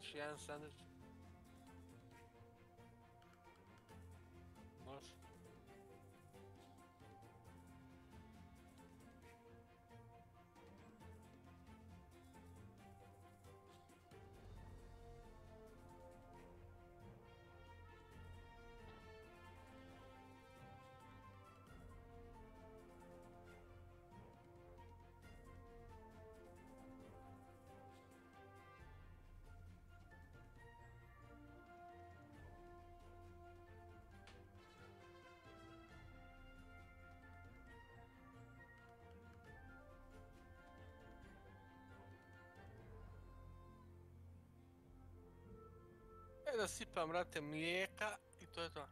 Još jedan sandvič. Može. Da sipam, brate, mlijeka i to je to.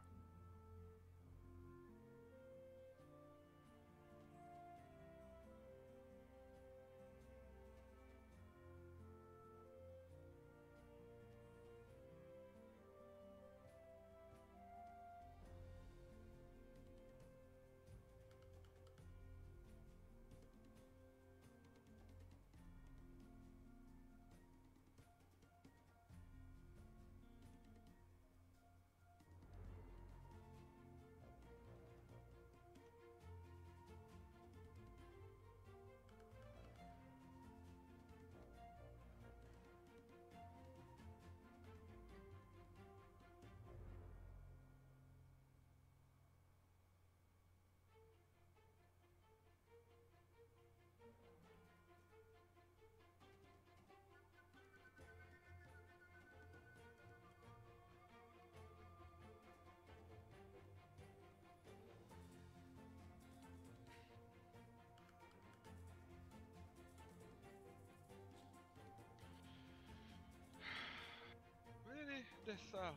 Vidi, gdje je Sava?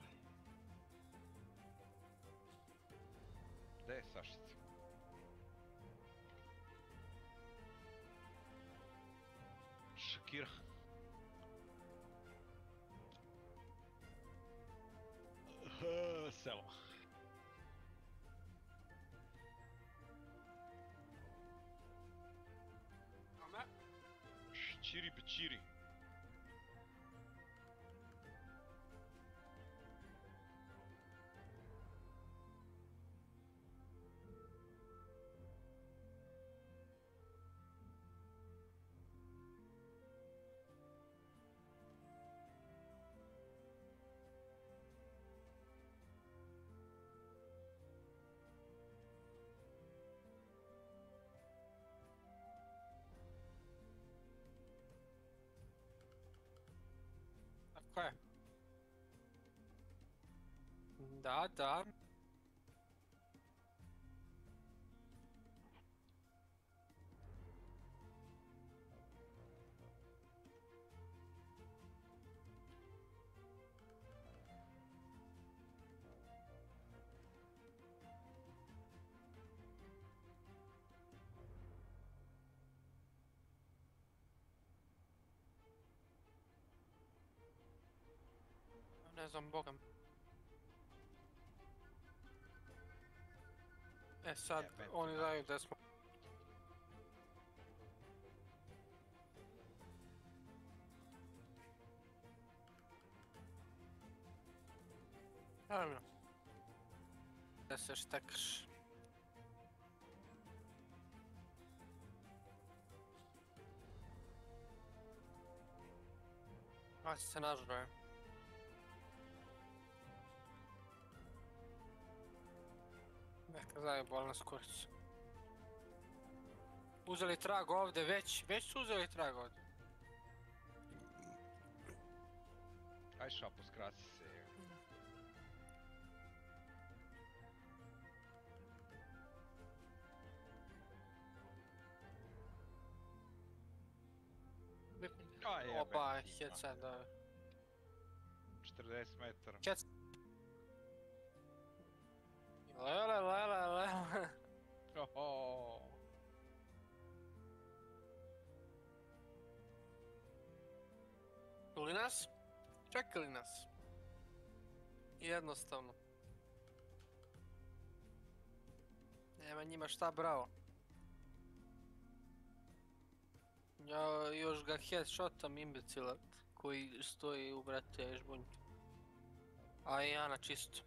Gdje je Sašica? Shakira. Selo. Čiri pečiri. Tako je. Da, da. Ne znam, bogam. E sad, oni znaju da smo... Naravno. Da se štekaš. Aj se nažroje. Neka znaju bolna skorica. Uzeli trag ovdje, već su uzeli trag ovdje. Aj šapo, skrati se. Oba, heca, da. 40 metara. Heca. Lele. Čuli nas? Čekali nas. Jednostavno. Nema njima šta, bravo. Ja još ga headshotam, imbecila. koji stoji u brate žbunju. A i ja na čisto.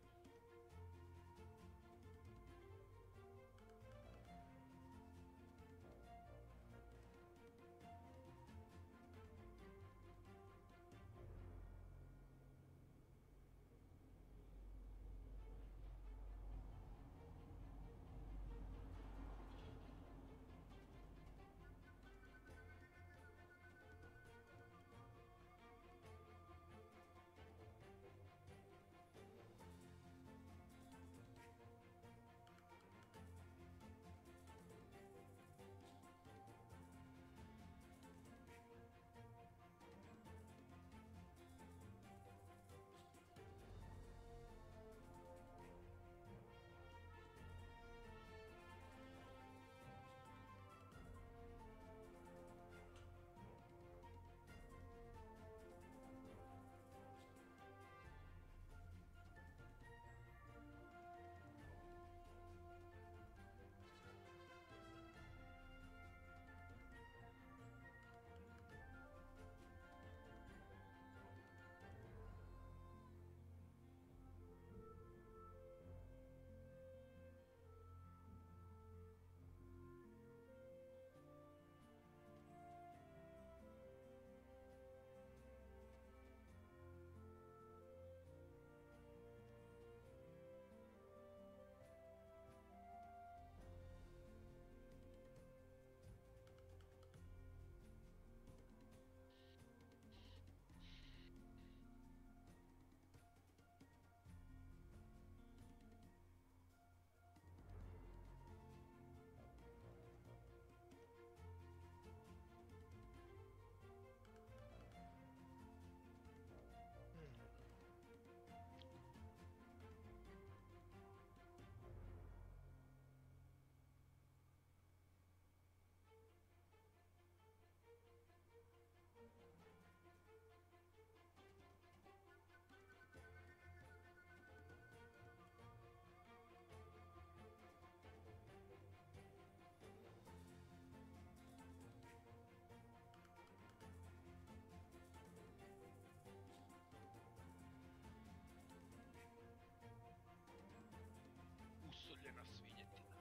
Usoljena svinjetina.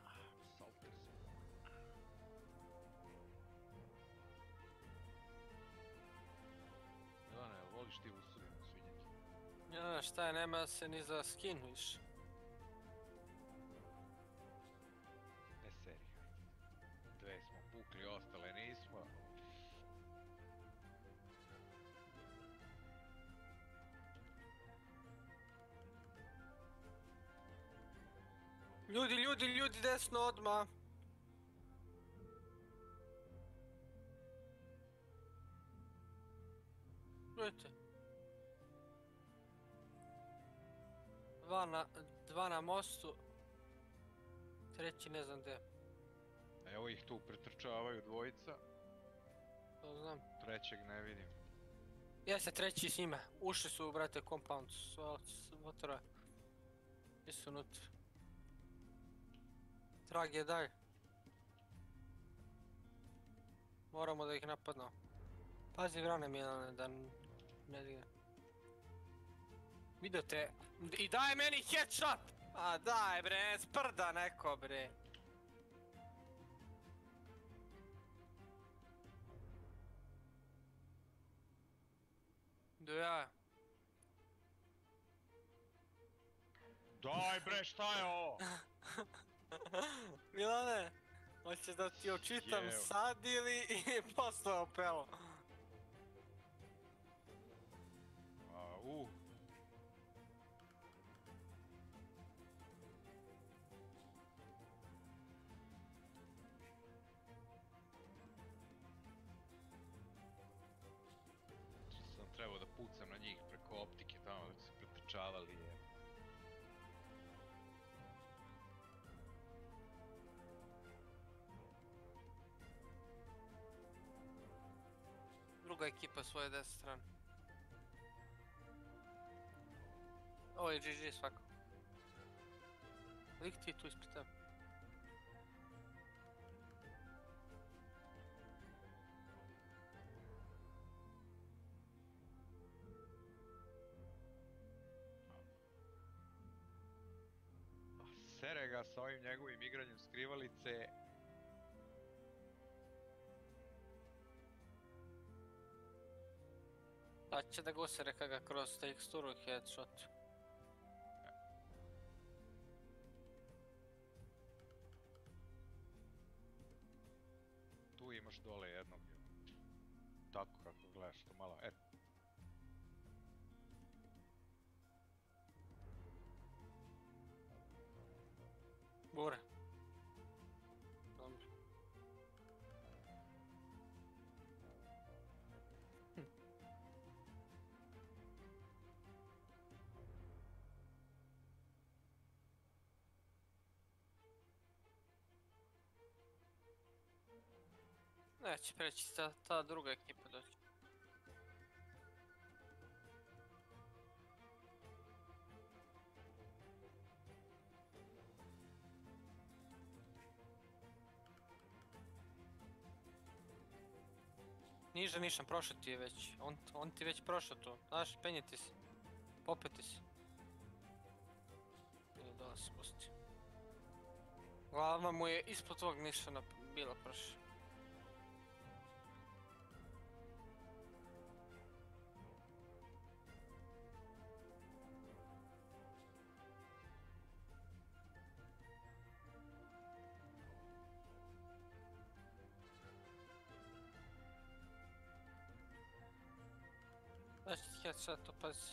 Salters. Milane, voliš ti usoljenu svinjetinu? Ja, šta je, nema se ni za skin više. Ne seri. Dve smo pukli, ostale nismo. Ljudi, desno odmah. Gledajte. Dva na mostu. Treći ne znam gdje. Evo ih tu pretrčavaju dvojica. To znam. Trećeg ne vidim. Jeste treći s njima. Ušli su, brate, compound. Motora. Gdje su unutra? Trag je dalje. Moramo da ih napadnemo. Pazi vrane Milane da ne digne. Vidio te. I daj meni headshot! A daj bre, sprda neko bre. Do ja. Daj bre, šta je ovo? Milane, hoćeš da ti očitam sad ili posle opelo? Sam trebao da pucam na njih preko optike tamo dok su pretrčavali je. Druga ekipa svoje desne strane. Ovo je GG svako. Lik ti tu ispred tebe. ga sa ovim njegovim igranjem skrivalice. Pa će da gusere kad ga kroz teksturu headshot. Tu imaš dole jednog. Tako kako gledaš to malo. Bure. Dobro. Neće preći ta druga ekipa doći. Niže nisam, prošao ti je već. On ti već prošao tu. Znaš, penjeti si. Popeti si. Ili dole se pusti. Glava mu je ispod tvog nišana bila prošla. Znaš ti headshot, to pazi.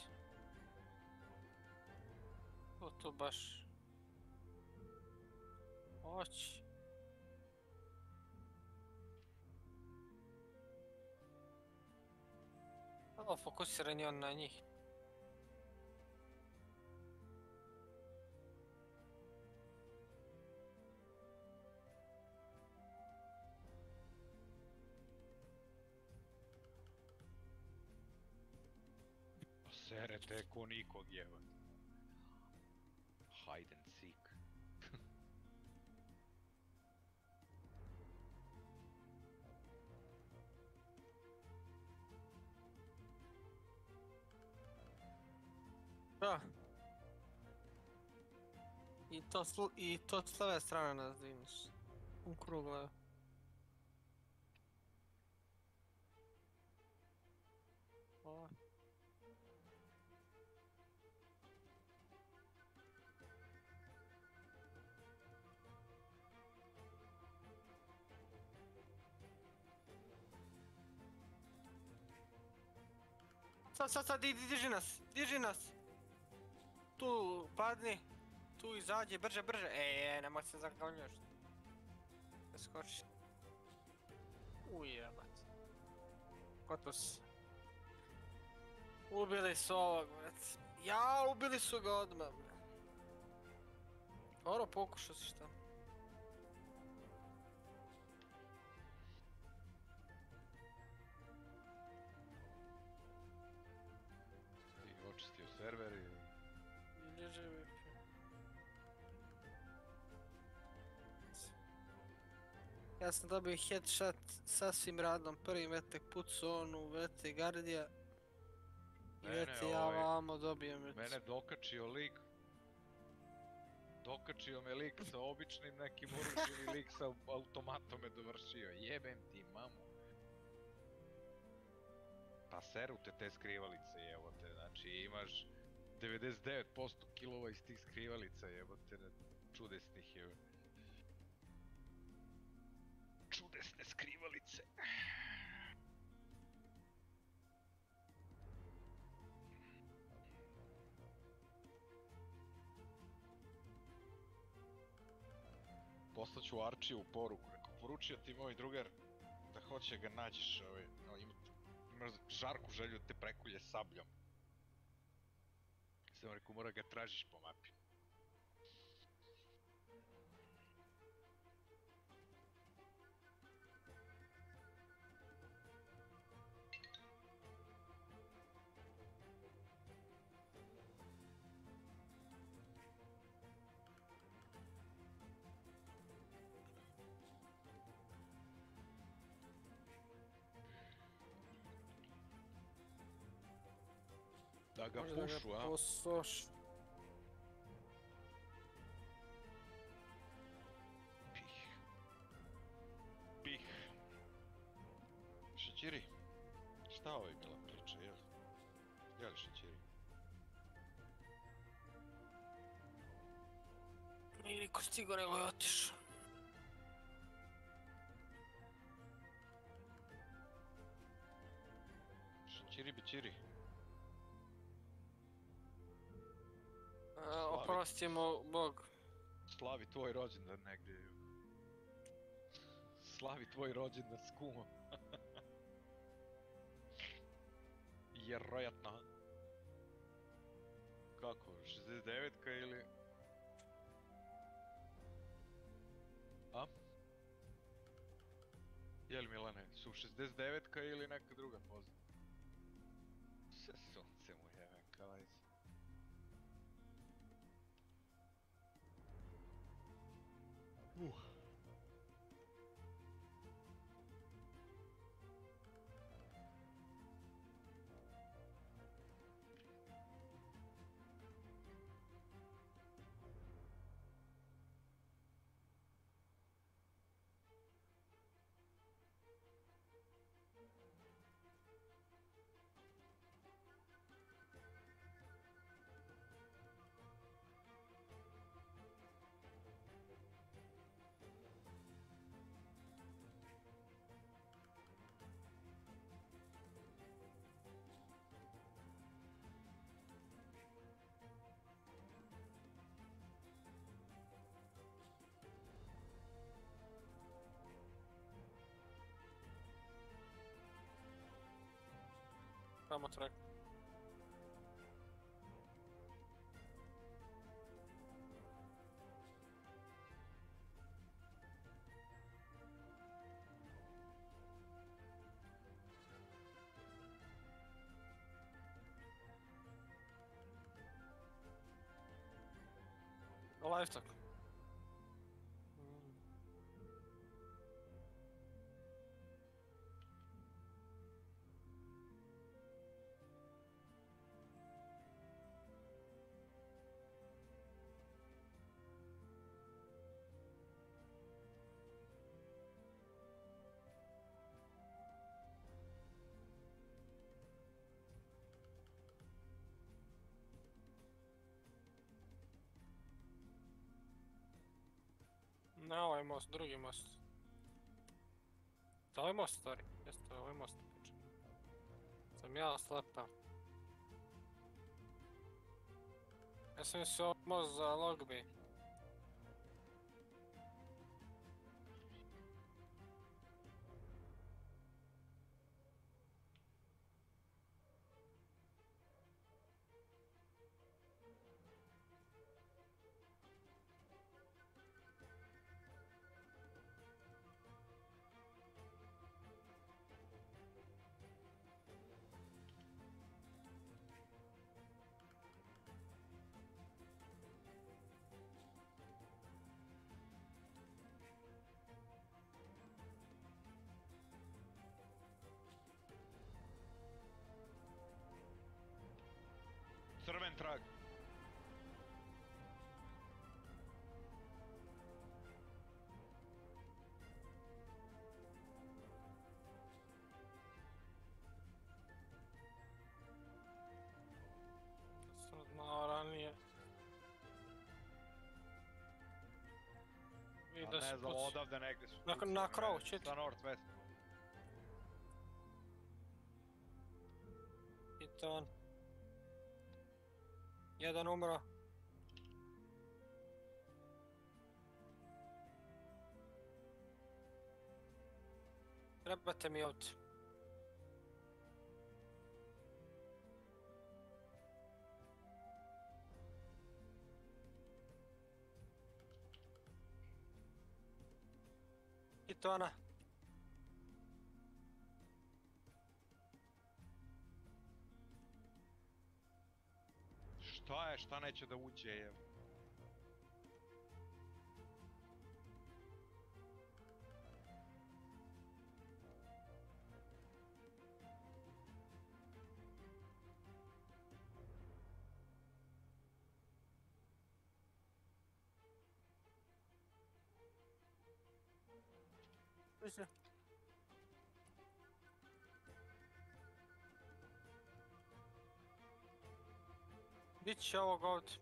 To baš... Oći. Ovo fokusiran je on na njih. Sere te ko nikog jeba. Hide and seek. Da. I to s leve strane nas digneš. U krug leve. Ovo. Sad, diži nas! Tu, padni! Tu izađi, brže! Nemoj se zaglavljaš. Da skočiš. Ujebat. Kotos. Ubili su ovog, brec. Ubili su ga odmah, bre. Dobro, pokušao si šta. Očistio server i... Ja sam dobio headshot sasvim radom, prvi metak pucao onu, vete Gardija. I vete ja vamo dobijem već. Mene dokačio lik. Dokačio me lik sa običnim nekim oružjem i lik sa automatom me dovršio. Jebem ti mamu. Pa seru te skrivalice, jebote, znači imaš 99% kilova iz tih skrivalica, jebote, čudesnih, jebote. Čudesne skrivalice. Poslaću Arčiju poruku, rekao, poručio ti moj drugar da hoće ga nađeš, imaš žarku želju da te prekulje sabljom. Sam rekao, mora ga tražiš po mapi. Da ga pušu, a? Posoš. Šećiri. Šta ovi Mila priča, jel? Jel Šećiri? Nije niko stigo nego je otišao. Šećiri bićiri. Oprostimo Bog. Slavi tvoj rođendan negdje. Slavi tvoj rođendan s kumom. Vjerojatno. Kako, 69-ka ili... A? Jel Milane, su 69-ka ili neka druga poza? Sve sunce mu jebe, kavajci. Samo track. Livestock. Ne, ovaj most, drugi most. To ovaj most, stvari. Jeste, ovaj most pričam. Sam ja slepao. Ja sam mislio ovaj most za Logby. Crven trag. Sad malo ranije. A ne znam, odavde negdje su. Na krovu, čiti. Sa Northwest. I to on. Jedan umro. Trebate mi ovdje. I to ona. Šta je, šta neće da uđe, je? Više. Di će ovog ovdje?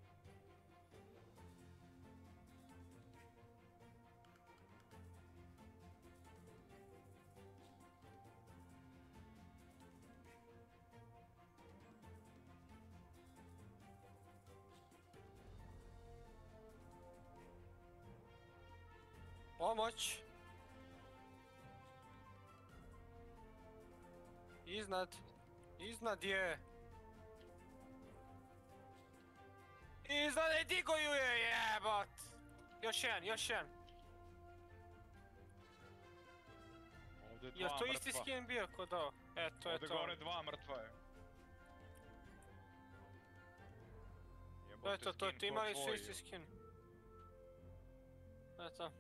Pomoć! Iznad! Iznad je! Iznad je, digo ju je, jebot! Još jedan, još jedan! Jel to isti skin bio kod ovo? E, to je to. Ovdje gore 2 mrtva je. To je to, imali su isti skin. Eto.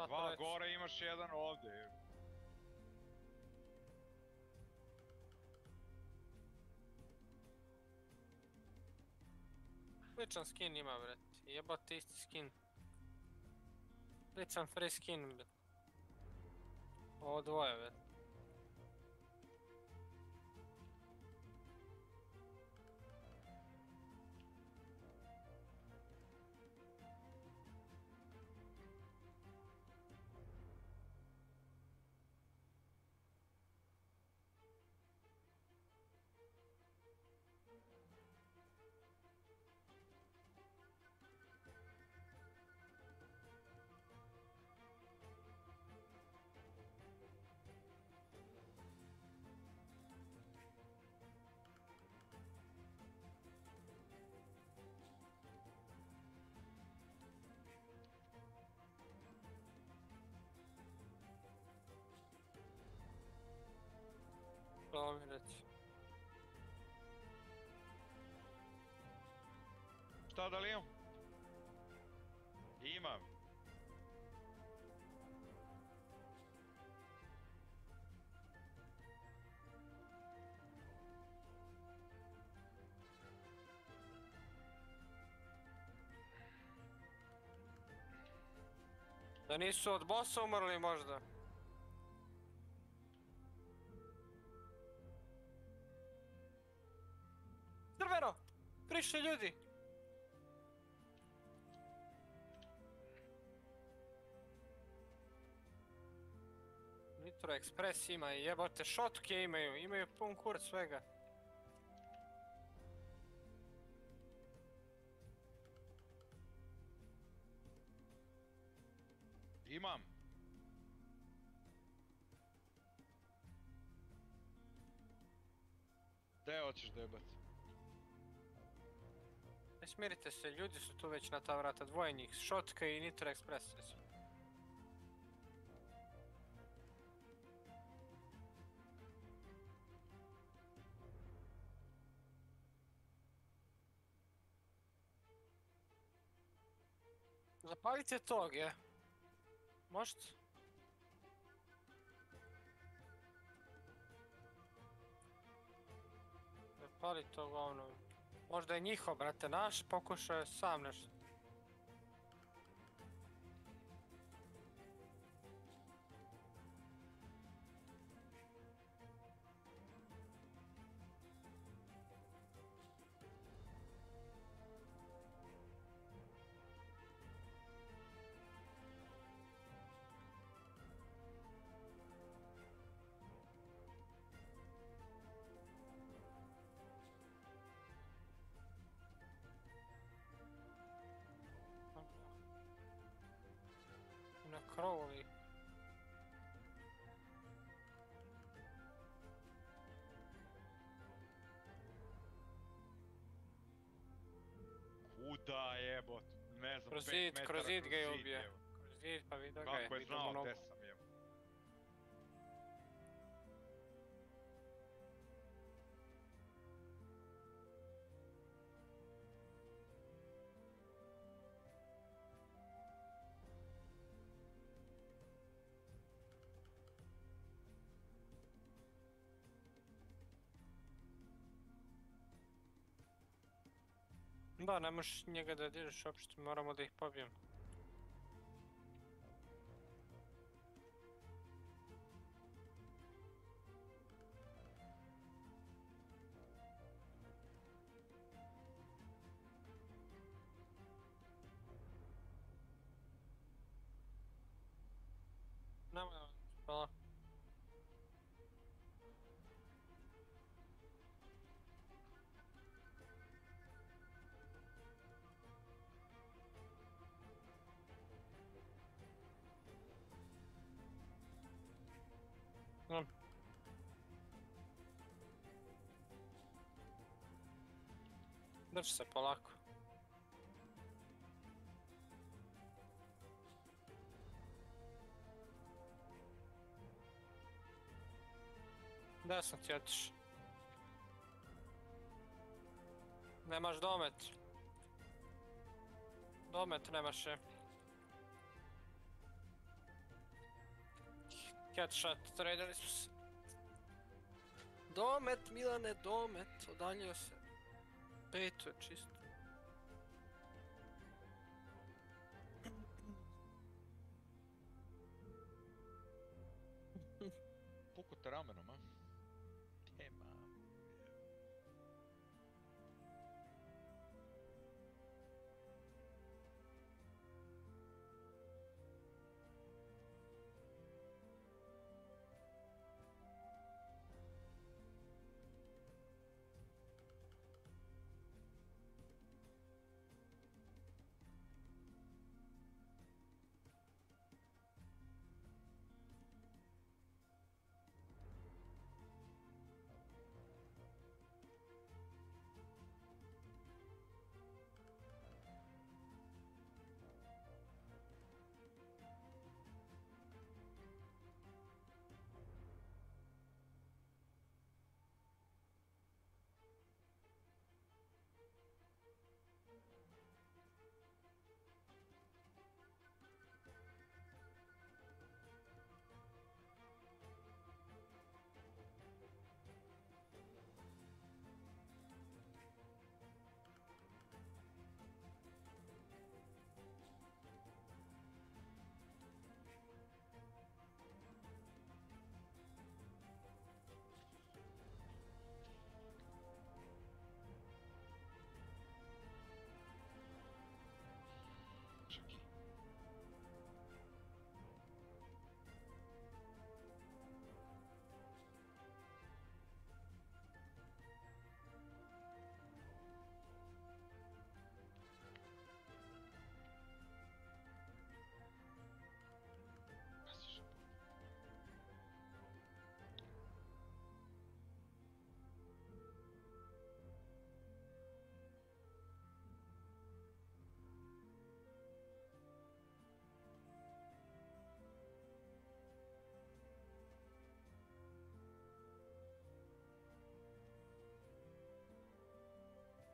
Dva gore, imaš jedan ovdje. Sličan skin ima, bret. Jebate isti skin. Sličan free skin, bret. Ovo dvoje, bret. Pravo mi reći. Šta da li imam? Imam. Da nisu od bossa umrli možda? Crveno! Prišli ljudi! Nitro Express ima i jebote šotke imaju pun kurac svega. Imam. Gdje hoćeš debat? Ne smirite se, ljudi su tu već na ta vrata, dvoje njih, šotka i Nitro Express. Zapalite tog, je. Možete? Zapali tog ono. Možda je njihov, brate, naš, pokušao je sam nešto. Na krovovi. Kuda jebot? Ne znam, 5 metara Kroz zid ga je zid, ubio. evo. Kroz zid pa vidio ga je. Kako je znao gdje sam jebo? Da, ne možeš njega da dižeš uopšte, moramo da ih pobijemo. Nemoj, hvala. Drži se polako. Da sam ti otiš. Nemaš domet. Domet nemaš je. Headshot, tradili smo se. Domet, Milane, domet. Odaljio se. Peto je čisto. Puko te ramenom, a? Tema.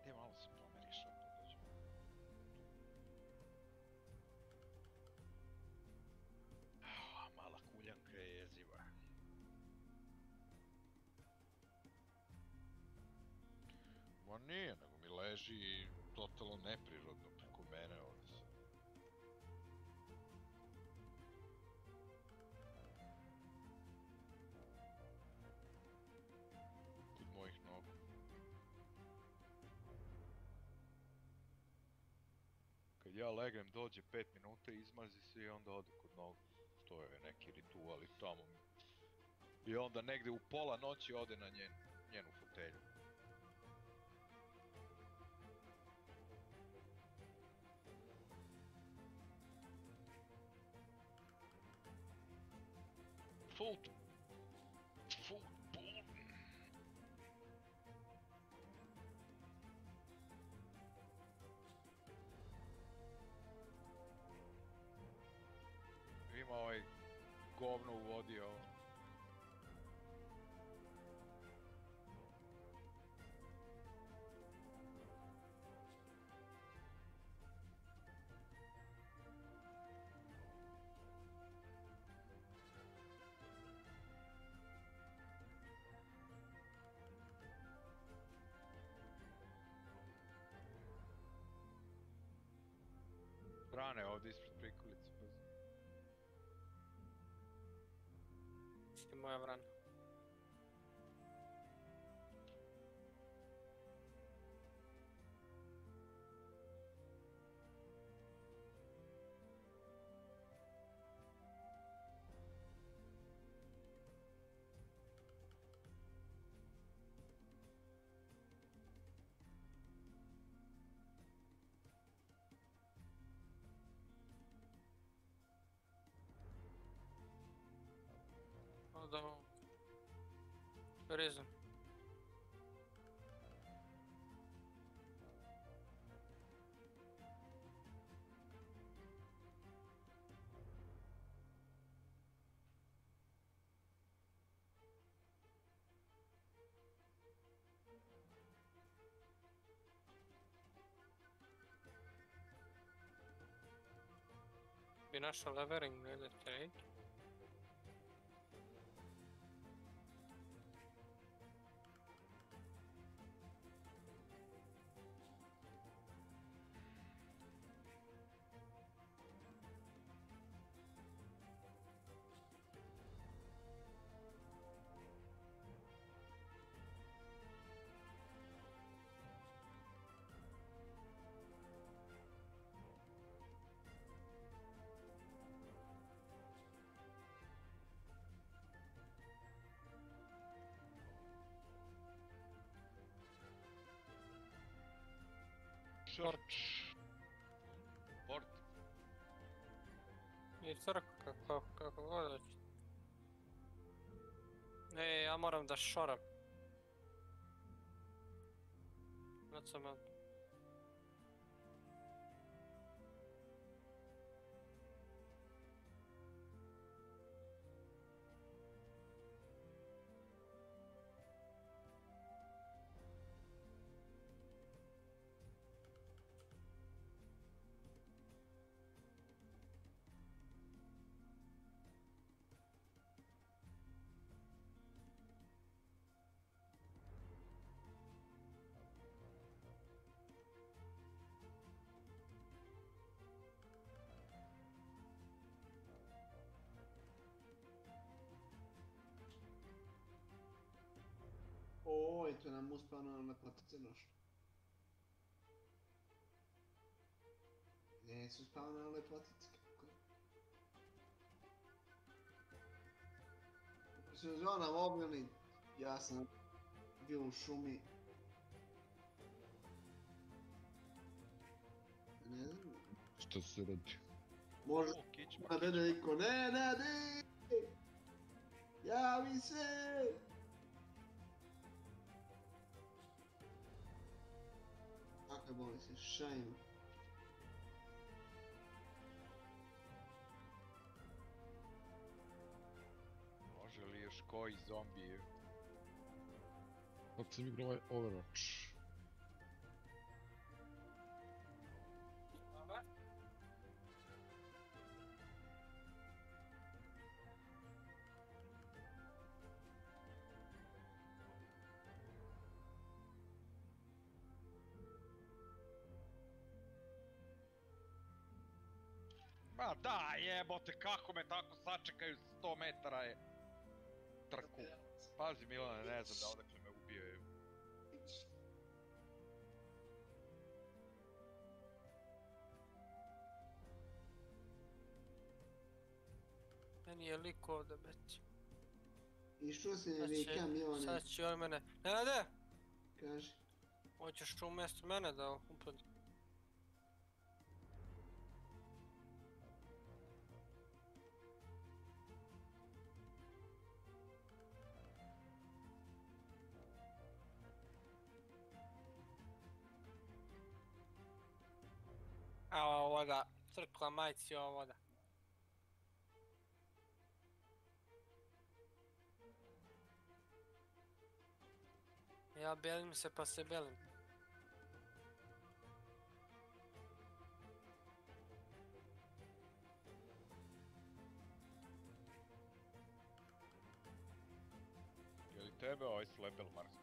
Gdje malo se pomeriš opet dođu. Mala kuljanka je jeziva. Ma nije, nego mi leži totalno neprirodno preko mene ovdje sad. Kod mojih nogu. Kad ja legnem dođe 5 minuta, izmazi se i onda ode kod nogu. To je neki ritual i tamo. I onda negde u pola noći ode na njenu fotelju. Foot ball. Ima ovaj govno u vodi ovo. ovdje ispred prikolice. Ti moja vrana. Da, rezam. Bi našao levering, ne da trade. Port. I crkva, kako god hoćete. Ja moram da šoram. Not so much. Oj, to nam uspano na lepotice došlo. Gdje su spavno na lepotice? Kako se zona vobili, ja sam bio u šumi. Ne znam. Što se radi? Možda da niko, ne, javi se! Kako boli se, šajno. Može li još koji zombi? Kako sam igrao ovaj Overwatch? Ma da, jebote, kako me tako sačekaju 100 metara je trku. Pazi Milane, ne znam da odakle me ubio je. Meni je lik ovdje, beć. I što se ne vika Milane? Sad će on mene. Nenade! Kaži. Hoćeš umjesto mene da upadi? A ovo da, crkla majci ovo da. Ja belim se pa se belim. Je li tebe ovaj slebel Marsko?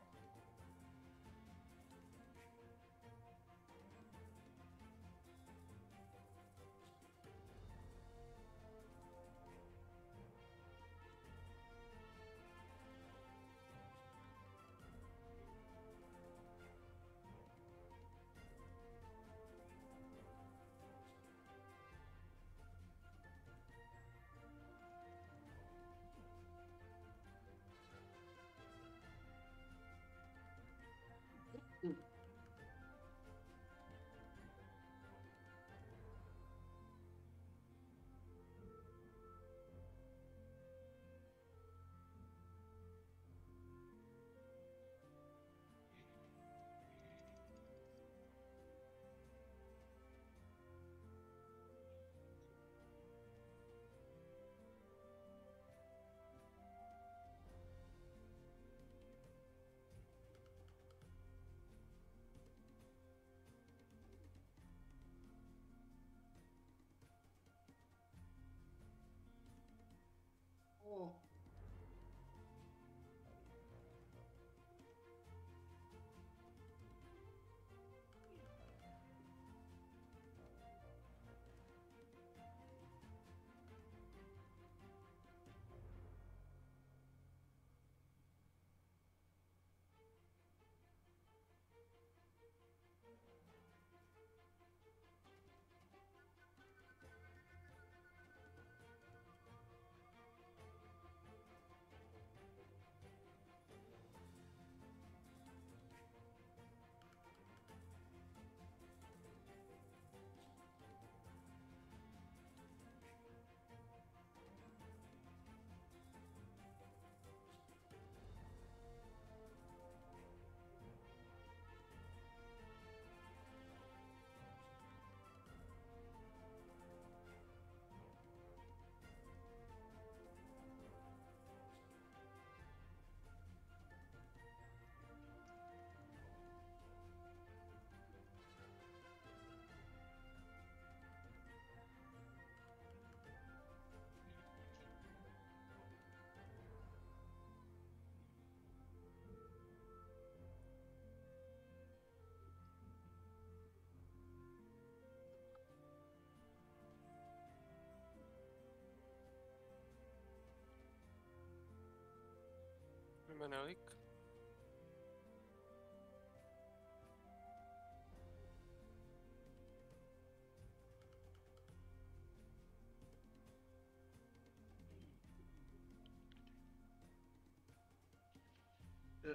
Mene lik.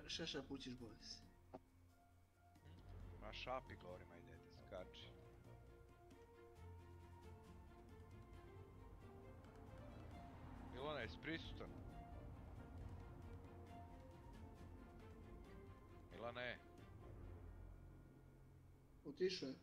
Šaša pućiš bolis. Ma šapi govorima idete, skači. Ilona, jesi prisutan? Ilane? Otišao je.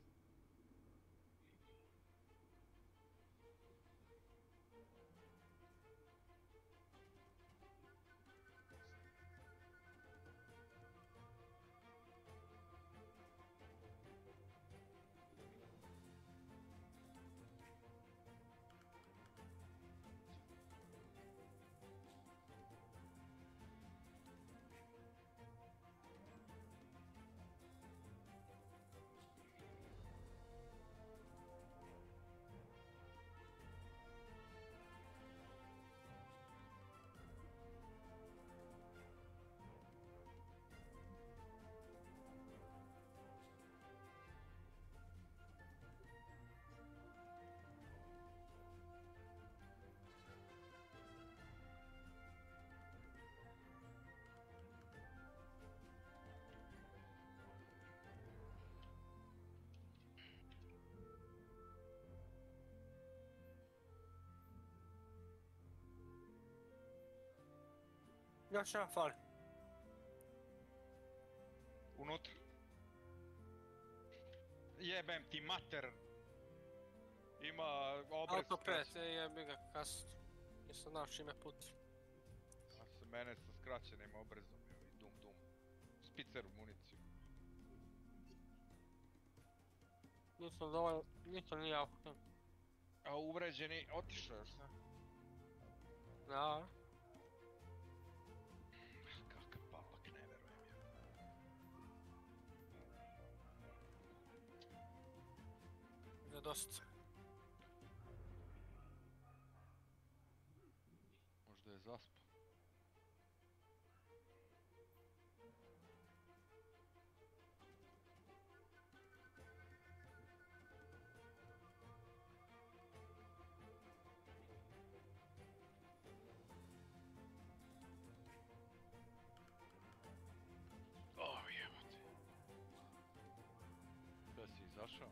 Još jedan fali. Unutra. Jebem ti mater. Ima obrez. Auto 5, jebi ga kasno. Nisam znao čime puti. A se mene sa skraćenim obrezom i dum. Spicer u municiju. Nisam dovoljno, nisam nije auto. A uvređeni otišao još sam. Da. Kakav papak, ne verujem ja. Je dosta. Možda je zaspao. Jebote. Kada si izašao?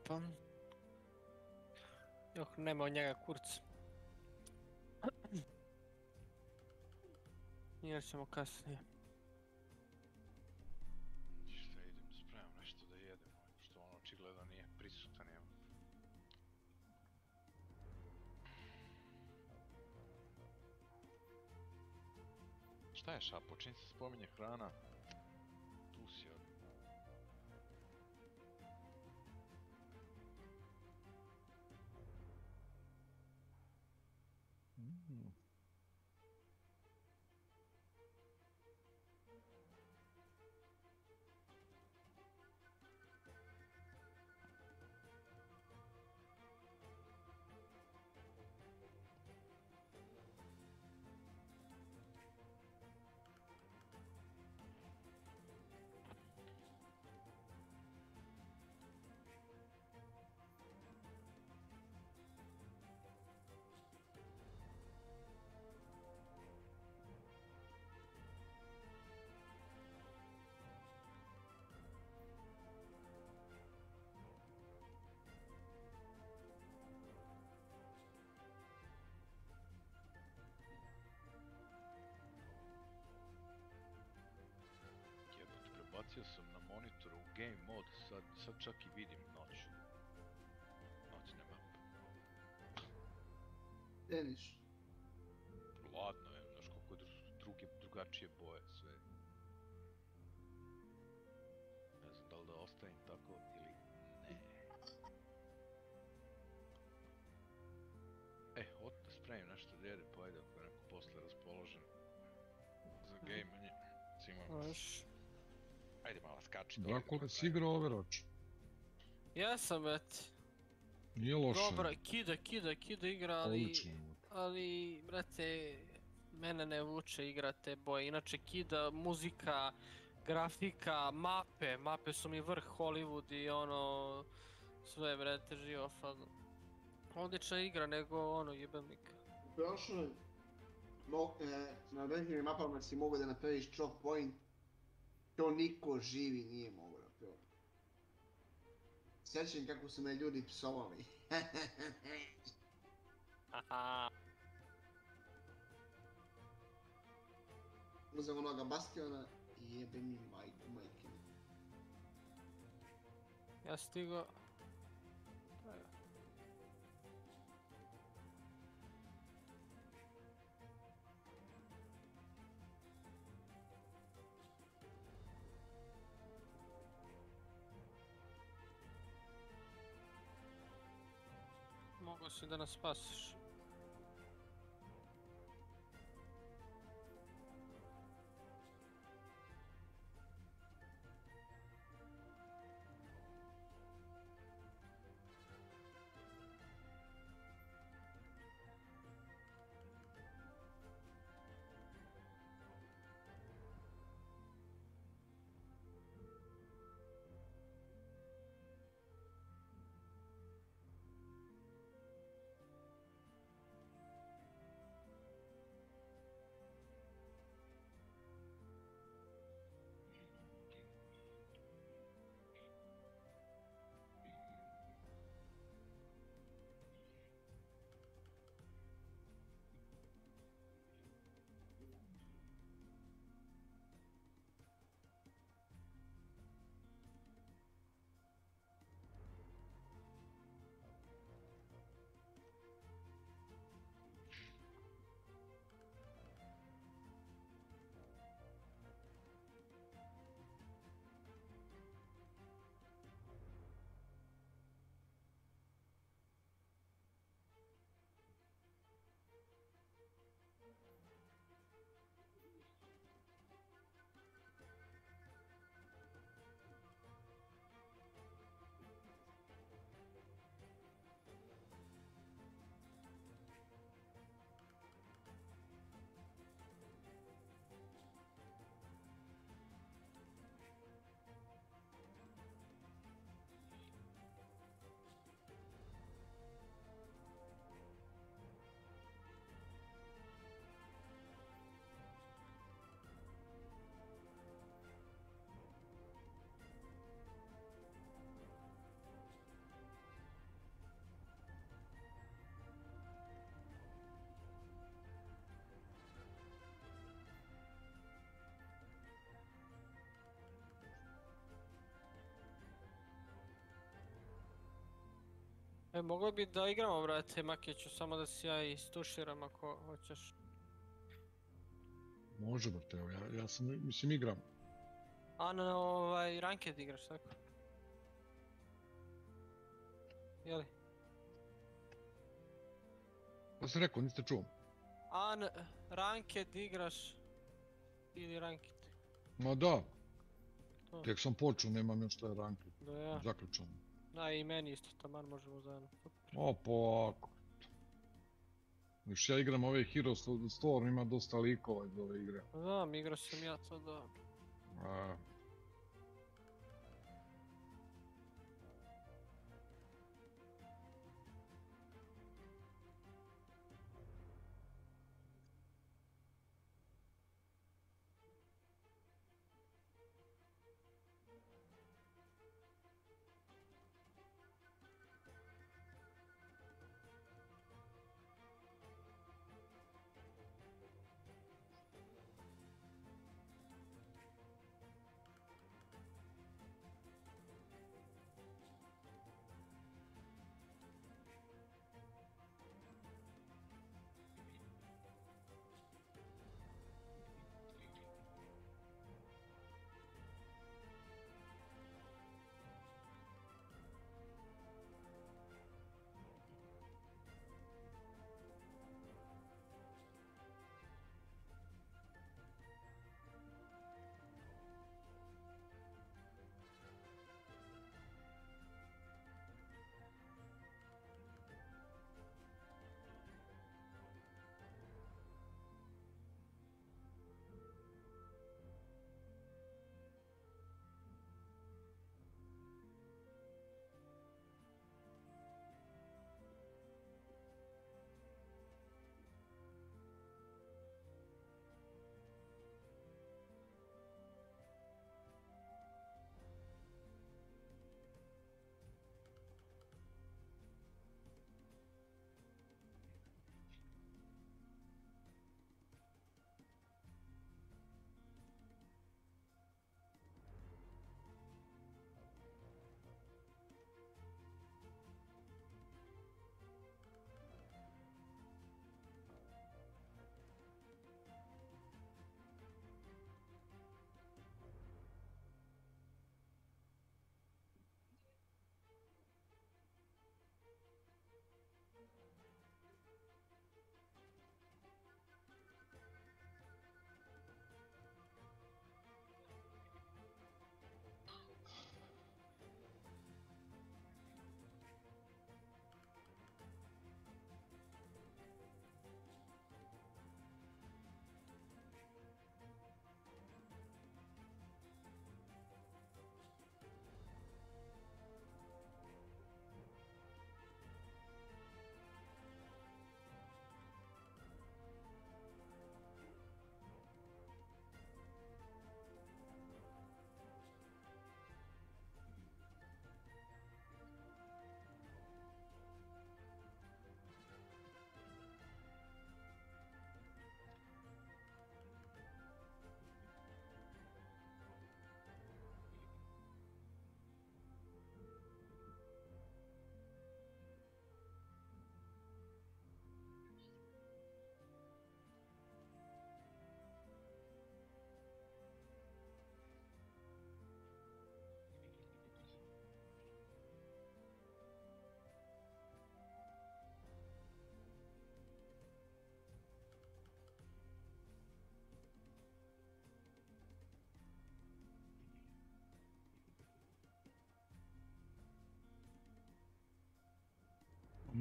Pam. Jok, nema od njega kurca. Jer ćemo kasnije. Šta idem, spremam nešto da jedem, što on očigledno nije prisutan, evo. Šta je Šapo, čim se spominje hrana? Tu si od... pustio sam na monitoru u game mod, sad čak i vidim noću. Noćne mape. Deniš. Ladno je, znaš koliko drugačije boje sve. Ne znam da li da ostavim tako ili ne. Od da spremim nešto da jede, pa ajde ako je neko posle raspoložen za gejmanje. Ajde malo skači. Drakula, si igrao Overwatch? Jesam, brate. Nije loše. Dobro, Kida igra, ali, brate, mene ne vuče igra te boje. Inače, Kida, muzika, grafika, mape su mi vrh Hollywood i ono, sve, brate, živo, fazno. Odlična igra, nego jebemika. Prošlo na određenim mapama si mogao da napraviš choke point, to niko živi nije mogao napraviti. Sjećam kako su me ljudi psovali. Uzem onoga bastiona i jebe mi majke. Ja stigo... Mogu si da nas spasiš. Moglo bi da igramo, brate, Makiću, samo da si ja istuširam ako hoćeš. Može, brate, evo, ja sam, mislim, igram. A na ranked igraš, tako? Jeli? Pa sam rekao, niste čuo. A na ranked igraš ili ranked? Ma da. Tek sam počeo, nemam još šta ranked. Zaključano. Da, i meni isto, taman možemo zajedno. O, polako. Još ja igram ove Heroes of the Storm, ima dosta likova iz ove igre. Znam, igrao sam ja to, da.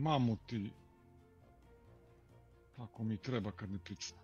Mamuti. Tako mi treba kad ne picne.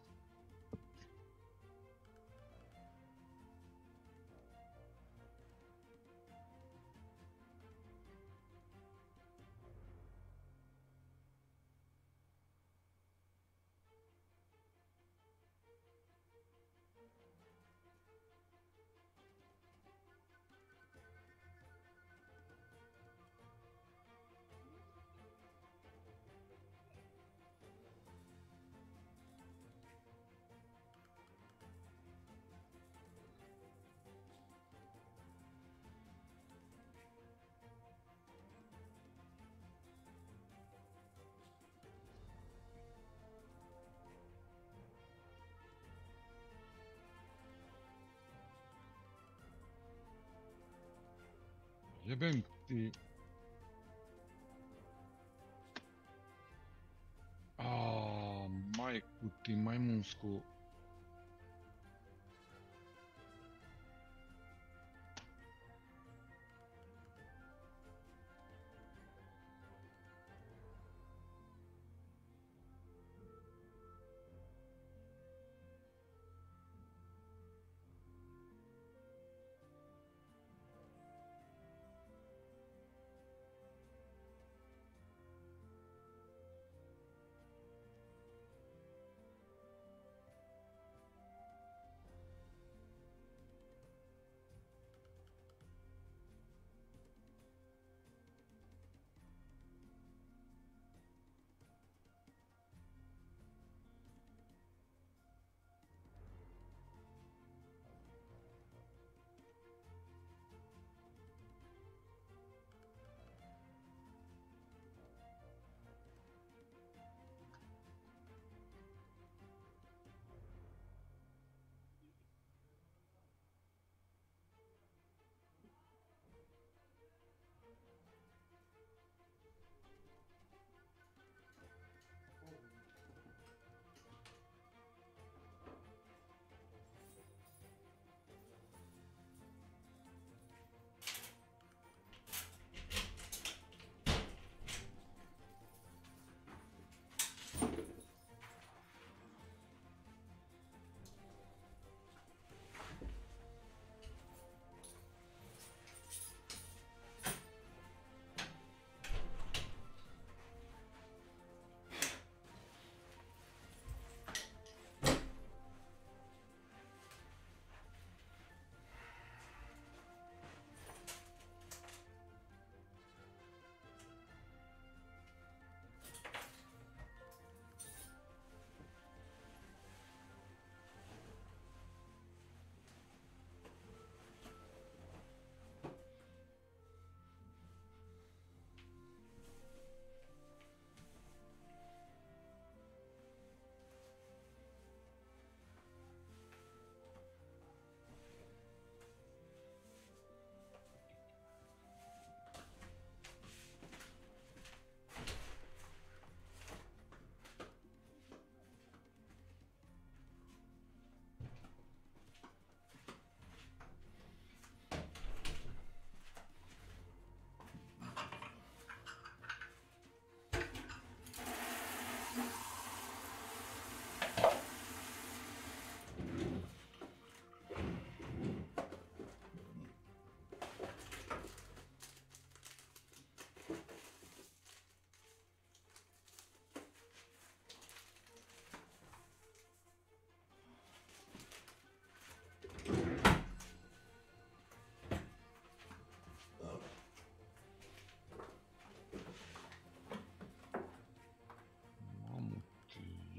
Jebem ti... Majku ti majmunsku...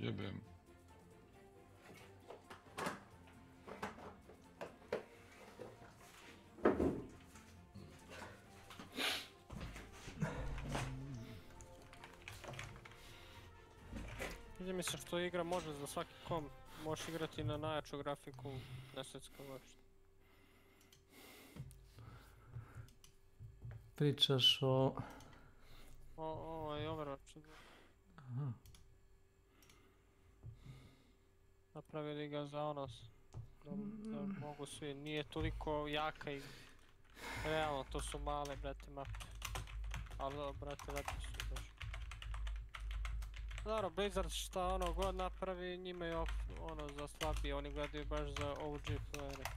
Jebem. Vidim se što igra može za svaki komp. Možeš igrati na najjaču grafiku, nesvetska uopšte. Pričaš o... Overwatch. Aha. Napravili ga za onos. Da mogu svi, nije toliko jaka i... Realno, to su male, brate, mape. Ali, brate, lepo su baš. Dobro, Blizzard šta ono god napravi, njima je ono za slabije, oni gledaju baš za OG playere.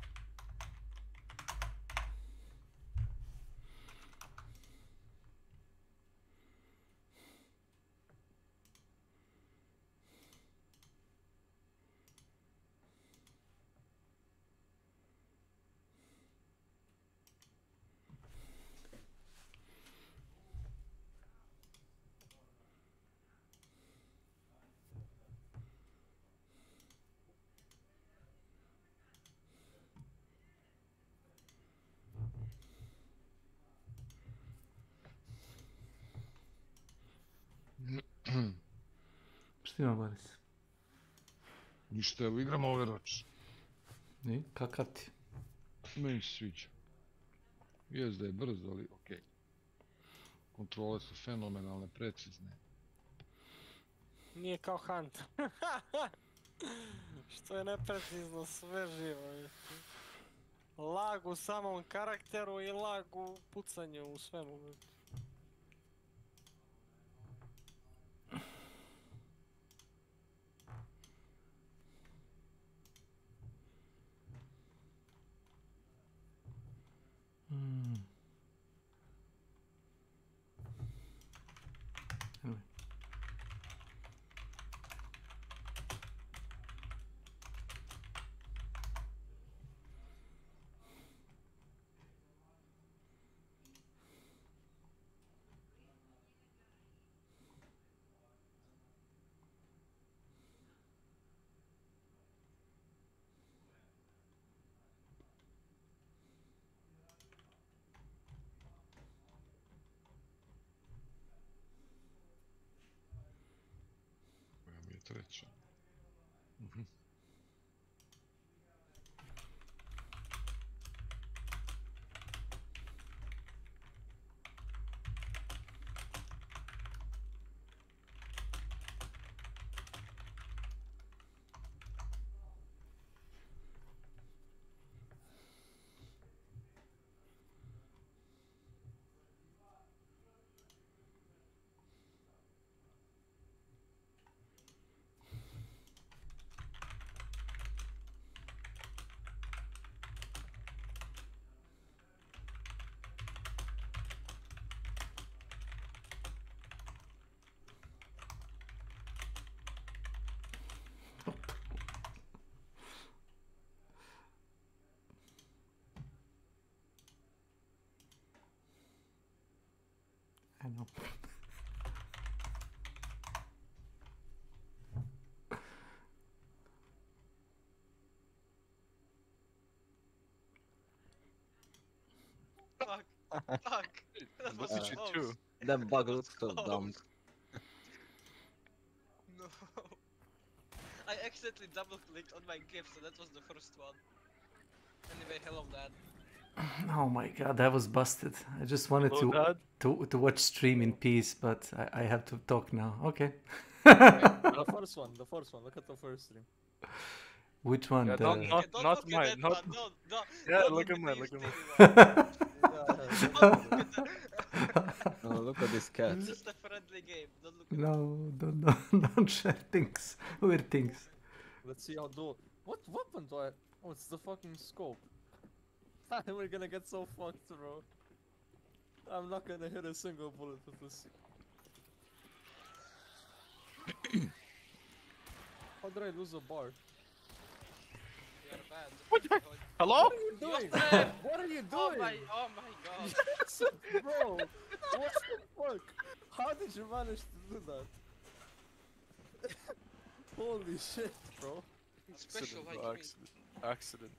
Šta ima, Boris? Ništa, evo igramo Overwatch. I, kakav ti? Meni se sviđa. Jest da je brzo, ali okej. Kontrole su fenomenalne, precizne. Nije kao Hunt. Što je neprecizno sve živo. Lag u samom karakteru i lag u pucanju u svemu. Koja mi je treća. I know. Fuck. Fuck. That was What did you close. do? That bug That looks so close. dumb. No. I accidentally double clicked on my GIF, so that was the first one. Anyway, hello dad. Oh my god, that was busted. I just wanted to watch stream in peace, but I have to talk now. Okay. The first one, look at the first stream. Which one? Yeah, The... not mine, not yeah, don't look at the mine, look at mine. Oh, look at this cat. It's just a friendly game, don't look at No, don't share things. Weird things. Let's see how do. What weapon do I? Oh, it's the fucking scope. We're gonna get so fucked, bro. I'm not gonna hit a single bullet with this. How did I lose a bar? You're bad. What? Hello? What are you doing? What are you doing? Oh my god. Yes, bro. What the fuck? How did you manage to do that? Holy shit, bro. Special like me. Accident.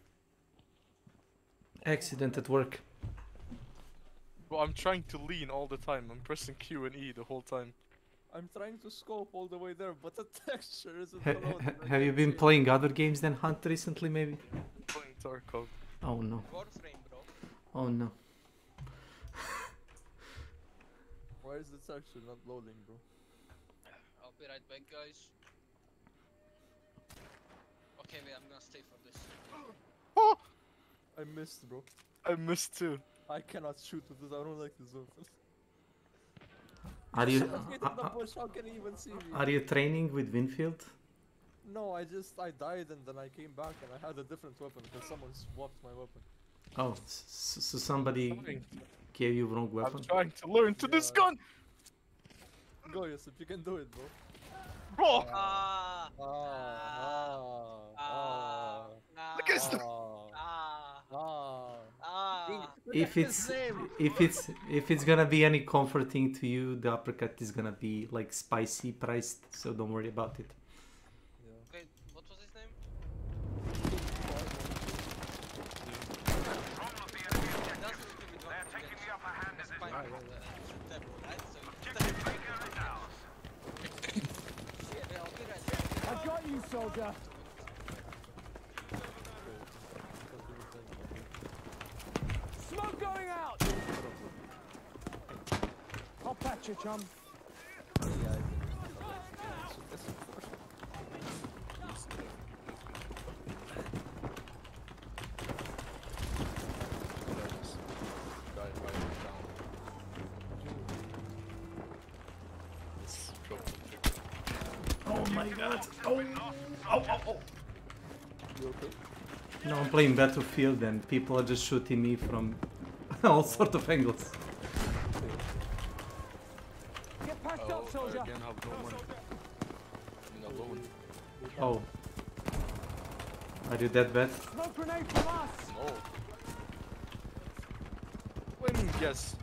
Accident at work. Well, I'm trying to lean all the time. I'm pressing Q and E the whole time. I'm trying to scope all the way there, but the texture isn't loading. Have you been playing other games than Hunt recently, maybe? Playing Tarkov. Oh no. Warframe, bro. Oh no. Why is the texture not loading, bro? I'll be right back, guys. Okay, wait, I'm gonna stay for this. Oh! I missed, bro. I missed too. I cannot shoot with this. I don't like this weapon. Are you How can he even see me? are you training with Winfield? No, I died and then I came back and I had a different weapon because someone swapped my weapon. Oh, so somebody gave you wrong weapon? I'm trying to learn to this gun! Go, Yusuf, you can do it, bro. Bro! Look at this! If it's gonna be any comforting to you, the uppercut is gonna be like spicy priced, so don't worry about it. Wait, what was his name? They're taking the upper hand in this I got you, soldier. Smoke going out. I'll patch you, chum. Oh my god! Oh! Oh! Oh! You okay? No, I'm playing Battlefield and people are just shooting me from all sorts of angles. Get patched up, soldier. I again have no money. I'm alone. Oh. Are you that bad? Smoke grenade from us. No. When yes.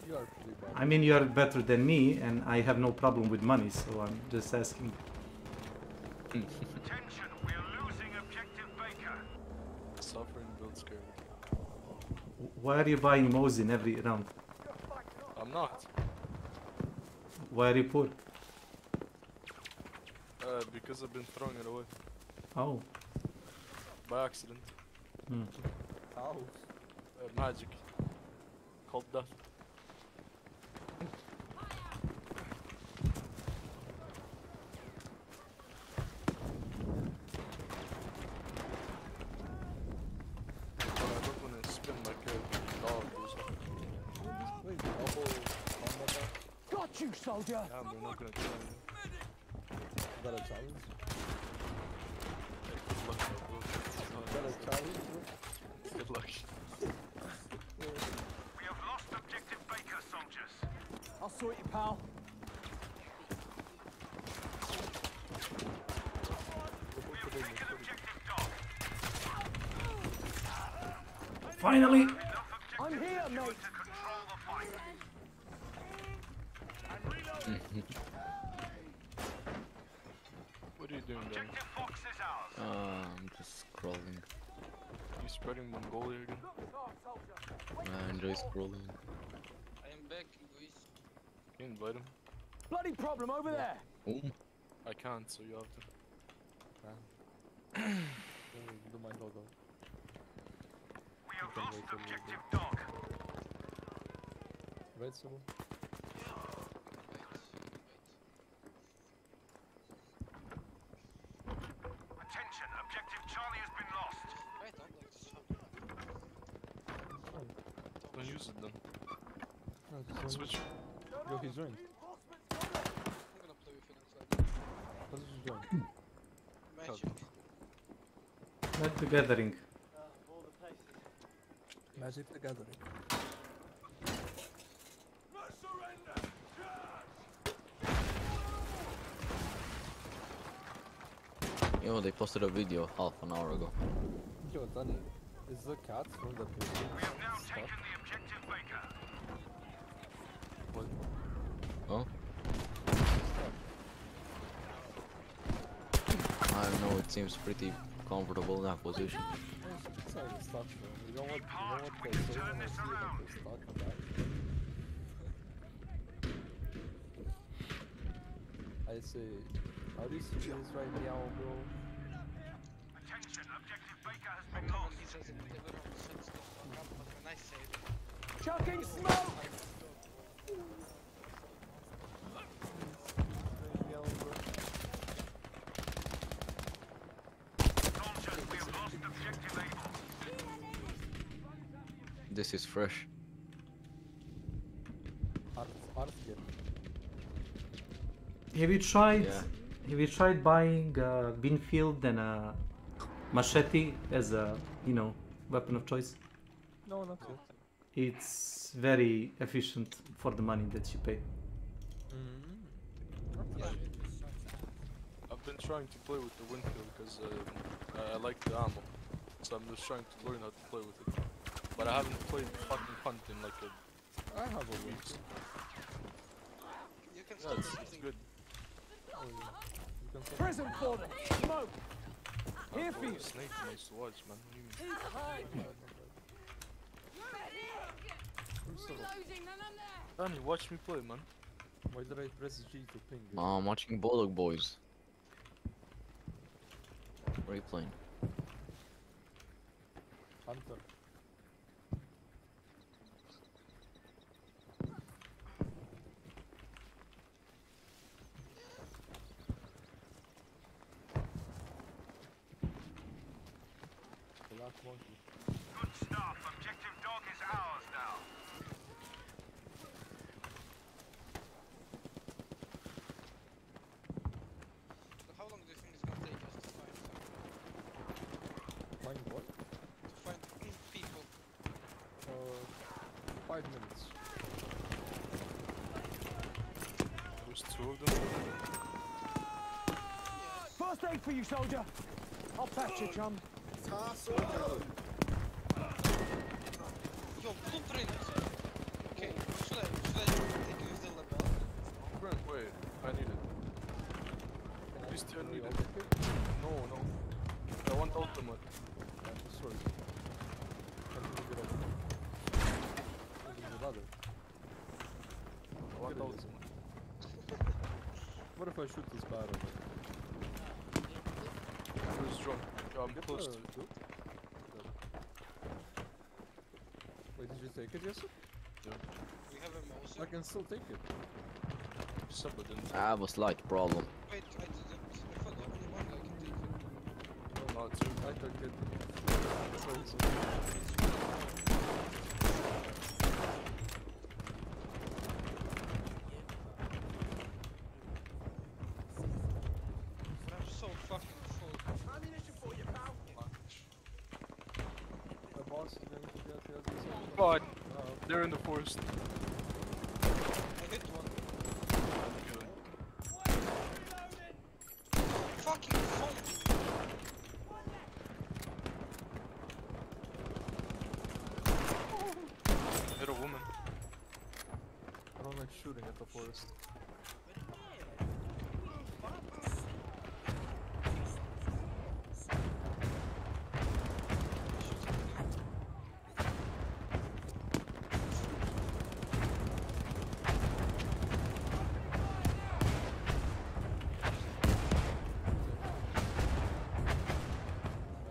You are pretty bad. I mean, you are better than me and I have no problem with money, so I'm just asking. Attention, we are losing objective Baker. Suffering builds scared. Why are you buying Mosin every round? I'm not. Why are you poor? Because I've been throwing it away. Oh. By accident. Hmm. How? Magic. Called death. Got you, soldier. Yeah, we're not gonna kill him. Is that a challenge? Good luck, bro. Is that a challenge, bro? Good luck. We have lost objective Baker, soldiers. I'll sort you, pal. We have taken objective dog. Finally! I'm here, mate. What are you doing, Dan? I'm just scrolling. You spreading Mongolia again? I enjoy scrolling. I am back, guys. Can you invite him? Bloody problem over there. I can't, so you have to. Do my logo. We have lost objective dog. Right, Sybil? Attention, objective Charlie has been lost. Wait, don't like this. Don't use it then. No, Switch. Yo, he's joined. I'm gonna play with you next time. What did you join? Magic. Not the gathering. Magic the Gathering. Yo, they posted a video half an hour ago. Yo, Danny, is the cat from the prison? We have now taken the objective Baker. What? Oh? I don't know, it seems pretty comfortable in that position. It's like a stuff, bro. You know what they say when I see like they're stuck on that? I say, how do you see this right now, bro? Attention, objective Baker has been lost. Chucking smoke! Soldiers, we have lost objective Able. This is fresh. Art Have you tried? Yeah. Have you tried buying a Winfield and a machete as a, you know, weapon of choice? No, not yet. It's very efficient for the money that you pay. I've been trying to play with the Winfield because I like the ammo, so I'm just trying to learn how to play with it. But I haven't played fucking Hunt in like I have a week. You can Yeah, it's good. Oh, yeah. You can Prison for them! Smoke! Here for you! Snake nice to watch, man. What do you mean? Danny, watch me play, man. Why did I press G to ping you? I'm watching Bulldog Boys. What are you playing? Hunter. Black monkey. Good stuff. Objective dog is ours now. So how long do you think it's gonna take us to find something? Find what? To find people. 5 minutes. There's 2 of them. First aid for you, soldier. I'll patch you, chum. Yo, blueprint! Okay, should I take you still about? Blueprint, wait, I need it. You still need it. No, no. I want ultimate. Sorry. I want ultimate. What if I shoot this battle? Who's drunk? I'm close to it. Wait, did you take it, yes? Yeah. We have a mouse. I can still take it. Supper didn't. I have a slight problem. Wait, I didn't. If I don't only one, I can take it. No, 2. I took it. I'm so fucking full. Ammunition for you, pal. The boss is going to get the other side. God, they're in the forest. I hit one. Fucking phone! Hit a woman. I don't like shooting at the forest.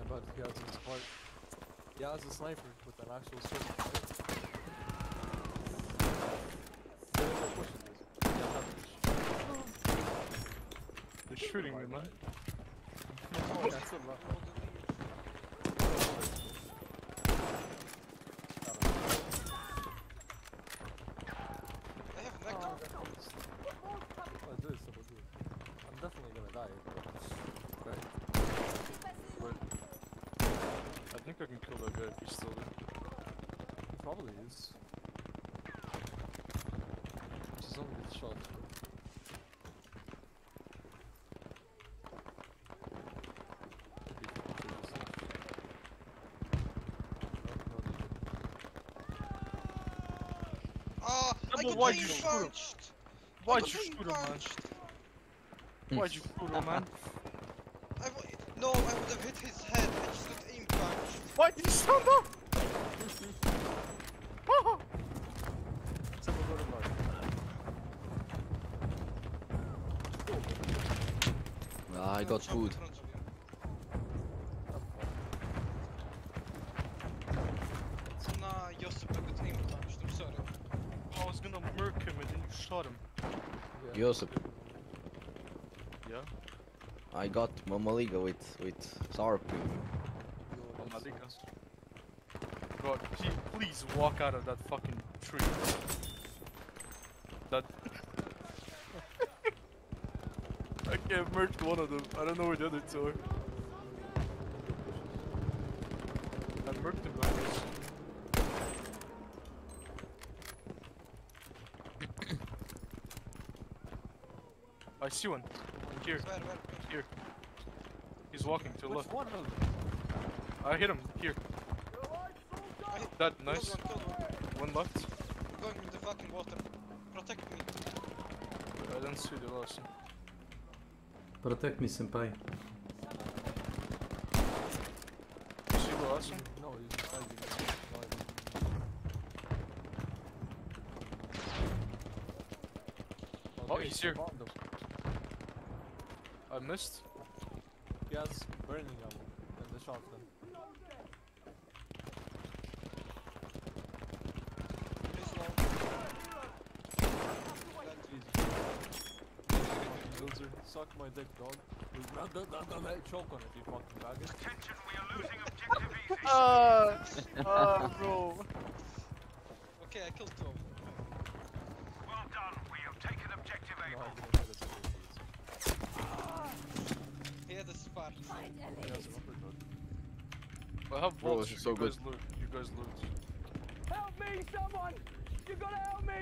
But he has his part. Yeah, as a sniper with an actual sword. They're shooting me, man. That's a lot. I have vector. I'm definitely gonna die. Right. I think I can kill that guy if he's still there. He probably is. Just don't get shot. Ah, I got why'd you brain shoot him? punched! Why'd I you got shoot him, brain man? punched! Why'd you shoot him, man? No, I would have hit his head. I just got aim punched. Why did you stand up? I got food. Nah, Josip, I got aim punched. I'm sorry. I was gonna murk him and then you shot him. Josip, Yeah? I got Mamaliga with sour cream. Mamaliga. God, please walk out of that fucking tree. That... I can't murk one of them. I don't know where the other two are. I murked them like this. I see one. Here. Here. He's walking to the left. One of them? I hit him. Here. That nice. One left. I'm going in the fucking water. Protect me. I don't see the last one. Protect me, senpai. You see the last one? No, he's beside you. Oh, he's here. I missed. He has burning ammo and the shotgun. Loser, suck my dick, dog. Choke on it, you fucking faggot. Attention, we are losing objective easy. Bro. Okay, I killed 2 of them. Well done, we have taken objective Able. He had a spark. I have Bro, bolts. this is so good. You guys loot. Help me, someone! You gotta help me!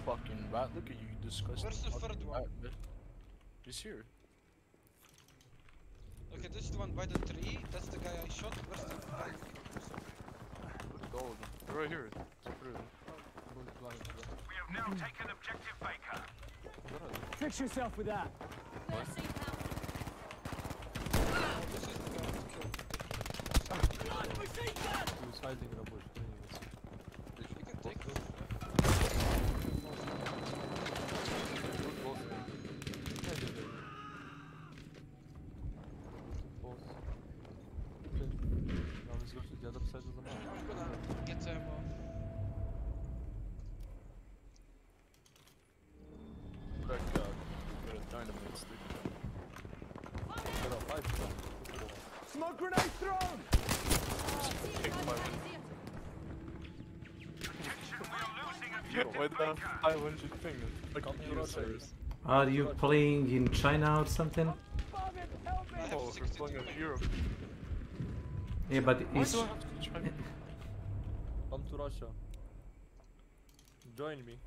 Fucking rat, look at you, disgusting. Where's the third one? He's here. Okay, this is the one by the tree. That's the guy I shot. Where's the guy? Gold. They're right here. We have now taken objective Baker. Fix yourself with that. This is the guy who killed. He was hiding in a bush. You can take this. Now let's go to the other side of the map. I'm gonna get ammo. Got a dynamite stick. Got a life gun. Smoke grenade thrown! Take my win. Why the 500 fingers? Like on the servers. Are you playing in China or something? Oh, we're playing in Europe. Yeah, but Why it's... do I have to try? Come to Russia. Join me.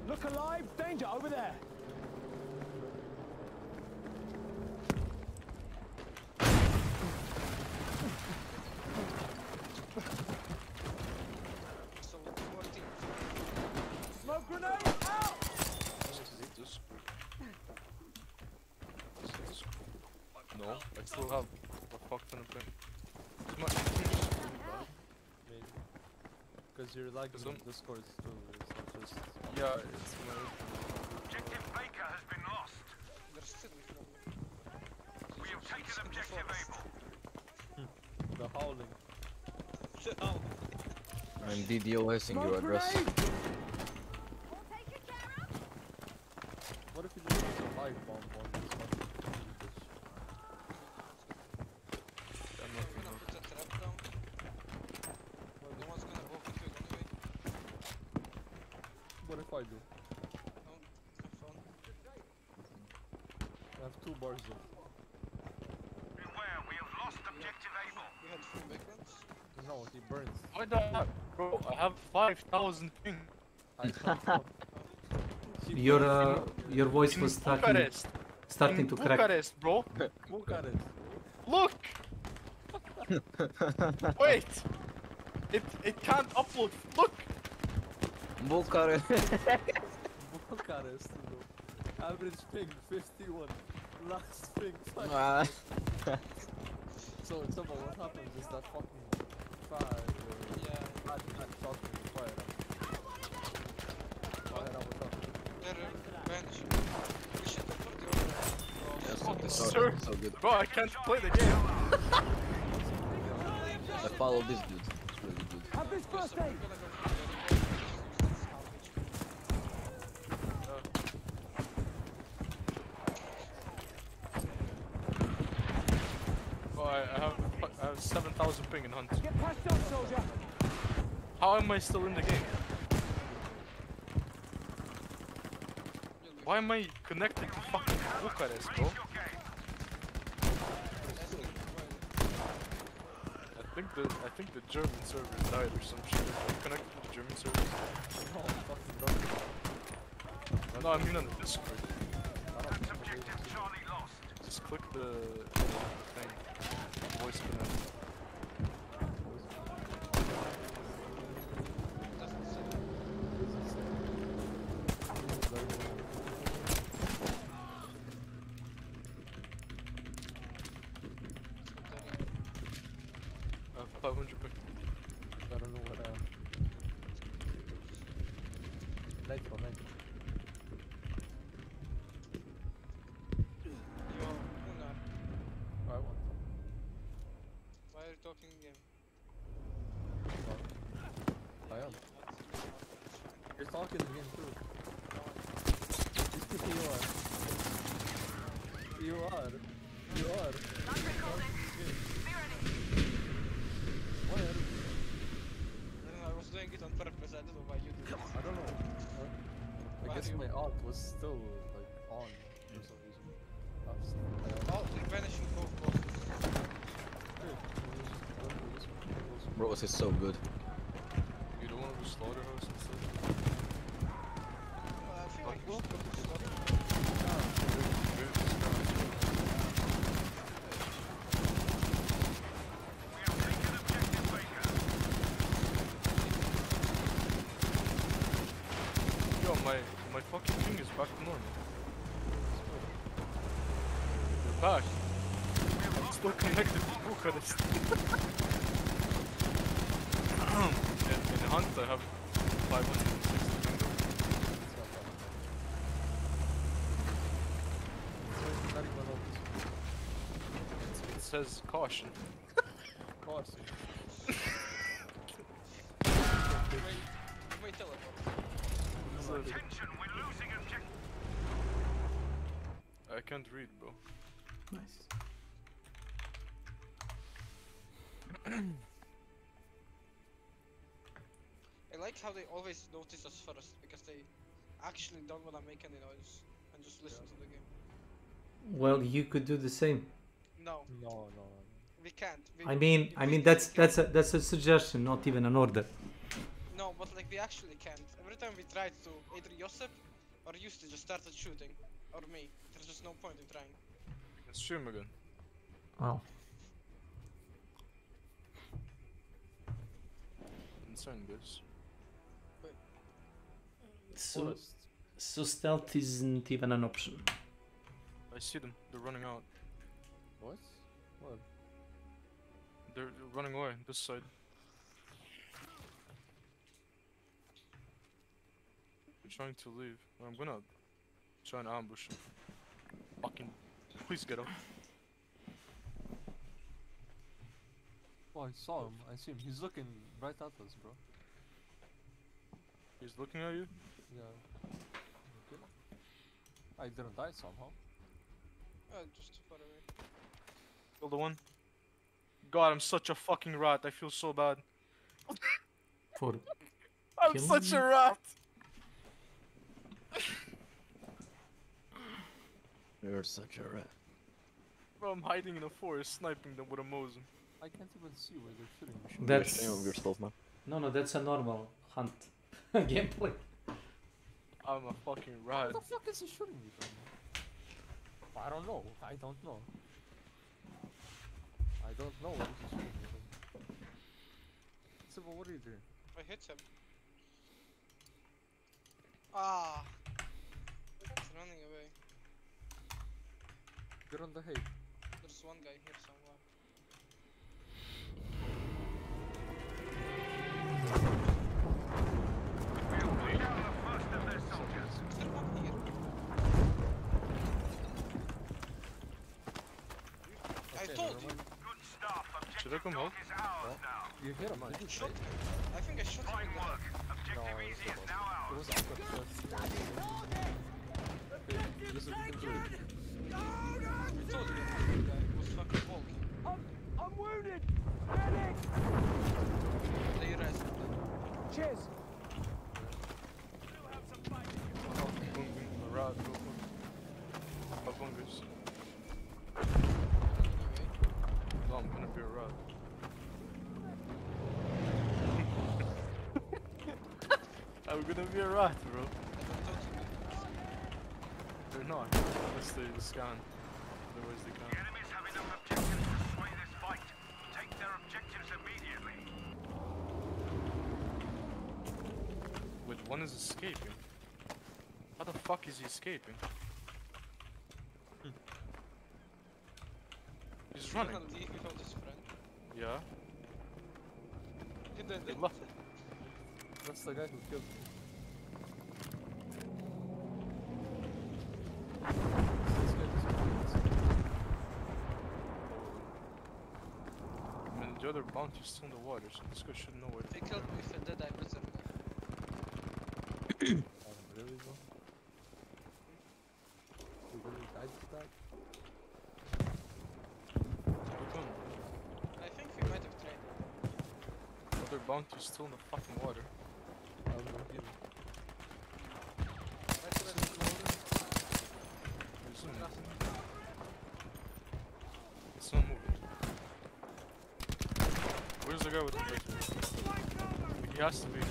Look alive! Danger over there! Smoke grenade out! No, I still have a fuck ton of pen. Maybe. Because you're lagging on Discord too, it's not just... Yeah, it's my... Objective Baker has been lost. There's still We have taken objective Able. The howling. I'm DDoSing your address. What if you just use a live bomb on this one? I'm gonna put a trap down. No one's gonna walk into it anyway. What if I do? No, have fun. I have 2 bars of. Beware, we have lost objective Able. We had full backgrounds. No, he burns. Why the heck? Bro, I have 5,000 ping. Your voice was starting to crack. Bucharest, bro. Bucharest. Look! Wait! It can't upload. Look! Bucharest. Bucharest, bro. Average ping 51. Last ping 5. So what happens is that fucking fire. Bad shot me fire. They're vanishing. We should have put the other. Sir, bro, I can't play the game. I follow this dude. It's really good. Have this first aid! Oh, I have 7,000 ping in hunt. Get patched up, soldier! How am I still in the game? Why am I connected to fucking Bucharest, bro? I think the German server died or some shit. Are you connected to the German server? No, fucking not. No, I mean on the Discord. Just click the thing. Voice command. I have 500 quick. I don't know what later. Yo, Gunnar, I want why are you talking again? I am. You're talking again too. You are. Why are you? I was doing it on purpose, I don't know why you did it. I don't know. I guess my art was still like on for some reason. Oh, we're vanishing both bosses. Bro, this is so good. You don't want to do slaughterhouse instead? I think I will go to slaughter. Yo, my fucking thing is back to normal. We're back. I'm still connected to Bucharest. In Hunt I have 560 windows. It says caution. Caution. Wait, teleport. Attention, we're losing objective. I can't read, bro. Nice. I like how they always notice us first, because they actually don't wanna make any noise and just listen to the game. Well, you could do the same. No. No. We can't. I mean that's a suggestion, not even an order. No, but like we actually can't. Every time we tried to, either Josip or Justi just started shooting, or me. There's just no point in trying. We can stream again. Wow. Insane, guys. So stealth isn't even an option. I see them. They're running out. What? They're running away. This side. They're trying to leave. I'm gonna try and ambush them. Fucking. Please get up. Oh, I saw him. I see him. He's looking right at us, bro. He's looking at you? Yeah. Okay. I didn't die somehow. Just too far away. Kill the one. God, I'm such a fucking rat. I feel so bad. For I'm such a rat. You're such a rat. Bro, I'm hiding in a forest, sniping them with a Mosin. I can't even see where they're shooting me. That's shame of yourself, man. No, that's a normal hunt gameplay. I'm a fucking rat. What the fuck is he shooting me from? I don't know. I don't know what he's shooting me from. So, what are you doing? I hit him. Ah! It's running away. Get on the hay. There's one guy here somewhere. I told you! Should I come help? You hit him, I shot him. I think I shot him in the head. No, it was awkward. I told you that guy was fucking bulky. I'm wounded! Medic! They arrested him. Cheers. No, I'm gonna be a rat. I'm gonna be a rat, bro. They're not, unless they scan. Otherwise they can't. The enemies have enough objectives to sway this fight. Take their objectives immediately. Wait, one is escaping. How the fuck is he escaping? He's running. Leave without his friend. Yeah. He did it. That's the guy who killed me. I mean, the other bounty's still in the water, so this guy should know where If he killed me, if I did, I reserve him. Really though? You really died to that? I think we might have traded. Other bounty's still in the fucking water. I don't know either. It's not moving. Where's the guy with the gun? He has to be here.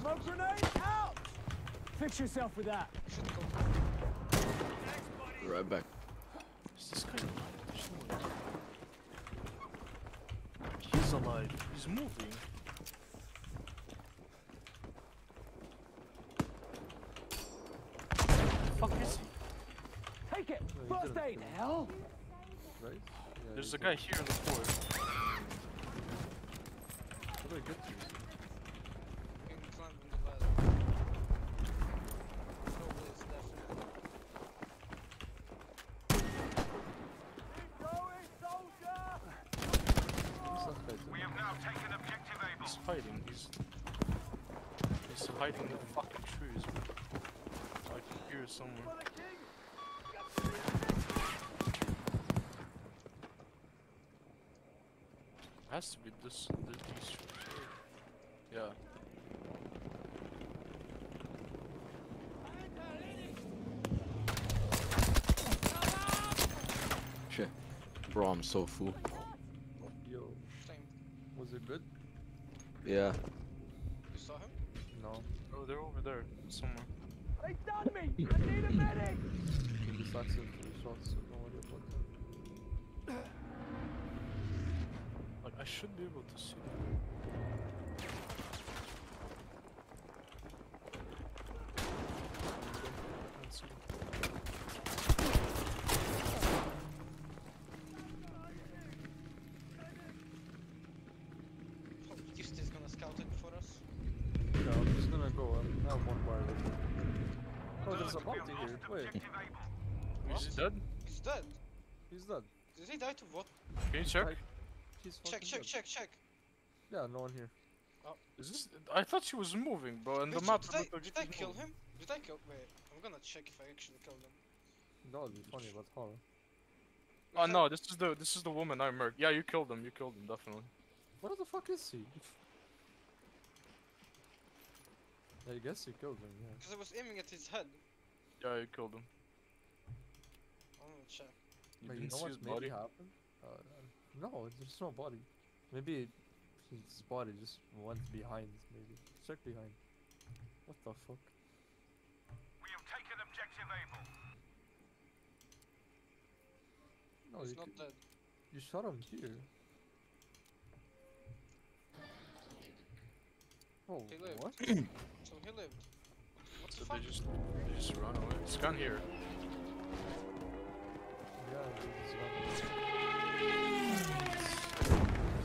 Smoke grenade out! Fix yourself with that. Right back. Is this guy alive? He's alive. He's moving. Where the fuck is he? Take it! First aid! Hell! Right? Yeah, There's a guy here in the floor. How do I get to you? You can climb on the ladder. Probably it's left. We have now taken objective Able. He's hiding. He's hiding in the fucking trees. I can hear it somewhere. It has to be these trees. Yeah. Shit. Bro, I'm so full. Yo. Was it good? Yeah. You saw him? No. Oh, they're over there somewhere. They done me! I need a medic! He just accidentally shot, so don't worry about that. Like, I should be able to see them. Can't see them. Houston is gonna scout it for us. No, I'm just gonna go. I have one bar left. Oh, there's a bounty here. Wait. Is he dead? He's dead. He's dead. Did he die to what? Can you check? He's Check, fucking check, dead. check. Yeah, no one here. Oh. Is this? I thought she was moving, bro. And the Wait, map. did I kill him? Did I kill? Wait, I'm gonna check if I actually killed him. That would be funny, but how? Oh no, this is the woman I murked. Yeah, you killed him. You killed him definitely. Where the fuck is he? I guess you killed him, yeah. Because I was aiming at his head. Yeah, you killed him. I'm gonna check. You But didn't know see what his maybe body? happened? No, there's no body. Maybe his body just went behind, maybe. Check behind. What the fuck? We have taken objective Able. No, He's you not c- dead. You shot him here. Oh, He lived. what? So he lived. What the So fuck? they just run away. Scan here. Yeah, he's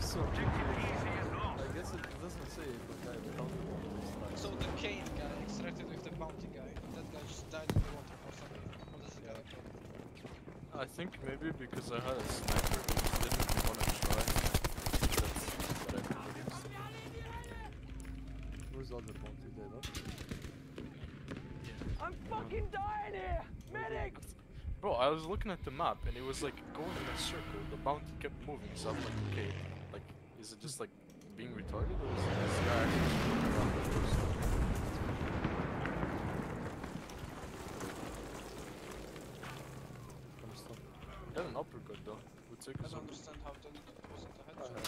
so I guess it doesn't say if the guy without the bomb is like. So the Kane guy extracted with the bounty guy. That guy just died in the water for some reason. What does the guy kill? I think maybe because I had a sniper, he didn't want to try. That's what I think. Where's the other bounty guy though? I'm fucking dying here! Medic! Bro, I was looking at the map and it was like going in a circle. The bounty kept moving, so I'm like, okay, like, is it just like being retarded, or is this guy actually screwing around with those? He had an uppercut though. Would take I us don't on. understand how that wasn't a headshot.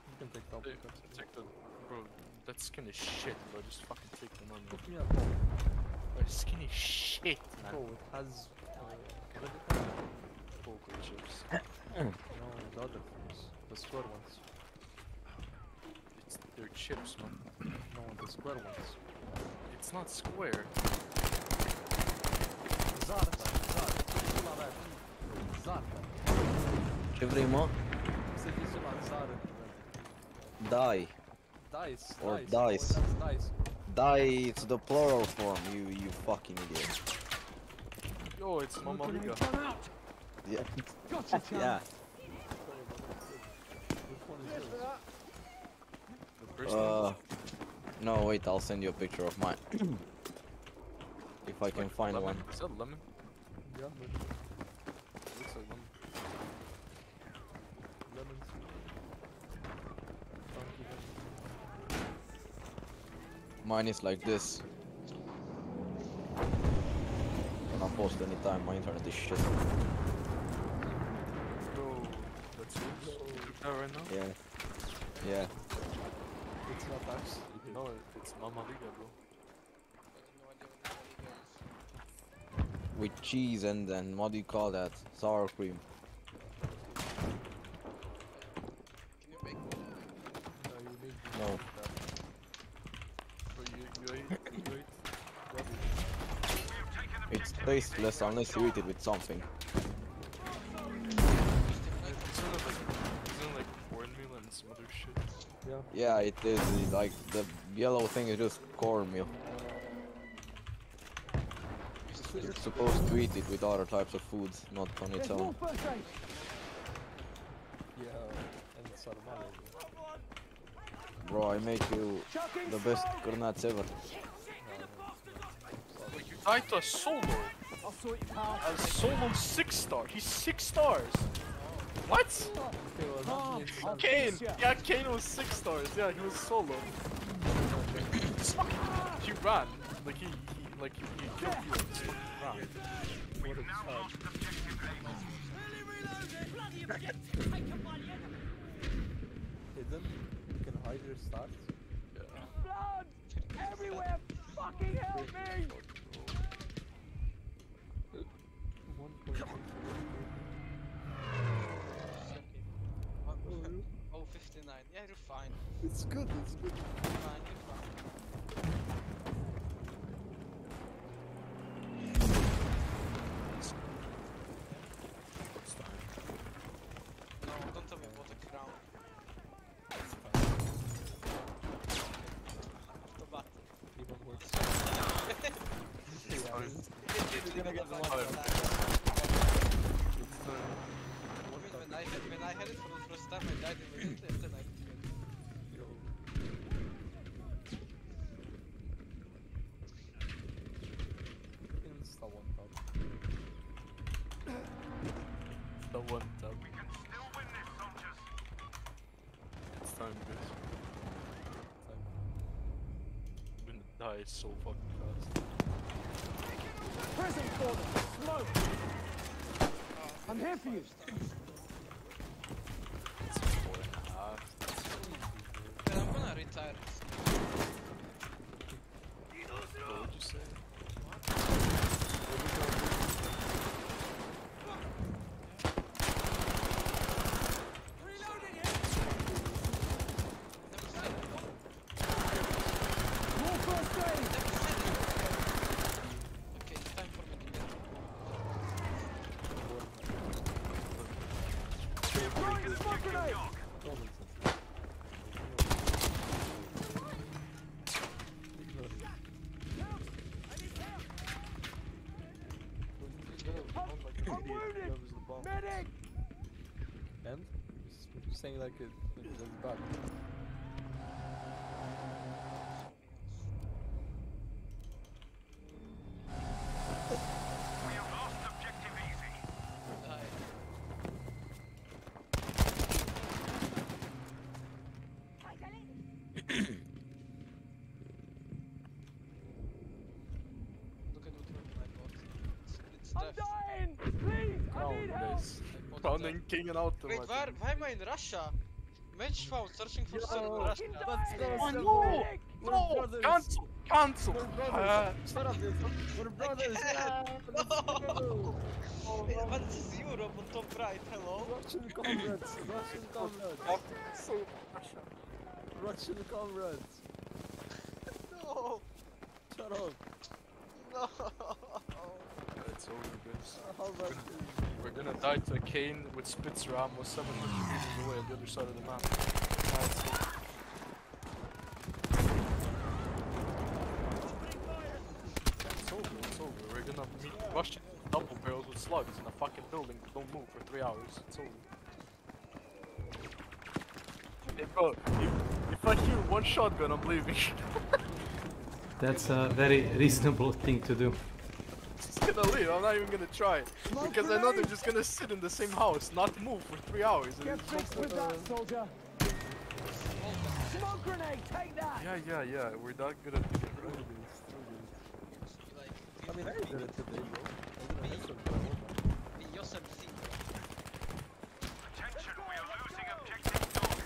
You can take the uppercut. Take the, bro. That skin is shit, bro. Just fucking take them on. Put me up, bro. That skin is shit, man. Bro, it has Poker chips. no, the other things. The square ones. They're chips, man. No, the square ones. It's not square. Zarta. Ce vrei, mă? Se zice la zară. Die. Dice. Or dice. dice. Oh, that's dice. Die, it's the plural form, you fucking idiot. Yo, it's Mama Liga. Yeah. Gotcha, chum. Yeah. No, wait, I'll send you a picture of mine. If I can find one. Is that lemon? Yeah, but Looks like lemon. lemons. Mine is like this. I'll post anytime, my internet is shit. Bro, that's yours? You took that right now? Yeah. Yeah. It's not actually. No, it's Mama Liga, bro. With cheese and what do you call that? Sour cream. Can you make one? No. Bro, you ate It's tasteless unless you eat it with something. Isn't it like cornmeal and some other shit? Yeah. Yeah, it is. Like the yellow thing is just cornmeal. You're supposed to eat it with other types of foods, not on its own. Yeah, and it's normal. Bro, I make you the best grenades ever. Wait, you died to a solo? A solo 6 star. He's 6 stars. What? Kane! Yeah, Kane was 6 stars. Yeah, he was solo. He ran. Like he killed you. He ran. What a child. Hidden? You can hide your stats? Yeah. Blood! Everywhere! Fucking help me! 1.2. Oh, 59. Yeah, you're fine. It's good, it's good. You're fine, you're fine. No, don't tell me about the crown. After battle. Even worse. You're gonna get the one. When I had it for the first time, I died immediately, and then I did it. Insta one top. The one tap. We can still win this, soldiers. It's time, guys. We're gonna die so fucking fast. Prison for them! Smoke! I'm here for you! It's 4.5. Then I'm gonna retire. What would you say? Medic! And? Just saying like it's bad. We have lost objective easy. guys. Found in King and Ultimate. Wait, why am I in Russia? Match found, searching for server in Russia. Let's go, Oh Sam. no! We're No! brothers. Cancel! Cancel! We're brothers. Shut up, dude. We're brothers. Yeah, let's go. Wait, but this is Europe on top right, hello? Russian comrades. Russian comrades. So Russia. Russian comrades. No! Shut up. No! It's over, guys. How about We're gonna die to a cane with Spitzer ammo 700 meters away on the other side of the map. It's over, it's over. We're gonna meet Russian double barrels with slugs in a fucking building that don't move for 3 hours. It's over. Hey bro, if I hear one shotgun, I'm leaving. That's a very reasonable thing to do. Just gonna leave, I'm not even gonna try. Because I know they're just gonna sit in the same house, not move for 3 hours. Get fixed with that, soldier. Smoke grenade, take that. Yeah, we're not gonna do it. I mean, I did it today, bro. Attention, we are losing objective dog.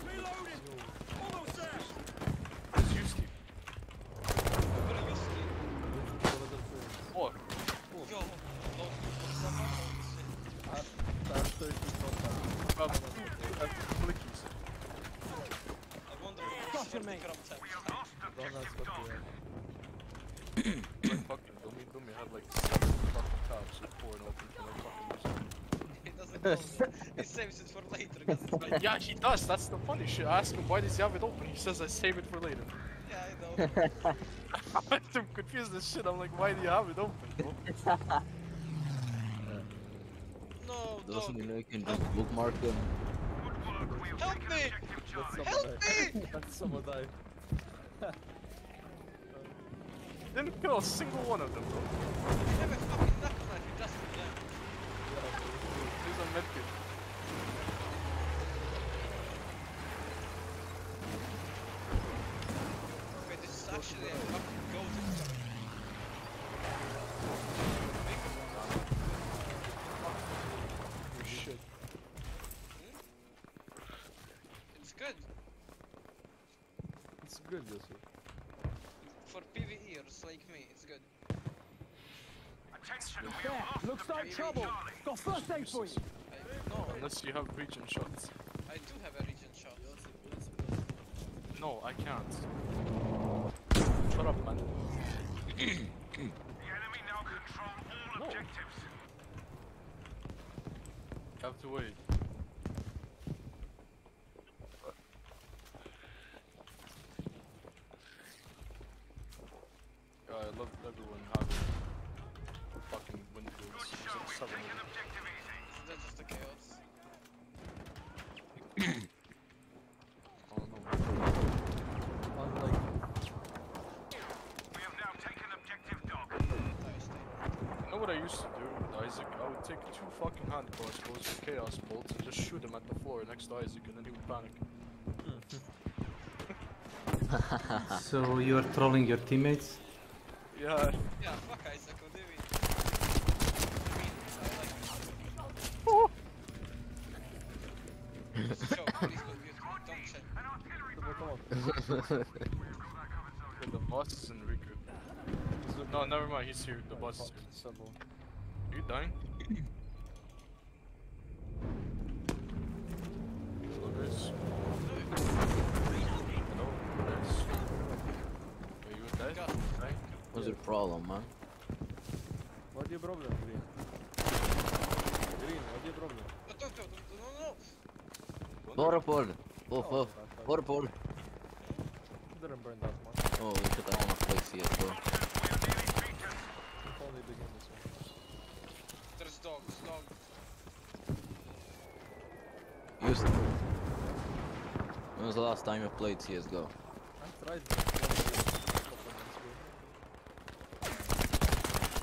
Reloading! Almost there! It's used to. What? Yo, Caution me. Like fucking dummy had like 7 fucking tabs with 4 and open for like fucking He doesn't know. He saves it for later because it's like... Yeah, he does, that's the funny shit. I ask him why does he have it open, he says I save it for later. Yeah, I know. I'm confused as shit, I'm like, why do you have it open, bro? No, doesn't mean I can just bookmark them. Help me! Help me! That's someone died. Didn't kill a single one of them, bro. You have a fucking knuckle, you just died. He's a medkit. Wait, this is actually a fucking golden. Oh shit. It's good. It's good, yes, sir. For PvEers like me, it's good. Attention, There, looks like trouble. Got first aid for you. No, Unless you have region shots. I do have a region shot. No, I can't. Shut up, man. The enemy now control all objectives. You have to wait. I love everyone having fucking winfields. There's like 7 of them. That's just a chaos. Oh no. We have now taken objective dog. You know what I used to do with Isaac? I would take 2 fucking hand crossbows with chaos bolts and just shoot him at the floor next to Isaac and then he would panic. So you're trolling your teammates? Yeah. Yeah, fuck Isaac, what do you mean? This is a joke, please don't get don't check. Yeah, the boss is in recruit. No, never mind, he's here. The boss is here. Are you dying? Hello guys. Hello guys. Are you dead? Dying? What's your problem, man? What's your problem, Green? Green, what's your problem? No. Porpor! Off. Porpor! Didn't burn that much. Oh, shit, I wanna play CSGO. If only the game is on. There's dogs. When was the last time you played CSGO? I tried it a couple months ago.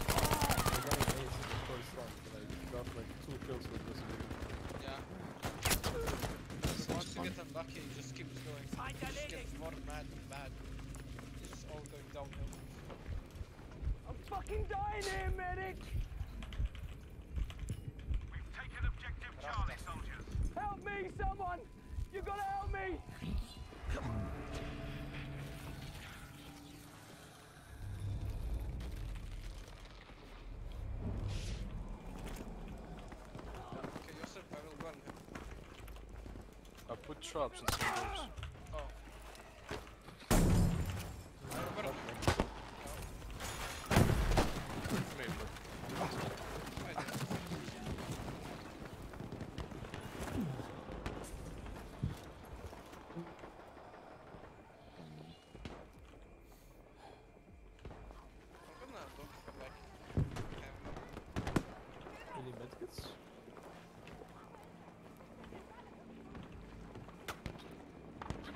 I got an ace in the first round, and I got like 2 kills with this video. Yeah. Once you get unlucky, it just keeps going. It just gets more mad and bad. It's all going downhill. I'm fucking dying here, medic. me, someone! You gotta help me! Okay, Joseph, I will run him. I put traps in some doors. Oh. Any medkits?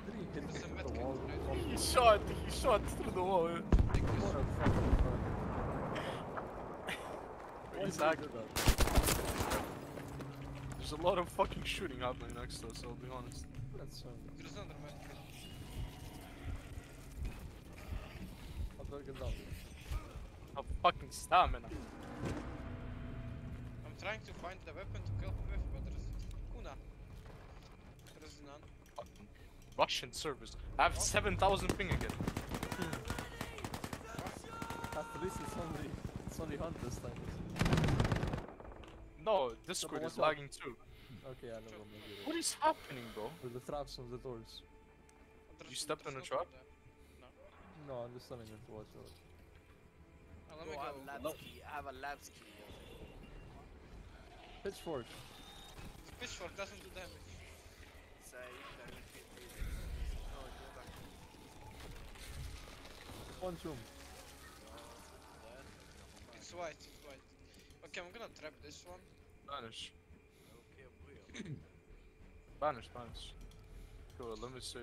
Did he hit the wall? He shot through the wall. Exactly. There's a lot of fucking shooting happening next to us, I'll be honest. That's There's another medkit. I'll go get down. A fucking stamina. I'm trying to find the weapon to kill him with, but there is Kuna. There is none. Fucking Russian service. I have 7,000 ping again. At least it's only hunt this time. No, Discord is lagging too. Okay, I know maybe. What is happening, bro? With the traps on the doors. You stepped on a trap? No, I'm just telling him to watch out. Let me go. I have a labs key. Pitchfork. The pitchfork doesn't do damage. One room. It's white, it's white. Okay, I'm gonna trap this one. Banish. Banish. Cool, let me see,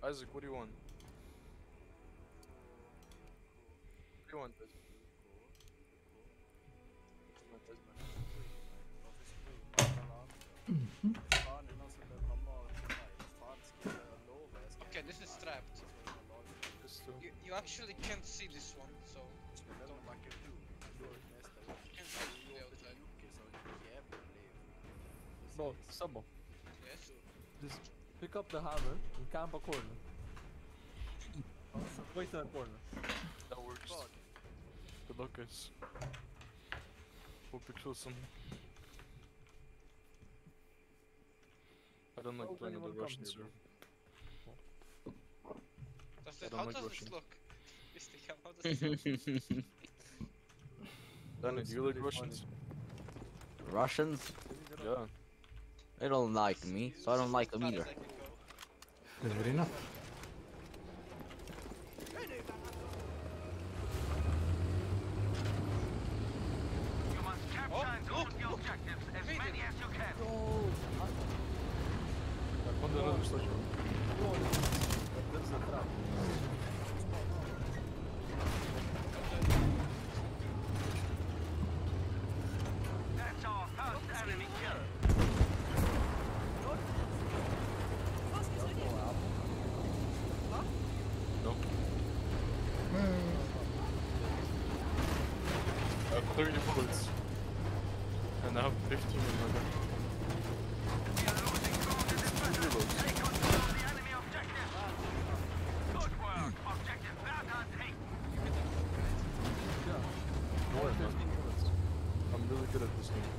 Isaac, what do you want? What do you want, Isaac? Okay, this is trapped. You actually can't see this one, so don't. You can see the outside. Bro, Sabo. Yes? Just pick up the hammer and camp a corner. Wait in that corner. That works. Good luck, guys. Hope you kill some. I don't like playing with the Russians, sir. How does this look? How does this look? Danny, do you like Russians? Russians? Yeah. They don't like me, so I don't like them either. Fair enough. That's our first enemy kill. No. I have 30 bullets. And I have 15 in my gun. I'm really good at this game.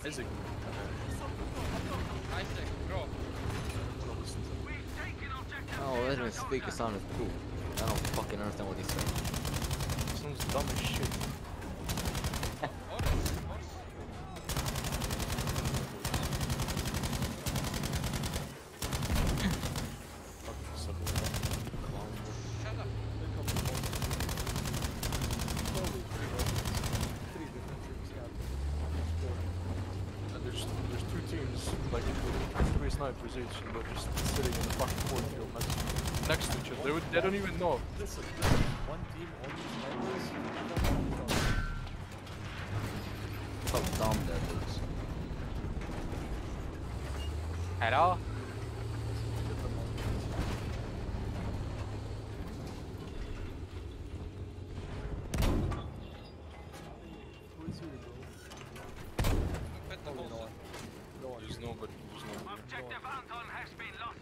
Isaac. Isaac, bro. Oh, let him speak, it sounded cool. I don't fucking understand what he said. Sounds dumb as shit. There's two teams, like 3 snipers each, and they're just sitting in the fucking cornfield. next to each other. They don't even know. Listen, one team only snipers. How dumb that is. Hello? There's nobody. Objective Anton has been lost.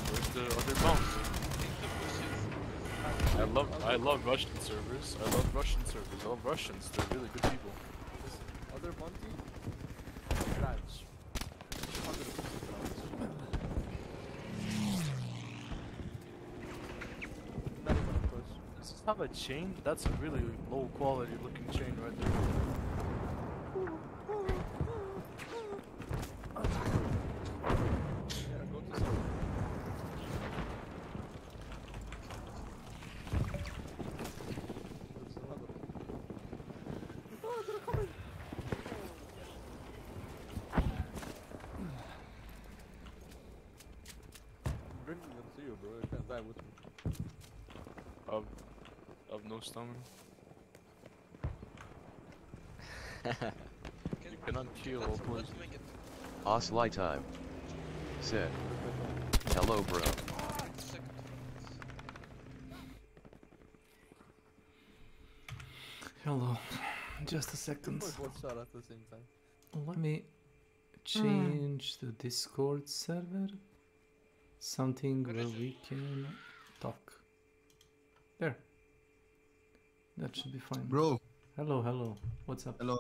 Where's the other bounce? I love Russian servers. I love Russians. They're really good people. Listen, other bounty? Branch. Does this have a chain? That's a really low quality looking chain right there. Yeah, go to server. There's another one. Oh, they're coming! I'm bringing them to you, bro. You can't die with me. I've no stamina. You cannot kill all points. Oslai time. Said. Hello, bro. Hello. Just a second. Both shot at the same time. Let me change the Discord server. Something where we can talk. There. That should be fine. Bro. Hello, hello. What's up? Hello.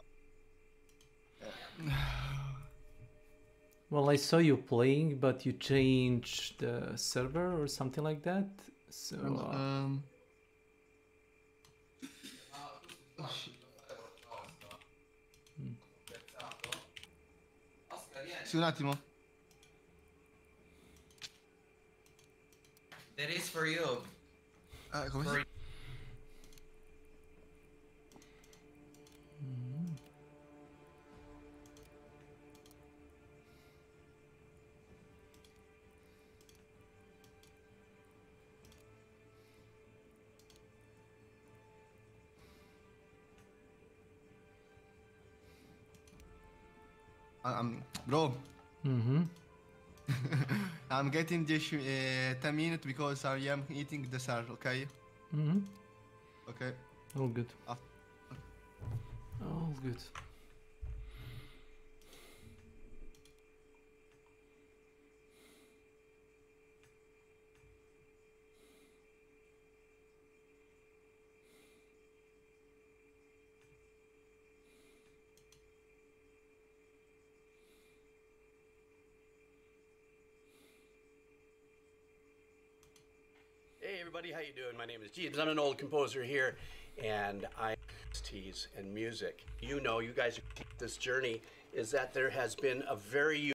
Well, I saw you playing, but you changed the server or something like that. So. Sì, un attimo. That is for you. Come si... Bro. I'm getting this 10 minutes because I am eating dessert, okay? Okay. All good. All good. Hey everybody, how you doing? My name is Jeeves. I'm an old composer here, and I tease and music. You know, you guys are this journey is that there has been a very